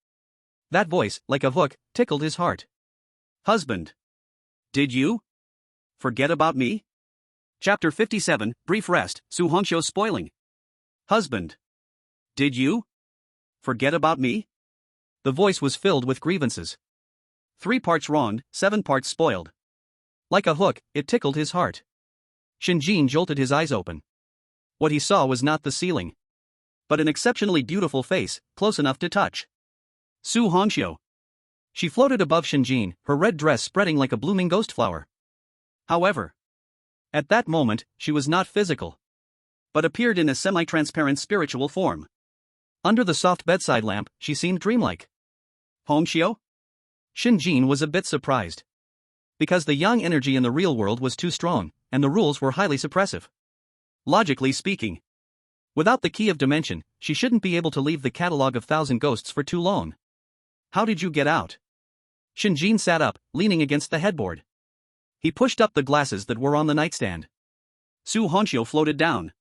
B: That voice, like a hook, tickled his heart. Husband. Did you forget about me? Chapter 57, Brief Rest, Su Hongxiu spoiling. Husband. Did you forget about me?
A: The voice was filled with grievances.
B: 3 parts wronged, 7 parts spoiled.
A: Like a hook, it tickled his heart. Shen Jin jolted his eyes open. What he saw was not the ceiling,
B: but an exceptionally beautiful face, close enough to touch. Su Hongxiu.
A: She floated above Shen Jin, her red dress spreading like a blooming ghost flower.
B: However, at that moment, she was not physical, but appeared in a semi-transparent spiritual form.
A: Under the soft bedside lamp, she seemed dreamlike.
B: Hongxiu?
A: Shen Jin was a bit surprised. Because the yang energy in the real world was too strong, and the rules were highly suppressive.
B: Logically speaking,
A: without the key of dimension, she shouldn't be able to leave the catalog of 1,000 ghosts for too long.
B: How did you get out?
A: Shen Jin sat up, leaning against the headboard. He pushed up the glasses that were on the nightstand.
B: Su Hongxiu floated down.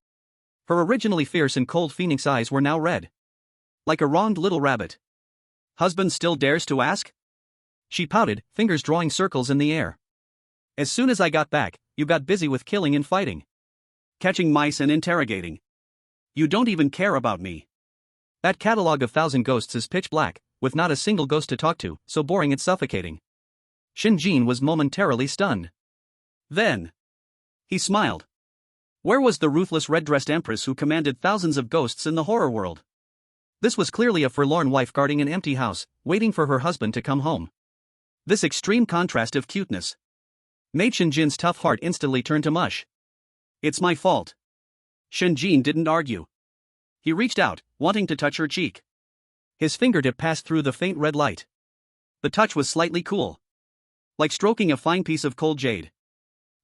A: Her originally fierce and cold phoenix eyes were now red,
B: like a wronged little rabbit. Husband still dares to ask?
A: She pouted, fingers drawing circles in the air.
B: As soon as I got back, you got busy with killing and fighting. Catching mice and interrogating. You don't even care about me.
A: That catalog of 1,000 ghosts is pitch black, with not a single ghost to talk to, so boring it's suffocating. Shen Jin was momentarily stunned.
B: Then he smiled. Where was the ruthless red-dressed empress who commanded thousands of ghosts in the horror world?
A: This was clearly a forlorn wife guarding an empty house, waiting for her husband to come home.
B: This extreme contrast of cuteness made Shen Jin's tough heart instantly turn to mush. It's my fault. Shen Jin didn't argue. He reached out, wanting to touch her cheek.
A: His fingertip passed through the faint red light.
B: The touch was slightly cool, like stroking a fine piece of cold jade,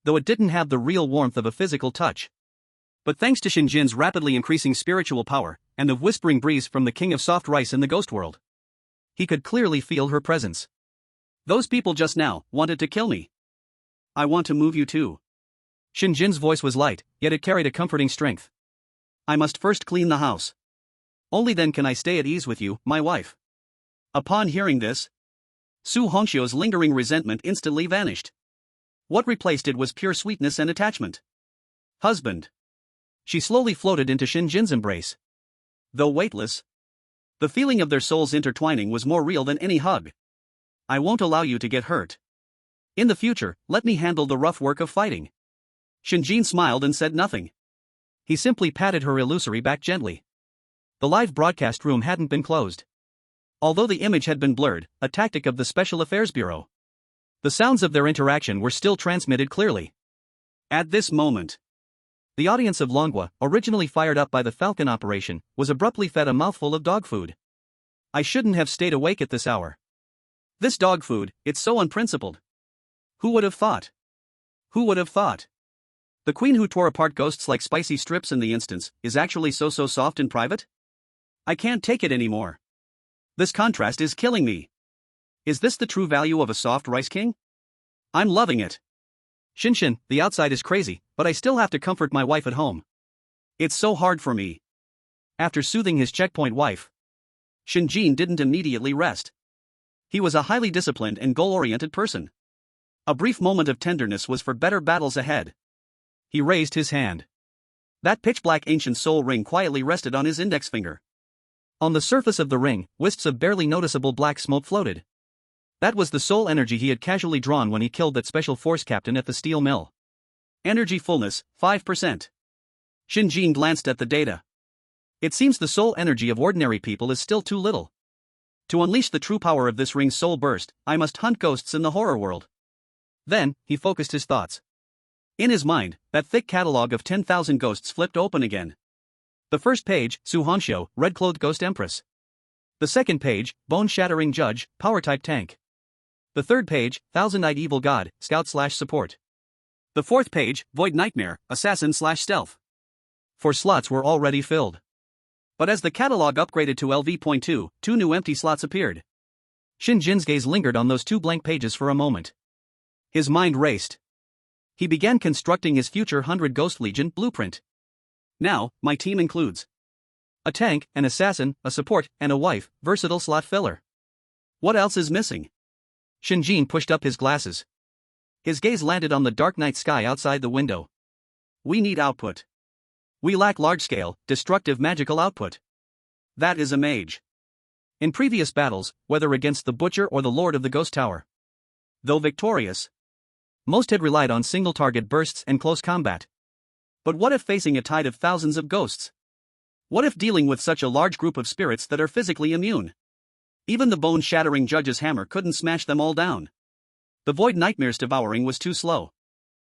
A: though it didn't have the real warmth of a physical touch.
B: But thanks to Shen Jin's rapidly increasing spiritual power, and the whispering breeze from the king of soft rice in the ghost world,
A: he could clearly feel her presence.
B: Those people just now wanted to kill me. I want to move you too.
A: Shen Jin's voice was light, yet it carried a comforting strength.
B: I must first clean the house. Only then can I stay at ease with you, my wife. Upon hearing this, Su Hongxiu's lingering resentment instantly vanished. What replaced it was pure sweetness and attachment. Husband.
A: She slowly floated into Shen Jin's embrace.
B: Though weightless, the feeling of their souls intertwining was more real than any hug. I won't allow you to get hurt. In the future, let me handle the rough work of fighting. Shen Jin smiled and said nothing.
A: He simply patted her illusory back gently. The live broadcast room hadn't been closed. Although the image had been blurred, a tactic of the Special Affairs Bureau. The sounds of their interaction were still transmitted clearly.
B: At this moment,
A: the audience of Longua, originally fired up by the Falcon operation, was abruptly fed a mouthful of dog food.
B: I shouldn't have stayed awake at this hour. This dog food, it's so unprincipled. Who would have thought? Who would have thought? The queen who tore apart ghosts like spicy strips in the instance, is actually so soft in private? I can't take it anymore. This contrast is killing me. Is this the true value of a soft rice king? I'm loving it.
A: Shen, the outside is crazy, but I still have to comfort my wife at home.
B: It's so hard for me.
A: After soothing his checkpoint wife,
B: Shen Jin didn't immediately rest. He was a highly disciplined and goal-oriented person. A brief moment of tenderness was for better battles ahead.
A: He raised his hand.
B: That pitch-black ancient soul ring quietly rested on his index finger.
A: On the surface of the ring, wisps of barely noticeable black smoke floated. That was the soul energy he had casually drawn when he killed that special force captain at the steel mill.
B: Energy fullness, 5%. Shen Jin glanced at the data.
A: It seems the soul energy of ordinary people is still too little.
B: To unleash the true power of this ring's soul burst, I must hunt ghosts in the horror world.
A: Then, he focused his thoughts.
B: In his mind, that thick catalog of 10,000 ghosts flipped open again.
A: The first page, Su Hongxiu, red-clothed ghost empress. The second page, bone-shattering judge, power-type tank. The third page, thousand-eyed evil god, scout/support.
B: The fourth page, void nightmare, assassin/stealth.
A: 4 slots were already filled.
B: But as the catalog upgraded to LV.2, 2 new empty slots appeared.
A: Shen Jin's gaze lingered on those 2 blank pages for a moment.
B: His mind raced.
A: He began constructing his future 100 Ghost Legion blueprint.
B: Now, my team includes
A: a tank, an assassin, a support, and a wife, versatile slot filler.
B: What else is missing?
A: Shen Jin pushed up his glasses. His gaze landed on the dark night sky outside the window.
B: We need output. We lack large-scale, destructive magical output. That is a mage.
A: In previous battles, whether against the Butcher or the Lord of the Ghost Tower,
B: though victorious,
A: most had relied on single-target bursts and close combat.
B: But what if facing a tide of thousands of ghosts? What if dealing with such a large group of spirits that are physically immune? Even the bone-shattering judge's hammer couldn't smash them all down. The void nightmares devouring was too slow.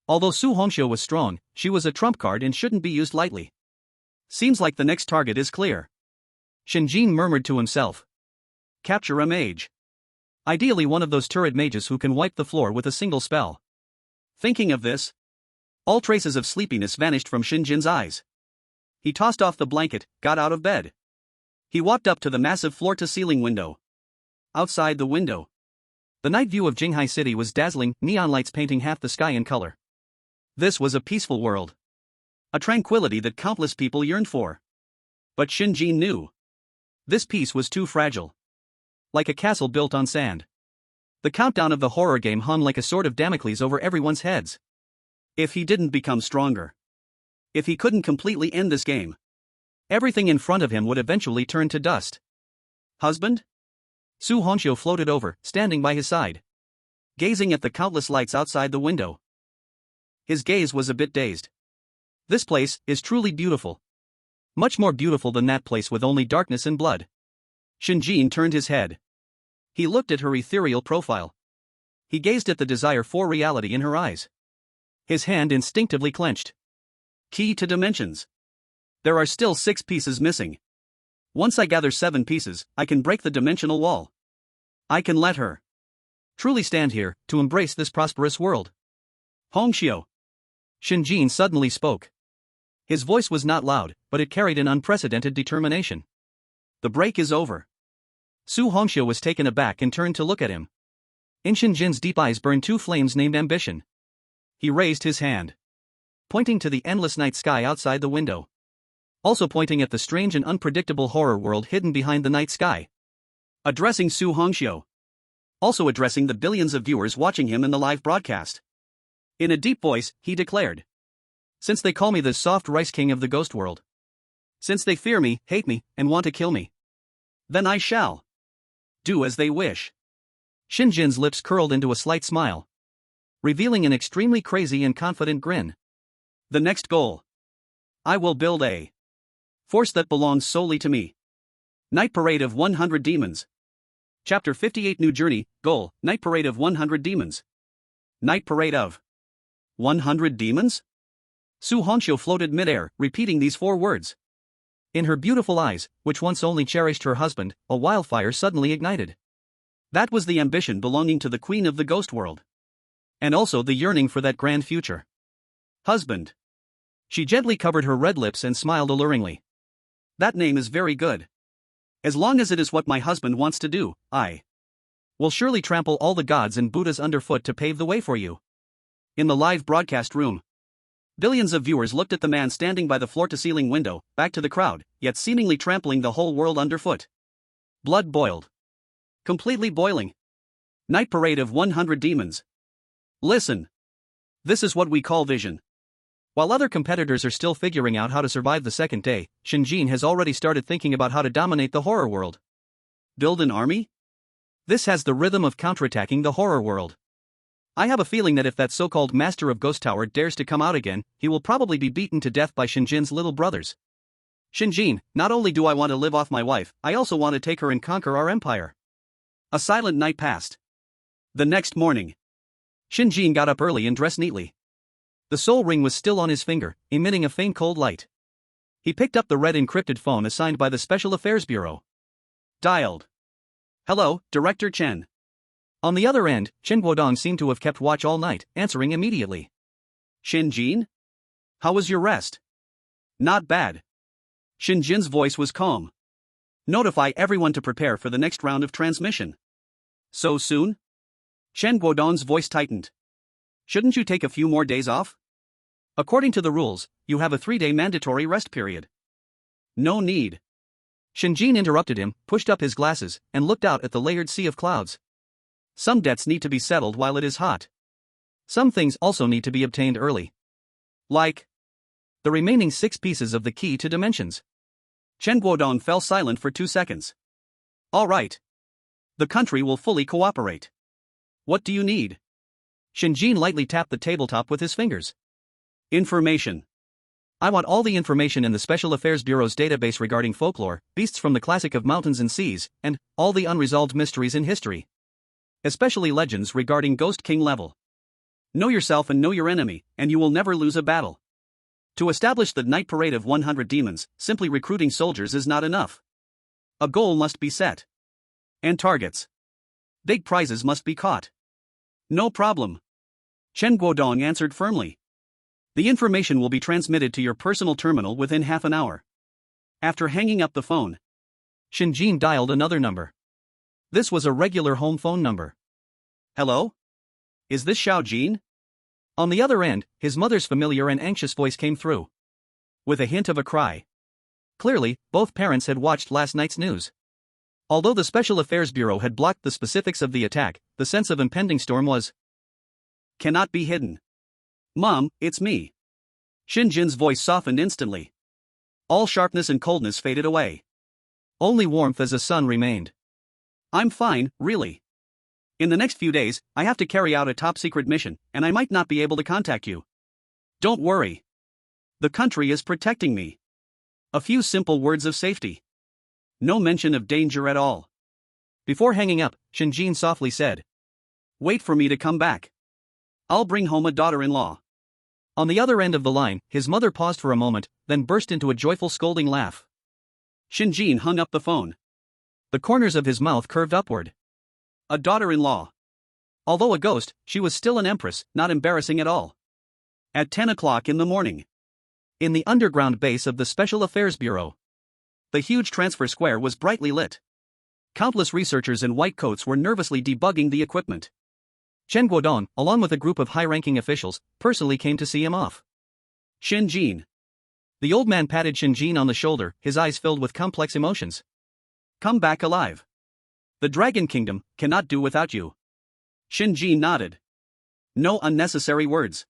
A: Although Su Hongxiu was strong, she was a trump card and shouldn't be used lightly.
B: Seems like the next target is clear.
A: Shen Jin murmured to himself.
B: Capture a mage.
A: Ideally one of those turret mages who can wipe the floor with a single spell.
B: Thinking of this, all traces of sleepiness vanished from Shen Jin's eyes. He tossed off the blanket, got out of bed. He walked up to the massive floor-to-ceiling window. Outside the window,
A: the night view of Jinghai City was dazzling, neon lights painting half the sky in color.
B: This was a peaceful world. A tranquility that countless people yearned for. But Shen Jin knew. This peace was too fragile.
A: Like a castle built on sand. The countdown of the horror game hung like a sword of Damocles over everyone's heads.
B: If he didn't become stronger, if he couldn't completely end this game,
A: everything in front of him would eventually turn to dust.
B: Husband?
A: Su Hongxiu floated over, standing by his side,
B: gazing at the countless lights outside the window. His gaze was a bit dazed.
A: This place is truly beautiful. Much more beautiful than that place with only darkness and blood.
B: Shen Jin turned his head. He looked at her ethereal profile. He gazed at the desire for reality in her eyes.
A: His hand instinctively clenched.
B: Key to dimensions. There are still 6 pieces missing. Once I gather 7 pieces, I can break the dimensional wall. I can let her
A: truly stand here, to embrace this prosperous world.
B: Hongxiu.
A: Shen Jin suddenly spoke. His voice was not loud, but it carried an unprecedented determination.
B: The break is over.
A: Su Hongxiu was taken aback and turned to look at him. In Shen Jin's deep eyes burned 2 flames named ambition. He raised his hand, pointing to the endless night sky outside the window. Also pointing at the strange and unpredictable horror world hidden behind the night sky.
B: Addressing Su Hongxiu. Also addressing the billions of viewers watching him in the live broadcast. In a deep voice, he declared.
A: Since they call me the soft rice king of the ghost world.
B: Since they fear me, hate me, and want to kill me. Then I shall do as they wish.
A: Shen Jin's lips curled into a slight smile, revealing an extremely crazy and confident grin.
B: The next goal. I will build a force that belongs solely to me. Night Parade of 100 Demons. Chapter 58 New Journey, Goal, Night Parade of 100 Demons. Night Parade of 100 Demons?
A: Su Hongxiu floated midair, repeating these 4 words. In her beautiful eyes, which once only cherished her husband, a wildfire suddenly ignited.
B: That was the ambition belonging to the queen of the ghost world.
A: And also the yearning for that grand future.
B: Husband.
A: She gently covered her red lips and smiled alluringly.
B: That name is very good. As long as it is what my husband wants to do, I
A: will surely trample all the gods and Buddhas underfoot to pave the way for you.
B: In the live broadcast room, billions of viewers looked at the man standing by the floor-to-ceiling window, back to the crowd, yet seemingly trampling the whole world underfoot. Blood boiled. Completely boiling. Night Parade of 100 Demons. Listen. This is what we call vision.
A: While other competitors are still figuring out how to survive the second day, Shen Jin has already started thinking about how to dominate the horror world.
B: Build an army?
A: This has the rhythm of counterattacking the horror world. I have a feeling that if that so-called master of Ghost Tower dares to come out again, he will probably be beaten to death by Shen Jin's little brothers.
B: Shen Jin, not only do I want to live off my wife, I also want to take her and conquer our empire. A silent night passed. The next morning,
A: Shen Jin got up early and dressed neatly. The soul ring was still on his finger, emitting a faint cold light. He picked up the red encrypted phone assigned by the Special Affairs Bureau.
B: Dialed. Hello, Director Chen.
A: On the other end, Chen Guodong seemed to have kept watch all night, answering immediately.
B: Shen Jin? How was your rest? Not bad. Shen Jin's voice was calm. Notify everyone to prepare for the next round of transmission. So soon? Chen Guodong's voice tightened. Shouldn't you take a few more days off?
A: According to the rules, you have a 3-day mandatory rest period.
B: No need.
A: Shen Jin interrupted him, pushed up his glasses, and looked out at the layered sea of clouds.
B: Some debts need to be settled while it is hot.
A: Some things also need to be obtained early.
B: Like
A: the remaining 6 pieces of the key to dimensions.
B: Chen Guodong fell silent for 2 seconds. All right. The country will fully cooperate. What do you need?
A: Shen Jin lightly tapped the tabletop with his fingers.
B: Information.
A: I want all the information in the Special Affairs Bureau's database regarding folklore, beasts from the classic of mountains and seas, and all the unresolved mysteries in history. Especially legends regarding Ghost King level. Know yourself and know your enemy, and you will never lose a battle. To establish the night parade of 100 demons, simply recruiting soldiers is not enough. A goal must be set. And targets. Big prizes must be caught. No problem. Chen Guodong answered firmly. The information will be transmitted to your personal terminal within half an hour. After hanging up the phone, Shen Jin dialed another number. This was a regular home phone number.
B: Hello? Is this Xiao Jin?
A: On the other end, his mother's familiar and anxious voice came through. With a hint of a cry. Clearly, both parents had watched last night's news. Although the Special Affairs Bureau had blocked the specifics of the attack, the sense of impending storm
B: cannot be hidden. Mom, it's me. Shen Jin's voice softened instantly. All sharpness and coldness faded away.
A: Only warmth as a sun remained.
B: I'm fine, really. In the next few days, I have to carry out a top-secret mission, and I might not be able to contact you. Don't worry. The country is protecting me. A few simple words of safety. No mention of danger at all.
A: Before hanging up, Shen Jin softly said,
B: "Wait for me to come back. I'll bring home a daughter-in-law."
A: On the other end of the line, his mother paused for a moment, then burst into a joyful scolding laugh.
B: Shen Jin hung up the phone.
A: The corners of his mouth curved upward.
B: A daughter-in-law. Although a ghost, she was still an empress, not embarrassing at all. At 10 o'clock in the morning.
A: In the underground base of the Special Affairs Bureau.
B: The huge transfer square was brightly lit. Countless researchers in white coats were nervously debugging the equipment.
A: Chen Guodong, along with a group of high-ranking officials, personally came to see him off.
B: Shen Jin.
A: The old man patted Shen Jin on the shoulder, his eyes filled with complex emotions.
B: Come back alive. The Dragon Kingdom cannot do without you. Shen Jin nodded. No unnecessary words.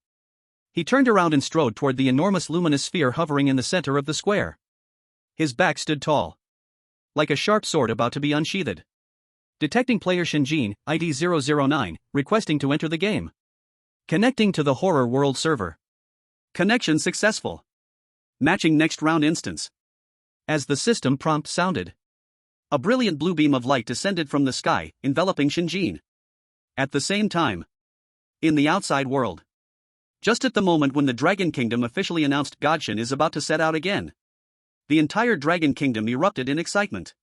A: He turned around and strode toward the enormous luminous sphere hovering in the center of the square. His back stood tall. Like a sharp sword about to be unsheathed. Detecting player Shen Jin, ID 009, requesting to enter the game. Connecting to the Horror World server.
B: Connection successful. Matching next round instance.
A: As the system prompt sounded,
B: a brilliant blue beam of light descended from the sky, enveloping Shen Jin. At the same time, in the outside world, just at the moment when the Dragon Kingdom officially announced Godshin is about to set out again, the entire Dragon Kingdom erupted in excitement.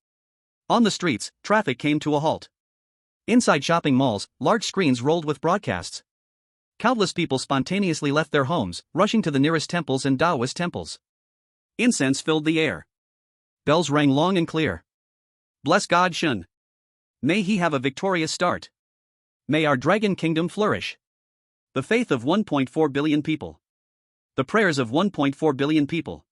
B: On the streets, traffic came to a halt.
A: Inside shopping malls, large screens rolled with broadcasts. Countless people spontaneously left their homes, rushing to the nearest temples and Taoist temples.
B: Incense filled the air.
A: Bells rang long and clear.
B: Bless God Shen. May he have a victorious start. May our Dragon Kingdom flourish. The faith of 1.4 billion people. The prayers of 1.4 billion people.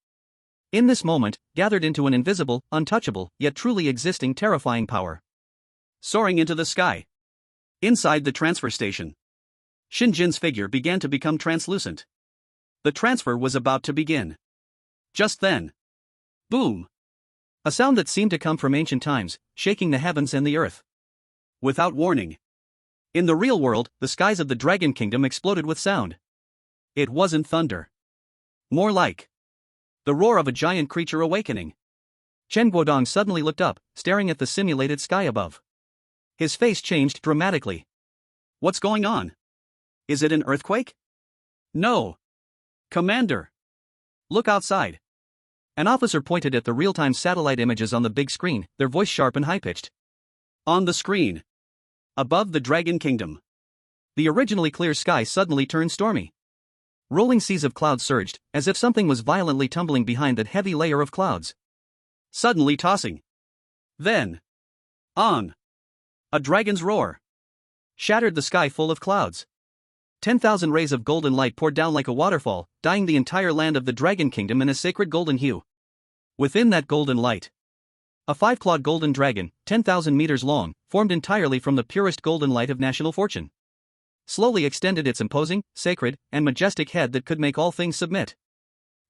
A: In this moment, gathered into an invisible, untouchable, yet truly existing terrifying power.
B: Soaring into the sky. Inside the transfer station. Shen Jin's figure began to become translucent. The transfer was about to begin. Just then. Boom.
A: A sound that seemed to come from ancient times, shaking the heavens and the earth.
B: Without warning. In the real world, the skies of the Dragon Kingdom exploded with sound. It wasn't thunder. More like the roar of a giant creature awakening.
A: Chen Guodong suddenly looked up, staring at the simulated sky above. His face changed dramatically.
B: What's going on? Is it an earthquake? No. Commander. Look outside.
A: An officer pointed at the real-time satellite images on the big screen, their voice sharp and high-pitched.
B: On the screen. Above the Dragon Kingdom.
A: The originally clear sky suddenly turned stormy. Rolling seas of clouds surged, as if something was violently tumbling behind that heavy layer of clouds.
B: Suddenly tossing. Then. On. A dragon's roar.
A: Shattered the sky full of clouds. 10,000 rays of golden light poured down like a waterfall, dyeing the entire land of the Dragon Kingdom in a sacred golden hue. Within that golden light, a 5-clawed golden dragon, 10,000 meters long, formed entirely from the purest golden light of national fortune. slowly extended its imposing, sacred, and majestic head that could make all things submit.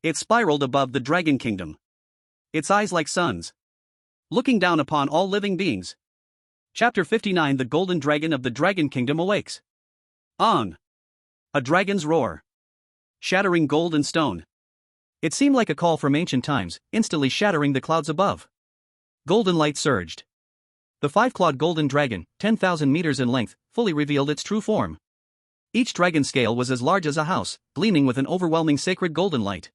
B: It spiraled above the dragon kingdom. Its eyes like suns, looking down upon all living beings. Chapter 59. The Golden Dragon of the Dragon Kingdom awakes. On. A dragon's roar, shattering gold and stone.
A: It seemed like a call from ancient times, instantly shattering the clouds above. Golden light surged. The five-clawed golden dragon, 10,000 meters in length, fully revealed its true form. Each dragon scale was as large as a house, gleaming with an overwhelming sacred golden light.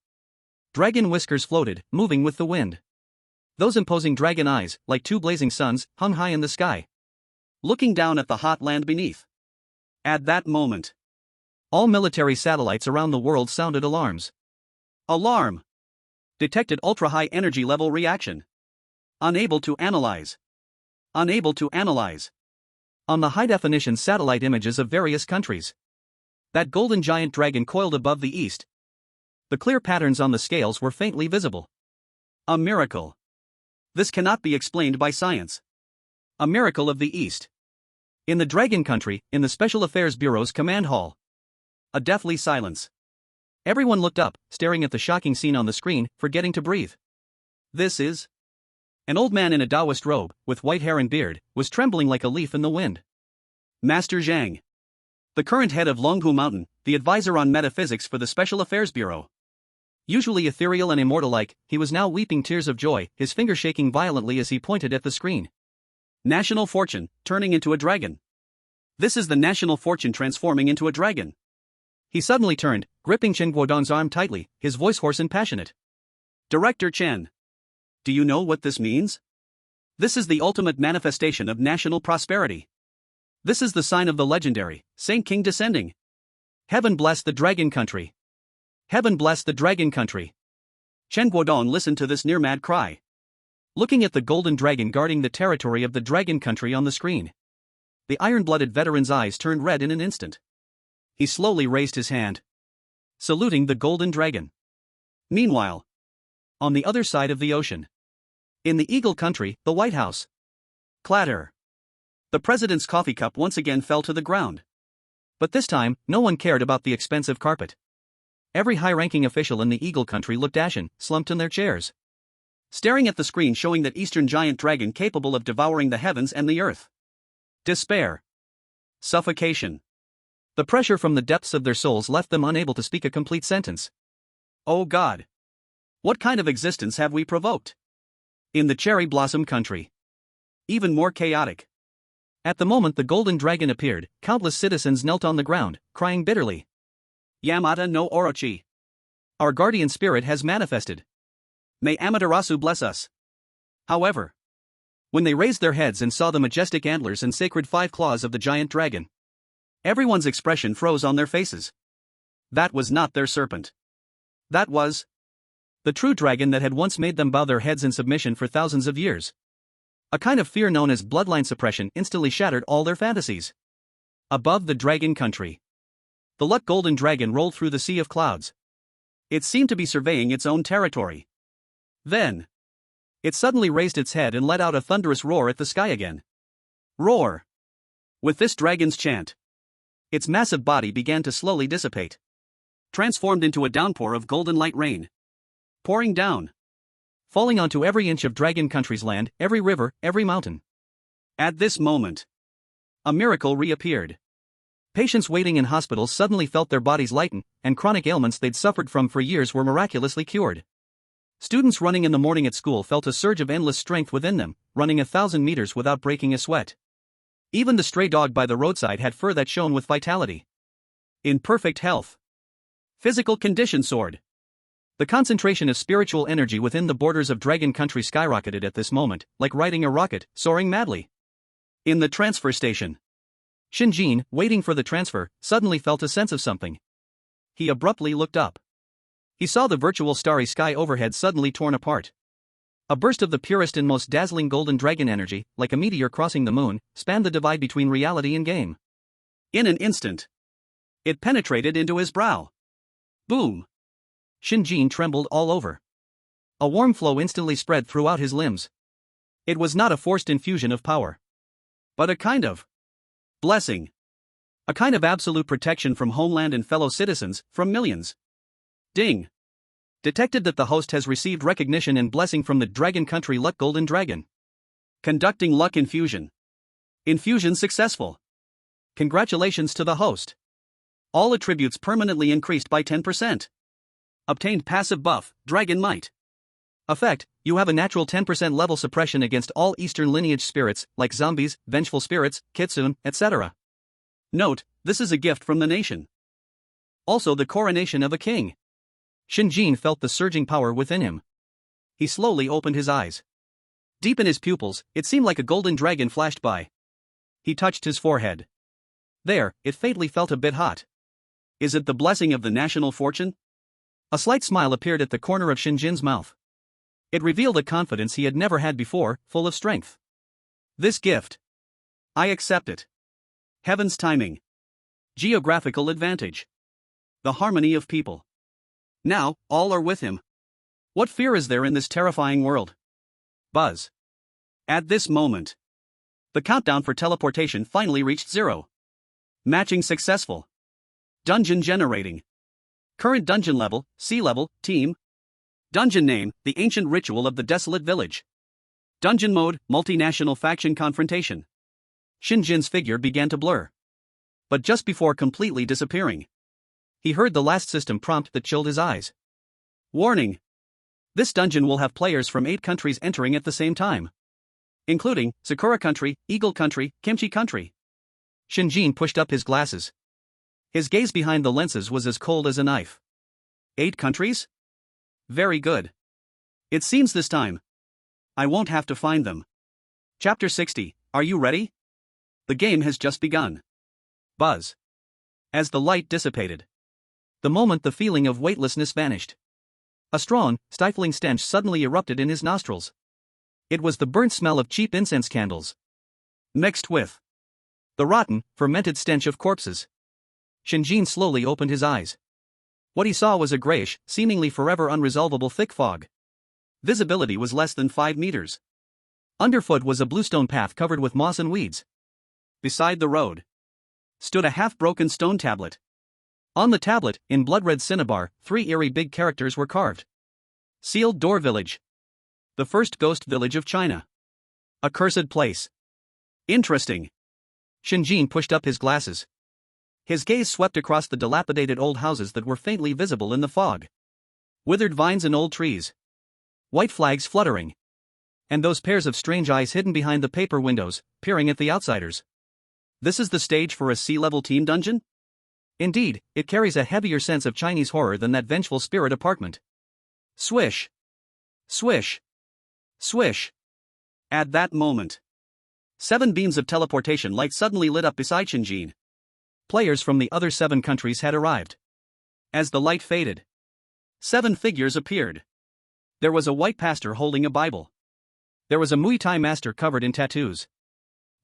A: Dragon whiskers floated, moving with the wind. Those imposing dragon eyes, like two blazing suns, hung high in the sky,
B: looking down at the hot land beneath. At that moment,
A: all military satellites around the world sounded alarms.
B: Alarm! Detected ultra-high energy level reaction. Unable to analyze. Unable to analyze.
A: On the high-definition satellite images of various countries, that golden giant dragon coiled above the east. The clear patterns on the scales were faintly visible.
B: A miracle. This cannot be explained by science. A miracle of the East.
A: In the Dragon Country, in the Special Affairs Bureau's command hall,
B: a deathly silence.
A: Everyone looked up, staring at the shocking scene on the screen, forgetting to breathe.
B: This is...
A: An old man in a Taoist robe, with white hair and beard, was trembling like a leaf in the wind.
B: Master Zhang, the current head of Longhu Mountain, the advisor on metaphysics for the Special Affairs Bureau.
A: Usually ethereal and immortal-like, he was now weeping tears of joy, his finger shaking violently as he pointed at the screen.
B: National fortune, turning into a dragon. This is the national fortune transforming into a dragon.
A: He suddenly turned, gripping Chen Guodong's arm tightly, his voice hoarse and passionate.
B: Director Chen, do you know what this means? This is the ultimate manifestation of national prosperity. This is the sign of the legendary Saint King descending.
A: Heaven bless the Dragon Country. Heaven bless the Dragon Country.
B: Chen Guodong listened to this near-mad cry,
A: looking at the golden dragon guarding the territory of the Dragon Country on the screen. The iron-blooded veteran's eyes turned red in an instant. He slowly raised his hand, saluting the golden dragon.
B: Meanwhile,
A: on the other side of the ocean, in the Eagle Country, the White House.
B: Clatter. The president's coffee cup once again fell to the ground.
A: But this time, no one cared about the expensive carpet. Every high-ranking official in the Eagle Country looked ashen, slumped in their chairs,
B: staring at the screen showing that eastern giant dragon capable of devouring the heavens and the earth. Despair. Suffocation.
A: The pressure from the depths of their souls left them unable to speak a complete sentence.
B: Oh God! What kind of existence have we provoked?
A: In the Cherry Blossom Country,
B: even more chaotic.
A: At the moment the golden dragon appeared, countless citizens knelt on the ground, crying bitterly.
B: Yamata no Orochi.
A: Our guardian spirit has manifested.
B: May Amaterasu bless us.
A: However, when they raised their heads and saw the majestic antlers and sacred five claws of the giant dragon,
B: everyone's expression froze on their faces. That was not their serpent. That was
A: the true dragon that had once made them bow their heads in submission for thousands of years. A kind of fear known as bloodline suppression instantly shattered all their fantasies. Above the Dragon Country, the luck golden dragon rolled through the sea of clouds.
B: It seemed to be surveying its own territory. Then,
A: it suddenly raised its head and let out a thunderous roar at the sky again.
B: Roar! With this dragon's chant,
A: its massive body began to slowly dissipate,
B: transformed into a downpour of golden light rain, pouring down,
A: falling onto every inch of Dragon Country's land, every river, every mountain.
B: At this moment, a miracle reappeared.
A: Patients waiting in hospitals suddenly felt their bodies lighten, and chronic ailments they'd suffered from for years were miraculously cured. Students running in the morning at school felt a surge of endless strength within them, running 1,000 meters without breaking a sweat. Even the stray dog by the roadside had fur that shone with vitality.
B: In perfect health. Physical condition soared.
A: The concentration of spiritual energy within the borders of Dragon Country skyrocketed at this moment, like riding a rocket, soaring madly.
B: In the transfer station,
A: Shen Jin, waiting for the transfer, suddenly felt a sense of something. He abruptly looked up. He saw the virtual starry sky overhead suddenly torn apart. A burst of the purest and most dazzling golden dragon energy, like a meteor crossing the moon, spanned the divide between reality and game.
B: In an instant, it penetrated into his brow. Boom!
A: Shen Jin trembled all over. A warm flow instantly spread throughout his limbs. It was not a forced infusion of power,
B: but a kind of blessing. A kind of absolute protection from homeland and fellow citizens, from millions. Ding. Detected that the host has received recognition and blessing from the Dragon Country Luck Golden Dragon. Conducting luck infusion. Infusion successful. Congratulations to the host. All attributes permanently increased by 10%. Obtained passive buff, Dragon Might. Effect, you have a natural 10% level suppression against all Eastern lineage spirits, like zombies, vengeful spirits, kitsune, etc. Note, this is a gift from the nation. Also the coronation of a king. Shen Jin felt the surging power within him. He slowly opened his eyes. Deep in his pupils, it seemed like a golden dragon flashed by. He touched his forehead. There, it faintly felt a bit hot. Is it the blessing of the national fortune? A slight smile appeared at the corner of Shen Jin's mouth. It revealed a confidence he had never had before, full of strength. This gift. I accept it. Heaven's timing. Geographical advantage. The harmony of people. Now, all are with him. What fear is there in this terrifying world? Buzz. At this moment, the countdown for teleportation finally reached 0. Matching successful. Dungeon generating. Current dungeon level, sea level, team. Dungeon name, the ancient ritual of the desolate village. Dungeon mode, multinational faction confrontation. Shen Jin's figure began to blur. But just before completely disappearing, he heard the last system prompt that chilled his eyes. Warning. This dungeon will have players from 8 countries entering at the same time. Including, Sakura Country, Eagle Country, Kimchi Country. Shen Jin pushed up his glasses. His gaze behind the lenses was as cold as a knife. 8 countries? Very good. It seems this time I won't have to find them. Chapter 60, are you ready? The game has just begun. Buzz. As the light dissipated. The moment the feeling of weightlessness vanished. A strong, stifling stench suddenly erupted in his nostrils. It was the burnt smell of cheap incense candles. Mixed with the rotten, fermented stench of corpses. Shen Jin slowly opened his eyes. What he saw was a grayish, seemingly forever unresolvable thick fog. Visibility was less than 5 meters. Underfoot was a bluestone path covered with moss and weeds. Beside the road stood a half-broken stone tablet. On the tablet, in blood-red cinnabar, 3 eerie big characters were carved. Sealed Door Village. The first ghost village of China. A cursed place. Interesting. Shen Jin pushed up his glasses. His gaze swept across the dilapidated old houses that were faintly visible in the fog. Withered vines and old trees. White flags fluttering. And those pairs of strange eyes hidden behind the paper windows, peering at the outsiders. This is the stage for a sea-level team dungeon? Indeed, it carries a heavier sense of Chinese horror than that vengeful spirit apartment. Swish. Swish. Swish. At that moment, 7 beams of teleportation light suddenly lit up beside Shen Jin. Players from the other 7 countries had arrived. As the light faded, 7 figures appeared. There was a white pastor holding a Bible. There was a Muay Thai master covered in tattoos.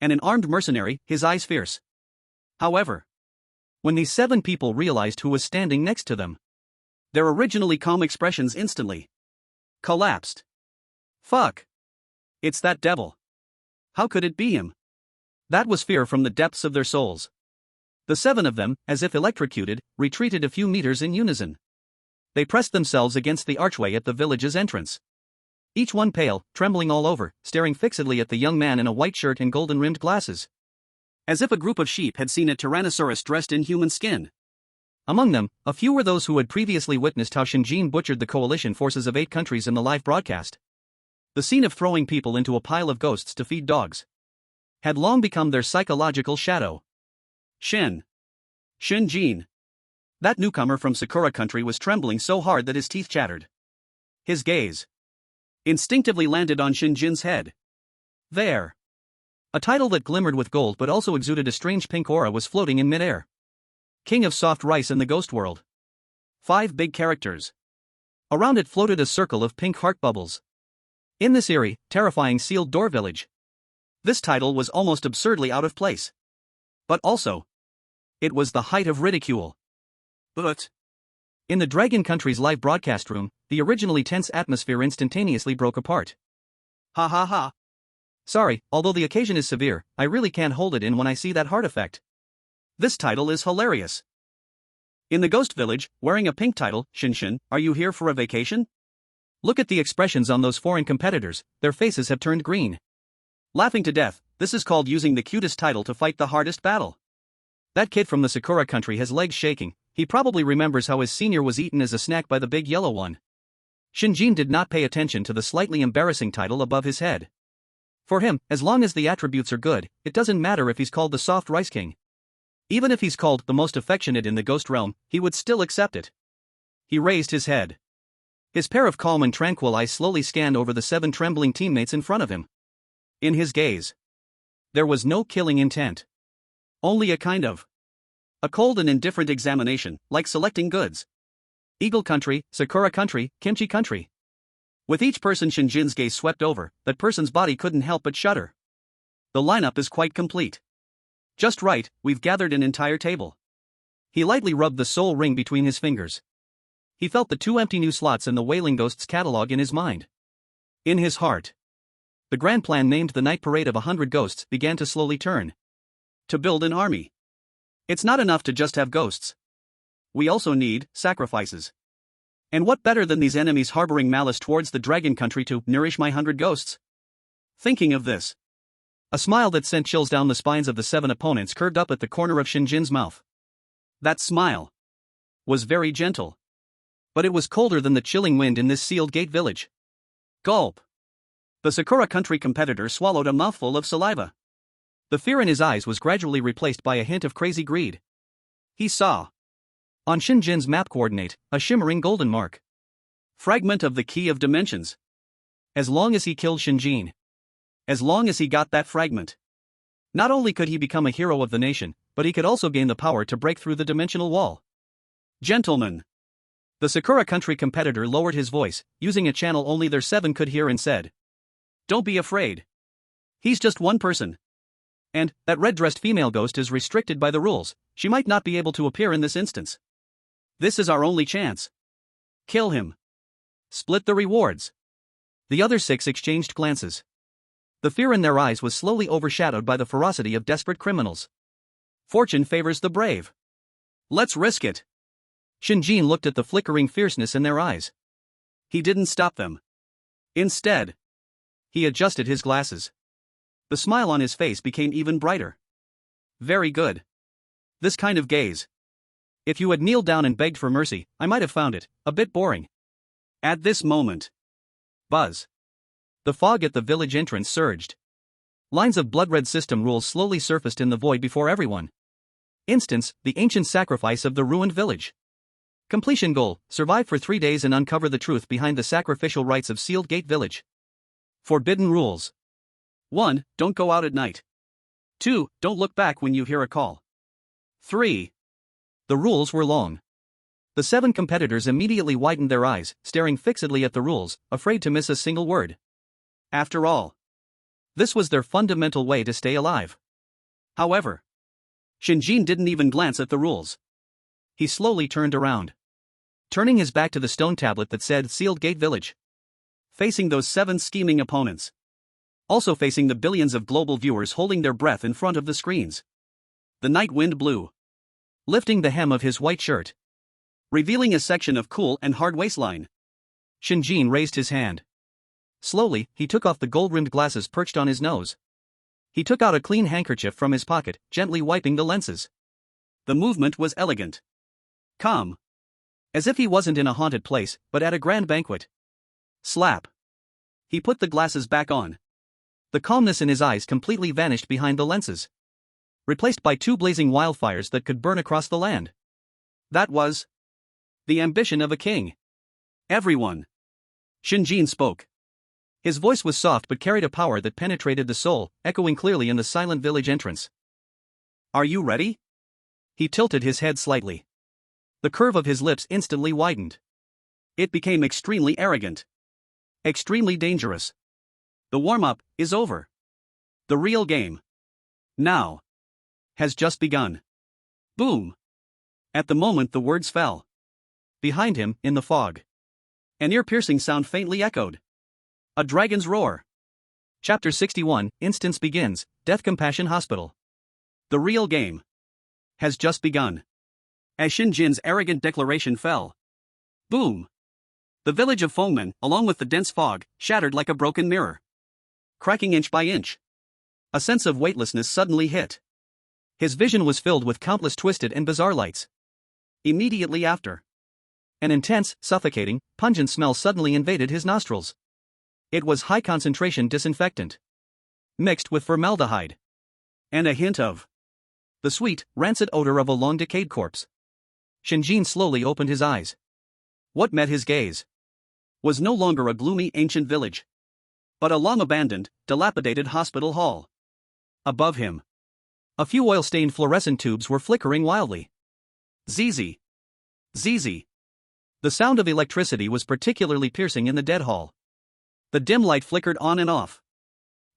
B: And an armed mercenary, his eyes fierce. However, when these 7 people realized who was standing next to them, their originally calm expressions instantly collapsed. Fuck. It's that devil. How could it be him? That was fear from the depths of their souls. The 7 of them, as if electrocuted, retreated a few meters in unison. They pressed themselves against the archway at the village's entrance. Each one pale, trembling all over, staring fixedly at the young man in a white shirt and golden-rimmed glasses. As if a group of sheep had seen a tyrannosaurus dressed in human skin. Among them, a few were those who had previously witnessed how Shen Jin butchered the coalition forces of 8 countries in the live broadcast. The scene of throwing people into a pile of ghosts to feed dogs had long become their psychological shadow. Shen Jin. That newcomer from Sakura Country was trembling so hard that his teeth chattered. His gaze instinctively landed on Shen Jin's head. There. A title that glimmered with gold but also exuded a strange pink aura was floating in midair. King of soft rice in the ghost world. 5 big characters. Around it floated a circle of pink heart bubbles. In this eerie, terrifying sealed door village. This title was almost absurdly out of place. But also, it was the height of ridicule. But in the Dragon Country's live broadcast room, the originally tense atmosphere instantaneously broke apart. Ha ha ha. Sorry, although the occasion is severe, I really can't hold it in when I see that heart effect. This title is hilarious. In the ghost village, wearing a pink title, Shen Jin, are you here for a vacation?
A: Look at the expressions on those foreign competitors, their faces have turned green.
B: Laughing to death, this is called using the cutest title to fight the hardest battle.
A: That kid from the Sakura country has legs shaking, he probably remembers how his senior was eaten as a snack by the big yellow one. Shen Jin did not pay attention to the slightly embarrassing title above his head. For him, as long as the attributes are good, it doesn't matter if he's called the Soft Rice King. Even if he's called the most affectionate in the ghost realm, he would still accept it. He raised his head. His pair of calm and tranquil eyes slowly scanned over the 7 trembling teammates in front of him. In his gaze, there was no killing intent. Only a cold and indifferent examination, like selecting goods. Eagle country, Sakura country, kimchi country. With each person Shen Jin's gaze swept over, that person's body couldn't help but shudder. The lineup is quite complete. Just right, we've gathered an entire table. He lightly rubbed the soul ring between his fingers. He felt the 2 empty new slots in the Wailing Ghosts catalog in his mind. In his heart, the grand plan named the Night Parade of 100 Ghosts began to slowly turn. To build an army. It's not enough to just have ghosts. We also need sacrifices. And what better than these enemies harboring malice towards the dragon country to nourish my 100 ghosts? Thinking of this, a smile that sent chills down the spines of the 7 opponents curved up at the corner of Shen Jin's mouth. That smile was very gentle. But it was colder than the chilling wind in this sealed gate village. Gulp. The Sakura country competitor swallowed a mouthful of saliva. The fear in his eyes was gradually replaced by a hint of crazy greed. He saw, on Shen Jin's map coordinate, a shimmering golden mark. Fragment of the Key of Dimensions. As long as he killed Shen Jin, as long as he got that fragment, not only could he become a hero of the nation, but he could also gain the power to break through the dimensional wall. Gentlemen. The Sakura country competitor lowered his voice, using a channel only their 7 could hear, and said, "Don't be afraid. He's just one person. And that red-dressed female ghost is restricted by the rules, she might not be able to appear in this instance. This is our only chance. Kill him. Split the rewards." The other 6 exchanged glances. The fear in their eyes was slowly overshadowed by the ferocity of desperate criminals. Fortune favors the brave. Let's risk it. Shen Jin looked at the flickering fierceness in their eyes. He didn't stop them. Instead, he adjusted his glasses. The smile on his face became even brighter. Very good. This kind of gaze. If you had kneeled down and begged for mercy, I might have found it a bit boring. At this moment, buzz. The fog at the village entrance surged. Lines of blood-red system rules slowly surfaced in the void before everyone. Instance, the ancient sacrifice of the ruined village. Completion goal, survive for 3 days and uncover the truth behind the sacrificial rites of Sealed Gate Village. Forbidden rules. 1. Don't go out at night. 2. Don't look back when you hear a call. 3. The rules were long. The 7 competitors immediately widened their eyes, staring fixedly at the rules, afraid to miss a single word. After all, this was their fundamental way to stay alive. However, Shen Jin didn't even glance at the rules. He slowly turned around, turning his back to the stone tablet that said Sealed Gate Village. Facing those 7 scheming opponents. Also facing the billions of global viewers holding their breath in front of the screens. The night wind blew, lifting the hem of his white shirt, revealing a section of cool and hard waistline. Shen Jin raised his hand. Slowly, he took off the gold-rimmed glasses perched on his nose. He took out a clean handkerchief from his pocket, gently wiping the lenses. The movement was elegant. Calm. As if he wasn't in a haunted place, but at a grand banquet. Slap. He put the glasses back on. The calmness in his eyes completely vanished behind the lenses, replaced by 2 blazing wildfires that could burn across the land. That was the ambition of a king. Everyone. Shen Jin spoke. His voice was soft but carried a power that penetrated the soul, echoing clearly in the silent village entrance. Are you ready? He tilted his head slightly. The curve of his lips instantly widened. It became extremely arrogant. Extremely dangerous. The warm-up is over. The real game, now, has just begun. Boom. At the moment the words fell, behind him, in the fog, an ear-piercing sound faintly echoed. A dragon's roar. Chapter 61, Instance begins, Death Compassion Hospital. The real game
B: has just begun. As Shen Jin's arrogant declaration fell. Boom! The village of Fengmen, along with the dense fog, shattered like a broken mirror. Cracking inch by inch. A sense of weightlessness suddenly hit. His vision was filled with countless twisted and bizarre lights. Immediately after, an intense, suffocating, pungent smell suddenly invaded his nostrils. It was high-concentration disinfectant, mixed with formaldehyde, and a hint of the sweet, rancid odor of a long-decayed corpse. Shen Jin slowly opened his eyes. What met his gaze was no longer a gloomy ancient village, but a long-abandoned, dilapidated hospital hall. Above him, a few oil-stained fluorescent tubes were flickering wildly. Zzz. Zzz. The sound of electricity was particularly piercing in the dead hall. The dim light flickered on and off,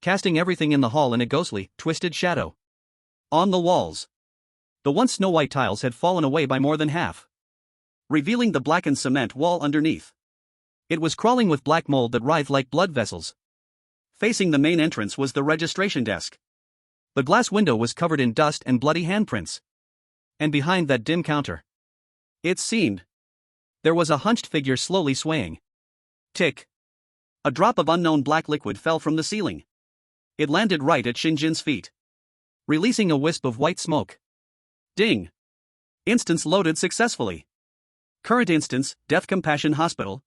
B: casting everything in the hall in a ghostly, twisted shadow. On the walls, the once snow-white tiles had fallen away by more than half, revealing the blackened cement wall underneath. It was crawling with black mold that writhed like blood vessels. Facing the main entrance was the registration desk. The glass window was covered in dust and bloody handprints. And behind that dim counter, it seemed, there was a hunched figure slowly swaying. Tick. A drop of unknown black liquid fell from the ceiling. It landed right at Shen Jin's feet, releasing a wisp of white smoke. Ding. Instance loaded successfully. Current instance, Death Compassion Hospital.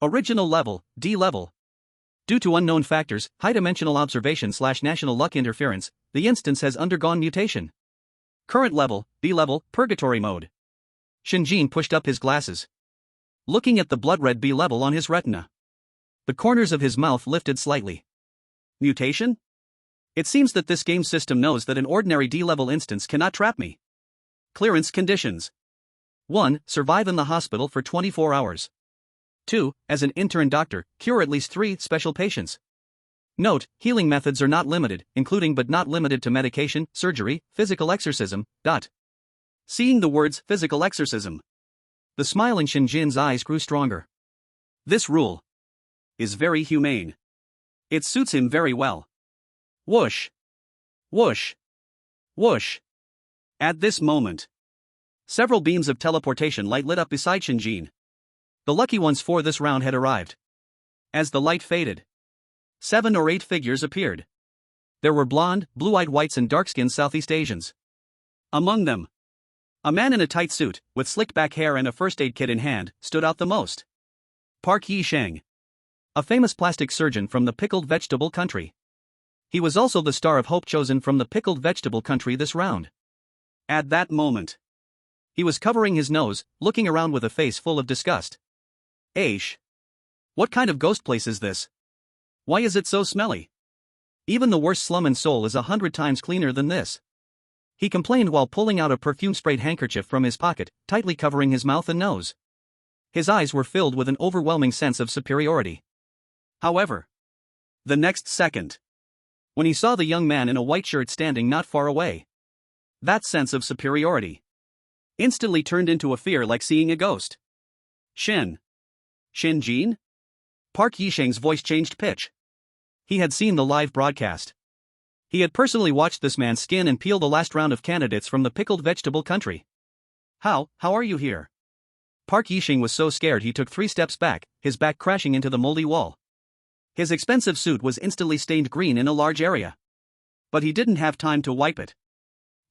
B: Original level, D level. Due to unknown factors, high-dimensional observation/national luck interference, the instance has undergone mutation. Current level, B level, purgatory mode. Shen Jin pushed up his glasses, looking at the blood-red B level on his retina. The corners of his mouth lifted slightly. Mutation? It seems that this game system knows that an ordinary D-level instance cannot trap me. Clearance conditions. 1. Survive in the hospital for 24 hours. 2. As an intern doctor, cure at least 3 special patients. Note, healing methods are not limited, including but not limited to medication, surgery, physical exorcism. Seeing the words physical exorcism, the smile in Shen Jin's eyes grew stronger. This rule is very humane. It suits him very well. Whoosh. Whoosh. Whoosh. At this moment, several beams of teleportation light lit up beside Shen Jin. The lucky ones for this round had arrived. As the light faded, 7 or 8 figures appeared. There were blonde, blue-eyed whites and dark-skinned Southeast Asians. Among them, a man in a tight suit, with slicked-back hair and a first-aid kit in hand, stood out the most. Park Yisheng, a famous plastic surgeon from the pickled vegetable country. He was also the star of hope chosen from the pickled vegetable country this round. At that moment, he was covering his nose, looking around with a face full of disgust. Aish. What kind of ghost place is this? Why is it so smelly? Even the worst slum in Seoul is 100 times cleaner than this. He complained while pulling out a perfume-sprayed handkerchief from his pocket, tightly covering his mouth and nose. His eyes were filled with an overwhelming sense of superiority. However, the next second, when he saw the young man in a white shirt standing not far away, that sense of superiority instantly turned into a fear like seeing a ghost. Shen Jin? Park Yisheng's voice changed pitch. He had seen the live broadcast. He had personally watched this man skin and peel the last round of candidates from the pickled vegetable country. How are you here? Park Yisheng was so scared he took 3 steps back, his back crashing into the moldy wall. His expensive suit was instantly stained green in a large area. But he didn't have time to wipe it.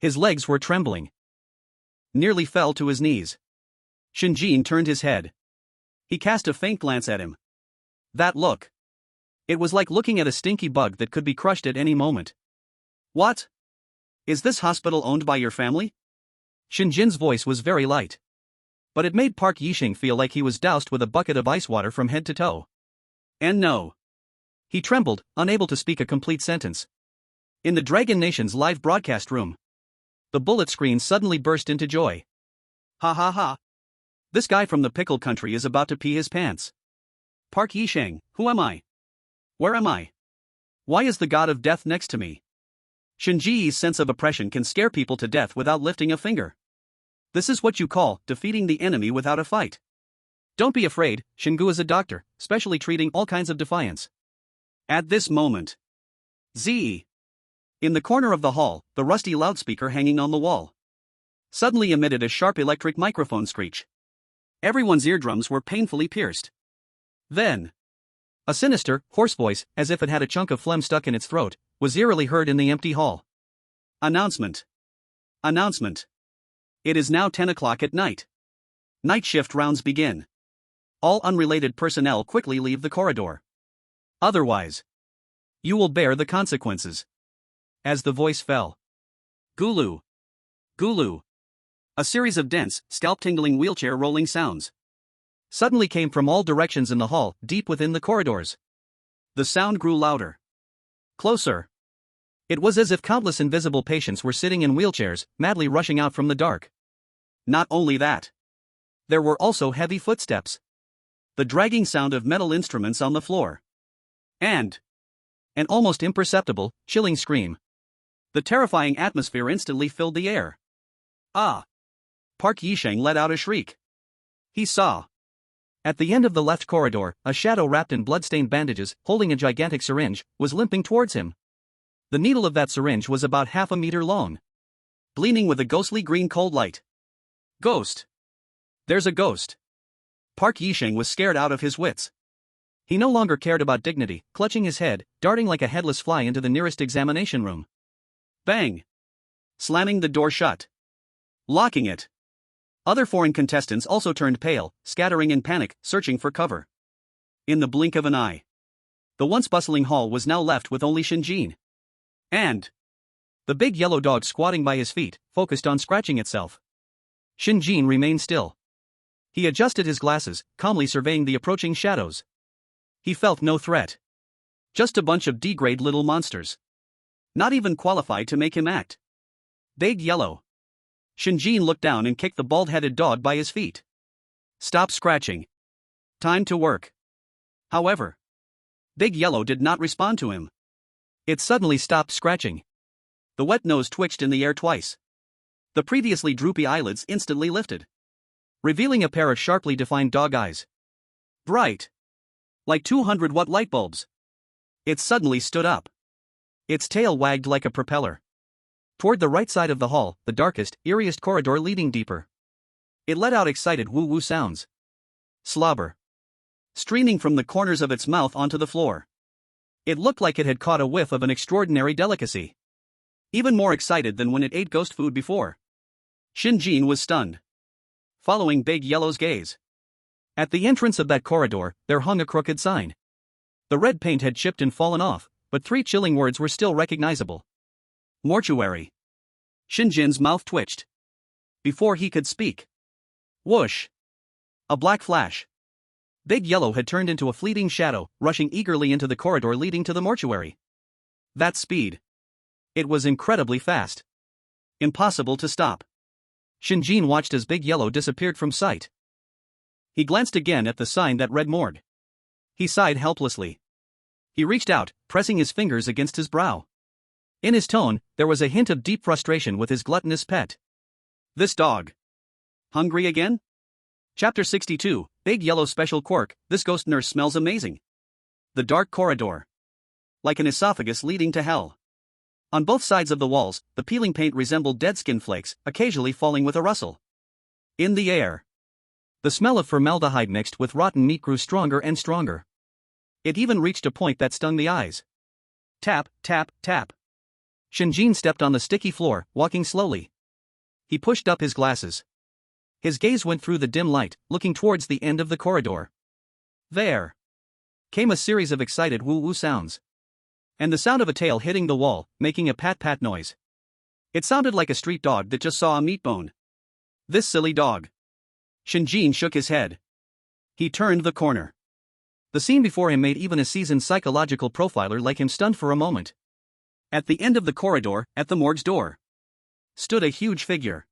B: His legs were trembling. Nearly fell to his knees. Shen Jin turned his head. He cast a faint glance at him. That look. It was like looking at a stinky bug that could be crushed at any moment. What? Is this hospital owned by your family? Shen Jin's voice was very light. But it made Park Yisheng feel like he was doused with a bucket of ice water from head to toe. And no. He trembled, unable to speak a complete sentence. In the Dragon Nation's live broadcast room, the bullet screen suddenly burst into joy. Ha ha ha. This guy from the pickle country is about to pee his pants. Park Yisheng, who am I? Where am I? Why is the god of death next to me? Shen Ji's sense of oppression can scare people to death without lifting a finger. This is what you call defeating the enemy without a fight. Don't be afraid, Shingu is a doctor, specially treating all kinds of defiance. At this moment, Z. In the corner of the hall, the rusty loudspeaker hanging on the wall. suddenly emitted a sharp electric microphone screech. Everyone's eardrums were painfully pierced. Then,
A: a sinister, hoarse voice, as if it had a chunk of phlegm stuck in its throat, was eerily heard in the empty hall.
B: Announcement. Announcement. It is now 10 o'clock at night. Night shift rounds begin. All unrelated personnel quickly leave the corridor. Otherwise, you will bear the consequences. As the voice fell. Gulu. Gulu. A series of dense, scalp-tingling wheelchair rolling sounds
A: suddenly came from all directions in the hall, deep within the corridors.
B: The sound grew louder. Closer.
A: It was as if countless invisible patients were sitting in wheelchairs, madly rushing out from the dark.
B: Not only that. There were also heavy footsteps. The dragging sound of metal instruments on the floor. And
A: an almost imperceptible, chilling scream.
B: The terrifying atmosphere instantly filled the air. Ah! Park Yisheng let out a shriek. He saw.
A: At the end of the left corridor, a shadow wrapped in blood-stained bandages, holding a gigantic syringe, was limping towards him. The needle of that syringe was about half a meter long,
B: gleaming with a ghostly green cold light. Ghost! There's a ghost! Park Yisheng was scared out of his wits.
A: He no longer cared about dignity, clutching his head, darting like a headless fly into the nearest examination room.
B: Bang! Slamming the door shut. Locking it. Other foreign contestants also turned pale, scattering in panic, searching for cover. In the blink of an eye, the once bustling hall was now left with only Shen Jin. And
A: the big yellow dog squatting by his feet, focused on scratching itself. Shen Jin remained still. He adjusted his glasses, calmly surveying the approaching shadows. He felt no threat.
B: Just a bunch of D-grade little monsters. Not even qualified to make him act. Big Yellow. Shen Jin looked down and kicked the bald-headed dog by his feet. Stop scratching. Time to work. However, Big Yellow did not respond to him.
A: It suddenly stopped scratching.
B: The wet nose twitched in the air twice. The previously droopy eyelids instantly lifted,
A: revealing a pair of sharply defined dog eyes.
B: Bright. Like 200-watt light bulbs. It suddenly stood up.
A: Its tail wagged like a propeller. Toward the right side of the hall, the darkest, eeriest corridor leading deeper.
B: It let out excited woo-woo sounds. Slobber. Streaming from the corners of its mouth onto the floor. It looked like it had caught a whiff of an extraordinary delicacy. Even more excited than when it ate ghost food before. Shen Jin was stunned. Following Big Yellow's gaze.
A: At the entrance of that corridor, there hung a crooked sign. The red paint had chipped and fallen off, but 3 chilling words were still recognizable.
B: Mortuary. Shen Jin's mouth twitched. Before he could speak. Whoosh. A black flash. Big Yellow had turned into a fleeting shadow, rushing eagerly into the corridor leading to the mortuary. That speed. It was incredibly fast. Impossible to stop.
A: Shen Jin watched as Big Yellow disappeared from sight.
B: He glanced again at the sign that read morgue. He sighed helplessly. He reached out, pressing his fingers against his brow. In his tone, there was a hint of deep frustration with his gluttonous pet. This dog. Hungry again? Chapter 62, Big Yellow Special Quirk, this ghost nurse smells amazing. The dark corridor. Like an esophagus leading to hell. On both sides of the walls, the peeling paint resembled dead skin flakes, occasionally falling with a rustle. In the air, the smell of formaldehyde mixed with rotten meat grew stronger and stronger. It even reached a point that stung the eyes. Tap, tap, tap.
A: Shen Jin stepped on the sticky floor, walking slowly.
B: He pushed up his glasses. His gaze went through the dim light, looking towards the end of the corridor. There came a series of excited woo-woo sounds. And the sound of a tail hitting the wall, making a pat-pat noise. It sounded like a street dog that just saw a meat bone. This silly dog. Shen Jin shook his head. He turned the corner.
A: The scene before him made even a seasoned psychological profiler like him stunned for a moment.
B: At the end of the corridor, at the morgue's door, stood a huge figure.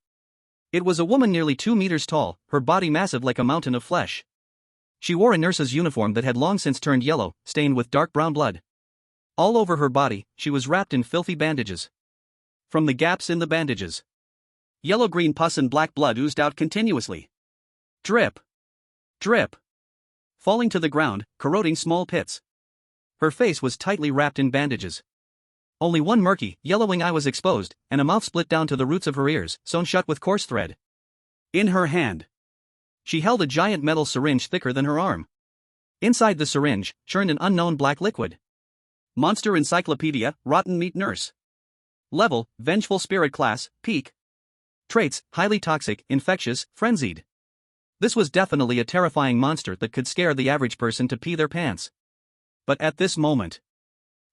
B: It was a woman nearly 2 meters tall, her body massive like a mountain of flesh. She wore a nurse's uniform that had long since turned yellow, stained with dark brown blood. All over her body, she was wrapped in filthy bandages. From the gaps in the bandages, yellow-green pus and black blood oozed out continuously. Drip. Drip. Falling to the ground, corroding small pits. Her face was tightly wrapped in bandages.
A: Only one murky, yellowing eye was exposed, and a mouth split down to the roots of her ears, sewn shut with coarse thread.
B: In her hand,
A: she held a giant metal syringe thicker than her arm. Inside the syringe, churned an unknown black liquid.
B: Monster Encyclopedia, Rotten Meat Nurse. Level, Vengeful Spirit Class, Peak.
A: Traits, highly toxic, infectious, frenzied. This was definitely a terrifying monster that could scare the average person to pee their pants. But at this moment,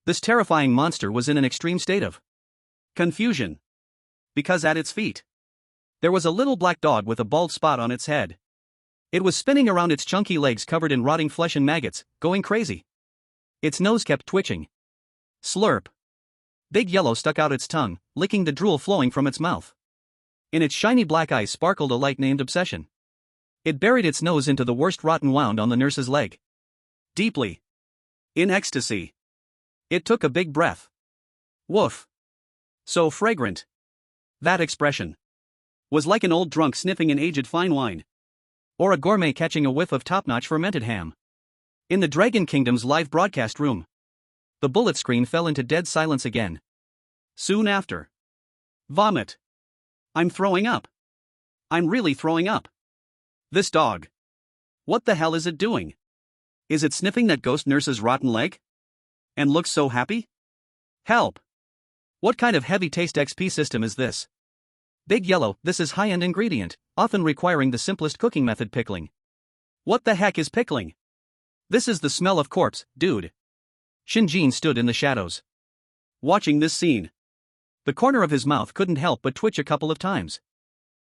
A: this terrifying monster was in an extreme state of
B: confusion. Because at its feet,
A: there was a little black dog with a bald spot on its head. It was spinning around its chunky legs covered in rotting flesh and maggots, going crazy. Its nose kept twitching. Slurp. Big Yellow stuck out its tongue, licking the drool flowing from its mouth. In its shiny black eyes sparkled a light named obsession. It buried its nose into the worst rotten wound on the nurse's leg.
B: Deeply. In ecstasy.
A: It took a big breath. Woof.
B: So fragrant. That expression was like an old drunk sniffing an aged fine wine.
A: Or a gourmet catching a whiff of top-notch fermented ham. In the Dragon Kingdom's live broadcast room, the bullet screen fell into dead silence again.
B: Soon after. Vomit. I'm throwing up. I'm really throwing up. This dog. What the hell is it doing? Is it sniffing that ghost nurse's rotten leg? And looks so happy? Help.
A: What kind of heavy taste XP system is this? Big Yellow, this is high-end ingredient, often requiring the simplest cooking method, pickling.
B: What the heck is pickling?
A: This is the smell of corpse, dude. Shen Jin stood in the shadows,
B: watching this scene.
A: The corner of his mouth couldn't help but twitch a couple of times.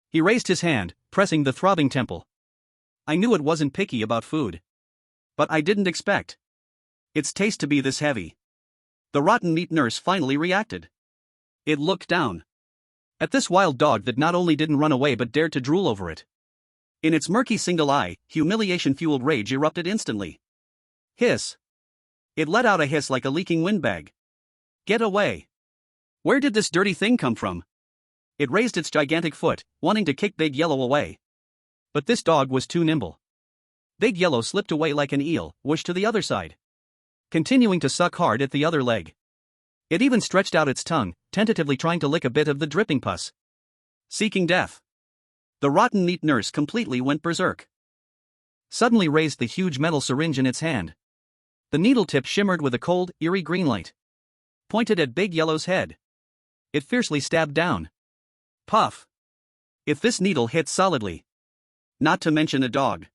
A: He raised his hand, pressing the throbbing temple.
B: I knew it wasn't picky about food. But I didn't expect its taste to be this heavy. The rotten meat nurse finally reacted. It looked down
A: at this wild dog that not only didn't run away but dared to drool over it.
B: In its murky single eye, humiliation-fueled rage erupted instantly. Hiss. It let out a hiss like a leaking windbag. Get away. Where did this dirty thing come from? It raised its gigantic foot, wanting to kick Big Yellow away.
A: But this dog was too nimble. Big Yellow slipped away like an eel, whooshed to the other side, continuing to suck hard at the other leg. It even stretched out its tongue, tentatively trying to lick a bit of the dripping pus.
B: Seeking death. The rotten meat nurse completely went berserk.
A: Suddenly raised the huge metal syringe in its hand. The needle tip shimmered with a cold, eerie green light. Pointed at Big Yellow's head. It fiercely stabbed down.
B: Puff. If this needle hit solidly, not to mention a dog,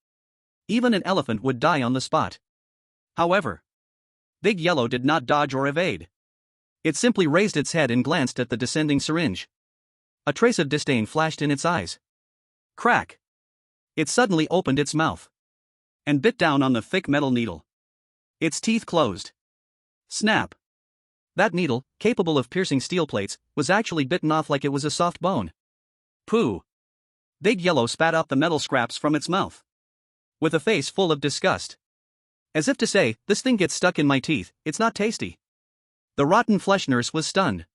A: even an elephant would die on the spot.
B: However, Big Yellow did not dodge or evade.
A: It simply raised its head and glanced at the descending syringe. A trace of disdain flashed in its eyes.
B: Crack. It suddenly opened its mouth and bit down on the thick metal needle. Its teeth closed. Snap.
A: That needle, capable of piercing steel plates, was actually bitten off like it was a soft bone.
B: Pooh. Big Yellow spat out the metal scraps from its mouth,
A: with a face full of disgust. As if to say, this thing gets stuck in my teeth, it's not tasty. The rotten flesh nurse was stunned.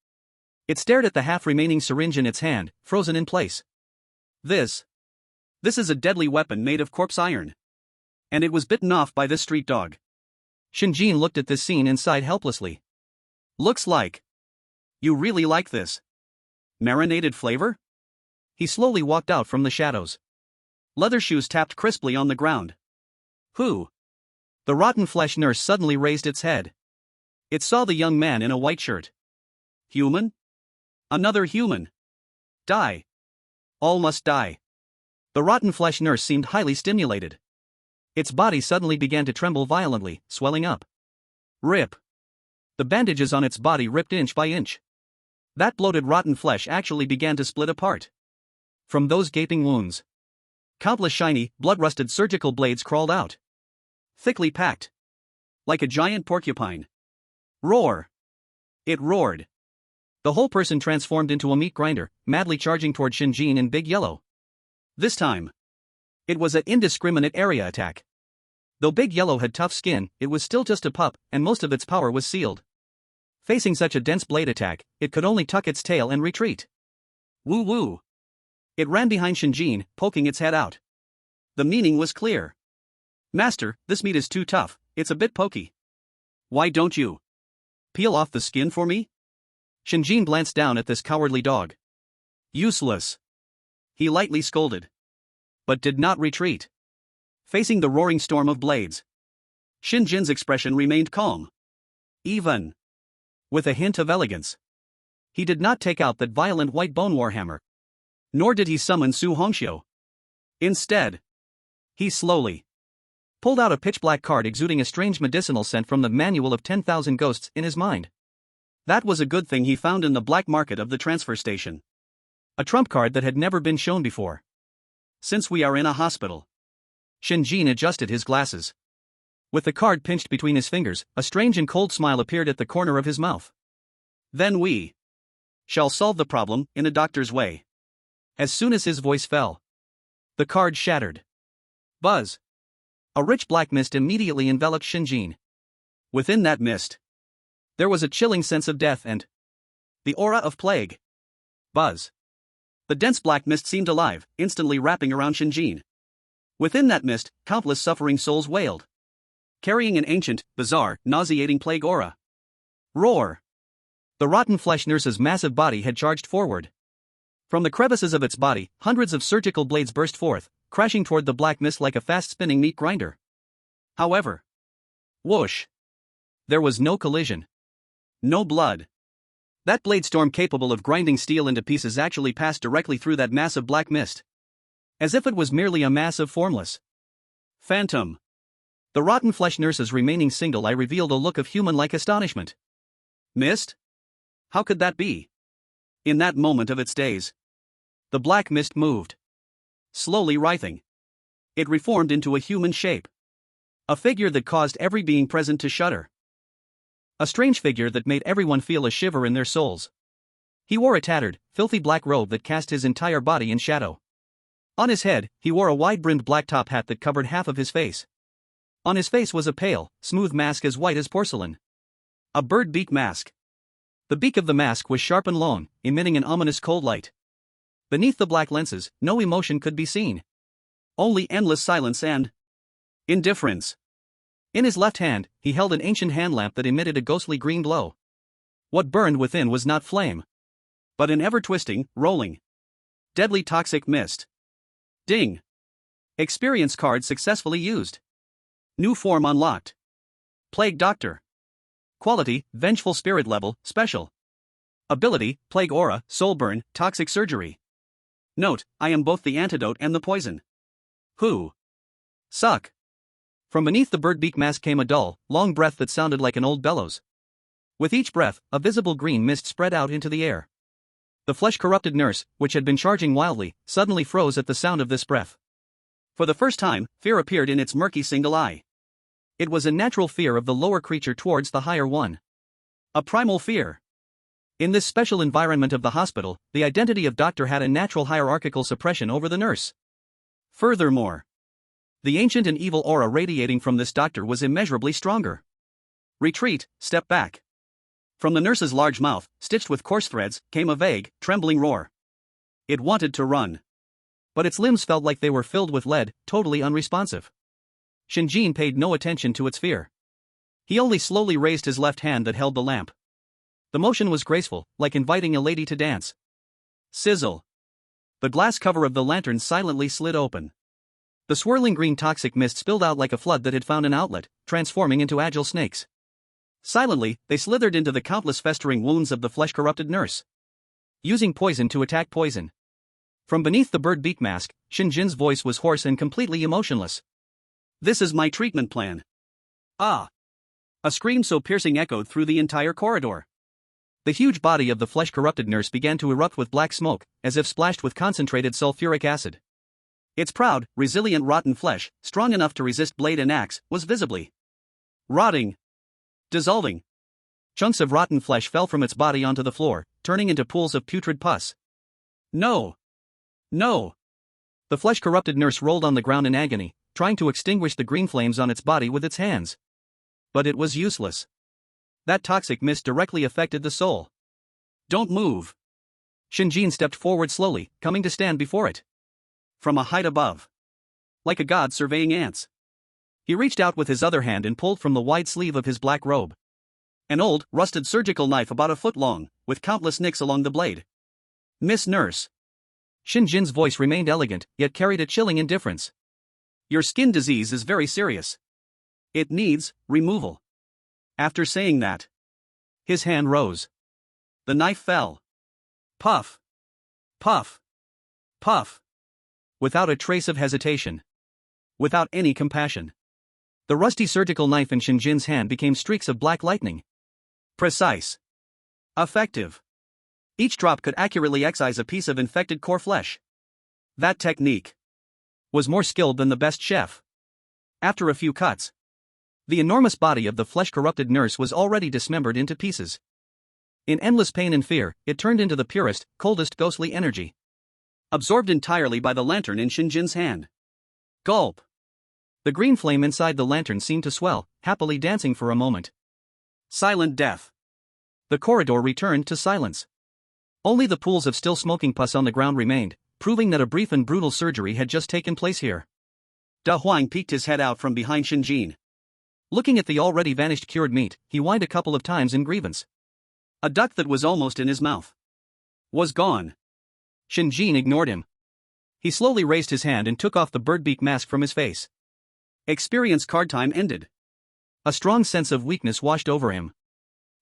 A: It stared at the half-remaining syringe in its hand, frozen in place.
B: This is a deadly weapon made of corpse iron. And it was bitten off by this street dog.
A: Shen Jin looked at this scene and sighed helplessly.
B: Looks like you really like this marinated flavor?
A: He slowly walked out from the shadows.
B: Leather shoes tapped crisply on the ground. Who?
A: The rotten flesh nurse suddenly raised its head. It saw the young man in a white shirt.
B: Human? Another human. Die. All must die.
A: The rotten flesh nurse seemed highly stimulated. Its body suddenly began to tremble violently, swelling up.
B: Rip.
A: The bandages on its body ripped inch by inch. That bloated rotten flesh actually began to split apart. From those gaping wounds, countless shiny, blood-rusted surgical blades crawled out.
B: Thickly packed. Like a giant porcupine. Roar. It roared.
A: The whole person transformed into a meat grinder, madly charging toward Shen Jin and Big Yellow.
B: This time,
A: it was an indiscriminate area attack. Though Big Yellow had tough skin, it was still just a pup, and most of its power was sealed. Facing such a dense blade attack, it could only tuck its tail and retreat.
B: Woo-woo.
A: It ran behind Shen Jin, poking its head out.
B: The meaning was clear. Master, this meat is too tough, it's a bit pokey. Why don't you peel off the skin for me?
A: Shen Jin glanced down at this cowardly dog.
B: Useless. He lightly scolded. But did not retreat. Facing the roaring storm of blades, Shen Jin's expression remained calm. Even with a hint of elegance. He did not take out that violent white bone warhammer. Nor did he summon Su Hongxiu. Instead, he slowly pulled out a pitch-black card exuding a strange medicinal scent from the Manual of 10,000 Ghosts in his mind. That was a good thing he found in the black market of the transfer station. A trump card that had never been shown before. Since we are in a hospital.
A: Shen Jin adjusted his glasses. With the card pinched between his fingers, a strange and cold smile appeared at the corner of his mouth.
B: Then we shall solve the problem in a doctor's way.
A: As soon as his voice fell, the card shattered. Buzz. A rich black mist immediately enveloped Shen Jin.
B: Within that mist, there was a chilling sense of death and the aura of plague.
A: Buzz.
B: The dense black mist seemed alive, instantly wrapping around Shen Jin. Within that mist, countless suffering souls wailed, carrying an ancient, bizarre, nauseating plague aura. Roar!
A: The rotten flesh nurse's massive body had charged forward. From the crevices of its body, hundreds of surgical blades burst forth, crashing toward the black mist like a fast-spinning meat grinder.
B: However, whoosh!
A: There was no collision.
B: No blood. That blade storm capable of grinding steel into pieces actually passed directly through that mass of black mist.
A: As if it was merely a mass of formless
B: phantom.
A: The rotten flesh nurse's remaining single eye revealed a look of human-like astonishment.
B: Mist? How could that be? In that moment of its days,
A: the black mist moved.
B: Slowly writhing. It reformed into a human shape. A figure that caused every being present to shudder.
A: A strange figure that made everyone feel a shiver in their souls. He wore a tattered, filthy black robe that cast his entire body in shadow. On his head, he wore a wide-brimmed black top hat that covered half of his face. On his face was a pale, smooth mask as white as porcelain. A bird beak mask. The beak of the mask was sharp and long, emitting an ominous cold light. Beneath the black lenses, no emotion could be seen.
B: Only endless silence and indifference.
A: In his left hand, he held an ancient hand lamp that emitted a ghostly green glow. What burned within was not flame,
B: but an ever-twisting, rolling, deadly toxic mist. Ding! Experience card successfully used. New form unlocked. Plague Doctor. Quality, Vengeful Spirit Level, Special. Ability, Plague Aura, Soul Burn, Toxic Surgery. Note, I am both the antidote and the poison. Who? Suck.
A: From beneath the bird beak mask came a dull, long breath that sounded like an old bellows. With each breath, a visible green mist spread out into the air. The flesh-corrupted nurse, which had been charging wildly, suddenly froze at the sound of this breath.
B: For the first time, fear appeared in its murky single eye.
A: It was a natural fear of the lower creature towards the higher one.
B: A primal fear.
A: In this special environment of the hospital, the identity of doctor had a natural hierarchical suppression over the nurse.
B: Furthermore,
A: the ancient and evil aura radiating from this doctor was immeasurably stronger.
B: Retreat, step back. From the nurse's large mouth, stitched with coarse threads, came a vague, trembling roar. It wanted to run,
A: but its limbs felt like they were filled with lead, totally unresponsive. Shen Jin paid no attention to its fear. He only slowly raised his left hand that held the lamp. The motion was graceful, like inviting a lady to dance.
B: Sizzle. The glass cover of the lantern silently slid open.
A: The swirling green toxic mist spilled out like a flood that had found an outlet, transforming into agile snakes.
B: Silently, they slithered into the countless festering wounds of the flesh-corrupted nurse,
A: using poison to attack poison. From beneath the bird beak mask, Shen Jin's voice was hoarse and completely emotionless.
B: This is my treatment plan. Ah! A scream so piercing echoed through the entire corridor.
A: The huge body of the flesh-corrupted nurse began to erupt with black smoke, as if splashed with concentrated sulfuric acid.
B: Its proud, resilient rotten flesh, strong enough to resist blade and axe, was visibly rotting, dissolving.
A: Chunks of rotten flesh fell from its body onto the floor, turning into pools of putrid pus.
B: No! No!
A: The flesh-corrupted nurse rolled on the ground in agony, trying to extinguish the green flames on its body with its hands. But it was useless. That toxic mist directly affected the soul.
B: Don't move.
A: Shen Jin stepped forward slowly, coming to stand before it.
B: From a height above, like a god surveying ants,
A: he reached out with his other hand and pulled from the wide sleeve of his black robe.
B: An old, rusted surgical knife about a foot long, with countless nicks along the blade. Miss Nurse.
A: Shen Jin's voice remained elegant, yet carried a chilling indifference.
B: Your skin disease is very serious. It needs removal. After saying that, his hand rose. The knife fell. Puff. Puff. Puff.
A: Without a trace of hesitation.
B: Without any compassion.
A: The rusty surgical knife in Shen Jin's hand became streaks of black lightning.
B: Precise. Effective. Each drop could accurately excise a piece of infected core flesh. That technique
A: was more skilled than the best chef.
B: After a few cuts,
A: the enormous body of the flesh-corrupted nurse was already dismembered into pieces. In endless pain and fear, it turned into the purest, coldest ghostly energy.
B: Absorbed entirely by the lantern in Shen Jin's hand. Gulp.
A: The green flame inside the lantern seemed to swell, happily dancing for a moment.
B: Silent death.
A: The corridor returned to silence. Only the pools of still smoking pus on the ground remained, proving that a brief and brutal surgery had just taken place here.
B: Defying peeked his head out from behind Shen Jin.
A: Looking at the already vanished cured meat, he whined a couple of times in grievance.
B: A duck that was almost in his mouth was gone.
A: Shen Jin ignored him. He slowly raised his hand and took off the birdbeak mask from his face.
B: Experience card time ended.
A: A strong sense of weakness washed over him.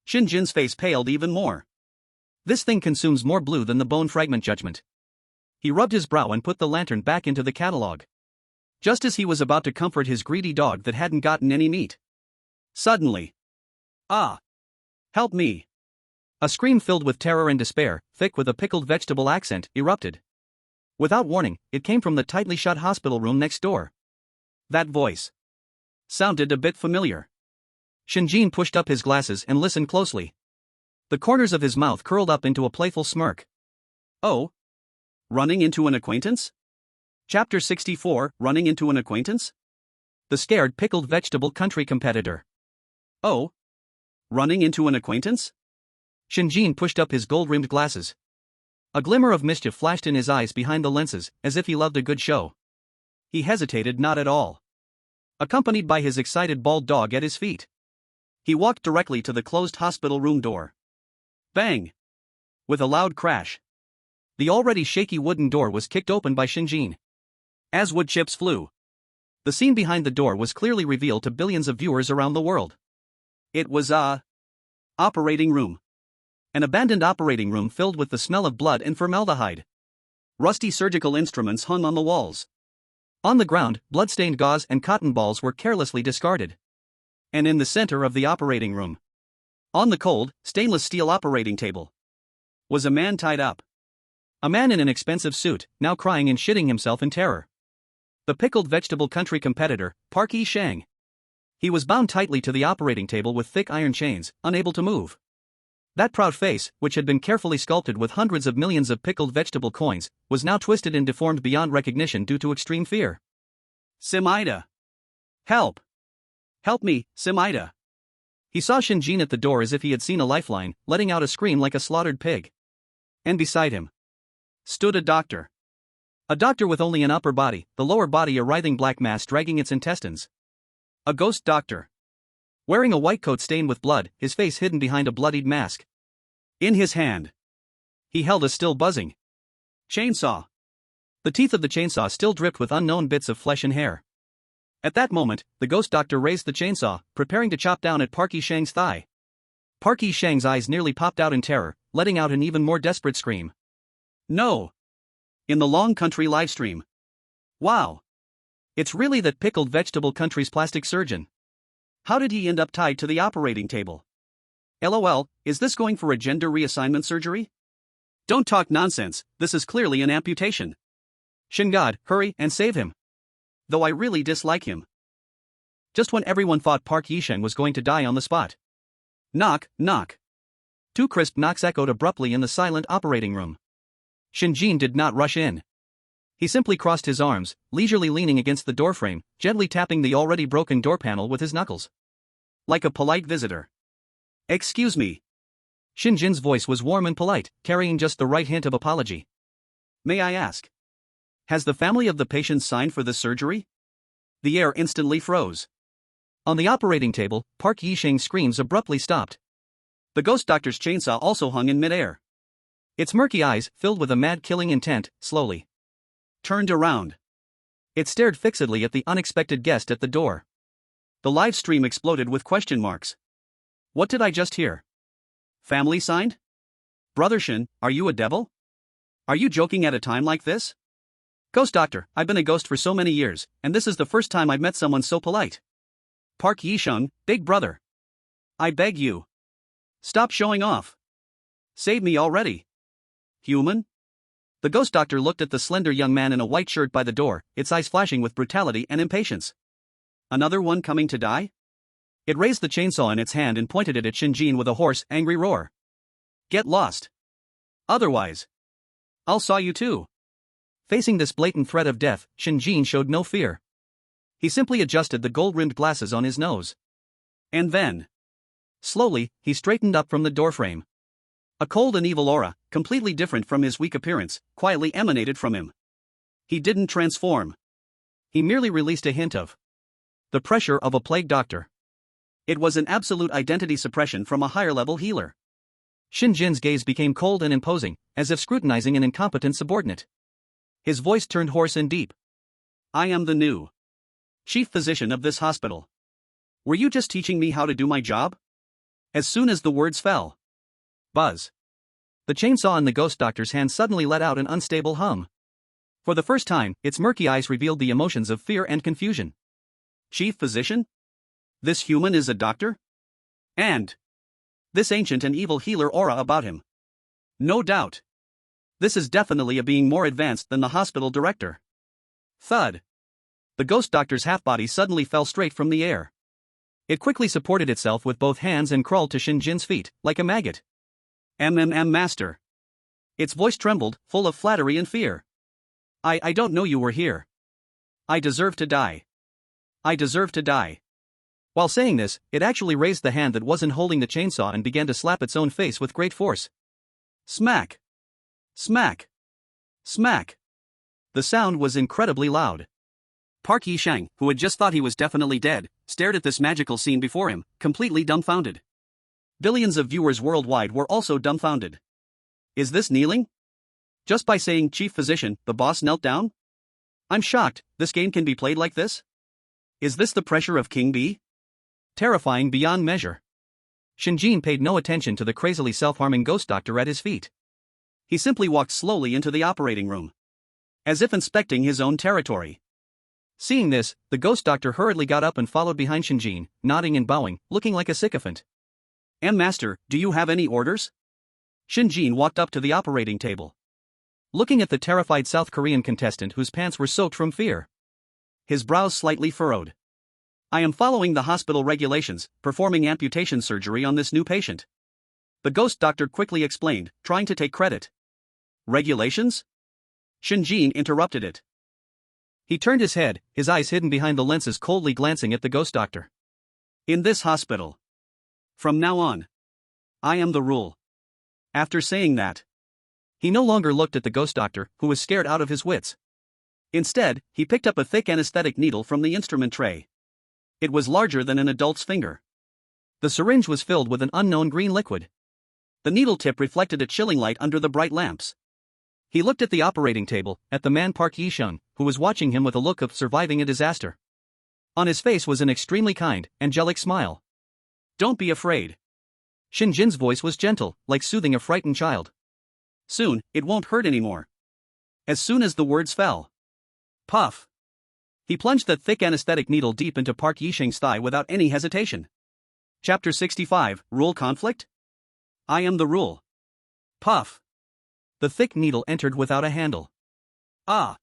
B: Shen Jin's face paled even more.
A: This thing consumes more blue than the bone fragment judgment. He rubbed his brow and put the lantern back into the catalog. Just as he was about to comfort his greedy dog that hadn't gotten any meat.
B: Suddenly. Ah! Help me!
A: A scream filled with terror and despair, thick with a pickled vegetable accent, erupted. Without warning, it came from the tightly shut hospital room next door.
B: That voice sounded a bit familiar.
A: Shen Jin pushed up his glasses and listened closely. The corners of his mouth curled up into a playful smirk.
B: Oh? Running into an acquaintance? Chapter 64, Running into an Acquaintance?
A: The scared pickled vegetable country competitor.
B: Oh? Running into an acquaintance?
A: Shen Jin pushed up his gold-rimmed glasses. A glimmer of mischief flashed in his eyes behind the lenses, as if he loved a good show. He hesitated not at all. Accompanied by his excited bald dog at his feet,
B: he walked directly to the closed hospital room door. Bang! With a loud crash,
A: the already shaky wooden door was kicked open by Shen Jin.
B: As wood chips flew,
A: the scene behind the door was clearly revealed to billions of viewers around the world.
B: It was a operating room.
A: An abandoned operating room filled with the smell of blood and formaldehyde.
B: Rusty surgical instruments hung on the walls.
A: On the ground, blood-stained gauze and cotton balls were carelessly discarded.
B: And in the center of the operating room, on the cold, stainless steel operating table, was a man tied up.
A: A man in an expensive suit, now crying and shitting himself in terror. The pickled vegetable country competitor, Park Yi-shang. He was bound tightly to the operating table with thick iron chains, unable to move. That proud face, which had been carefully sculpted with hundreds of millions of pickled vegetable coins, was now twisted and deformed beyond recognition due to extreme fear.
B: Simida! Help! Help me, Simida!
A: He saw Shen Jin at the door as if he had seen a lifeline, letting out a scream like a slaughtered pig. And beside him stood a doctor. A doctor with only an upper body, the lower body a writhing black mass dragging its intestines. A ghost doctor. Wearing a white coat stained with blood, his face hidden behind a bloodied mask. In his hand, he held a still buzzing chainsaw. The teeth of the chainsaw still dripped with unknown bits of flesh and hair. At that moment, the ghost doctor raised the chainsaw, preparing to chop down at Park Yi-shang's thigh. Park Yi-shang's eyes nearly popped out in terror, letting out an even more desperate scream.
B: No! In the Long Country livestream. Wow!
A: It's really that pickled vegetable country's plastic surgeon.
B: How did he end up tied to the operating table? LOL, is this going for a gender reassignment surgery? Don't talk nonsense, this is clearly an amputation.
A: Shen God, hurry and save him.
B: Though I really dislike him.
A: Just when everyone thought Park Yi-shang was going to die on the spot.
B: Knock, knock.
A: 2 crisp knocks echoed abruptly in the silent operating room. Shen Jin did not rush in. He simply crossed his arms, leisurely leaning against the doorframe, gently tapping the already broken door panel with his knuckles.
B: Like a polite visitor. Excuse me.
A: Shen Jin's voice was warm and polite, carrying just the right hint of apology.
B: May I ask? Has the family of the patient signed for the surgery? The air instantly froze.
A: On the operating table, Park Yi-shang's screams abruptly stopped.
B: The ghost doctor's chainsaw also hung in midair.
A: Its murky eyes, filled with a mad killing intent, slowly
B: turned around.
A: It stared fixedly at the unexpected guest at the door.
B: The live stream exploded with question marks. What did I just hear? Family signed? Brother Shen, are you a devil? Are you joking at a time like this? Ghost doctor, I've been a ghost for so many years, and this is the first time I've met someone so polite. Park Yisheng, big brother. I beg you. Stop showing off. Save me already. Human? The ghost doctor looked at the slender young man in a white shirt by the door, its eyes flashing with brutality and impatience. Another one coming to die? It raised the chainsaw in its hand and pointed it at Shen Jin with a hoarse, angry roar. Get lost. Otherwise, I'll saw you too.
A: Facing this blatant threat of death, Shen Jin showed no fear. He simply adjusted the gold-rimmed glasses on his nose.
B: And then,
A: slowly, he straightened up from the doorframe.
B: A cold and evil aura, completely different from his weak appearance, quietly emanated from him. He didn't transform.
A: He merely released a hint of the pressure of a plague doctor.
B: It was an absolute identity suppression from a higher-level healer.
A: Shen Jin's gaze became cold and imposing, as if scrutinizing an incompetent subordinate. His voice turned hoarse and deep.
B: I am the new chief physician of this hospital. Were you just teaching me how to do my job? As soon as the words fell, buzz.
A: The chainsaw in the ghost doctor's hand suddenly let out an unstable hum. For the first time, its murky eyes revealed the emotions of fear and confusion.
B: Chief physician? This human is a doctor? And this ancient and evil healer aura about him. No doubt. This is definitely a being more advanced than the hospital director. Thud. The ghost doctor's half-body suddenly fell straight from the air.
A: It quickly supported itself with both hands and crawled to Shen Jin's feet, like a maggot.
B: Master. Its voice trembled, full of flattery and fear. I don't know you were here. I deserve to die. I deserve to die.
A: While saying this, it actually raised the hand that wasn't holding the chainsaw and began to slap its own face with great force.
B: Smack. Smack. Smack. The sound was incredibly loud. Park Yisheng, who had just thought he was definitely dead, stared at this magical scene before him, completely dumbfounded. Billions of viewers worldwide were also dumbfounded. Is this kneeling? Just by saying chief physician, the boss knelt down? I'm shocked, this game can be played like this? Is this the pressure of King B?
A: Terrifying beyond measure. Shen Jin paid no attention to the crazily self-harming ghost doctor at his feet.
B: He simply walked slowly into the operating room, as if inspecting his own territory.
A: Seeing this, the ghost doctor hurriedly got up and followed behind Shen Jin, nodding and bowing, looking like a sycophant.
B: Master, do you have any orders? Shen Jin walked up to the operating table,
A: looking at the terrified South Korean contestant whose pants were soaked from fear.
B: His brows slightly furrowed. I am following the hospital regulations, performing amputation surgery on this new patient. The ghost doctor quickly explained, trying to take credit. Regulations? Shen Jin interrupted it.
A: He turned his head, his eyes hidden behind the lenses coldly glancing at the ghost doctor.
B: In this hospital, from now on, I am the rule. After saying that,
A: he no longer looked at the ghost doctor, who was scared out of his wits.
B: Instead, he picked up a thick anesthetic needle from the instrument tray. It was larger than an adult's finger.
A: The syringe was filled with an unknown green liquid.
B: The needle tip reflected a chilling light under the bright lamps.
A: He looked at the operating table, at the man Park Yisheng, who was watching him with a look of surviving a disaster. On his face was an extremely kind, angelic smile.
B: Don't be afraid.
A: Shen Jin's voice was gentle, like soothing a frightened child.
B: Soon, it won't hurt anymore. As soon as the words fell. Puff. He plunged the thick anesthetic needle deep into Park Yisheng's thigh without any hesitation. Chapter 65, Rule Conflict? I am the rule. Puff.
A: The thick needle entered without a handle.
B: Ah!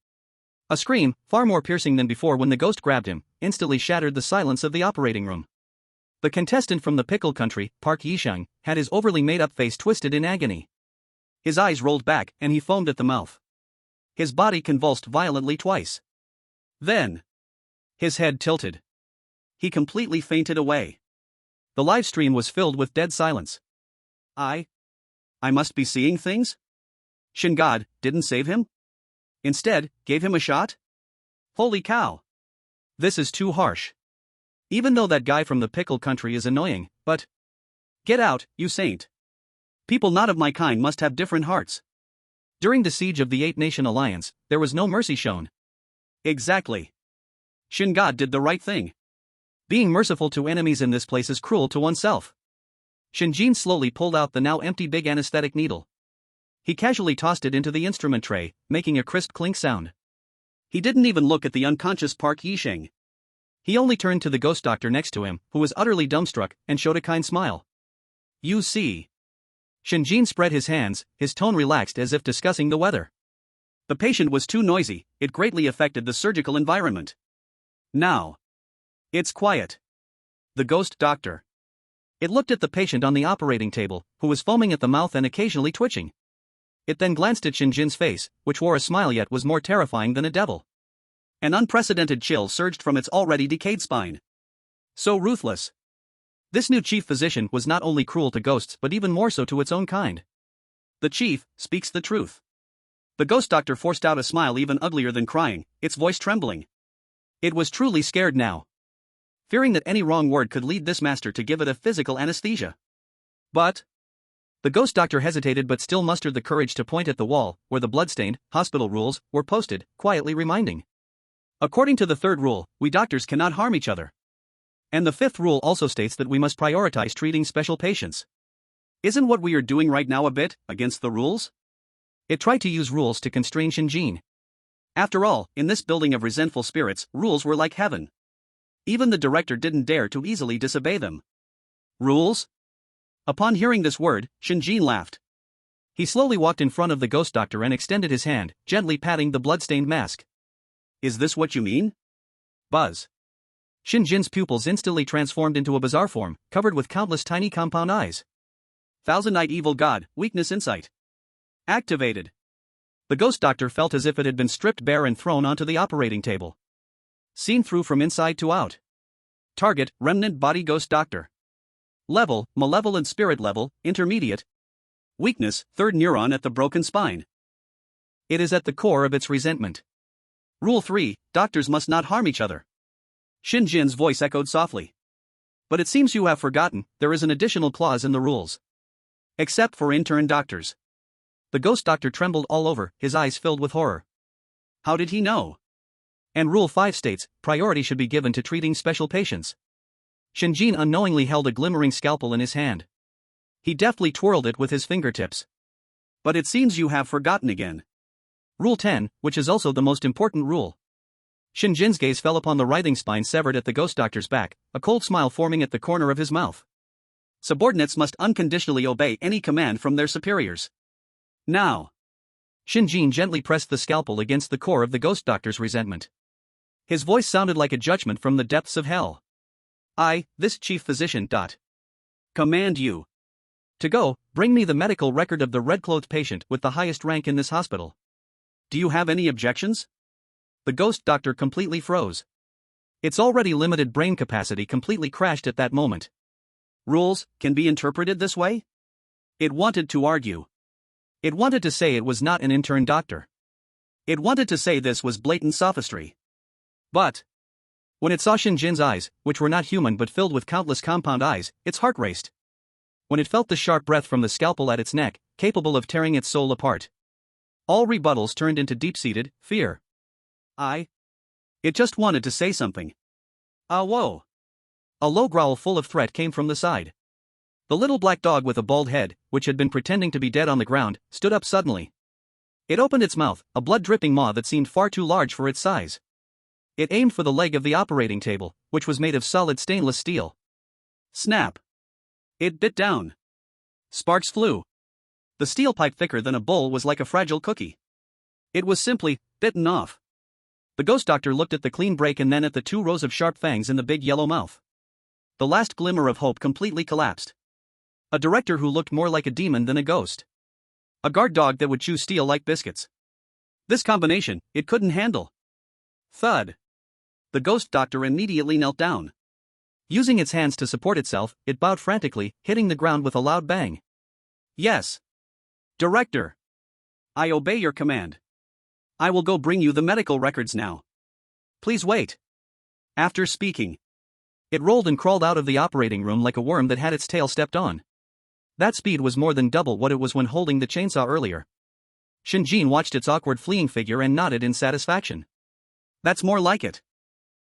A: A scream, far more piercing than before when the ghost grabbed him, instantly shattered the silence of the operating room. The contestant from the pickle country, Park Yisheng, had his overly made-up face twisted in agony.
B: His eyes rolled back and he foamed at the mouth. His body convulsed violently twice. Then, his head tilted. He completely fainted away.
A: The live stream was filled with dead silence.
B: I must be seeing things? Shen God didn't save him? Instead, gave him a shot? Holy cow!
A: This is too harsh. Even though that guy from the pickle country is annoying, but
B: Get out, you saint. People not of my kind must have different hearts.
A: During the siege of the Eight-Nation Alliance, there was no mercy shown.
B: Exactly. Shin God did the right thing.
A: Being merciful to enemies in this place is cruel to oneself. Shen Jin slowly pulled out the now empty big anesthetic needle. He casually tossed it into the instrument tray, making a crisp clink sound.
B: He didn't even look at the unconscious Park Yisheng.
A: He only turned to the ghost doctor next to him, who was utterly dumbstruck, and showed a kind smile.
B: You see.
A: Shen Jin spread his hands, his tone relaxed as if discussing the weather.
B: The patient was too noisy, it greatly affected the surgical environment. Now. It's quiet. The ghost doctor.
A: It looked at the patient on the operating table, who was foaming at the mouth and occasionally twitching. It then glanced at Shen Jin's face, which wore a smile yet was more terrifying than a devil.
B: An unprecedented chill surged from its already decayed spine. So ruthless.
A: This new chief physician was not only cruel to ghosts but even more so to its own kind.
B: The chief speaks the truth. The ghost doctor forced out a smile even uglier than crying, its voice trembling. It was truly scared now, fearing that any wrong word could lead this master to give it a physical anesthesia.
A: But the ghost doctor hesitated but still mustered the courage to point at the wall, where the bloodstained hospital rules were posted, quietly reminding. According to the third rule, we doctors cannot harm each other. And the fifth rule also states that we must prioritize treating special patients.
B: Isn't what we are doing right now a bit against the rules?
A: It tried to use rules to constrain Shen Jin.
B: After all, in this building of resentful spirits, rules were like heaven. Even the director didn't dare to easily disobey them. Rules? Upon hearing this word, Shen Jin laughed.
A: He slowly walked in front of the ghost doctor and extended his hand, gently patting the blood-stained mask.
B: Is this what you mean?
A: Buzz. Shen Jin's pupils instantly transformed into a bizarre form, covered with countless tiny compound eyes.
B: Thousand-eyed evil god, weakness insight. Activated.
A: The ghost doctor felt as if it had been stripped bare and thrown onto the operating table. Seen through from inside to out. Target, remnant body ghost doctor. Level, malevolent spirit level, intermediate.
B: Weakness, third neuron at the broken spine.
A: It is at the core of its resentment. Rule 3, doctors must not harm each other.
B: Shen Jin's voice echoed softly.
A: But it seems you have forgotten, there is an additional clause in the rules.
B: Except for intern doctors.
A: The ghost doctor trembled all over, his eyes filled with horror.
B: How did he know?
A: And Rule 5 states, priority should be given to treating special patients. Shen Jin unknowingly held a glimmering scalpel in his hand. He deftly twirled it with his fingertips.
B: But it seems you have forgotten again.
A: Rule 10, which is also the most important rule. Shen Jin's gaze fell upon the writhing spine severed at the ghost doctor's back, a cold smile forming at the corner of his mouth.
B: Subordinates must unconditionally obey any command from their superiors. Now.
A: Shen Jin gently pressed the scalpel against the core of the ghost doctor's resentment. His voice sounded like a judgment from the depths of hell. I, this chief physician.
B: Command you.
A: To go, bring me the medical record of the red-clothed patient with the highest rank in this hospital.
B: Do you have any objections?
A: The ghost doctor completely froze. Its already limited brain capacity completely crashed at that moment.
B: Rules can be interpreted this way? It wanted to argue.
A: It wanted to say it was not an intern doctor.
B: It wanted to say this was blatant sophistry.
A: But when it saw Shen Jin's eyes, which were not human but filled with countless compound eyes, its heart raced. When it felt the sharp breath from the scalpel at its neck, capable of tearing its soul apart, all rebuttals turned into deep-seated fear.
B: It just wanted to say something. Whoa.
A: A low growl full of threat came from the side. The little black dog with a bald head, which had been pretending to be dead on the ground, stood up suddenly. It opened its mouth, a blood-dripping maw that seemed far too large for its size. It aimed for the leg of the operating table, which was made of solid stainless steel.
B: Snap. It bit down. Sparks flew. The steel pipe thicker than a bowl was like a fragile cookie. It was simply bitten off.
A: The ghost doctor looked at the clean break and then at the 2 rows of sharp fangs in the big yellow mouth. The last glimmer of hope completely collapsed. A director who looked more like a demon than a ghost. A guard dog that would chew steel like biscuits.
B: This combination, it couldn't handle. Thud. The ghost doctor immediately knelt down.
A: Using its hands to support itself, it bowed frantically, hitting the ground with a loud bang.
B: Yes. Director. I obey your command. I will go bring you the medical records now.
A: Please wait.
B: After speaking,
A: it rolled and crawled out of the operating room like a worm that had its tail stepped on. That speed was more than double what it was when holding the chainsaw earlier. Shen Jin watched its awkward fleeing figure and nodded in satisfaction.
B: That's more like it.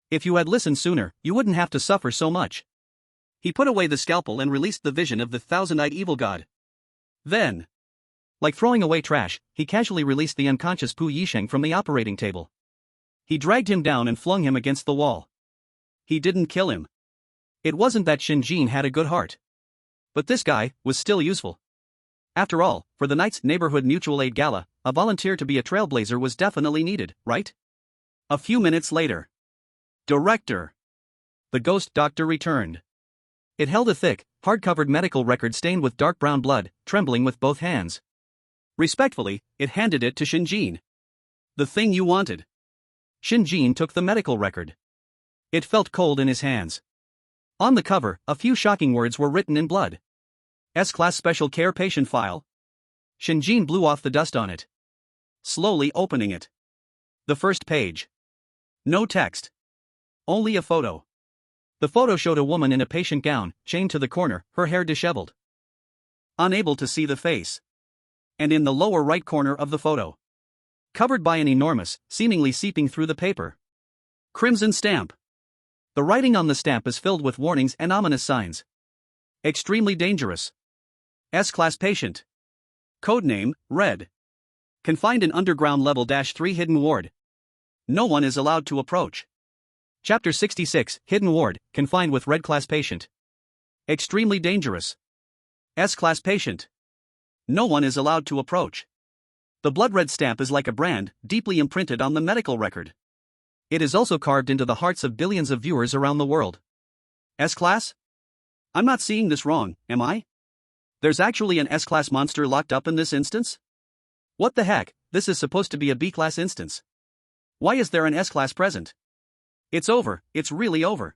A: If you had listened sooner, you wouldn't have to suffer so much.
B: He put away the scalpel and released the vision of the thousand-eyed evil god. Then,
A: like throwing away trash, he casually released the unconscious Pu Yisheng from the operating table.
B: He dragged him down and flung him against the wall. He didn't kill him.
A: It wasn't that Shen Jin had a good heart. But this guy was still useful. After all, for the night's neighborhood mutual aid gala, a volunteer to be a trailblazer was definitely needed, right?
B: A few minutes later. Director.
A: The ghost doctor returned. It held a thick, hard-covered medical record stained with dark brown blood, trembling with both hands.
B: Respectfully, it handed it to Shen Jin. The thing you wanted.
A: Shen Jin took the medical record. It felt cold in his hands. On the cover, a few shocking words were written in blood. S-Class Special Care Patient File. Shen Jin blew off the dust on it,
B: slowly opening it. The first page. No text. Only a photo.
A: The photo showed a woman in a patient gown, chained to the corner, her hair disheveled.
B: Unable to see the face. And in the lower right corner of the photo, covered by an enormous, seemingly seeping through the paper, crimson stamp.
A: The writing on the stamp is filled with warnings and ominous signs.
B: Extremely dangerous. S-Class patient. Codename, Red. Confined in underground level -3 hidden ward. No one is allowed to approach.
A: Chapter 66, Hidden Ward, confined with Red Class patient.
B: Extremely dangerous. S-Class patient. No one is allowed to approach. The blood red stamp is like a brand, deeply imprinted on the medical record.
A: It is also carved into the hearts of billions of viewers around the world.
B: S-Class? I'm not seeing this wrong, am I? There's actually an S-Class monster locked up in this instance?
A: What the heck, this is supposed to be a B-Class instance.
B: Why is there an S-Class present? It's over, it's really over.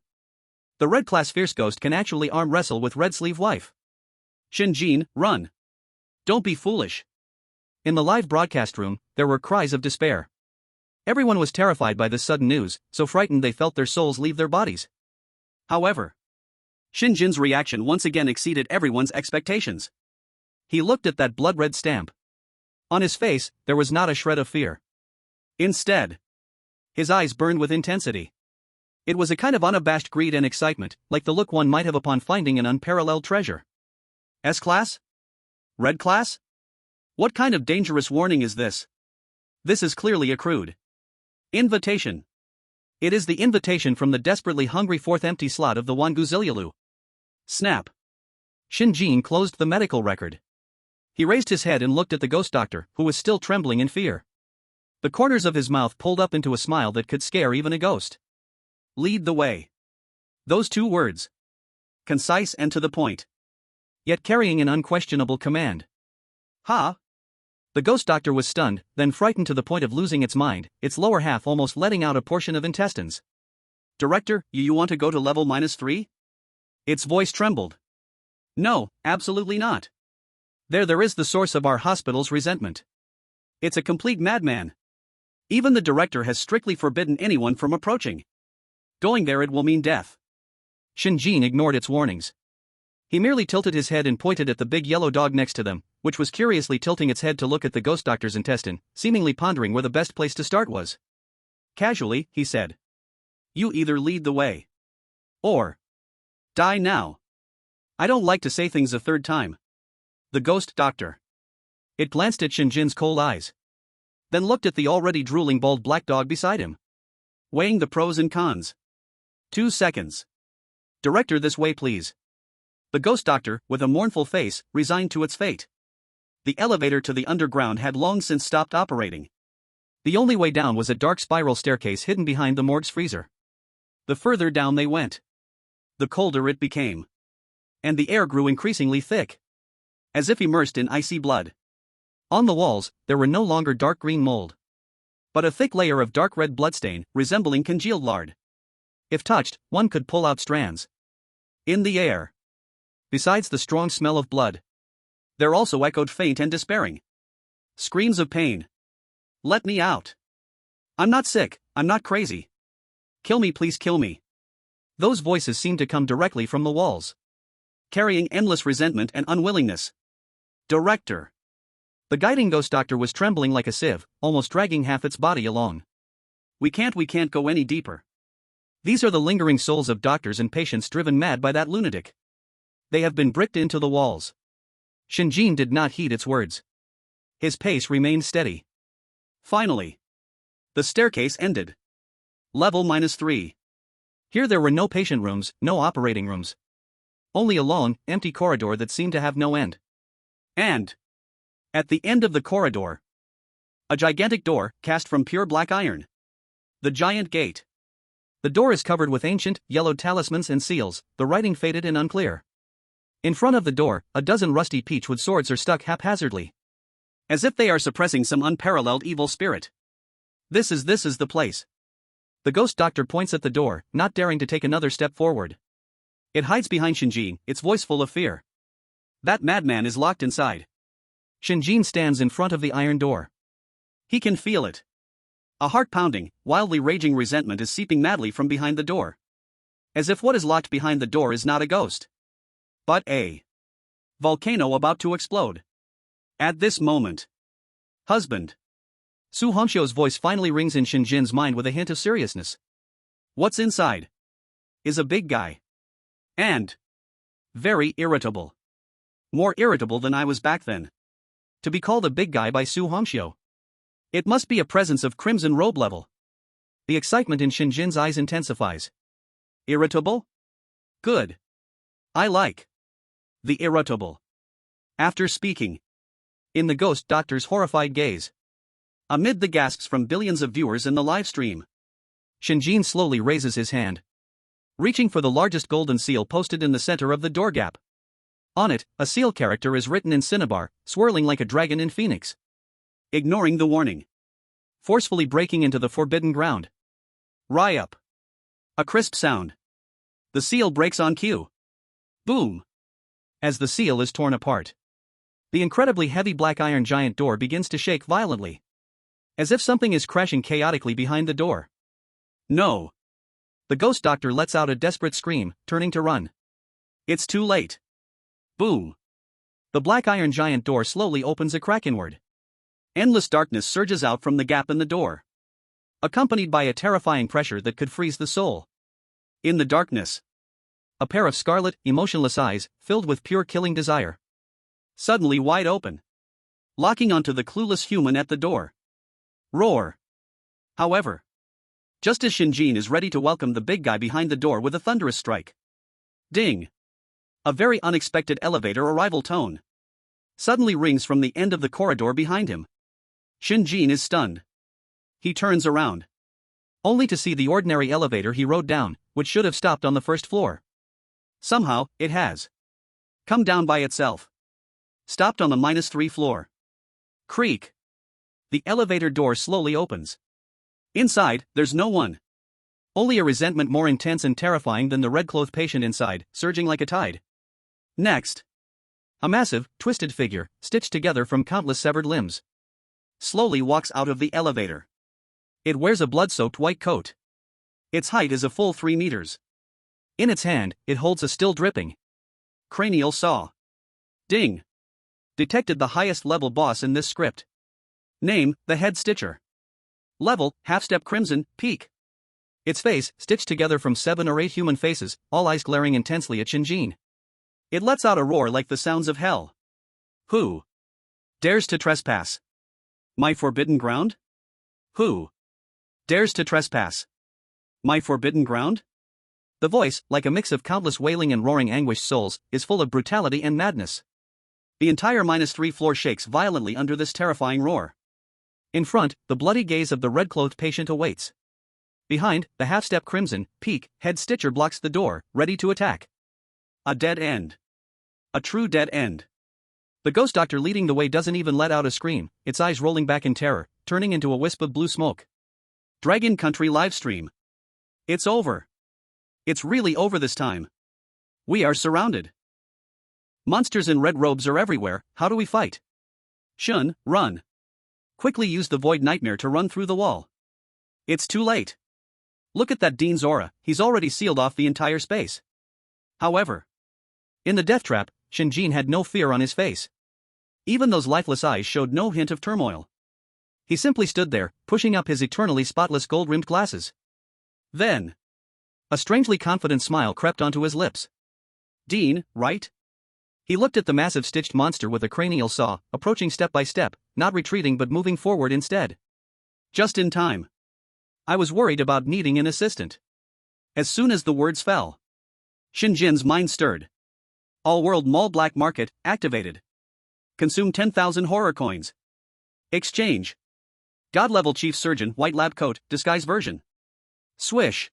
A: The Red Class Fierce Ghost can actually arm wrestle with Red Sleeve Wife.
B: Shen Jin, run. Don't be foolish.
A: In the live broadcast room, there were cries of despair. Everyone was terrified by this sudden news, so frightened they felt their souls leave their bodies.
B: However, Shen Jin's reaction once again exceeded everyone's expectations.
A: He looked at that blood-red stamp. On his face, there was not a shred of fear.
B: Instead, his eyes burned with intensity.
A: It was a kind of unabashed greed and excitement, like the look one might have upon finding an unparalleled treasure.
B: S-Class? Red Class? What kind of dangerous warning is this? This is clearly a crude invitation.
A: It is the invitation from the desperately hungry fourth empty slot of the Wanguzilialu.
B: Snap.
A: Shen Jin closed the medical record. He raised his head and looked at the ghost doctor, who was still trembling in fear. The corners of his mouth pulled up into a smile that could scare even a ghost.
B: Lead the way. Those two words. Concise and to the point.
A: Yet carrying an unquestionable command.
B: Ha!
A: The ghost doctor was stunned, then frightened to the point of losing its mind, its lower half almost letting out a portion of intestines.
B: Director, you want to go to level -3? Its voice trembled. No, absolutely not.
A: There is the source of our hospital's resentment.
B: It's a complete madman. Even the director has strictly forbidden anyone from approaching. Going there, it will mean death.
A: Shen Jin ignored its warnings. He merely tilted his head and pointed at the big yellow dog next to them, which was curiously tilting its head to look at the ghost doctor's intestine, seemingly pondering where the best place to start was.
B: Casually, he said, "You either lead the way, or die now." I don't like to say things a third time. The ghost doctor.
A: It glanced at Shen Jin's cold eyes, then looked at the already drooling bald black dog beside him.
B: Weighing the pros and cons. 2 seconds. Director, this way please. The ghost doctor, with a mournful face, resigned to its fate. The elevator to the underground had long since stopped operating.
A: The only way down was a dark spiral staircase hidden behind the morgue's freezer.
B: The further down they went, the colder it became. And the air grew increasingly thick, as if immersed in icy blood.
A: On the walls, there were no longer dark green mold,
B: but a thick layer of dark red bloodstain, resembling congealed lard.
A: If touched, one could pull out strands.
B: In the air, besides the strong smell of blood, there also echoed faint and despairing screams of pain. Let me out. I'm not sick, I'm not crazy. Kill me, please kill me.
A: Those voices seemed to come directly from the walls.
B: carrying endless resentment and unwillingness. Director.
A: The guiding ghost doctor was trembling like a sieve, almost dragging half its body along.
B: We can't go any deeper.
A: These are the lingering souls of doctors and patients driven mad by that lunatic. They have been bricked into the walls. Shen Jin did not heed its words. His pace remained steady.
B: Finally, the staircase ended. Level -3.
A: Here there were no patient rooms, no operating rooms. Only a long, empty corridor that seemed to have no end.
B: And at the end of the corridor, a gigantic door cast from pure black iron. The giant gate.
A: The door is covered with ancient, yellowed talismans and seals, the writing faded and unclear. In front of the door, a dozen rusty peachwood swords are stuck haphazardly,
B: as if they are suppressing some unparalleled evil spirit. This is the place.
A: The ghost doctor points at the door, not daring to take another step forward.
B: It hides behind Shen Jin, its voice full of fear. That madman is locked inside.
A: Shen Jin stands in front of the iron door.
B: He can feel it. A heart-pounding, wildly raging resentment is seeping madly from behind the door. As if what is locked behind the door is not a ghost, but a volcano about to explode. At this moment, husband.
A: Su Hongxiu's voice finally rings in Shen Jin's mind with a hint of seriousness.
B: What's inside is a big guy. And very irritable. More irritable than I was back then.
A: To be called a big guy by Su Hongxiu.
B: It must be a presence of crimson robe level.
A: The excitement in Shen Jin's eyes intensifies.
B: Irritable? Good. I like the irritable. After speaking,
A: in the ghost doctor's horrified gaze,
B: amid the gasps from billions of viewers in the live stream,
A: Shen Jin slowly raises his hand, reaching for the largest golden seal posted in the center of the door gap. On it, a seal character is written in cinnabar, swirling like a dragon in phoenix.
B: Ignoring the warning,
A: forcefully breaking into the forbidden ground.
B: Ry up. A crisp sound. The seal breaks on cue. Boom.
A: As the seal is torn apart, the incredibly heavy black iron giant door begins to shake violently, as if something is crashing chaotically behind the door.
B: No.
A: The ghost doctor lets out a desperate scream, turning to run.
B: It's too late. Boom.
A: The black iron giant door slowly opens a crack inward.
B: Endless darkness surges out from the gap in the door,
A: accompanied by a terrifying pressure that could freeze the soul.
B: In the darkness,
A: a pair of scarlet, emotionless eyes, filled with pure killing desire,
B: suddenly wide open, locking onto the clueless human at the door. Roar. However, just as Shen Jin is ready to welcome the big guy behind the door with a thunderous strike, ding! A very unexpected elevator arrival tone suddenly rings from the end of the corridor behind him. Shen Jin is stunned. He turns around,
A: only to see the ordinary elevator he rode down, which should have stopped on the first floor.
B: Somehow, it has come down by itself. Stopped on the -3 floor. Creak. The elevator door slowly opens. Inside, there's no one.
A: Only a resentment more intense and terrifying than the red-clothed patient inside, surging like a tide.
B: Next,
A: a massive, twisted figure, stitched together from countless severed limbs,
B: slowly walks out of the elevator.
A: It wears a blood-soaked white coat.
B: Its height is a full 3 meters.
A: In its hand, it holds a still dripping
B: cranial saw. Ding. Detected the highest level boss in this script. Name, the head stitcher. Level, half-step crimson, peak.
A: Its face, stitched together from 7 or 8 human faces, all eyes glaring intensely at Shen Jin.
B: It lets out a roar like the sounds of hell. Who dares to trespass my forbidden ground? Who dares to trespass my forbidden ground?
A: The voice, like a mix of countless wailing and roaring anguished souls, is full of brutality and madness.
B: The entire -3 floor shakes violently under this terrifying roar.
A: In front, the bloody gaze of the red-clothed patient awaits. Behind, the half-step crimson, peak, head stitcher blocks the door, ready to attack.
B: A dead end. A true dead end.
A: The ghost doctor leading the way doesn't even let out a scream, its eyes rolling back in terror, turning into a wisp of blue smoke.
B: Dragon Country livestream. It's over. It's really over this time. We are surrounded. Monsters in red robes are everywhere. How do we fight? Shun, run. Quickly use the void nightmare to run through the wall. It's too late. Look at that Dean's aura, he's already sealed off the entire space. However,
A: In the death trap, Shen Jin had no fear on his face. Even those lifeless eyes showed no hint of turmoil. He simply stood there, pushing up his eternally spotless gold-rimmed glasses. Then, a strangely confident smile crept onto his lips. Dean, right? He looked at the massive stitched monster with a cranial saw, approaching step by step, not retreating but moving forward instead. Just in time. I was worried about needing an assistant. As soon as the words fell, Shen Jin's mind stirred. All-world mall black market, activated. Consume 10,000 horror coins. Exchange. God-level chief surgeon, white lab coat, disguise version. Swish.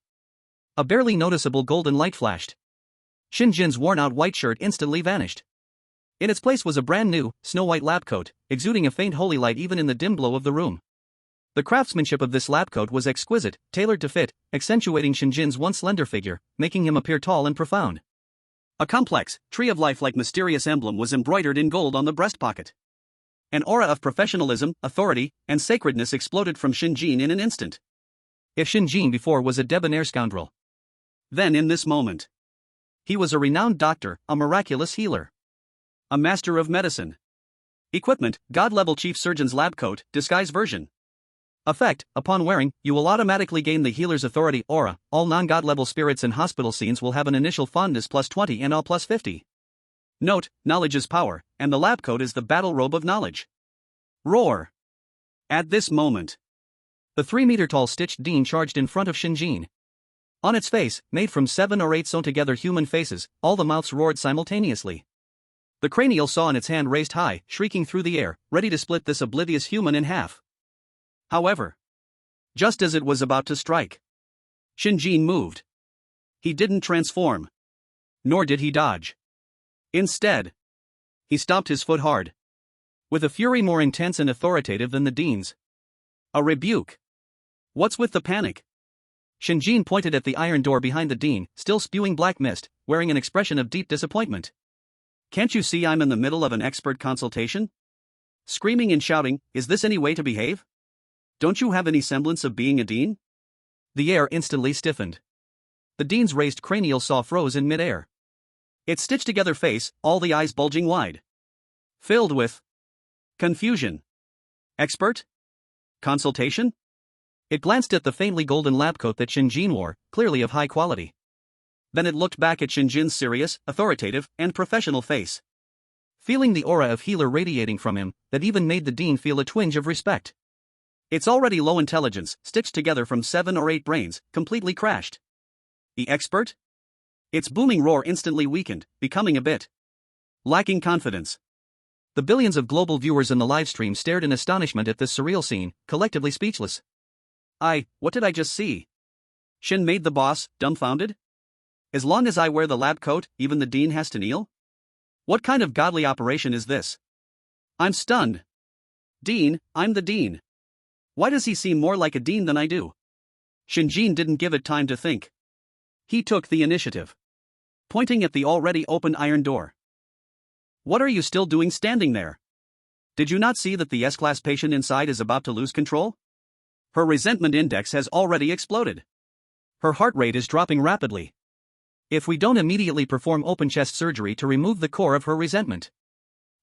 A: A barely noticeable golden light flashed. Shen Jin's worn-out white shirt instantly vanished. In its place was a brand-new, snow-white lab coat, exuding a faint holy light even in the dim glow of the room. The craftsmanship of this lab coat was exquisite, tailored to fit, accentuating Shen Jin's once slender figure, making him appear tall and profound. A complex, tree-of-life-like mysterious emblem was embroidered in gold on the breast pocket. An aura of professionalism, authority, and sacredness exploded from Shen Jin in an instant. If Shen Jin before was a debonair scoundrel, then in this moment, he was a renowned doctor, a miraculous healer. A master of medicine. Equipment, God-level chief surgeon's lab coat, disguise version. Effect, upon wearing, you will automatically gain the healer's authority aura. All non-God level spirits in hospital scenes will have an initial fondness +20 and all +50. Note, knowledge is power, and the lab coat is the battle robe of knowledge. Roar. At this moment, the 3-meter-tall stitched Dean charged in front of Shen Jin. On its face, made from 7 or 8 sewn-together human faces, all the mouths roared simultaneously. The cranial saw in its hand raised high, shrieking through the air, ready to split this oblivious human in half. However, just as it was about to strike, Shen Jin moved. He didn't transform. Nor did he dodge. Instead, he stopped his foot hard. With a fury more intense and authoritative than the Dean's. A rebuke. What's with the panic? Shen Jin pointed at the iron door behind the Dean, still spewing black mist, wearing an expression of deep disappointment. Can't you see I'm in the middle of an expert consultation? Screaming and shouting, is this any way to behave? Don't you have any semblance of being a Dean? The air instantly stiffened. The Dean's raised cranial saw froze in midair. Its stitched-together face, all the eyes bulging wide. Filled with confusion. Expert? Consultation? It glanced at the faintly golden lab coat that Shen Jin wore, clearly of high quality. Then it looked back at Shen Jin's serious, authoritative, and professional face. Feeling the aura of healer radiating from him, that even made the Dean feel a twinge of respect. Its already low intelligence, stitched together from 7 or 8 brains, completely crashed. The expert? Its booming roar instantly weakened, becoming a bit lacking confidence. The billions of global viewers in the livestream stared in astonishment at this surreal scene, collectively speechless. What did I just see? Shen made the boss, dumbfounded? As long as I wear the lab coat, even the Dean has to kneel? What kind of godly operation is this? I'm stunned. Dean, I'm the Dean. Why does he seem more like a Dean than I do? Shen Jin didn't give it time to think. He took the initiative, pointing at the already open iron door. What are you still doing standing there? Did you not see that the S-class patient inside is about to lose control? Her resentment index has already exploded. Her heart rate is dropping rapidly. If we don't immediately perform open-chest surgery to remove the core of her resentment.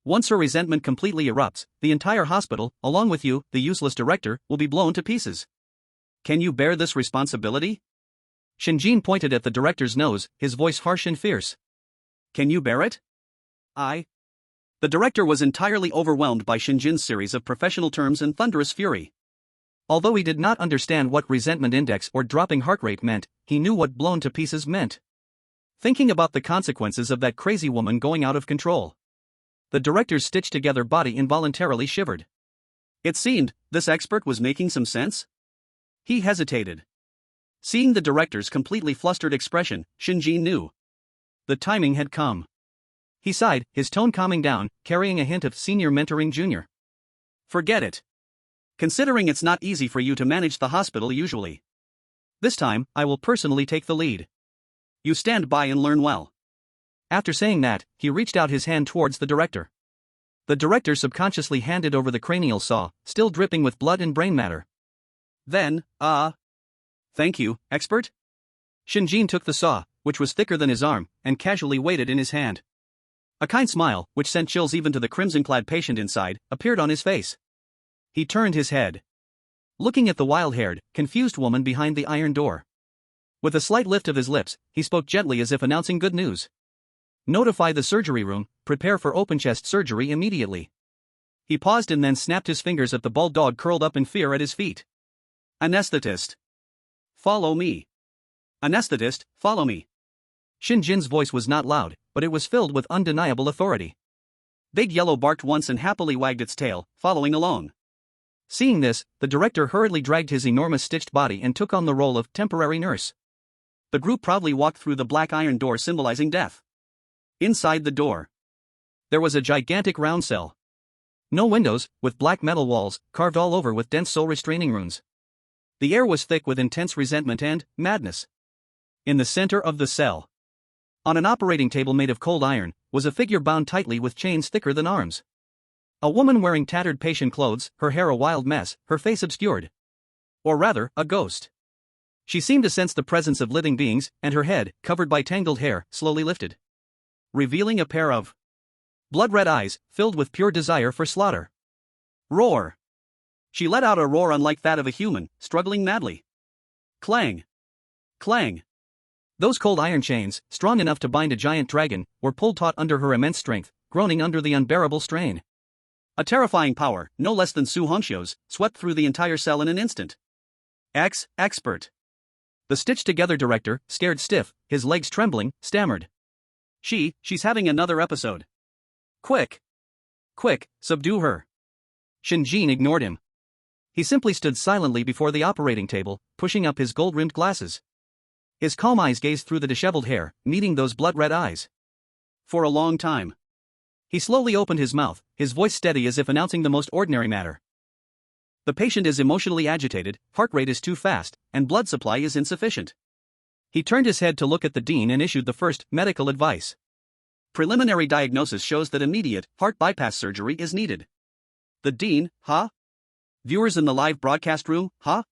A: Once her resentment completely erupts, the entire hospital, along with you, the useless director, will be blown to pieces. Can you bear this responsibility? Shen Jin pointed at the director's nose, his voice harsh and fierce. Can you bear it? The director was entirely overwhelmed by Shen Jin's series of professional terms and thunderous fury. Although he did not understand what resentment index or dropping heart rate meant, he knew what blown to pieces meant. Thinking about the consequences of that crazy woman going out of control. The director's stitched-together body involuntarily shivered. It seemed, this expert was making some sense? He hesitated. Seeing the director's completely flustered expression, Shen Jin knew. The timing had come. He sighed, his tone calming down, carrying a hint of senior mentoring junior. Forget it. Considering it's not easy for you to manage the hospital usually. This time, I will personally take the lead. You stand by and learn well. After saying that, he reached out his hand towards the director. The director subconsciously handed over the cranial saw, still dripping with blood and brain matter. Then, thank you, expert? Shen Jin took the saw, which was thicker than his arm, and casually weighed it in his hand.
B: A kind smile, which sent chills even to the crimson-clad patient inside, appeared on his face. He turned his head, looking at the wild-haired, confused woman behind the iron door. With a slight lift of his lips, he spoke gently as if announcing good news. Notify the surgery room, prepare for open-chest surgery immediately. He paused and then snapped his fingers at the bald dog curled up in fear at his feet. Anesthetist. Follow me. Anesthetist, follow me. Shen Jin's voice was not loud, but it was filled with undeniable authority. Big Yellow barked once and happily wagged its tail, following along. Seeing this, the director hurriedly dragged his enormous stitched body and took on the role of temporary nurse. The group proudly walked through the black iron door symbolizing death. Inside the door, there was a gigantic round cell. No windows, with black metal walls, carved all over with dense soul-restraining runes. The air was thick with intense resentment and madness. In the center of the cell, on an operating table made of cold iron, was a figure bound tightly with chains thicker than arms. A woman wearing tattered patient clothes, her hair a wild mess, her face obscured. Or rather, a ghost. She seemed to sense the presence of living beings, and her head, covered by tangled hair, slowly lifted, revealing a pair of blood-red eyes, filled with pure desire for slaughter. Roar! She let out a roar unlike that of a human, struggling madly. Clang! Clang! Those cold iron chains, strong enough to bind a giant dragon, were pulled taut under her immense strength, groaning under the unbearable strain. A terrifying power, no less than Su Hongxiu's, swept through the entire cell in an instant. Expert. The stitched-together director, scared stiff, his legs trembling, stammered. She's having another episode. Quick, subdue her. Shen Jin ignored him. He simply stood silently before the operating table, pushing up his gold-rimmed glasses. His calm eyes gazed through the disheveled hair, meeting those blood-red eyes. For a long time. He slowly opened his mouth, his voice steady as if announcing the most ordinary matter. The patient is emotionally agitated, heart rate is too fast, and blood supply is insufficient. He turned his head to look at the dean and issued the first medical advice. Preliminary diagnosis shows that immediate heart bypass surgery is needed. The dean, huh? Viewers in the live broadcast room, huh?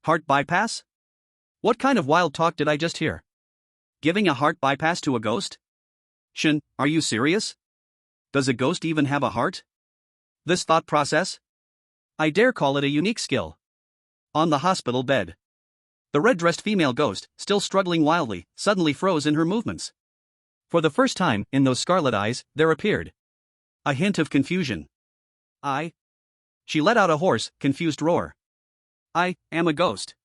B: Heart bypass? What kind of wild talk did I just hear? Giving a heart bypass to a ghost? Shen, are you serious? Does a ghost even have a heart? This thought process? I dare call it a unique skill. On the hospital bed, the red-dressed female ghost, still struggling wildly, suddenly froze in her movements. For the first time, in those scarlet eyes, there appeared a hint of confusion. She let out a hoarse, confused roar. I am a ghost.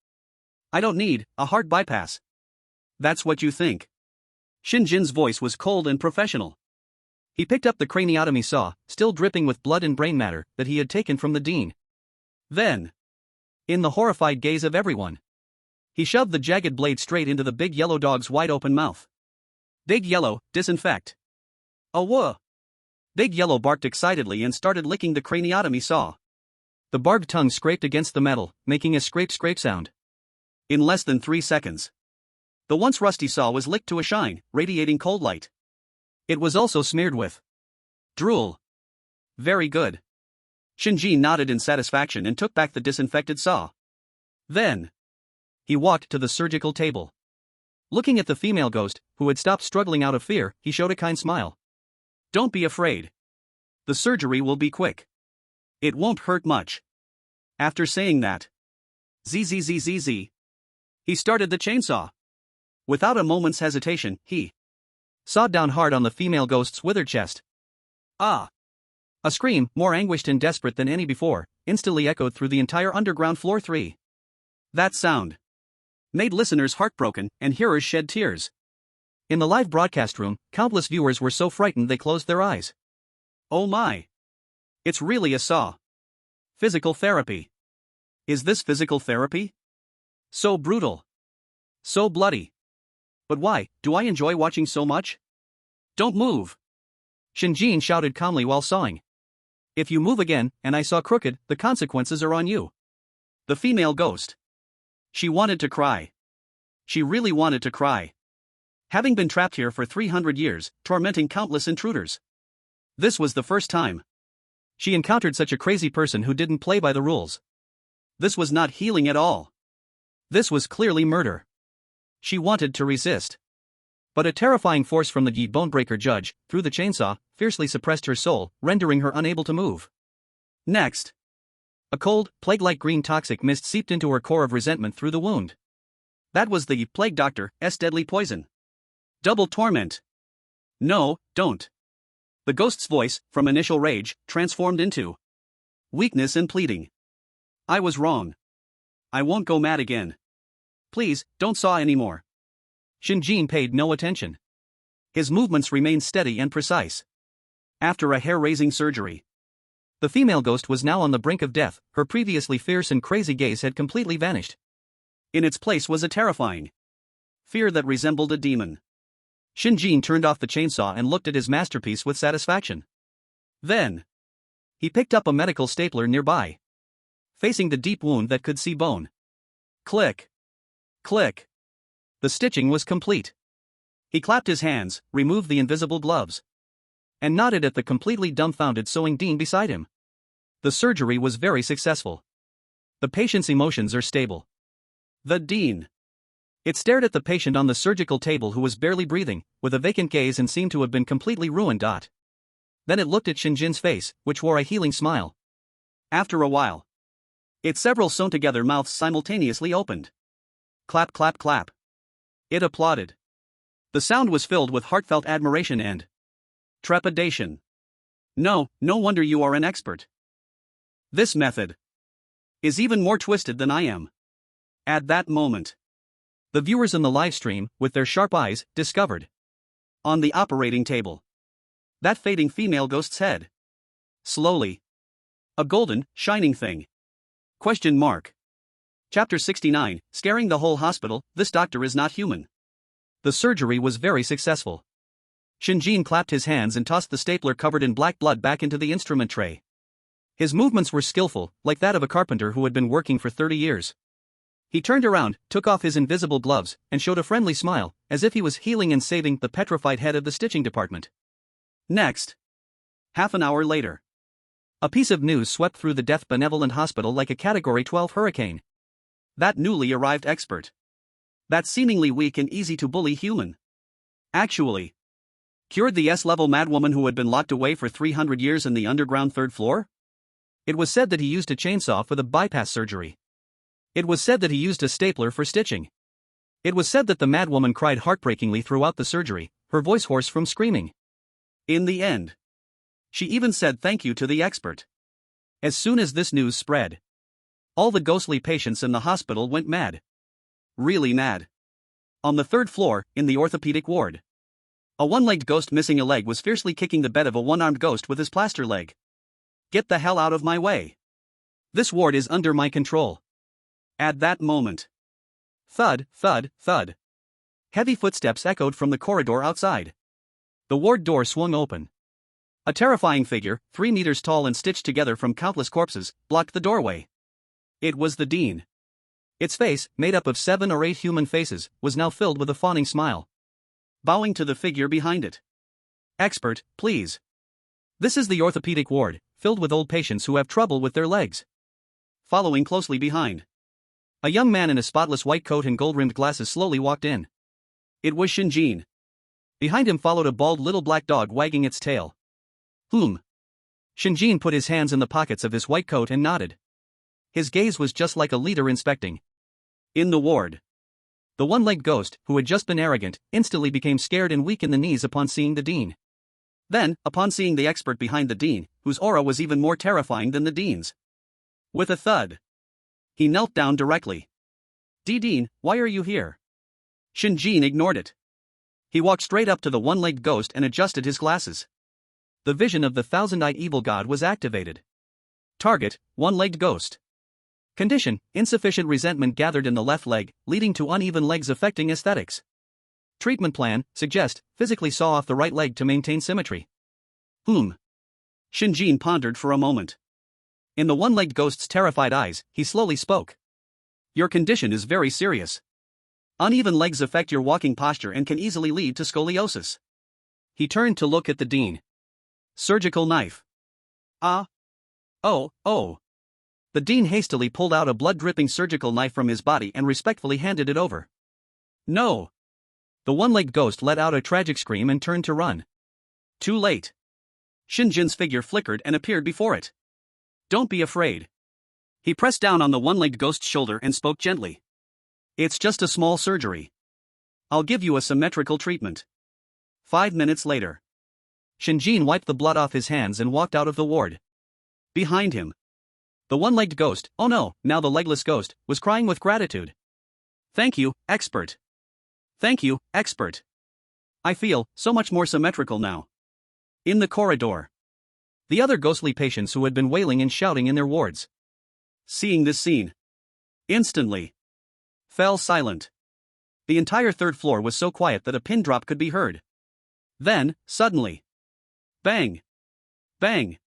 B: I don't need a heart bypass. That's what you think. Shen Jin's voice was cold and professional. He picked up the craniotomy saw, still dripping with blood and brain matter, that he had taken from the dean. Then, in the horrified gaze of everyone, he shoved the jagged blade straight into the big yellow dog's wide-open mouth. Big Yellow, disinfect. Oh, whoa! Big Yellow barked excitedly and started licking the craniotomy saw. The barbed tongue scraped against the metal, making a scrape-scrape sound. In less than 3 seconds, the once rusty saw was licked to a shine, radiating cold light. It was also smeared with drool. Very good. Shen Jin nodded in satisfaction and took back the disinfected saw. Then, he walked to the surgical table. Looking at the female ghost, who had stopped struggling out of fear, he showed a kind smile. Don't be afraid. The surgery will be quick. It won't hurt much. After saying that, zzzzz, he started the chainsaw. Without a moment's hesitation, he sawed down hard on the female ghost's withered chest. Ah! A scream, more anguished and desperate than any before, instantly echoed through the entire underground floor 3. That sound made listeners heartbroken and hearers shed tears. In the live broadcast room, countless viewers were so frightened they closed their eyes. Oh my! It's really a saw. Physical therapy. Is this physical therapy? So brutal. So bloody. But why do I enjoy watching so much? Don't move! Shen Jin shouted calmly while sawing. If you move again, and I saw crooked, the consequences are on you. The female ghost. She wanted to cry. She really wanted to cry. Having been trapped here for 300 years, tormenting countless intruders. This was the first time she encountered such a crazy person who didn't play by the rules. This was not healing at all. This was clearly murder. She wanted to resist,
A: But a terrifying force from the bonebreaker judge, through the chainsaw, fiercely suppressed her soul, rendering her unable to move. Next, a cold, plague-like green toxic mist seeped into her core of resentment through the wound. That was the plague doctor's deadly poison. Double torment. No, don't. The ghost's voice, from initial rage, transformed into weakness and pleading. I was wrong. I won't go mad again. Please, don't saw anymore. Shen Jin paid no attention. His movements remained steady and precise. After a hair-raising surgery, the female ghost was now on the brink of death. Her previously fierce and crazy gaze had completely vanished. In its place was a terrifying fear that resembled a demon. Shen Jin turned off the chainsaw and looked at his masterpiece with satisfaction. Then, he picked up a medical stapler nearby, facing the deep wound that could see bone. Click. Click. The stitching was complete. He clapped his hands, removed the invisible gloves, and nodded at the completely dumbfounded sewing dean beside him. The surgery was very successful. The patient's emotions are stable. The dean. It stared at the patient on the surgical table who was barely breathing, with a vacant gaze and seemed to have been completely ruined. Then it looked at Shen Jin's face, which wore a healing smile. After a while, its several sewn-together mouths simultaneously opened. Clap, clap, clap. It applauded. The sound was filled with heartfelt admiration and trepidation. No wonder you are an expert. This method is even more twisted than I am. At that moment, the viewers in the live stream, with their sharp eyes, discovered on the operating table that fading female ghost's head. Slowly. A golden, shining thing. Question mark. Chapter 69, Scaring the whole hospital, this doctor is not human. The surgery was very successful. Shen Jin clapped his hands and tossed the stapler covered in black blood back into the instrument tray. His movements were skillful, like that of a carpenter who had been working for 30 years. He turned around, took off his invisible gloves, and showed a friendly smile, as if he was healing and saving the petrified head of the stitching department. Next. Half an hour later. A piece of news swept through the Death Benevolent Hospital like a Category 12 hurricane. That newly arrived expert. That seemingly weak and easy to bully human. Actually cured the S-level madwoman who had been locked away for 300 years in the underground third floor? It was said that he used a chainsaw for the bypass surgery. It was said that he used a stapler for stitching. It was said that the madwoman cried heartbreakingly throughout the surgery, her voice hoarse from screaming. In the end, she even said thank you to the expert. As soon as this news spread, all the ghostly patients in the hospital went mad. Really mad. On the third floor, in the orthopedic ward, a one-legged ghost missing a leg was fiercely kicking the bed of a one-armed ghost with his plaster leg. Get the hell out of my way. This ward is under my control. At that moment. Thud, thud, thud. Heavy footsteps echoed from the corridor outside. The ward door swung open. A terrifying figure, 3 meters tall and stitched together from countless corpses, blocked the doorway. It was the dean. Its face, made up of 7 or 8 human faces, was now filled with a fawning smile. Bowing to the figure behind it. Expert, please. This is the orthopedic ward, filled with old patients who have trouble with their legs. Following closely behind, a young man in a spotless white coat and gold-rimmed glasses slowly walked in. It was Shen Jin. Behind him followed a bald little black dog wagging its tail. Shen Jin put his hands in the pockets of his white coat and nodded. His gaze was just like a leader inspecting. In the ward, the one-legged ghost, who had just been arrogant, instantly became scared and weak in the knees upon seeing the dean. Then, upon seeing the expert behind the dean, whose aura was even more terrifying than the dean's. With a thud, he knelt down directly. Dean, why are you here? Shen Jin ignored it. He walked straight up to the one-legged ghost and adjusted his glasses. The vision of the thousand-eyed evil god was activated. Target, one-legged ghost. Condition, insufficient resentment gathered in the left leg, leading to uneven legs affecting aesthetics. Treatment plan, suggest, physically saw off the right leg to maintain symmetry. Shen Jin pondered for a moment. In the one-legged ghost's terrified eyes, he slowly spoke. Your condition is very serious. Uneven legs affect your walking posture and can easily lead to scoliosis. He turned to look at the dean. Surgical knife. Oh. The dean hastily pulled out a blood-dripping surgical knife from his body and respectfully handed it over. No. The one-legged ghost let out a tragic scream and turned to run.
B: Too late. Shen Jin's figure flickered and appeared before it. Don't be afraid. He pressed down on the one-legged ghost's shoulder and spoke gently. It's just a small surgery. I'll give you a symmetrical treatment. 5 minutes later.
A: Shen Jin wiped the blood off his hands and walked out of the ward.
B: Behind him,
A: the one-legged ghost, oh no, now the legless ghost, was crying with gratitude.
B: Thank you, expert. Thank you, expert. I feel so much more symmetrical now. In the corridor,
A: the other ghostly patients who had been wailing and shouting in their wards,
B: seeing this scene, instantly fell silent. The entire third floor was so quiet that a pin drop could be heard. Then, suddenly, bang, bang,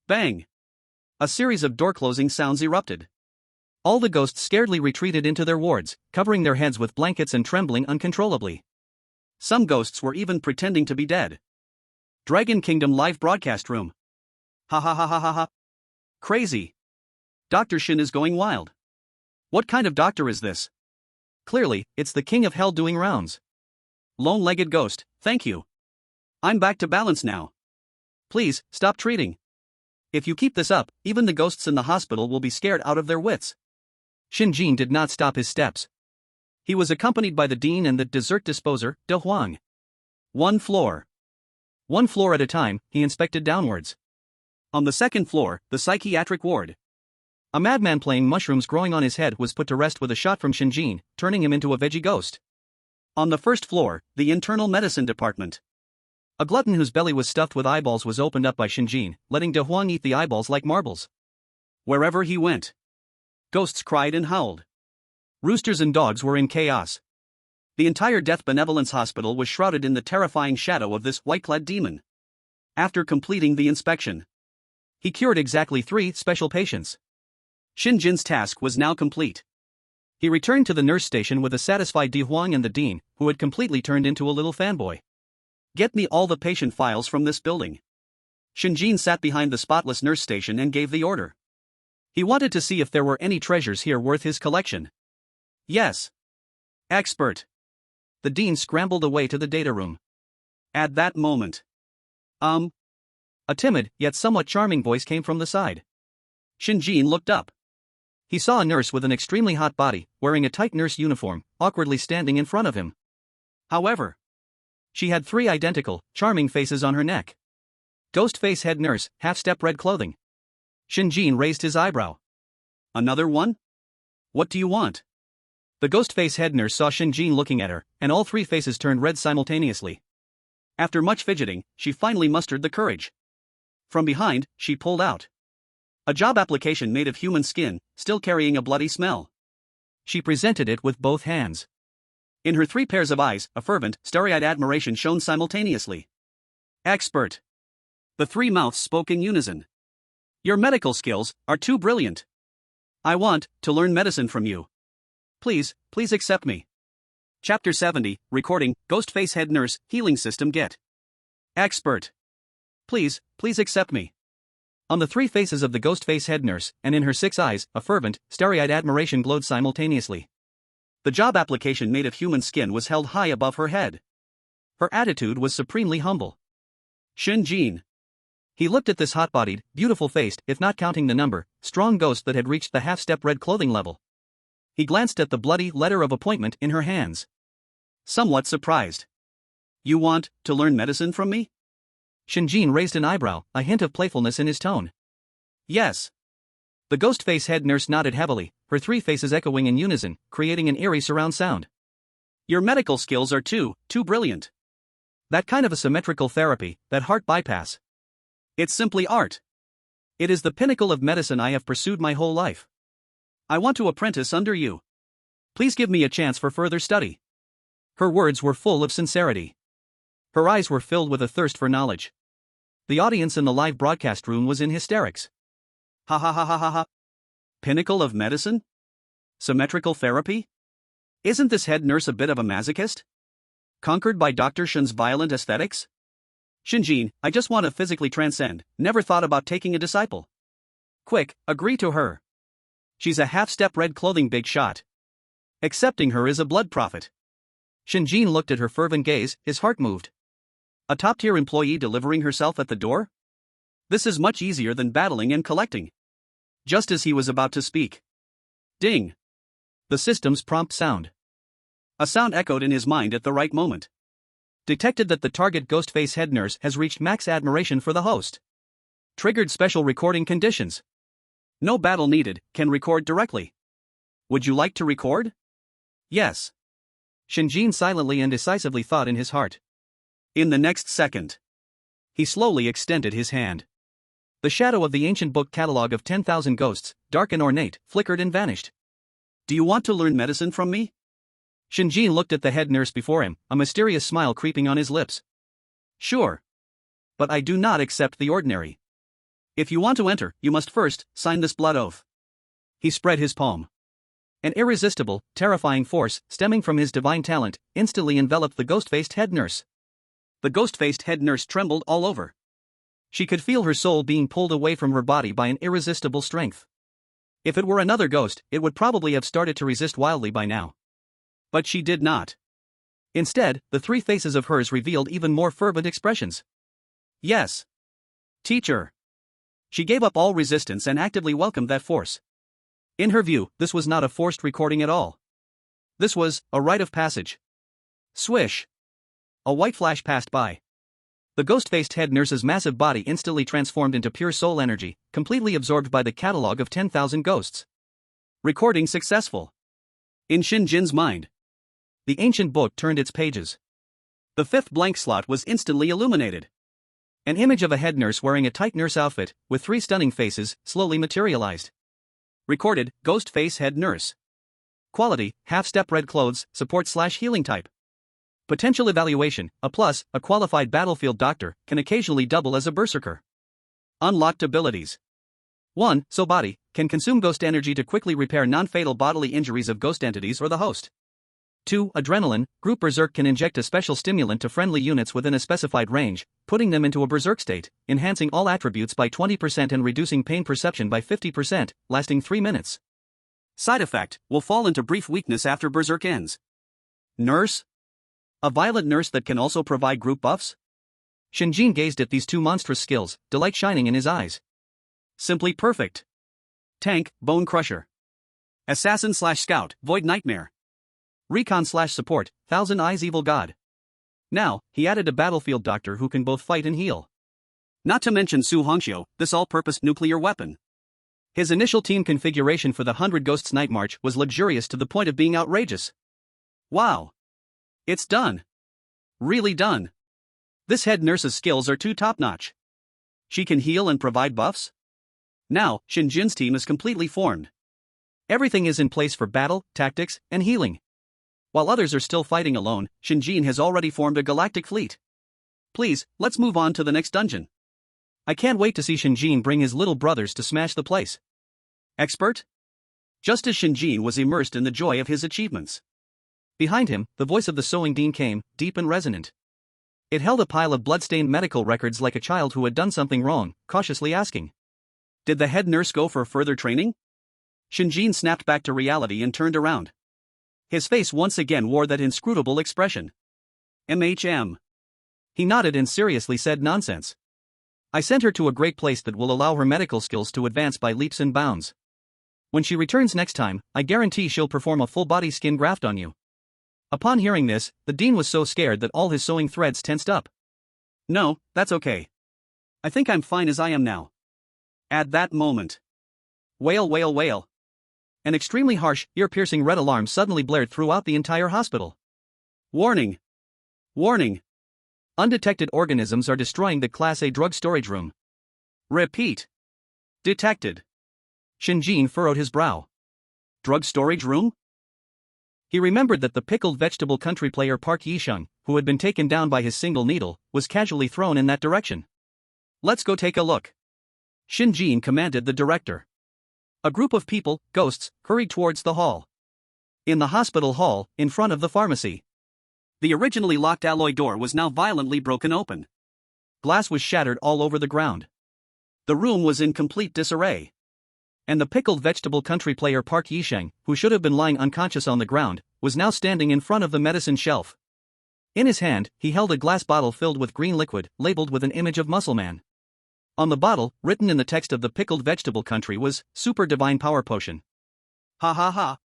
B: bang. A series of door-closing sounds erupted.
A: All the ghosts scaredly retreated into their wards, covering their heads with blankets and trembling uncontrollably.
B: Some ghosts were even pretending to be dead. Dragon Kingdom live broadcast room. Ha ha ha ha ha ha. Crazy. Dr. Shen is going wild. What kind of doctor is this?
A: Clearly, it's the king of hell doing rounds.
B: Lone-legged ghost, thank you. I'm back to balance now. Please, stop treating. If you keep this up, even the ghosts in the hospital will be scared out of their wits.
A: Shen Jin did not stop his steps. He was accompanied by the dean and the dessert disposer, De Huang.
B: One floor at a time, he inspected downwards. On the second floor, the psychiatric ward.
A: A madman playing mushrooms growing on his head was put to rest with a shot from Shen Jin, turning him into a veggie ghost.
B: On the first floor, the internal medicine department.
A: A glutton whose belly was stuffed with eyeballs was opened up by Shen Jin, letting De Huang eat the eyeballs like marbles.
B: Wherever he went, ghosts cried and howled.
A: Roosters and dogs were in chaos.
B: The entire Death Benevolence Hospital was shrouded in the terrifying shadow of this white-clad demon. After completing the inspection,
A: he cured exactly 3 special patients.
B: Shen Jin's task was now complete.
A: He returned to the nurse station with a satisfied De Huang and the dean, who had completely turned into a little fanboy.
B: Get me all the patient files from this building. Shen Jin sat behind the spotless nurse station and gave the order.
A: He wanted to see if there were any treasures here worth his collection.
B: Yes. Expert.
A: The dean scrambled away to the data room.
B: At that moment,
A: a timid, yet somewhat charming voice came from the side.
B: Shen Jin looked up.
A: He saw a nurse with an extremely hot body, wearing a tight nurse uniform, awkwardly standing in front of him.
B: However,
A: she had 3 identical, charming faces on her neck. Ghost face head nurse, half-step red clothing. Shen Jin raised his eyebrow.
B: Another one? What do you want?
A: The ghost face head nurse saw Shen Jin looking at her, and all 3 faces turned red simultaneously.
B: After much fidgeting, she finally mustered the courage. From behind, she pulled out a job application made of human skin, still carrying a bloody smell.
A: She presented it with both hands.
B: In her 3 pairs of eyes, a fervent, starry-eyed admiration shone simultaneously. Expert. The 3 mouths spoke in unison. Your medical skills are too brilliant. I want to learn medicine from you. Please accept me. Chapter 70, recording, Ghostface Head Nurse, Healing System Get. Expert. Please accept me.
A: On the 3 faces of the ghost face head nurse, and in her 6 eyes, a fervent, starry-eyed admiration glowed simultaneously.
B: The job application made of human skin was held high above her head.
A: Her attitude was supremely humble.
B: Shen Jin.
A: He looked at this hot-bodied, beautiful-faced, if not counting the number, strong ghost that had reached the half-step red clothing level. He glanced at the bloody letter of appointment in her hands.
B: Somewhat surprised. You want to learn medicine from me?
A: Shen Jin raised an eyebrow, a hint of playfulness in his tone.
B: Yes.
A: The ghost face head nurse nodded heavily, her 3 faces echoing in unison, creating an eerie surround sound.
B: Your medical skills are too brilliant.
A: That kind of a symmetrical therapy, that heart bypass.
B: It's simply art. It is the pinnacle of medicine I have pursued my whole life. I want to apprentice under you. Please give me a chance for further study.
A: Her words were full of sincerity. Her eyes were filled with a thirst for knowledge. The audience in the live broadcast room was in hysterics.
B: Ha ha ha ha ha ha. Pinnacle of medicine? Symmetrical therapy? Isn't this head nurse a bit of a masochist? Conquered by Dr. Shen's violent aesthetics? Shen Jin, I just want to physically transcend, never thought about taking a disciple. Quick, agree to her. She's a half-step red clothing big shot. Accepting her is a blood profit.
A: Shen Jin looked at her fervent gaze, his heart moved.
B: A top-tier employee delivering herself at the door? This is much easier than battling and collecting. Just as he was about to speak. Ding!
A: The system's prompt sound.
B: A sound echoed in his mind at the right moment.
A: Detected that the target Ghostface head nurse has reached max admiration for the host. Triggered special recording conditions.
B: No battle needed, can record directly. Would you like to record?
A: Yes. Shen Jin silently and decisively thought in his heart.
B: In the next second,
A: he slowly extended his hand. The shadow of the ancient book catalog of 10,000 ghosts, dark and ornate, flickered and vanished.
B: Do you want to learn medicine from me?
A: Shen Jin looked at the head nurse before him, a mysterious smile creeping on his lips.
B: Sure.
A: But I do not accept the ordinary.
B: If you want to enter, you must first sign this blood oath.
A: He spread his palm. An irresistible, terrifying force, stemming from his divine talent, instantly enveloped the ghost-faced head nurse.
B: The ghost-faced head nurse trembled all over.
A: She could feel her soul being pulled away from her body by an irresistible strength. If it were another ghost, it would probably have started to resist wildly by now.
B: But she did not.
A: Instead, the three faces of hers revealed even more fervent expressions.
B: Yes. Teacher. She gave up all resistance and actively welcomed that force.
A: In her view, this was not a forced recording at all. This was a rite of passage. Swish. A white flash passed by. The ghost-faced head nurse's massive body instantly transformed into pure soul energy, completely absorbed by the catalog of 10,000 ghosts.
B: Recording successful. In Shen Jin's mind,
A: the ancient book turned its pages.
B: The fifth blank slot was instantly illuminated.
A: An image of a head nurse wearing a tight nurse outfit, with three stunning faces, slowly materialized.
B: Recorded, ghost face head nurse.
A: Quality, half-step red clothes, support/healing type. Potential evaluation, a plus, a qualified battlefield doctor, can occasionally double as a berserker.
B: Unlocked abilities.
A: 1. So body, can consume ghost energy to quickly repair non-fatal bodily injuries of ghost entities or the host. 2. Adrenaline, group berserk can inject a special stimulant to friendly units within a specified range, putting them into a berserk state, enhancing all attributes by 20% and reducing pain perception by 50%, lasting 3 minutes.
B: Side effect, will fall into brief weakness after berserk ends. Nurse? A violent nurse that can also provide group buffs?
A: Shen Jin gazed at these two monstrous skills, delight shining in his eyes.
B: Simply perfect. Tank, Bone Crusher. Assassin/Scout, Void Nightmare.
A: Recon/Support, Thousand Eyes Evil God. Now, he added a battlefield doctor who can both fight and heal.
B: Not to mention Su Hongxiu, this all-purpose nuclear weapon.
A: His initial team configuration for the 100 Ghosts Night March was luxurious to the point of being outrageous.
B: Wow. It's done. Really done. This head nurse's skills are too top-notch. She can heal and provide buffs? Now, Shen Jin's team is completely formed.
A: Everything is in place for battle, tactics, and healing. While others are still fighting alone, Shen Jin has already formed a galactic fleet.
B: Please, let's move on to the next dungeon.
A: I can't wait to see Shen Jin bring his little brothers to smash the place.
B: Expert? Just as Shen Jin was immersed in the joy of his achievements.
A: Behind him, the voice of the sewing dean came, deep and resonant. It held a pile of blood-stained medical records like a child who had done something wrong, cautiously asking.
B: Did the head nurse go for further training? Shen Jin snapped back to reality and turned around. His face once again wore that inscrutable expression. MHM.
A: He nodded and seriously said nonsense. I sent her to a great place that will allow her medical skills to advance by leaps and bounds. When she returns next time, I guarantee she'll perform a full-body skin graft on you. Upon hearing this, the dean was so scared that all his sewing threads tensed up.
B: No, that's okay. I think I'm fine as I am now. At that moment. Wail, wail, wail.
A: An extremely harsh, ear-piercing red alarm suddenly blared throughout the entire hospital.
B: Warning! Warning!
A: Undetected organisms are destroying the Class A drug storage room.
B: Repeat. Detected.
A: Shen Jin furrowed his brow.
B: Drug storage room?
A: He remembered that the pickled vegetable country player Park Yisheng, who had been taken down by his single needle, was casually thrown in that direction.
B: Let's go take a look.
A: Shen Jin commanded the director. A group of people, ghosts, hurried towards the hall. In the hospital hall, in front of the pharmacy.
B: The originally locked alloy door was now violently broken open.
A: Glass was shattered all over the ground.
B: The room was in complete disarray.
A: And the pickled vegetable country player Park Yisheng, who should have been lying unconscious on the ground, was now standing in front of the medicine shelf. In his hand, he held a glass bottle filled with green liquid, labeled with an image of Muscle Man. On the bottle, written in the text of the pickled vegetable country, was Super Divine Power Potion.
B: Ha ha ha.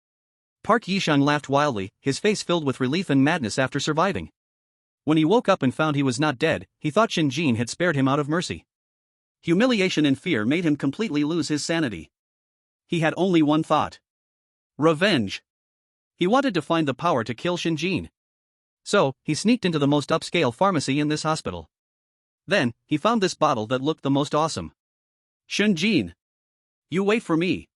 A: Park Yishun laughed wildly, his face filled with relief and madness after surviving. When he woke up and found he was not dead, he thought Shen Jin had spared him out of mercy.
B: Humiliation and fear made him completely lose his sanity. He had only one thought: revenge. He wanted to find the power to kill Shen Jin. So, he sneaked into the most upscale pharmacy in this hospital. Then, he found this bottle that looked the most awesome. Shen Jin, you wait for me.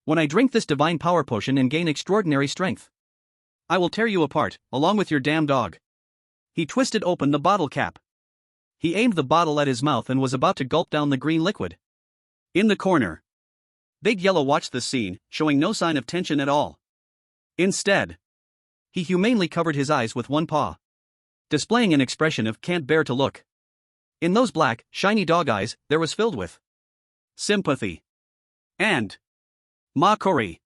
A: When I drink this divine power potion and gain extraordinary strength,
B: I will tear you apart, along with your damn dog. He twisted open the bottle cap. He aimed the bottle at his mouth and was about to gulp down the green liquid. In the corner, Big Yellow watched the scene, showing no sign of tension at all. Instead,
A: he humanely covered his eyes with one paw, displaying an expression of can't bear to look. In those black, shiny dog eyes, there was filled with
B: sympathy and mockery.